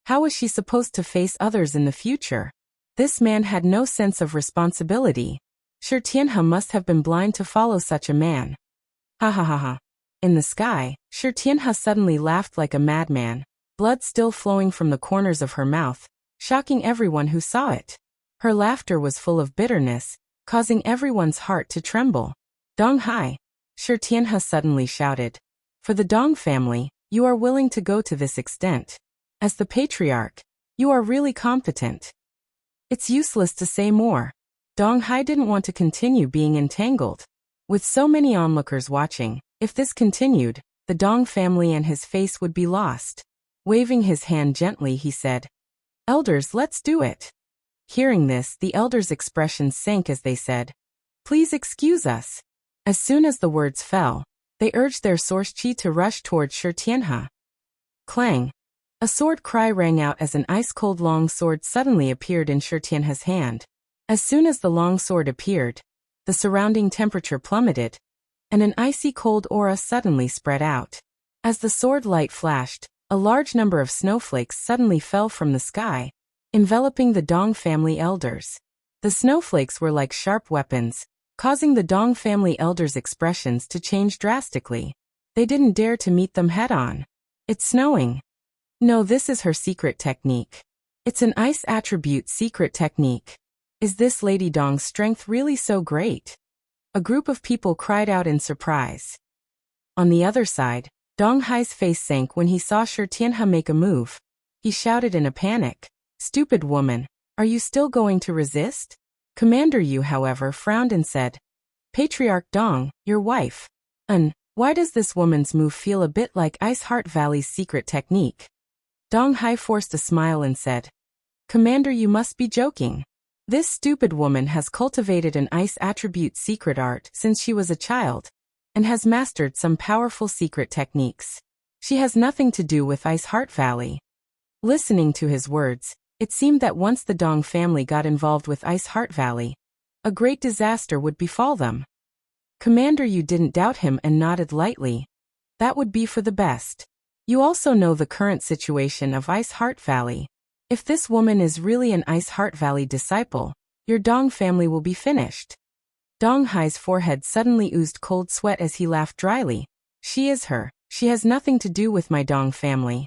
How was she supposed to face others in the future? This man had no sense of responsibility. Shi Tianhe must have been blind to follow such a man. Ha ha ha ha. In the sky, Shi Tianhe suddenly laughed like a madman, blood still flowing from the corners of her mouth, shocking everyone who saw it. Her laughter was full of bitterness, causing everyone's heart to tremble. Dong Hai, Shi Tianhe suddenly shouted. For the Dong family, you are willing to go to this extent. As the patriarch, you are really competent. It's useless to say more. Dong Hai didn't want to continue being entangled. With so many onlookers watching, if this continued, the Dong family and his face would be lost. Waving his hand gently, he said, Elders, let's do it. Hearing this, the elders' expressions sank as they said, Please excuse us. As soon as the words fell, they urged their source chi to rush towards Shi Tianhe. Clang! A sword cry rang out as an ice-cold long sword suddenly appeared in Shi Tianhe's hand. As soon as the long sword appeared, the surrounding temperature plummeted, and an icy cold aura suddenly spread out. As the sword light flashed, a large number of snowflakes suddenly fell from the sky, enveloping the Dong family elders. The snowflakes were like sharp weapons, causing the Dong family elders' expressions to change drastically. They didn't dare to meet them head-on. It's snowing. No, this is her secret technique. It's an ice attribute secret technique. Is this Lady Dong's strength really so great? A group of people cried out in surprise. On the other side, Dong Hai's face sank when he saw Shi Tianhe make a move. He shouted in a panic, Stupid woman, are you still going to resist? Commander Yu, however, frowned and said, Patriarch Dong, your wife. Why does this woman's move feel a bit like Ice Heart Valley's secret technique? Dong Hai forced a smile and said, Commander, you must be joking. This stupid woman has cultivated an ice attribute secret art since she was a child, and has mastered some powerful secret techniques. She has nothing to do with Ice Heart Valley. Listening to his words, it seemed that once the Dong family got involved with Ice Heart Valley, a great disaster would befall them. Commander Yu didn't doubt him and nodded lightly. That would be for the best. You also know the current situation of Ice Heart Valley. If this woman is really an Ice Heart Valley disciple, your Dong family will be finished. Dong Hai's forehead suddenly oozed cold sweat as he laughed dryly. She is her. She has nothing to do with my Dong family.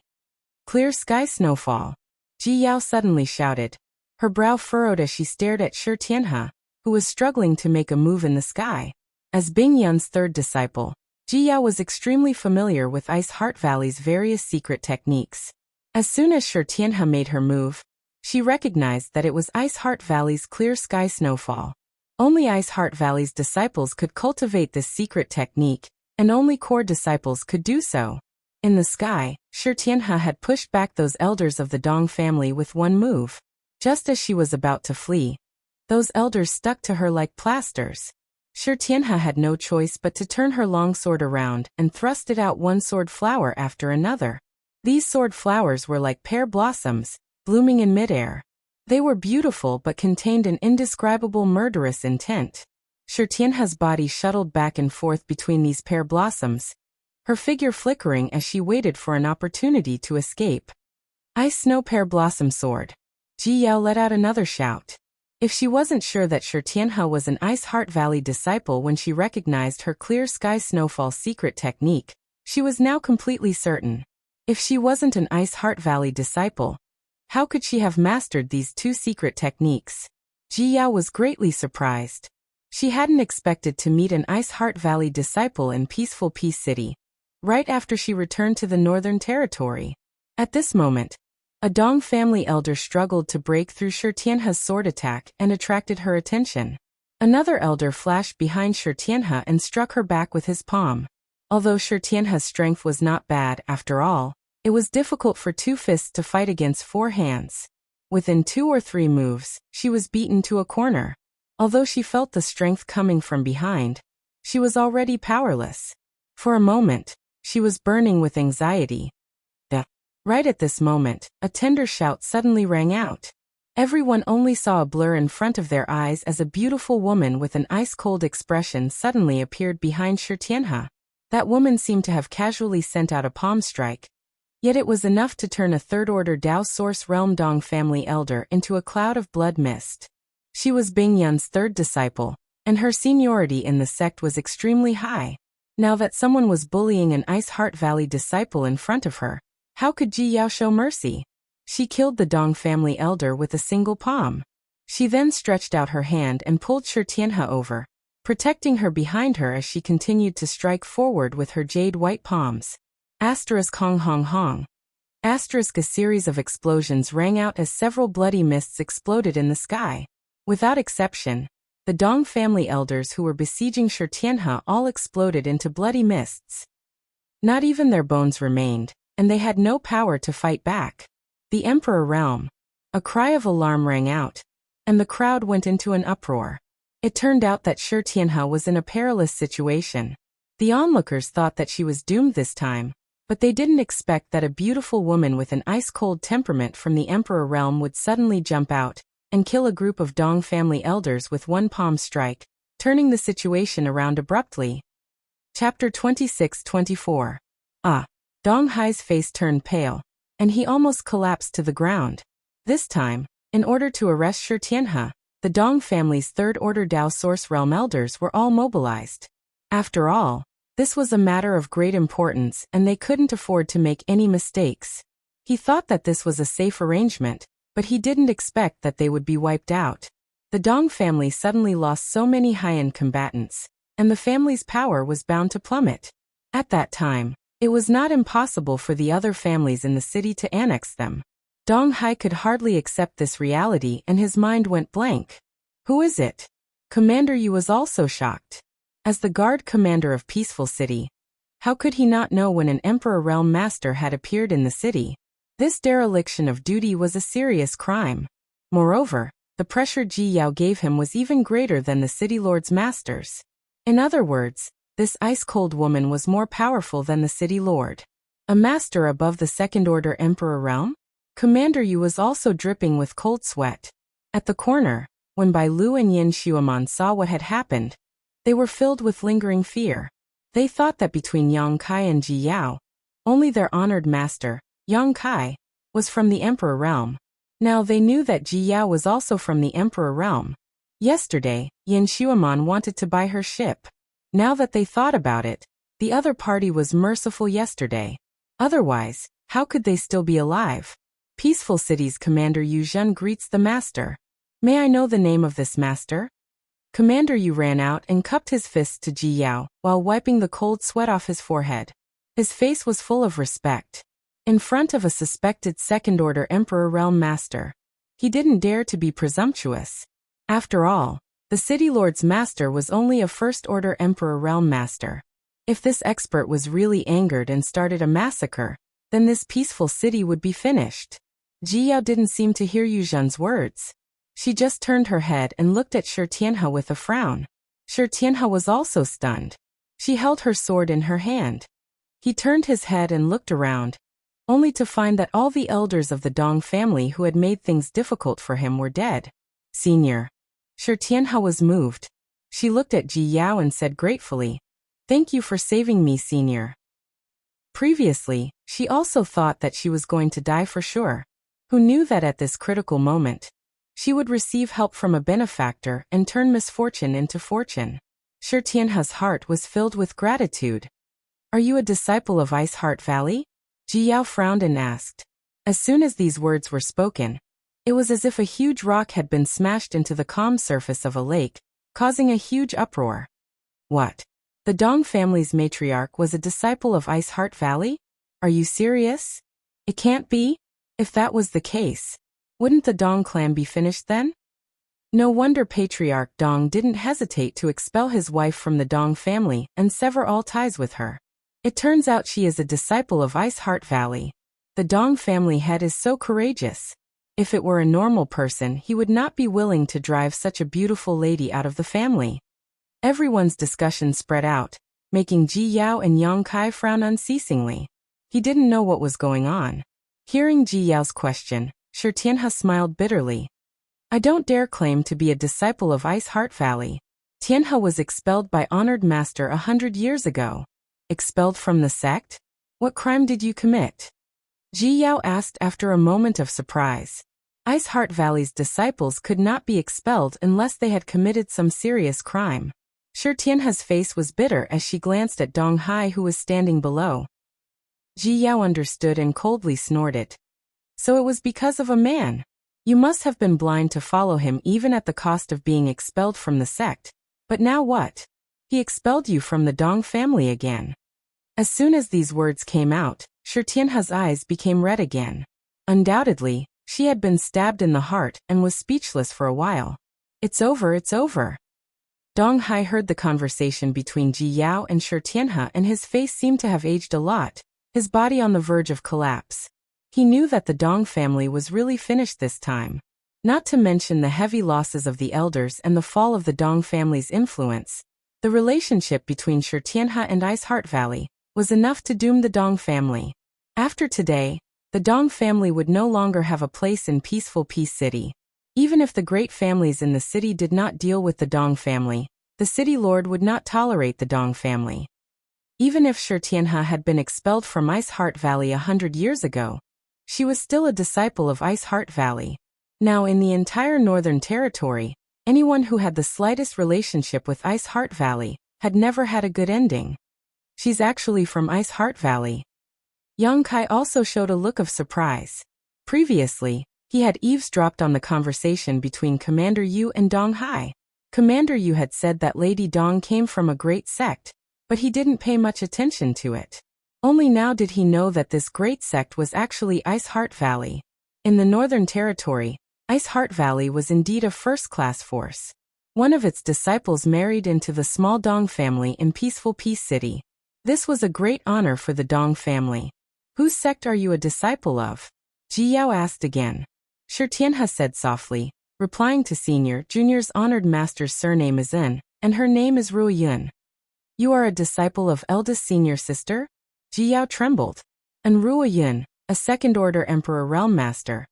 Clear sky snowfall. Ji Yao suddenly shouted. Her brow furrowed as she stared at Shi Tianhe, who was struggling to make a move in the sky. As Bing Yun's third disciple, Ji Yao was extremely familiar with Ice Heart Valley's various secret techniques. As soon as Shi Tianhe made her move, she recognized that it was Ice Heart Valley's clear sky snowfall. Only Ice Heart Valley's disciples could cultivate this secret technique, and only core disciples could do so. In the sky, Shi Tianhe had pushed back those elders of the Dong family with one move. Just as she was about to flee, those elders stuck to her like plasters. Shi Tianhe had no choice but to turn her long sword around and thrust it out one sword flower after another. These sword flowers were like pear blossoms, blooming in midair. They were beautiful but contained an indescribable murderous intent. Shi Tianhe's body shuttled back and forth between these pear blossoms, her figure flickering as she waited for an opportunity to escape. Ice Snow Pear Blossom Sword. Ji Yao let out another shout. If she wasn't sure that Shi Tianhe was an Ice Heart Valley disciple when she recognized her Clear Sky Snowfall secret technique, she was now completely certain. If she wasn't an Ice Heart Valley disciple, how could she have mastered these two secret techniques? Ji Yao was greatly surprised. She hadn't expected to meet an Ice Heart Valley disciple in peaceful Peace City, right after she returned to the Northern Territory. At this moment, a Dong family elder struggled to break through Shi Tianhe's sword attack and attracted her attention. Another elder flashed behind Shi Tianhe and struck her back with his palm. Although Shi Tianhe's strength was not bad, after all, it was difficult for two fists to fight against four hands. Within 2 or 3 moves, she was beaten to a corner. Although she felt the strength coming from behind, she was already powerless. For a moment, she was burning with anxiety. Right at this moment, a tender shout suddenly rang out. Everyone only saw a blur in front of their eyes as a beautiful woman with an ice-cold expression suddenly appeared behind Shi Tianhe. That woman seemed to have casually sent out a palm strike. Yet it was enough to turn a third-order Dao Source Realm Dong family elder into a cloud of blood mist. She was Bing Yun's third disciple, and her seniority in the sect was extremely high. Now that someone was bullying an Ice Heart Valley disciple in front of her, how could Ji Yao show mercy? She killed the Dong family elder with a single palm. She then stretched out her hand and pulled Shi Tianhe over, protecting her behind her as she continued to strike forward with her jade white palms. Asterisk hong hong hong. Asterisk a series of explosions rang out as several bloody mists exploded in the sky. Without exception, the Dong family elders who were besieging Shi Tianhe all exploded into bloody mists. Not even their bones remained, and they had no power to fight back. The Emperor Realm. A cry of alarm rang out, and the crowd went into an uproar. It turned out that Shi Tianhe was in a perilous situation. The onlookers thought that she was doomed this time, but they didn't expect that a beautiful woman with an ice-cold temperament from the Emperor Realm would suddenly jump out and kill a group of Dong family elders with one palm strike, turning the situation around abruptly. Chapter 26-24. Dong Hai's face turned pale, and he almost collapsed to the ground. This time, in order to arrest Shi Tianhe, the Dong family's third-order Dao Source Realm elders were all mobilized. After all, this was a matter of great importance and they couldn't afford to make any mistakes. He thought that this was a safe arrangement, but he didn't expect that they would be wiped out. The Dong family suddenly lost so many high-end combatants, and the family's power was bound to plummet. At that time, it was not impossible for the other families in the city to annex them. Dong Hai could hardly accept this reality and his mind went blank. Who is it? Commander Yu was also shocked. As the guard commander of Peaceful City, how could he not know when an Emperor Realm Master had appeared in the city? This dereliction of duty was a serious crime. Moreover, the pressure Ji Yao gave him was even greater than the City Lord's masters. In other words, this ice-cold woman was more powerful than the City Lord. A master above the second-order Emperor Realm? Commander Yu was also dripping with cold sweat. At the corner, when Bai Lu and Yin Xueman saw what had happened, they were filled with lingering fear. They thought that between Yang Kai and Ji Yao, only their honored master, Yang Kai, was from the Emperor Realm. Now they knew that Ji Yao was also from the Emperor Realm. Yesterday, Yin Xueman wanted to buy her ship. Now that they thought about it, the other party was merciful yesterday. Otherwise, how could they still be alive? Peaceful City's Commander Yu Zhen greets the master. May I know the name of this master? Commander Yu ran out and cupped his fists to Ji Yao while wiping the cold sweat off his forehead. His face was full of respect. In front of a suspected second-order Emperor Realm Master, he didn't dare to be presumptuous. After all, the City Lord's master was only a first-order Emperor Realm Master. If this expert was really angered and started a massacre, then this peaceful city would be finished. Ji Yao didn't seem to hear Yu Zhen's words. She just turned her head and looked at Shi Tianhe with a frown. Shi Tianhe was also stunned. She held her sword in her hand. He turned his head and looked around, only to find that all the elders of the Dong family who had made things difficult for him were dead. Senior. Shi Tianhe was moved. She looked at Ji Yao and said gratefully, "Thank you for saving me, Senior." Previously, she also thought that she was going to die for sure. Who knew that at this critical moment, She would receive help from a benefactor and turn misfortune into fortune. Shi Tianhe's heart was filled with gratitude. Are you a disciple of Ice Heart Valley? Ji Yao frowned and asked. As soon as these words were spoken, it was as if a huge rock had been smashed into the calm surface of a lake, causing a huge uproar. What? The Dong family's matriarch was a disciple of Ice Heart Valley? Are you serious? It can't be? If that was the case, wouldn't the Dong clan be finished then? No wonder Patriarch Dong didn't hesitate to expel his wife from the Dong family and sever all ties with her. It turns out she is a disciple of Ice Heart Valley. The Dong family head is so courageous. If it were a normal person, he would not be willing to drive such a beautiful lady out of the family. Everyone's discussion spread out, making Ji Yao and Yang Kai frown unceasingly. He didn't know what was going on. Hearing Ji Yao's question, Shi Tianhe smiled bitterly. I don't dare claim to be a disciple of Ice Heart Valley. Tianhe was expelled by honored master 100 years ago. Expelled from the sect? What crime did you commit? Ji Yao asked after a moment of surprise. Ice Heart Valley's disciples could not be expelled unless they had committed some serious crime. Shi Tianhe's face was bitter as she glanced at Dong Hai, who was standing below. Ji Yao understood and coldly snorted. So it was because of a man. You must have been blind to follow him even at the cost of being expelled from the sect. But now what? He expelled you from the Dong family again. As soon as these words came out, Shi Tianhe's eyes became red again. Undoubtedly, she had been stabbed in the heart and was speechless for a while. It's over, it's over. Dong Hai heard the conversation between Ji Yao and Shi Tianhe, and his face seemed to have aged a lot, his body on the verge of collapse. He knew that the Dong family was really finished this time. Not to mention the heavy losses of the elders and the fall of the Dong family's influence, the relationship between Shi Tianhe and Ice Heart Valley was enough to doom the Dong family. After today, the Dong family would no longer have a place in peaceful Peace City. Even if the great families in the city did not deal with the Dong family, the city lord would not tolerate the Dong family. Even if Shi Tianhe had been expelled from Ice Heart Valley 100 years ago, she was still a disciple of Ice Heart Valley. Now in the entire Northern Territory, anyone who had the slightest relationship with Ice Heart Valley had never had a good ending. She's actually from Ice Heart Valley. Yang Kai also showed a look of surprise. Previously, he had eavesdropped on the conversation between Commander Yu and Dong Hai. Commander Yu had said that Lady Dong came from a great sect, but he didn't pay much attention to it. Only now did he know that this great sect was actually Ice Heart Valley. In the Northern Territory, Ice Heart Valley was indeed a first-class force. One of its disciples married into the small Dong family in peaceful Peace City. This was a great honor for the Dong family. Whose sect are you a disciple of? Ji Yao asked again. Shi Tianhe said softly, replying to Senior Junior's honored master's surname is In, and her name is Ruo Yun. You are a disciple of eldest senior sister? Ji Yao trembled. And Ruo Yun, a second-order emperor realm master,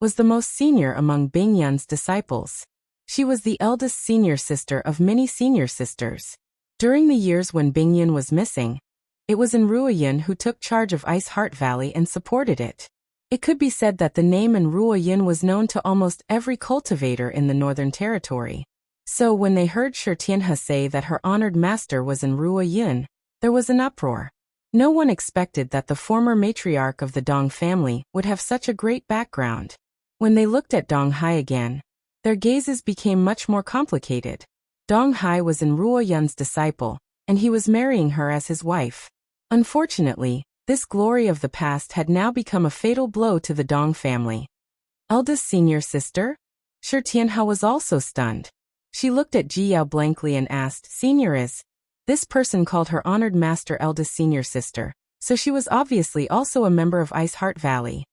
was the most senior among Bing Yun's disciples. She was the eldest senior sister of many senior sisters. During the years when Bing Yun was missing, it was in Ruo Yun who took charge of Ice Heart Valley and supported it. It could be said that the name in Ruo Yun was known to almost every cultivator in the Northern Territory. So when they heard Shi Tianhe say that her honored master was in Ruo Yun, there was an uproar. No one expected that the former matriarch of the Dong family would have such a great background. When they looked at Dong Hai again, their gazes became much more complicated. Dong Hai was in Ruo Yun's disciple, and he was marrying her as his wife. Unfortunately, this glory of the past had now become a fatal blow to the Dong family. Eldest senior sister? Shi Tianhe was also stunned. She looked at Ji Yao blankly and asked, Senior is? This person called her honored master eldest senior sister, so she was obviously also a member of Ice Heart Valley.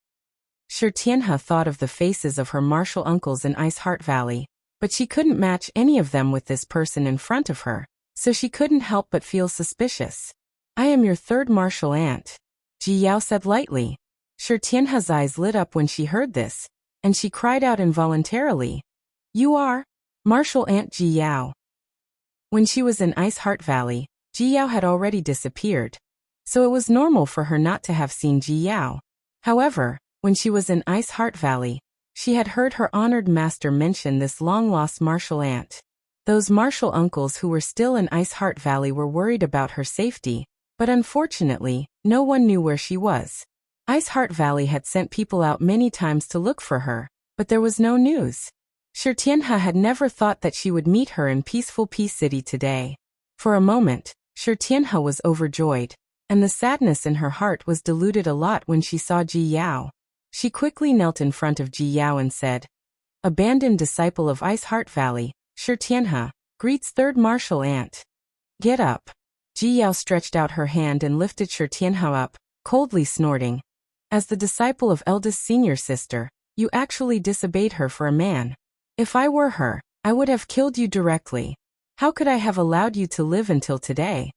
Shi Tianhe thought of the faces of her martial uncles in Ice Heart Valley, but she couldn't match any of them with this person in front of her, so she couldn't help but feel suspicious. I am your third martial aunt, Ji Yao said lightly. Shi Tianhe's eyes lit up when she heard this, and she cried out involuntarily. You are? Martial Aunt Ji Yao. When she was in Ice Heart Valley, Ji Yao had already disappeared, so it was normal for her not to have seen Ji Yao. However, when she was in Ice Heart Valley, She had heard her honored master mention this long-lost martial aunt. Those martial uncles who were still in Ice Heart Valley were worried about her safety, but unfortunately, no one knew where she was. Ice Heart Valley had sent people out many times to look for her, but there was no news. Tianhe had never thought that she would meet her in peaceful Peace City today. For a moment, Tianhe was overjoyed, and the sadness in her heart was diluted a lot when she saw Ji Yao. She quickly knelt in front of Ji Yao and said, "Abandoned disciple of Ice Heart Valley, Tianhe, greets third martial aunt. Get up." Ji Yao stretched out her hand and lifted Tianhe up, coldly snorting. "As the disciple of eldest senior sister, you actually disobeyed her for a man. If I were her, I would have killed you directly. How could I have allowed you to live until today?"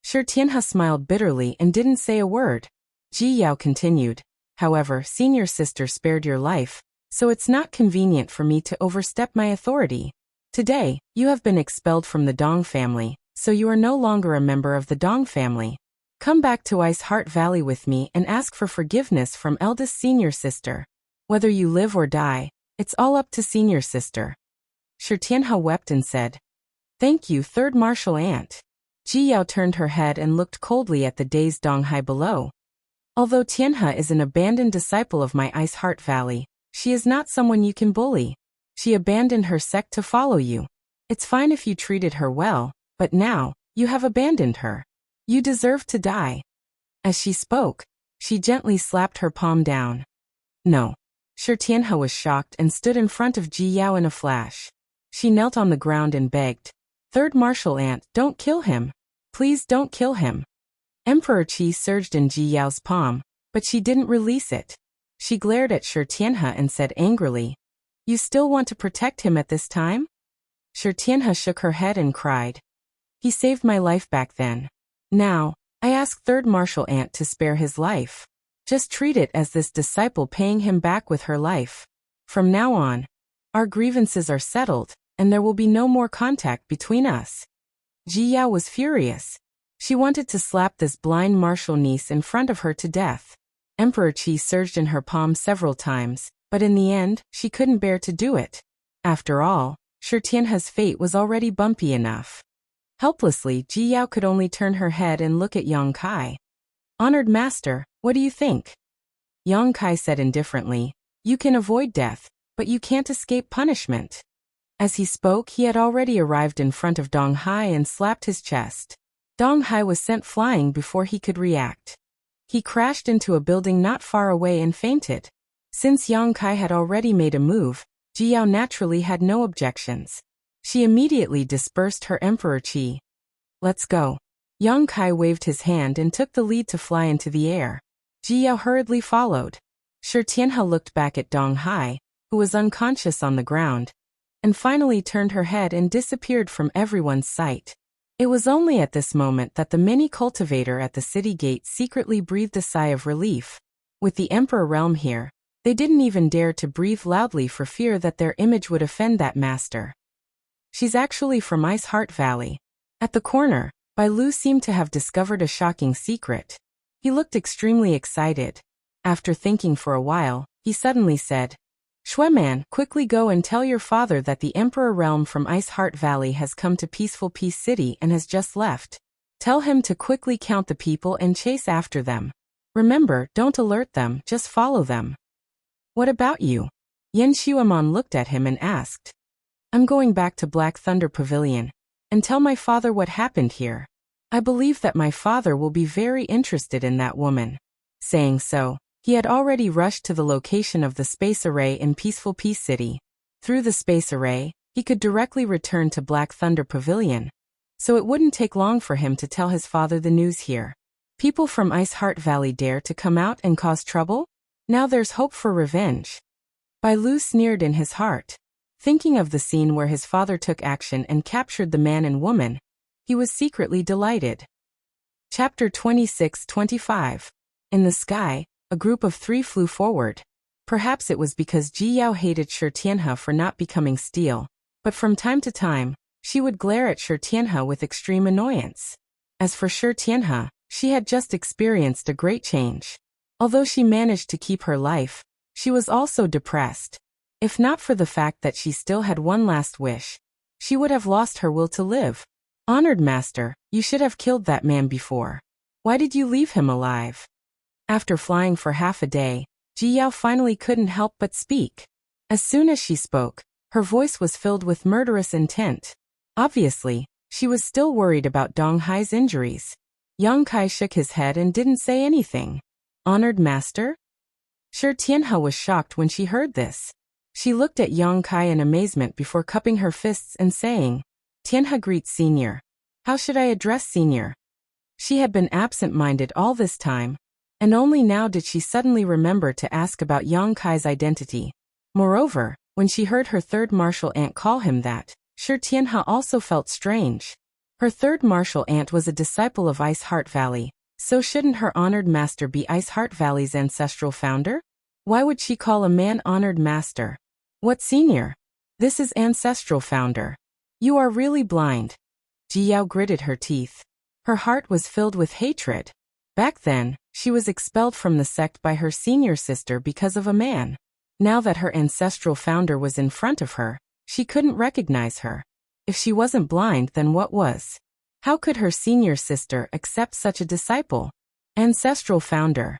Tianhe smiled bitterly and didn't say a word. Ji Yao continued, "However, senior sister spared your life, so it's not convenient for me to overstep my authority. Today, you have been expelled from the Dong family, so you are no longer a member of the Dong family. Come back to Ice Heart Valley with me and ask for forgiveness from eldest senior sister. Whether you live or die, it's all up to senior sister." Tianhe wept and said, "Thank you, third martial aunt." Ji Yao turned her head and looked coldly at the dazed Donghai below. "Although Tianhe is an abandoned disciple of my Ice Heart Valley, she is not someone you can bully. She abandoned her sect to follow you. It's fine if you treated her well, but now, you have abandoned her. You deserve to die." As she spoke, she gently slapped her palm down. "No." Tianhe was shocked and stood in front of Ji Yao in a flash. She knelt on the ground and begged, "Third martial aunt, don't kill him. Please don't kill him." Emperor Qi surged in Ji Yao's palm, but she didn't release it. She glared at Tianhe and said angrily, "You still want to protect him at this time?" Tianhe shook her head and cried, "He saved my life back then. Now, I ask third martial aunt to spare his life. Just treat it as this disciple paying him back with her life. From now on, our grievances are settled, and there will be no more contact between us." Ji Yao was furious. She wanted to slap this blind martial niece in front of her to death. Emperor Qi surged in her palm several times, but in the end, she couldn't bear to do it. After all, Tianhe's fate was already bumpy enough. Helplessly, Ji Yao could only turn her head and look at Yang Kai. "Honored master, what do you think?" Yang Kai said indifferently, "You can avoid death, but you can't escape punishment." As he spoke, he had already arrived in front of Dong Hai and slapped his chest. Dong Hai was sent flying before he could react. He crashed into a building not far away and fainted. Since Yang Kai had already made a move, Ji Yao naturally had no objections. She immediately dispersed her Emperor Qi. "Let's go." Yang Kai waved his hand and took the lead to fly into the air. Ji Yao hurriedly followed. Tianhe looked back at Dong Hai, who was unconscious on the ground, and finally turned her head and disappeared from everyone's sight. It was only at this moment that the mini cultivator at the city gate secretly breathed a sigh of relief. With the Emperor realm here, they didn't even dare to breathe loudly for fear that their image would offend that master. "She's actually from Ice Heart Valley." At the corner, Bai Lu seemed to have discovered a shocking secret. He looked extremely excited. After thinking for a while, he suddenly said, "Shueman, quickly go and tell your father that the Emperor realm from Ice Heart Valley has come to peaceful Peace City and has just left. Tell him to quickly count the people and chase after them. Remember, don't alert them, just follow them." "What about you?" Yen Xuemon looked at him and asked. "I'm going back to Black Thunder Pavilion and tell my father what happened here. I believe that my father will be very interested in that woman." Saying so, he had already rushed to the location of the space array in peaceful Peace City. Through the space array, he could directly return to Black Thunder Pavilion, so it wouldn't take long for him to tell his father the news here. People from Ice Heart Valley dare to come out and cause trouble? Now there's hope for revenge. Bai Lu sneered in his heart. Thinking of the scene where his father took action and captured the man and woman, he was secretly delighted. Chapter 26-25. In the sky, a group of 3 flew forward. Perhaps it was because Ji Yao hated Tianhe for not becoming steel, but from time to time, she would glare at Tianhe with extreme annoyance. As for Tianhe, she had just experienced a great change. Although she managed to keep her life, she was also depressed. If not for the fact that she still had one last wish, she would have lost her will to live. Honored master, you should have killed that man before. Why did you leave him alive? After flying for half a day, Ji Yao finally couldn't help but speak. As soon as she spoke, her voice was filled with murderous intent. Obviously, she was still worried about Dong Hai's injuries. Yang Kai shook his head and didn't say anything. Honored master? Sure, Tianhe was shocked when she heard this. She looked at Yang Kai in amazement before cupping her fists and saying, Tianhe greets senior. How should I address senior? She had been absent-minded all this time, and only now did she suddenly remember to ask about Yang Kai's identity. Moreover, when she heard her third martial aunt call him that, Sure Tianhe also felt strange. Her third martial aunt was a disciple of Ice Heart Valley, so shouldn't her honored master be Ice Heart Valley's ancestral founder? Why would she call a man honored master? What senior? This is ancestral founder. You are really blind. Ji Yao gritted her teeth. Her heart was filled with hatred. Back then, she was expelled from the sect by her senior sister because of a man. Now that her ancestral founder was in front of her, she couldn't recognize her. If she wasn't blind, then what was? How could her senior sister accept such a disciple? Ancestral founder.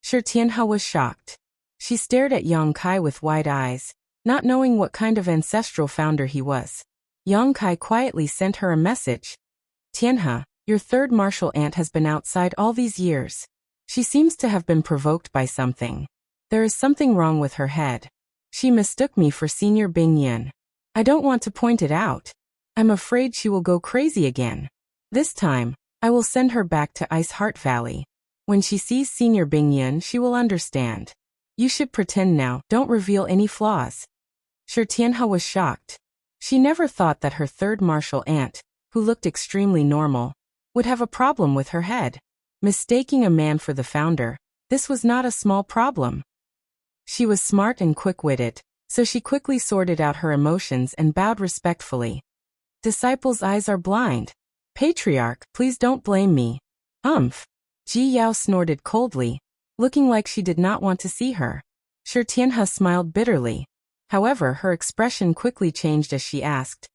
Sure Tianhe was shocked. She stared at Yang Kai with wide eyes, not knowing what kind of ancestral founder he was. Yang Kai quietly sent her a message. Tianhe, your third martial aunt has been outside all these years. She seems to have been provoked by something. There is something wrong with her head. She mistook me for Senior Bing Yin. I don't want to point it out. I'm afraid she will go crazy again. This time, I will send her back to Ice Heart Valley. When she sees Senior Bing Yin, she will understand. You should pretend now, don't reveal any flaws. Sure Tianhe was shocked. She never thought that her third martial aunt, who looked extremely normal, would have a problem with her head. Mistaking a man for the founder, this was not a small problem. She was smart and quick-witted, so she quickly sorted out her emotions and bowed respectfully. Disciples' eyes are blind. Patriarch, please don't blame me. Ji Yao snorted coldly, looking like she did not want to see her. Sure Tianhe smiled bitterly. However, her expression quickly changed as she asked,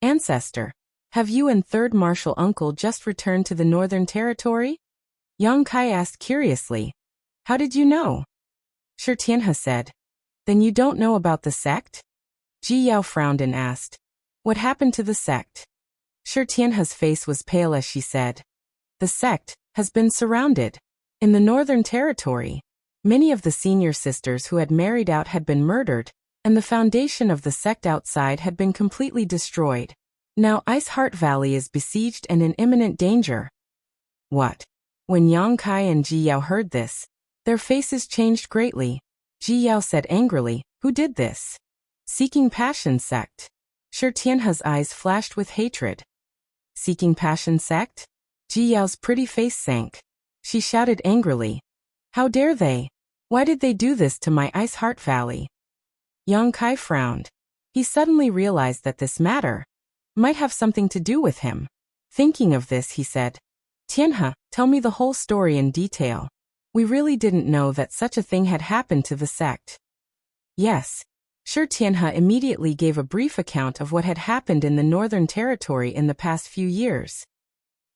Ancestor, have you and third martial uncle just returned to the Northern Territory? Yang Kai asked curiously. How did you know? Sure Tianhe said. Then you don't know about the sect? Ji Yao frowned and asked. What happened to the sect? Sure Tianhe's face was pale as she said. The sect has been surrounded. In the Northern Territory, many of the senior sisters who had married out had been murdered, and the foundation of the sect outside had been completely destroyed. Now Ice Heart Valley is besieged and in imminent danger. What? When Yang Kai and Ji Yao heard this, their faces changed greatly. Ji Yao said angrily, Who did this? Seeking Passion Sect. Sure Tianhe's eyes flashed with hatred. Seeking Passion Sect? Ji Yao's pretty face sank. She shouted angrily. How dare they? Why did they do this to my Ice Heart Valley? Yang Kai frowned. He suddenly realized that this matter might have something to do with him. Thinking of this, he said, Tianhe, tell me the whole story in detail. We really didn't know that such a thing had happened to the sect. Yes. Sure Tianhe immediately gave a brief account of what had happened in the Northern Territory in the past few years.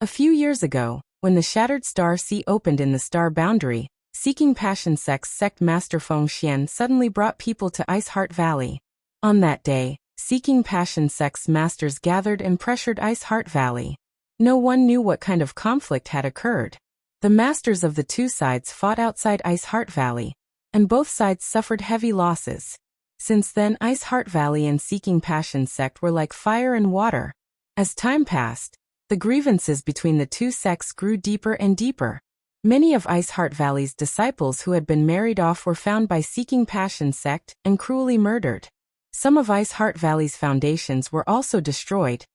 A few years ago, when the Shattered Star Sea opened in the Star Boundary, Seeking Passion Sect's sect master Feng Xian suddenly brought people to Ice Heart Valley. On that day, Seeking Passion Sect's masters gathered and pressured Ice Heart Valley. No one knew what kind of conflict had occurred. The masters of the two sides fought outside Ice Heart Valley, and both sides suffered heavy losses. Since then, Ice Heart Valley and Seeking Passion Sect were like fire and water. As time passed, the grievances between the two sects grew deeper and deeper. Many of Ice Heart Valley's disciples who had been married off were found by Seeking Passion Sect and cruelly murdered. Some of Ice Heart Valley's foundations were also destroyed,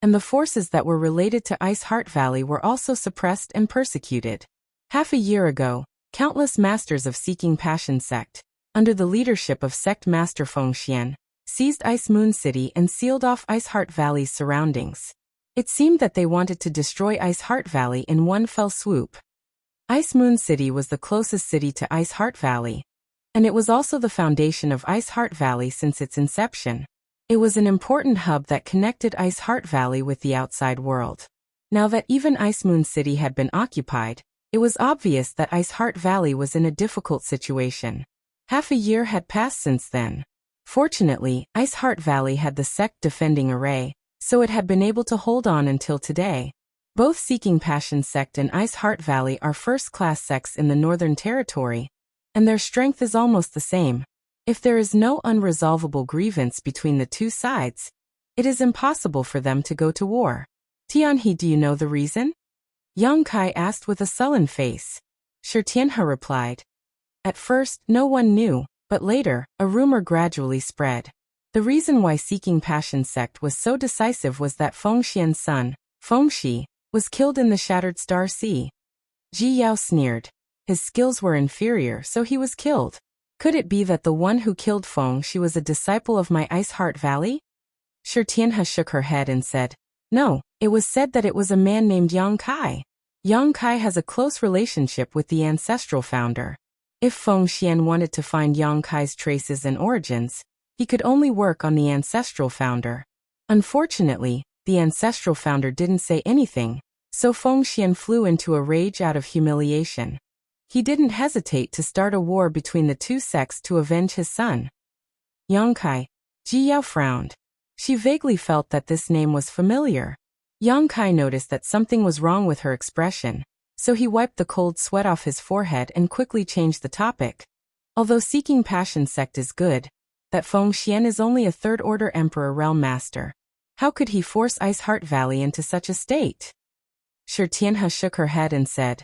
and the forces that were related to Ice Heart Valley were also suppressed and persecuted. Half a year ago, countless masters of Seeking Passion Sect, under the leadership of Sect Master Feng Xian, seized Ice Moon City and sealed off Ice Heart Valley's surroundings. It seemed that they wanted to destroy Ice Heart Valley in one fell swoop. Ice Moon City was the closest city to Ice Heart Valley, and it was also the foundation of Ice Heart Valley since its inception. It was an important hub that connected Ice Heart Valley with the outside world. Now that even Ice Moon City had been occupied, it was obvious that Ice Heart Valley was in a difficult situation. Half a year had passed since then. Fortunately, Ice Heart Valley had the sect defending array, so it had been able to hold on until today. Both Seeking Passion Sect and Ice Heart Valley are first-class sects in the Northern Territory, and their strength is almost the same. If there is no unresolvable grievance between the two sides, it is impossible for them to go to war. Tianhe, do you know the reason? Yang Kai asked with a sullen face. Shi Tianhe replied. At first, no one knew, but later, a rumor gradually spread. The reason why Seeking Passion Sect was so decisive was that Feng Xian's son, Feng Shi, was killed in the Shattered Star Sea. Ji Yao sneered. His skills were inferior, so he was killed. Could it be that the one who killed Feng Shi was a disciple of my Ice Heart Valley? Shi Tianhe shook her head and said, No, it was said that it was a man named Yang Kai. Yang Kai has a close relationship with the ancestral founder. If Feng Xian wanted to find Yang Kai's traces and origins, he could only work on the ancestral founder. Unfortunately, the ancestral founder didn't say anything, so Feng Xian flew into a rage out of humiliation. He didn't hesitate to start a war between the two sects to avenge his son. Yang Kai. Ji Yao frowned. She vaguely felt that this name was familiar. Yang Kai noticed that something was wrong with her expression, so he wiped the cold sweat off his forehead and quickly changed the topic. Although Seeking Passion Sect is good, that Feng Xian is only a third-order Emperor Realm Master. How could he force Ice Heart Valley into such a state? Shi Tianhe shook her head and said,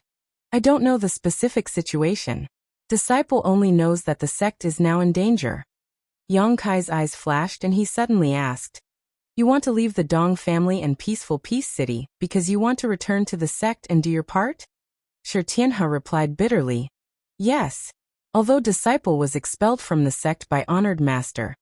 I don't know the specific situation. Disciple only knows that the sect is now in danger. Yang Kai's eyes flashed and he suddenly asked, You want to leave the Dong family and peaceful Peace City because you want to return to the sect and do your part? Shi Tianhe replied bitterly, Yes. Although Disciple was expelled from the sect by Honored Master,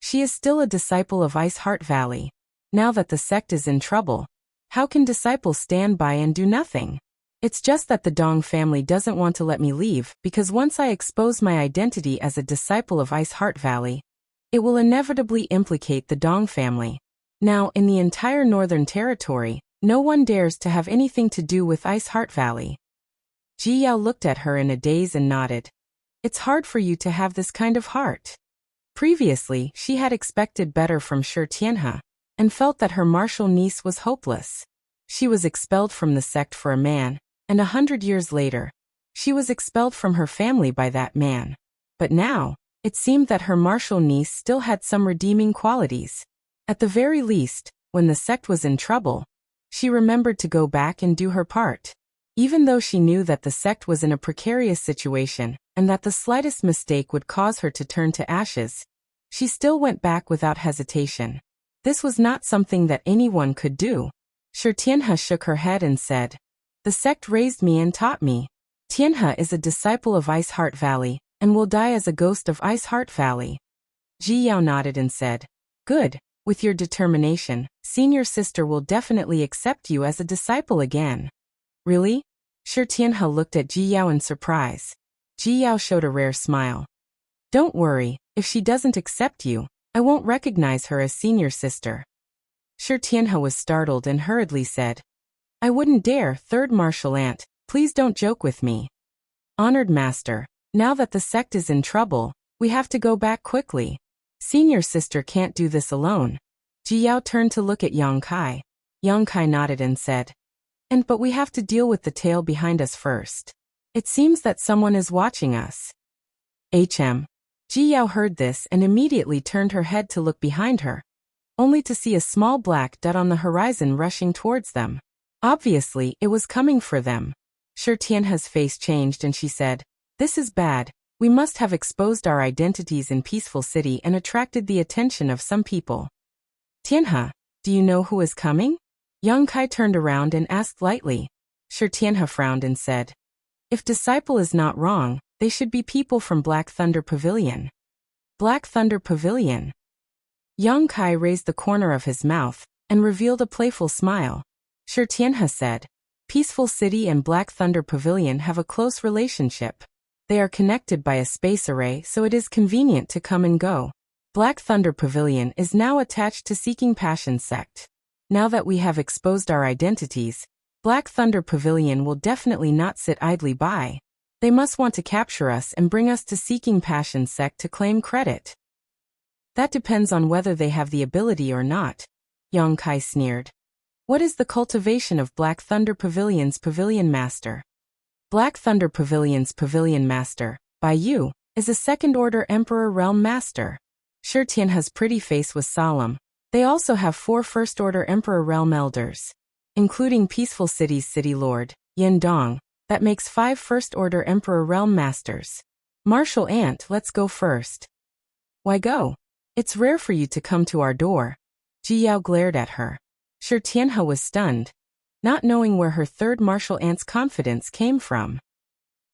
she is still a disciple of Ice Heart Valley. Now that the sect is in trouble, how can Disciple stand by and do nothing? It's just that the Dong family doesn't want to let me leave because once I expose my identity as a disciple of Ice Heart Valley, it will inevitably implicate the Dong family. Now, in the entire Northern Territory, no one dares to have anything to do with Ice Heart Valley. Ji Yao looked at her in a daze and nodded. It's hard for you to have this kind of heart. Previously, she had expected better from Shi Tianhe, and felt that her martial niece was hopeless. She was expelled from the sect for a man, and 100 years later, she was expelled from her family by that man. But now, it seemed that her martial niece still had some redeeming qualities. At the very least, when the sect was in trouble, she remembered to go back and do her part. Even though she knew that the sect was in a precarious situation, and that the slightest mistake would cause her to turn to ashes, she still went back without hesitation. This was not something that anyone could do. Shi Tianhe shook her head and said, The sect raised me and taught me. Tianhe is a disciple of Ice Heart Valley, and will die as a ghost of Ice Heart Valley. Ji Yao nodded and said, Good. With your determination, senior sister will definitely accept you as a disciple again. Really? Shi Tianhe looked at Ji Yao in surprise. Ji Yao showed a rare smile. Don't worry, if she doesn't accept you, I won't recognize her as senior sister. Shi Tianhe was startled and hurriedly said, I wouldn't dare, third martial aunt, please don't joke with me. Honored Master, now that the sect is in trouble, we have to go back quickly. Senior sister can't do this alone. Ji Yao turned to look at Yang Kai. Yang Kai nodded and said, But we have to deal with the tail behind us first. It seems that someone is watching us. Ji Yao heard this and immediately turned her head to look behind her, only to see a small black dot on the horizon rushing towards them. Obviously, it was coming for them. Shi Tianhe's face changed and she said, This is bad. We must have exposed our identities in Peaceful City and attracted the attention of some people. Tianhe, do you know who is coming? Yang Kai turned around and asked lightly. Shi Tianhe frowned and said, If Disciple is not wrong, they should be people from Black Thunder Pavilion. Black Thunder Pavilion. Yang Kai raised the corner of his mouth and revealed a playful smile. Shi Tianhe said, Peaceful City and Black Thunder Pavilion have a close relationship. They are connected by a space array, so it is convenient to come and go. Black Thunder Pavilion is now attached to Seeking Passion sect. Now that we have exposed our identities, Black Thunder Pavilion will definitely not sit idly by. They must want to capture us and bring us to Seeking Passion sect to claim credit. That depends on whether they have the ability or not, Yang Kai sneered. What is the cultivation of Black Thunder Pavilion's Pavilion Master? Black Thunder Pavilion's Pavilion Master, by you, is a second-order Emperor Realm Master. Shi Tianhe's pretty face was solemn. They also have 4 first-order Emperor Realm Elders, including Peaceful City's City Lord, Yin Dong. That makes 5 first-order Emperor Realm Masters. Martial Ant, let's go first. Why go? It's rare for you to come to our door. Ji Yao glared at her. Shi Tianhe was stunned, not knowing where her third martial ant's confidence came from.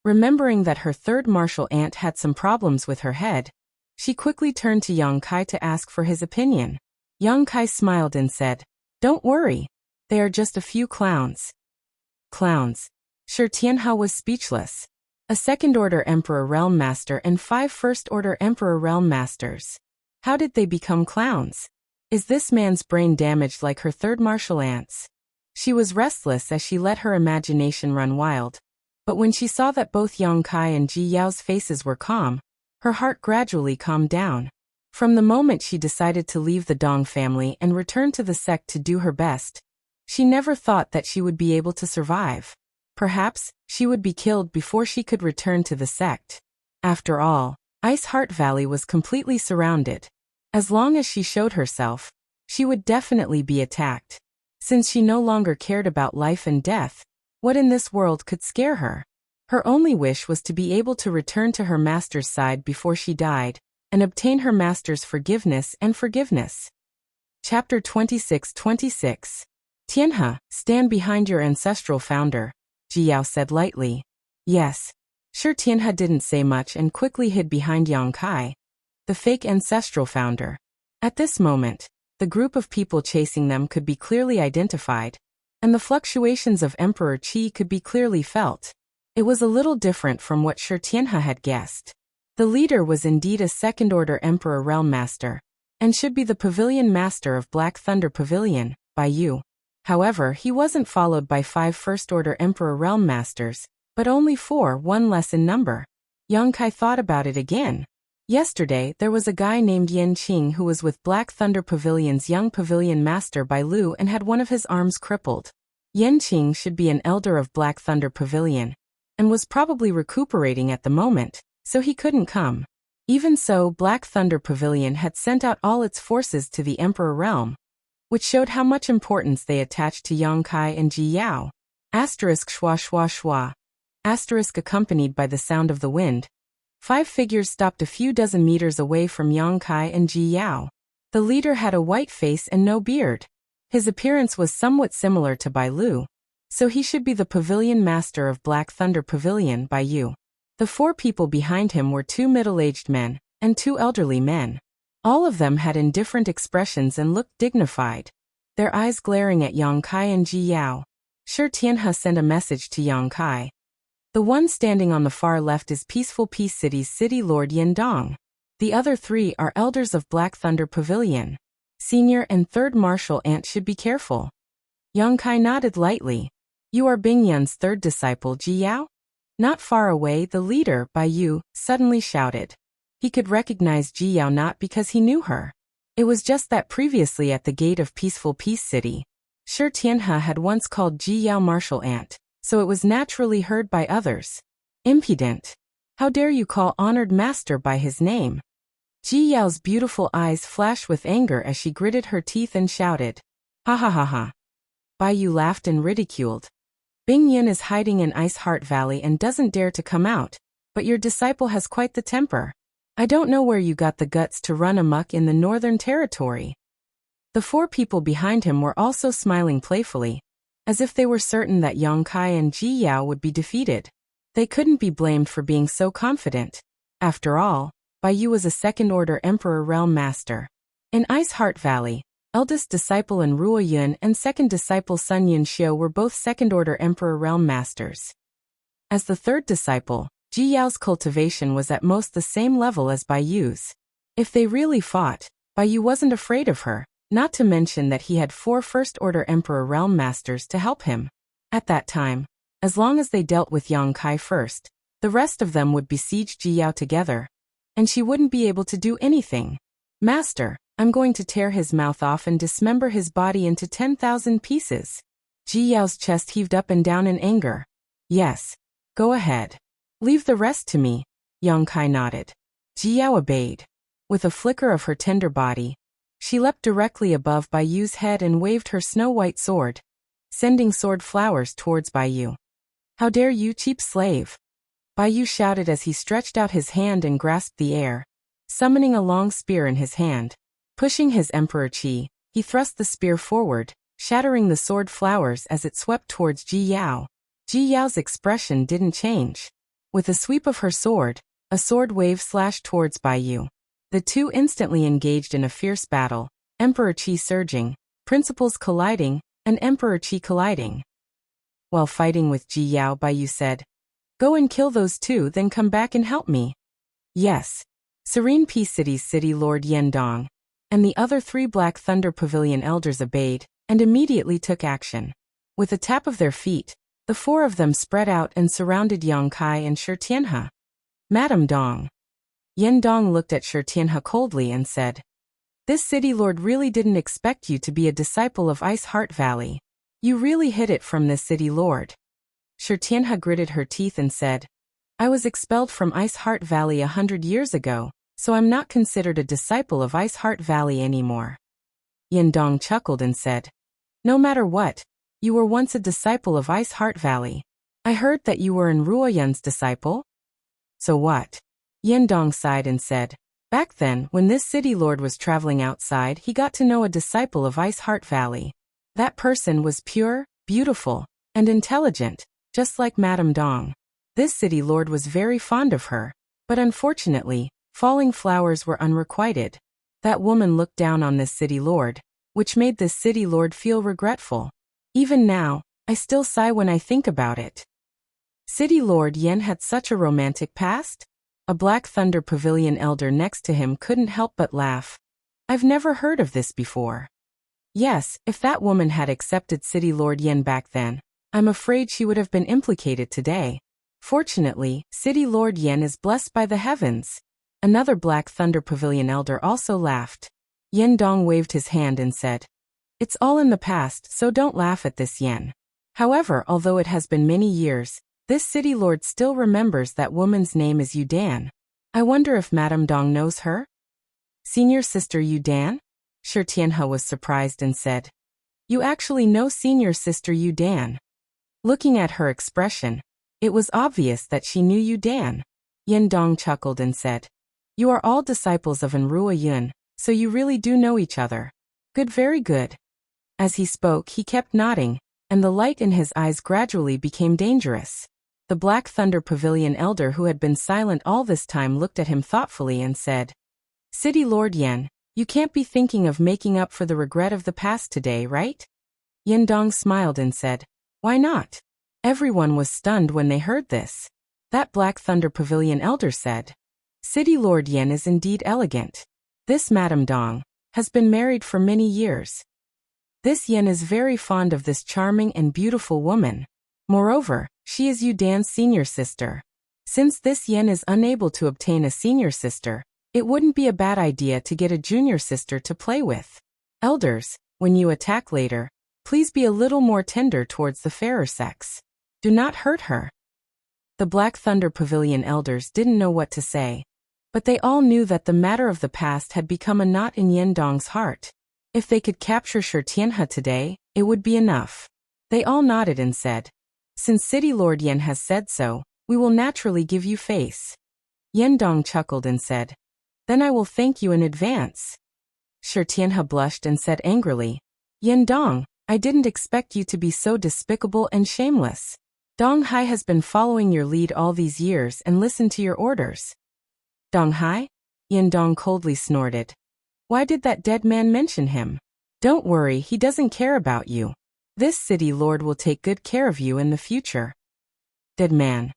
Remembering that her third martial ant had some problems with her head, she quickly turned to Yang Kai to ask for his opinion. Yang Kai smiled and said, "Don't worry. They are just a few clowns." Clowns. Shi Tianhe was speechless. A second-order Emperor Realm Master and 5 first-order Emperor Realm Masters. How did they become clowns? Is this man's brain damaged like her third martial ant's? She was restless as she let her imagination run wild. But when she saw that both Yang Kai and Ji Yao's faces were calm, her heart gradually calmed down. From the moment she decided to leave the Dong family and return to the sect to do her best, she never thought that she would be able to survive. Perhaps, she would be killed before she could return to the sect. After all, Ice Heart Valley was completely surrounded. As long as she showed herself, she would definitely be attacked. Since she no longer cared about life and death, what in this world could scare her? Her only wish was to be able to return to her master's side before she died, and obtain her master's forgiveness and forgiveness. Chapter 26:26. Tianhe, stand behind your ancestral founder, Ji Yao said lightly. Yes. Shi Tianhe didn't say much and quickly hid behind Yang Kai, the fake ancestral founder. At this moment, the group of people chasing them could be clearly identified, and the fluctuations of Emperor Qi could be clearly felt. It was a little different from what Shi Tianhe had guessed. The leader was indeed a second-order Emperor Realm Master, and should be the Pavilion Master of Black Thunder Pavilion, by you. However, he wasn't followed by 5 first-order Emperor Realm Masters, but only 4, 1 less in number. Yang Kai thought about it again. Yesterday, there was a guy named Yen Qing who was with Black Thunder Pavilion's young Pavilion Master Bai Lu and had one of his arms crippled. Yen Qing should be an elder of Black Thunder Pavilion, and was probably recuperating at the moment, so he couldn't come. Even so, Black Thunder Pavilion had sent out all its forces to the Emperor Realm, which showed how much importance they attached to Yang Kai and Ji Yao. Asterisk schwa schwa schwa. Asterisk accompanied by the sound of the wind. 5 figures stopped a few dozen meters away from Yang Kai and Ji Yao. The leader had a white face and no beard. His appearance was somewhat similar to Bai Lu, so he should be the Pavilion Master of Black Thunder Pavilion by you. The 4 people behind him were 2 middle-aged men and 2 elderly men. All of them had indifferent expressions and looked dignified, their eyes glaring at Yang Kai and Ji Yao. Shi Tianhe sent a message to Yang Kai. The one standing on the far left is Peaceful Peace City's City Lord Yin Dong. The other 3 are elders of Black Thunder Pavilion. Senior and third martial ant should be careful. Yang Kai nodded lightly. You are Bing Yun's third disciple, Ji Yao? Not far away, the leader, Bai Yu, suddenly shouted. He could recognize Ji Yao not because he knew her. It was just that previously at the gate of Peaceful Peace City, Shi Tianhe had once called Ji Yao martial ant, so it was naturally heard by others. Impudent! How dare you call honored master by his name? Ji Yao's beautiful eyes flashed with anger as she gritted her teeth and shouted. Ha ha ha ha. Bai Yu laughed and ridiculed. Bing Yun is hiding in Ice Heart Valley and doesn't dare to come out, but your disciple has quite the temper. I don't know where you got the guts to run amok in the Northern Territory. The 4 people behind him were also smiling playfully, as if they were certain that Yang Kai and Ji Yao would be defeated. They couldn't be blamed for being so confident. After all, Bai Yu was a second-order Emperor Realm Master. In Ice Heart Valley, eldest disciple and Ruo Yun and second disciple Sun Yun Xiu were both second-order Emperor Realm Masters. As the third disciple, Ji Yao's cultivation was at most the same level as Bai Yu's. If they really fought, Bai Yu wasn't afraid of her, not to mention that he had 4 First-Order Emperor Realm Masters to help him. At that time, as long as they dealt with Yang Kai first, the rest of them would besiege Ji Yao together, and she wouldn't be able to do anything. Master, I'm going to tear his mouth off and dismember his body into 10,000 pieces. Ji Yao's chest heaved up and down in anger. Yes, go ahead. Leave the rest to me, Yang Kai nodded. Ji Yao obeyed. With a flicker of her tender body, she leapt directly above Bai Yu's head and waved her snow-white sword, sending sword flowers towards Bai Yu. How dare you, cheap slave! Bai Yu shouted as he stretched out his hand and grasped the air, summoning a long spear in his hand. Pushing his Emperor Qi, he thrust the spear forward, shattering the sword flowers as it swept towards Ji Yao. Ji Yao's expression didn't change. With a sweep of her sword, a sword wave slashed towards Bai Yu. The two instantly engaged in a fierce battle, Emperor Qi surging, principles colliding, and Emperor Qi colliding. While fighting with Ji Yao, Bai Yu said, "Go and kill those two, then come back and help me." Yes. Serene Peace City's City Lord Yendong and the other 3 Black Thunder Pavilion elders obeyed and immediately took action. With a tap of their feet, the 4 of them spread out and surrounded Yang Kai and Shi Tianhe. Madame Dong. Yendong looked at Shi Tianhe coldly and said, "This city lord really didn't expect you to be a disciple of Ice Heart Valley. You really hid it from this city lord." Shi Tianhe gritted her teeth and said, "I was expelled from Ice Heart Valley 100 years ago, so I'm not considered a disciple of Ice Heart Valley anymore." Yendong chuckled and said, "No matter what, you were once a disciple of Ice Heart Valley. I heard that you were in Ruoyun's disciple." "So what?" Yendong sighed and said, "Back then, when this city lord was traveling outside, he got to know a disciple of Ice Heart Valley. That person was pure, beautiful, and intelligent, just like Madame Dong. This city lord was very fond of her, but unfortunately, falling flowers were unrequited. That woman looked down on this city lord, which made this city lord feel regretful. Even now, I still sigh when I think about it." City Lord Yen had such a romantic past? A Black Thunder Pavilion elder next to him couldn't help but laugh. "I've never heard of this before." Yes, if that woman had accepted City Lord Yen back then, I'm afraid she would have been implicated today. Fortunately, City Lord Yen is blessed by the heavens. Another Black Thunder Pavilion elder also laughed. Yendong waved his hand and said, "It's all in the past, so don't laugh at this, Yen. However, although it has been many years, this city lord still remembers that woman's name is Yudan. I wonder if Madame Dong knows her?" "Senior Sister Yudan?" Shi Tianhe was surprised and said, "You actually know Senior Sister Yudan?" Looking at her expression, it was obvious that she knew Yudan. Yendong chuckled and said, "You are all disciples of Enrua Yun, so you really do know each other. Good, very good." As he spoke, he kept nodding, and the light in his eyes gradually became dangerous. The Black Thunder Pavilion elder who had been silent all this time looked at him thoughtfully and said, "City Lord Yen, you can't be thinking of making up for the regret of the past today, right?" Yendong smiled and said, "Why not?" Everyone was stunned when they heard this. That Black Thunder Pavilion elder said, "City Lord Yen is indeed elegant. This Madame Dong has been married for many years. This Yen is very fond of this charming and beautiful woman. Moreover, she is Yudan's senior sister. Since this Yen is unable to obtain a senior sister, it wouldn't be a bad idea to get a junior sister to play with. Elders, when you attack later, please be a little more tender towards the fairer sex. Do not hurt her." The Black Thunder Pavilion elders didn't know what to say, but they all knew that the matter of the past had become a knot in Yendong's heart. If they could capture Shi Tianhe today, it would be enough. They all nodded and said, "Since City Lord Yen has said so, we will naturally give you face." Yendong chuckled and said, "Then I will thank you in advance." Shi Tianhe blushed and said angrily, "Yendong, I didn't expect you to be so despicable and shameless. Dong Hai has been following your lead all these years and listened to your orders." "Dong Hai?" Yendong coldly snorted. "Why did that dead man mention him? Don't worry, he doesn't care about you. This city lord will take good care of you in the future." "Dead man."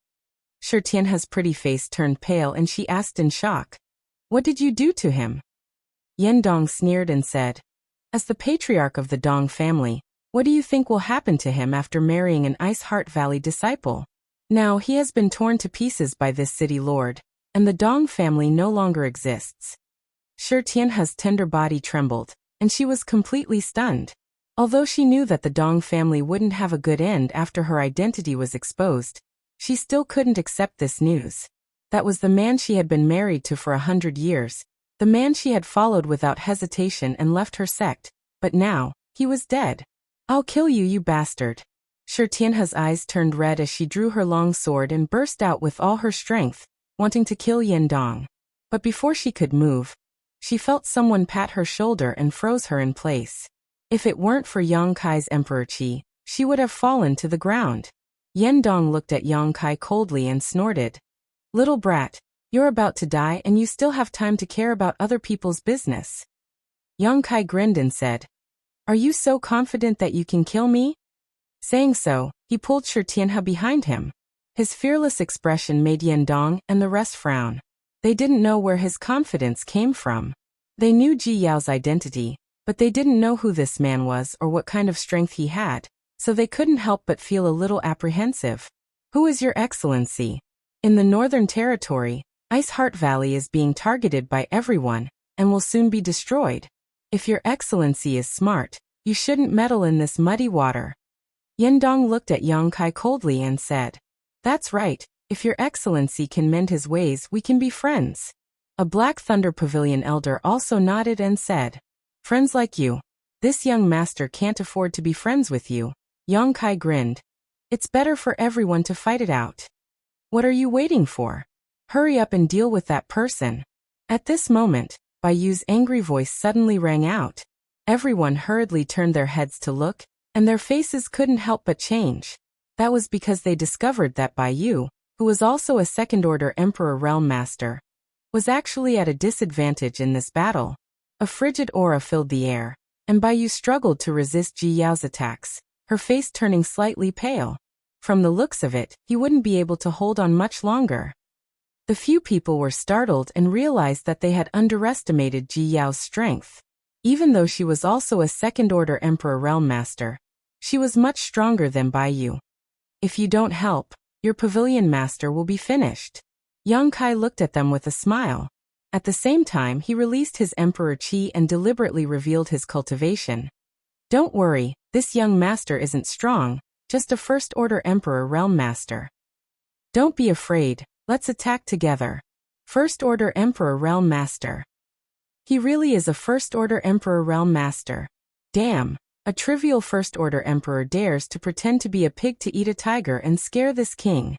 Shi Tianhe's pretty face turned pale and she asked in shock. What did you do to him? Yan Dong sneered and said, as the patriarch of the Dong family, what do you think will happen to him after marrying an Ice Heart Valley disciple? Now he has been torn to pieces by this city lord, and the Dong family no longer exists. Shi Tianhe's tender body trembled, and she was completely stunned. Although she knew that the Dong family wouldn't have a good end after her identity was exposed, she still couldn't accept this news. That was the man she had been married to for 100 years, the man she had followed without hesitation and left her sect, but now, he was dead. I'll kill you, you bastard. Shi Tianhe's eyes turned red as she drew her long sword and burst out with all her strength, wanting to kill Yan Dong. But before she could move, she felt someone pat her shoulder and froze her in place. If it weren't for Yang Kai's Emperor Qi, she would have fallen to the ground. Yan Dong looked at Yang Kai coldly and snorted. Little brat, you're about to die and you still have time to care about other people's business. Yang Kai grinned and said, are you so confident that you can kill me? Saying so, he pulled Shi Tianhe behind him. His fearless expression made Yan Dong and the rest frown. They didn't know where his confidence came from. They knew Ji Yao's identity, but they didn't know who this man was or what kind of strength he had, so they couldn't help but feel a little apprehensive. Who is your excellency? In the Northern Territory, Ice Heart Valley is being targeted by everyone, and will soon be destroyed. If your excellency is smart, you shouldn't meddle in this muddy water. Yan Dong looked at Yang Kai coldly and said, that's right, if your excellency can mend his ways we can be friends. A Black Thunder Pavilion elder also nodded and said, friends like you. This young master can't afford to be friends with you. Yang Kai grinned. It's better for everyone to fight it out. What are you waiting for? Hurry up and deal with that person. At this moment, Bai Yu's angry voice suddenly rang out. Everyone hurriedly turned their heads to look, and their faces couldn't help but change. That was because they discovered that Bai Yu, who was also a second-order Emperor Realm Master, was actually at a disadvantage in this battle. A frigid aura filled the air, and Bai Yu struggled to resist Ji Yao's attacks, her face turning slightly pale. From the looks of it, he wouldn't be able to hold on much longer. The few people were startled and realized that they had underestimated Ji Yao's strength. Even though she was also a second-order Emperor Realm Master, she was much stronger than Bai Yu. If you don't help, your Pavilion Master will be finished. Yang Kai looked at them with a smile. At the same time, he released his Emperor Qi and deliberately revealed his cultivation. Don't worry, this young master isn't strong, just a first-order Emperor Realm Master. Don't be afraid, let's attack together. First-order Emperor Realm Master. He really is a first-order Emperor Realm Master. Damn, a trivial first-order Emperor dares to pretend to be a pig to eat a tiger and scare this king.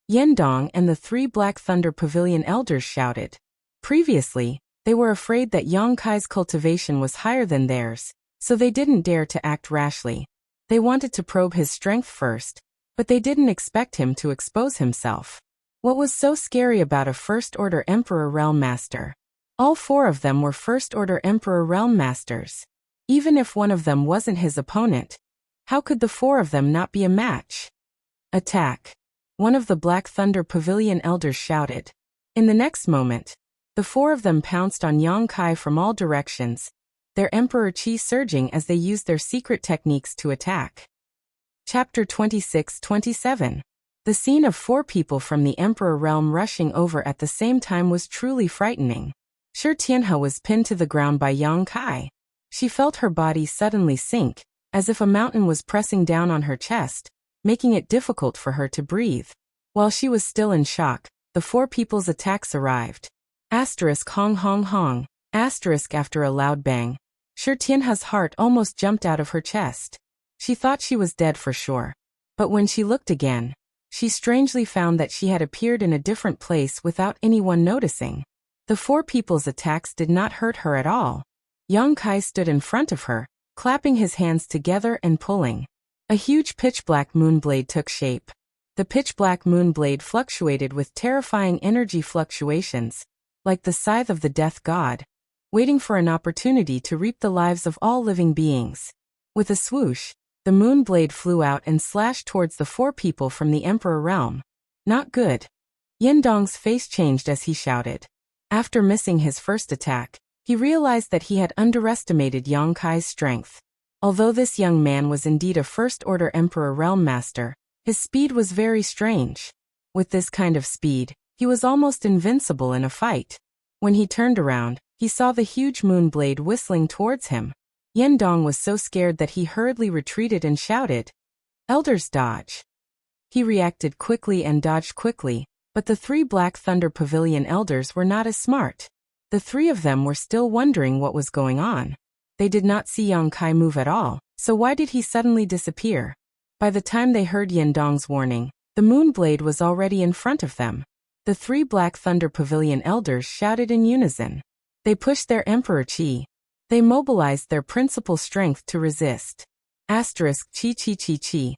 Yan Dong and the 3 Black Thunder Pavilion elders shouted. Previously, they were afraid that Yang Kai's cultivation was higher than theirs, so they didn't dare to act rashly. They wanted to probe his strength first, but they didn't expect him to expose himself. What was so scary about a first-order Emperor Realm Master? All 4 of them were first-order Emperor Realm Masters. Even if one of them wasn't his opponent, how could the 4 of them not be a match? Attack! One of the Black Thunder Pavilion elders shouted. In the next moment, the 4 of them pounced on Yang Kai from all directions, their Emperor Qi surging as they used their secret techniques to attack. Chapter 26-27. The scene of 4 people from the Emperor realm rushing over at the same time was truly frightening. Shi Tianhe was pinned to the ground by Yang Kai. She felt her body suddenly sink, as if a mountain was pressing down on her chest, making it difficult for her to breathe. While she was still in shock, the 4 people's attacks arrived. Asterisk hong hong hong. Asterisk after a loud bang. Shi Tianhe's heart almost jumped out of her chest. She thought she was dead for sure. But when she looked again, she strangely found that she had appeared in a different place without anyone noticing. The 4 people's attacks did not hurt her at all. Yang Kai stood in front of her, clapping his hands together and pulling. A huge pitch-black moonblade took shape. The pitch-black moonblade fluctuated with terrifying energy fluctuations, like the scythe of the death god, waiting for an opportunity to reap the lives of all living beings. With a swoosh, the moonblade flew out and slashed towards the 4 people from the Emperor realm. Not good. Yendong's face changed as he shouted. After missing his first attack, he realized that he had underestimated Yang Kai's strength. Although this young man was indeed a First-Order Emperor Realm Master, his speed was very strange. With this kind of speed, he was almost invincible in a fight. When he turned around, he saw the huge moon blade whistling towards him. Yendong was so scared that he hurriedly retreated and shouted, "Elders, dodge!" He reacted quickly and dodged quickly, but the 3 Black Thunder Pavilion elders were not as smart. The 3 of them were still wondering what was going on. They did not see Yang Kai move at all, so why did he suddenly disappear? By the time they heard Yendong's warning, the moon blade was already in front of them. The 3 Black Thunder Pavilion elders shouted in unison. They pushed their Emperor Qi. They mobilized their principal strength to resist. Asterisk Qi Qi Qi Qi.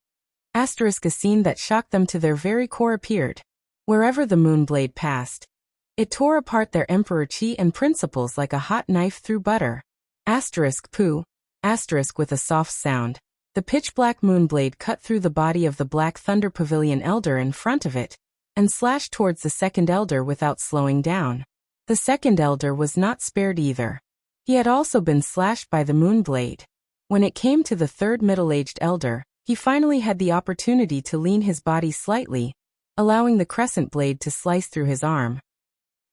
Asterisk a scene that shocked them to their very core appeared. Wherever the moon blade passed, it tore apart their Emperor Qi and principles like a hot knife through butter. Asterisk poo. Asterisk with a soft sound. The pitch-black moonblade cut through the body of the Black Thunder Pavilion elder in front of it, and slashed towards the second elder without slowing down. The second elder was not spared either. He had also been slashed by the moonblade. When it came to the third middle-aged elder, he finally had the opportunity to lean his body slightly, allowing the crescent blade to slice through his arm.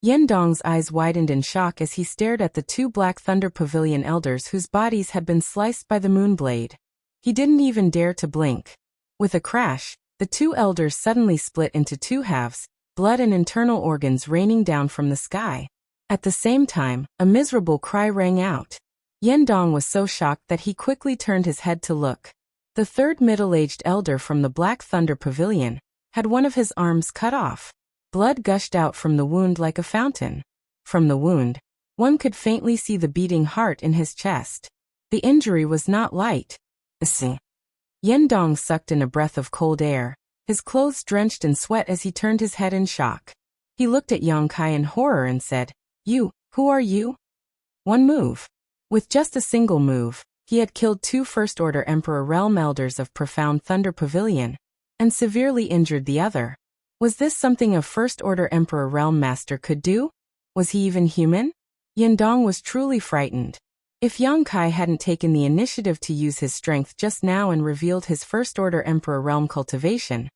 Yendong's eyes widened in shock as he stared at the 2 Black Thunder Pavilion elders whose bodies had been sliced by the moonblade. He didn't even dare to blink. With a crash, the 2 elders suddenly split into 2 halves, blood and internal organs raining down from the sky. At the same time, a miserable cry rang out. Yendong was so shocked that he quickly turned his head to look. The third middle-aged elder from the Black Thunder Pavilion had one of his arms cut off. Blood gushed out from the wound like a fountain. From the wound, one could faintly see the beating heart in his chest. The injury was not light. Yendong sucked in a breath of cold air, his clothes drenched in sweat as he turned his head in shock. He looked at Yang Kai in horror and said, Who are you?" One move. With just a single move, he had killed 2 First-Order Emperor Realm Elders of Profound Thunder Pavilion, and severely injured the other. Was this something a First-Order Emperor Realm Master could do? Was he even human? Yendong was truly frightened. If Yang Kai hadn't taken the initiative to use his strength just now and revealed his First-Order Emperor Realm cultivation,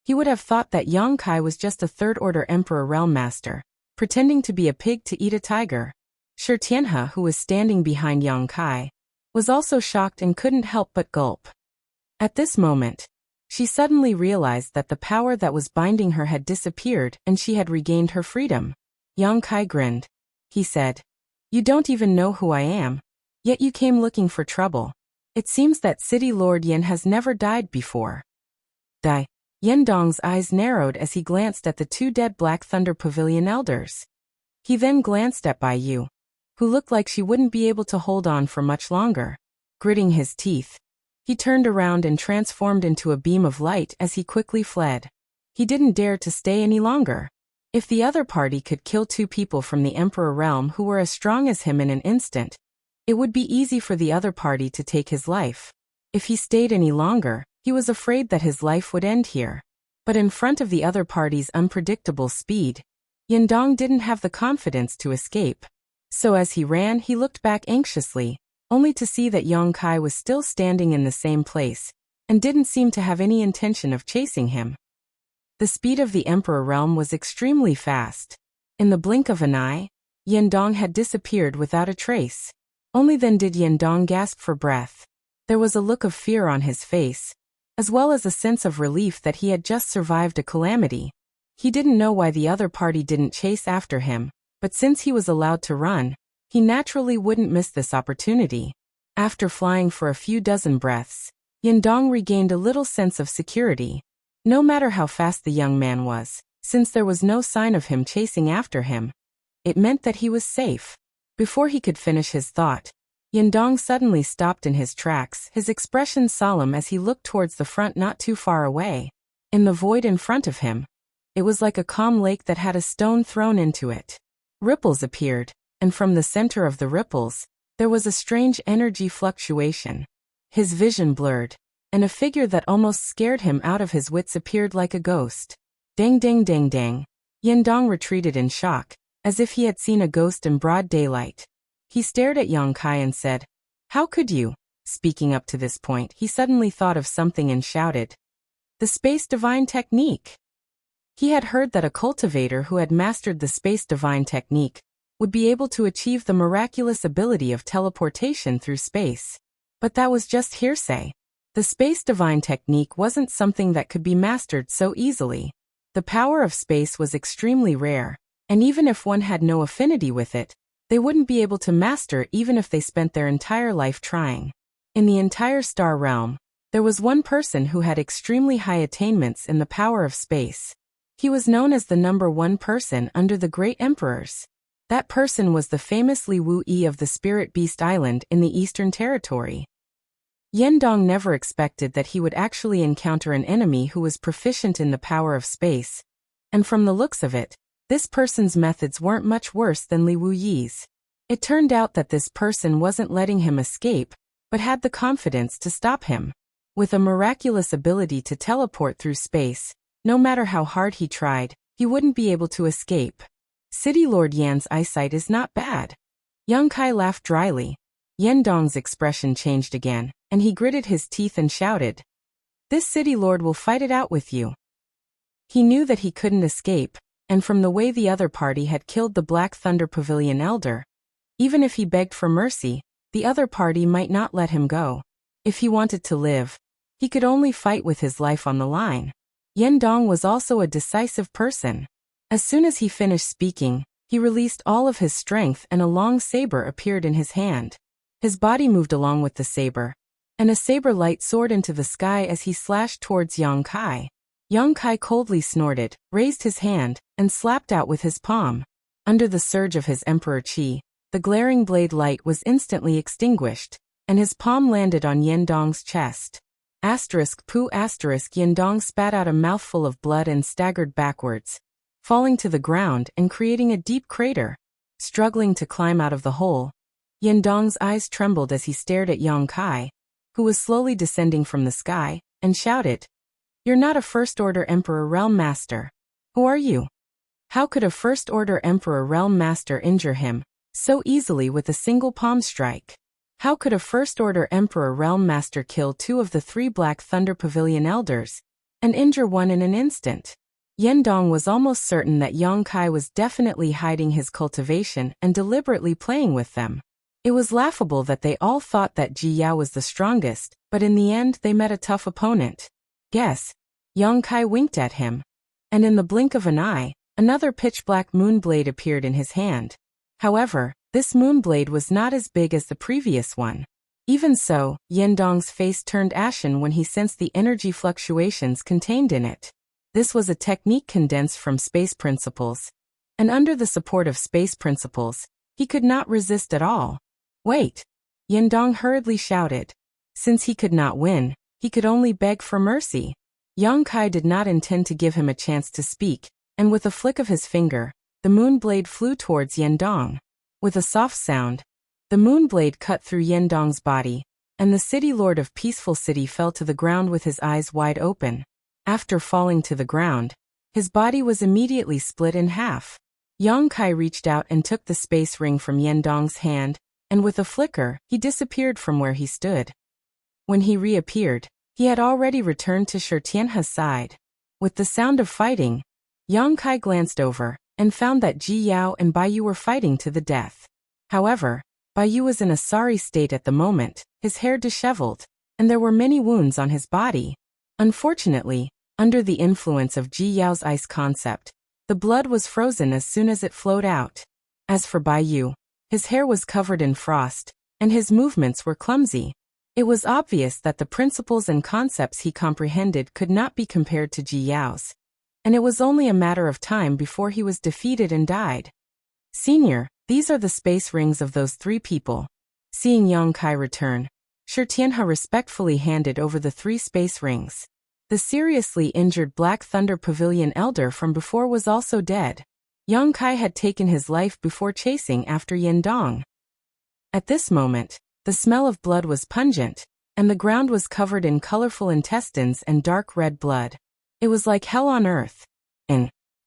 he would have thought that Yang Kai was just a Third-Order Emperor Realm Master, pretending to be a pig to eat a tiger. Shi Tianhe, who was standing behind Yang Kai, was also shocked and couldn't help but gulp. At this moment, she suddenly realized that the power that was binding her had disappeared and she had regained her freedom. Yang Kai grinned. He said, "You don't even know who I am, yet you came looking for trouble. It seems that City Lord Yen has never died before." Die. Yendong's eyes narrowed as he glanced at the 2 dead Black Thunder Pavilion elders. He then glanced at Bai Yu, who looked like she wouldn't be able to hold on for much longer. Gritting his teeth, he turned around and transformed into a beam of light as he quickly fled. He didn't dare to stay any longer. If the other party could kill 2 people from the Emperor Realm who were as strong as him in an instant, it would be easy for the other party to take his life. If he stayed any longer, he was afraid that his life would end here. But in front of the other party's unpredictable speed, Yendong didn't have the confidence to escape. So as he ran, he looked back anxiously, only to see that Yang Kai was still standing in the same place, and didn't seem to have any intention of chasing him. The speed of the Emperor Realm was extremely fast. In the blink of an eye, Yendong had disappeared without a trace. Only then did Yendong gasp for breath. There was a look of fear on his face, as well as a sense of relief that he had just survived a calamity. He didn't know why the other party didn't chase after him, but since he was allowed to run, he naturally wouldn't miss this opportunity. After flying for a few dozen breaths, Yendong regained a little sense of security. No matter how fast the young man was, since there was no sign of him chasing after him, it meant that he was safe. Before he could finish his thought, Yendong suddenly stopped in his tracks, his expression solemn as he looked towards the front not too far away. In the void in front of him, it was like a calm lake that had a stone thrown into it. Ripples appeared, and from the center of the ripples, there was a strange energy fluctuation. His vision blurred, and a figure that almost scared him out of his wits appeared like a ghost. Dang dang dang dang. Yendong retreated in shock, as if he had seen a ghost in broad daylight. He stared at Yang Kai and said, "How could you?" Speaking up to this point, he suddenly thought of something and shouted, "The Space Divine Technique!" He had heard that a cultivator who had mastered the Space Divine Technique would be able to achieve the miraculous ability of teleportation through space. But that was just hearsay. The Space Divine Technique wasn't something that could be mastered so easily. The power of space was extremely rare, and even if one had no affinity with it, they wouldn't be able to master even if they spent their entire life trying. In the entire star realm, there was one person who had extremely high attainments in the power of space. He was known as the #1 person under the great emperors. That person was the famous Li Wuyi of the Spirit Beast Island in the Eastern Territory. Yendong never expected that he would actually encounter an enemy who was proficient in the power of space, and from the looks of it, this person's methods weren't much worse than Li Wuyi's. It turned out that this person wasn't letting him escape, but had the confidence to stop him. With a miraculous ability to teleport through space, no matter how hard he tried, he wouldn't be able to escape. City Lord Yan's eyesight is not bad. Yang Kai laughed dryly. Yendong's expression changed again, and he gritted his teeth and shouted, "This city lord will fight it out with you." He knew that he couldn't escape, and from the way the other party had killed the Black Thunder Pavilion elder, even if he begged for mercy, the other party might not let him go. If he wanted to live, he could only fight with his life on the line. Yendong was also a decisive person. As soon as he finished speaking, he released all of his strength and a long saber appeared in his hand. His body moved along with the saber, and a saber light soared into the sky as he slashed towards Yang Kai. Yang Kai coldly snorted, raised his hand, and slapped out with his palm. Under the surge of his Emperor Qi, the glaring blade light was instantly extinguished, and his palm landed on Yendong's chest. Yendong spat out a mouthful of blood and staggered backwards, falling to the ground and creating a deep crater. Struggling to climb out of the hole, Yendong's eyes trembled as he stared at Yang Kai, who was slowly descending from the sky, and shouted, "You're not a First-Order Emperor Realm Master. Who are you? How could a First-Order Emperor Realm Master injure him so easily with a single palm strike? How could a First-Order Emperor Realm Master kill 2 of the 3 Black Thunder Pavilion Elders, and injure one in an instant?" Yendong was almost certain that Yang Kai was definitely hiding his cultivation and deliberately playing with them. It was laughable that they all thought that Ji Yao was the strongest, but in the end they met a tough opponent. "Guess." Yang Kai winked at him, and in the blink of an eye, another pitch-black moon blade appeared in his hand. However, this moon blade was not as big as the previous one. Even so, Yendong's face turned ashen when he sensed the energy fluctuations contained in it. This was a technique condensed from space principles, and under the support of space principles, he could not resist at all. "Wait!" Yendong hurriedly shouted. Since he could not win, he could only beg for mercy. Yang Kai did not intend to give him a chance to speak, and with a flick of his finger, the moon blade flew towards Yendong. With a soft sound, the moon blade cut through Yendong's body, and the city lord of Peaceful City fell to the ground with his eyes wide open. After falling to the ground, his body was immediately split in half. Yang Kai reached out and took the space ring from Yendong's hand, and with a flicker, he disappeared from where he stood. When he reappeared, he had already returned to Tianhe's side. With the sound of fighting, Yang Kai glanced over, and found that Ji Yao and Bai Yu were fighting to the death. However, Bai Yu was in a sorry state at the moment, his hair disheveled, and there were many wounds on his body. Unfortunately, under the influence of Ji Yao's ice concept, the blood was frozen as soon as it flowed out. As for Bai Yu, his hair was covered in frost, and his movements were clumsy. It was obvious that the principles and concepts he comprehended could not be compared to Ji Yao's, and it was only a matter of time before he was defeated and died. "Senior, these are the space rings of those 3 people." Seeing Yang Kai return, Tianhe respectfully handed over the 3 space rings. The seriously injured Black Thunder Pavilion elder from before was also dead. Yang Kai had taken his life before chasing after Yendong. At this moment, the smell of blood was pungent, and the ground was covered in colorful intestines and dark red blood. It was like hell on earth.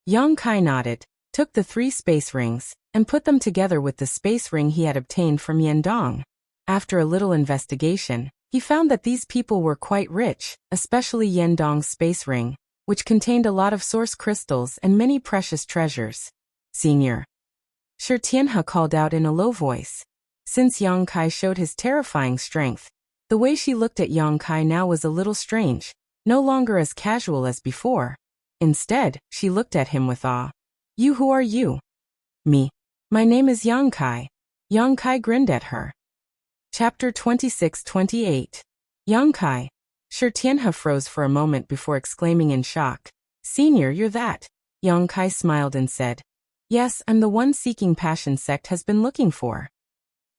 Yang Kai nodded, took the 3 space rings, and put them together with the space ring he had obtained from Yendong. After a little investigation, he found that these people were quite rich, especially Yendong's space ring, which contained a lot of source crystals and many precious treasures. Senior. Shi Tianhe called out in a low voice. Since Yang Kai showed his terrifying strength, the way she looked at Yang Kai now was a little strange, no longer as casual as before. Instead, she looked at him with awe. You, who are you? Me. My name is Yang Kai. Yang Kai grinned at her. Chapter 26-28. Yang Kai. Shi Tianhe froze for a moment before exclaiming in shock. Senior, you're that. Yang Kai smiled and said, Yes, I'm the one seeking passion sect has been looking for.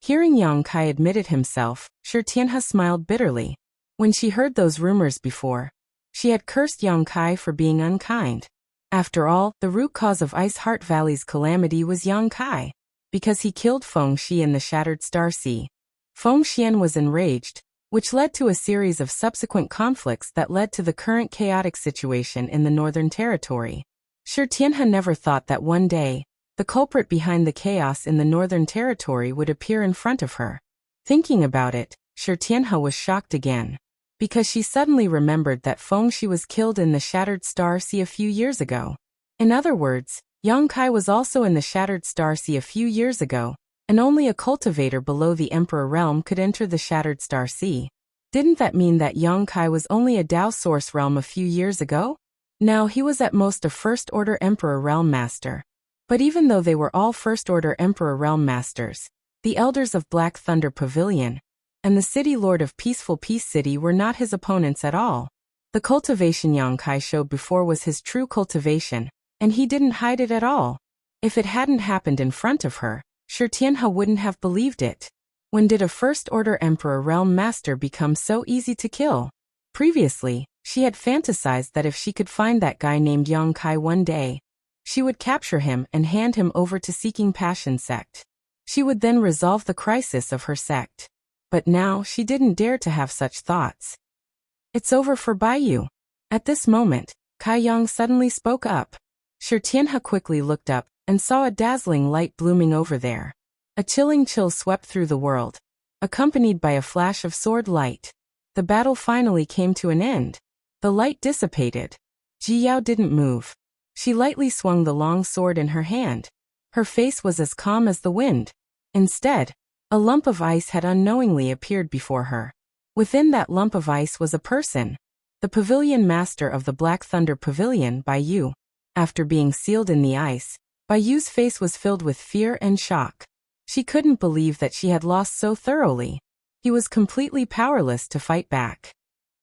Hearing Yang Kai admitted himself, Shi Tianhe smiled bitterly. When she heard those rumors before, she had cursed Yang Kai for being unkind. After all, the root cause of Ice Heart Valley's calamity was Yang Kai, because he killed Feng Xi in the Shattered Star Sea. Feng Xian was enraged, which led to a series of subsequent conflicts that led to the current chaotic situation in the Northern Territory. Shi Tianhe never thought that one day, the culprit behind the chaos in the Northern Territory would appear in front of her. Thinking about it, Shi Tianhe was shocked again, because she suddenly remembered that Feng Xi was killed in the Shattered Star Sea a few years ago. In other words, Yang Kai was also in the Shattered Star Sea a few years ago, and only a cultivator below the Emperor Realm could enter the Shattered Star Sea. Didn't that mean that Yang Kai was only a Dao Source Realm a few years ago? Now he was at most a First Order Emperor Realm Master. But even though they were all First Order Emperor Realm Masters, the Elders of Black Thunder Pavilion, and the City Lord of Peaceful Peace City were not his opponents at all. The cultivation Yang Kai showed before was his true cultivation, and he didn't hide it at all. If it hadn't happened in front of her, Shi Tianhe wouldn't have believed it. When did a First Order Emperor Realm Master become so easy to kill? Previously, she had fantasized that if she could find that guy named Yang Kai one day, she would capture him and hand him over to Seeking Passion Sect. She would then resolve the crisis of her sect. But now she didn't dare to have such thoughts. It's over for Baiyu. At this moment, Kai Yang suddenly spoke up. Shi Tianhe quickly looked up and saw a dazzling light blooming over there. A chilling chill swept through the world, accompanied by a flash of sword light. The battle finally came to an end. The light dissipated. Ji Yao didn't move. She lightly swung the long sword in her hand. Her face was as calm as the wind. Instead, a lump of ice had unknowingly appeared before her. Within that lump of ice was a person. The pavilion master of the Black Thunder Pavilion, Baiyu. After being sealed in the ice, Baiyu's face was filled with fear and shock. She couldn't believe that she had lost so thoroughly. He was completely powerless to fight back.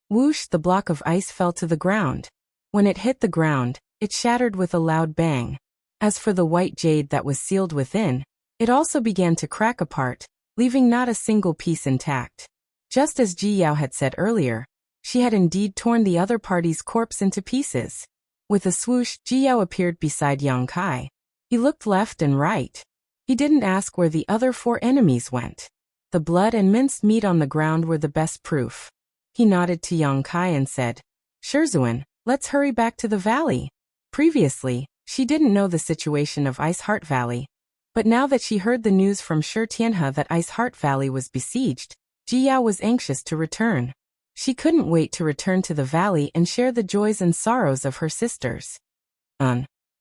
Whoosh! The block of ice fell to the ground. When it hit the ground, it shattered with a loud bang. As for the white jade that was sealed within, it also began to crack apart, leaving not a single piece intact. Just as Ji Yao had said earlier, she had indeed torn the other party's corpse into pieces. With a swoosh, Ji Yao appeared beside Yang Kai. He looked left and right. He didn't ask where the other 4 enemies went. The blood and minced meat on the ground were the best proof. He nodded to Yang Kai and said, Shizhuan, let's hurry back to the valley. Previously, she didn't know the situation of Ice Heart Valley. But now that she heard the news from Shi Tianhe that Ice Heart Valley was besieged, Ji Yao was anxious to return. She couldn't wait to return to the valley and share the joys and sorrows of her sisters.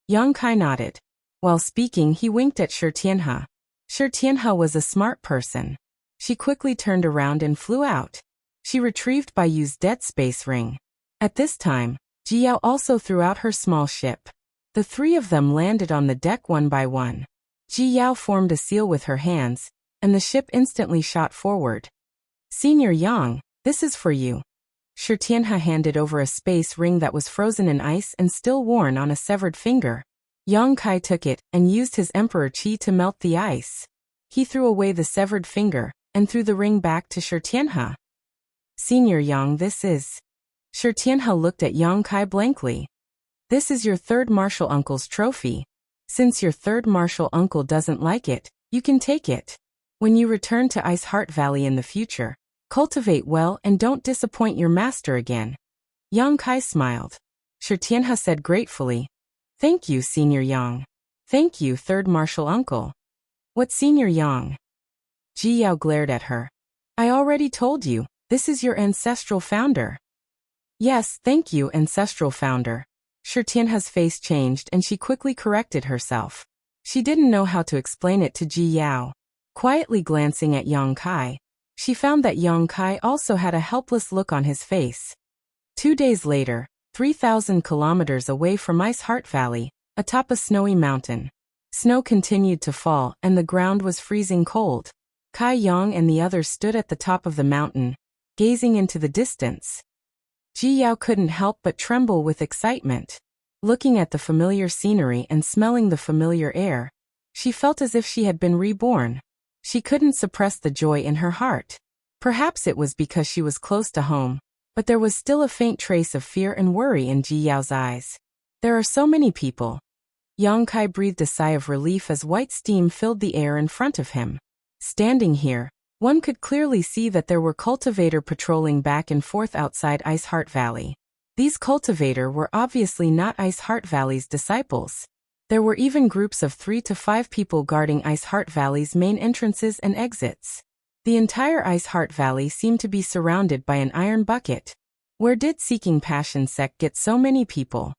Yang Kai nodded. While speaking, he winked at Shi Tianhe. Shi Tianhe was a smart person. She quickly turned around and flew out. She retrieved Baiyu's dead space ring. At this time, Ji Yao also threw out her small ship. The 3 of them landed on the deck one by one. Ji Yao formed a seal with her hands, and the ship instantly shot forward. Senior Yang, this is for you. Shi Tianhe handed over a space ring that was frozen in ice and still worn on a severed finger. Yang Kai took it and used his Emperor Qi to melt the ice. He threw away the severed finger and threw the ring back to Shi Tianhe. Senior Yang, this is... Shi Tianhe looked at Yang Kai blankly. This is your 3rd martial uncle's trophy. Since your 3rd martial uncle doesn't like it, you can take it. When you return to Ice Heart Valley in the future, cultivate well and don't disappoint your master again. Yang Kai smiled. Shi Tianhe said gratefully, Thank you, Senior Yang. Thank you, Third Martial Uncle. What Senior Yang? Ji Yao glared at her. I already told you, this is your ancestral founder. Yes, thank you, ancestral founder. Shi Tianhe's face changed and she quickly corrected herself. She didn't know how to explain it to Ji Yao. Quietly glancing at Yang Kai, she found that Yang Kai also had a helpless look on his face. 2 days later, 3,000 kilometers away from Ice Heart Valley, atop a snowy mountain. Snow continued to fall and the ground was freezing cold. Kai Yang and the others stood at the top of the mountain, gazing into the distance. Ji Yao couldn't help but tremble with excitement. Looking at the familiar scenery and smelling the familiar air, she felt as if she had been reborn. She couldn't suppress the joy in her heart. Perhaps it was because she was close to home, but there was still a faint trace of fear and worry in Ji Yao's eyes. There are so many people. Yang Kai breathed a sigh of relief as white steam filled the air in front of him. Standing here, one could clearly see that there were cultivators patrolling back and forth outside Ice Heart Valley. These cultivators were obviously not Ice Heart Valley's disciples. There were even groups of 3 to 5 people guarding Ice Heart Valley's main entrances and exits. The entire Ice Heart Valley seemed to be surrounded by an iron bucket. Where did Seeking Passion sect get so many people?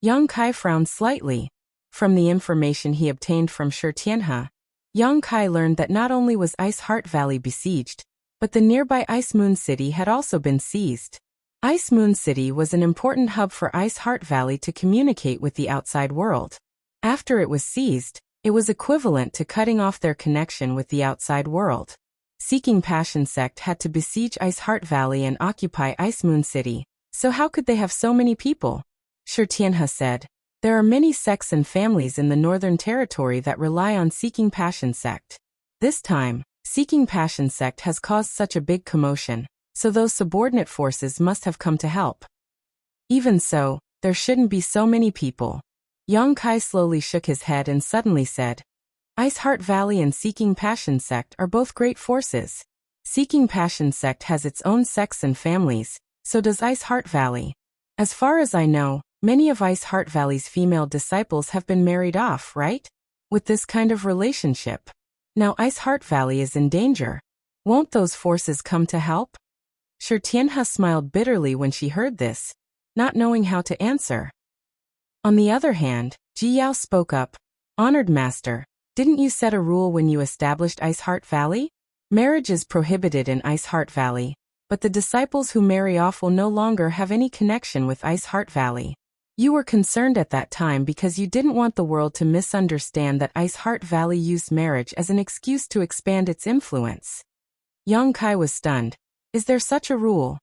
Yang Kai frowned slightly. From the information he obtained from Shi Tianhe, Yang Kai learned that not only was Ice Heart Valley besieged, but the nearby Ice Moon City had also been seized. Ice Moon City was an important hub for Ice Heart Valley to communicate with the outside world. After it was seized, it was equivalent to cutting off their connection with the outside world. Seeking Passion sect had to besiege Ice Heart Valley and occupy Ice Moon City, so how could they have so many people? Shi Tianhe said. There are many sects and families in the Northern Territory that rely on Seeking Passion sect. This time, Seeking Passion sect has caused such a big commotion, so those subordinate forces must have come to help. Even so, there shouldn't be so many people. Yang Kai slowly shook his head and suddenly said, Ice Heart Valley and Seeking Passion sect are both great forces. Seeking Passion sect has its own sects and families, so does Ice Heart Valley. As far as I know, many of Ice Heart Valley's female disciples have been married off, right? With this kind of relationship. Now Ice Heart Valley is in danger. Won't those forces come to help? Shi Tianhe smiled bitterly when she heard this, not knowing how to answer. On the other hand, Ji Yao spoke up. Honored Master, didn't you set a rule when you established Ice Heart Valley? Marriage is prohibited in Ice Heart Valley, but the disciples who marry off will no longer have any connection with Ice Heart Valley. You were concerned at that time because you didn't want the world to misunderstand that Ice Heart Valley used marriage as an excuse to expand its influence. Yang Kai was stunned. Is there such a rule?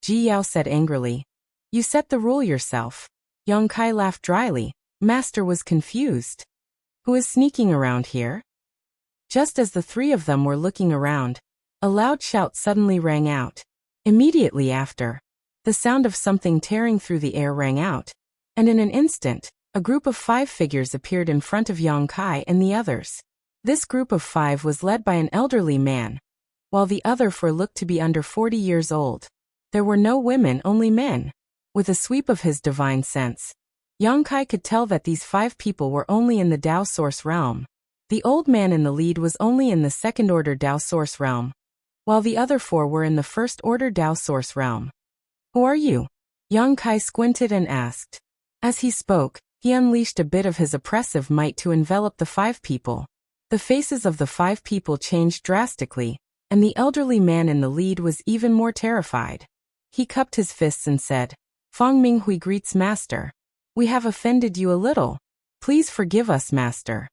Ji Yao said angrily. You set the rule yourself. Yang Kai laughed dryly. Master was confused. Who is sneaking around here? Just as the 3 of them were looking around, a loud shout suddenly rang out. Immediately after, the sound of something tearing through the air rang out, and in an instant, a group of 5 figures appeared in front of Yang Kai and the others. This group of 5 was led by an elderly man, while the other 4 looked to be under 40 years old. There were no women, only men. With a sweep of his divine sense, Yang Kai could tell that these 5 people were only in the Dao Source realm. The old man in the lead was only in the second-order Dao Source realm, while the other 4 were in the first-order Dao Source realm. Who are you? Yang Kai squinted and asked. As he spoke, he unleashed a bit of his oppressive might to envelop the 5 people. The faces of the 5 people changed drastically, and the elderly man in the lead was even more terrified. He cupped his fists and said, Fang Minghui greets Master. We have offended you a little. Please forgive us, Master.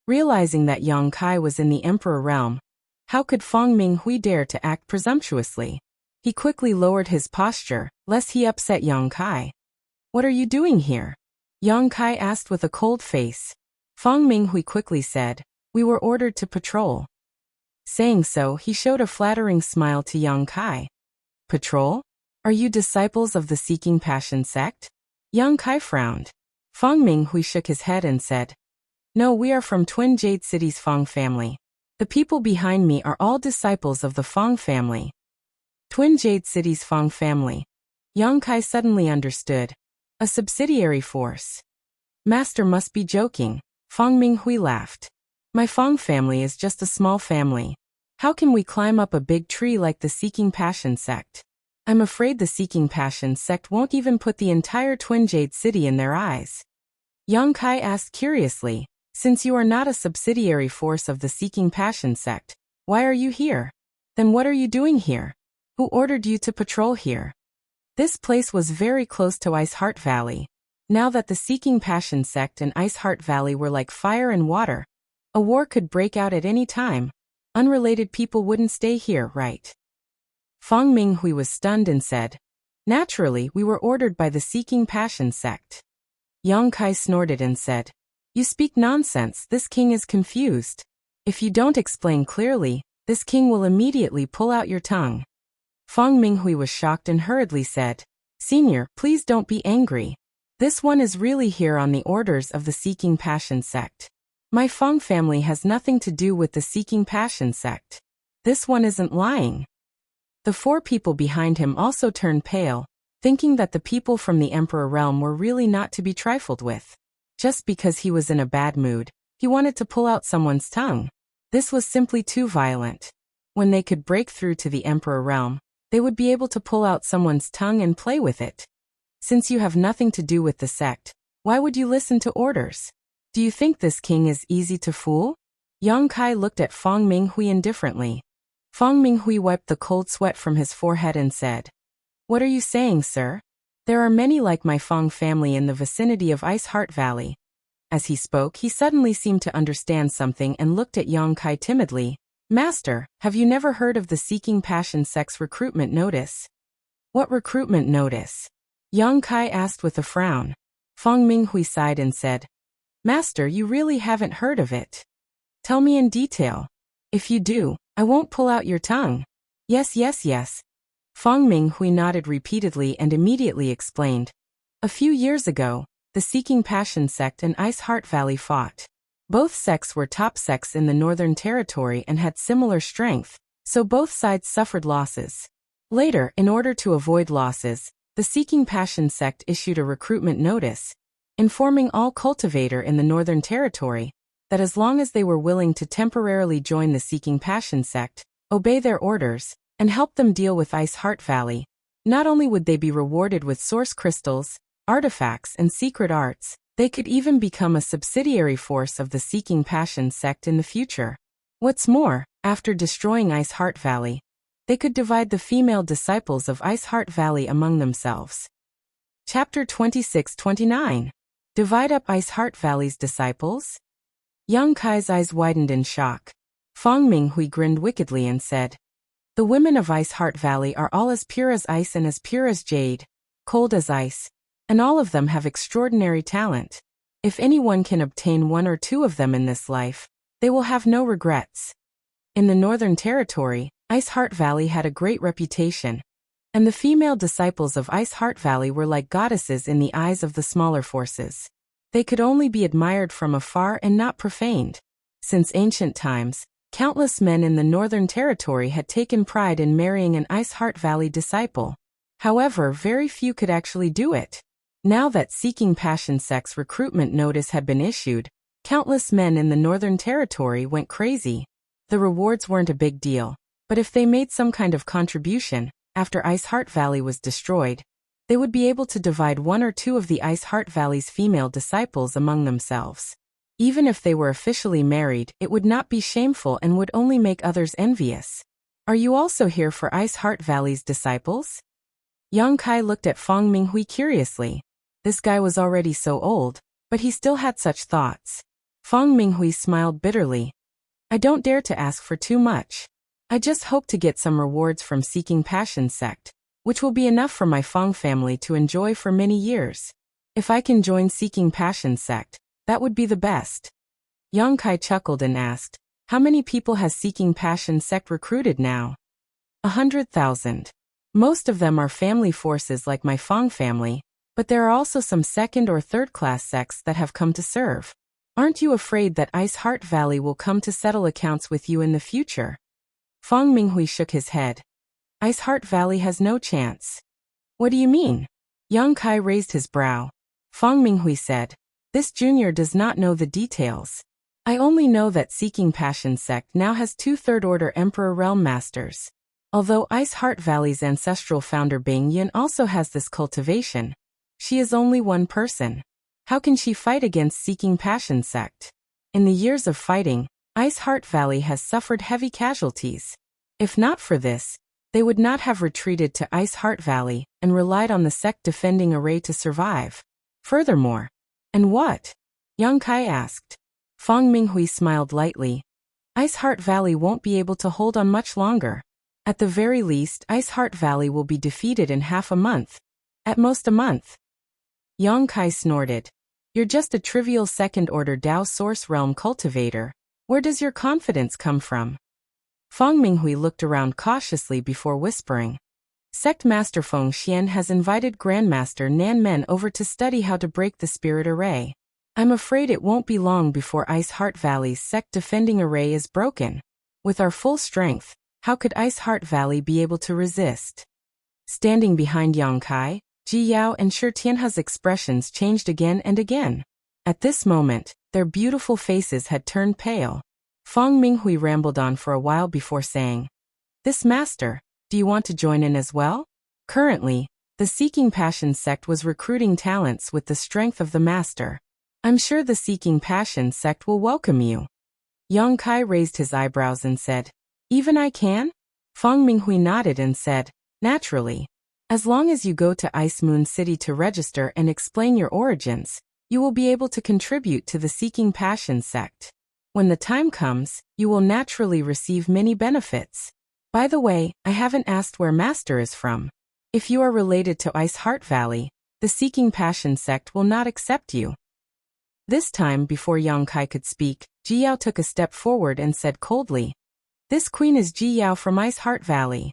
Realizing that Yang Kai was in the Emperor realm, how could Fang Minghui dare to act presumptuously? He quickly lowered his posture, lest he upset Yang Kai. What are you doing here? Yang Kai asked with a cold face. Fang Minghui quickly said, We were ordered to patrol. Saying so, he showed a flattering smile to Yang Kai. Patrol? Are you disciples of the Seeking Passion sect? Yang Kai frowned. Fang Minghui shook his head and said, No, we are from Twin Jade City's Fang family. The people behind me are all disciples of the Fang family. Twin Jade City's Fang family. Yang Kai suddenly understood. A subsidiary force. Master must be joking. Fong Minghui laughed. My Fong family is just a small family. How can we climb up a big tree like the Seeking Passion sect? I'm afraid the Seeking Passion sect won't even put the entire Twin Jade City in their eyes. Yang Kai asked curiously, since you are not a subsidiary force of the Seeking Passion sect, why are you here? Then what are you doing here? Who ordered you to patrol here? This place was very close to Ice Heart Valley. Now that the Seeking Passion sect and Ice Heart Valley were like fire and water, a war could break out at any time. Unrelated people wouldn't stay here, right? Fong Minghui was stunned and said, naturally, we were ordered by the Seeking Passion sect. Yang Kai snorted and said, you speak nonsense, this king is confused. If you don't explain clearly, this king will immediately pull out your tongue. Fong Minghui was shocked and hurriedly said, Senior, please don't be angry. This one is really here on the orders of the Seeking Passion sect. My Fong family has nothing to do with the Seeking Passion sect. This one isn't lying. The four people behind him also turned pale, thinking that the people from the Emperor realm were really not to be trifled with. Just because he was in a bad mood, he wanted to pull out someone's tongue. This was simply too violent. When they could break through to the Emperor realm, they would be able to pull out someone's tongue and play with it. Since you have nothing to do with the sect, why would you listen to orders? Do you think this king is easy to fool? Yang Kai looked at Fong Minghui indifferently. Fong Minghui wiped the cold sweat from his forehead and said, what are you saying, sir? There are many like my Fong family in the vicinity of Ice Heart Valley. As he spoke, he suddenly seemed to understand something and looked at Yang Kai timidly. Master, have you never heard of the Seeking Passion sect's recruitment notice? What recruitment notice? Yang Kai asked with a frown. Fong Minghui sighed and said, Master, you really haven't heard of it. Tell me in detail. If you do, I won't pull out your tongue. Yes, yes, yes. Fong Minghui nodded repeatedly and immediately explained. A few years ago, the Seeking Passion sect and Ice Heart Valley fought. Both sects were top sects in the Northern Territory and had similar strength, so both sides suffered losses. Later, in order to avoid losses, the Seeking Passion sect issued a recruitment notice, informing all cultivator in the Northern Territory that as long as they were willing to temporarily join the Seeking Passion sect, obey their orders, and help them deal with Ice Heart Valley, not only would they be rewarded with source crystals, artifacts, and secret arts, they could even become a subsidiary force of the Seeking Passion sect in the future. What's more, after destroying Ice Heart Valley, they could divide the female disciples of Ice Heart Valley among themselves. Chapter 26-29. Divide up Ice Heart Valley's disciples? Yang Kai's eyes widened in shock. Fong Minghui grinned wickedly and said, the women of Ice Heart Valley are all as pure as ice and as pure as jade, cold as ice, and all of them have extraordinary talent. If anyone can obtain one or two of them in this life, they will have no regrets. In the Northern Territory, Ice Heart Valley had a great reputation, and the female disciples of Ice Heart Valley were like goddesses in the eyes of the smaller forces. They could only be admired from afar and not profaned. Since ancient times, countless men in the Northern Territory had taken pride in marrying an Ice Heart Valley disciple. However, very few could actually do it. Now that Seeking Passion sect's recruitment notice had been issued, countless men in the Northern Territory went crazy. The rewards weren't a big deal, but if they made some kind of contribution, after Ice Heart Valley was destroyed, they would be able to divide one or two of the Ice Heart Valley's female disciples among themselves. Even if they were officially married, it would not be shameful and would only make others envious. Are you also here for Ice Heart Valley's disciples? Yang Kai looked at Fong Minghui curiously. This guy was already so old, but he still had such thoughts. Fong Minghui smiled bitterly. I don't dare to ask for too much. I just hope to get some rewards from Seeking Passion sect, which will be enough for my Fong family to enjoy for many years. If I can join Seeking Passion sect, that would be the best. Yang Kai chuckled and asked, how many people has Seeking Passion sect recruited now? 100,000. Most of them are family forces like my Fong family, but there are also some second or third class sects that have come to serve. Aren't you afraid that Ice Heart Valley will come to settle accounts with you in the future? Fong Minghui shook his head. Ice Heart Valley has no chance. What do you mean? Yang Kai raised his brow. Fong Minghui said, This junior does not know the details. I only know that Seeking Passion sect now has 2 third-order Emperor Realm Masters. Although Ice Heart Valley's ancestral founder Bing Yin also has this cultivation, she is only one person. How can she fight against Seeking Passion sect? In the years of fighting, Ice Heart Valley has suffered heavy casualties. If not for this, they would not have retreated to Ice Heart Valley and relied on the sect defending array to survive. Furthermore, and what? Yang Kai asked. Fang Minghui smiled lightly. Ice Heart Valley won't be able to hold on much longer. At the very least, Ice Heart Valley will be defeated in half a month. At most a month. Yang Kai snorted. You're just a trivial second-order Dao Source Realm cultivator. Where does your confidence come from? Fang Minghui looked around cautiously before whispering. Sect Master Feng Xian has invited Grandmaster Nan Men over to study how to break the spirit array. I'm afraid it won't be long before Ice Heart Valley's sect defending array is broken. With our full strength, how could Ice Heart Valley be able to resist? Standing behind Yang Kai, Ji Yao and Shi Tianhe's expressions changed again and again. At this moment, their beautiful faces had turned pale. Fang Minghui rambled on for a while before saying, This master, do you want to join in as well? Currently, the Seeking Passion sect was recruiting talents with the strength of the master. I'm sure the Seeking Passion sect will welcome you. Yang Kai raised his eyebrows and said, Even I can? Fang Minghui nodded and said, Naturally. As long as you go to Ice Moon City to register and explain your origins, you will be able to contribute to the Seeking Passion sect. When the time comes, you will naturally receive many benefits. By the way, I haven't asked where Master is from. If you are related to Ice Heart Valley, the Seeking Passion sect will not accept you. This time, before Yang Kai could speak, Ji Yao took a step forward and said coldly, This queen is Ji Yao from Ice Heart Valley.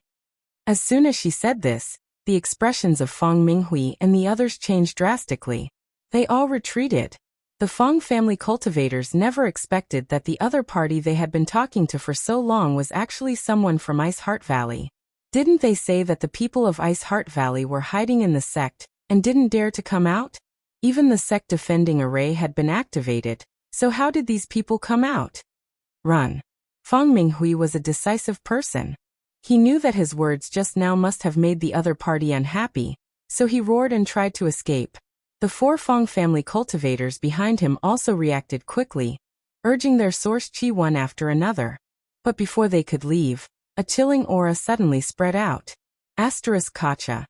As soon as she said this, the expressions of Fang Minghui and the others changed drastically. They all retreated. The Fang family cultivators never expected that the other party they had been talking to for so long was actually someone from Ice Heart Valley. Didn't they say that the people of Ice Heart Valley were hiding in the sect and didn't dare to come out? Even the sect defending array had been activated, so how did these people come out? Run. Fang Minghui was a decisive person. He knew that his words just now must have made the other party unhappy, so he roared and tried to escape. The 4 Fang family cultivators behind him also reacted quickly, urging their source chi one after another. But before they could leave, a chilling aura suddenly spread out. Asterisk Kacha.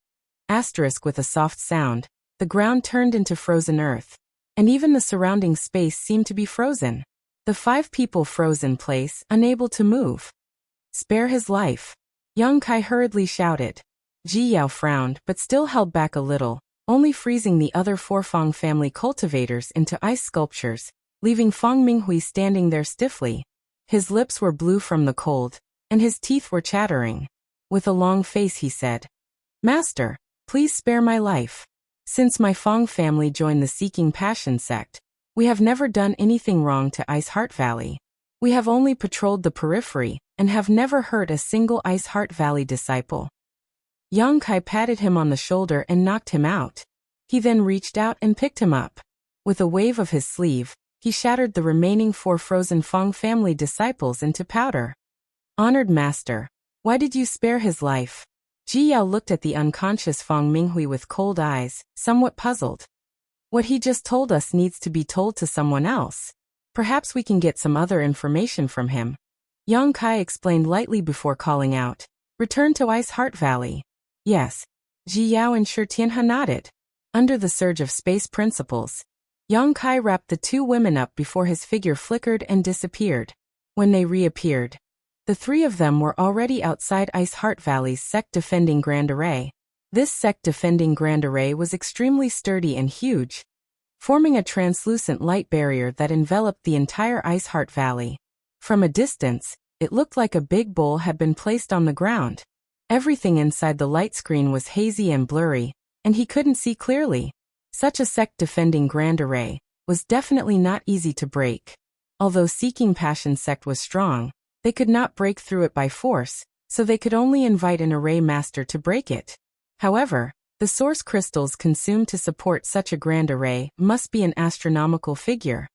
Asterisk with a soft sound. The ground turned into frozen earth, and even the surrounding space seemed to be frozen. The 5 people froze in place, unable to move. Spare his life. Yang Kai hurriedly shouted. Ji Yao frowned but still held back a little, only freezing the other 4 Fang family cultivators into ice sculptures, leaving Fang Minghui standing there stiffly. His lips were blue from the cold, and his teeth were chattering. With a long face he said, Master, please spare my life. Since my Fang family joined the Seeking Passion sect, we have never done anything wrong to Ice Heart Valley. We have only patrolled the periphery, and have never hurt a single Ice Heart Valley disciple. Yang Kai patted him on the shoulder and knocked him out. He then reached out and picked him up. With a wave of his sleeve, he shattered the remaining 4 frozen Fang family disciples into powder. Honored Master, why did you spare his life? Ji Yao looked at the unconscious Fang Minghui with cold eyes, somewhat puzzled. What he just told us needs to be told to someone else. Perhaps we can get some other information from him. Yang Kai explained lightly before calling out, Return to Ice Heart Valley. Yes. Ji Yao and Shi Tianhe nodded. Under the surge of space principles, Yang Kai wrapped the 2 women up before his figure flickered and disappeared. When they reappeared, the 3 of them were already outside Ice Heart Valley's sect defending Grand Array. This sect defending Grand Array was extremely sturdy and huge, forming a translucent light barrier that enveloped the entire Ice Heart Valley. From a distance, it looked like a big bowl had been placed on the ground. Everything inside the light screen was hazy and blurry, and he couldn't see clearly. Such a sect defending Grand Array was definitely not easy to break. Although Seeking Passion sect was strong, they could not break through it by force, so they could only invite an array master to break it. However, The source crystals consumed to support such a grand array must be an astronomical figure.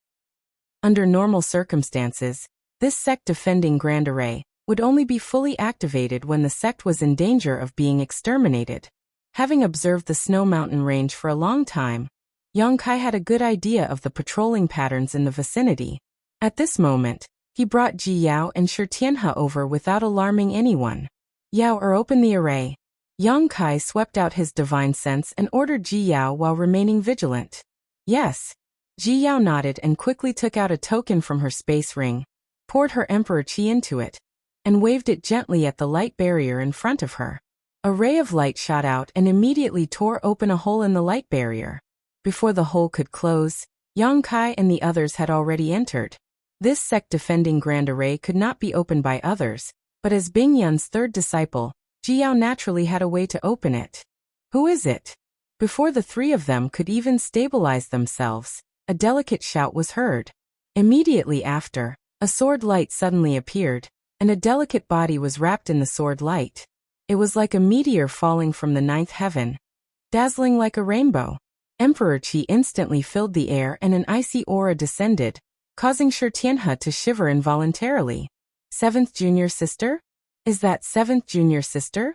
Under normal circumstances, this sect-defending grand array would only be fully activated when the sect was in danger of being exterminated. Having observed the snow mountain range for a long time, Yang Kai had a good idea of the patrolling patterns in the vicinity. At this moment, he brought Ji Yao and Shi Tianhe over without alarming anyone. Yao, open the array. Yang Kai swept out his divine sense and ordered Ji Yao while remaining vigilant. Yes. Ji Yao nodded and quickly took out a token from her space ring, poured her emperor chi into it, and waved it gently at the light barrier in front of her. A ray of light shot out and immediately tore open a hole in the light barrier. Before the hole could close, Yang Kai and the others had already entered. This sect-defending grand array could not be opened by others, but as Bing Yun's third disciple, Ji Yao naturally had a way to open it. Who is it? Before the three of them could even stabilize themselves, a delicate shout was heard. Immediately after, a sword light suddenly appeared, and a delicate body was wrapped in the sword light. It was like a meteor falling from the ninth heaven, dazzling like a rainbow. Emperor Qi instantly filled the air and an icy aura descended, causing Shi Tianhe to shiver involuntarily. Seventh junior sister? Is that seventh junior sister?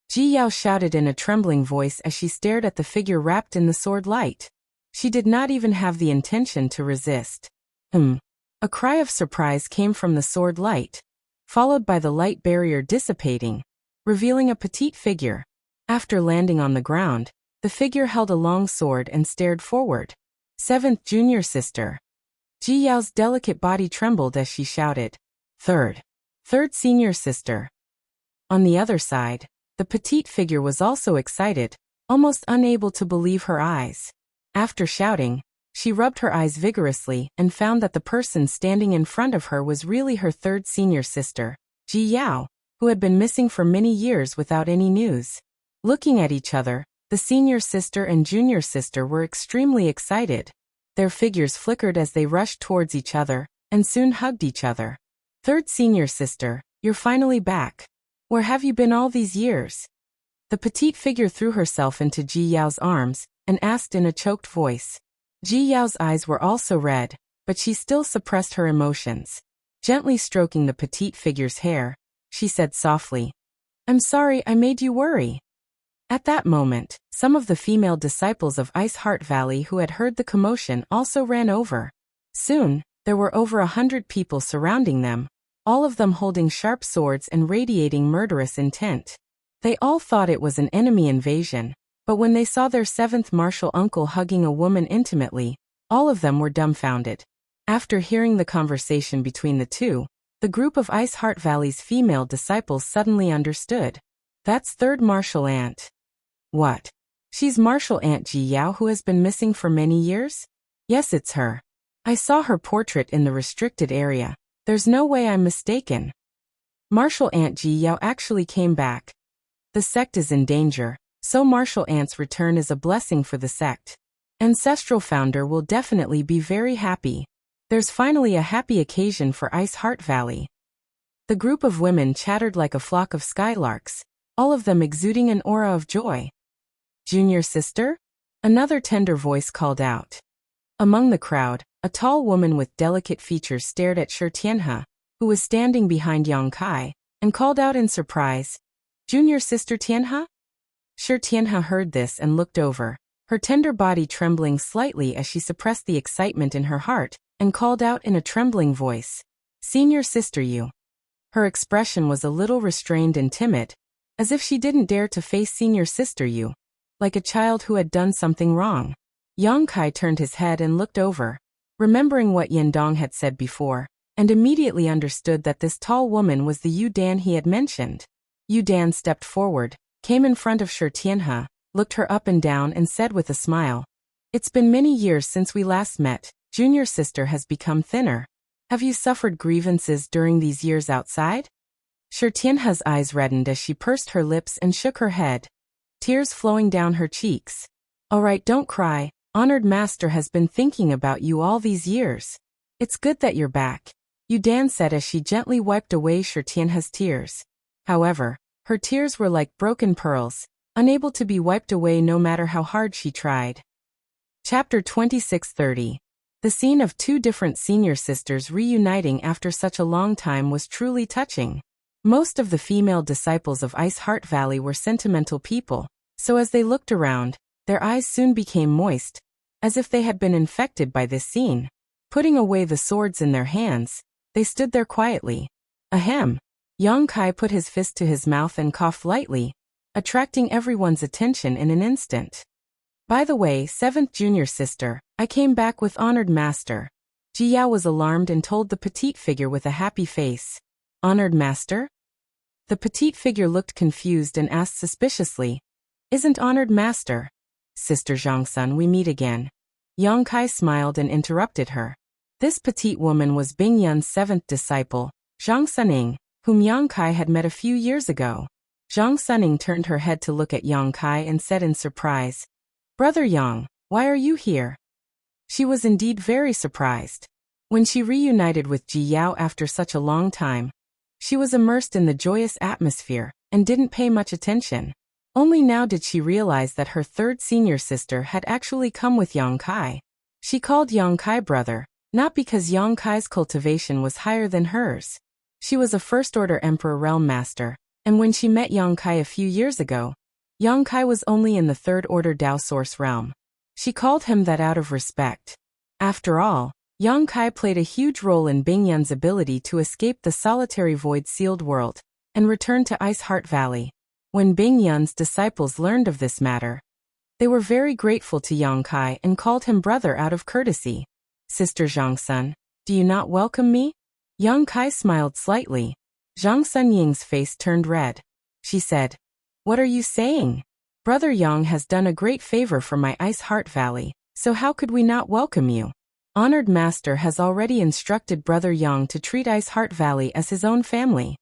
Ji Yao shouted in a trembling voice as she stared at the figure wrapped in the sword light. She did not even have the intention to resist. A cry of surprise came from the sword light, followed by the light barrier dissipating, revealing a petite figure. After landing on the ground, the figure held a long sword and stared forward. Seventh junior sister. Ji Yao's delicate body trembled as she shouted, Third senior sister. On the other side, the petite figure was also excited, almost unable to believe her eyes. After shouting, she rubbed her eyes vigorously and found that the person standing in front of her was really her third senior sister, Ji Yao, who had been missing for many years without any news. Looking at each other, the senior sister and junior sister were extremely excited. Their figures flickered as they rushed towards each other, and soon hugged each other. Third senior sister, you're finally back. Where have you been all these years? The petite figure threw herself into Ji Yao's arms, and asked in a choked voice. Ji Yao's eyes were also red, but she still suppressed her emotions. Gently stroking the petite figure's hair, she said softly, I'm sorry I made you worry. At that moment, some of the female disciples of Ice Heart Valley who had heard the commotion also ran over. Soon, there were over 100 people surrounding them, all of them holding sharp swords and radiating murderous intent. They all thought it was an enemy invasion, but when they saw their seventh martial uncle hugging a woman intimately, all of them were dumbfounded. After hearing the conversation between the two, the group of Ice Heart Valley's female disciples suddenly understood. That's third martial aunt. What? She's martial aunt Ji Yao who has been missing for many years? Yes, it's her. I saw her portrait in the restricted area. There's no way I'm mistaken. Martial aunt Ji Yao actually came back. The sect is in danger, so martial aunt's return is a blessing for the sect. Ancestral founder will definitely be very happy. There's finally a happy occasion for Ice Heart Valley. The group of women chattered like a flock of skylarks, all of them exuding an aura of joy. Junior sister? Another tender voice called out. Among the crowd, a tall woman with delicate features stared at Shi Tianhe, who was standing behind Yang Kai, and called out in surprise, Junior sister Tianhe? Shi Tianhe heard this and looked over, her tender body trembling slightly as she suppressed the excitement in her heart, and called out in a trembling voice, Senior sister you. Her expression was a little restrained and timid, as if she didn't dare to face senior sister you, like a child who had done something wrong. Yang Kai turned his head and looked over, remembering what Yindong had said before, and immediately understood that this tall woman was the Yu Dan he had mentioned. Yu Dan stepped forward, came in front of Shi Tianhe, looked her up and down and said with a smile, It's been many years since we last met. Junior sister has become thinner. Have you suffered grievances during these years outside? Shi Tianhe's eyes reddened as she pursed her lips and shook her head, tears flowing down her cheeks. All right, don't cry. Honored master has been thinking about you all these years. It's good that you're back, Yu Dan said as she gently wiped away Shi Tianhe's tears. However, her tears were like broken pearls, unable to be wiped away no matter how hard she tried. Chapter 2630. The scene of two different senior sisters reuniting after such a long time was truly touching. Most of the female disciples of Ice Heart Valley were sentimental people, so as they looked around, their eyes soon became moist, as if they had been infected by this scene. Putting away the swords in their hands, they stood there quietly. Ahem. Yang Kai put his fist to his mouth and coughed lightly, attracting everyone's attention in an instant. By the way, 7th junior sister, I came back with Honored Master. Ji Yao was alarmed and told the petite figure with a happy face. Honored Master? The petite figure looked confused and asked suspiciously, Isn't Honored Master? Sister Zhangsun, we meet again. Yang Kai smiled and interrupted her. This petite woman was Bing Yun's 7th disciple, Zhang Suning, whom Yang Kai had met a few years ago. Zhang Suning turned her head to look at Yang Kai and said in surprise, Brother Yang, why are you here? She was indeed very surprised. When she reunited with Ji Yao after such a long time, she was immersed in the joyous atmosphere and didn't pay much attention. Only now did she realize that her third senior sister had actually come with Yang Kai. She called Yang Kai brother, not because Yang Kai's cultivation was higher than hers. She was a first-order Emperor Realm Master, and when she met Yang Kai a few years ago, Yang Kai was only in the third-order Dao Source realm. She called him that out of respect. After all, Yang Kai played a huge role in Bing Yun's ability to escape the solitary void-sealed world and return to Ice Heart Valley. When Bing Yun's disciples learned of this matter, they were very grateful to Yang Kai and called him brother out of courtesy. Sister Zhangsun, do you not welcome me? Yang Kai smiled slightly. Zhang Sunying's face turned red. She said, What are you saying? Brother Yang has done a great favor for my Ice Heart Valley, so how could we not welcome you? Honored Master has already instructed Brother Yang to treat Ice Heart Valley as his own family.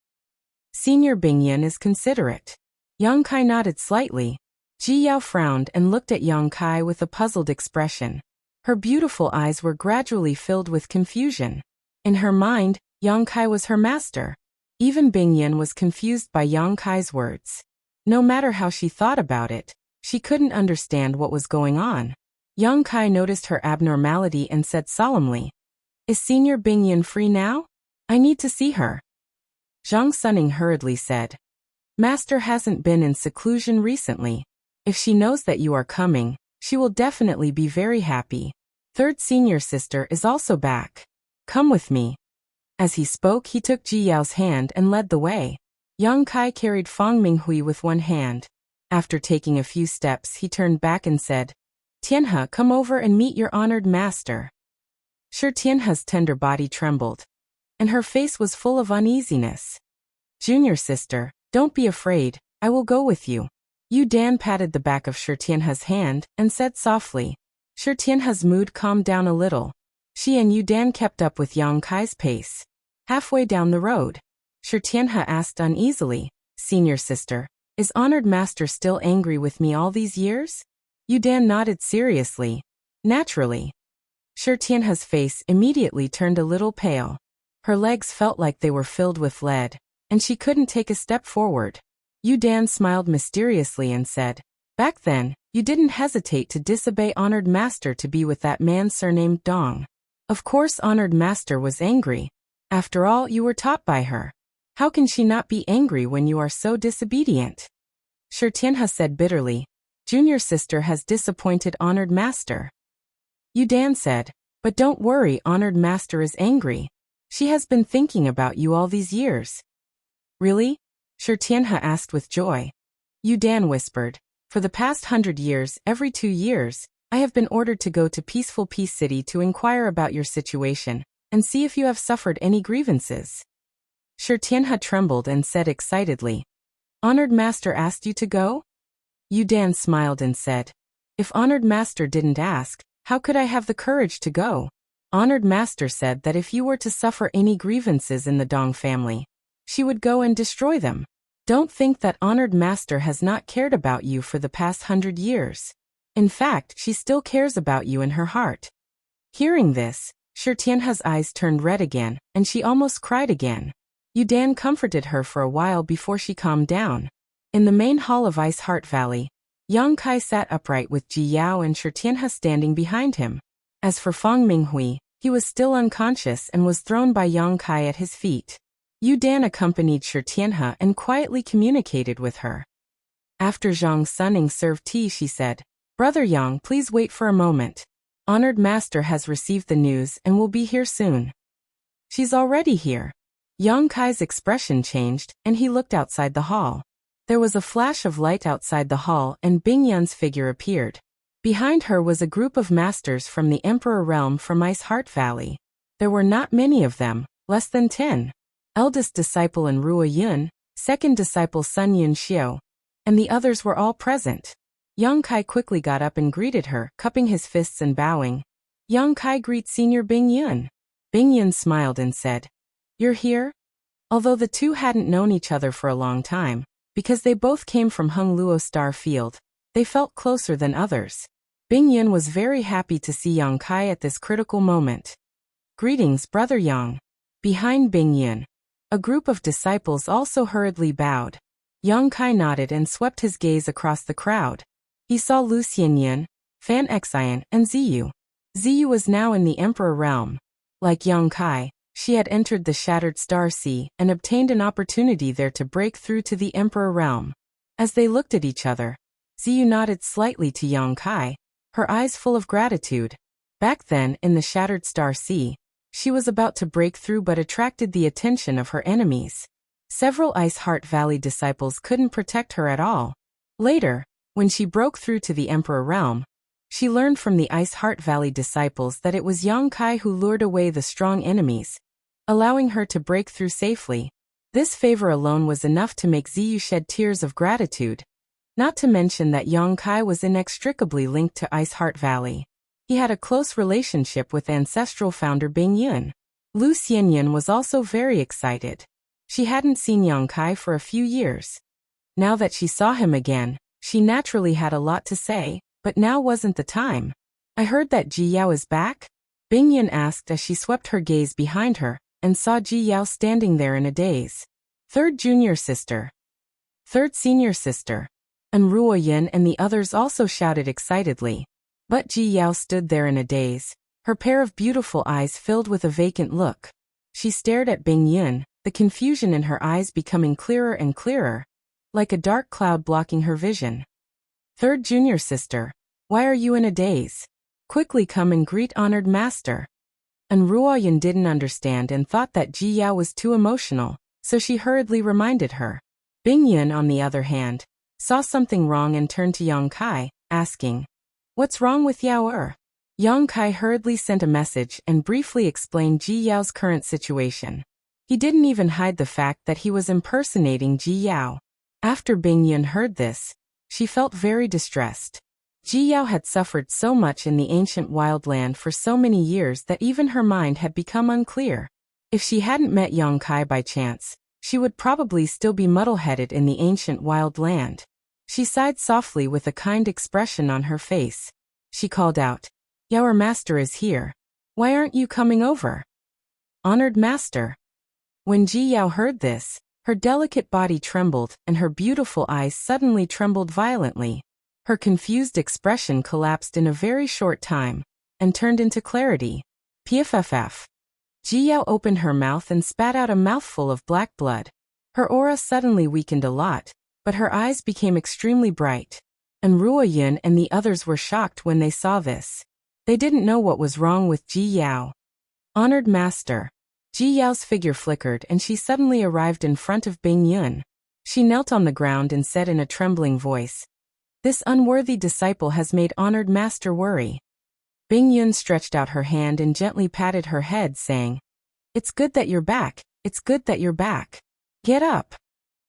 Senior Bing Yun is considerate. Yang Kai nodded slightly. Ji Yao frowned and looked at Yang Kai with a puzzled expression. Her beautiful eyes were gradually filled with confusion. In her mind, Yang Kai was her master. Even Bing Yun was confused by Yang Kai's words. No matter how she thought about it, she couldn't understand what was going on. Yang Kai noticed her abnormality and said solemnly, Is Senior Bing Yun free now? I need to see her. Zhang Suning hurriedly said, Master hasn't been in seclusion recently. If she knows that you are coming, she will definitely be very happy. Third senior sister is also back. Come with me. As he spoke, he took Ji Yao's hand and led the way. Yang Kai carried Fang Minghui with one hand. After taking a few steps, he turned back and said, Tianhe, come over and meet your honored master. Sure, Tianhe's tender body trembled, and her face was full of uneasiness. Junior sister, don't be afraid, I will go with you. Yu Dan patted the back of Shi Tianhe's hand and said softly. Shi Tianhe's mood calmed down a little. She and Yu Dan kept up with Yang Kai's pace. Halfway down the road, Shi Tianhe asked uneasily, Senior sister, is Honored Master still angry with me all these years? Yu Dan nodded seriously. Naturally. Shi Tianhe's face immediately turned a little pale. Her legs felt like they were filled with lead, and she couldn't take a step forward. Yu Dan smiled mysteriously and said, Back then, you didn't hesitate to disobey Honored Master to be with that man surnamed Dong. Of course Honored Master was angry. After all, you were taught by her. How can she not be angry when you are so disobedient? Shi Tianhe said bitterly, Junior sister has disappointed Honored Master. Yu Dan said, But don't worry, Honored Master is angry. She has been thinking about you all these years. Really? Shi Tianhe asked with joy. Yu Dan whispered, For the past 100 years, every 2 years, I have been ordered to go to Peaceful Peace City to inquire about your situation, and see if you have suffered any grievances. Shi Tianhe trembled and said excitedly, Honored Master asked you to go? Yu Dan smiled and said, If Honored Master didn't ask, how could I have the courage to go? Honored Master said that if you were to suffer any grievances in the Dong family, she would go and destroy them. Don't think that Honored Master has not cared about you for the past 100 years. In fact, she still cares about you in her heart. Hearing this, Shi Tianhe's eyes turned red again, and she almost cried again. Yu Dan comforted her for a while before she calmed down. In the main hall of Ice Heart Valley, Yang Kai sat upright with Ji Yao and Shi Tianhe standing behind him. As for Fang Minghui, he was still unconscious and was thrown by Yang Kai at his feet. Yu Dan accompanied Shi Tianhe and quietly communicated with her. After Zhang Suning served tea, she said, "Brother Yang, please wait for a moment. Honored Master has received the news and will be here soon." "She's already here." Yang Kai's expression changed, and he looked outside the hall. There was a flash of light outside the hall and Bing Yun's figure appeared. Behind her was a group of masters from the Emperor Realm from Ice Heart Valley. There were not many of them, less than 10. Eldest disciple and Ruo Yun, second disciple Sun Yun Xiu, and the others were all present. Yang Kai quickly got up and greeted her, cupping his fists and bowing. "Yang Kai, greet Senior Bing Yun." Bing Yun smiled and said, "You're here?" Although the two hadn't known each other for a long time, because they both came from Hung Luo Star Field, they felt closer than others. Bing Yun was very happy to see Yang Kai at this critical moment. "Greetings, Brother Yang." Behind Bing Yun, a group of disciples also hurriedly bowed. Yang Kai nodded and swept his gaze across the crowd. He saw Lu Xianyan, Fan Xian, and Ziyu. Ziyu was now in the Emperor Realm. Like Yang Kai, she had entered the Shattered Star Sea and obtained an opportunity there to break through to the Emperor Realm. As they looked at each other, Ziyu nodded slightly to Yang Kai, her eyes full of gratitude. Back then, in the Shattered Star Sea, she was about to break through but attracted the attention of her enemies. Several Ice Heart Valley disciples couldn't protect her at all. Later, when she broke through to the Emperor Realm, she learned from the Ice Heart Valley disciples that it was Yang Kai who lured away the strong enemies, allowing her to break through safely. This favor alone was enough to make Ziyu shed tears of gratitude. Not to mention that Yang Kai was inextricably linked to Ice Heart Valley. He had a close relationship with ancestral founder Bing Yun. Lu Xianyan was also very excited. She hadn't seen Yang Kai for a few years. Now that she saw him again, she naturally had a lot to say, but now wasn't the time. "I heard that Ji Yao is back?" Bing Yun asked as she swept her gaze behind her and saw Ji Yao standing there in a daze. "Third junior sister. Third senior sister." And Ruo Yin and the others also shouted excitedly. But Ji Yao stood there in a daze, her pair of beautiful eyes filled with a vacant look. She stared at Bing Yun, the confusion in her eyes becoming clearer and clearer, like a dark cloud blocking her vision. "Third junior sister, why are you in a daze? Quickly come and greet honored master." And Ruo Yin didn't understand and thought that Ji Yao was too emotional, so she hurriedly reminded her. Bing Yun, on the other hand, saw something wrong and turned to Yang Kai, asking, "What's wrong with Yao?" Yang Kai hurriedly sent a message and briefly explained Ji Yao's current situation. He didn't even hide the fact that he was impersonating Ji Yao. After Bing Yun heard this, she felt very distressed. Ji Yao had suffered so much in the ancient wildland for so many years that even her mind had become unclear. If she hadn't met Yang Kai by chance, she would probably still be muddle-headed in the ancient wildland. She sighed softly with a kind expression on her face. She called out, "Our master is here. Why aren't you coming over?" "Honored master." When Ji Yao heard this, her delicate body trembled and her beautiful eyes suddenly trembled violently. Her confused expression collapsed in a very short time and turned into clarity. "Pff." Ji Yao opened her mouth and spat out a mouthful of black blood. Her aura suddenly weakened a lot, but her eyes became extremely bright. And Ruo Yin and the others were shocked when they saw this. They didn't know what was wrong with Ji Yao. "Honored master." Ji Yao's figure flickered and she suddenly arrived in front of Bing Yun. She knelt on the ground and said in a trembling voice, "This unworthy disciple has made honored master worry." Bing Yun stretched out her hand and gently patted her head, saying, "It's good that you're back, it's good that you're back. Get up."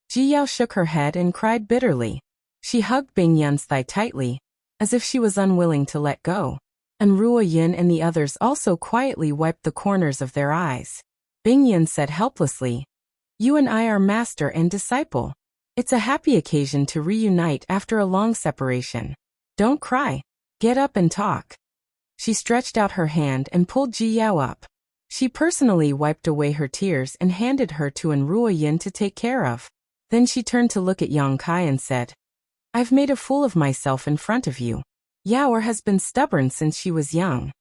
Ji Yao shook her head and cried bitterly. She hugged Bing Yun's thigh tightly, as if she was unwilling to let go. And Ruo Yin and the others also quietly wiped the corners of their eyes. Bing Yun said helplessly, "You and I are master and disciple. It's a happy occasion to reunite after a long separation. Don't cry. Get up and talk." She stretched out her hand and pulled Ji Yao up. She personally wiped away her tears and handed her to Ruo Yin to take care of. Then she turned to look at Yang Kai and said, I've made a fool of myself in front of you. Yaoer has been stubborn since she was young.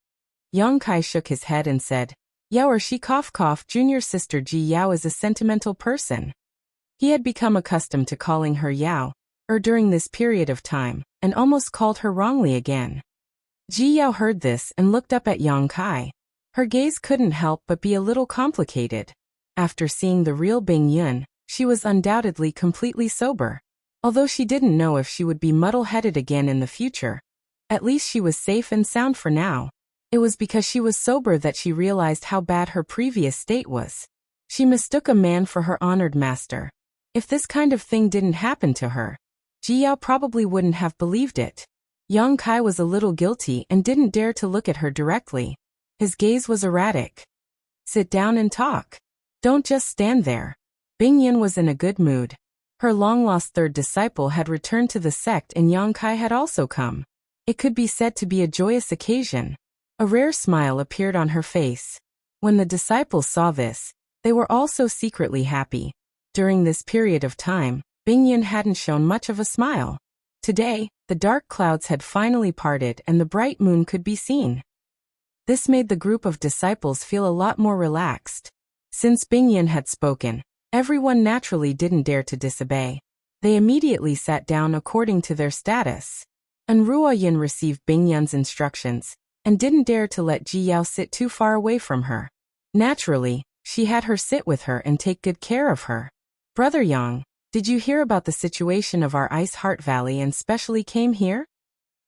Yang Kai shook his head and said, Yaoer she cough. Junior sister Ji Yao is a sentimental person. He had become accustomed to calling her Yao, during this period of time, and almost called her wrongly again. Ji Yao heard this and looked up at Yang Kai. Her gaze couldn't help but be a little complicated. After seeing the real Bing Yun, she was undoubtedly completely sober. Although she didn't know if she would be muddle-headed again in the future, at least she was safe and sound for now. It was because she was sober that she realized how bad her previous state was. She mistook a man for her honored master. If this kind of thing didn't happen to her, Ji Yao probably wouldn't have believed it. Yang Kai was a little guilty and didn't dare to look at her directly. His gaze was erratic. Sit down and talk. Don't just stand there. Bing Yun was in a good mood. Her long-lost third disciple had returned to the sect and Yang Kai had also come. It could be said to be a joyous occasion. A rare smile appeared on her face. When the disciples saw this, they were also secretly happy. During this period of time, Bing Yun hadn't shown much of a smile. Today, the dark clouds had finally parted and the bright moon could be seen. This made the group of disciples feel a lot more relaxed. Since Bing Yun had spoken, everyone naturally didn't dare to disobey. They immediately sat down according to their status. And Ruo Yin received Bing Yun's instructions, and didn't dare to let Ji Yao sit too far away from her. Naturally, she had her sit with her and take good care of her. Brother Yang, did you hear about the situation of our Ice Heart Valley and specially came here?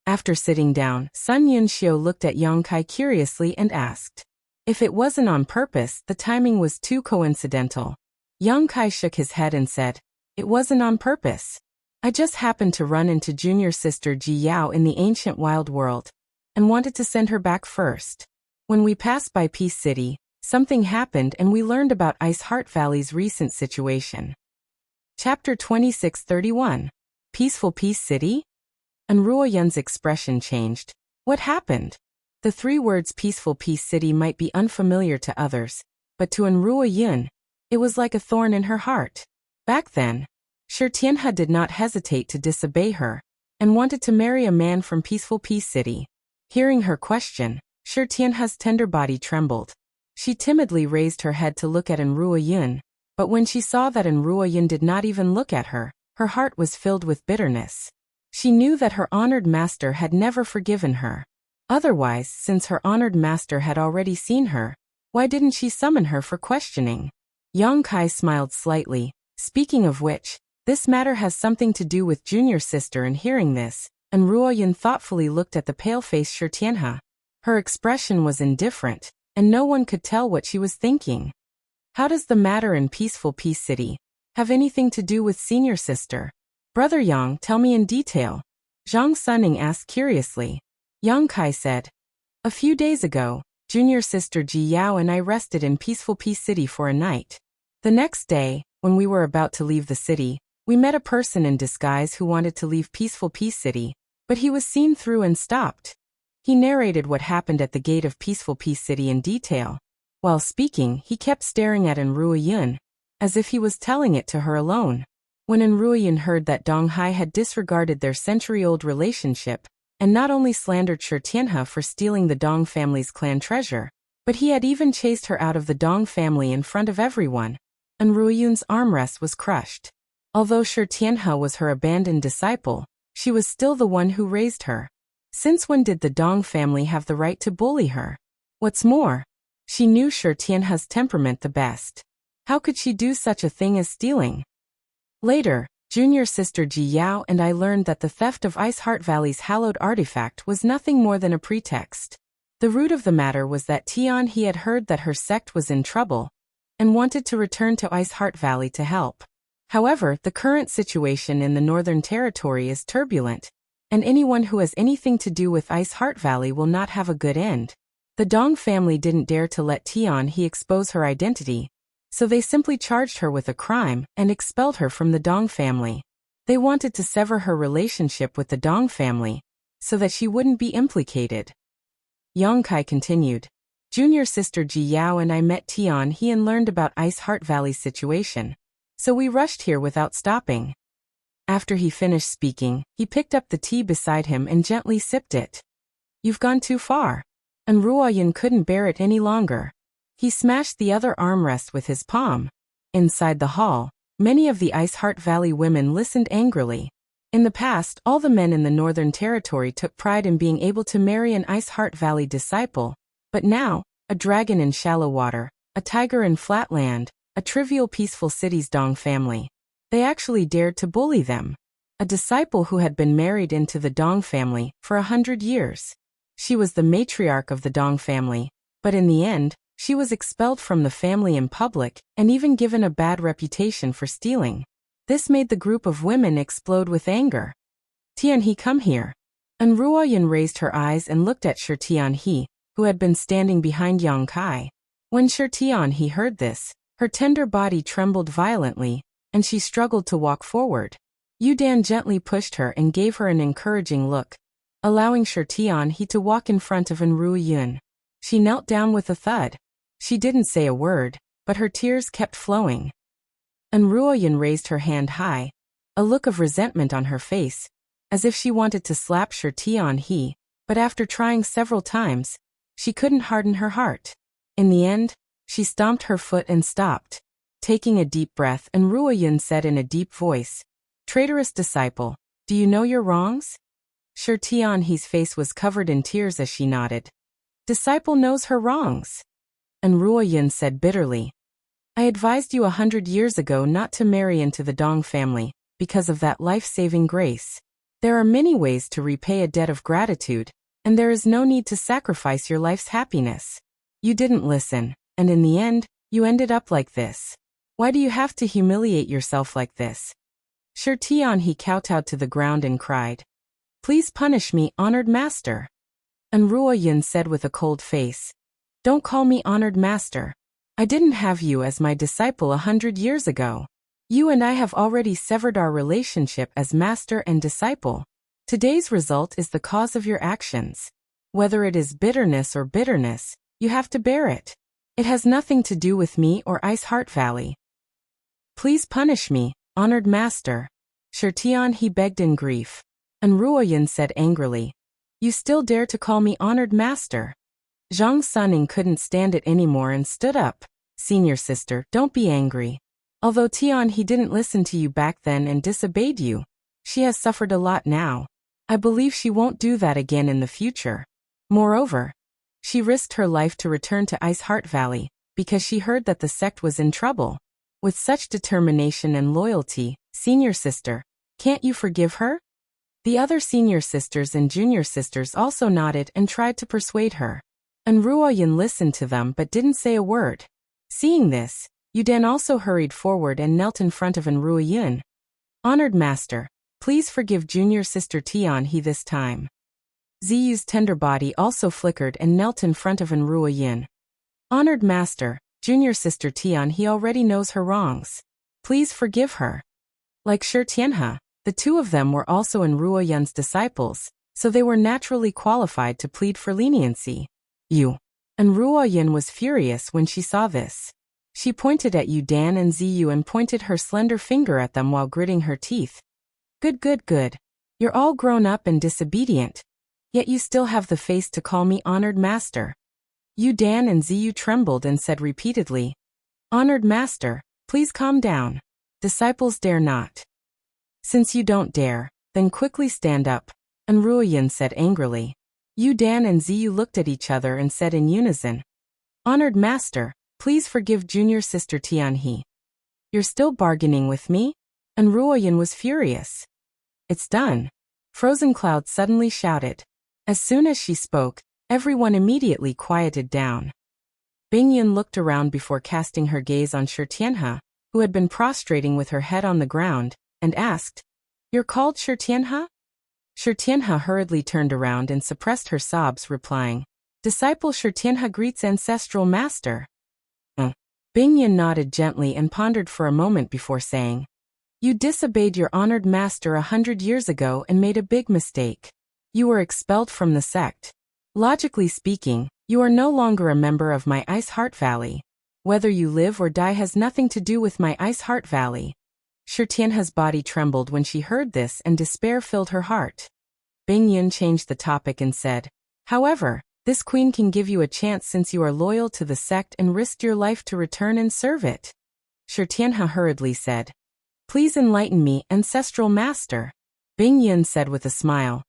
After sitting down, Sun Yun Xiu looked at Yang Kai curiously and asked. If it wasn't on purpose, the timing was too coincidental. Yang Kai shook his head and said, It wasn't on purpose. I just happened to run into junior sister Ji Yao in the ancient wild world, and wanted to send her back first. When we passed by Peace City, something happened and we learned about Ice Heart Valley's recent situation. Chapter 2631. Peaceful Peace City? And Ruo Yun's expression changed. What happened? The three words Peaceful Peace City might be unfamiliar to others, but to Ruo Yun, it was like a thorn in her heart. Back then, Shi Tianhe did not hesitate to disobey her, and wanted to marry a man from Peaceful Peace City. Hearing her question, Shi Tianhe's tender body trembled. She timidly raised her head to look at Ruo Yun, but when she saw that Ruo Yun did not even look at her, her heart was filled with bitterness. She knew that her honored master had never forgiven her. Otherwise, since her honored master had already seen her, why didn't she summon her for questioning? Yang Kai smiled slightly. Speaking of which, this matter has something to do with junior sister, and hearing this, Ruo Yun thoughtfully looked at the pale-faced Shi Tianhe. Her expression was indifferent, and no one could tell what she was thinking. How does the matter in Peaceful Peace City have anything to do with senior sister? Brother Yang, tell me in detail. Zhang Suning asked curiously. Yang Kai said, A few days ago, junior sister Ji Yao and I rested in Peaceful Peace City for a night. The next day, when we were about to leave the city, we met a person in disguise who wanted to leave Peaceful Peace City, but he was seen through and stopped. He narrated what happened at the gate of Peaceful Peace City in detail. While speaking, he kept staring at Ruo Yun, as if he was telling it to her alone. When Ruo Yun heard that Dong Hai had disregarded their century-old relationship, and not only slandered Shi Tianhe for stealing the Dong family's clan treasure, but he had even chased her out of the Dong family in front of everyone, Ruo Yun's armrest was crushed. Although Shi Tianhe was her abandoned disciple, she was still the one who raised her. Since when did the Dong family have the right to bully her? What's more, she knew Shi Tianhe's temperament the best. How could she do such a thing as stealing? Later, junior sister Ji Yao and I learned that the theft of Ice Heart Valley's hallowed artifact was nothing more than a pretext. The root of the matter was that Tian He had heard that her sect was in trouble, and wanted to return to Ice Heart Valley to help. However, the current situation in the Northern Territory is turbulent, and anyone who has anything to do with Ice Heart Valley will not have a good end. The Dong family didn't dare to let Tian He expose her identity, so they simply charged her with a crime and expelled her from the Dong family. They wanted to sever her relationship with the Dong family, so that she wouldn't be implicated. Yang Kai continued. Junior sister Ji Yao and I met Tian He and learned about Ice Heart Valley's situation. so we rushed here without stopping." After he finished speaking, he picked up the tea beside him and gently sipped it. "You've gone too far." And Ruoyin couldn't bear it any longer. He smashed the other armrest with his palm. Inside the hall, many of the Ice Heart Valley women listened angrily. In the past, all the men in the Northern Territory took pride in being able to marry an Ice Heart Valley disciple, but now, a dragon in shallow water, a tiger in flat land, a trivial peaceful city's Dong family. They actually dared to bully them. A disciple who had been married into the Dong family for 100 years. She was the matriarch of the Dong family, but in the end, she was expelled from the family in public and even given a bad reputation for stealing. This made the group of women explode with anger. "Tianhe, come here." And Ruoyin raised her eyes and looked at Shi Tianhe, who had been standing behind Yang Kai. When Shi Tianhe heard this, her tender body trembled violently, and she struggled to walk forward. Yu Dan gently pushed her and gave her an encouraging look, allowing Shi Tianhe to walk in front of Ruoyin. She knelt down with a thud. She didn't say a word, but her tears kept flowing. And Ruoyin raised her hand high, a look of resentment on her face, as if she wanted to slap Shi Tianhe, but after trying several times, she couldn't harden her heart. In the end, she stomped her foot and stopped. Taking a deep breath, and Ruoyin said in a deep voice, "Traitorous disciple, do you know your wrongs?" Shi Tianhe's face was covered in tears as she nodded. "Disciple knows her wrongs." And Ruoyin said bitterly, "I advised you 100 years ago not to marry into the Dong family, because of that life-saving grace. There are many ways to repay a debt of gratitude, and there is no need to sacrifice your life's happiness. You didn't listen, and in the end, you ended up like this. Why do you have to humiliate yourself like this?" Shi Tianhe kowtowed to the ground and cried, "Please punish me, honored master." And Ruoyin said with a cold face, "Don't call me honored master. I didn't have you as my disciple 100 years ago. You and I have already severed our relationship as master and disciple. Today's result is the cause of your actions. Whether it is bitterness or bitterness, you have to bear it. It has nothing to do with me or Ice Heart Valley. Please punish me, honored master." Shi Tianhe begged in grief. And Ruoyin said angrily, "You still dare to call me honored master?" Zhang Suning couldn't stand it anymore and stood up. "Senior sister, don't be angry. Although Tianhe didn't listen to you back then and disobeyed you, she has suffered a lot now. I believe she won't do that again in the future. Moreover, she risked her life to return to Ice Heart Valley, because she heard that the sect was in trouble. With such determination and loyalty, senior sister, can't you forgive her?" The other senior sisters and junior sisters also nodded and tried to persuade her. And Ruoyin listened to them but didn't say a word. Seeing this, Yudan also hurried forward and knelt in front of Ruoyin. "Honored master, please forgive junior sister Tianhe this time." Ziyu's tender body also flickered and knelt in front of Ruoyin. "Honored master, junior sister Tianhe already knows her wrongs. Please forgive her." Like Shi Tianhe, the two of them were also Ruoyin's disciples, so they were naturally qualified to plead for leniency. "You." And Ruoyin was furious when she saw this. She pointed at Yudan and Ziyu and pointed her slender finger at them while gritting her teeth. Good, good, good. You're all grown up and disobedient. Yet you still have the face to call me honored master." Yudan and Ziyu trembled and said repeatedly, "Honored master, please calm down. Disciples dare not." "Since you don't dare, then quickly stand up," and Ruoyin said angrily. Yudan and Ziyu looked at each other and said in unison, "Honored master, please forgive junior sister Tianhe." "You're still bargaining with me?" And Ruoyin was furious. "It's done." Frozen Cloud suddenly shouted. As soon as she spoke, everyone immediately quieted down. Bingyan looked around before casting her gaze on Shi Tianhe, who had been prostrating with her head on the ground, and asked, "You're called Shi Tianhe?" Shi Tianhe hurriedly turned around and suppressed her sobs, replying, "Disciple Shi Tianhe greets ancestral master." Bingyan nodded gently and pondered for a moment before saying, "You disobeyed your honored master 100 years ago and made a big mistake. You were expelled from the sect. Logically speaking, you are no longer a member of my Ice Heart Valley. Whether you live or die has nothing to do with my Ice Heart Valley. Shi Tianhe's body trembled when she heard this and despair filled her heart. Bing Yun changed the topic and said, however, this queen can give you a chance since you are loyal to the sect and risked your life to return and serve it. Shi Tianhe hurriedly said, please enlighten me, ancestral master. Bing Yun said with a smile,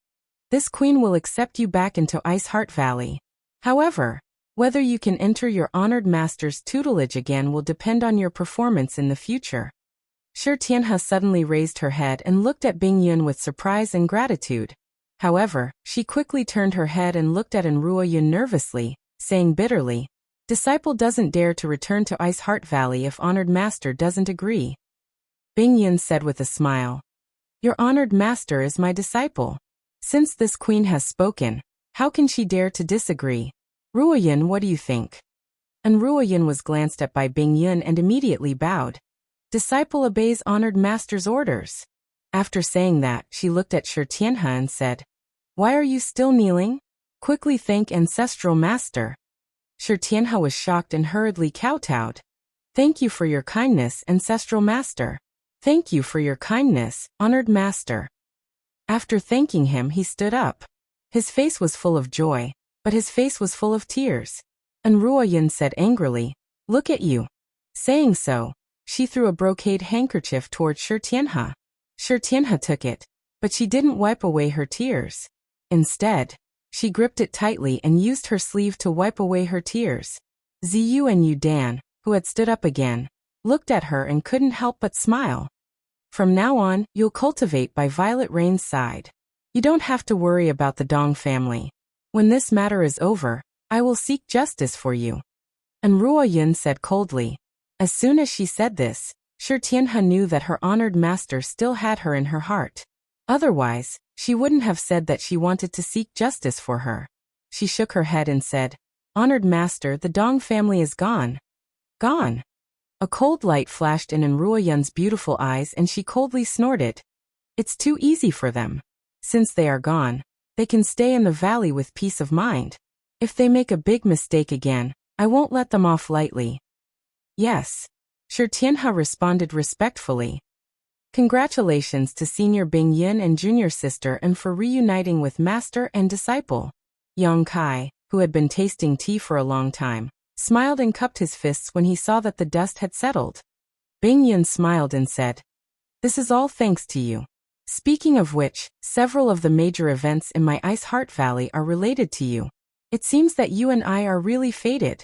this queen will accept you back into Ice Heart Valley. However, whether you can enter your honored master's tutelage again will depend on your performance in the future. Shi Tianhe suddenly raised her head and looked at Bing Yun with surprise and gratitude. However, she quickly turned her head and looked at Ruo Yun nervously, saying bitterly, disciple doesn't dare to return to Ice Heart Valley if honored master doesn't agree. Bing Yun said with a smile, your honored master is my disciple. Since this queen has spoken, how can she dare to disagree? Ruo Yun, what do you think? And Ruo Yun was glanced at by Bing Yun and immediately bowed. Disciple obeys honored master's orders. After saying that, she looked at Shi Tianhe and said, why are you still kneeling? Quickly thank ancestral master. Shi Tianhe was shocked and hurriedly kowtowed. Thank you for your kindness, ancestral master. Thank you for your kindness, honored master. After thanking him, he stood up. His face was full of joy, but his face was full of tears. And Ruo Yun said angrily, look at you. Saying so, she threw a brocade handkerchief toward Shi Tianhe. Shi Tianhe took it, but she didn't wipe away her tears. Instead, she gripped it tightly and used her sleeve to wipe away her tears. Ziyu and Yu Dan, who had stood up again, looked at her and couldn't help but smile. From now on, you'll cultivate by Violet Rain's side. You don't have to worry about the Dong family. When this matter is over, I will seek justice for you. And Ruo Yun said coldly. As soon as she said this, Shi Tianhe knew that her honored master still had her in her heart. Otherwise, she wouldn't have said that she wanted to seek justice for her. She shook her head and said, honored master, the Dong family is gone. Gone. A cold light flashed in Ruo Yun's beautiful eyes and she coldly snorted. It's too easy for them. Since they are gone, they can stay in the valley with peace of mind. If they make a big mistake again, I won't let them off lightly. Yes. Shi Tianhe responded respectfully. Congratulations to Senior Bing Yun and Junior Sister and for reuniting with Master and Disciple. Yang Kai, who had been tasting tea for a long time, smiled and cupped his fists when he saw that the dust had settled. Bing Yun smiled and said, this is all thanks to you. Speaking of which, several of the major events in my Ice Heart Valley are related to you. It seems that you and I are really fated.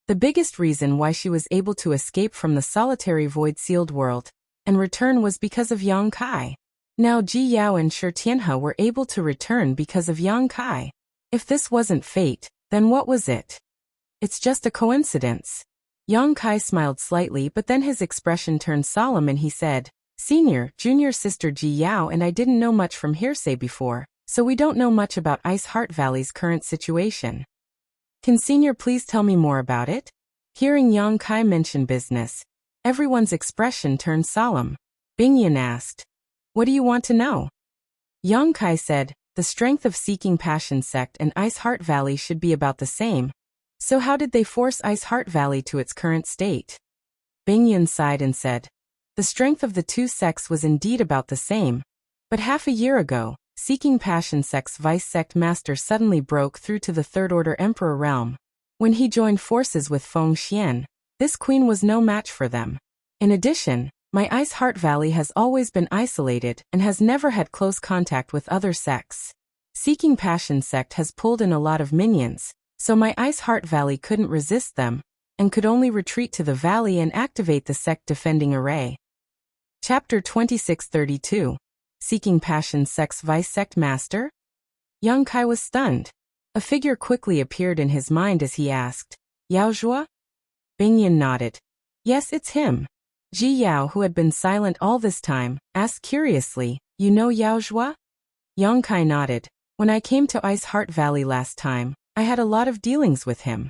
The biggest reason why she was able to escape from the solitary void-sealed world and return was because of Yang Kai. Now Ji Yao and Shi Tianhe were able to return because of Yang Kai. If this wasn't fate, then what was it? It's just a coincidence. Yang Kai smiled slightly, but then his expression turned solemn and he said, Senior, Junior Sister Ji Yao and I didn't know much from hearsay before, so we don't know much about Ice Heart Valley's current situation. Can Senior please tell me more about it? Hearing Yang Kai mention business, everyone's expression turned solemn. Bing Yun asked, what do you want to know? Yang Kai said, the strength of Seeking Passion Sect and Ice Heart Valley should be about the same. So how did they force Ice Heart Valley to its current state? Bing Yun sighed and said, the strength of the two sects was indeed about the same. But half a year ago, Seeking Passion Sect's vice-sect master suddenly broke through to the Third Order Emperor realm. When he joined forces with Feng Xian, this queen was no match for them. In addition, my Ice Heart Valley has always been isolated and has never had close contact with other sects. Seeking Passion Sect has pulled in a lot of minions, so my Ice Heart Valley couldn't resist them, and could only retreat to the valley and activate the sect defending array. Chapter 2632. Seeking Passion Sect's Vice-Sect Master? Yang Kai was stunned. A figure quickly appeared in his mind as he asked, Yao Zhuo? Bing Yun nodded. Yes, it's him. Ji Yao, who had been silent all this time, asked curiously, you know Yao Zhuo? Yang Kai nodded. When I came to Ice Heart Valley last time, I had a lot of dealings with him.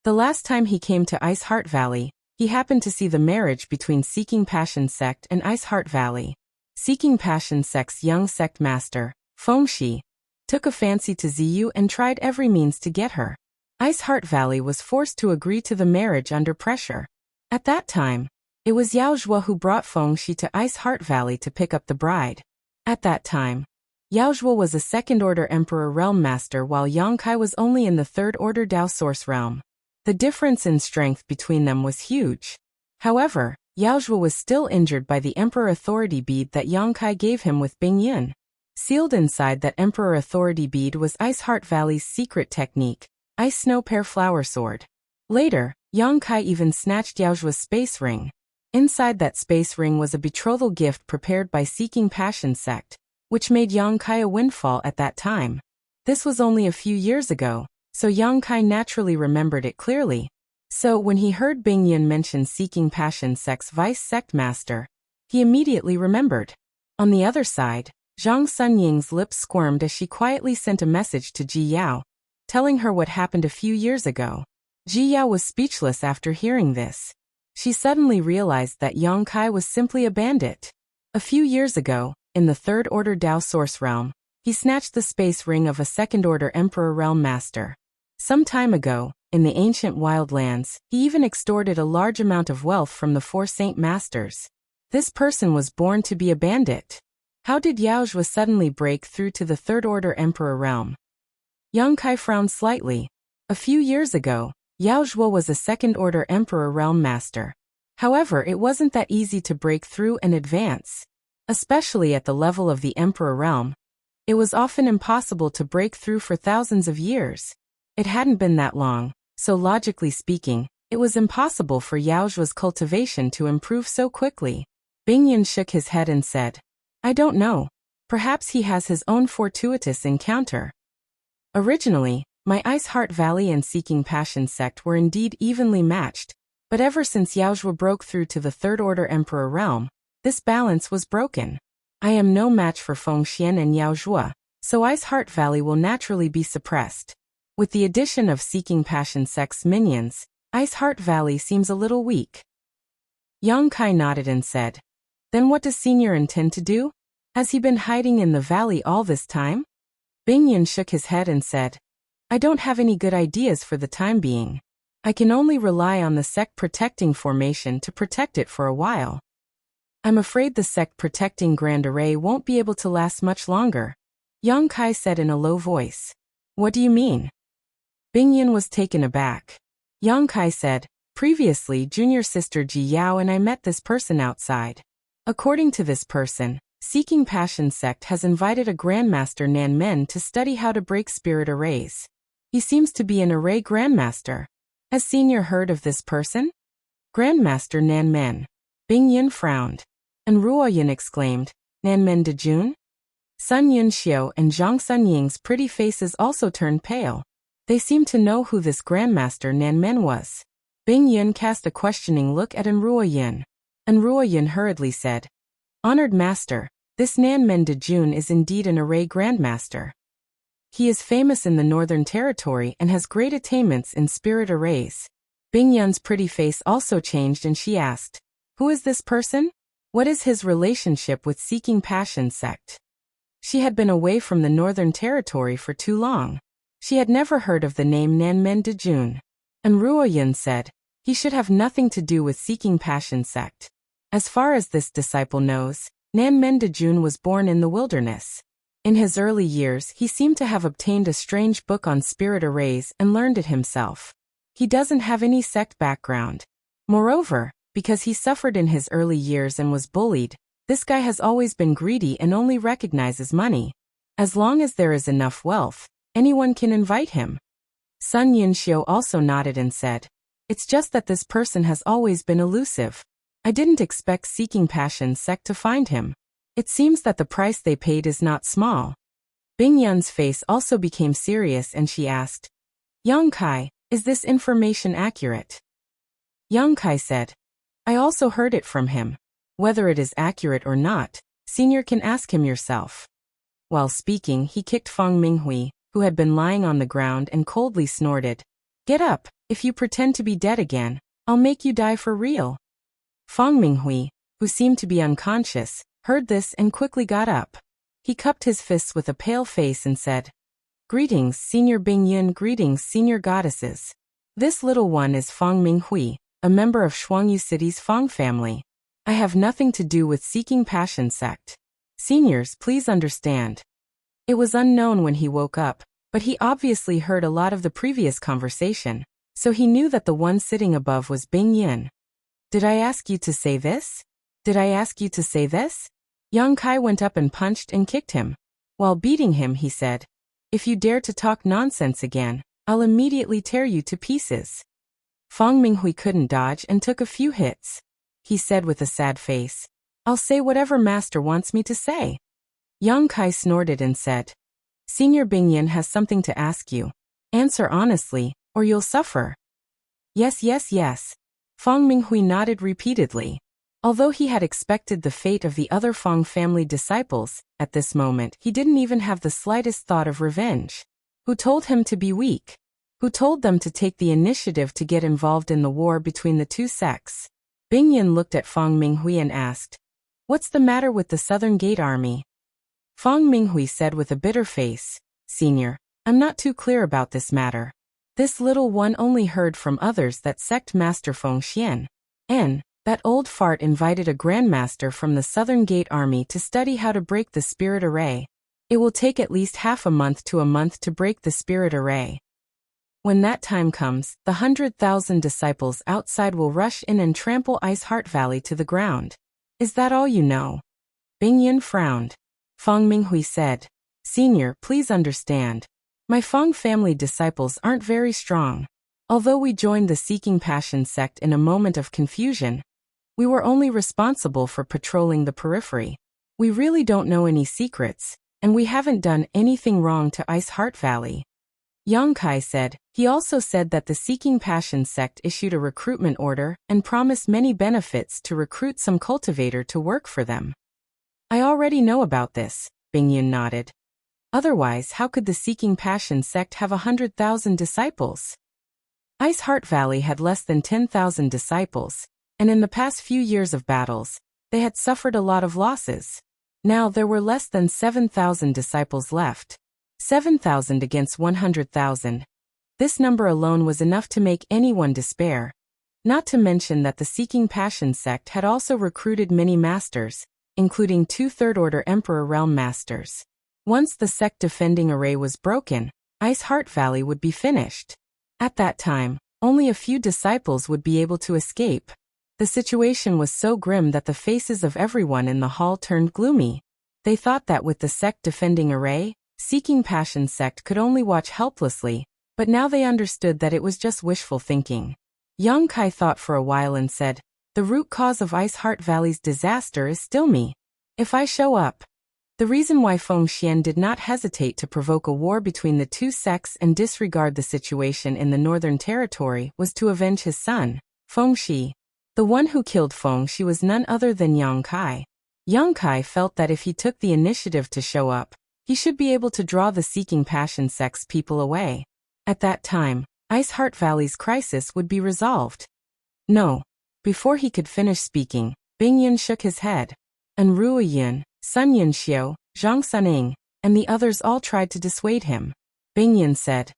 The last time he came to Ice Heart Valley, he happened to see the marriage between Seeking Passion Sect and Ice Heart Valley. Seeking Passion Sect's young sect master, Feng Shi, took a fancy to Ziyu and tried every means to get her. Ice Heart Valley was forced to agree to the marriage under pressure. At that time, it was Yao Zhuo who brought Feng Shi to Ice Heart Valley to pick up the bride. At that time, Yao Zhuo was a second-order Emperor Realm Master while Yang Kai was only in the third-order Dao Source Realm. The difference in strength between them was huge. However, Yao Zhuo was still injured by the Emperor Authority Bead that Yang Kai gave him with Bing Yun. Sealed inside that Emperor Authority Bead was Ice Heart Valley's secret technique, Ice Snow Pear Flower Sword. Later, Yang Kai even snatched Yao Zhuo's space ring. Inside that space ring was a betrothal gift prepared by Seeking Passion sect, which made Yang Kai a windfall at that time. This was only a few years ago, so Yang Kai naturally remembered it clearly. So when he heard Bing Yun mention Seeking Passion sect's vice sect master, he immediately remembered. On the other side, Zhang Sunying's lips squirmed as she quietly sent a message to Ji Yao, telling her what happened a few years ago. Ji Yao was speechless after hearing this. She suddenly realized that Yang Kai was simply a bandit. A few years ago, in the third-order Dao Source Realm, he snatched the space ring of a second-order Emperor Realm Master. Some time ago, in the ancient wildlands, he even extorted a large amount of wealth from the 4 Saint Masters. This person was born to be a bandit. How did Yao Zhuo suddenly break through to the third-order Emperor Realm? Yang Kai frowned slightly. A few years ago, Yao Zhuo was a second-order Emperor Realm Master. However, it wasn't that easy to break through and advance. Especially at the level of the Emperor Realm, it was often impossible to break through for thousands of years. It hadn't been that long, so logically speaking, it was impossible for Yao Zhuo's cultivation to improve so quickly. Bing Yun shook his head and said, I don't know. Perhaps he has his own fortuitous encounter. Originally, my Ice Heart Valley and Seeking Passion sect were indeed evenly matched, but ever since Yao Zhuo broke through to the third-order Emperor Realm, this balance was broken. I am no match for Feng Xian and Yao Zhuo, so Ice Heart Valley will naturally be suppressed. With the addition of Seeking Passion sect's minions, Ice Heart Valley seems a little weak. Yang Kai nodded and said, Then what does Senior intend to do? Has he been hiding in the valley all this time? Bing Yun shook his head and said, I don't have any good ideas for the time being. I can only rely on the sect protecting formation to protect it for a while. I'm afraid the sect protecting Grand Array won't be able to last much longer, Yang Kai said in a low voice. What do you mean? Bing Yun was taken aback. Yang Kai said, Previously, junior sister Ji Yao and I met this person outside. According to this person, Seeking Passion sect has invited a Grandmaster Nan Men to study how to break spirit arrays. He seems to be an array Grandmaster. Has Senior heard of this person? Grandmaster Nan Men. Bing Yun frowned. And Ruo Yun exclaimed, Nan Men de Jun? Sun Yun Xiao and Zhang Sunying's pretty faces also turned pale. They seemed to know who this Grandmaster Nan Men was. Bing Yun cast a questioning look at Ruo Yun. And Ruo Yun hurriedly said, Honored Master, this Nan Men de Jun is indeed an array Grandmaster. He is famous in the Northern Territory and has great attainments in spirit arrays. Bing Yun's pretty face also changed and she asked, Who is this person? What is his relationship with Seeking Passion sect? She had been away from the Northern Territory for too long. She had never heard of the name Nan Men de Jun. And Ruo Yun said, He should have nothing to do with Seeking Passion sect. As far as this disciple knows, Nan Men de Jun was born in the wilderness. In his early years, he seemed to have obtained a strange book on spirit arrays and learned it himself. He doesn't have any sect background. Moreover, because he suffered in his early years and was bullied, this guy has always been greedy and only recognizes money. As long as there is enough wealth, anyone can invite him. Sun Yun Xiao also nodded and said, It's just that this person has always been elusive. I didn't expect Seeking Passion sect to find him. It seems that the price they paid is not small. Bing Yun's face also became serious and she asked, Yang Kai, is this information accurate? Yang Kai said, I also heard it from him. Whether it is accurate or not, Senior can ask him yourself. While speaking, he kicked Feng Minghui, who had been lying on the ground and coldly snorted, Get up, if you pretend to be dead again, I'll make you die for real. Feng Minghui, who seemed to be unconscious, heard this and quickly got up. He cupped his fists with a pale face and said, Greetings, Senior Bingyun. Greetings, Senior Goddesses. This little one is Feng Minghui, a member of Shuangyu City's Feng family. I have nothing to do with Seeking Passion sect. Seniors, please understand. It was unknown when he woke up, but he obviously heard a lot of the previous conversation, so he knew that the one sitting above was Bingyun. Did I ask you to say this? Did I ask you to say this? Yang Kai went up and punched and kicked him. While beating him, he said, "If you dare to talk nonsense again, I'll immediately tear you to pieces." Feng Minghui couldn't dodge and took a few hits. He said with a sad face, "I'll say whatever master wants me to say." Yang Kai snorted and said, "Senior Bingyun has something to ask you. Answer honestly, or you'll suffer." Yes, yes, yes. Feng Minghui nodded repeatedly. Although he had expected the fate of the other Feng family disciples, at this moment he didn't even have the slightest thought of revenge. Who told him to be weak? Who told them to take the initiative to get involved in the war between the two sects? Bingyun looked at Feng Minghui and asked, "What's the matter with the Southern Gate Army?" Feng Minghui said with a bitter face, "Senior, I'm not too clear about this matter. This little one only heard from others that sect master Feng Xian, and that old fart invited a grandmaster from the Southern Gate Army to study how to break the spirit array. It will take at least half a month to break the spirit array. When that time comes, the 100,000 disciples outside will rush in and trample Ice Heart Valley to the ground. Is that all you know?" Bingyun frowned. Feng Minghui said, "Senior, please understand. My Feng family disciples aren't very strong. Although we joined the Seeking Passion sect in a moment of confusion, we were only responsible for patrolling the periphery. We really don't know any secrets, and we haven't done anything wrong to Ice Heart Valley." Yang Kai said, "He also said that the Seeking Passion sect issued a recruitment order and promised many benefits to recruit some cultivator to work for them." "I already know about this," Bingyun nodded. "Otherwise, how could the Seeking Passion sect have 100,000 disciples?" Ice Heart Valley had less than 10,000 disciples, and in the past few years of battles, they had suffered a lot of losses. Now there were less than 7,000 disciples left. 7,000 against 100,000. This number alone was enough to make anyone despair. Not to mention that the Seeking Passion sect had also recruited many masters, including 2 third-order Emperor Realm masters. Once the sect defending array was broken, Ice Heart Valley would be finished. At that time, only a few disciples would be able to escape. The situation was so grim that the faces of everyone in the hall turned gloomy. They thought that with the sect defending array, Seeking Passion sect could only watch helplessly, but now they understood that it was just wishful thinking. Yang Kai thought for a while and said, "The root cause of Ice Heart Valley's disaster is still me. If I show up." The reason why Feng Xian did not hesitate to provoke a war between the two sects and disregard the situation in the Northern Territory was to avenge his son, Feng Shi. The one who killed Feng Shi was none other than Yang Kai. Yang Kai felt that if he took the initiative to show up, he should be able to draw the Seeking Passion sect's people away. At that time, Ice Heart Valley's crisis would be resolved. No. Before he could finish speaking, Bingyun shook his head. And Ruoyun, Sun Yunxiu, Zhang Suning, and the others all tried to dissuade him. Bingyun said,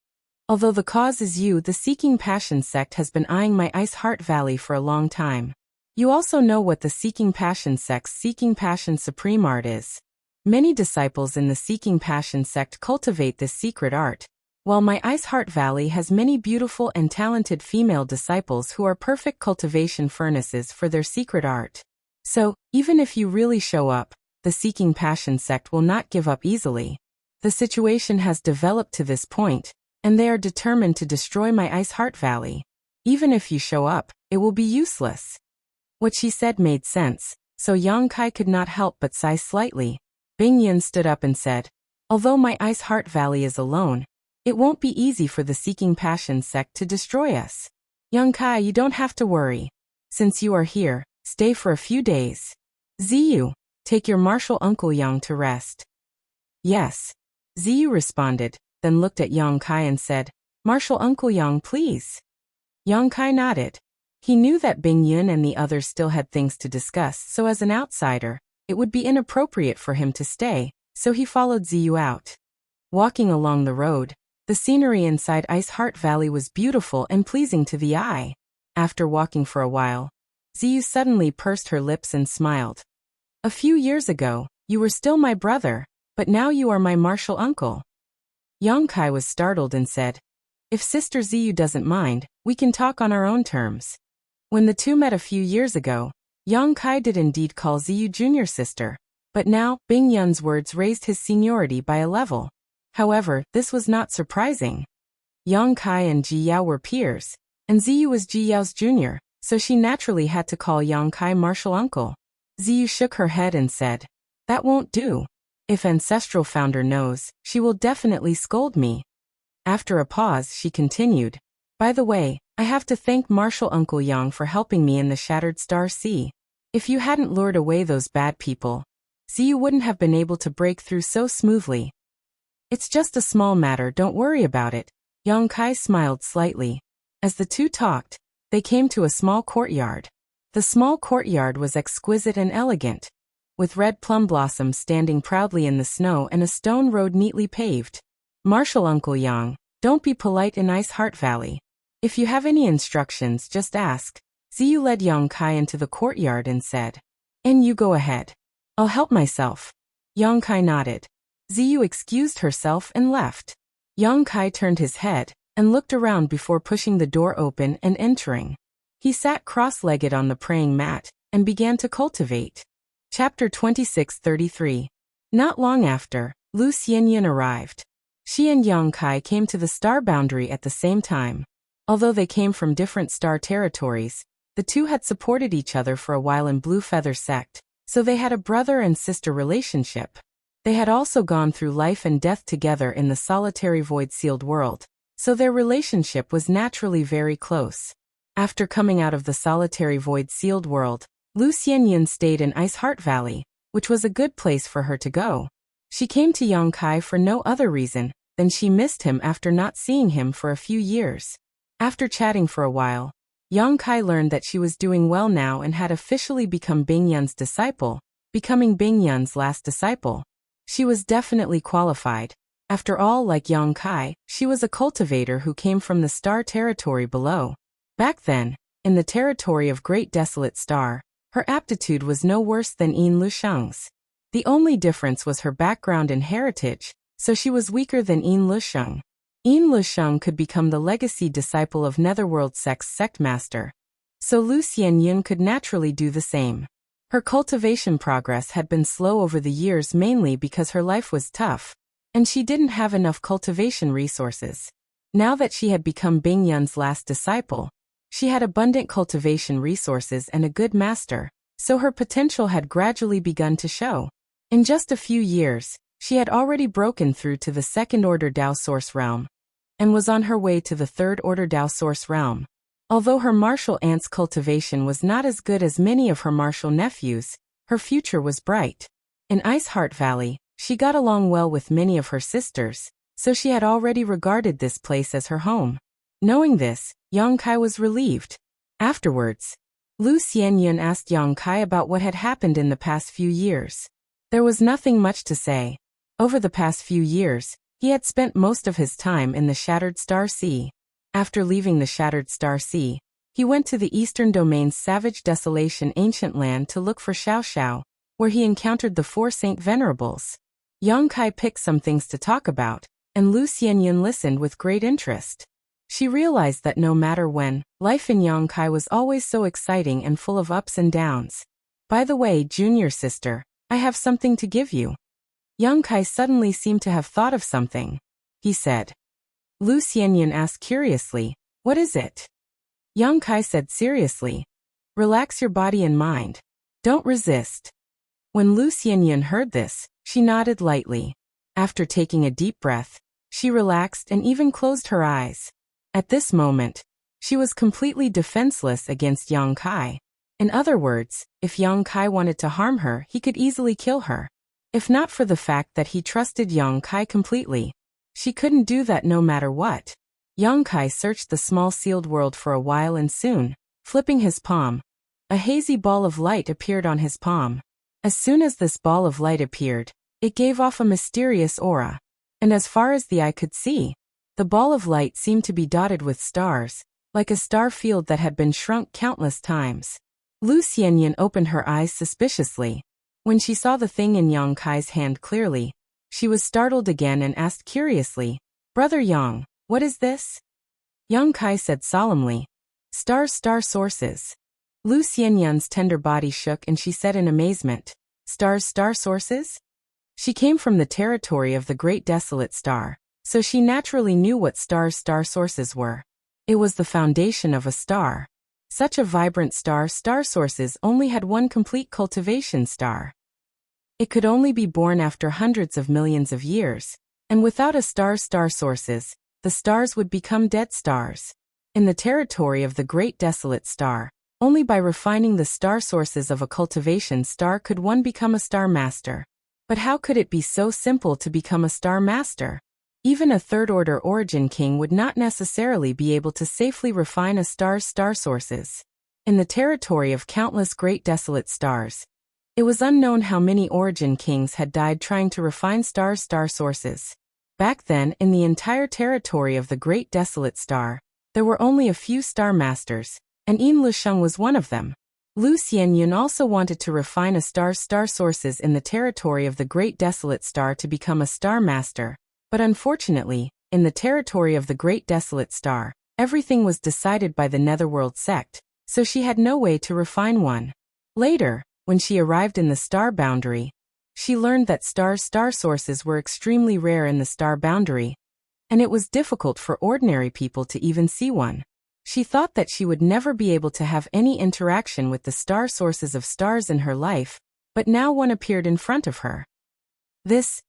"Although the cause is you, the Seeking Passion sect has been eyeing my Ice Heart Valley for a long time. You also know what the Seeking Passion sect's Seeking Passion Supreme Art is. Many disciples in the Seeking Passion sect cultivate this secret art, while my Ice Heart Valley has many beautiful and talented female disciples who are perfect cultivation furnaces for their secret art. So, even if you really show up, the Seeking Passion sect will not give up easily. The situation has developed to this point, and they are determined to destroy my Ice Heart Valley. Even if you show up, it will be useless." What she said made sense, so Yang Kai could not help but sigh slightly. Bingyun stood up and said, "Although my Ice Heart Valley is alone, it won't be easy for the Seeking Passion sect to destroy us. Yang Kai, you don't have to worry. Since you are here, stay for a few days. Ziyu, take your martial uncle Yang to rest." "Yes." Ziyu responded, then looked at Yang Kai and said, "Martial uncle Yang, please." Yang Kai nodded. He knew that Bingyun and the others still had things to discuss, so as an outsider, it would be inappropriate for him to stay, so he followed Ziyu out. Walking along the road, the scenery inside Ice Heart Valley was beautiful and pleasing to the eye. After walking for a while, Ziyu suddenly pursed her lips and smiled. A few years ago, you were still my brother, but now you are my martial uncle. Yongkai was startled and said, if Sister Ziyu doesn't mind, we can talk on our own terms. When the two met a few years ago, Yongkai did indeed call Ziyu junior sister, but now, Bing Yun's words raised his seniority by a level. However, this was not surprising. Yongkai and Ji Yao were peers, and Ziyu was Ji Yao's junior, so she naturally had to call Yongkai martial uncle. Ziyu shook her head and said, that won't do. If Ancestral Founder knows, she will definitely scold me. After a pause, she continued, by the way, I have to thank Martial Uncle Yang for helping me in the Shattered Star Sea. If you hadn't lured away those bad people, Ziyu wouldn't have been able to break through so smoothly. It's just a small matter, don't worry about it. Yongkai smiled slightly. As the two talked, they came to a small courtyard. The small courtyard was exquisite and elegant, with red plum blossoms standing proudly in the snow and a stone road neatly paved. Martial Uncle Yang, don't be polite in Ice Heart Valley. If you have any instructions, just ask. Ziyu led Yongkai into the courtyard and said, and you go ahead. I'll help myself. Yongkai nodded. Ziyu excused herself and left. Yongkai turned his head and looked around before pushing the door open and entering. He sat cross-legged on the praying mat and began to cultivate. Chapter 26:33. Not long after, Lu Xianyan arrived. She and Yongkai came to the star boundary at the same time. Although they came from different star territories, the two had supported each other for a while in Blue Feather Sect, so they had a brother and sister relationship. They had also gone through life and death together in the solitary void-sealed world, so their relationship was naturally very close. After coming out of the solitary void-sealed world, Lu Xianyan stayed in Ice Heart Valley, which was a good place for her to go. She came to Yongkai for no other reason than she missed him after not seeing him for a few years. After chatting for a while, Yongkai learned that she was doing well now and had officially become Bing Yun's disciple, becoming Bing Yun's last disciple. She was definitely qualified. After all, like Yongkai, she was a cultivator who came from the star territory below. Back then, in the territory of Great Desolate Star, her aptitude was no worse than Yin Lusheng's. The only difference was her background and heritage, so she was weaker than Yin Lusheng. Yin Lusheng could become the legacy disciple of Netherworld Sect's sect master, so Lu Xianyan could naturally do the same. Her cultivation progress had been slow over the years mainly because her life was tough, and she didn't have enough cultivation resources. Now that she had become Bing Yun's last disciple, she had abundant cultivation resources and a good master, so her potential had gradually begun to show. In just a few years, she had already broken through to the second-order Dao Source realm, and was on her way to the third-order Dao Source realm. Although her martial aunt's cultivation was not as good as many of her martial nephews, her future was bright. In Ice Heart Valley, she got along well with many of her sisters, so she had already regarded this place as her home. Knowing this, Yongkai was relieved. Afterwards, Lu Xianyan asked Yongkai about what had happened in the past few years. There was nothing much to say. Over the past few years, he had spent most of his time in the Shattered Star Sea. After leaving the Shattered Star Sea, he went to the Eastern Domain's Savage Desolation Ancient Land to look for Xiao Xiao, where he encountered the 4 Saint Venerables. Yongkai picked some things to talk about, and Lu Xianyan listened with great interest. She realized that no matter when, life in Yongkai was always so exciting and full of ups and downs. By the way, junior sister, I have something to give you. Yongkai suddenly seemed to have thought of something. He said. Lu Xianyan asked curiously, what is it? Yongkai said seriously, relax your body and mind. Don't resist. When Lu Xianyan heard this, she nodded lightly. After taking a deep breath, she relaxed and even closed her eyes. At this moment, she was completely defenseless against Yongkai. In other words, if Yongkai wanted to harm her, he could easily kill her. If not for the fact that he trusted Yongkai completely, she couldn't do that no matter what. Yongkai searched the small sealed world for a while and soon, flipping his palm, a hazy ball of light appeared on his palm. As soon as this ball of light appeared, it gave off a mysterious aura. and as far as the eye could see, the ball of light seemed to be dotted with stars, like a star field that had been shrunk countless times. Lu Xianyan opened her eyes suspiciously. When she saw the thing in Yang Kai's hand clearly, she was startled again and asked curiously, "Brother Yang, what is this?" Yang Kai said solemnly, "Stars, star sources." Lu Xianyan's tender body shook and she said in amazement, "Stars, star sources?" She came from the territory of the Great Desolate Star, so she naturally knew what stars, star sources were. It was the foundation of a star. Such a vibrant star, star sources only had one complete cultivation star. It could only be born after hundreds of millions of years, and without a star's star sources, the stars would become dead stars. In the territory of the Great Desolate Star, only by refining the star sources of a cultivation star could one become a star master. But how could it be so simple to become a star master? Even a third-order origin king would not necessarily be able to safely refine a star's star sources. In the territory of countless great desolate stars, it was unknown how many origin kings had died trying to refine stars' star sources. Back then, in the entire territory of the Great Desolate Star, there were only a few star masters, and Yin Lusheng was one of them. Lu Xianyun also wanted to refine a star's star sources in the territory of the Great Desolate Star to become a star master, but unfortunately, in the territory of the Great Desolate Star, everything was decided by the Netherworld sect, so she had no way to refine one. Later, when she arrived in the star boundary, she learned that stars' star sources were extremely rare in the star boundary, and it was difficult for ordinary people to even see one. She thought that she would never be able to have any interaction with the star sources of stars in her life, but now one appeared in front of her. This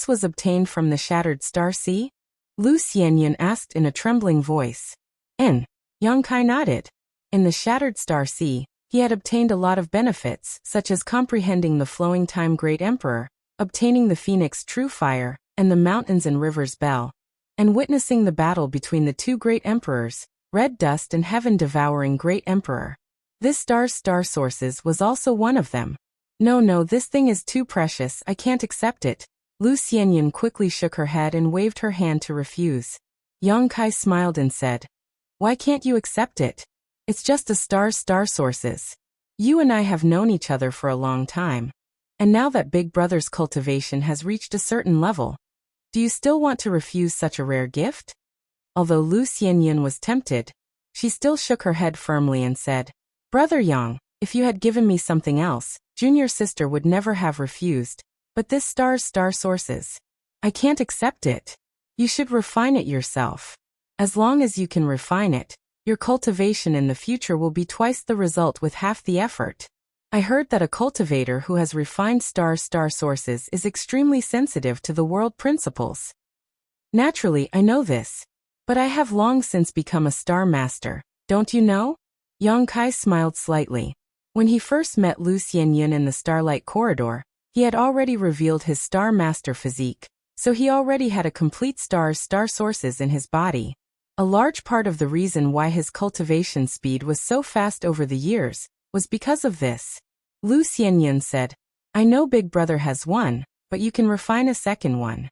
was obtained from the Shattered Star Sea? Lu Xianyun asked in a trembling voice. Yang Kai nodded. In the Shattered Star Sea, he had obtained a lot of benefits, such as comprehending the Flowing Time Great Emperor, obtaining the Phoenix True Fire, and the Mountains and Rivers Bell, and witnessing the battle between the two great emperors, Red Dust and Heaven Devouring Great Emperor. This star's star sources was also one of them. No, this thing is too precious, I can't accept it. Lu Xianyun quickly shook her head and waved her hand to refuse. Yang Kai smiled and said, "Why can't you accept it? It's just a star's star sources. You and I have known each other for a long time. And now that Big Brother's cultivation has reached a certain level, do you still want to refuse such a rare gift?" Although Lu Xianyun was tempted, she still shook her head firmly and said, "Brother Yang, if you had given me something else, junior sister would never have refused, but this star's star sources, I can't accept it. You should refine it yourself. As long as you can refine it, your cultivation in the future will be twice the result with half the effort. I heard that a cultivator who has refined star's star sources is extremely sensitive to the world principles. Naturally, I know this. But I have long since become a star master, don't you know?" Yang Kai smiled slightly. When he first met Lu Xianyun in the Starlight Corridor, he had already revealed his star master physique, so he already had a complete star's star sources in his body. A large part of the reason why his cultivation speed was so fast over the years was because of this. Lu Xianyun said, "I know Big Brother has one, but you can refine a second one.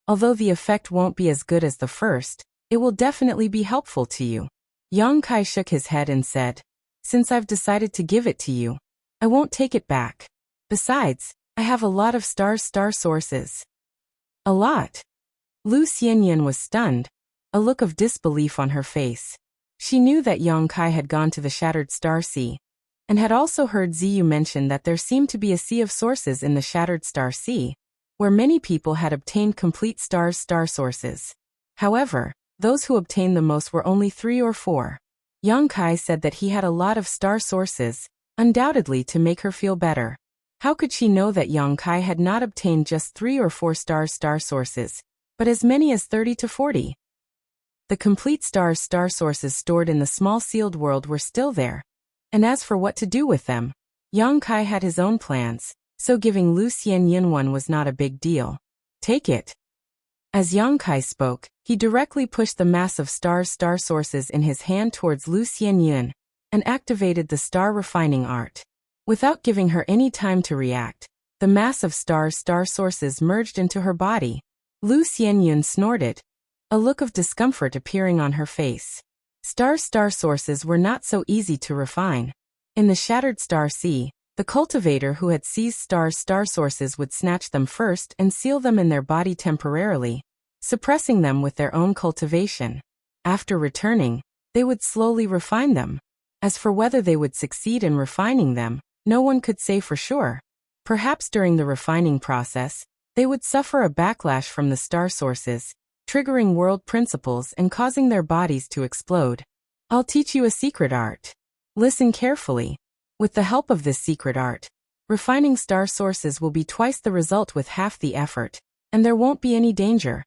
Although the effect won't be as good as the first, it will definitely be helpful to you." Yang Kai shook his head and said, "Since I've decided to give it to you, I won't take it back. Besides, I have a lot of star sources." "A lot?" Lu Xianyun was stunned, a look of disbelief on her face. She knew that Yang Kai had gone to the Shattered Star Sea, and had also heard Ziyu mention that there seemed to be a sea of sources in the Shattered Star Sea, where many people had obtained complete star's star sources. However, those who obtained the most were only 3 or 4. Yang Kai said that he had a lot of star sources, undoubtedly to make her feel better. How could she know that Yang Kai had not obtained just 3 or 4 star sources, but as many as 30 to 40? The complete star sources stored in the small sealed world were still there, and as for what to do with them, Yang Kai had his own plans, so giving Lu Xianyun one was not a big deal. "Take it." As Yang Kai spoke, he directly pushed the mass of star sources in his hand towards Lu Xianyun, and activated the star refining art. Without giving her any time to react, the mass of star sources merged into her body. Lu Xianyun snorted, a look of discomfort appearing on her face. Star sources were not so easy to refine. In the shattered star sea, the cultivator who had seized star sources would snatch them first and seal them in their body temporarily, suppressing them with their own cultivation. After returning, they would slowly refine them. As for whether they would succeed in refining them, no one could say for sure. Perhaps during the refining process, they would suffer a backlash from the star sources, triggering world principles and causing their bodies to explode. I'll teach you a secret art. Listen carefully. With the help of this secret art, refining star sources will be twice the result with half the effort, and there won't be any danger.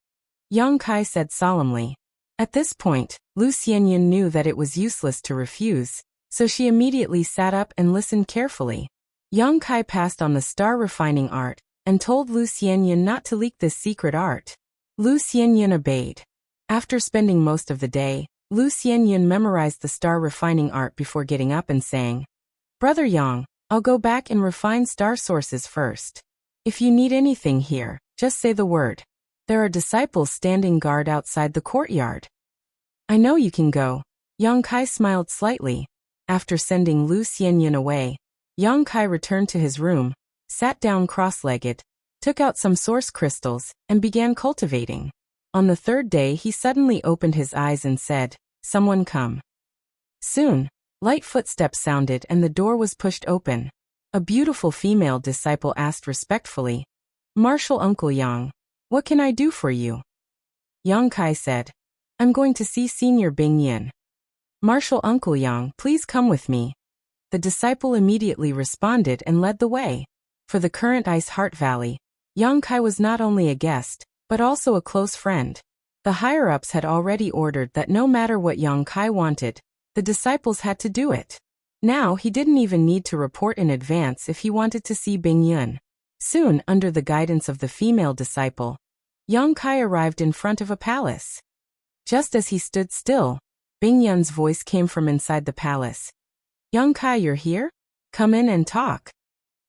Yang Kai said solemnly. At this point, Lu Xianyun knew that it was useless to refuse, so she immediately sat up and listened carefully. Yang Kai passed on the star refining art, and told Lu Xianyun not to leak this secret art. Lu Xianyun obeyed. After spending most of the day, Lu Xianyun memorized the star refining art before getting up and saying, "Brother Yang, I'll go back and refine star sources first. If you need anything here, just say the word. There are disciples standing guard outside the courtyard." "I know you can go." Yang Kai smiled slightly. After sending Lu Xianyun away, Yang Kai returned to his room, sat down cross-legged, took out some source crystals, and began cultivating. On the third day he suddenly opened his eyes and said, "Someone come." Soon, light footsteps sounded and the door was pushed open. A beautiful female disciple asked respectfully, "Martial Uncle Yang, what can I do for you?" Yang Kai said, "I'm going to see Senior Bing Yin." "Martial Uncle Yang, please come with me." The disciple immediately responded and led the way. For the current Ice Heart Valley, Yang Kai was not only a guest, but also a close friend. The higher-ups had already ordered that no matter what Yang Kai wanted, the disciples had to do it. Now he didn't even need to report in advance if he wanted to see Bing Yun. Soon, under the guidance of the female disciple, Yang Kai arrived in front of a palace. Just as he stood still, Bing Yun's voice came from inside the palace. "Yang Kai, you're here? Come in and talk."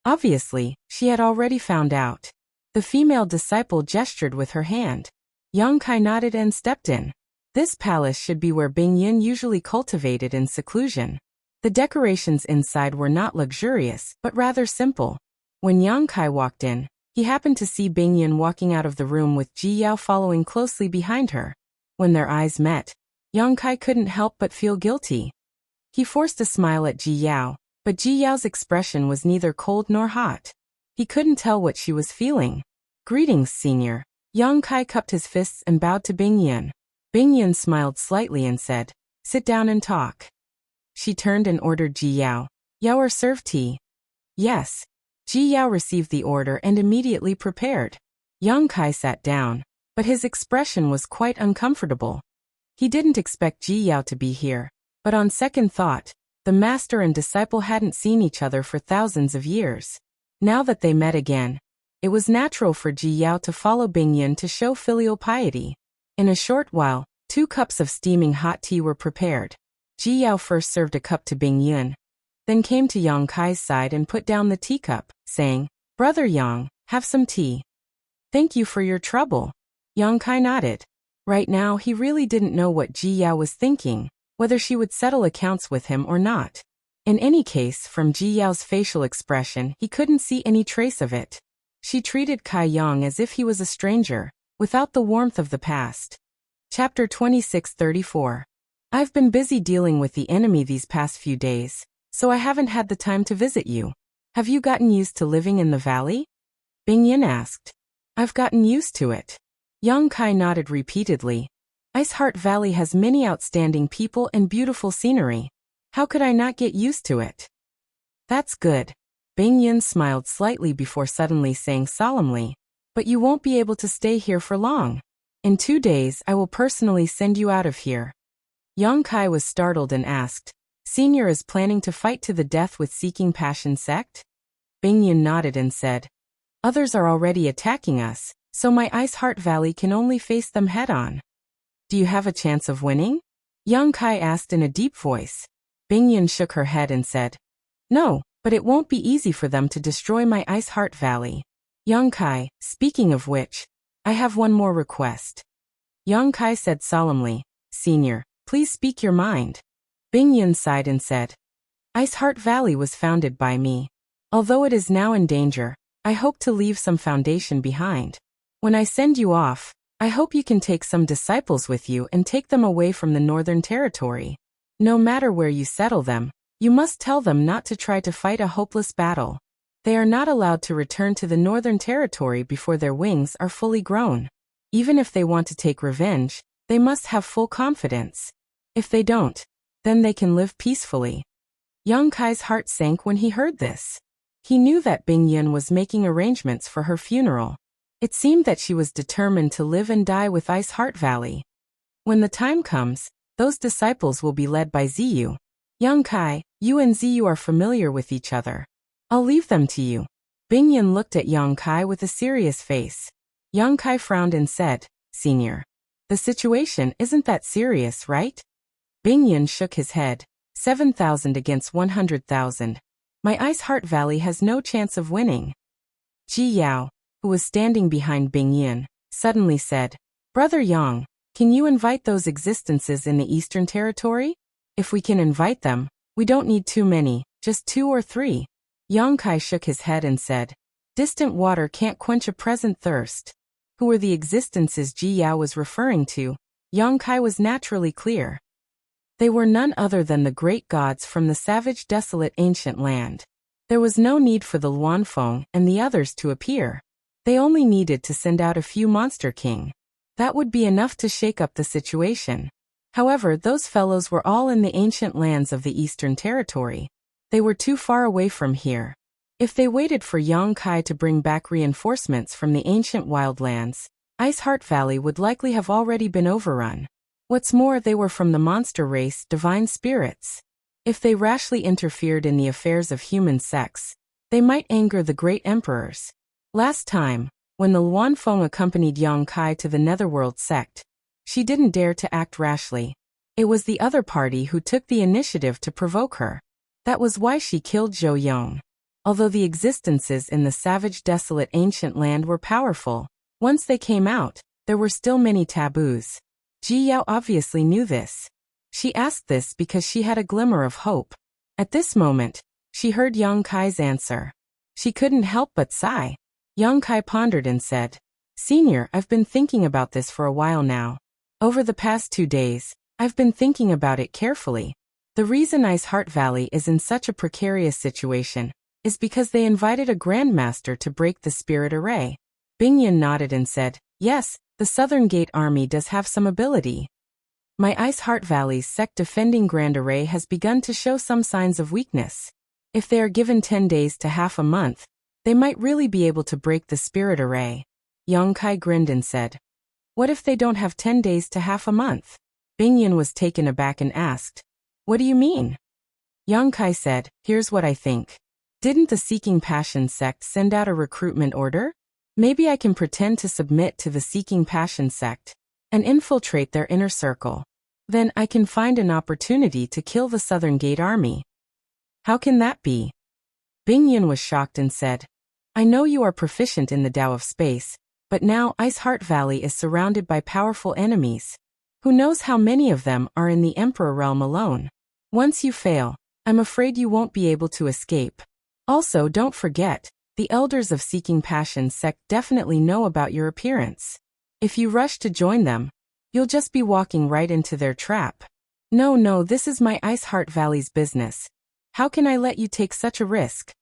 Obviously, she had already found out. The female disciple gestured with her hand. Yang Kai nodded and stepped in. This palace should be where Bing Yun usually cultivated in seclusion. The decorations inside were not luxurious, but rather simple. When Yang Kai walked in, he happened to see Bing Yun walking out of the room with Ji Yao following closely behind her. When their eyes met, Yang Kai couldn't help but feel guilty. He forced a smile at Ji Yao, but Ji Yao's expression was neither cold nor hot. He couldn't tell what she was feeling. "Greetings, Senior." Yang Kai cupped his fists and bowed to Bing Yun. Bing Yun smiled slightly and said, "Sit down and talk." She turned and ordered Ji Yao. "Yao are served tea." "Yes." Ji Yao received the order and immediately prepared. Yang Kai sat down, but his expression was quite uncomfortable. He didn't expect Ji Yao to be here, but on second thought, the master and disciple hadn't seen each other for thousands of years. Now that they met again, it was natural for Ji Yao to follow Bing Yun to show filial piety. In a short while, 2 cups of steaming hot tea were prepared. Ji Yao first served a cup to Bing Yun, then came to Yang Kai's side and put down the teacup, saying, "Brother Yang, have some tea." "Thank you for your trouble." Yang Kai nodded. Right now he really didn't know what Ji Yao was thinking, whether she would settle accounts with him or not. In any case, from Ji Yao's facial expression he couldn't see any trace of it. She treated Kai Yang as if he was a stranger, without the warmth of the past. Chapter 2634. I've been busy dealing with the enemy these past few days, so I haven't had the time to visit you. Have you gotten used to living in the valley? Bing Yin asked. I've gotten used to it. Yang Kai nodded repeatedly. Iceheart Valley has many outstanding people and beautiful scenery. How could I not get used to it? That's good. Bing Yin smiled slightly before suddenly saying solemnly, but you won't be able to stay here for long. In 2 days I will personally send you out of here. Yang Kai was startled and asked, Senior is planning to fight to the death with Seeking Passion sect? Bing Yin nodded and said, Others are already attacking us, so my Iceheart Valley can only face them head-on. Do you have a chance of winning? Yang Kai asked in a deep voice. Bing Yin shook her head and said, No, but it won't be easy for them to destroy my Iceheart Valley. Yang Kai, speaking of which, I have one more request. Yang Kai said solemnly, Senior, please speak your mind. Bing Yun sighed and said, Ice Heart Valley was founded by me. Although it is now in danger, I hope to leave some foundation behind. When I send you off, I hope you can take some disciples with you and take them away from the Northern Territory. No matter where you settle them, you must tell them not to try to fight a hopeless battle. They are not allowed to return to the Northern Territory before their wings are fully grown. Even if they want to take revenge, they must have full confidence. If they don't, then they can live peacefully. Yang Kai's heart sank when he heard this. He knew that Bing Yun was making arrangements for her funeral. It seemed that she was determined to live and die with Ice Heart Valley. When the time comes, those disciples will be led by Ziyu. Yang Kai, you and Ziyu are familiar with each other. I'll leave them to you. Bing Yun looked at Yang Kai with a serious face. Yang Kai frowned and said, Senior, the situation isn't that serious, right? Bing Yun shook his head. 7,000 against 100,000. My Ice Heart Valley has no chance of winning. Ji Yao, who was standing behind Bing Yun, suddenly said, Brother Yang, can you invite those existences in the Eastern Territory? If we can invite them, we don't need too many, just 2 or 3. Yang Kai shook his head and said, Distant water can't quench a present thirst. Who were the existences Ji Yao was referring to? Yang Kai was naturally clear. They were none other than the great gods from the savage, desolate ancient land. There was no need for the Luanfeng and the others to appear. They only needed to send out a few monster king. That would be enough to shake up the situation. However, those fellows were all in the ancient lands of the Eastern Territory. They were too far away from here. If they waited for Yang Kai to bring back reinforcements from the ancient wildlands, Ice Heart Valley would likely have already been overrun. What's more, they were from the monster race, divine spirits. If they rashly interfered in the affairs of human sex, they might anger the great emperors. Last time, when the Luanfeng accompanied Yang Kai to the Netherworld sect, she didn't dare to act rashly. It was the other party who took the initiative to provoke her. That was why she killed Zhou Yong. Although the existences in the savage, desolate ancient land were powerful, once they came out, there were still many taboos. Ji Yao obviously knew this. She asked this because she had a glimmer of hope. At this moment, she heard Yang Kai's answer. She couldn't help but sigh. Yang Kai pondered and said, Senior, I've been thinking about this for a while now. Over the past 2 days, I've been thinking about it carefully. The reason Ice Heart Valley is in such a precarious situation is because they invited a grandmaster to break the spirit array. Bing Yun nodded and said, Yes, the Southern Gate Army does have some ability. My Ice Heart Valley's sect defending Grand Array has begun to show some signs of weakness. If they are given 10 days to half a month, they might really be able to break the spirit array. Yang Kai grinned and said, What if they don't have 10 days to half a month? Bing Yun was taken aback and asked, What do you mean? Yang Kai said, Here's what I think. Didn't the Seeking Passion sect send out a recruitment order? Maybe I can pretend to submit to the Seeking Passion sect and infiltrate their inner circle. Then I can find an opportunity to kill the Southern Gate Army. How can that be? Bing Yun was shocked and said, I know you are proficient in the Tao of space, but now Ice Heart Valley is surrounded by powerful enemies. Who knows how many of them are in the Emperor realm alone? Once you fail, I'm afraid you won't be able to escape. Also, don't forget, the elders of Seeking Passion sect definitely know about your appearance. If you rush to join them, you'll just be walking right into their trap. No, this is my Ice Heart Valley's business. How can I let you take such a risk?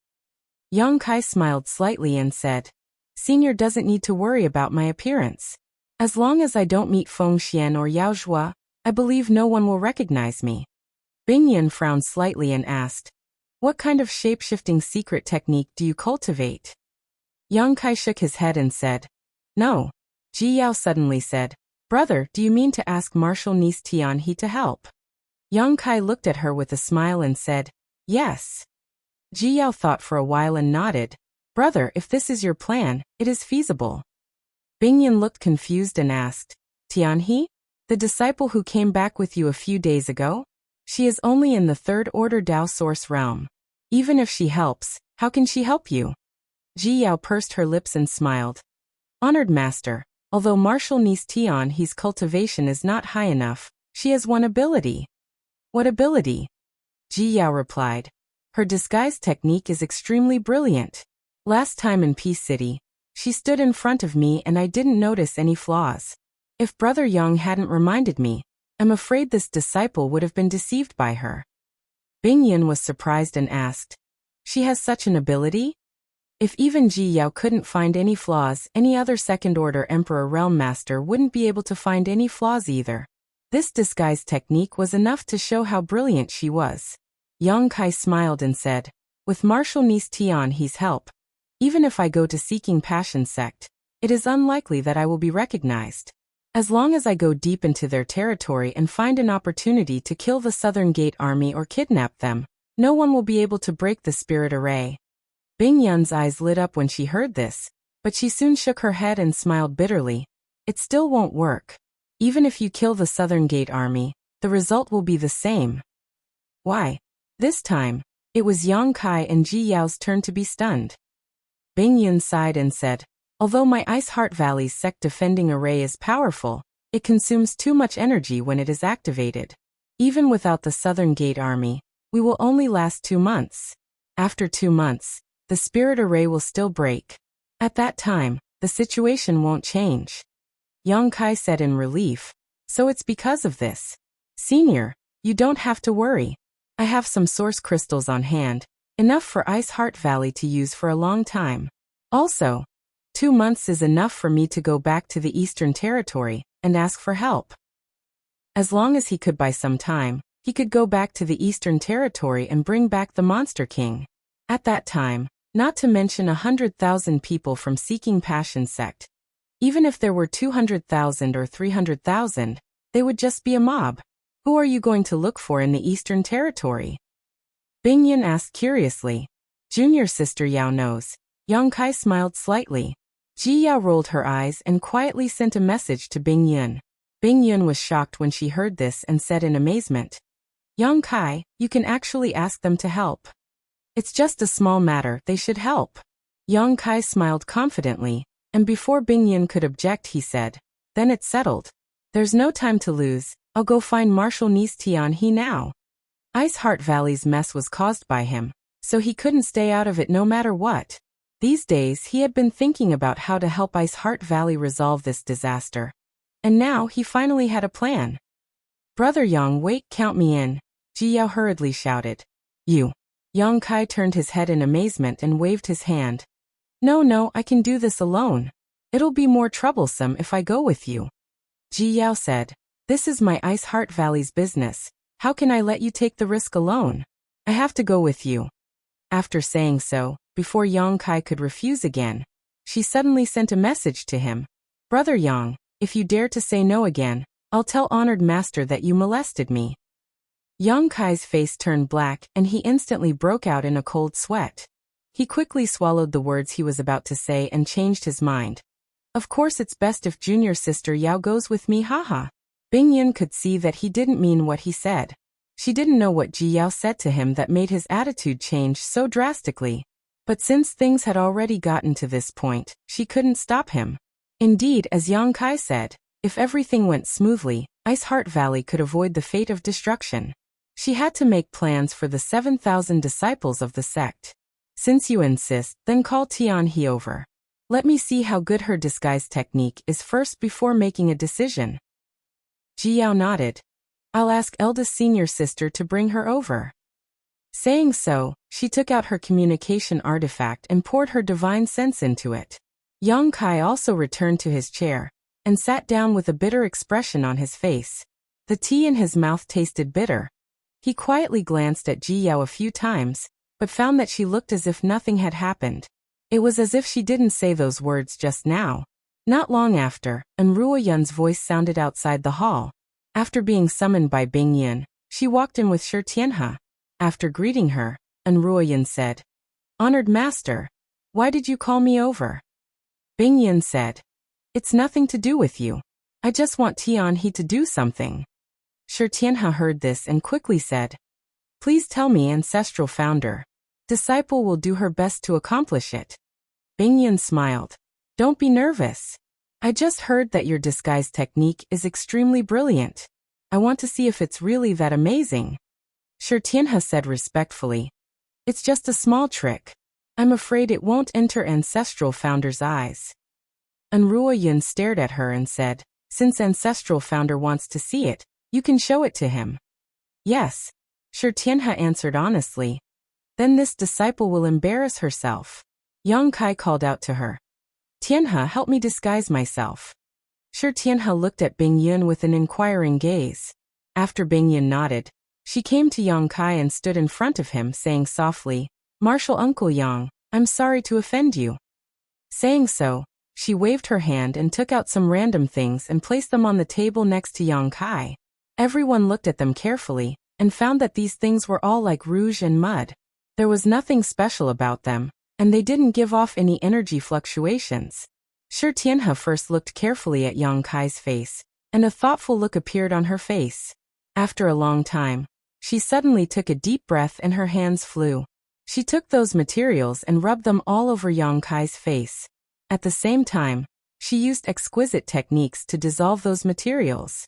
Yang Kai smiled slightly and said, Senior doesn't need to worry about my appearance. As long as I don't meet Feng Xian or Yao Zhua, I believe no one will recognize me. Bing Yun frowned slightly and asked, What kind of shape-shifting secret technique do you cultivate? Yang Kai shook his head and said, No. Ji Yao suddenly said, Brother, do you mean to ask martial niece Tianhe to help? Yang Kai looked at her with a smile and said, Yes. Ji Yao thought for a while and nodded. Brother, if this is your plan, it is feasible. Bing Yun looked confused and asked, Tianhe? The disciple who came back with you a few days ago? She is only in the third order Tao source realm. Even if she helps, how can she help you? Ji Yao pursed her lips and smiled. Honored master, Although martial niece Tianhe's cultivation is not high enough, she has one ability. What ability? Ji Yao replied. Her disguise technique is extremely brilliant. Last time in Peace City, she stood in front of me and I didn't notice any flaws. If Brother Yang hadn't reminded me, I'm afraid this disciple would have been deceived by her. Bing Yun was surprised and asked, she has such an ability? If even Ji Yao couldn't find any flaws, any other second-order Emperor Realm Master wouldn't be able to find any flaws either. This disguise technique was enough to show how brilliant she was. Yang Kai smiled and said, with martial niece Tianhe's help, even if I go to Seeking Passion sect, it is unlikely that I will be recognized. As long as I go deep into their territory and find an opportunity to kill the Southern Gate army or kidnap them, no one will be able to break the spirit array. Bing Yun's eyes lit up when she heard this, but she soon shook her head and smiled bitterly. It still won't work. Even if you kill the Southern Gate army, the result will be the same. Why? This time, it was Yang Kai and Ji Yao's turn to be stunned. Bing Yun sighed and said, although my Ice Heart Valley's sect defending array is powerful, it consumes too much energy when it is activated. Even without the Southern Gate army, we will only last 2 months. After 2 months, the spirit array will still break. At that time, the situation won't change. Yang Kai said in relief, so it's because of this. Senior, you don't have to worry. I have some source crystals on hand, enough for Ice Heart Valley to use for a long time. Also, 2 months is enough for me to go back to the Eastern Territory and ask for help. As long as he could buy some time, he could go back to the Eastern Territory and bring back the Monster King. At that time, not to mention 100,000 people from Seeking Passion sect. Even if there were 200,000 or 300,000, they would just be a mob. Who are you going to look for in the Eastern Territory? Bing Yun asked curiously. Junior sister Yao knows. Yang Kai smiled slightly. Ji Yao rolled her eyes and quietly sent a message to Bing Yun. Bing Yun was shocked when she heard this and said in amazement, Yang Kai, you can actually ask them to help. It's just a small matter, they should help. Yang Kai smiled confidently, and before Bing Yun could object he said, then it's settled. There's no time to lose, I'll go find martial niece Tianhe now. Ice Heart Valley's mess was caused by him, so he couldn't stay out of it no matter what. These days he had been thinking about how to help Ice Heart Valley resolve this disaster. And now he finally had a plan. Brother Yang, wait, count me in, Ji Yao hurriedly shouted. You. Yang Kai turned his head in amazement and waved his hand. No, I can do this alone. It'll be more troublesome if I go with you. Ji Yao said, this is my Ice Heart Valley's business. How can I let you take the risk alone? I have to go with you. After saying so, before Yang Kai could refuse again, she suddenly sent a message to him. Brother Yang, if you dare to say no again, I'll tell Honored Master that you molested me. Yang Kai's face turned black and he instantly broke out in a cold sweat. He quickly swallowed the words he was about to say and changed his mind. Of course it's best if junior sister Yao goes with me, haha. Bing Yun could see that he didn't mean what he said. She didn't know what Ji Yao said to him that made his attitude change so drastically. But since things had already gotten to this point, she couldn't stop him. Indeed, as Yang Kai said, if everything went smoothly, Ice Heart Valley could avoid the fate of destruction. She had to make plans for the 7,000 disciples of the sect. Since you insist, then call Tianhe over. Let me see how good her disguise technique is first before making a decision. Ji Yao nodded. I'll ask eldest senior sister to bring her over. Saying so, she took out her communication artifact and poured her divine sense into it. Yang Kai also returned to his chair and sat down with a bitter expression on his face. The tea in his mouth tasted bitter. He quietly glanced at Ji Yao a few times, but found that she looked as if nothing had happened. It was as if she didn't say those words just now. Not long after, Ruo Yun's voice sounded outside the hall. After being summoned by Bing Yun, she walked in with Shi Tianhe. After greeting her, Ruo Yun said, Honored Master, why did you call me over? Bing Yun said, it's nothing to do with you. I just want Tianhe to do something. Shi Tianhe heard this and quickly said, please tell me, Ancestral Founder. Disciple will do her best to accomplish it. Bing Yun smiled. Don't be nervous. I just heard that your disguise technique is extremely brilliant. I want to see if it's really that amazing. Shi Tianhe said respectfully. It's just a small trick. I'm afraid it won't enter Ancestral Founder's eyes. And Ruo Yun stared at her and said, since Ancestral Founder wants to see it, you can show it to him. Yes. Shi Tianhe answered honestly. Then this disciple will embarrass herself. Yang Kai called out to her. Tianhe, help me disguise myself. Shi Tianhe looked at Bing Yun with an inquiring gaze. After Bing Yun nodded, she came to Yang Kai and stood in front of him, saying softly, Martial Uncle Yang, I'm sorry to offend you. Saying so, she waved her hand and took out some random things and placed them on the table next to Yang Kai. Everyone looked at them carefully, and found that these things were all like rouge and mud. There was nothing special about them, and they didn't give off any energy fluctuations. Shi Tianhe first looked carefully at Yang Kai's face, and a thoughtful look appeared on her face. After a long time, she suddenly took a deep breath and her hands flew. She took those materials and rubbed them all over Yang Kai's face. At the same time, she used exquisite techniques to dissolve those materials.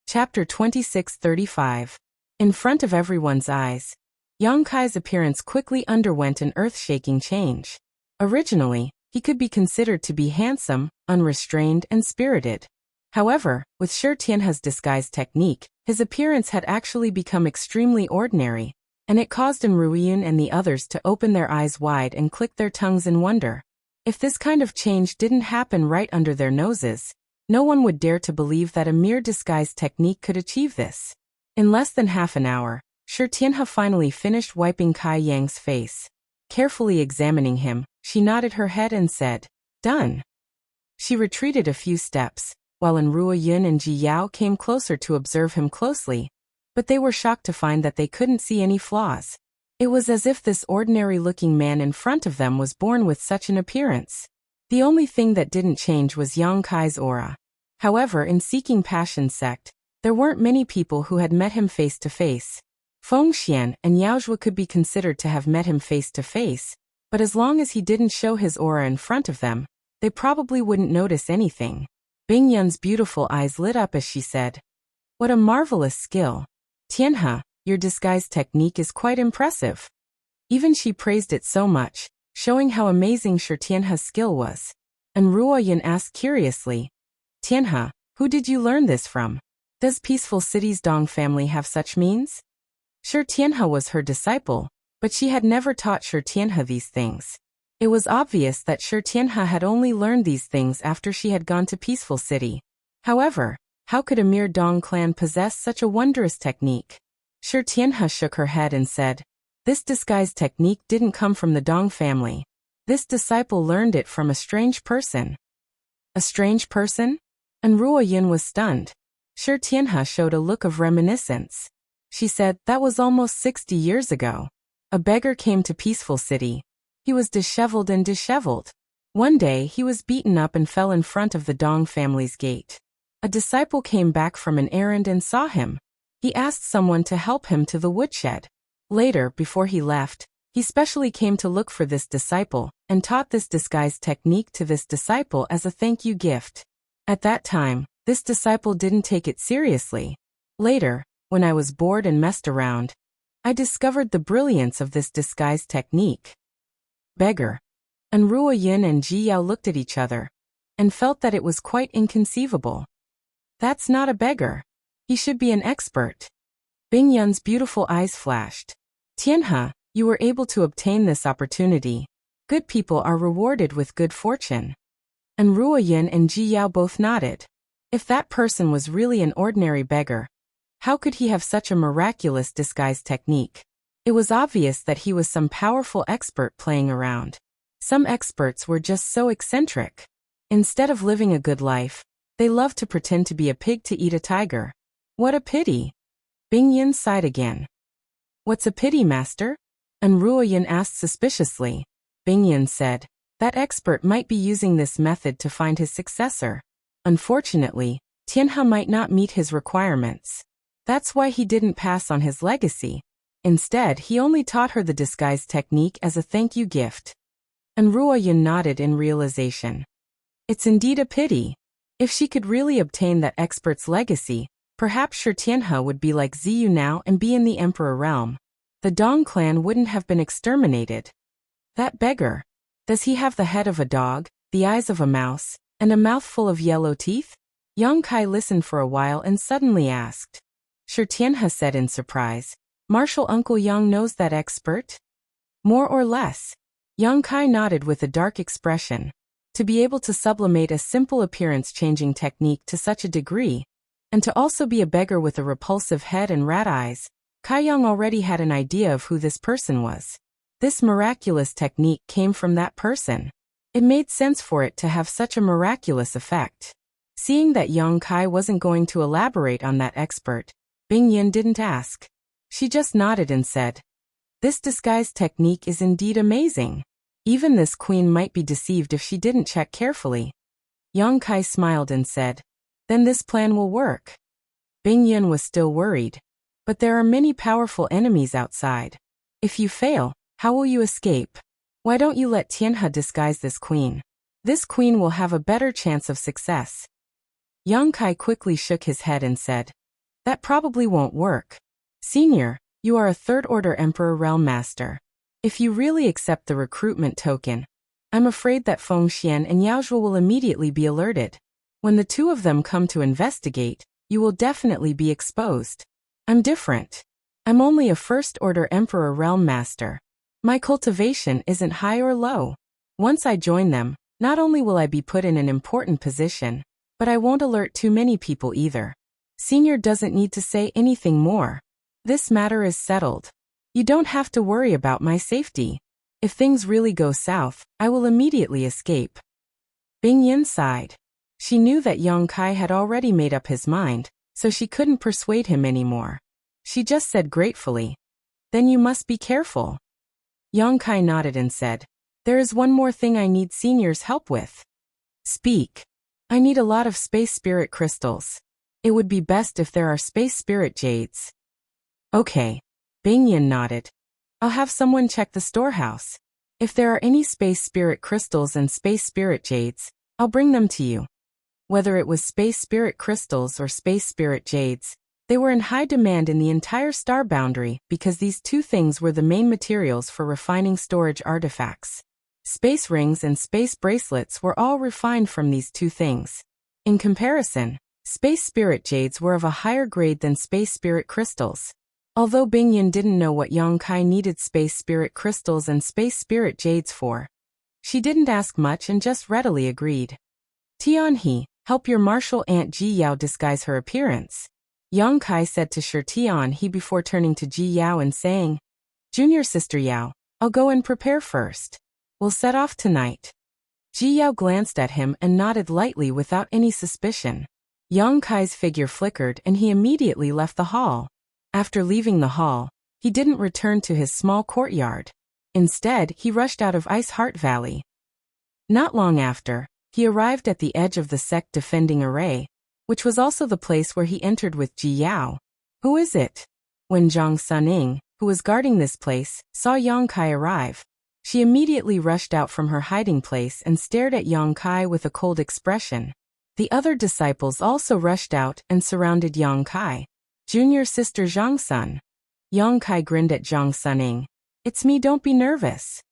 Chapter 26:35. In front of everyone's eyes, Yang Kai's appearance quickly underwent an earth-shaking change. Originally, he could be considered to be handsome, unrestrained, and spirited. However, with Shi Tianhe's disguise technique, his appearance had actually become extremely ordinary, and it caused Ruo Yun and the others to open their eyes wide and click their tongues in wonder. If this kind of change didn't happen right under their noses, no one would dare to believe that a mere disguise technique could achieve this. In less than half an hour, Shi Tianhe finally finished wiping Kai Yang's face. Carefully examining him, she nodded her head and said, Done. She retreated a few steps, while Ruo Yun and Ji Yao came closer to observe him closely, but they were shocked to find that they couldn't see any flaws. It was as if this ordinary-looking man in front of them was born with such an appearance. The only thing that didn't change was Yang Kai's aura. However, in Seeking Passion sect, there weren't many people who had met him face to face. Feng Xian and Yao Zhuo could be considered to have met him face to face, but as long as he didn't show his aura in front of them, they probably wouldn't notice anything. Bing Yun's beautiful eyes lit up as she said, What a marvelous skill. Tianhe, your disguise technique is quite impressive. Even she praised it so much, showing how amazing Shi Tianhe's skill was. And Ruo Yun asked curiously, Tianhe, who did you learn this from? Does Peaceful City's Dong family have such means? Shi Tianhe was her disciple, but she had never taught Shi Tianhe these things. It was obvious that Shi Tianhe had only learned these things after she had gone to Peaceful City. However, how could a mere Dong clan possess such a wondrous technique? Shi Tianhe shook her head and said, This disguise technique didn't come from the Dong family. This disciple learned it from a strange person. A strange person? And Ruo Yun was stunned. Shi Tianhe showed a look of reminiscence. She said, That was almost 60 years ago. A beggar came to Peaceful City. He was disheveled. One day he was beaten up and fell in front of the Dong family's gate. A disciple came back from an errand and saw him. He asked someone to help him to the woodshed. Later, before he left, he specially came to look for this disciple, and taught this disguise technique to this disciple as a thank you gift. At that time, this disciple didn't take it seriously. Later, when I was bored and messed around, I discovered the brilliance of this disguise technique. Beggar. And Ruo Yun and Ji Yao looked at each other, and felt that it was quite inconceivable. That's not a beggar. He should be an expert. Bing Yun's beautiful eyes flashed. Tianhe, you were able to obtain this opportunity. Good people are rewarded with good fortune. And Ruo Yun and Ji Yao both nodded. If that person was really an ordinary beggar, how could he have such a miraculous disguise technique? It was obvious that he was some powerful expert playing around. Some experts were just so eccentric. Instead of living a good life, they loved to pretend to be a pig to eat a tiger. What a pity. Bing Yun sighed again. What's a pity, master? And Ruo Yun asked suspiciously. Bing Yun said, That expert might be using this method to find his successor. Unfortunately, Tianhe might not meet his requirements. That's why he didn't pass on his legacy. Instead, he only taught her the disguise technique as a thank you gift. And Ruo Yun nodded in realization. It's indeed a pity. If she could really obtain that expert's legacy, perhaps Shi Tianhe would be like Ziyu now and be in the Emperor realm. The Dong clan wouldn't have been exterminated. That beggar. Does he have the head of a dog, the eyes of a mouse, and a mouthful of yellow teeth? Yang Kai listened for a while and suddenly asked. Shi Tianhe said in surprise, Martial Uncle Yang knows that expert? More or less. Yang Kai nodded with a dark expression. To be able to sublimate a simple appearance-changing technique to such a degree, and to also be a beggar with a repulsive head and rat eyes, Kai Yang already had an idea of who this person was. This miraculous technique came from that person. It made sense for it to have such a miraculous effect. Seeing that Yang Kai wasn't going to elaborate on that expert, Bing Yin didn't ask. She just nodded and said, This disguise technique is indeed amazing. Even this queen might be deceived if she didn't check carefully. Yang Kai smiled and said, Then this plan will work. Bing Yin was still worried. But there are many powerful enemies outside. If you fail, how will you escape? Why don't you let Tianhe disguise this queen? This queen will have a better chance of success. Yang Kai quickly shook his head and said, That probably won't work. Senior, you are a third-order Emperor Realm Master. If you really accept the recruitment token, I'm afraid that Feng Xian and Yao Zhuo will immediately be alerted. When the two of them come to investigate, you will definitely be exposed. I'm different. I'm only a first-order Emperor Realm Master. My cultivation isn't high or low. Once I join them, not only will I be put in an important position, but I won't alert too many people either. Senior doesn't need to say anything more. This matter is settled. You don't have to worry about my safety. If things really go south, I will immediately escape. Bing Yin sighed. She knew that Yang Kai had already made up his mind, so she couldn't persuade him anymore. She just said gratefully, Then you must be careful. Yang Kai nodded and said, There is one more thing I need Senior's help with. Speak. I need a lot of space spirit crystals. It would be best if there are space spirit jades. Okay. Bing Yin nodded. I'll have someone check the storehouse. If there are any space spirit crystals and space spirit jades, I'll bring them to you. Whether it was space spirit crystals or space spirit jades, they were in high demand in the entire star boundary because these two things were the main materials for refining storage artifacts. Space rings and space bracelets were all refined from these two things. In comparison, space spirit jades were of a higher grade than space spirit crystals. Although Bing Yin didn't know what Yang Kai needed space spirit crystals and space spirit jades for, she didn't ask much and just readily agreed. Tianhe, help your martial aunt Ji Yao disguise her appearance. Yang Kai said to Shi Tianhe before turning to Ji Yao and saying, Junior sister Yao, I'll go and prepare first. We'll set off tonight. Ji Yao glanced at him and nodded lightly without any suspicion. Yang Kai's figure flickered and he immediately left the hall. After leaving the hall, he didn't return to his small courtyard. Instead, he rushed out of Ice Heart Valley. Not long after, he arrived at the edge of the sect defending array, which was also the place where he entered with Ji Yao. Who is it? When Zhang Suning, who was guarding this place, saw Yang Kai arrive, she immediately rushed out from her hiding place and stared at Yang Kai with a cold expression. The other disciples also rushed out and surrounded Yang Kai. Junior sister Zhang Sun. Yang Kai grinned at Zhang Suning. It's me, don't be nervous.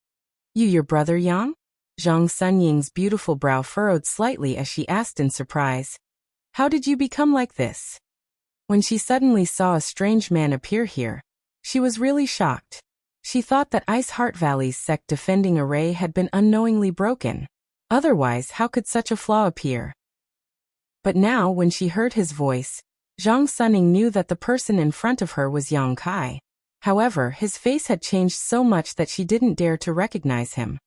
You your brother Yang? Zhang Sunying's beautiful brow furrowed slightly as she asked in surprise. How did you become like this? When she suddenly saw a strange man appear here, she was really shocked. She thought that Ice Heart Valley's sect defending array had been unknowingly broken. Otherwise, how could such a flaw appear? But now, when she heard his voice, Zhang Suning knew that the person in front of her was Yang Kai. However, his face had changed so much that she didn't dare to recognize him.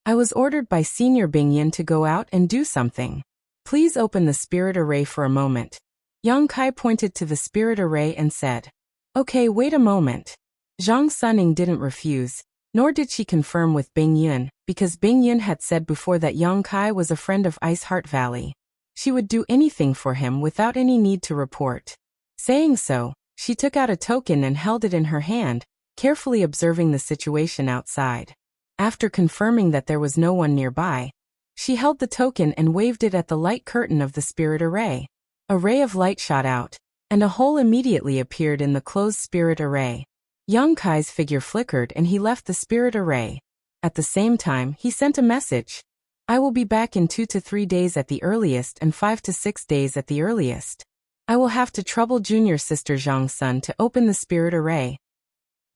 I was ordered by Senior Bing Yin to go out and do something. Please open the spirit array for a moment. Yang Kai pointed to the spirit array and said, Okay, wait a moment. Zhang Suning didn't refuse, nor did she confirm with Bing Yin, because Bing Yin had said before that Yang Kai was a friend of Ice Heart Valley. She would do anything for him without any need to report. Saying so, she took out a token and held it in her hand, carefully observing the situation outside. After confirming that there was no one nearby, She held the token and waved it at the light curtain of the spirit array. A ray of light shot out, and a hole immediately appeared in the closed spirit array. Yang Kai's figure flickered and he left the spirit array. At the same time, he sent a message. I will be back in 2 to 3 days at the earliest and 5 to 6 days at the earliest. I will have to trouble junior sister Zhang Sun to open the spirit array.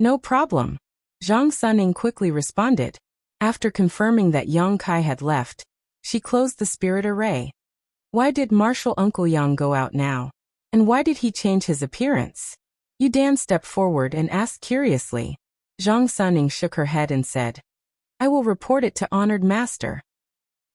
No problem. Zhang Suning quickly responded. After confirming that Yang Kai had left, she closed the spirit array. Why did Martial Uncle Yang go out now? And why did he change his appearance? Yu Dan stepped forward and asked curiously. Zhang Suning shook her head and said, I will report it to Honored Master.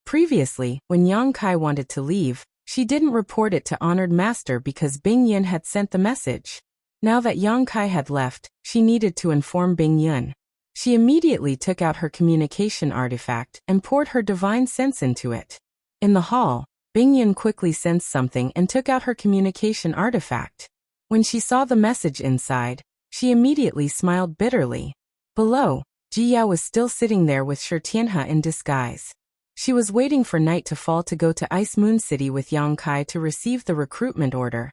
Previously, when Yang Kai wanted to leave, she didn't report it to Honored Master because Bing Yun had sent the message. Now that Yang Kai had left, she needed to inform Bing Yun. She immediately took out her communication artifact and poured her divine sense into it. In the hall, Bing Yun quickly sensed something and took out her communication artifact. When she saw the message inside, she immediately smiled bitterly. Below, Ji Yao was still sitting there with Shi Tianhe in disguise. She was waiting for night to fall to go to Ice Moon City with Yang Kai to receive the recruitment order.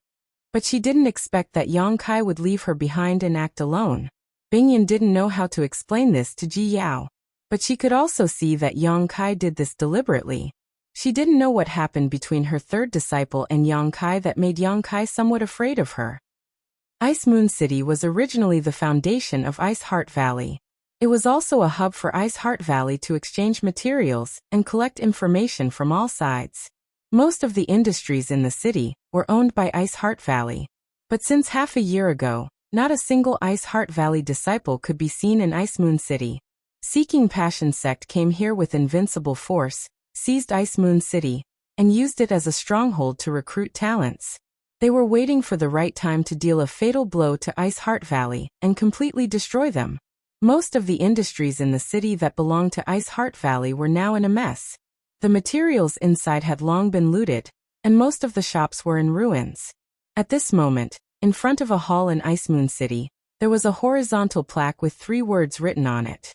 But she didn't expect that Yang Kai would leave her behind and act alone. Bing Yun didn't know how to explain this to Ji Yao. But she could also see that Yang Kai did this deliberately. She didn't know what happened between her third disciple and Yang Kai that made Yang Kai somewhat afraid of her. Ice Moon City was originally the foundation of Ice Heart Valley. It was also a hub for Ice Heart Valley to exchange materials and collect information from all sides. Most of the industries in the city were owned by Ice Heart Valley. But since half a year ago, not a single Ice Heart Valley disciple could be seen in Ice Moon City. Seeking Passion Sect came here with invincible force, seized Ice Moon City, and used it as a stronghold to recruit talents. They were waiting for the right time to deal a fatal blow to Ice Heart Valley and completely destroy them. Most of the industries in the city that belonged to Ice Heart Valley were now in a mess. The materials inside had long been looted, and most of the shops were in ruins. At this moment, in front of a hall in Ice Moon City, there was a horizontal plaque with 3 words written on it.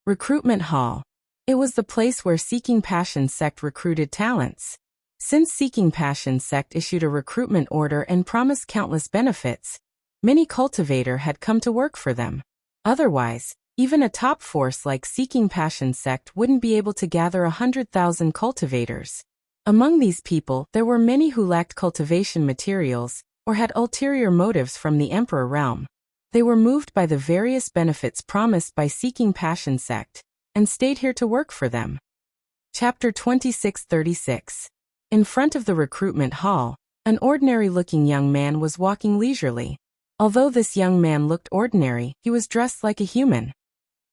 Recruitment Hall. It was the place where Seeking Passion Sect recruited talents. Since Seeking Passion Sect issued a recruitment order and promised countless benefits, many cultivators had come to work for them. Otherwise, even a top force like Seeking Passion Sect wouldn't be able to gather 100,000 cultivators. Among these people, there were many who lacked cultivation materials or had ulterior motives from the Emperor realm. They were moved by the various benefits promised by Seeking Passion Sect and stayed here to work for them. Chapter 2636. In front of the recruitment hall, an ordinary-looking young man was walking leisurely. Although this young man looked ordinary, he was dressed like a human.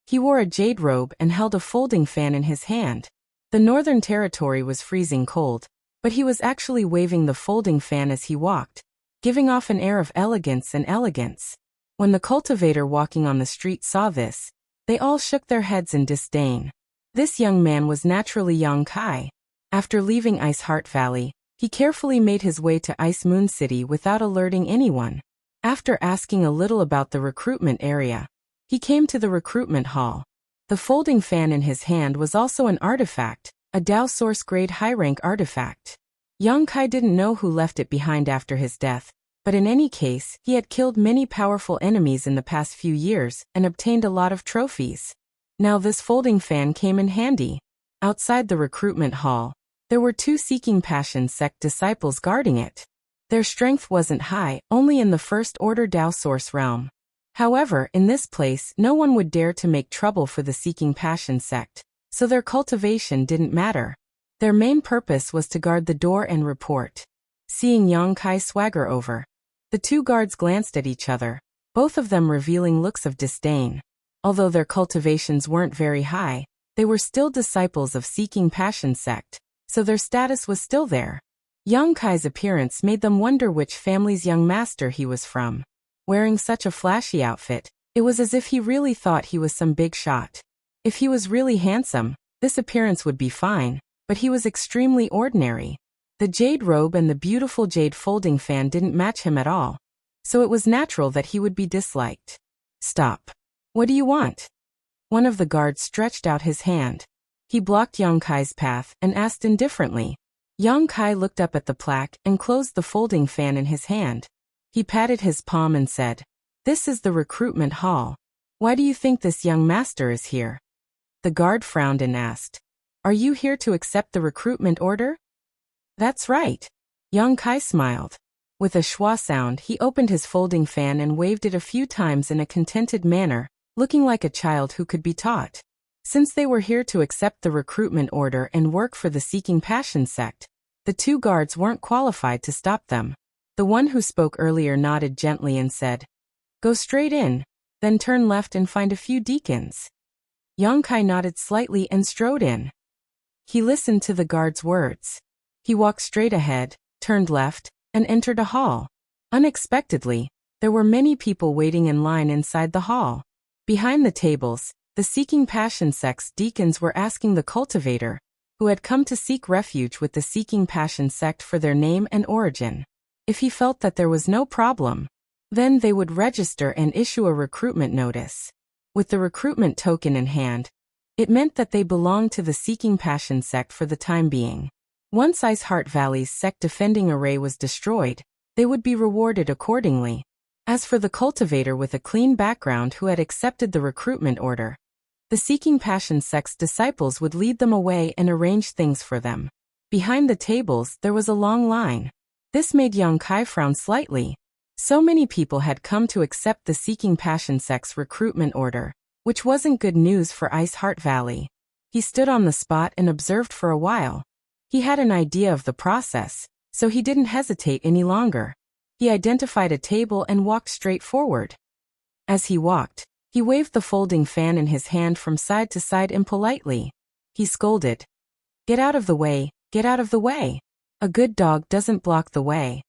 He wore a jade robe and held a folding fan in his hand. The northern territory was freezing cold, but he was actually waving the folding fan as he walked, giving off an air of elegance and elegance. When the cultivator walking on the street saw this, they all shook their heads in disdain. This young man was naturally Yang Kai. After leaving Ice Heart Valley, he carefully made his way to Ice Moon City without alerting anyone. After asking a little about the recruitment area, he came to the recruitment hall. The folding fan in his hand was also an artifact, a Dao Source grade high-rank artifact. Yang Kai didn't know who left it behind after his death, but in any case, he had killed many powerful enemies in the past few years and obtained a lot of trophies. Now this folding fan came in handy. Outside the recruitment hall, there were 2 Seeking Passion Sect disciples guarding it. Their strength wasn't high, only in the First Order Dao Source realm. However, in this place, no one would dare to make trouble for the Seeking Passion Sect, so their cultivation didn't matter. Their main purpose was to guard the door and report. Seeing Yang Kai swagger over, the 2 guards glanced at each other, both of them revealing looks of disdain. Although their cultivations weren't very high, they were still disciples of Seeking Passion Sect, so their status was still there. Yang Kai's appearance made them wonder which family's young master he was from. Wearing such a flashy outfit, it was as if he really thought he was some big shot. If he was really handsome, this appearance would be fine, but he was extremely ordinary. The jade robe and the beautiful jade folding fan didn't match him at all, so it was natural that he would be disliked. Stop. What do you want? One of the guards stretched out his hand. He blocked Yang Kai's path and asked indifferently. Yang Kai looked up at the plaque and closed the folding fan in his hand. He patted his palm and said, "This is the recruitment hall. Why do you think this young master is here?" The guard frowned and asked, "Are you here to accept the recruitment order?" "That's right." Yang Kai smiled. With a schwa sound, he opened his folding fan and waved it a few times in a contented manner, looking like a child who could be taught. Since they were here to accept the recruitment order and work for the Seeking Passion sect, the two guards weren't qualified to stop them. The one who spoke earlier nodded gently and said, "Go straight in, then turn left and find a few deacons." Yang Kai nodded slightly and strode in. He listened to the guard's words. He walked straight ahead, turned left, and entered a hall. Unexpectedly, there were many people waiting in line inside the hall. Behind the tables, the Seeking Passion sect's deacons were asking the cultivator, who had come to seek refuge with the Seeking Passion sect for their name and origin. If he felt that there was no problem, then they would register and issue a recruitment notice. With the recruitment token in hand, it meant that they belonged to the Seeking Passion sect for the time being. Once Ice Heart Valley's sect defending array was destroyed, they would be rewarded accordingly. As for the cultivator with a clean background who had accepted the recruitment order, the Seeking Passion sect's disciples would lead them away and arrange things for them. Behind the tables, there was a long line. This made Yang Kai frown slightly. So many people had come to accept the Seeking Passion sect's recruitment order, which wasn't good news for Ice Heart Valley. He stood on the spot and observed for a while. He had an idea of the process, so he didn't hesitate any longer. He identified a table and walked straight forward. As he walked, he waved the folding fan in his hand from side to side impolitely. He scolded, "Get out of the way, get out of the way. A good dog doesn't block the way."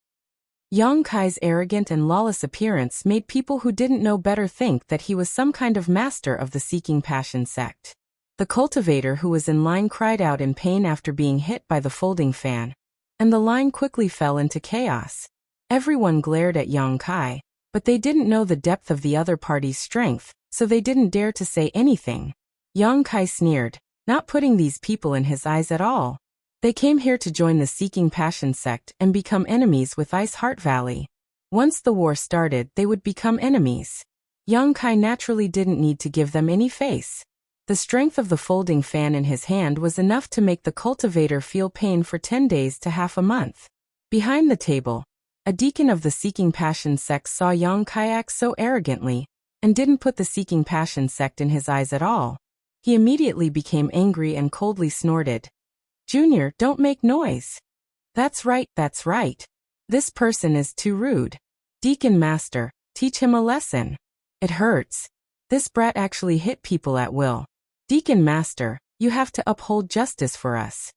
Yang Kai's arrogant and lawless appearance made people who didn't know better think that he was some kind of master of the Seeking Passion sect. The cultivator who was in line cried out in pain after being hit by the folding fan, and the line quickly fell into chaos. Everyone glared at Yang Kai, but they didn't know the depth of the other party's strength, so they didn't dare to say anything. Yang Kai sneered, not putting these people in his eyes at all. They came here to join the Seeking Passion sect and become enemies with Ice Heart Valley. Once the war started, they would become enemies. Yang Kai naturally didn't need to give them any face. The strength of the folding fan in his hand was enough to make the cultivator feel pain for 10 days to half a month. Behind the table, a deacon of the Seeking Passion sect saw Yang Kai act so arrogantly, and didn't put the Seeking Passion sect in his eyes at all. He immediately became angry and coldly snorted, "Junior, don't make noise." That's right, that's right. This person is too rude. Deacon Master, teach him a lesson. It hurts. This brat actually hit people at will. Deacon Master, you have to uphold justice for us.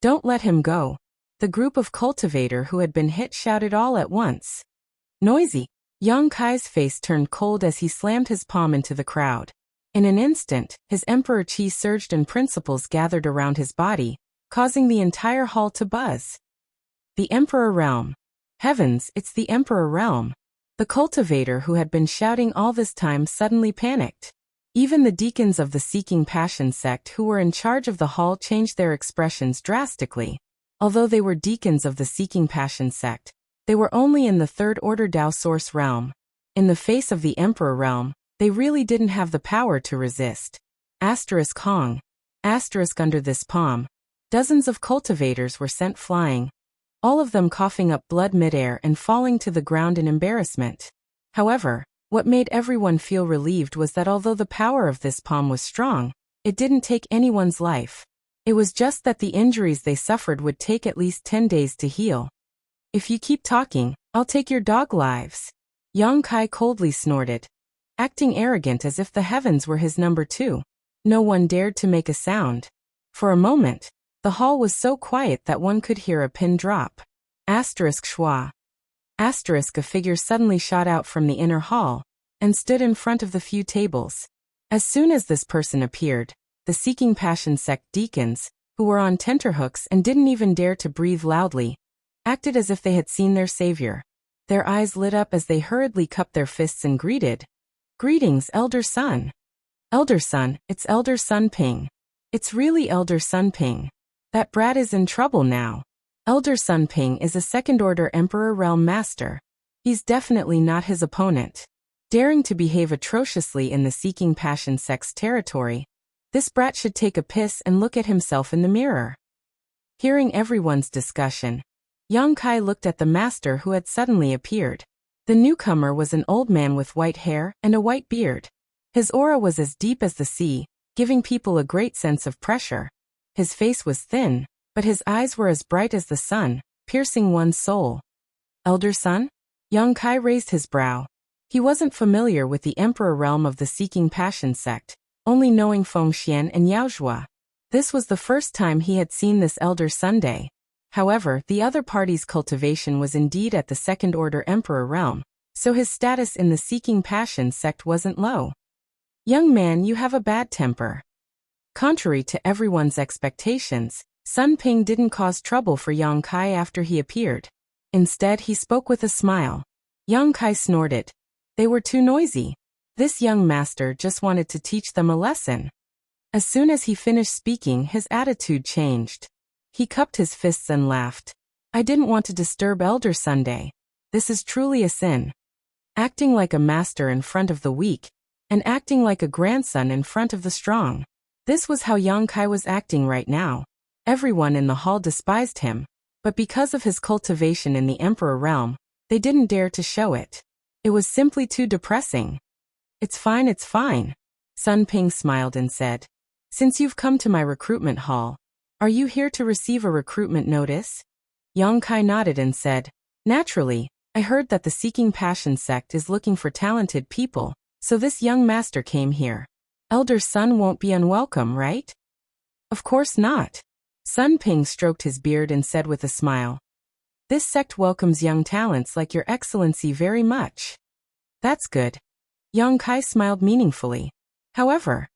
Don't let him go. The group of cultivator who had been hit shouted all at once. Noisy. Yang Kai's face turned cold as he slammed his palm into the crowd. In an instant, his emperor chi surged and principles gathered around his body, causing the entire hall to buzz. The Emperor Realm. Heavens, it's the Emperor Realm. The cultivator who had been shouting all this time suddenly panicked. Even the deacons of the Seeking Passion sect who were in charge of the hall changed their expressions drastically. Although they were deacons of the Seeking Passion sect, they were only in the Third Order Dao Source realm. In the face of the Emperor Realm, they really didn't have the power to resist. Asterisk Hong. Asterisk under this palm. Dozens of cultivators were sent flying, all of them coughing up blood midair and falling to the ground in embarrassment. However, what made everyone feel relieved was that although the power of this palm was strong, it didn't take anyone's life. It was just that the injuries they suffered would take at least 10 days to heal. If you keep talking, I'll take your dog lives. Yang Kai coldly snorted, acting arrogant as if the heavens were his number two. No one dared to make a sound. For a moment, the hall was so quiet that one could hear a pin drop. Asterisk schwa. Asterisk a figure suddenly shot out from the inner hall, and stood in front of the few tables. As soon as this person appeared, the Seeking Passion sect deacons, who were on tenterhooks and didn't even dare to breathe loudly, acted as if they had seen their savior. Their eyes lit up as they hurriedly cupped their fists and greeted. Greetings, Elder Sun. Elder Sun, it's Elder Sun Ping. It's really Elder Sun Ping. That brat is in trouble now. Elder Sun Ping is a second-order Emperor Realm Master. He's definitely not his opponent. Daring to behave atrociously in the Seeking Passion sect's territory, this brat should take a piss and look at himself in the mirror. Hearing everyone's discussion, Yang Kai looked at the master who had suddenly appeared. The newcomer was an old man with white hair and a white beard. His aura was as deep as the sea, giving people a great sense of pressure. His face was thin, but his eyes were as bright as the sun, piercing one's soul. Elder Sun? Yang Kai raised his brow. He wasn't familiar with the Emperor realm of the Seeking Passion sect, only knowing Feng Xian and Yao Zhua. This was the first time he had seen this Elder Sunday. However, the other party's cultivation was indeed at the second-order Emperor realm, so his status in the Seeking Passion sect wasn't low. Young man, you have a bad temper. Contrary to everyone's expectations, Sun Ping didn't cause trouble for Yang Kai after he appeared. Instead, he spoke with a smile. Yang Kai snorted. They were too noisy. This young master just wanted to teach them a lesson. As soon as he finished speaking, his attitude changed. He cupped his fists and laughed. I didn't want to disturb Elder Sunday. This is truly a sin. Acting like a master in front of the weak, and acting like a grandson in front of the strong. This was how Yang Kai was acting right now. Everyone in the hall despised him, but because of his cultivation in the Emperor realm, they didn't dare to show it. It was simply too depressing. It's fine. Sun Ping smiled and said, since you've come to my recruitment hall, are you here to receive a recruitment notice? Yang Kai nodded and said, naturally, I heard that the Seeking Passion sect is looking for talented people, so this young master came here. Elder Sun won't be unwelcome, right? Of course not. Sun Ping stroked his beard and said with a smile, this sect welcomes young talents like your excellency very much. That's good. Yang Kai smiled meaningfully. However,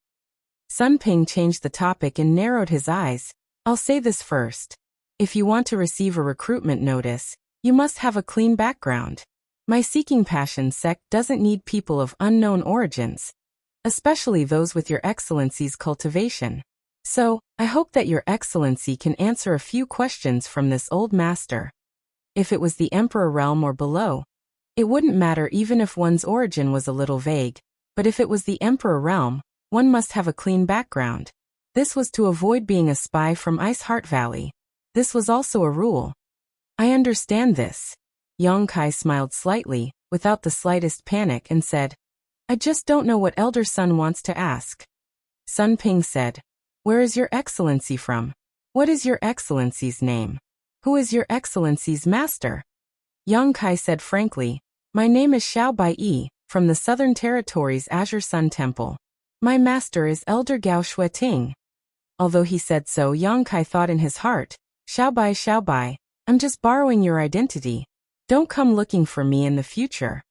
Sun Ping changed the topic and narrowed his eyes. I'll say this first. If you want to receive a recruitment notice, you must have a clean background. My Seeking Passion sect doesn't need people of unknown origins, especially those with your excellency's cultivation. So, I hope that your excellency can answer a few questions from this old master. If it was the Emperor realm or below, it wouldn't matter even if one's origin was a little vague, but if it was the Emperor realm, one must have a clean background. This was to avoid being a spy from Ice Heart Valley. This was also a rule. I understand this. Yang Kai smiled slightly, without the slightest panic, and said, I just don't know what Elder Sun wants to ask. Sun Ping said, where is your excellency from? What is your excellency's name? Who is your excellency's master? Yang Kai said frankly, my name is Xiao Bai, from the Southern Territory's Azure Sun Temple. My master is Elder Gao Shueting. Although he said so, Yang Kai thought in his heart, Xiao Bai, I'm just borrowing your identity. Don't come looking for me in the future.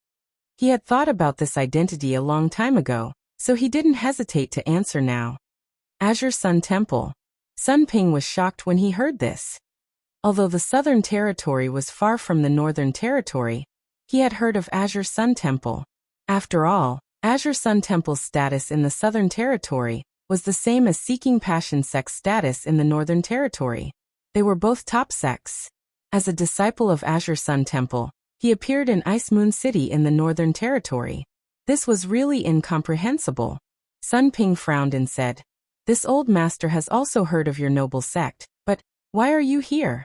He had thought about this identity a long time ago, so he didn't hesitate to answer now. Azure Sun Temple. Sun Ping was shocked when he heard this. Although the Southern Territory was far from the Northern Territory, he had heard of Azure Sun Temple. After all, Azure Sun Temple's status in the Southern Territory was the same as Seeking Passion sect's status in the Northern Territory. They were both top sects. As a disciple of Azure Sun Temple, he appeared in Ice Moon City in the Northern Territory. This was really incomprehensible. Sun Ping frowned and said, this old master has also heard of your noble sect, but why are you here?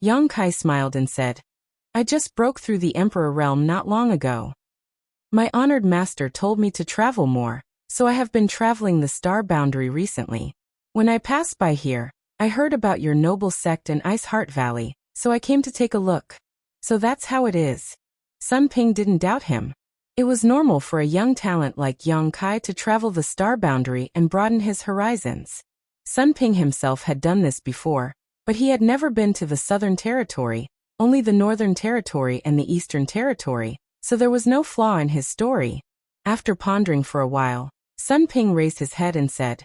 Yang Kai smiled and said, I just broke through the Emperor realm not long ago. My honored master told me to travel more, so I have been traveling the star boundary recently. When I passed by here, I heard about your noble sect in Ice Heart Valley, so I came to take a look. So that's how it is. Sun Ping didn't doubt him. It was normal for a young talent like Yang Kai to travel the star boundary and broaden his horizons. Sun Ping himself had done this before, but he had never been to the Southern Territory, only the Northern Territory and the Eastern Territory, so there was no flaw in his story. After pondering for a while, Sun Ping raised his head and said,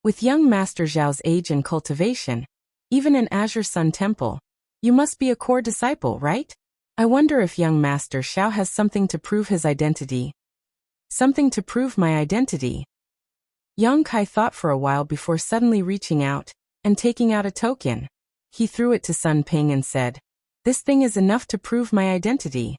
with young Master Zhao's age and cultivation, even in Azure Sun Temple, you must be a core disciple, right? I wonder if young Master Xiao has something to prove his identity. Something to prove my identity. Yang Kai thought for a while before suddenly reaching out and taking out a token. He threw it to Sun Ping and said, "This thing is enough to prove my identity."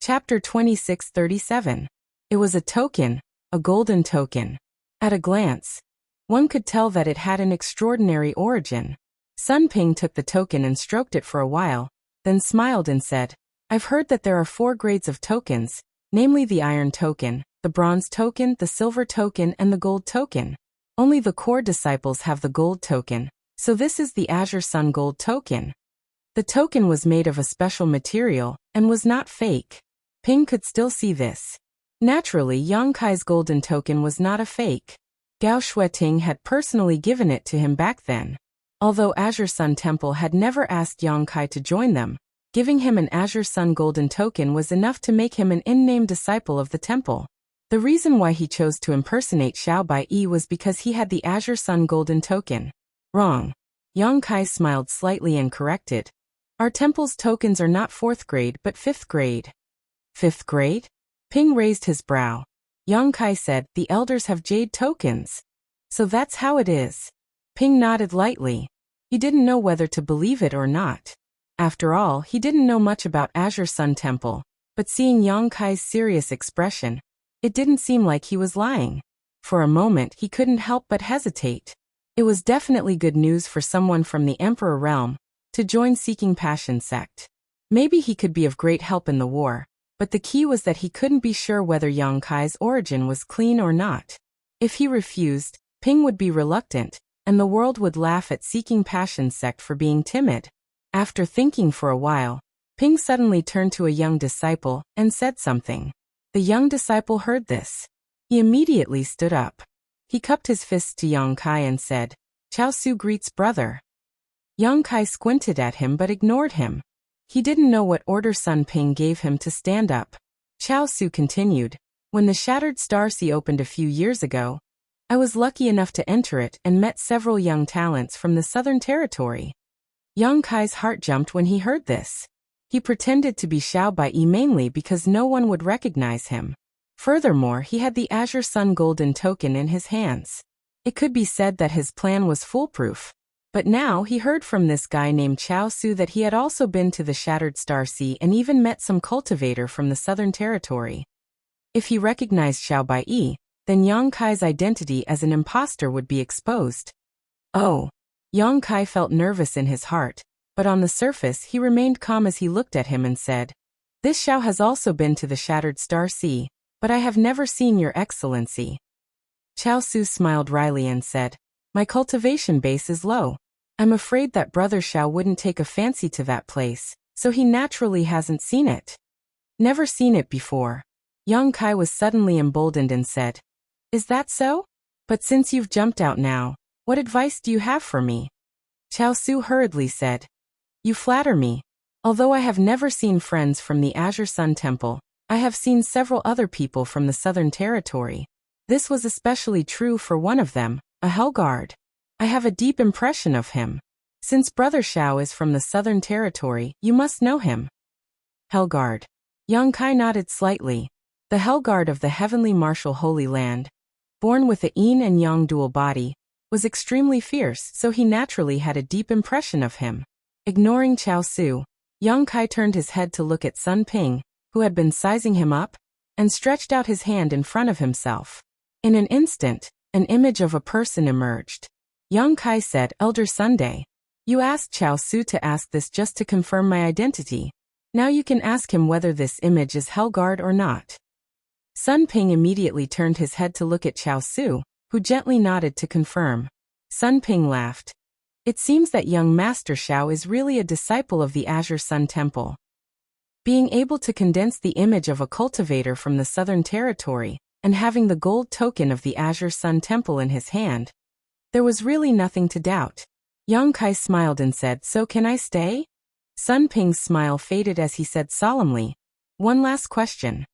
Chapter 2637. It was a token, a golden token. At a glance, one could tell that it had an extraordinary origin. Sun Ping took the token and stroked it for a while, then smiled and said, "I've heard that there are 4 grades of tokens, namely the iron token, the bronze token, the silver token, and the gold token. Only the core disciples have the gold token, so this is the Azure Sun Gold token." The token was made of a special material and was not fake. Ping could still see this. Naturally, Yang Kai's golden token was not a fake. Gao Shueting had personally given it to him back then. Although Azure Sun Temple had never asked Yang Kai to join them, giving him an Azure Sun golden token was enough to make him an in-name disciple of the temple. The reason why he chose to impersonate Xiao Bai was because he had the Azure Sun golden token. Wrong. Yang Kai smiled slightly and corrected. "Our temple's tokens are not 4th grade but 5th grade. 5th grade? Ping raised his brow. Yang Kai said, "The elders have jade tokens. So that's how it is." Ping nodded lightly. He didn't know whether to believe it or not. After all, he didn't know much about Azure Sun Temple, but seeing Yang Kai's serious expression, it didn't seem like he was lying. For a moment he couldn't help but hesitate. It was definitely good news for someone from the Emperor realm to join Seeking Passion sect. Maybe he could be of great help in the war, but the key was that he couldn't be sure whether Yang Kai's origin was clean or not. If he refused, Ping would be reluctant, and the world would laugh at Seeking Passion sect for being timid. After thinking for a while, Ping suddenly turned to a young disciple and said something. The young disciple heard this. He immediately stood up. He cupped his fists to Yang Kai and said, "Chao Su greets brother." Yang Kai squinted at him but ignored him. He didn't know what order Sun Ping gave him to stand up. Chao Su continued, "When the Shattered Star Sea opened a few years ago, I was lucky enough to enter it and met several young talents from the Southern Territory." Yang Kai's heart jumped when he heard this. He pretended to be Xiao Bai mainly because no one would recognize him. Furthermore, he had the Azure Sun golden token in his hands. It could be said that his plan was foolproof. But now he heard from this guy named Chao Su that he had also been to the Shattered Star Sea and even met some cultivator from the Southern Territory. If he recognized Xiao Bai, then Yang Kai's identity as an imposter would be exposed. Oh! Yang Kai felt nervous in his heart, but on the surface he remained calm as he looked at him and said, "This Xiao has also been to the Shattered Star Sea, but I have never seen your excellency." Chao Su smiled wryly and said, "My cultivation base is low. I'm afraid that Brother Xiao wouldn't take a fancy to that place, so he naturally hasn't seen it." "Never seen it before." Yang Kai was suddenly emboldened and said, "Is that so? But since you've jumped out now, what advice do you have for me?" Chao Su hurriedly said, "You flatter me. Although I have never seen friends from the Azure Sun Temple, I have seen several other people from the Southern Territory. This was especially true for one of them, a Hellguard. I have a deep impression of him. Since Brother Xiao is from the Southern Territory, you must know him." Hellguard. Yang Kai nodded slightly. The Hellguard of the Heavenly Martial Holy Land, born with a yin and yang dual body, was extremely fierce, so he naturally had a deep impression of him. Ignoring Chao Su, Yang Kai turned his head to look at Sun Ping, who had been sizing him up, and stretched out his hand in front of himself. In an instant, an image of a person emerged. Yang Kai said, "Elder Sunday, you asked Chao Su to ask this just to confirm my identity. Now you can ask him whether this image is Hellguard or not." Sun Ping immediately turned his head to look at Chao Su, who gently nodded to confirm. Sun Ping laughed. It seems that young Master Xiao is really a disciple of the Azure Sun Temple. Being able to condense the image of a cultivator from the Southern Territory, and having the gold token of the Azure Sun Temple in his hand, there was really nothing to doubt. Yang Kai smiled and said, "So can I stay?" Sun Ping's smile faded as he said solemnly, "One last question."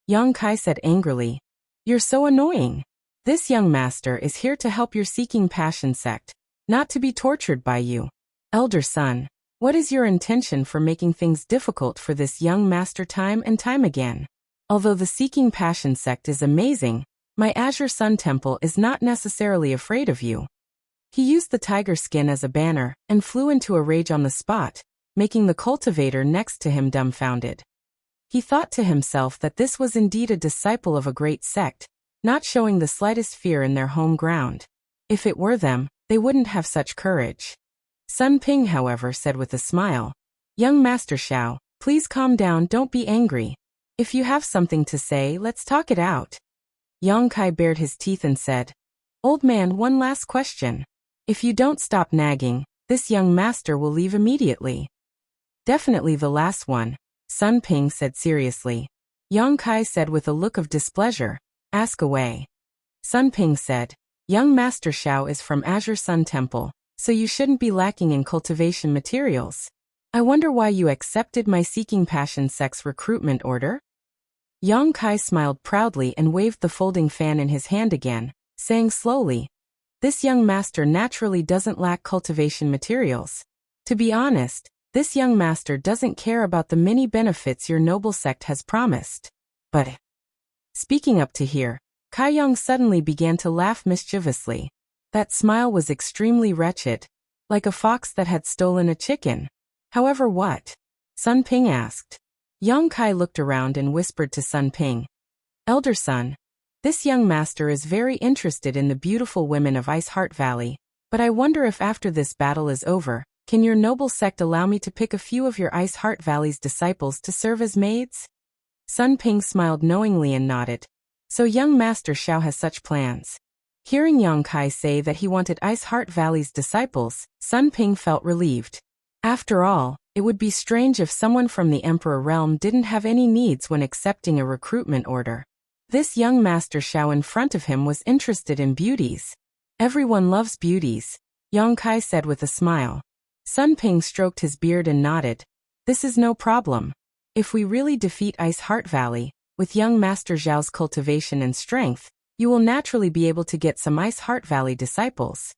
Yang Kai said angrily, "You're so annoying. This young master is here to help your Seeking Passion sect, not to be tortured by you. Elder Sun, what is your intention for making things difficult for this young master time and time again? Although the Seeking Passion sect is amazing, My Azure Sun Temple is not necessarily afraid of you. He used the tiger skin as a banner and flew into a rage on the spot, making the cultivator next to him dumbfounded. He thought to himself that this was indeed a disciple of a great sect, not showing the slightest fear in their home ground. If it were them, they wouldn't have such courage. Sun Ping, however, said with a smile, "Young Master Xiao, please calm down, don't be angry. If you have something to say, let's talk it out." Yang Kai bared his teeth and said, "Old man, one last question. If you don't stop nagging, this young master will leave immediately." "Definitely the last one," Sun Ping said seriously. Yang Kai said with a look of displeasure, "Ask away." Sun Ping said, "Young Master Xiao is from Azure Sun Temple, so you shouldn't be lacking in cultivation materials. I wonder why you accepted my Seeking Passion Sect's recruitment order?" Yang Kai smiled proudly and waved the folding fan in his hand again, saying slowly, "This young master naturally doesn't lack cultivation materials. To be honest, this young master doesn't care about the many benefits your noble sect has promised. But..." Speaking up to here, Kai Yang suddenly began to laugh mischievously. That smile was extremely wretched, like a fox that had stolen a chicken. "However, what?" Sun Ping asked. Yang Kai looked around and whispered to Sun Ping, "Elder son, this young master is very interested in the beautiful women of Ice Heart Valley, but I wonder if after this battle is over, can your noble sect allow me to pick a few of your Ice Heart Valley's disciples to serve as maids?" Sun Ping smiled knowingly and nodded. So young Master Xiao has such plans. Hearing Yang Kai say that he wanted Ice Heart Valley's disciples, Sun Ping felt relieved. After all, it would be strange if someone from the Emperor realm didn't have any needs when accepting a recruitment order. This young Master Xiao in front of him was interested in beauties. "Everyone loves beauties," Yang Kai said with a smile. Sun Ping stroked his beard and nodded. "This is no problem. If we really defeat Ice Heart Valley, with young Master Zhao's cultivation and strength, you will naturally be able to get some Ice Heart Valley disciples.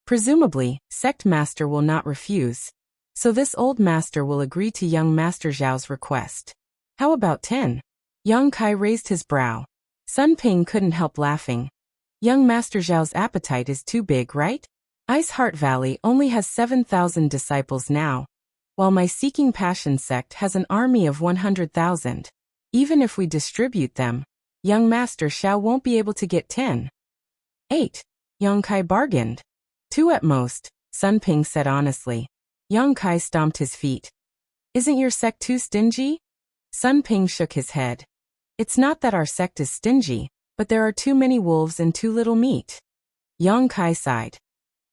Presumably, Sect Master will not refuse. So this old master will agree to young Master Zhao's request. How about 10? Yang Kai raised his brow. Sun Ping couldn't help laughing. Young Master Zhao's appetite is too big, right? Ice Heart Valley only has 7,000 disciples now, while my Seeking Passion sect has an army of 100,000. Even if we distribute them, young Master Xiao won't be able to get 10. 8. Yang Kai bargained. 2 at most, Sun Ping said honestly. Yang Kai stomped his feet. "Isn't your sect too stingy?" Sun Ping shook his head. "It's not that our sect is stingy, but there are too many wolves and too little meat." Yang Kai sighed.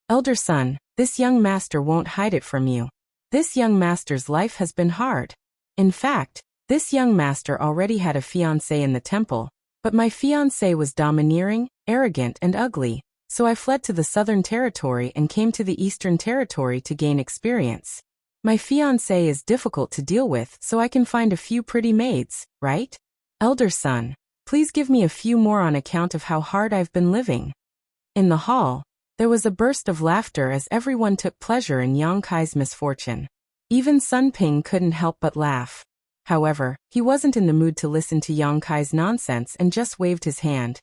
"Elder son, this young master won't hide it from you. This young master's life has been hard. In fact, this young master already had a fiancé in the temple, but my fiancé was domineering, arrogant, and ugly. So I fled to the Southern Territory and came to the Eastern Territory to gain experience. My fiancé is difficult to deal with, so I can find a few pretty maids, right? Elder son, please give me a few more on account of how hard I've been living." In the hall, there was a burst of laughter as everyone took pleasure in Yang Kai's misfortune. Even Sun Ping couldn't help but laugh. However, he wasn't in the mood to listen to Yang Kai's nonsense and just waved his hand.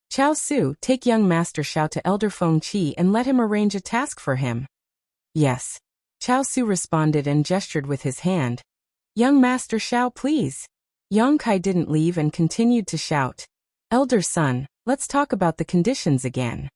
"Chao Su, take young Master Xiao to Elder Feng Qi and let him arrange a task for him." "Yes." Chao Su responded and gestured with his hand. "Young Master Xiao, please." Yang Kai didn't leave and continued to shout, "Elder son, let's talk about the conditions again."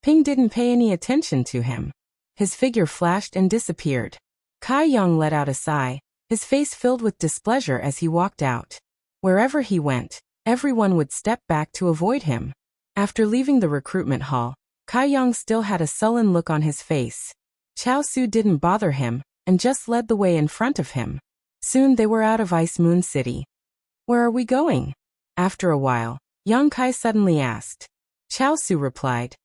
Ping didn't pay any attention to him. His figure flashed and disappeared. Kai Yang let out a sigh, his face filled with displeasure as he walked out. Wherever he went, everyone would step back to avoid him. After leaving the recruitment hall, Kai Yang still had a sullen look on his face. Chao Su didn't bother him, and just led the way in front of him. Soon they were out of Ice Moon City. "Where are we going?" After a while, Yang Kai suddenly asked. Chao Su replied,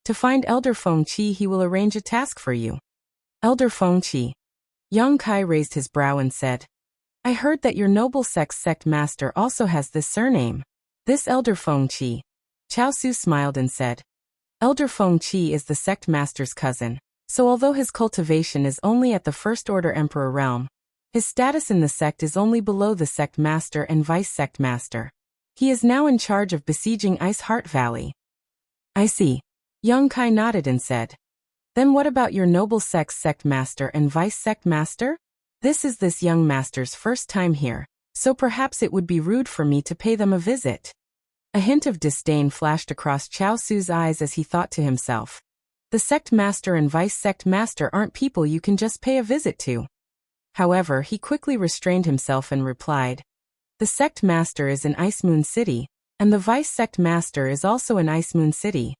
"To find Elder Feng Qi, he will arrange a task for you." "Elder Feng Qi." Yang Kai raised his brow and said, "I heard that your noble sect's sect master also has this surname. This Elder Feng Qi." Chao Su smiled and said, "Elder Feng Qi is the sect master's cousin, so although his cultivation is only at the First Order Emperor realm, his status in the sect is only below the sect master and vice sect master. He is now in charge of besieging Ice Heart Valley. I see. Young Kai nodded and said, Then what about your noble sect master and vice sect master? This is this young master's first time here, so perhaps it would be rude for me to pay them a visit. A hint of disdain flashed across Chao Su's eyes as he thought to himself, the sect master and vice sect master aren't people you can just pay a visit to. However, he quickly restrained himself and replied, The sect master is in Ice Moon City, and the vice sect master is also in Ice Moon City.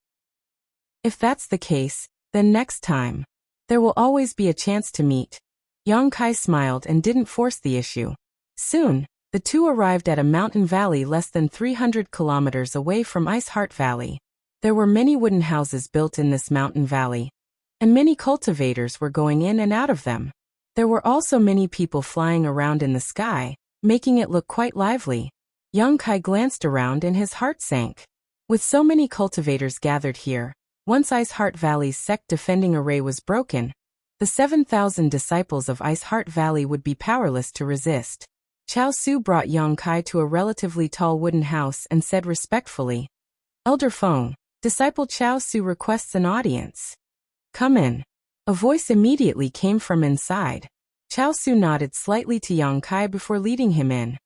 If that's the case, then next time, there will always be a chance to meet. Yang Kai smiled and didn't force the issue. Soon, the two arrived at a mountain valley less than 300 kilometers away from Ice Heart Valley. There were many wooden houses built in this mountain valley, and many cultivators were going in and out of them. There were also many people flying around in the sky, making it look quite lively. Yang Kai glanced around and his heart sank. With so many cultivators gathered here, once Ice Heart Valley's sect defending array was broken, the 7,000 disciples of Ice Heart Valley would be powerless to resist. Chao Su brought Yang Kai to a relatively tall wooden house and said respectfully, Elder Feng, Disciple Chao Su requests an audience. Come in. A voice immediately came from inside. Chao Su nodded slightly to Yang Kai before leading him in.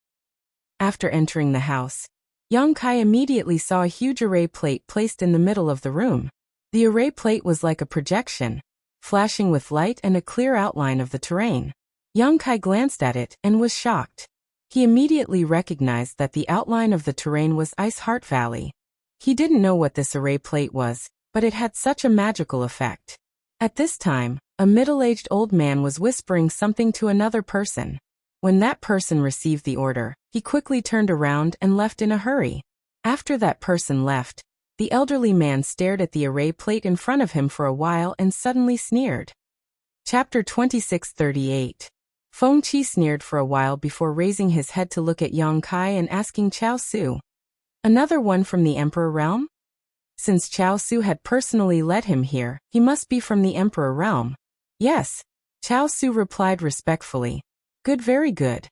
After entering the house, Yang Kai immediately saw a huge array plate placed in the middle of the room. The array plate was like a projection, flashing with light and a clear outline of the terrain. Yang Kai glanced at it and was shocked. He immediately recognized that the outline of the terrain was Ice Heart Valley. He didn't know what this array plate was, but it had such a magical effect. At this time, a middle-aged old man was whispering something to another person. When that person received the order, he quickly turned around and left in a hurry. After that person left, the elderly man stared at the array plate in front of him for a while and suddenly sneered. Chapter 2638. Feng Qi sneered for a while before raising his head to look at Yang Kai and asking Chao Su, Another one from the Emperor Realm? Since Chao Su had personally led him here, he must be from the Emperor Realm. Yes. Chao Su replied respectfully. Good, very good.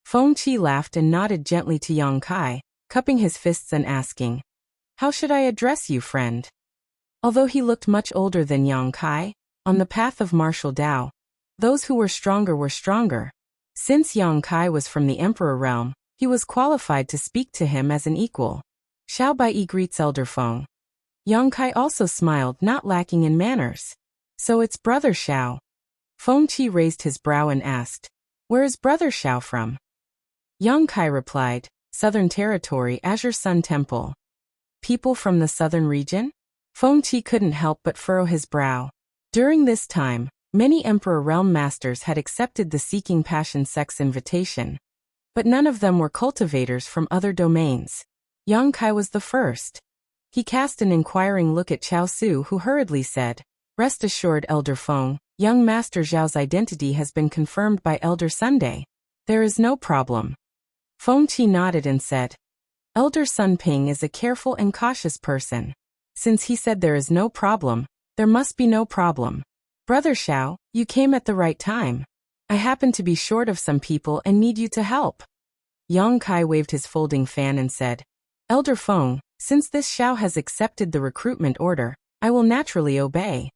Feng Qi laughed and nodded gently to Yang Kai, cupping his fists and asking, How should I address you, friend? Although he looked much older than Yang Kai, on the path of martial Dao, those who were stronger. Since Yang Kai was from the Emperor Realm, he was qualified to speak to him as an equal. Xiao Bai greets Elder Feng. Yang Kai also smiled, not lacking in manners. So it's Brother Xiao. Feng Qi raised his brow and asked, Where is Brother Xiao from? Yang Kai replied, Southern Territory, Azure Sun Temple. People from the southern region? Feng Qi couldn't help but furrow his brow. During this time, many Emperor Realm masters had accepted the Seeking Passion sect's invitation, but none of them were cultivators from other domains. Yang Kai was the first. He cast an inquiring look at Chao Su, who hurriedly said, Rest assured, Elder Feng, young Master Zhao's identity has been confirmed by Elder Sunday. There is no problem. Feng Qi nodded and said, Elder Sun Ping is a careful and cautious person. Since he said there is no problem, there must be no problem. Brother Xiao, you came at the right time. I happen to be short of some people and need you to help. Yang Kai waved his folding fan and said, Elder Feng, since this Xiao has accepted the recruitment order, I will naturally obey.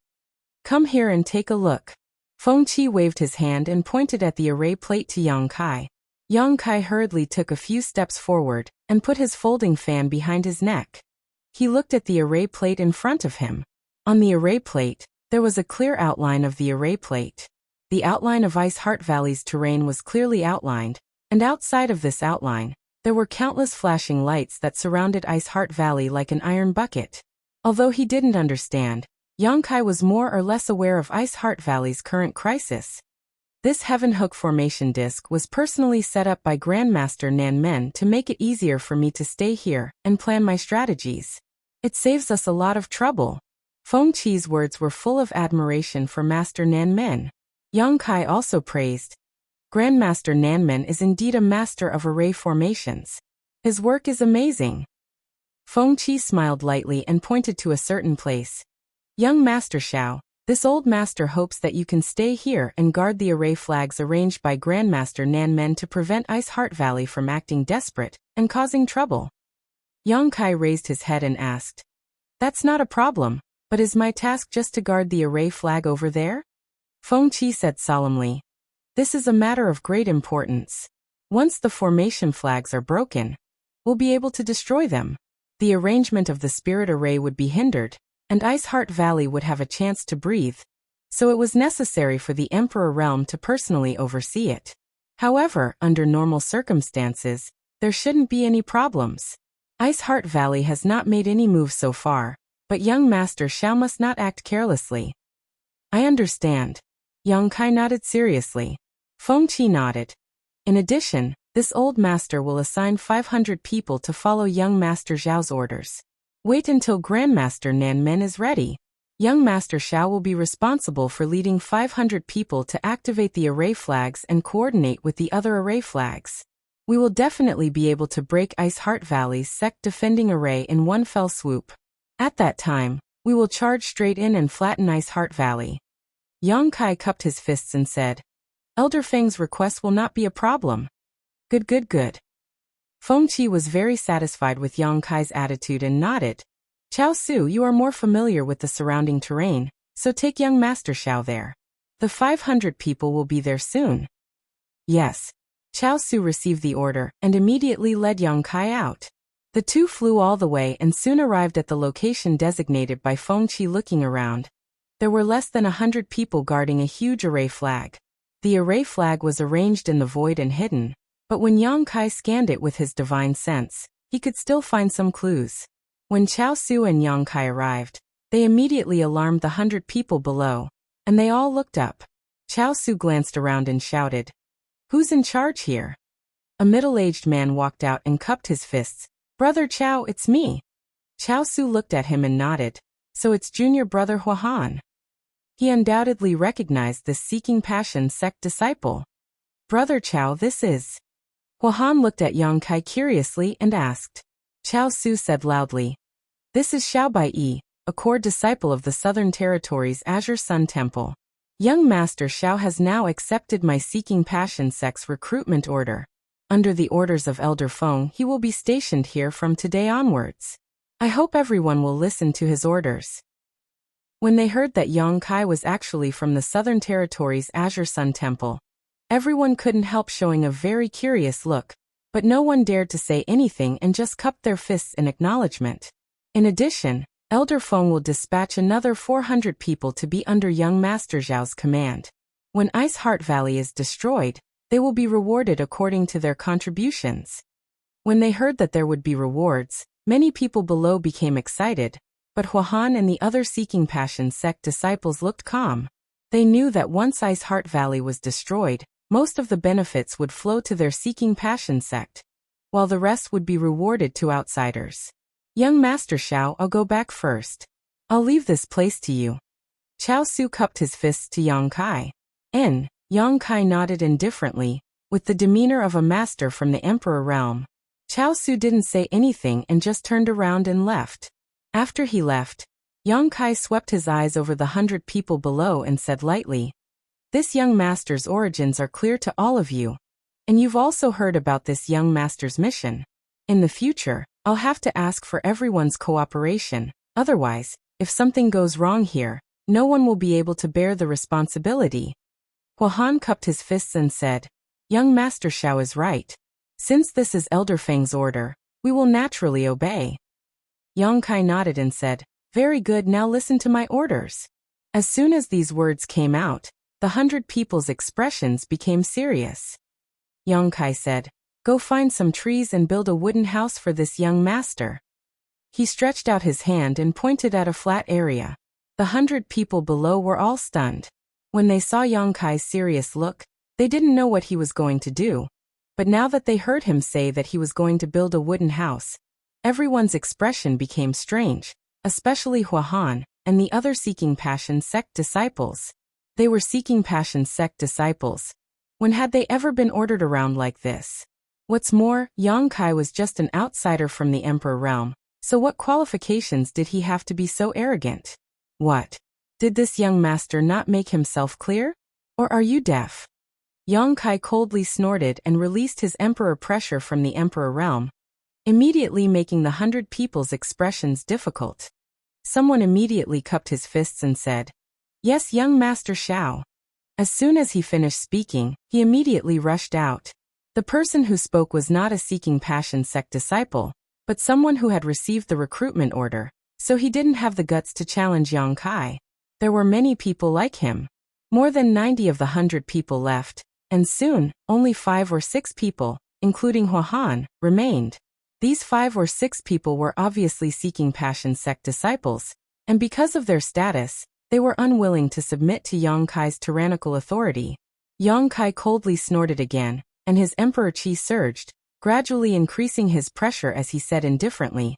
Come here and take a look. Feng Qi waved his hand and pointed at the array plate to Yang Kai. Yang Kai hurriedly took a few steps forward and put his folding fan behind his neck. He looked at the array plate in front of him. On the array plate, there was a clear outline of the array plate. The outline of Ice Heart Valley's terrain was clearly outlined, and outside of this outline, there were countless flashing lights that surrounded Ice Heart Valley like an iron bucket. Although he didn't understand, Yang Kai was more or less aware of Ice Heart Valley's current crisis. This Heaven Hook formation disc was personally set up by Grandmaster Nan Men to make it easier for me to stay here and plan my strategies. It saves us a lot of trouble. Feng Qi's words were full of admiration for Master Nan Men. Yang Kai also praised. Grandmaster Nan Men is indeed a master of array formations. His work is amazing. Feng Qi smiled lightly and pointed to a certain place. Young Master Xiao, this old master hopes that you can stay here and guard the array flags arranged by Grandmaster Nan Men to prevent Ice Heart Valley from acting desperate and causing trouble. Yang Kai raised his head and asked, "That's not a problem, but is my task just to guard the array flag over there?" Feng Qi said solemnly, "This is a matter of great importance. Once the formation flags are broken, we'll be able to destroy them. The arrangement of the spirit array would be hindered, and Ice Heart Valley would have a chance to breathe, so it was necessary for the Emperor Realm to personally oversee it. However, under normal circumstances, there shouldn't be any problems. Ice Heart Valley has not made any moves so far, but young Master Xiao must not act carelessly." "I understand." Yang Kai nodded seriously. Feng Qi nodded. "In addition, this old master will assign 500 people to follow young Master Zhao's orders. Wait until Grandmaster Nan Men is ready. Young Master Xiao will be responsible for leading 500 people to activate the array flags and coordinate with the other array flags. We will definitely be able to break Ice Heart Valley's sect defending array in one fell swoop. At that time, we will charge straight in and flatten Ice Heart Valley." Yang Kai cupped his fists and said, "Elder Feng's request will not be a problem." Good, good, good. Feng Qi was very satisfied with Yang Kai's attitude and nodded. "Chao Su, you are more familiar with the surrounding terrain, so take young Master Xiao there. The 500 people will be there soon." "Yes." Chao Su received the order and immediately led Yang Kai out. The two flew all the way and soon arrived at the location designated by Feng Qi. Looking around, there were less than 100 people guarding a huge array flag. The array flag was arranged in the void and hidden, but when Yang Kai scanned it with his divine sense, he could still find some clues. When Chao Su and Yang Kai arrived, they immediately alarmed the 100 people below, and they all looked up. Chao Su glanced around and shouted, "Who's in charge here?" A middle-aged man walked out and cupped his fists. "Brother Chao, it's me." Chao Su looked at him and nodded. "So it's junior brother Huahan." He undoubtedly recognized this Seeking Passion sect disciple. "Brother Chao, this is..." Huahan looked at Yang Kai curiously and asked. Chao Su said loudly, "This is Xiao Baiyi, a core disciple of the Southern Territories' Azure Sun Temple. Young Master Xiao has now accepted my Seeking Passion sect's recruitment order. Under the orders of Elder Feng, he will be stationed here from today onwards. I hope everyone will listen to his orders." When they heard that Yang Kai was actually from the Southern Territories' Azure Sun Temple, everyone couldn't help showing a very curious look, but no one dared to say anything and just cupped their fists in acknowledgement. In addition, Elder Feng will dispatch another 400 people to be under young Master Zhao's command. When Ice Heart Valley is destroyed, they will be rewarded according to their contributions. When they heard that there would be rewards, many people below became excited, but Huahan and the other Seeking Passion sect disciples looked calm. They knew that once Ice Heart Valley was destroyed, most of the benefits would flow to their Seeking Passion sect, while the rest would be rewarded to outsiders. "Young Master Xiao, I'll go back first. I'll leave this place to you." Chao Su cupped his fists to Yang Kai. Yang Kai nodded indifferently, with the demeanor of a master from the Emperor Realm. Chao Su didn't say anything and just turned around and left. After he left, Yang Kai swept his eyes over the 100 people below and said lightly, "This young master's origins are clear to all of you, and you've also heard about this young master's mission. In the future, I'll have to ask for everyone's cooperation, otherwise, if something goes wrong here, no one will be able to bear the responsibility." Huahan cupped his fists and said, "Young Master Xiao is right. Since this is Elder Feng's order, we will naturally obey." Yang Kai nodded and said, "Very good, now listen to my orders." As soon as these words came out, the 100 people's expressions became serious. Yang Kai said, "Go find some trees and build a wooden house for this young master." He stretched out his hand and pointed at a flat area. The 100 people below were all stunned. When they saw Yang Kai's serious look, they didn't know what he was going to do. But now that they heard him say that he was going to build a wooden house, everyone's expression became strange, especially Huahan and the other Seeking Passion sect disciples. They were Seeking Passion sect disciples. When had they ever been ordered around like this? What's more, Yang Kai was just an outsider from the Emperor Realm, so what qualifications did he have to be so arrogant? What? Did this young master not make himself clear? Or are you deaf? Yang Kai coldly snorted and released his emperor pressure from the Emperor Realm. immediately making the 100 people's expressions difficult. Someone immediately cupped his fists and said, "Yes, young Master Xiao." As soon as he finished speaking, he immediately rushed out. The person who spoke was not a Seeking Passion sect disciple, but someone who had received the recruitment order, so he didn't have the guts to challenge Yang Kai. There were many people like him. More than 90 of the 100 people left, and soon, only 5 or 6 people, including Hua Han, remained. These 5 or 6 people were obviously Seeking Passion sect disciples, and because of their status, they were unwilling to submit to Yang Kai's tyrannical authority. Yang Kai coldly snorted again, and his emperor qi surged, gradually increasing his pressure as he said indifferently,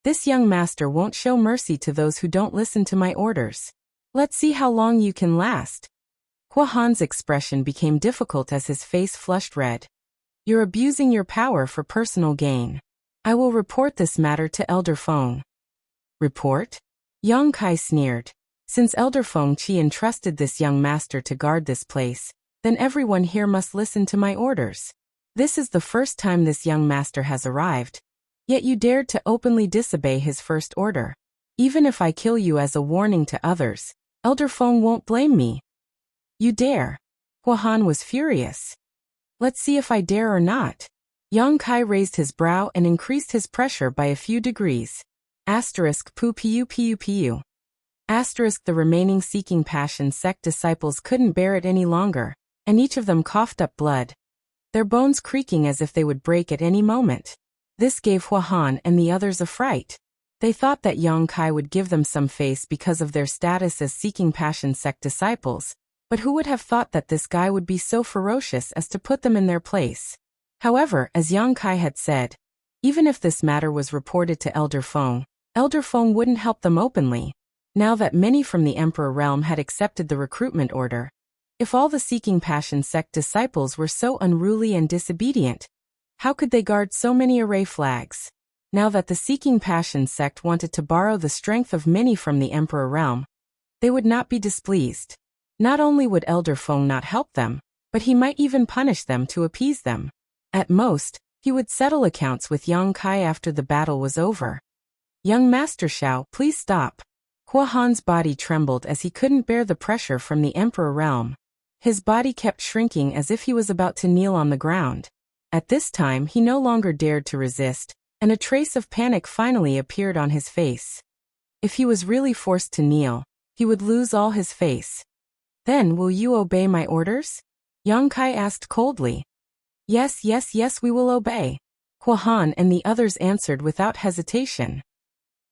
"This young master won't show mercy to those who don't listen to my orders. Let's see how long you can last." Hua Han's expression became difficult as his face flushed red. "You're abusing your power for personal gain. I will report this matter to Elder Feng." "Report?" Yang Kai sneered. "Since Elder Feng Qi entrusted this young master to guard this place, then everyone here must listen to my orders. This is the first time this young master has arrived, yet you dared to openly disobey his first order. Even if I kill you as a warning to others, Elder Feng won't blame me." "You dare?" Hua Han was furious. "Let's see if I dare or not." Yang Kai raised his brow and increased his pressure by a few degrees. Asterisk pu pu pu pu. Asterisk the remaining Seeking Passion sect disciples couldn't bear it any longer, and each of them coughed up blood, their bones creaking as if they would break at any moment. This gave Hua Han and the others a fright. They thought that Yang Kai would give them some face because of their status as Seeking Passion sect disciples, but who would have thought that this guy would be so ferocious as to put them in their place? However, as Yang Kai had said, even if this matter was reported to Elder Feng wouldn't help them openly. Now that many from the Emperor realm had accepted the recruitment order, if all the Seeking Passion sect disciples were so unruly and disobedient, how could they guard so many array flags? Now that the Seeking Passion sect wanted to borrow the strength of many from the Emperor realm, they would not be displeased. Not only would Elder Feng not help them, but he might even punish them to appease them. At most, he would settle accounts with Yang Kai after the battle was over. "Young Master Xiao, please stop." Hua Han's body trembled as he couldn't bear the pressure from the Emperor realm. His body kept shrinking as if he was about to kneel on the ground. At this time he no longer dared to resist, and a trace of panic finally appeared on his face. If he was really forced to kneel, he would lose all his face. "Then will you obey my orders?" Yang Kai asked coldly. Yes, we will obey." Hua Han and the others answered without hesitation.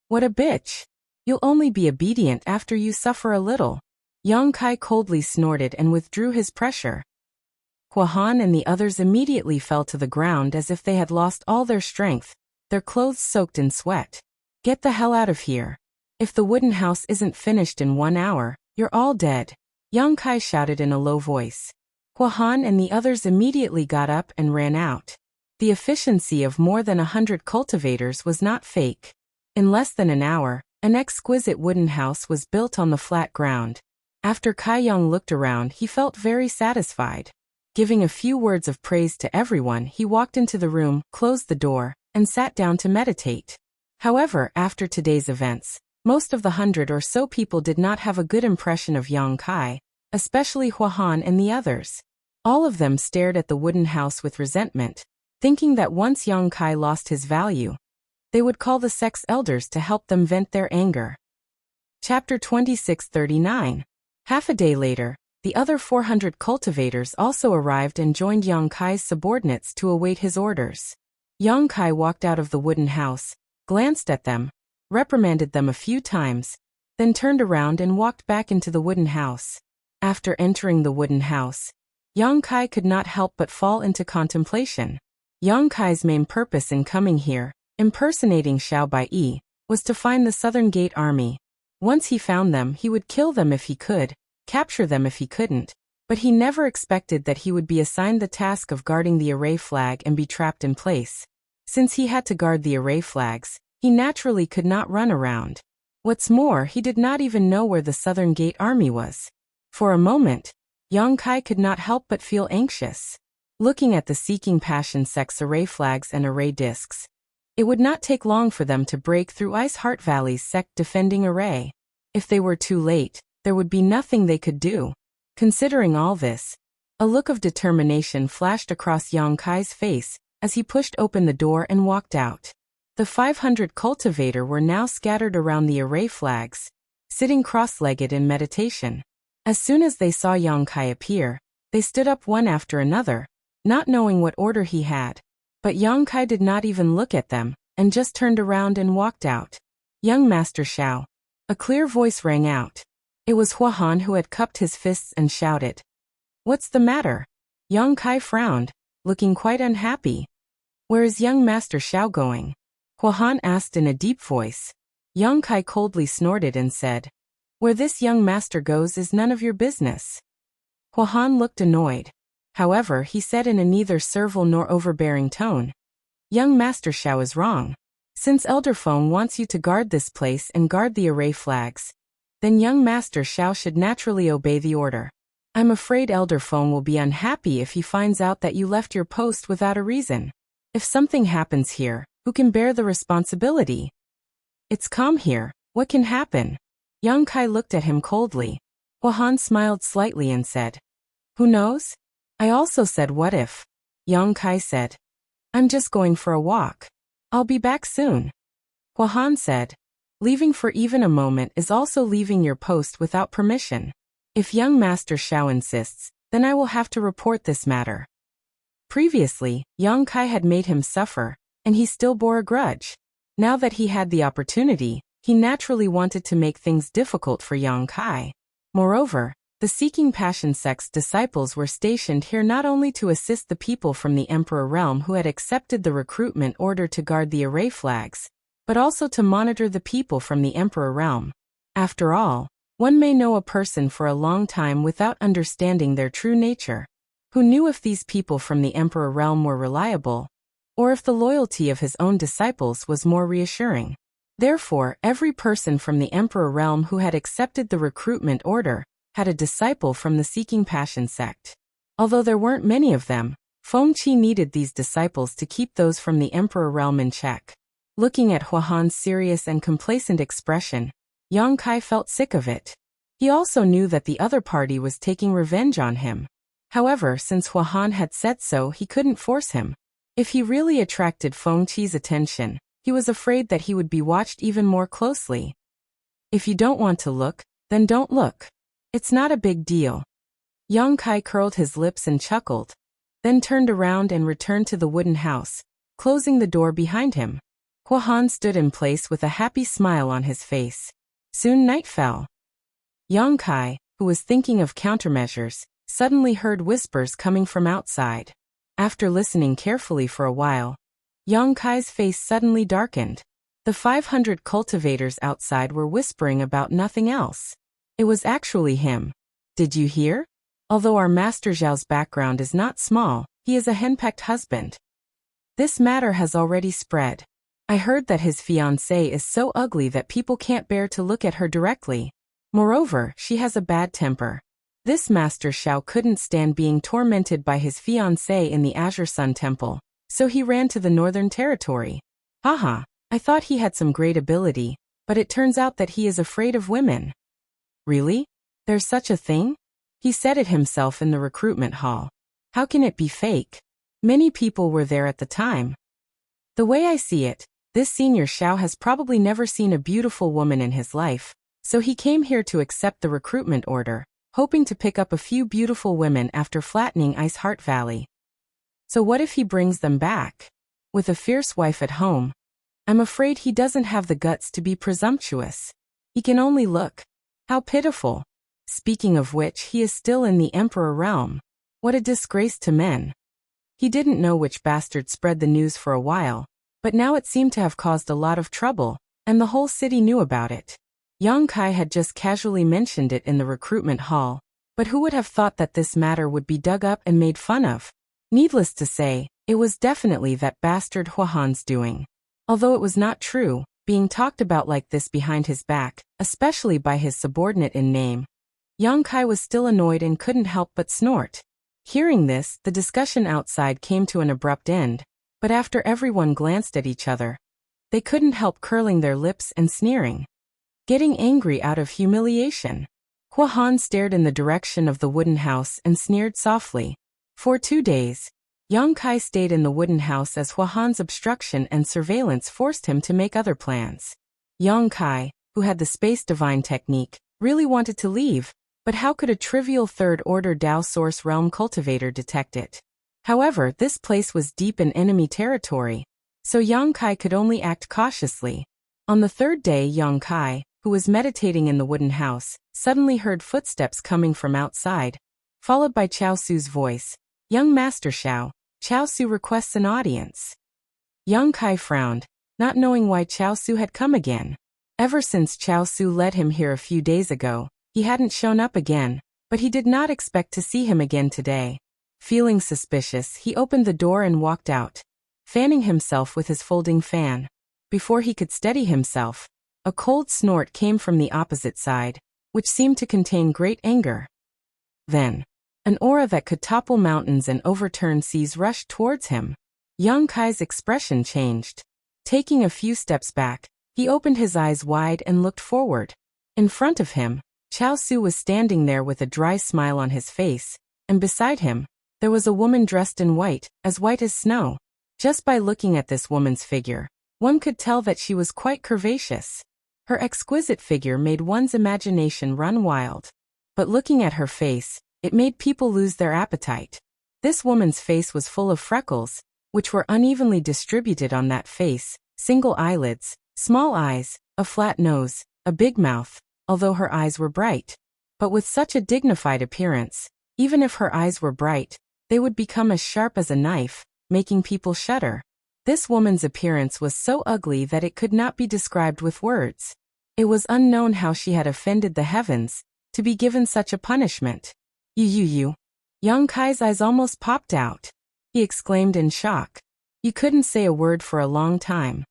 "What a bitch. You'll only be obedient after you suffer a little." Yang Kai coldly snorted and withdrew his pressure. Hua Han and the others immediately fell to the ground as if they had lost all their strength, their clothes soaked in sweat. "Get the hell out of here. If the wooden house isn't finished in 1 hour, you're all dead," Yang Kai shouted in a low voice. Hua Han and the others immediately got up and ran out. The efficiency of more than 100 cultivators was not fake. In less than an hour, an exquisite wooden house was built on the flat ground. After Kai Yang looked around, he felt very satisfied. Giving a few words of praise to everyone, he walked into the room, closed the door, and sat down to meditate. However, after today's events, most of the 100 or so people did not have a good impression of Yang Kai, especially Hua Han and the others. All of them stared at the wooden house with resentment, thinking that once Yang Kai lost his value, they would call the sect's elders to help them vent their anger. Chapter 2639. Half a day later, the other 400 cultivators also arrived and joined Yang Kai's subordinates to await his orders. Yang Kai walked out of the wooden house, glanced at them, reprimanded them a few times, then turned around and walked back into the wooden house. After entering the wooden house, Yang Kai could not help but fall into contemplation. Yang Kai's main purpose in coming here, impersonating Xiao Bai, was to find the Southern Gate Army. Once he found them, he would kill them if he could, capture them if he couldn't, but he never expected that he would be assigned the task of guarding the array flag and be trapped in place. Since he had to guard the array flags, he naturally could not run around. What's more, he did not even know where the Southern Gate Army was. For a moment, Yang Kai could not help but feel anxious. Looking at the Seeking Passion sect's array flags and array discs, It would not take long for them to break through Ice Heart Valley's sect defending array. If they were too late, there would be nothing they could do. Considering all this, a look of determination flashed across Yang Kai's face as he pushed open the door and walked out. The 500 cultivator were now scattered around the array flags, sitting cross-legged in meditation. As soon as they saw Yang Kai appear, they stood up one after another, not knowing what order he had. But Yang Kai did not even look at them, and just turned around and walked out. "Young Master Xiao." A clear voice rang out. It was Hua Han, who had cupped his fists and shouted. "What's the matter?" Yang Kai frowned, looking quite unhappy. "Where is young Master Xiao going?" Hua Han asked in a deep voice. Yang Kai coldly snorted and said, "Where this young master goes is none of your business." Hua Han looked annoyed. However, he said in a neither servile nor overbearing tone, "Young Master Xiao is wrong. Since Elder Feng wants you to guard this place and guard the array flags, then young Master Xiao should naturally obey the order. I'm afraid Elder Feng will be unhappy if he finds out that you left your post without a reason. If something happens here, who can bear the responsibility? It's calm here, what can happen?" Yang Kai looked at him coldly. Hua Han smiled slightly and said, "Who knows? I also said what if." Yang Kai said, "I'm just going for a walk. I'll be back soon." Hua Han said, "Leaving for even a moment is also leaving your post without permission. If young Master Xiao insists, then I will have to report this matter." Previously, Yang Kai had made him suffer, and he still bore a grudge. Now that he had the opportunity, he naturally wanted to make things difficult for Yang Kai. Moreover, the Seeking Passion sect's disciples were stationed here not only to assist the people from the Emperor Realm who had accepted the recruitment order to guard the array flags, but also to monitor the people from the Emperor Realm. After all, one may know a person for a long time without understanding their true nature. Who knew if these people from the Emperor Realm were reliable, or if the loyalty of his own disciples was more reassuring? Therefore, every person from the Emperor Realm who had accepted the recruitment order had a disciple from the Seeking Passion sect. Although there weren't many of them, Feng Qi needed these disciples to keep those from the Emperor Realm in check. Looking at Hua Han's serious and complacent expression, Yang Kai felt sick of it. He also knew that the other party was taking revenge on him. However, since Hua Han had said so, he couldn't force him. If he really attracted Feng Qi's attention, he was afraid that he would be watched even more closely. "If you don't want to look, then don't look. It's not a big deal." Yang Kai curled his lips and chuckled, then turned around and returned to the wooden house, closing the door behind him. Hua Han stood in place with a happy smile on his face. Soon night fell. Yang Kai, who was thinking of countermeasures, suddenly heard whispers coming from outside. After listening carefully for a while, Yang Kai's face suddenly darkened. The 500 cultivators outside were whispering about nothing else. It was actually him. "Did you hear? Although our Master Zhao's background is not small, he is a henpecked husband. This matter has already spread. I heard that his fiancée is so ugly that people can't bear to look at her directly. Moreover, she has a bad temper. This Master Xiao couldn't stand being tormented by his fiancée in the Azure Sun Temple, so he ran to the Northern Territory. Haha, I thought he had some great ability, but it turns out that he is afraid of women." "Really? There's such a thing?" He said it himself in the recruitment hall. "How can it be fake? Many people were there at the time." "The way I see it, this senior Xiao has probably never seen a beautiful woman in his life, so he came here to accept the recruitment order, hoping to pick up a few beautiful women after flattening Ice Heart Valley. So what if he brings them back? With a fierce wife at home? I'm afraid he doesn't have the guts to be presumptuous. He can only look. How pitiful. Speaking of which, he is still in the Emperor Realm. What a disgrace to men." He didn't know which bastard spread the news for a while, but now it seemed to have caused a lot of trouble, and the whole city knew about it. Yang Kai had just casually mentioned it in the recruitment hall, but who would have thought that this matter would be dug up and made fun of? Needless to say, it was definitely that bastard Hua Han's doing. Although it was not true, being talked about like this behind his back, especially by his subordinate in name, Yang Kai was still annoyed and couldn't help but snort. Hearing this, the discussion outside came to an abrupt end, but after everyone glanced at each other, They couldn't help curling their lips and sneering. Getting angry out of humiliation. Hua Han stared in the direction of the wooden house and sneered softly. For 2 days, Yang Kai stayed in the wooden house as Hua Han's obstruction and surveillance forced him to make other plans. Yang Kai, who had the space divine technique, really wanted to leave, but how could a trivial third-order Dao Source Realm cultivator detect it? However, this place was deep in enemy territory, so Yang Kai could only act cautiously. On the 3rd day, Yang Kai, who was meditating in the wooden house, suddenly heard footsteps coming from outside, followed by Chao Su's voice. "Young Master Xiao, Chao Su requests an audience." Yang Kai frowned, not knowing why Chao Su had come again. Ever since Chao Su led him here a few days ago, he hadn't shown up again, but he did not expect to see him again today. Feeling suspicious, he opened the door and walked out, fanning himself with his folding fan. Before he could steady himself, a cold snort came from the opposite side, which seemed to contain great anger. Then, an aura that could topple mountains and overturn seas rushed towards him. Yang Kai's expression changed. Taking a few steps back, he opened his eyes wide and looked forward. In front of him, Chao Su was standing there with a dry smile on his face, and beside him, there was a woman dressed in white as snow. Just by looking at this woman's figure, one could tell that she was quite curvaceous. Her exquisite figure made one's imagination run wild. But looking at her face, it made people lose their appetite. This woman's face was full of freckles, which were unevenly distributed on that face, single eyelids, small eyes, a flat nose, a big mouth, although her eyes were bright. But with such a dignified appearance, even if her eyes were bright, they would become as sharp as a knife, making people shudder. This woman's appearance was so ugly that it could not be described with words. It was unknown how she had offended the heavens, to be given such a punishment. You. Yang Kai's eyes almost popped out. He exclaimed in shock. You couldn't say a word for a long time.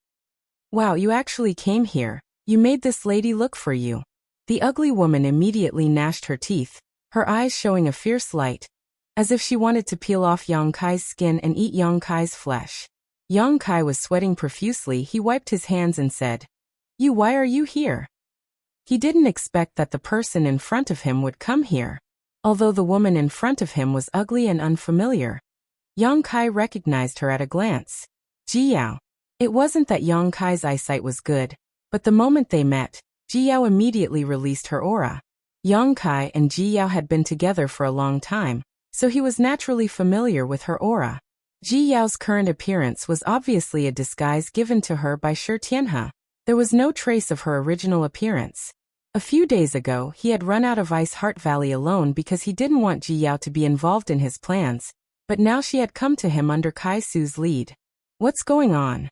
Wow, you actually came here. You made this lady look for you. The ugly woman immediately gnashed her teeth, her eyes showing a fierce light, as if she wanted to peel off Yang Kai's skin and eat Yang Kai's flesh. Yang Kai was sweating profusely. He wiped his hands and said, Why are you here?" He didn't expect that the person in front of him would come here. Although the woman in front of him was ugly and unfamiliar, Yang Kai recognized her at a glance. Ji Yao. It wasn't that Yang Kai's eyesight was good, but the moment they met, Ji Yao immediately released her aura. Yang Kai and Ji Yao had been together for a long time, so he was naturally familiar with her aura. Ji Yao's current appearance was obviously a disguise given to her by Shi Tianhe. There was no trace of her original appearance. A few days ago, he had run out of Ice Heart Valley alone because he didn't want Ji Yao to be involved in his plans, but now she had come to him under Kai Su's lead. What's going on?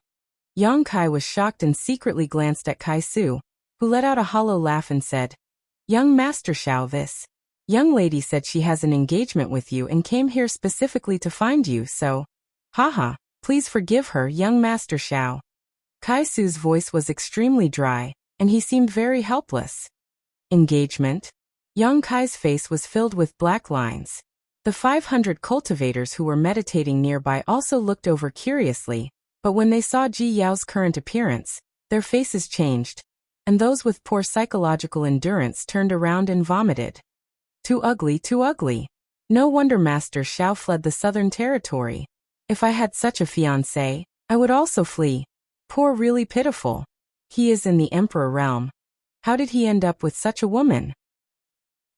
Yang Kai was shocked and secretly glanced at Kai Su, who let out a hollow laugh and said, Young Master Xiao, this young lady said she has an engagement with you and came here specifically to find you, so, haha, please forgive her, young Master Xiao. Kai Su's voice was extremely dry, and he seemed very helpless. Engagement? Yang Kai's face was filled with black lines. The 500 cultivators who were meditating nearby also looked over curiously, but when they saw Ji Yao's current appearance, their faces changed, and those with poor psychological endurance turned around and vomited. Too ugly, too ugly. No wonder Master Xiao fled the southern territory. If I had such a fiancé, I would also flee. Poor, really pitiful. He is in the Emperor realm. How did he end up with such a woman?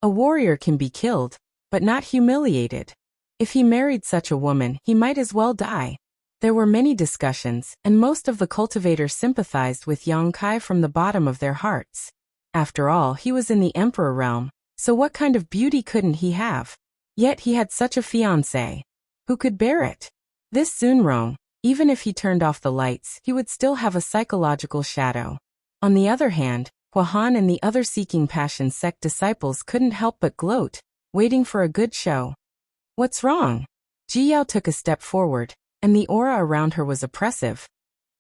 A warrior can be killed, but not humiliated. If he married such a woman, he might as well die. There were many discussions, and most of the cultivators sympathized with Yang Kai from the bottom of their hearts. After all, he was in the Emperor realm, so what kind of beauty couldn't he have? Yet he had such a fiancé. Who could bear it? This Zunrong, even if he turned off the lights, he would still have a psychological shadow. On the other hand, Hua Han and the other Seeking Passion sect disciples couldn't help but gloat, waiting for a good show. What's wrong? Ji Yao took a step forward, and the aura around her was oppressive.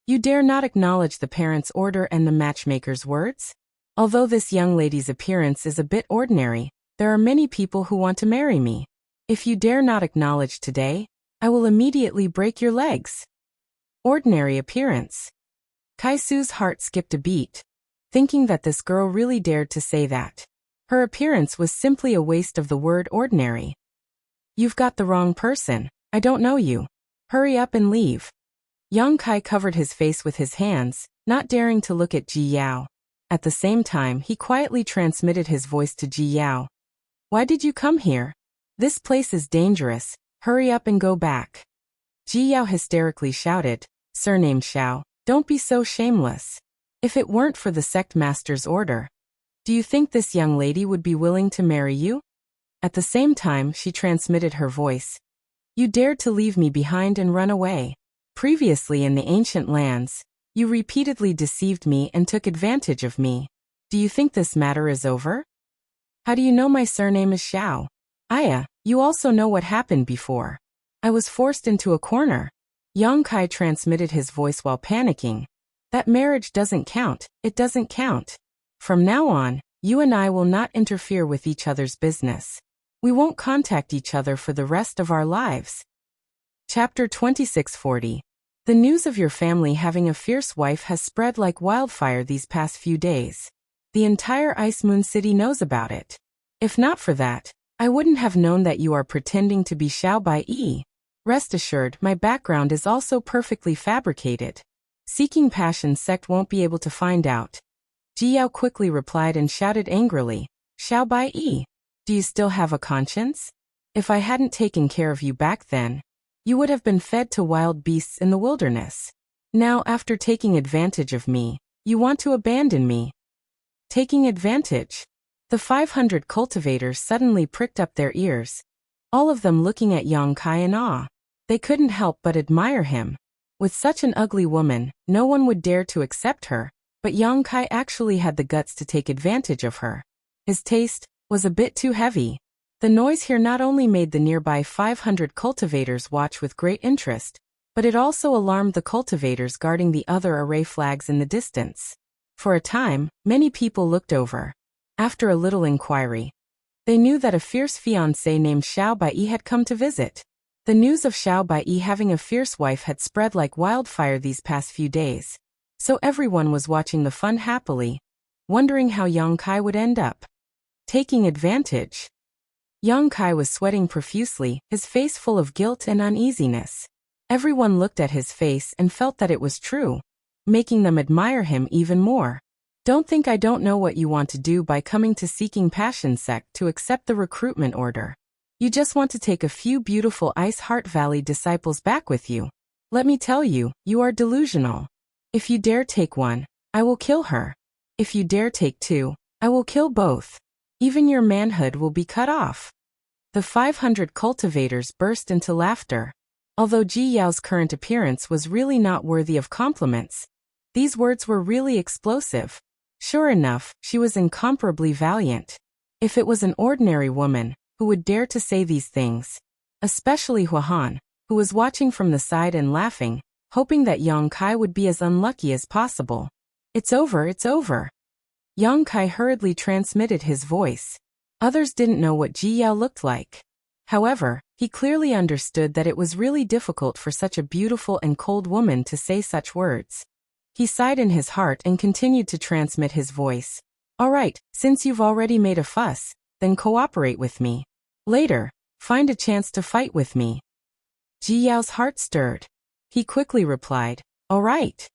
You dare not acknowledge the parent's order and the matchmaker's words? Although this young lady's appearance is a bit ordinary, there are many people who want to marry me. If you dare not acknowledge today, I will immediately break your legs. Ordinary appearance. Kai Su's heart skipped a beat, thinking that this girl really dared to say that. Her appearance was simply a waste of the word ordinary. You've got the wrong person. I don't know you. Hurry up and leave. Young Kai covered his face with his hands, not daring to look at Ji Yao. At the same time, he quietly transmitted his voice to Ji Yao. Why did you come here? This place is dangerous. Hurry up and go back. Ji Yao hysterically shouted, surnamed Xiao, don't be so shameless. If it weren't for the sect master's order, do you think this young lady would be willing to marry you? At the same time, she transmitted her voice. You dared to leave me behind and run away. Previously in the ancient lands, you repeatedly deceived me and took advantage of me. Do you think this matter is over? How do you know my surname is Xiao? Aya, you also know what happened before. I was forced into a corner. Yang Kai transmitted his voice while panicking. That marriage doesn't count, it doesn't count. From now on, you and I will not interfere with each other's business. We won't contact each other for the rest of our lives. Chapter 2640. The news of your family having a fierce wife has spread like wildfire these past few days. The entire Ice Moon City knows about it. If not for that, I wouldn't have known that you are pretending to be Xiao Bai. Rest assured, my background is also perfectly fabricated. Seeking Passion sect won't be able to find out. Ji Yao quickly replied and shouted angrily, Xiao Bai, do you still have a conscience? If I hadn't taken care of you back then, you would have been fed to wild beasts in the wilderness. Now, after taking advantage of me, you want to abandon me. Taking advantage? The 500 cultivators suddenly pricked up their ears, all of them looking at Yang Kai in awe. They couldn't help but admire him. With such an ugly woman, no one would dare to accept her, but Yang Kai actually had the guts to take advantage of her. His taste was a bit too heavy. The noise here not only made the nearby 500 cultivators watch with great interest, but it also alarmed the cultivators guarding the other array flags in the distance. For a time, many people looked over. After a little inquiry, they knew that a fierce fiancé named Xiao Bai had come to visit. The news of Xiao Bai having a fierce wife had spread like wildfire these past few days, so everyone was watching the fun happily, wondering how Yang Kai would end up. Taking advantage. Yang Kai was sweating profusely, his face full of guilt and uneasiness. Everyone looked at his face and felt that it was true, making them admire him even more. Don't think I don't know what you want to do by coming to Seeking Passion sect to accept the recruitment order. You just want to take a few beautiful Ice Heart Valley disciples back with you. Let me tell you, you are delusional. If you dare take one, I will kill her. If you dare take two, I will kill both. Even your manhood will be cut off. The 500 cultivators burst into laughter. Although Ji Yao's current appearance was really not worthy of compliments, these words were really explosive. Sure enough, she was incomparably valiant. If it was an ordinary woman, who would dare to say these things? Especially Huahan, who was watching from the side and laughing, hoping that Yang Kai would be as unlucky as possible. It's over, it's over. Yang Kai hurriedly transmitted his voice. Others didn't know what Ji Yao looked like. However, he clearly understood that it was really difficult for such a beautiful and cold woman to say such words. He sighed in his heart and continued to transmit his voice. All right, since you've already made a fuss, then cooperate with me. Later, find a chance to fight with me. Ji Yao's heart stirred. He quickly replied, all right.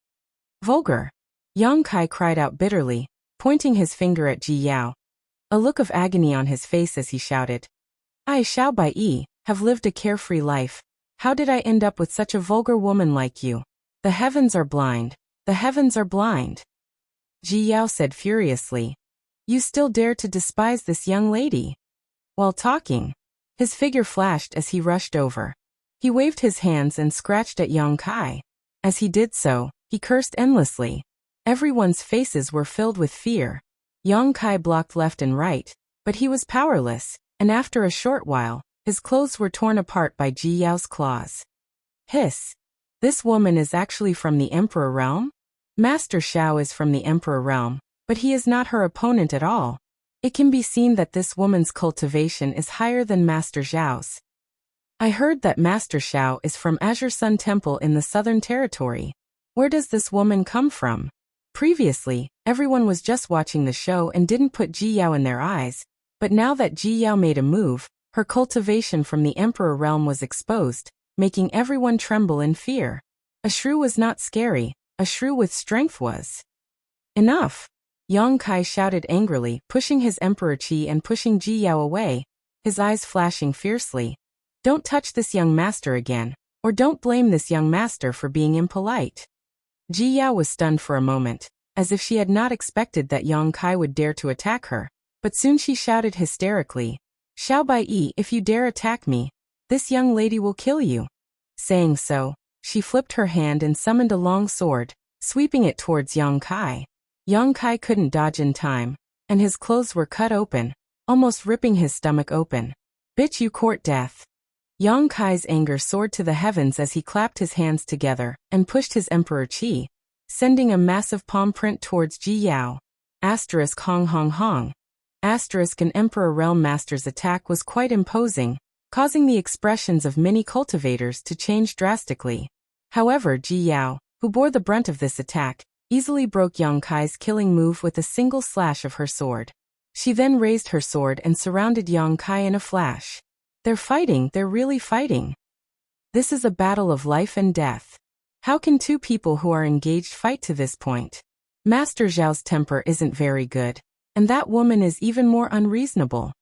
Vulgar. Yang Kai cried out bitterly, pointing his finger at Ji Yao. A look of agony on his face as he shouted, I, Xiao Bai, have lived a carefree life. How did I end up with such a vulgar woman like you? The heavens are blind. The heavens are blind. Ji Yao said furiously, you still dare to despise this young lady? While talking, his figure flashed as he rushed over. He waved his hands and scratched at Yang Kai. As he did so, he cursed endlessly. Everyone's faces were filled with fear. Yang Kai blocked left and right, but he was powerless, and after a short while, his clothes were torn apart by Ji Yao's claws. Hiss! This woman is actually from the Emperor Realm? Master Xiao is from the Emperor Realm, but he is not her opponent at all. It can be seen that this woman's cultivation is higher than Master Xiao's. I heard that Master Xiao is from Azure Sun Temple in the Southern Territory. Where does this woman come from? Previously, everyone was just watching the show and didn't put Ji Yao in their eyes, but now that Ji Yao made a move, her cultivation from the Emperor realm was exposed, making everyone tremble in fear. A shrew was not scary, a shrew with strength was. Enough! Yang Kai shouted angrily, pushing his Emperor Qi and pushing Ji Yao away, his eyes flashing fiercely. Don't touch this young master again, or don't blame this young master for being impolite. Ji Yao was stunned for a moment, as if she had not expected that Yang Kai would dare to attack her, but soon she shouted hysterically, Xiao Bai Yi, if you dare attack me, this young lady will kill you. Saying so, she flipped her hand and summoned a long sword, sweeping it towards Yang Kai. Yang Kai couldn't dodge in time, and his clothes were cut open, almost ripping his stomach open. Bitch, you court death. Yang Kai's anger soared to the heavens as he clapped his hands together and pushed his Emperor Qi, sending a massive palm print towards Ji Yao. Asterisk Hong Hong Hong. Asterisk an Emperor Realm Master's attack was quite imposing, causing the expressions of many cultivators to change drastically. However, Ji Yao, who bore the brunt of this attack, easily broke Yang Kai's killing move with a single slash of her sword. She then raised her sword and surrounded Yang Kai in a flash. They're fighting, they're really fighting. This is a battle of life and death. How can two people who are engaged fight to this point? Master Zhao's temper isn't very good, and that woman is even more unreasonable.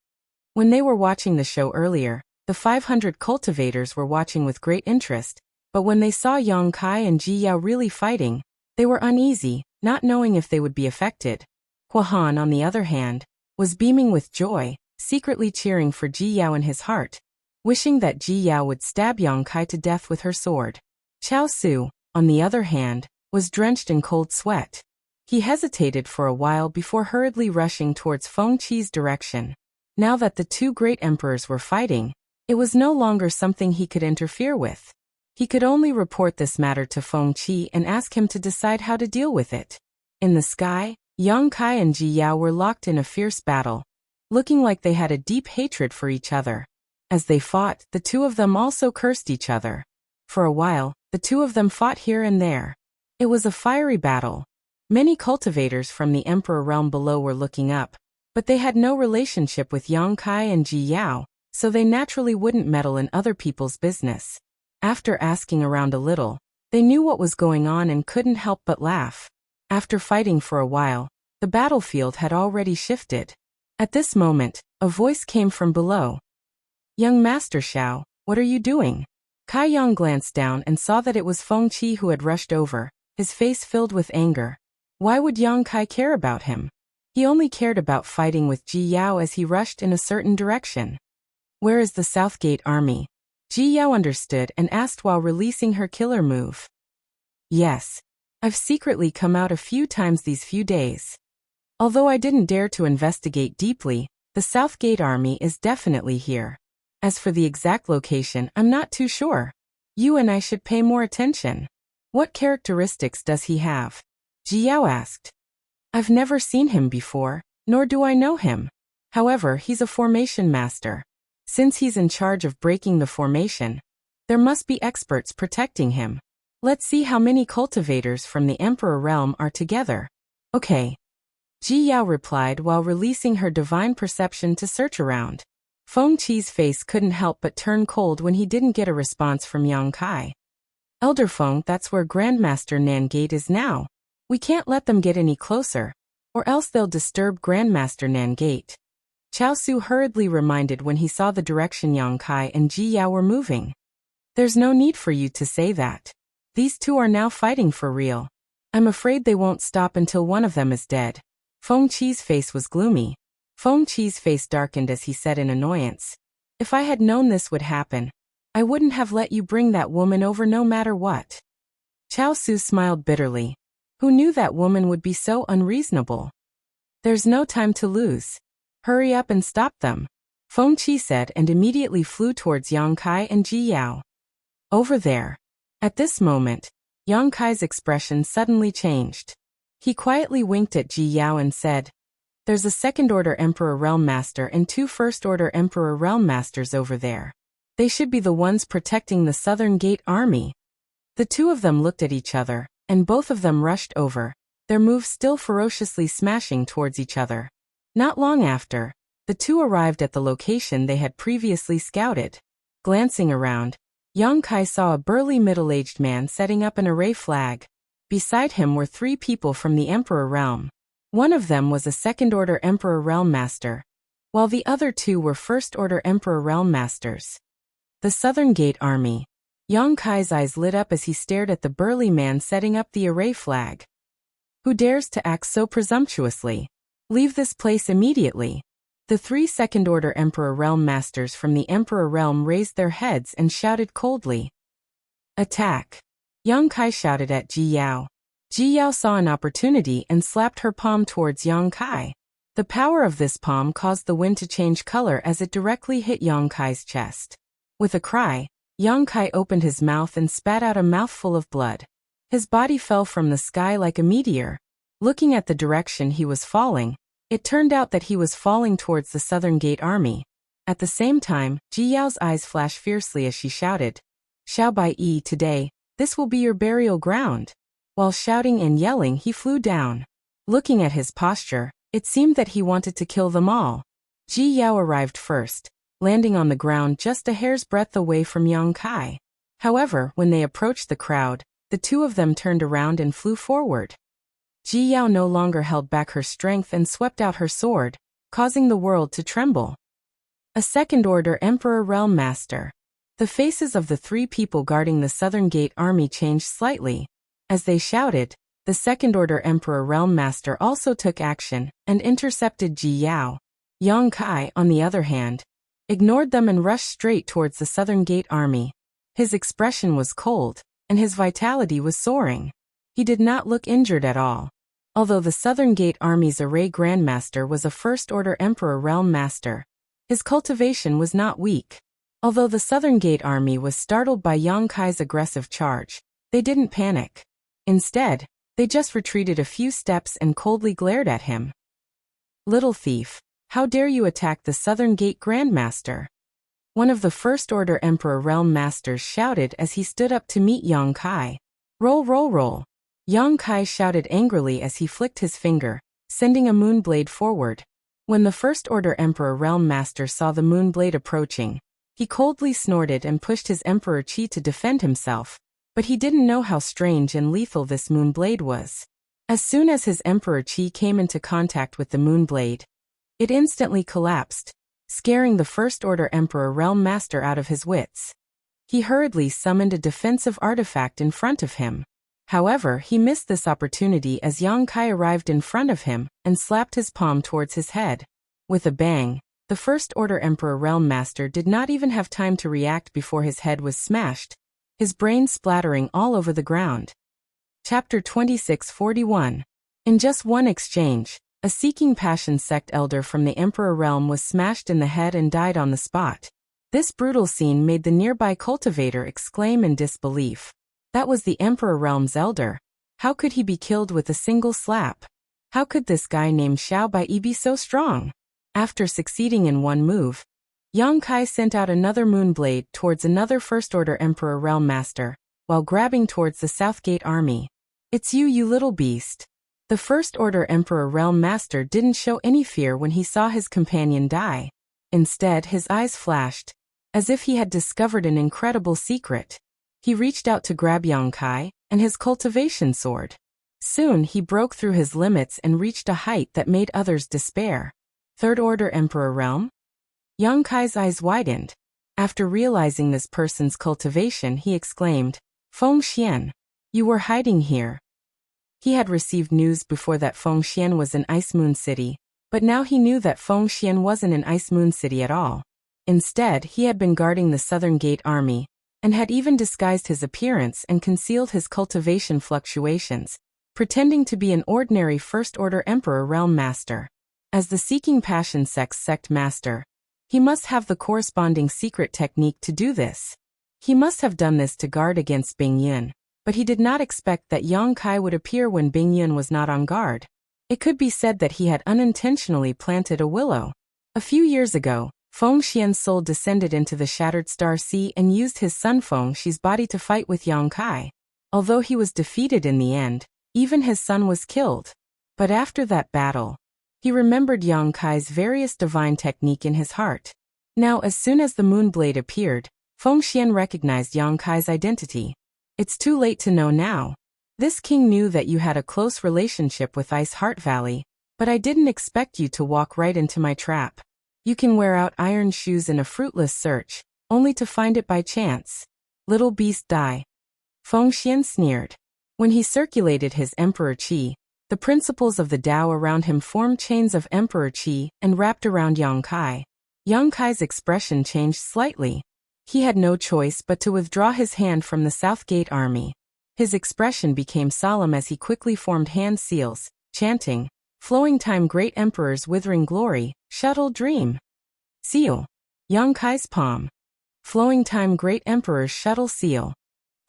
When they were watching the show earlier, the 500 cultivators were watching with great interest, but when they saw Yang Kai and Ji Yao really fighting, they were uneasy, not knowing if they would be affected. Hua Han, on the other hand, was beaming with joy, secretly cheering for Ji Yao in his heart, wishing that Ji Yao would stab Yang Kai to death with her sword. Chao Su, on the other hand, was drenched in cold sweat. He hesitated for a while before hurriedly rushing towards Feng Qi's direction. Now that the two great emperors were fighting, it was no longer something he could interfere with. He could only report this matter to Feng Qi and ask him to decide how to deal with it. In the sky, Yang Kai and Ji Yao were locked in a fierce battle, looking like they had a deep hatred for each other. As they fought, the two of them also cursed each other. For a while, the two of them fought here and there. It was a fiery battle. Many cultivators from the Emperor realm below were looking up, but they had no relationship with Yang Kai and Ji Yao, so they naturally wouldn't meddle in other people's business. After asking around a little, they knew what was going on and couldn't help but laugh. After fighting for a while, the battlefield had already shifted. At this moment, a voice came from below. Young Master Xiao, what are you doing? Kai Yang glanced down and saw that it was Feng Qi who had rushed over, his face filled with anger. Why would Yang Kai care about him? He only cared about fighting with Ji Yao as he rushed in a certain direction. Where is the Southgate army? Ji Yao understood and asked while releasing her killer move. Yes. I've secretly come out a few times these few days. Although I didn't dare to investigate deeply, the Southgate army is definitely here. As for the exact location, I'm not too sure. You and I should pay more attention. What characteristics does he have? Ji Yao asked. I've never seen him before, nor do I know him. However, he's a formation master. Since he's in charge of breaking the formation, there must be experts protecting him. Let's see how many cultivators from the Emperor realm are together. Okay. Ji Yao replied while releasing her divine perception to search around. Feng Qi's face couldn't help but turn cold when he didn't get a response from Yang Kai. Elder Feng, that's where Grandmaster Nan Gate is now. We can't let them get any closer, or else they'll disturb Grandmaster Nan Gate. Chao Su hurriedly reminded when he saw the direction Yang Kai and Ji Yao were moving. There's no need for you to say that. These two are now fighting for real. I'm afraid they won't stop until one of them is dead. Feng Qi's face was gloomy. Feng Qi's face darkened as he said in annoyance. If I had known this would happen, I wouldn't have let you bring that woman over no matter what. Chao Su smiled bitterly. Who knew that woman would be so unreasonable? There's no time to lose. Hurry up and stop them, Feng Qi said and immediately flew towards Yang Kai and Ji Yao. Over there. At this moment, Yang Kai's expression suddenly changed. He quietly winked at Ji Yao and said, There's a second-order Emperor Realm Master and two first-order Emperor Realm Masters over there. They should be the ones protecting the Southern Gate army. The two of them looked at each other, and both of them rushed over, their moves still ferociously smashing towards each other. Not long after, the two arrived at the location they had previously scouted. Glancing around, Yang Kai saw a burly middle-aged man setting up an array flag. Beside him were 3 people from the Emperor Realm. One of them was a second-order Emperor Realm Master, while the other 2 were first-order Emperor Realm Masters. The Southern Gate Army. Yang Kai's eyes lit up as he stared at the burly man setting up the array flag. Who dares to act so presumptuously? Leave this place immediately. The 3 second-order Emperor Realm Masters from the Emperor Realm raised their heads and shouted coldly. Attack! Yang Kai shouted at Ji Yao. Ji Yao saw an opportunity and slapped her palm towards Yang Kai. The power of this palm caused the wind to change color as it directly hit Yang Kai's chest. With a cry, Yang Kai opened his mouth and spat out a mouthful of blood. His body fell from the sky like a meteor. Looking at the direction he was falling, it turned out that he was falling towards the Southern Gate Army. At the same time, Ji Yao's eyes flashed fiercely as she shouted, Xiao Bai Yi, today, this will be your burial ground. While shouting and yelling, he flew down. Looking at his posture, it seemed that he wanted to kill them all. Ji Yao arrived first, landing on the ground just a hair's breadth away from Yang Kai. However, when they approached the crowd, the 2 of them turned around and flew forward. Ji Yao no longer held back her strength and swept out her sword, causing the world to tremble. A second-order Emperor Realm Master. The faces of the 3 people guarding the Southern Gate Army changed slightly. As they shouted, the second-order Emperor Realm Master also took action and intercepted Ji Yao. Yang Kai, on the other hand, ignored them and rushed straight towards the Southern Gate Army. His expression was cold, and his vitality was soaring. He did not look injured at all. Although the Southern Gate Army's Array Grandmaster was a first-order Emperor Realm Master, his cultivation was not weak. Although the Southern Gate Army was startled by Yang Kai's aggressive charge, they didn't panic. Instead, they just retreated a few steps and coldly glared at him. Little thief, how dare you attack the Southern Gate Grandmaster? One of the first-order Emperor Realm Masters shouted as he stood up to meet Yang Kai. Roll, roll, roll. Yang Kai shouted angrily as he flicked his finger, sending a moon blade forward. When the first-order Emperor Realm Master saw the moon blade approaching, he coldly snorted and pushed his Emperor Chi to defend himself, but he didn't know how strange and lethal this moon blade was. As soon as his Emperor Chi came into contact with the moon blade, it instantly collapsed, scaring the first-order Emperor Realm Master out of his wits. He hurriedly summoned a defensive artifact in front of him. However, he missed this opportunity as Yang Kai arrived in front of him and slapped his palm towards his head. With a bang, the First-Order Emperor Realm Master did not even have time to react before his head was smashed, his brain splattering all over the ground. Chapter 2641. In just one exchange, a Seeking Passion sect elder from the Emperor Realm was smashed in the head and died on the spot. This brutal scene made the nearby cultivator exclaim in disbelief. That was the Emperor Realm's elder. How could he be killed with a single slap? How could this guy named Xiao Bai be so strong? After succeeding in one move, Yang Kai sent out another moonblade towards another First-Order Emperor Realm Master, while grabbing towards the South Gate Army. It's you, you little beast. The First-Order Emperor Realm Master didn't show any fear when he saw his companion die. Instead, his eyes flashed, as if he had discovered an incredible secret. He reached out to grab Yang Kai and his cultivation sword. Soon he broke through his limits and reached a height that made others despair. Third Order Emperor Realm? Yang Kai's eyes widened. After realizing this person's cultivation, he exclaimed, Feng Xian, you were hiding here. He had received news before that Feng Xian was in Ice Moon City, but now he knew that Feng Xian wasn't in Ice Moon City at all. Instead, he had been guarding the Southern Gate Army, and had even disguised his appearance and concealed his cultivation fluctuations, pretending to be an ordinary First-Order Emperor Realm Master. As the Seeking Passion sect master, he must have the corresponding secret technique to do this. He must have done this to guard against Bing Yun, but he did not expect that Yang Kai would appear when Bing Yun was not on guard. It could be said that he had unintentionally planted a willow. A few years ago, Feng Xian's soul descended into the Shattered Star Sea and used his son Feng Shi's body to fight with Yang Kai. Although he was defeated in the end, even his son was killed. But after that battle, he remembered Yang Kai's various divine technique in his heart. Now as soon as the moon blade appeared, Fengxian recognized Yang Kai's identity. It's too late to know now. This king knew that you had a close relationship with Ice Heart Valley, but I didn't expect you to walk right into my trap. You can wear out iron shoes in a fruitless search, only to find it by chance. Little beast die. Fengxian sneered. When he circulated his Emperor Qi, the principles of the Tao around him formed chains of Emperor Qi and wrapped around Yang Kai. Yang Kai's expression changed slightly. He had no choice but to withdraw his hand from the South Gate army. His expression became solemn as he quickly formed hand seals, chanting, "Flowing time Great Emperor's withering glory, shuttle dream." Seal. Yang Kai's palm. Flowing time Great Emperor's shuttle seal.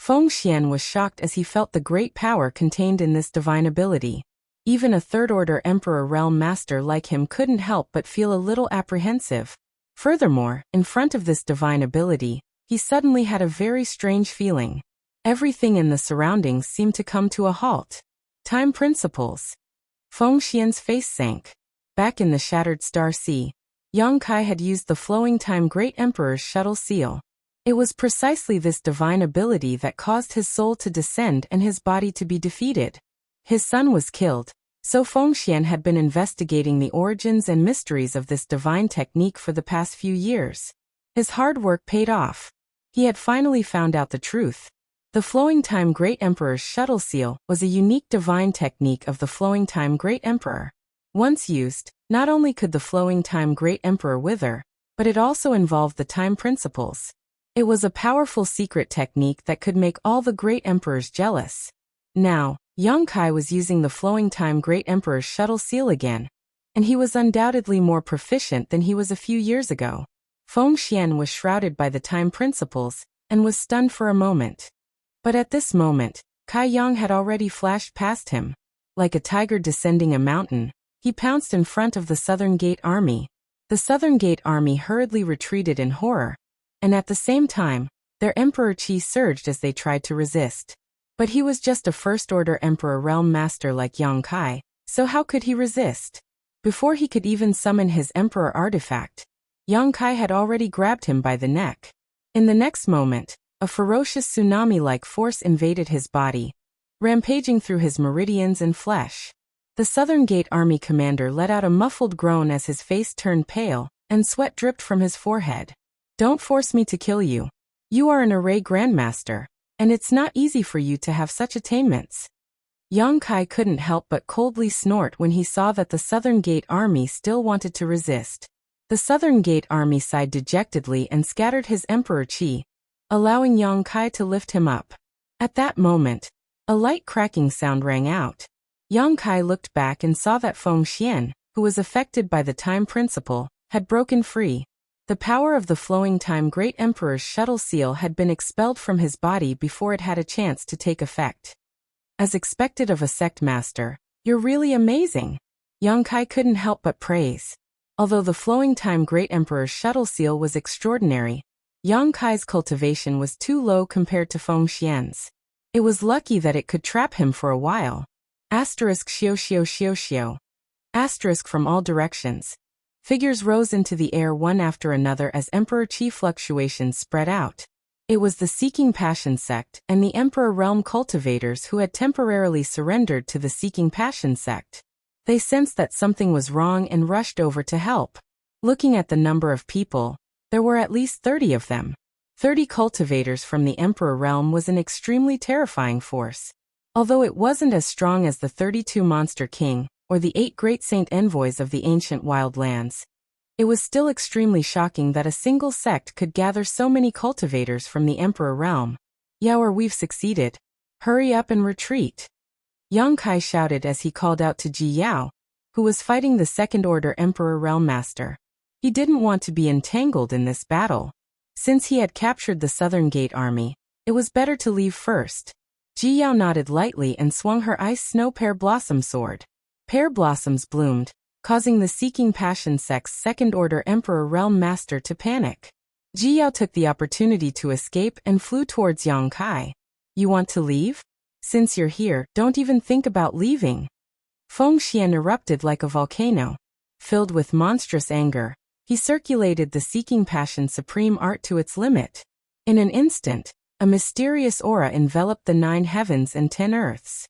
Fengxian was shocked as he felt the great power contained in this divine ability. Even a third-order Emperor Realm Master like him couldn't help but feel a little apprehensive. Furthermore, in front of this divine ability, he suddenly had a very strange feeling. Everything in the surroundings seemed to come to a halt. Time principles. Fengxian's face sank. Back in the Shattered Star Sea, Yang Kai had used the Flowing Time Great Emperor's shuttle seal. It was precisely this divine ability that caused his soul to descend and his body to be defeated. His son was killed, so Fengxian had been investigating the origins and mysteries of this divine technique for the past few years. His hard work paid off. He had finally found out the truth. The Flowing Time Great Emperor's shuttle seal was a unique divine technique of the Flowing Time Great Emperor. Once used, not only could the Flowing Time Great Emperor wither, but it also involved the time principles. It was a powerful secret technique that could make all the great emperors jealous. Now, Yang Kai was using the Flowing Time Great Emperor's shuttle seal again, and he was undoubtedly more proficient than he was a few years ago. Fengxian was shrouded by the time principles, and was stunned for a moment. But at this moment, Kai Yang had already flashed past him. Like a tiger descending a mountain, he pounced in front of the Southern Gate army. The Southern Gate army hurriedly retreated in horror, and at the same time, their Emperor Qi surged as they tried to resist. But he was just a first-order Emperor Realm Master like Yang Kai, so how could he resist? Before he could even summon his Emperor artifact, Yang Kai had already grabbed him by the neck. In the next moment, a ferocious tsunami-like force invaded his body, rampaging through his meridians and flesh. The Southern Gate army commander let out a muffled groan as his face turned pale, and sweat dripped from his forehead. "Don't force me to kill you. You are an array grandmaster, and it's not easy for you to have such attainments." Yang Kai couldn't help but coldly snort when he saw that the Southern Gate army still wanted to resist. The Southern Gate army sighed dejectedly and scattered his Emperor Qi, allowing Yang Kai to lift him up. At that moment, a light cracking sound rang out. Yang Kai looked back and saw that Fengxian, who was affected by the time principle, had broken free. The power of the Flowing Time Great Emperor's shuttle seal had been expelled from his body before it had a chance to take effect. As expected of a sect master, "You're really amazing," Yang Kai couldn't help but praise. Although the Flowing Time Great Emperor's shuttle seal was extraordinary, Yang Kai's cultivation was too low compared to Fengxian's. It was lucky that it could trap him for a while. Asterisk shio shio shio shio. Asterisk from all directions. Figures rose into the air one after another as Emperor Qi fluctuations spread out. It was the Seeking Passion sect and the Emperor Realm cultivators who had temporarily surrendered to the Seeking Passion sect. They sensed that something was wrong and rushed over to help. Looking at the number of people, there were at least 30 of them. 30 cultivators from the Emperor Realm was an extremely terrifying force. Although it wasn't as strong as the 32 Monster King, or the 8 Great Saint Envoys of the ancient wild lands, it was still extremely shocking that a single sect could gather so many cultivators from the Emperor Realm. "Yaoer, we've succeeded. Hurry up and retreat," Yang Kai shouted as he called out to Ji Yao, who was fighting the second-order Emperor Realm Master. He didn't want to be entangled in this battle. Since he had captured the Southern Gate army, it was better to leave first. Ji Yao nodded lightly and swung her ice snow pear blossom sword. Pear blossoms bloomed, causing the Seeking Passion sect's second-order Emperor Realm Master to panic. Ji Yao took the opportunity to escape and flew towards Yang Kai. "You want to leave?" Since you're here, don't even think about leaving. Feng Xian erupted like a volcano. Filled with monstrous anger, he circulated the seeking passion supreme art to its limit. In an instant, a mysterious aura enveloped the 9 heavens and 10 earths.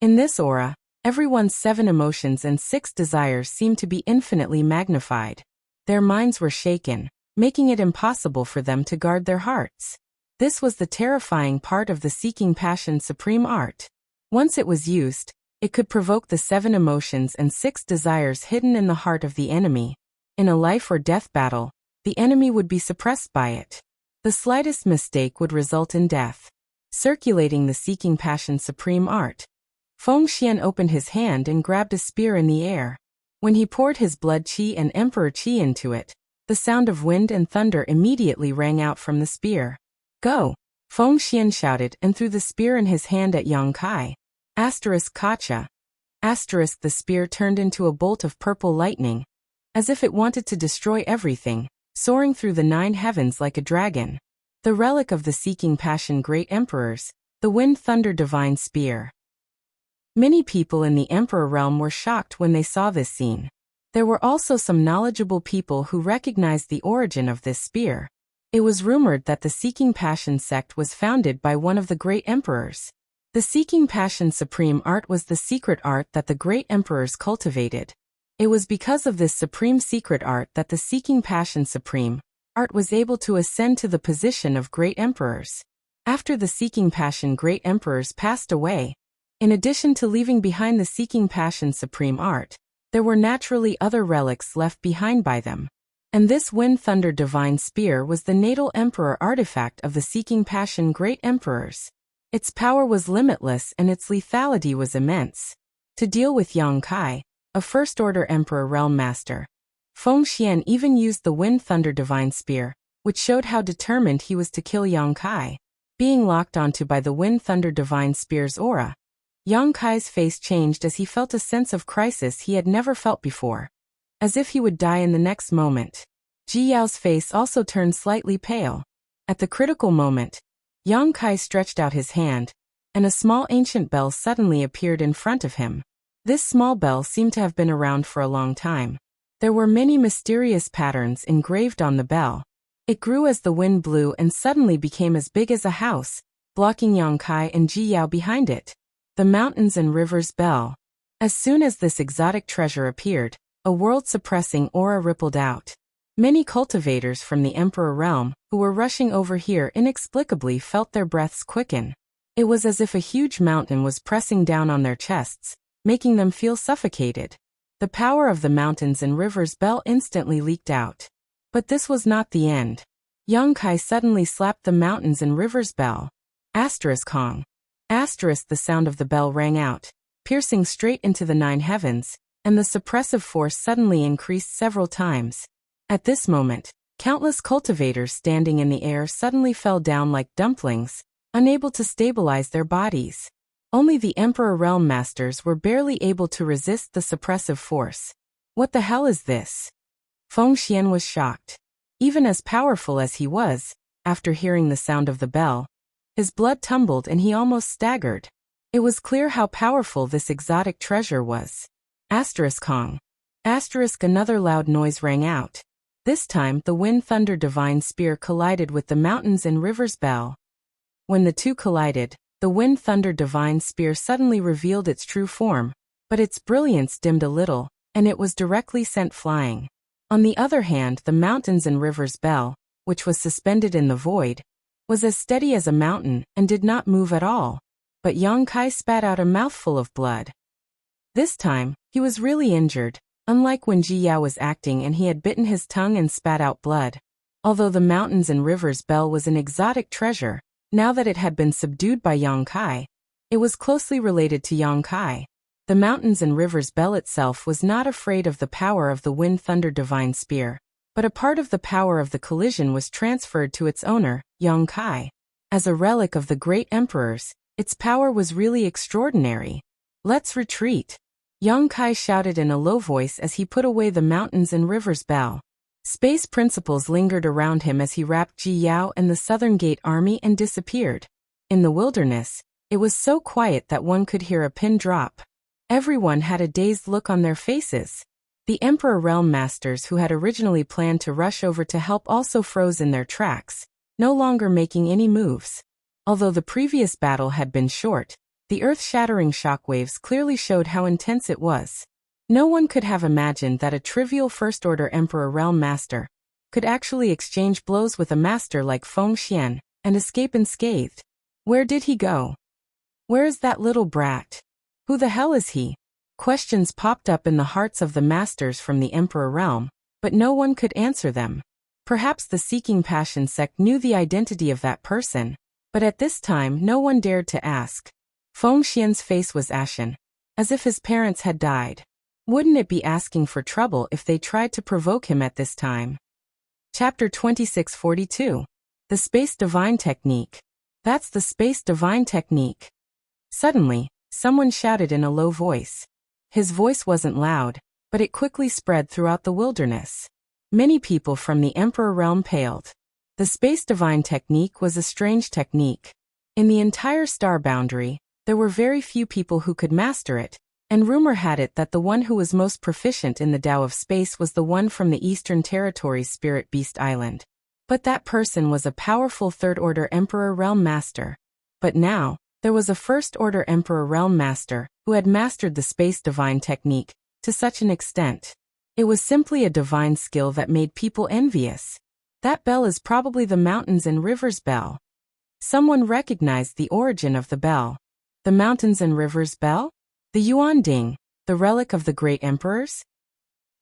In this aura, everyone's 7 emotions and 6 desires seemed to be infinitely magnified. Their minds were shaken, making it impossible for them to guard their hearts. This was the terrifying part of the seeking passion supreme art. Once it was used, it could provoke the 7 emotions and 6 desires hidden in the heart of the enemy. In a life or death battle, the enemy would be suppressed by it. The slightest mistake would result in death. Circulating the seeking passion supreme art, Feng Xian opened his hand and grabbed a spear in the air. When he poured his blood qi and emperor qi into it, the sound of wind and thunder immediately rang out from the spear. Go! Feng Xian shouted and threw the spear in his hand at Yang Kai. Kacha. The spear turned into a bolt of purple lightning, as if it wanted to destroy everything, soaring through the 9 heavens like a dragon. The relic of the seeking passion great emperors, the wind thunder divine spear. Many people in the emperor realm were shocked when they saw this scene. There were also some knowledgeable people who recognized the origin of this spear. It was rumored that the seeking passion sect was founded by one of the great emperors. The seeking passion supreme art was the secret art that the great emperors cultivated. It was because of this supreme secret art that the seeking passion supreme art was able to ascend to the position of great emperors. After the seeking passion great emperors passed away, in addition to leaving behind the seeking passion supreme art, there were naturally other relics left behind by them. And this wind thunder divine spear was the natal emperor artifact of the seeking passion great emperors. Its power was limitless and its lethality was immense. To deal with Yang Kai, a first-order emperor realm master, Feng Xian even used the wind thunder divine spear, which showed how determined he was to kill Yang Kai. Being locked onto by the wind thunder divine spear's aura, Yang Kai's face changed as he felt a sense of crisis he had never felt before. As if he would die in the next moment. Ji Yao's face also turned slightly pale. At the critical moment, Yang Kai stretched out his hand, and a small ancient bell suddenly appeared in front of him. This small bell seemed to have been around for a long time. There were many mysterious patterns engraved on the bell. It grew as the wind blew and suddenly became as big as a house, blocking Yang Kai and Ji Yao behind it. The Mountains and Rivers Bell. As soon as this exotic treasure appeared, a world-suppressing aura rippled out. Many cultivators from the Emperor realm, who were rushing over here inexplicably felt their breaths quicken. It was as if a huge mountain was pressing down on their chests, making them feel suffocated. The power of the Mountains and Rivers Bell instantly leaked out. But this was not the end. Yang Kai suddenly slapped the Mountains and Rivers Bell. Kong. The sound of the bell rang out, piercing straight into the 9 heavens, and the suppressive force suddenly increased several times. At this moment, countless cultivators standing in the air suddenly fell down like dumplings, unable to stabilize their bodies. Only the Emperor Realm Masters were barely able to resist the suppressive force. What the hell is this? Feng Xian was shocked. Even as powerful as he was, after hearing the sound of the bell, his blood tumbled and he almost staggered. It was clear how powerful this exotic treasure was. Kong. Another loud noise rang out. This time the wind thunder divine spear collided with the Mountains and Rivers Bell. When the two collided, the wind thunder divine spear suddenly revealed its true form, but its brilliance dimmed a little, and it was directly sent flying. On the other hand, the Mountains and Rivers Bell, which was suspended in the void, was as steady as a mountain and did not move at all. But Yang Kai spat out a mouthful of blood. This time, he was really injured, unlike when Ji Yao was acting and he had bitten his tongue and spat out blood. Although the Mountains and Rivers Bell was an exotic treasure, now that it had been subdued by Yang Kai, it was closely related to Yang Kai. The Mountains and Rivers Bell itself was not afraid of the power of the wind thunder divine spear, but a part of the power of the collision was transferred to its owner, Yang Kai. As a relic of the great emperors, its power was really extraordinary. Let's retreat. Yang Kai shouted in a low voice as he put away the Mountains and Rivers Bell. Space principles lingered around him as he wrapped Ji Yao and the Southern Gate army and disappeared. In the wilderness, It was so quiet that one could hear a pin drop. Everyone had a dazed look on their faces. The Emperor Realm Masters who had originally planned to rush over to help also froze in their tracks, no longer making any moves. Although the previous battle had been short, the earth-shattering shockwaves clearly showed how intense it was. No one could have imagined that a trivial First-Order Emperor Realm Master could actually exchange blows with a master like Feng Xian and escape unscathed. Where did he go? Where is that little brat? Who the hell is he? Questions popped up in the hearts of the masters from the Emperor Realm, but no one could answer them. Perhaps the Seeking Passion sect knew the identity of that person, but at this time no one dared to ask. Feng Xian's face was ashen, as if his parents had died. Wouldn't it be asking for trouble if they tried to provoke him at this time? Chapter 2642. The Space Divine Technique. That's the Space Divine Technique. Suddenly, someone shouted in a low voice. His voice wasn't loud, but it quickly spread throughout the wilderness. Many people from the Emperor Realm paled. The Space Divine Technique was a strange technique. In the entire star boundary, there were very few people who could master it, and rumor had it that the one who was most proficient in the Tao of Space was the one from the Eastern Territory's Spirit Beast Island. But that person was a powerful Third-Order Emperor Realm Master. But now, there was a First-Order Emperor Realm Master who had mastered the Space Divine Technique to such an extent. It was simply a divine skill that made people envious. That bell is probably the Mountains and Rivers Bell. Someone recognized the origin of the bell. The Mountains and Rivers Bell? The Yuan Ding, the relic of the great emperors?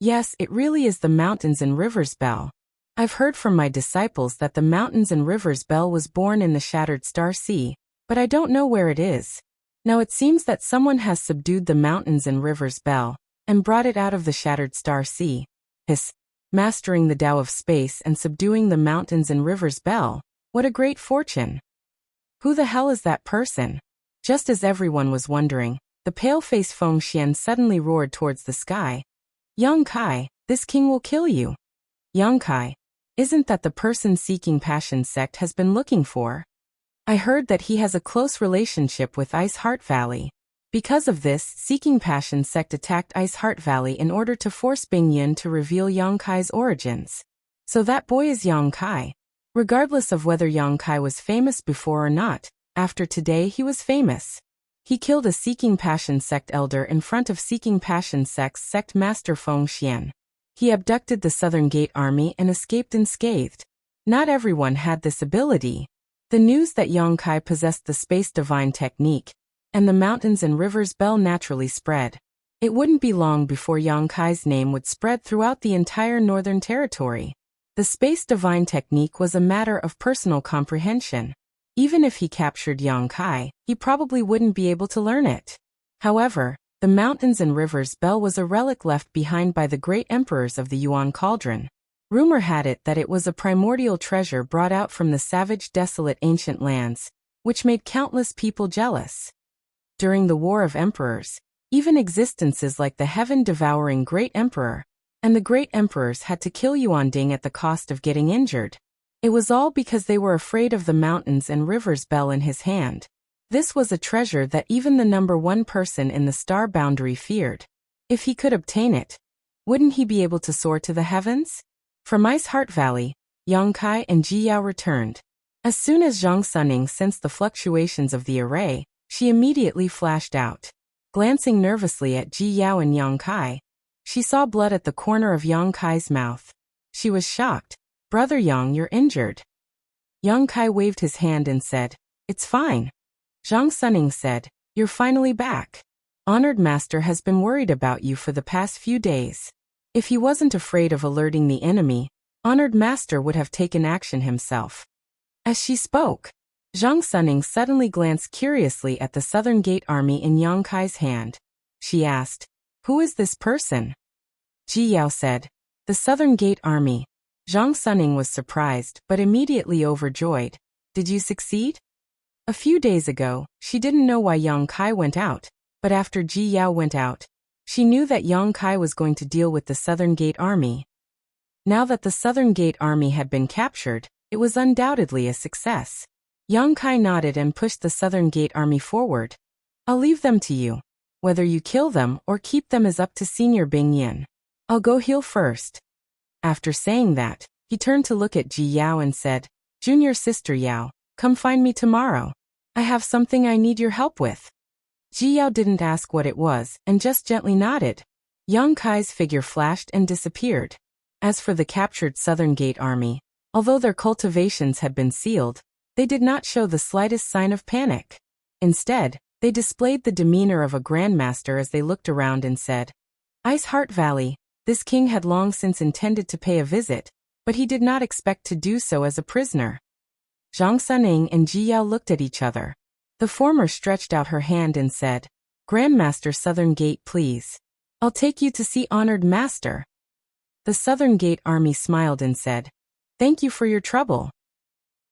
Yes, it really is the Mountains and Rivers Bell. I've heard from my disciples that the Mountains and Rivers Bell was born in the Shattered Star Sea, but I don't know where it is. Now it seems that someone has subdued the Mountains and Rivers Bell and brought it out of the Shattered Star Sea. Mastering the Tao of Space and subduing the Mountains and Rivers Bell. What a great fortune. Who the hell is that person? Just as everyone was wondering, the pale-faced Feng Xian suddenly roared towards the sky. Young Kai, this king will kill you. Young Kai, isn't that the person Seeking Passion sect has been looking for? I heard that he has a close relationship with Ice Heart Valley. Because of this, Seeking Passion sect attacked Ice Heart Valley in order to force Bing Yun to reveal Yang Kai's origins. So that boy is Yang Kai. Regardless of whether Yang Kai was famous before or not, after today he was famous. He killed a Seeking Passion sect elder in front of Seeking Passion sect's sect master Feng Xian. He abducted the Southern Gate army and escaped unscathed. Not everyone had this ability. The news that Yang Kai possessed the Space Divine Technique and the Mountains and Rivers Bell naturally spread. It wouldn't be long before Yang Kai's name would spread throughout the entire Northern Territory. The Space Divine Technique was a matter of personal comprehension. Even if he captured Yang Kai, he probably wouldn't be able to learn it. However, the Mountains and Rivers Bell was a relic left behind by the great emperors of the Yuan Cauldron. Rumor had it that it was a primordial treasure brought out from the savage, desolate ancient lands, which made countless people jealous. During the War of Emperors, even existences like the heaven-devouring Great Emperor and the Great Emperors had to kill Yuan Ding at the cost of getting injured. It was all because they were afraid of the Mountains and Rivers Bell in his hand. This was a treasure that even the number one person in the star boundary feared. If he could obtain it, wouldn't he be able to soar to the heavens? From Ice Heart Valley, Yang Kai and Ji Yao returned. As soon as Zhang Suning sensed the fluctuations of the array, she immediately flashed out. Glancing nervously at Ji Yao and Yang Kai, she saw blood at the corner of Yang Kai's mouth. She was shocked. Brother Yang, you're injured. Yang Kai waved his hand and said, It's fine. Zhang Suning said, You're finally back. Honored Master has been worried about you for the past few days. If he wasn't afraid of alerting the enemy, Honored Master would have taken action himself. As she spoke, Zhang Suning suddenly glanced curiously at the Southern Gate army in Yang Kai's hand. She asked, Who is this person? Ji Yao said, The Southern Gate army. Zhang Suning was surprised but immediately overjoyed. Did you succeed? A few days ago, she didn't know why Yang Kai went out, but after Ji Yao went out, she knew that Yang Kai was going to deal with the Southern Gate army. Now that the Southern Gate army had been captured, it was undoubtedly a success. Yang Kai nodded and pushed the Southern Gate army forward. I'll leave them to you. Whether you kill them or keep them is up to Senior Bing Yin. I'll go heal first. After saying that, he turned to look at Ji Yao and said, Junior sister Yao, come find me tomorrow. I have something I need your help with. Ji Yao didn't ask what it was and just gently nodded. Yang Kai's figure flashed and disappeared. As for the captured Southern Gate army, although their cultivations had been sealed, they did not show the slightest sign of panic. Instead, they displayed the demeanor of a grandmaster as they looked around and said, Ice Heart Valley, this king had long since intended to pay a visit, but he did not expect to do so as a prisoner. Zhang Suning and Ji Yao looked at each other. The former stretched out her hand and said, Grandmaster Southern Gate, please. I'll take you to see honored master. The Southern Gate army smiled and said, Thank you for your trouble.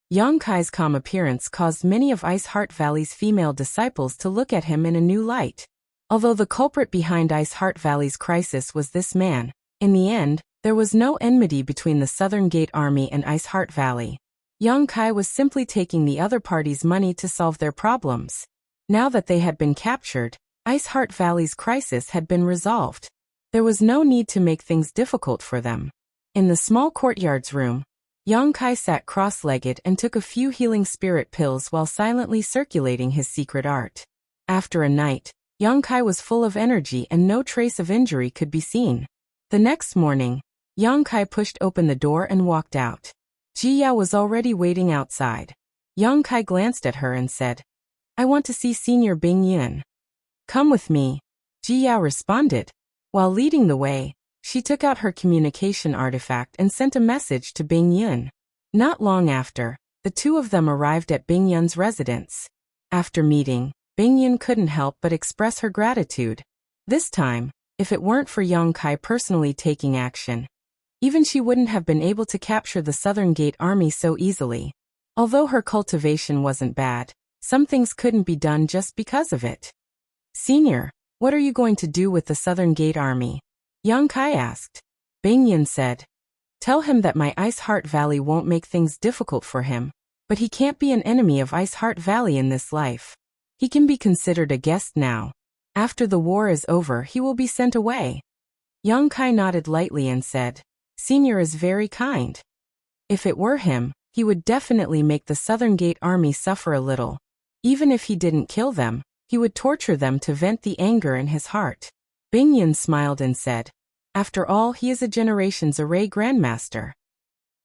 Yang Kai's calm appearance caused many of Ice Heart Valley's female disciples to look at him in a new light. Although the culprit behind Ice Heart Valley's crisis was this man, in the end, there was no enmity between the Southern Gate army and Ice Heart Valley. Yang Kai was simply taking the other party's money to solve their problems. Now that they had been captured, Ice Heart Valley's crisis had been resolved. There was no need to make things difficult for them. In the small courtyard's room, Yang Kai sat cross-legged and took a few healing spirit pills while silently circulating his secret art. After a night, Yang Kai was full of energy and no trace of injury could be seen. The next morning, Yang Kai pushed open the door and walked out. Ji Yao was already waiting outside. Yang Kai glanced at her and said, I want to see Senior Bing Yin. Come with me. Ji Yao responded. While leading the way, she took out her communication artifact and sent a message to Bing Yun. Not long after, the two of them arrived at Bing Yun's residence. After meeting, Bing Yun couldn't help but express her gratitude. This time, if it weren't for Yang Kai personally taking action, even she wouldn't have been able to capture the Southern Gate army so easily. Although her cultivation wasn't bad, some things couldn't be done just because of it. Senior, what are you going to do with the Southern Gate army? Yang Kai asked. Bing Yin said, Tell him that my Ice Heart Valley won't make things difficult for him, but he can't be an enemy of Ice Heart Valley in this life. He can be considered a guest now. After the war is over, he will be sent away. Yang Kai nodded lightly and said, Senior is very kind. If it were him, he would definitely make the Southern Gate army suffer a little. Even if he didn't kill them, he would torture them to vent the anger in his heart. Bing Yin smiled and said, After all, he is a generation's array grandmaster.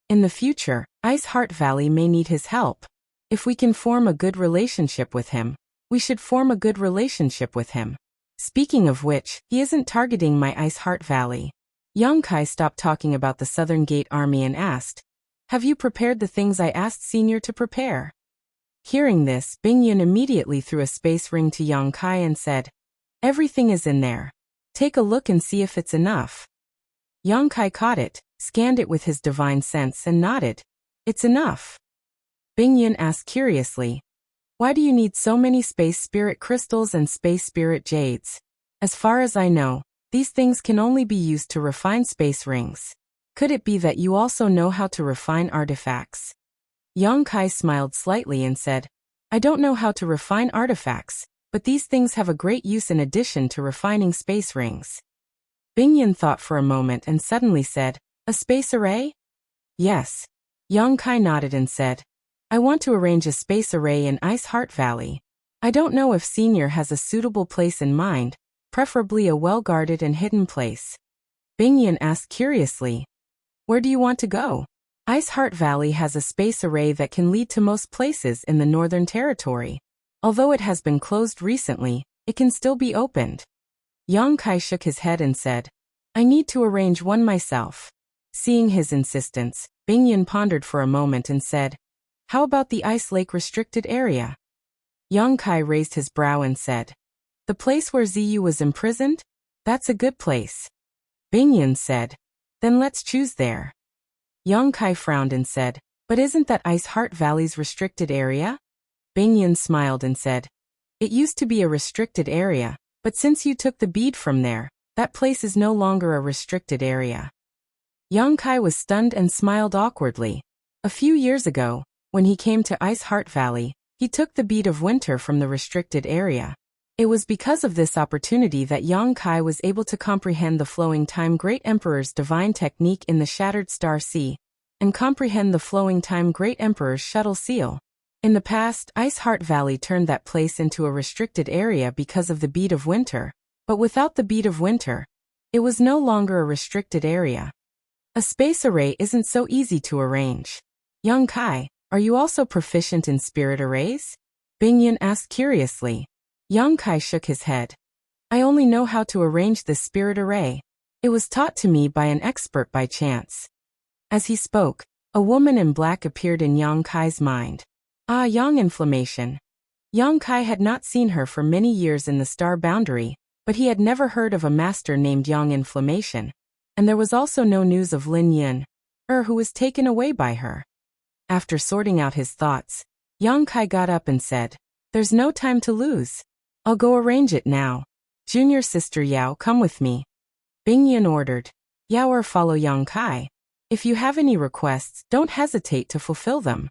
In the future, Ice Heart Valley may need his help. If we can form a good relationship with him, we should form a good relationship with him. Speaking of which, he isn't targeting my Ice Heart Valley. Yang Kai stopped talking about the Southern Gate army and asked, Have you prepared the things I asked Senior to prepare? Hearing this, Bing Yun immediately threw a space ring to Yang Kai and said, Everything is in there. Take a look and see if it's enough. Yang Kai caught it, scanned it with his divine sense and nodded. It's enough. Bing Yun asked curiously, Why do you need so many space spirit crystals and space spirit jades? As far as I know, these things can only be used to refine space rings. Could it be that you also know how to refine artifacts? Yang Kai smiled slightly and said, I don't know how to refine artifacts, but these things have a great use in addition to refining space rings. Bing Yin thought for a moment and suddenly said, A space array? Yes. Yang Kai nodded and said, I want to arrange a space array in Ice Heart Valley. I don't know if Senior has a suitable place in mind, preferably a well-guarded and hidden place. Bing Yin asked curiously, Where do you want to go? Ice Heart Valley has a space array that can lead to most places in the Northern Territory. Although it has been closed recently, it can still be opened. Yang Kai shook his head and said, I need to arrange one myself. Seeing his insistence, Bing Yin pondered for a moment and said, How about the Ice Lake restricted area? Yang Kai raised his brow and said, The place where Ziyu was imprisoned? That's a good place. Bing Yin said, Then let's choose there. Yang Kai frowned and said, But isn't that Ice Heart Valley's restricted area? Bing Yin smiled and said, It used to be a restricted area, but since you took the bead from there, that place is no longer a restricted area. Yang Kai was stunned and smiled awkwardly. A few years ago, When he came to Ice Heart Valley, he took the bead of winter from the restricted area. It was because of this opportunity that Yang Kai was able to comprehend the flowing time Great Emperor's divine technique in the Shattered Star Sea, and comprehend the flowing time Great Emperor's shuttle seal. In the past, Ice Heart Valley turned that place into a restricted area because of the bead of winter, but without the bead of winter, it was no longer a restricted area. A space array isn't so easy to arrange. Yang Kai, are you also proficient in spirit arrays? Bingyan asked curiously. Yang Kai shook his head. I only know how to arrange this spirit array. It was taught to me by an expert by chance. As he spoke, a woman in black appeared in Yang Kai's mind. Ah, Yang Inflammation. Yang Kai had not seen her for many years in the star boundary, but he had never heard of a master named Yang Inflammation, and there was also no news of Lin Yun, who was taken away by her. After sorting out his thoughts, Yang Kai got up and said, There's no time to lose. I'll go arrange it now. Junior sister Yao, come with me. Bingyan ordered. Yao follow Yang Kai. If you have any requests, don't hesitate to fulfill them.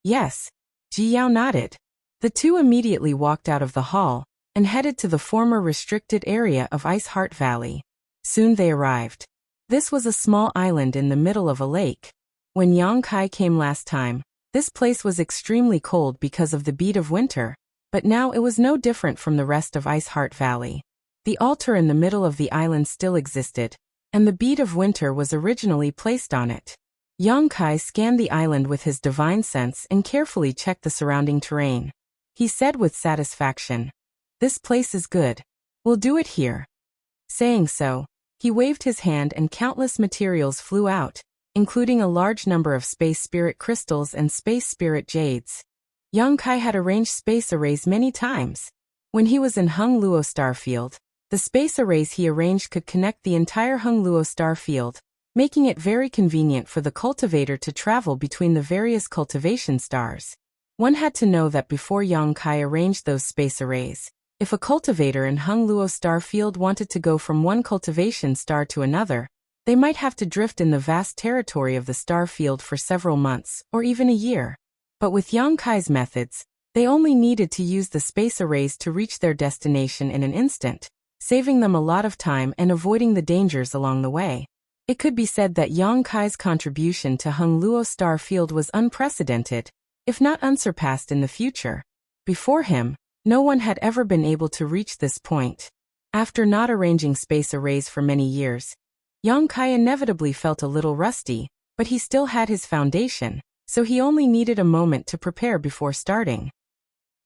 Yes. Ji Yao nodded. The two immediately walked out of the hall and headed to the former restricted area of Ice Heart Valley. Soon they arrived. This was a small island in the middle of a lake. When Yang Kai came last time, this place was extremely cold because of the bead of winter, but now it was no different from the rest of Ice Heart Valley. The altar in the middle of the island still existed, and the bead of winter was originally placed on it. Yang Kai scanned the island with his divine sense and carefully checked the surrounding terrain. He said with satisfaction, This place is good. We'll do it here. Saying so, he waved his hand and countless materials flew out, including a large number of space spirit crystals and space spirit jades. Yang Kai had arranged space arrays many times. When he was in Hung Luo star field, the space arrays he arranged could connect the entire Hung Luo star field, making it very convenient for the cultivator to travel between the various cultivation stars. One had to know that before Yang Kai arranged those space arrays, if a cultivator in Hung Luo star field wanted to go from one cultivation star to another, they might have to drift in the vast territory of the star field for several months or even a year. But with Yang Kai's methods, they only needed to use the space arrays to reach their destination in an instant, saving them a lot of time and avoiding the dangers along the way. It could be said that Yang Kai's contribution to Hung Luo star field was unprecedented, if not unsurpassed in the future. Before him, no one had ever been able to reach this point. After not arranging space arrays for many years, Yang Kai inevitably felt a little rusty, but he still had his foundation, so he only needed a moment to prepare before starting.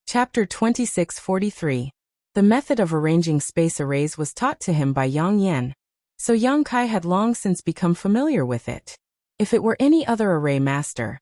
Chapter 2643. The method of arranging space arrays was taught to him by Yang Yan, so Yang Kai had long since become familiar with it. If it were any other array master,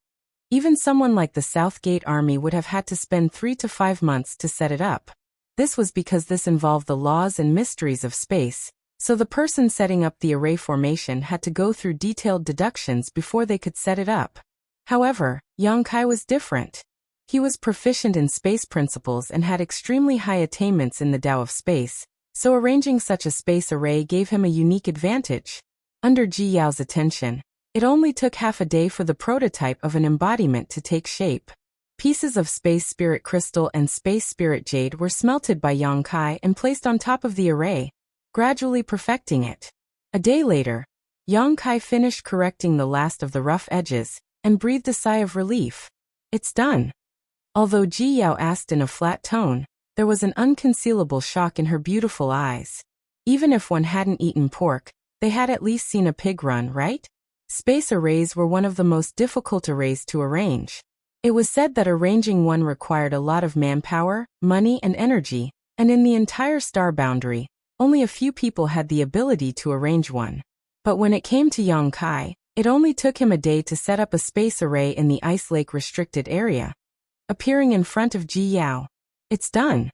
even someone like the South Gate Army would have had to spend 3 to 5 months to set it up. This was because this involved the laws and mysteries of space, so the person setting up the array formation had to go through detailed deductions before they could set it up. However, Yang Kai was different. He was proficient in space principles and had extremely high attainments in the Tao of space, so arranging such a space array gave him a unique advantage. Under Ji Yao's attention, it only took half a day for the prototype of an embodiment to take shape. Pieces of space spirit crystal and space spirit jade were smelted by Yang Kai and placed on top of the array, gradually perfecting it. A day later, Yang Kai finished correcting the last of the rough edges and breathed a sigh of relief. It's done. Although Ji Yao asked in a flat tone, there was an unconcealable shock in her beautiful eyes. Even if one hadn't eaten pork, they had at least seen a pig run, right? Space arrays were one of the most difficult arrays to arrange. It was said that arranging one required a lot of manpower, money, and energy, and in the entire star boundary, only a few people had the ability to arrange one. But when it came to Yang Kai, it only took him a day to set up a space array in the Ice Lake restricted area. Appearing in front of Ji Yao. It's done.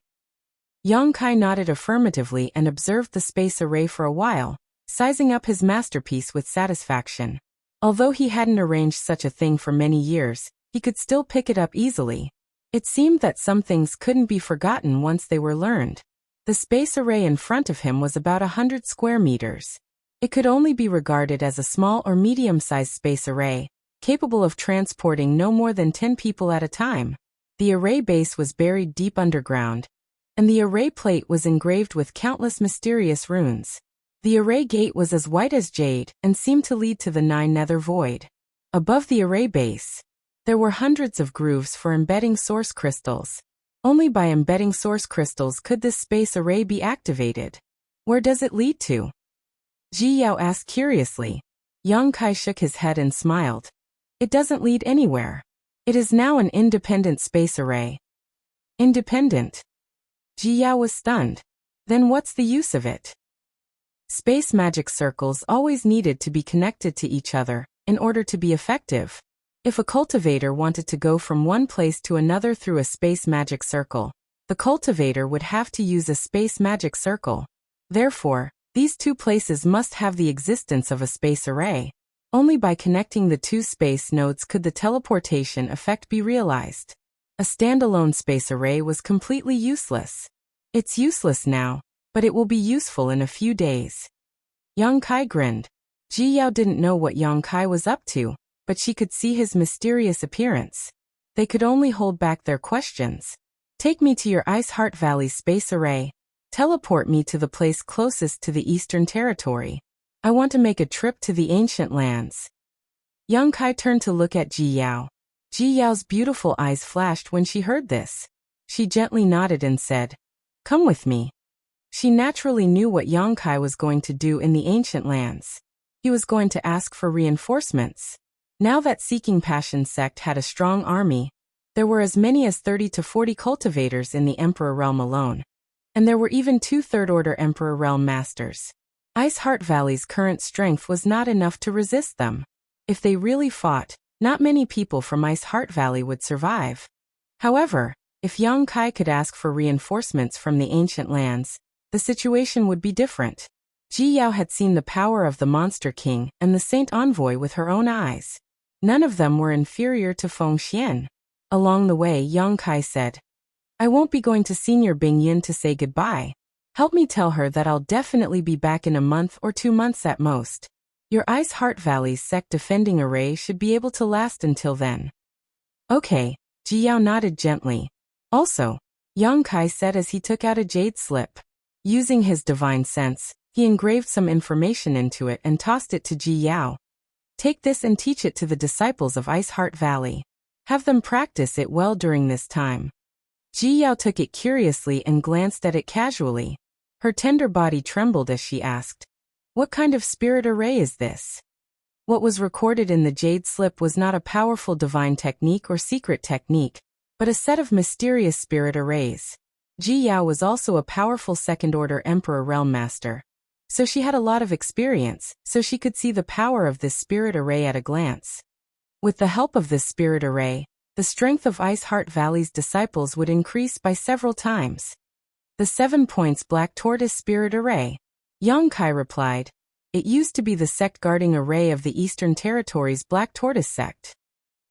Yang Kai nodded affirmatively and observed the space array for a while, sizing up his masterpiece with satisfaction. Although he hadn't arranged such a thing for many years, he could still pick it up easily. It seemed that some things couldn't be forgotten once they were learned. The space array in front of him was about 100 square meters. It could only be regarded as a small or medium-sized space array, capable of transporting no more than 10 people at a time. The array base was buried deep underground, and the array plate was engraved with countless mysterious runes. The array gate was as white as jade and seemed to lead to the 9 nether void. Above the array base, there were hundreds of grooves for embedding source crystals. Only by embedding source crystals could this space array be activated. Where does it lead to? Ji Yao asked curiously. Yang Kai shook his head and smiled. It doesn't lead anywhere. It is now an independent space array. Independent? Ji Yao was stunned. Then what's the use of it? Space magic circles always needed to be connected to each other in order to be effective. If a cultivator wanted to go from one place to another through a space magic circle, the cultivator would have to use a space magic circle. Therefore, these two places must have the existence of a space array. Only by connecting the two space nodes could the teleportation effect be realized. A standalone space array was completely useless. It's useless now, but it will be useful in a few days. Yang Kai grinned. Ji Yao didn't know what Yang Kai was up to, but she could see his mysterious appearance. They could only hold back their questions. Take me to your Ice Heart Valley space array. Teleport me to the place closest to the Eastern Territory. I want to make a trip to the ancient lands. Yang Kai turned to look at Ji Yao. Ji Yao's beautiful eyes flashed when she heard this. She gently nodded and said, "Come with me." She naturally knew what Yang Kai was going to do in the ancient lands. He was going to ask for reinforcements. Now that Seeking Passion sect had a strong army, there were as many as 30 to 40 cultivators in the Emperor Realm alone. And there were even 2 third-order Emperor Realm masters. Ice Heart Valley's current strength was not enough to resist them. If they really fought, not many people from Ice Heart Valley would survive. However, if Yang Kai could ask for reinforcements from the ancient lands, the situation would be different. Ji Yao had seen the power of the Monster King and the Saint Envoy with her own eyes. None of them were inferior to Feng Xian. Along the way, Yang Kai said, "I won't be going to Senior Bing Yin to say goodbye. Help me tell her that I'll definitely be back in a month or 2 months at most. Your Ice Heart Valley's sect defending array should be able to last until then." "Okay," Ji Yao nodded gently. "Also," Yang Kai said as he took out a jade slip. Using his divine sense, he engraved some information into it and tossed it to Ji Yao. "Take this and teach it to the disciples of Ice Heart Valley. Have them practice it well during this time." Ji Yao took it curiously and glanced at it casually. Her tender body trembled as she asked, "What kind of spirit array is this?" What was recorded in the jade slip was not a powerful divine technique or secret technique, but a set of mysterious spirit arrays. Ji Yao was also a powerful second-order Emperor Realm Master, so she had a lot of experience, so she could see the power of this spirit array at a glance. With the help of this spirit array, the strength of Ice Heart Valley's disciples would increase by several times. "The 7 points Black Tortoise Spirit Array," Yang Kai replied. "It used to be the sect guarding array of the Eastern Territory's Black Tortoise sect."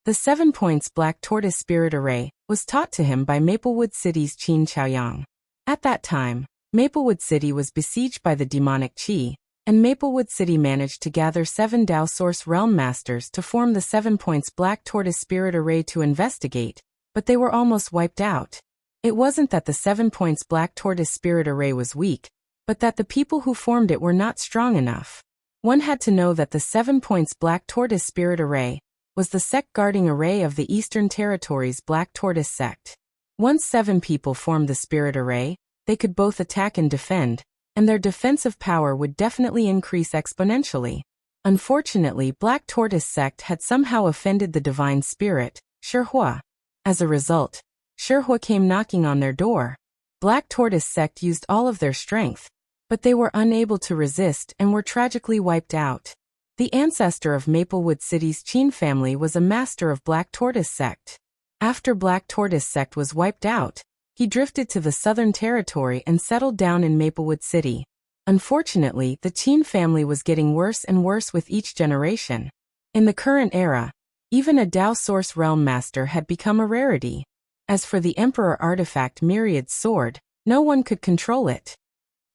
The 7 points Black Tortoise Spirit Array was taught to him by Maplewood City's Qin Chaoyang. At that time, Maplewood City was besieged by the demonic Qi, and Maplewood City managed to gather 7 Dao Source Realm Masters to form the 7 points Black Tortoise Spirit Array to investigate, but they were almost wiped out. It wasn't that the 7 points Black Tortoise Spirit Array was weak, but that the people who formed it were not strong enough. One had to know that the 7 points Black Tortoise Spirit Array was the sect guarding array of the Eastern Territory's Black Tortoise sect. Once 7 people formed the Spirit Array, they could both attack and defend, and their defensive power would definitely increase exponentially. Unfortunately, Black Tortoise sect had somehow offended the divine spirit, Shihua. As a result, Shihua came knocking on their door. Black Tortoise sect used all of their strength, but they were unable to resist and were tragically wiped out. The ancestor of Maplewood City's Qin family was a master of Black Tortoise sect. After Black Tortoise sect was wiped out, he drifted to the Southern Territory and settled down in Maplewood City. Unfortunately, the Qin family was getting worse and worse with each generation. In the current era, even a Dao Source Realm Master had become a rarity. As for the Emperor Artifact Myriad Sword, no one could control it.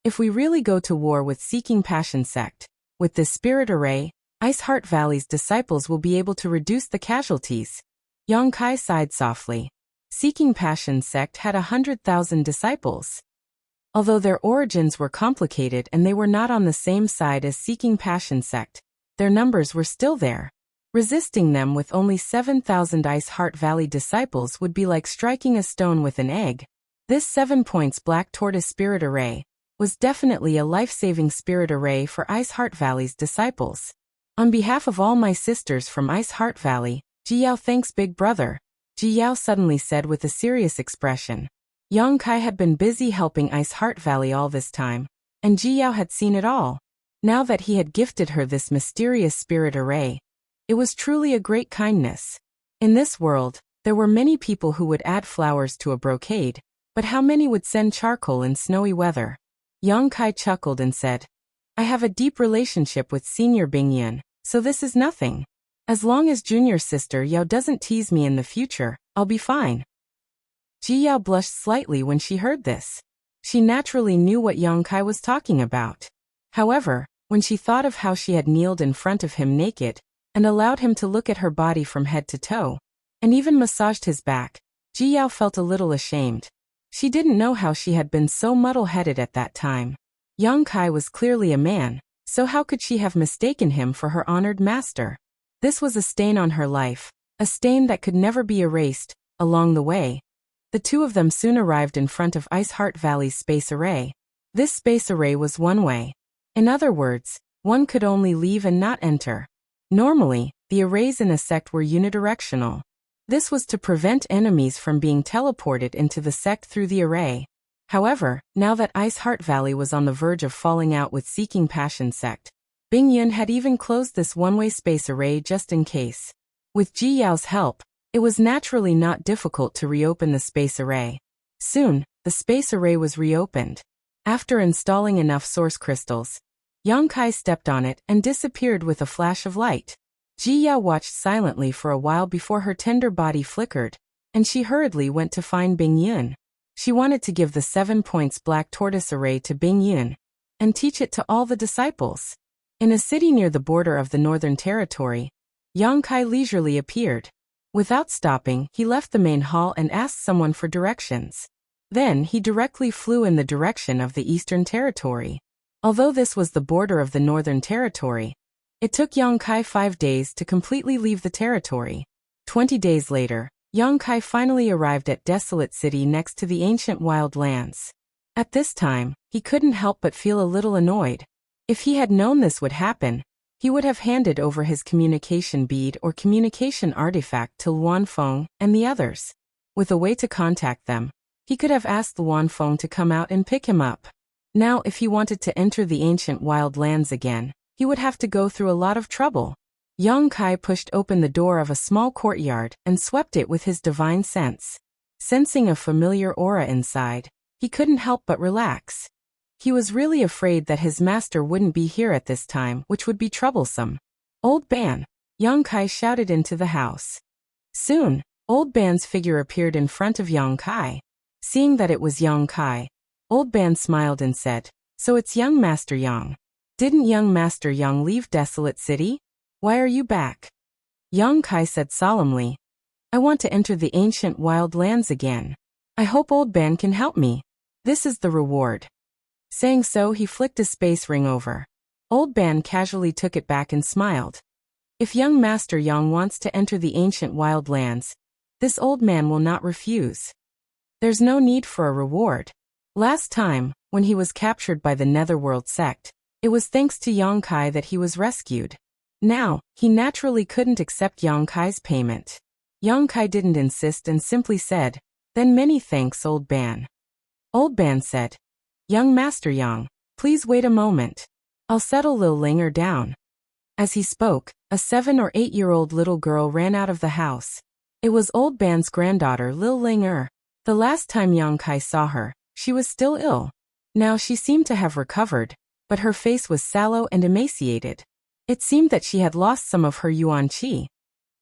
If we really go to war with Seeking Passion sect, with this Spirit Array, Ice Heart Valley's disciples will be able to reduce the casualties. Yang Kai sighed softly. Seeking Passion sect had 100,000 disciples. Although their origins were complicated and they were not on the same side as Seeking Passion sect, their numbers were still there. Resisting them with only 7,000 Ice Heart Valley disciples would be like striking a stone with an egg. This 7 points Black Tortoise Spirit Array was definitely a life-saving spirit array for Ice Heart Valley's disciples. On behalf of all my sisters from Ice Heart Valley, Jiyao thanks Big Brother, Jiyao suddenly said with a serious expression. Yang Kai had been busy helping Ice Heart Valley all this time, and Jiyao had seen it all. Now that he had gifted her this mysterious spirit array, it was truly a great kindness. In this world, there were many people who would add flowers to a brocade, but how many would send charcoal in snowy weather? Yang Kai chuckled and said, I have a deep relationship with Senior Bingyun, so this is nothing. As long as junior sister Yao doesn't tease me in the future, I'll be fine. Ji Yao blushed slightly when she heard this. She naturally knew what Yang Kai was talking about. However, when she thought of how she had kneeled in front of him naked, and allowed him to look at her body from head to toe, and even massaged his back, Ji Yao felt a little ashamed. She didn't know how she had been so muddle-headed at that time. Yang Kai was clearly a man, so how could she have mistaken him for her honored master? This was a stain on her life, a stain that could never be erased. Along the way, the two of them soon arrived in front of Ice Heart Valley's space array. This space array was one way. In other words, one could only leave and not enter. Normally, the arrays in a sect were unidirectional. This was to prevent enemies from being teleported into the sect through the array. However, now that Ice Heart Valley was on the verge of falling out with Seeking Passion sect, Bingyun had even closed this one-way space array just in case. With Ji Yao's help, it was naturally not difficult to reopen the space array. Soon, the space array was reopened. After installing enough source crystals, Yang Kai stepped on it and disappeared with a flash of light. Ji Yao watched silently for a while before her tender body flickered, and she hurriedly went to find Bingyun. She wanted to give the 7 points Black Tortoise Array to Bingyun, and teach it to all the disciples. In a city near the border of the Northern Territory, Yang Kai leisurely appeared. Without stopping, he left the main hall and asked someone for directions. Then he directly flew in the direction of the Eastern Territory. Although this was the border of the Northern Territory, it took Yang Kai 5 days to completely leave the territory. 20 days later, Yang Kai finally arrived at Desolate City next to the ancient wild lands. At this time, he couldn't help but feel a little annoyed. If he had known this would happen, he would have handed over his communication bead or communication artifact to Luan Feng and the others. With a way to contact them, he could have asked Luan Feng to come out and pick him up. Now, if he wanted to enter the ancient wild lands again, he would have to go through a lot of trouble. Yang Kai pushed open the door of a small courtyard and swept it with his divine sense. Sensing a familiar aura inside, he couldn't help but relax. He was really afraid that his master wouldn't be here at this time, which would be troublesome. Old Ban! Yang Kai shouted into the house. Soon, Old Ban's figure appeared in front of Yang Kai. Seeing that it was Yang Kai, Old Ban smiled and said, So it's young Master Yang. Didn't young Master Yang leave Desolate City? Why are you back? Yang Kai said solemnly, I want to enter the ancient wild lands again. I hope Old Ban can help me. This is the reward. Saying so, he flicked a space ring over. Old Ban casually took it back and smiled. If young Master Yang wants to enter the ancient wild lands, this old man will not refuse. There's no need for a reward. Last time, when he was captured by the Netherworld sect, it was thanks to Yang Kai that he was rescued. Now, he naturally couldn't accept Yang Kai's payment. Yang Kai didn't insist and simply said, Then many thanks, Old Ban. Old Ban said, Young Master Yang, please wait a moment. I'll settle Lil Linger down. As he spoke, a 7 or 8-year-old little girl ran out of the house. It was Old Ban's granddaughter Lil Linger. The last time Yang Kai saw her, she was still ill. Now she seemed to have recovered, but her face was sallow and emaciated. It seemed that she had lost some of her yuan qi.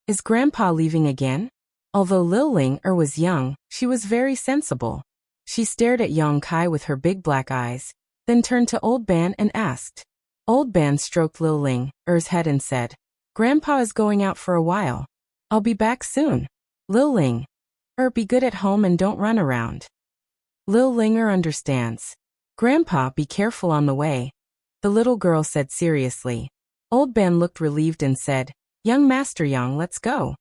Is Grandpa leaving again? Although Lil Linger was young, she was very sensible. She stared at Yang Kai with her big black eyes, then turned to Old Ban and asked, Old Ban stroked Lil Ling, Er's head and said, Grandpa is going out for a while. I'll be back soon. Lil Ling. Be good at home and don't run around. Lil Linger understands. Grandpa, be careful on the way. The little girl said seriously. Old Ban looked relieved and said, Young Master Yang, let's go.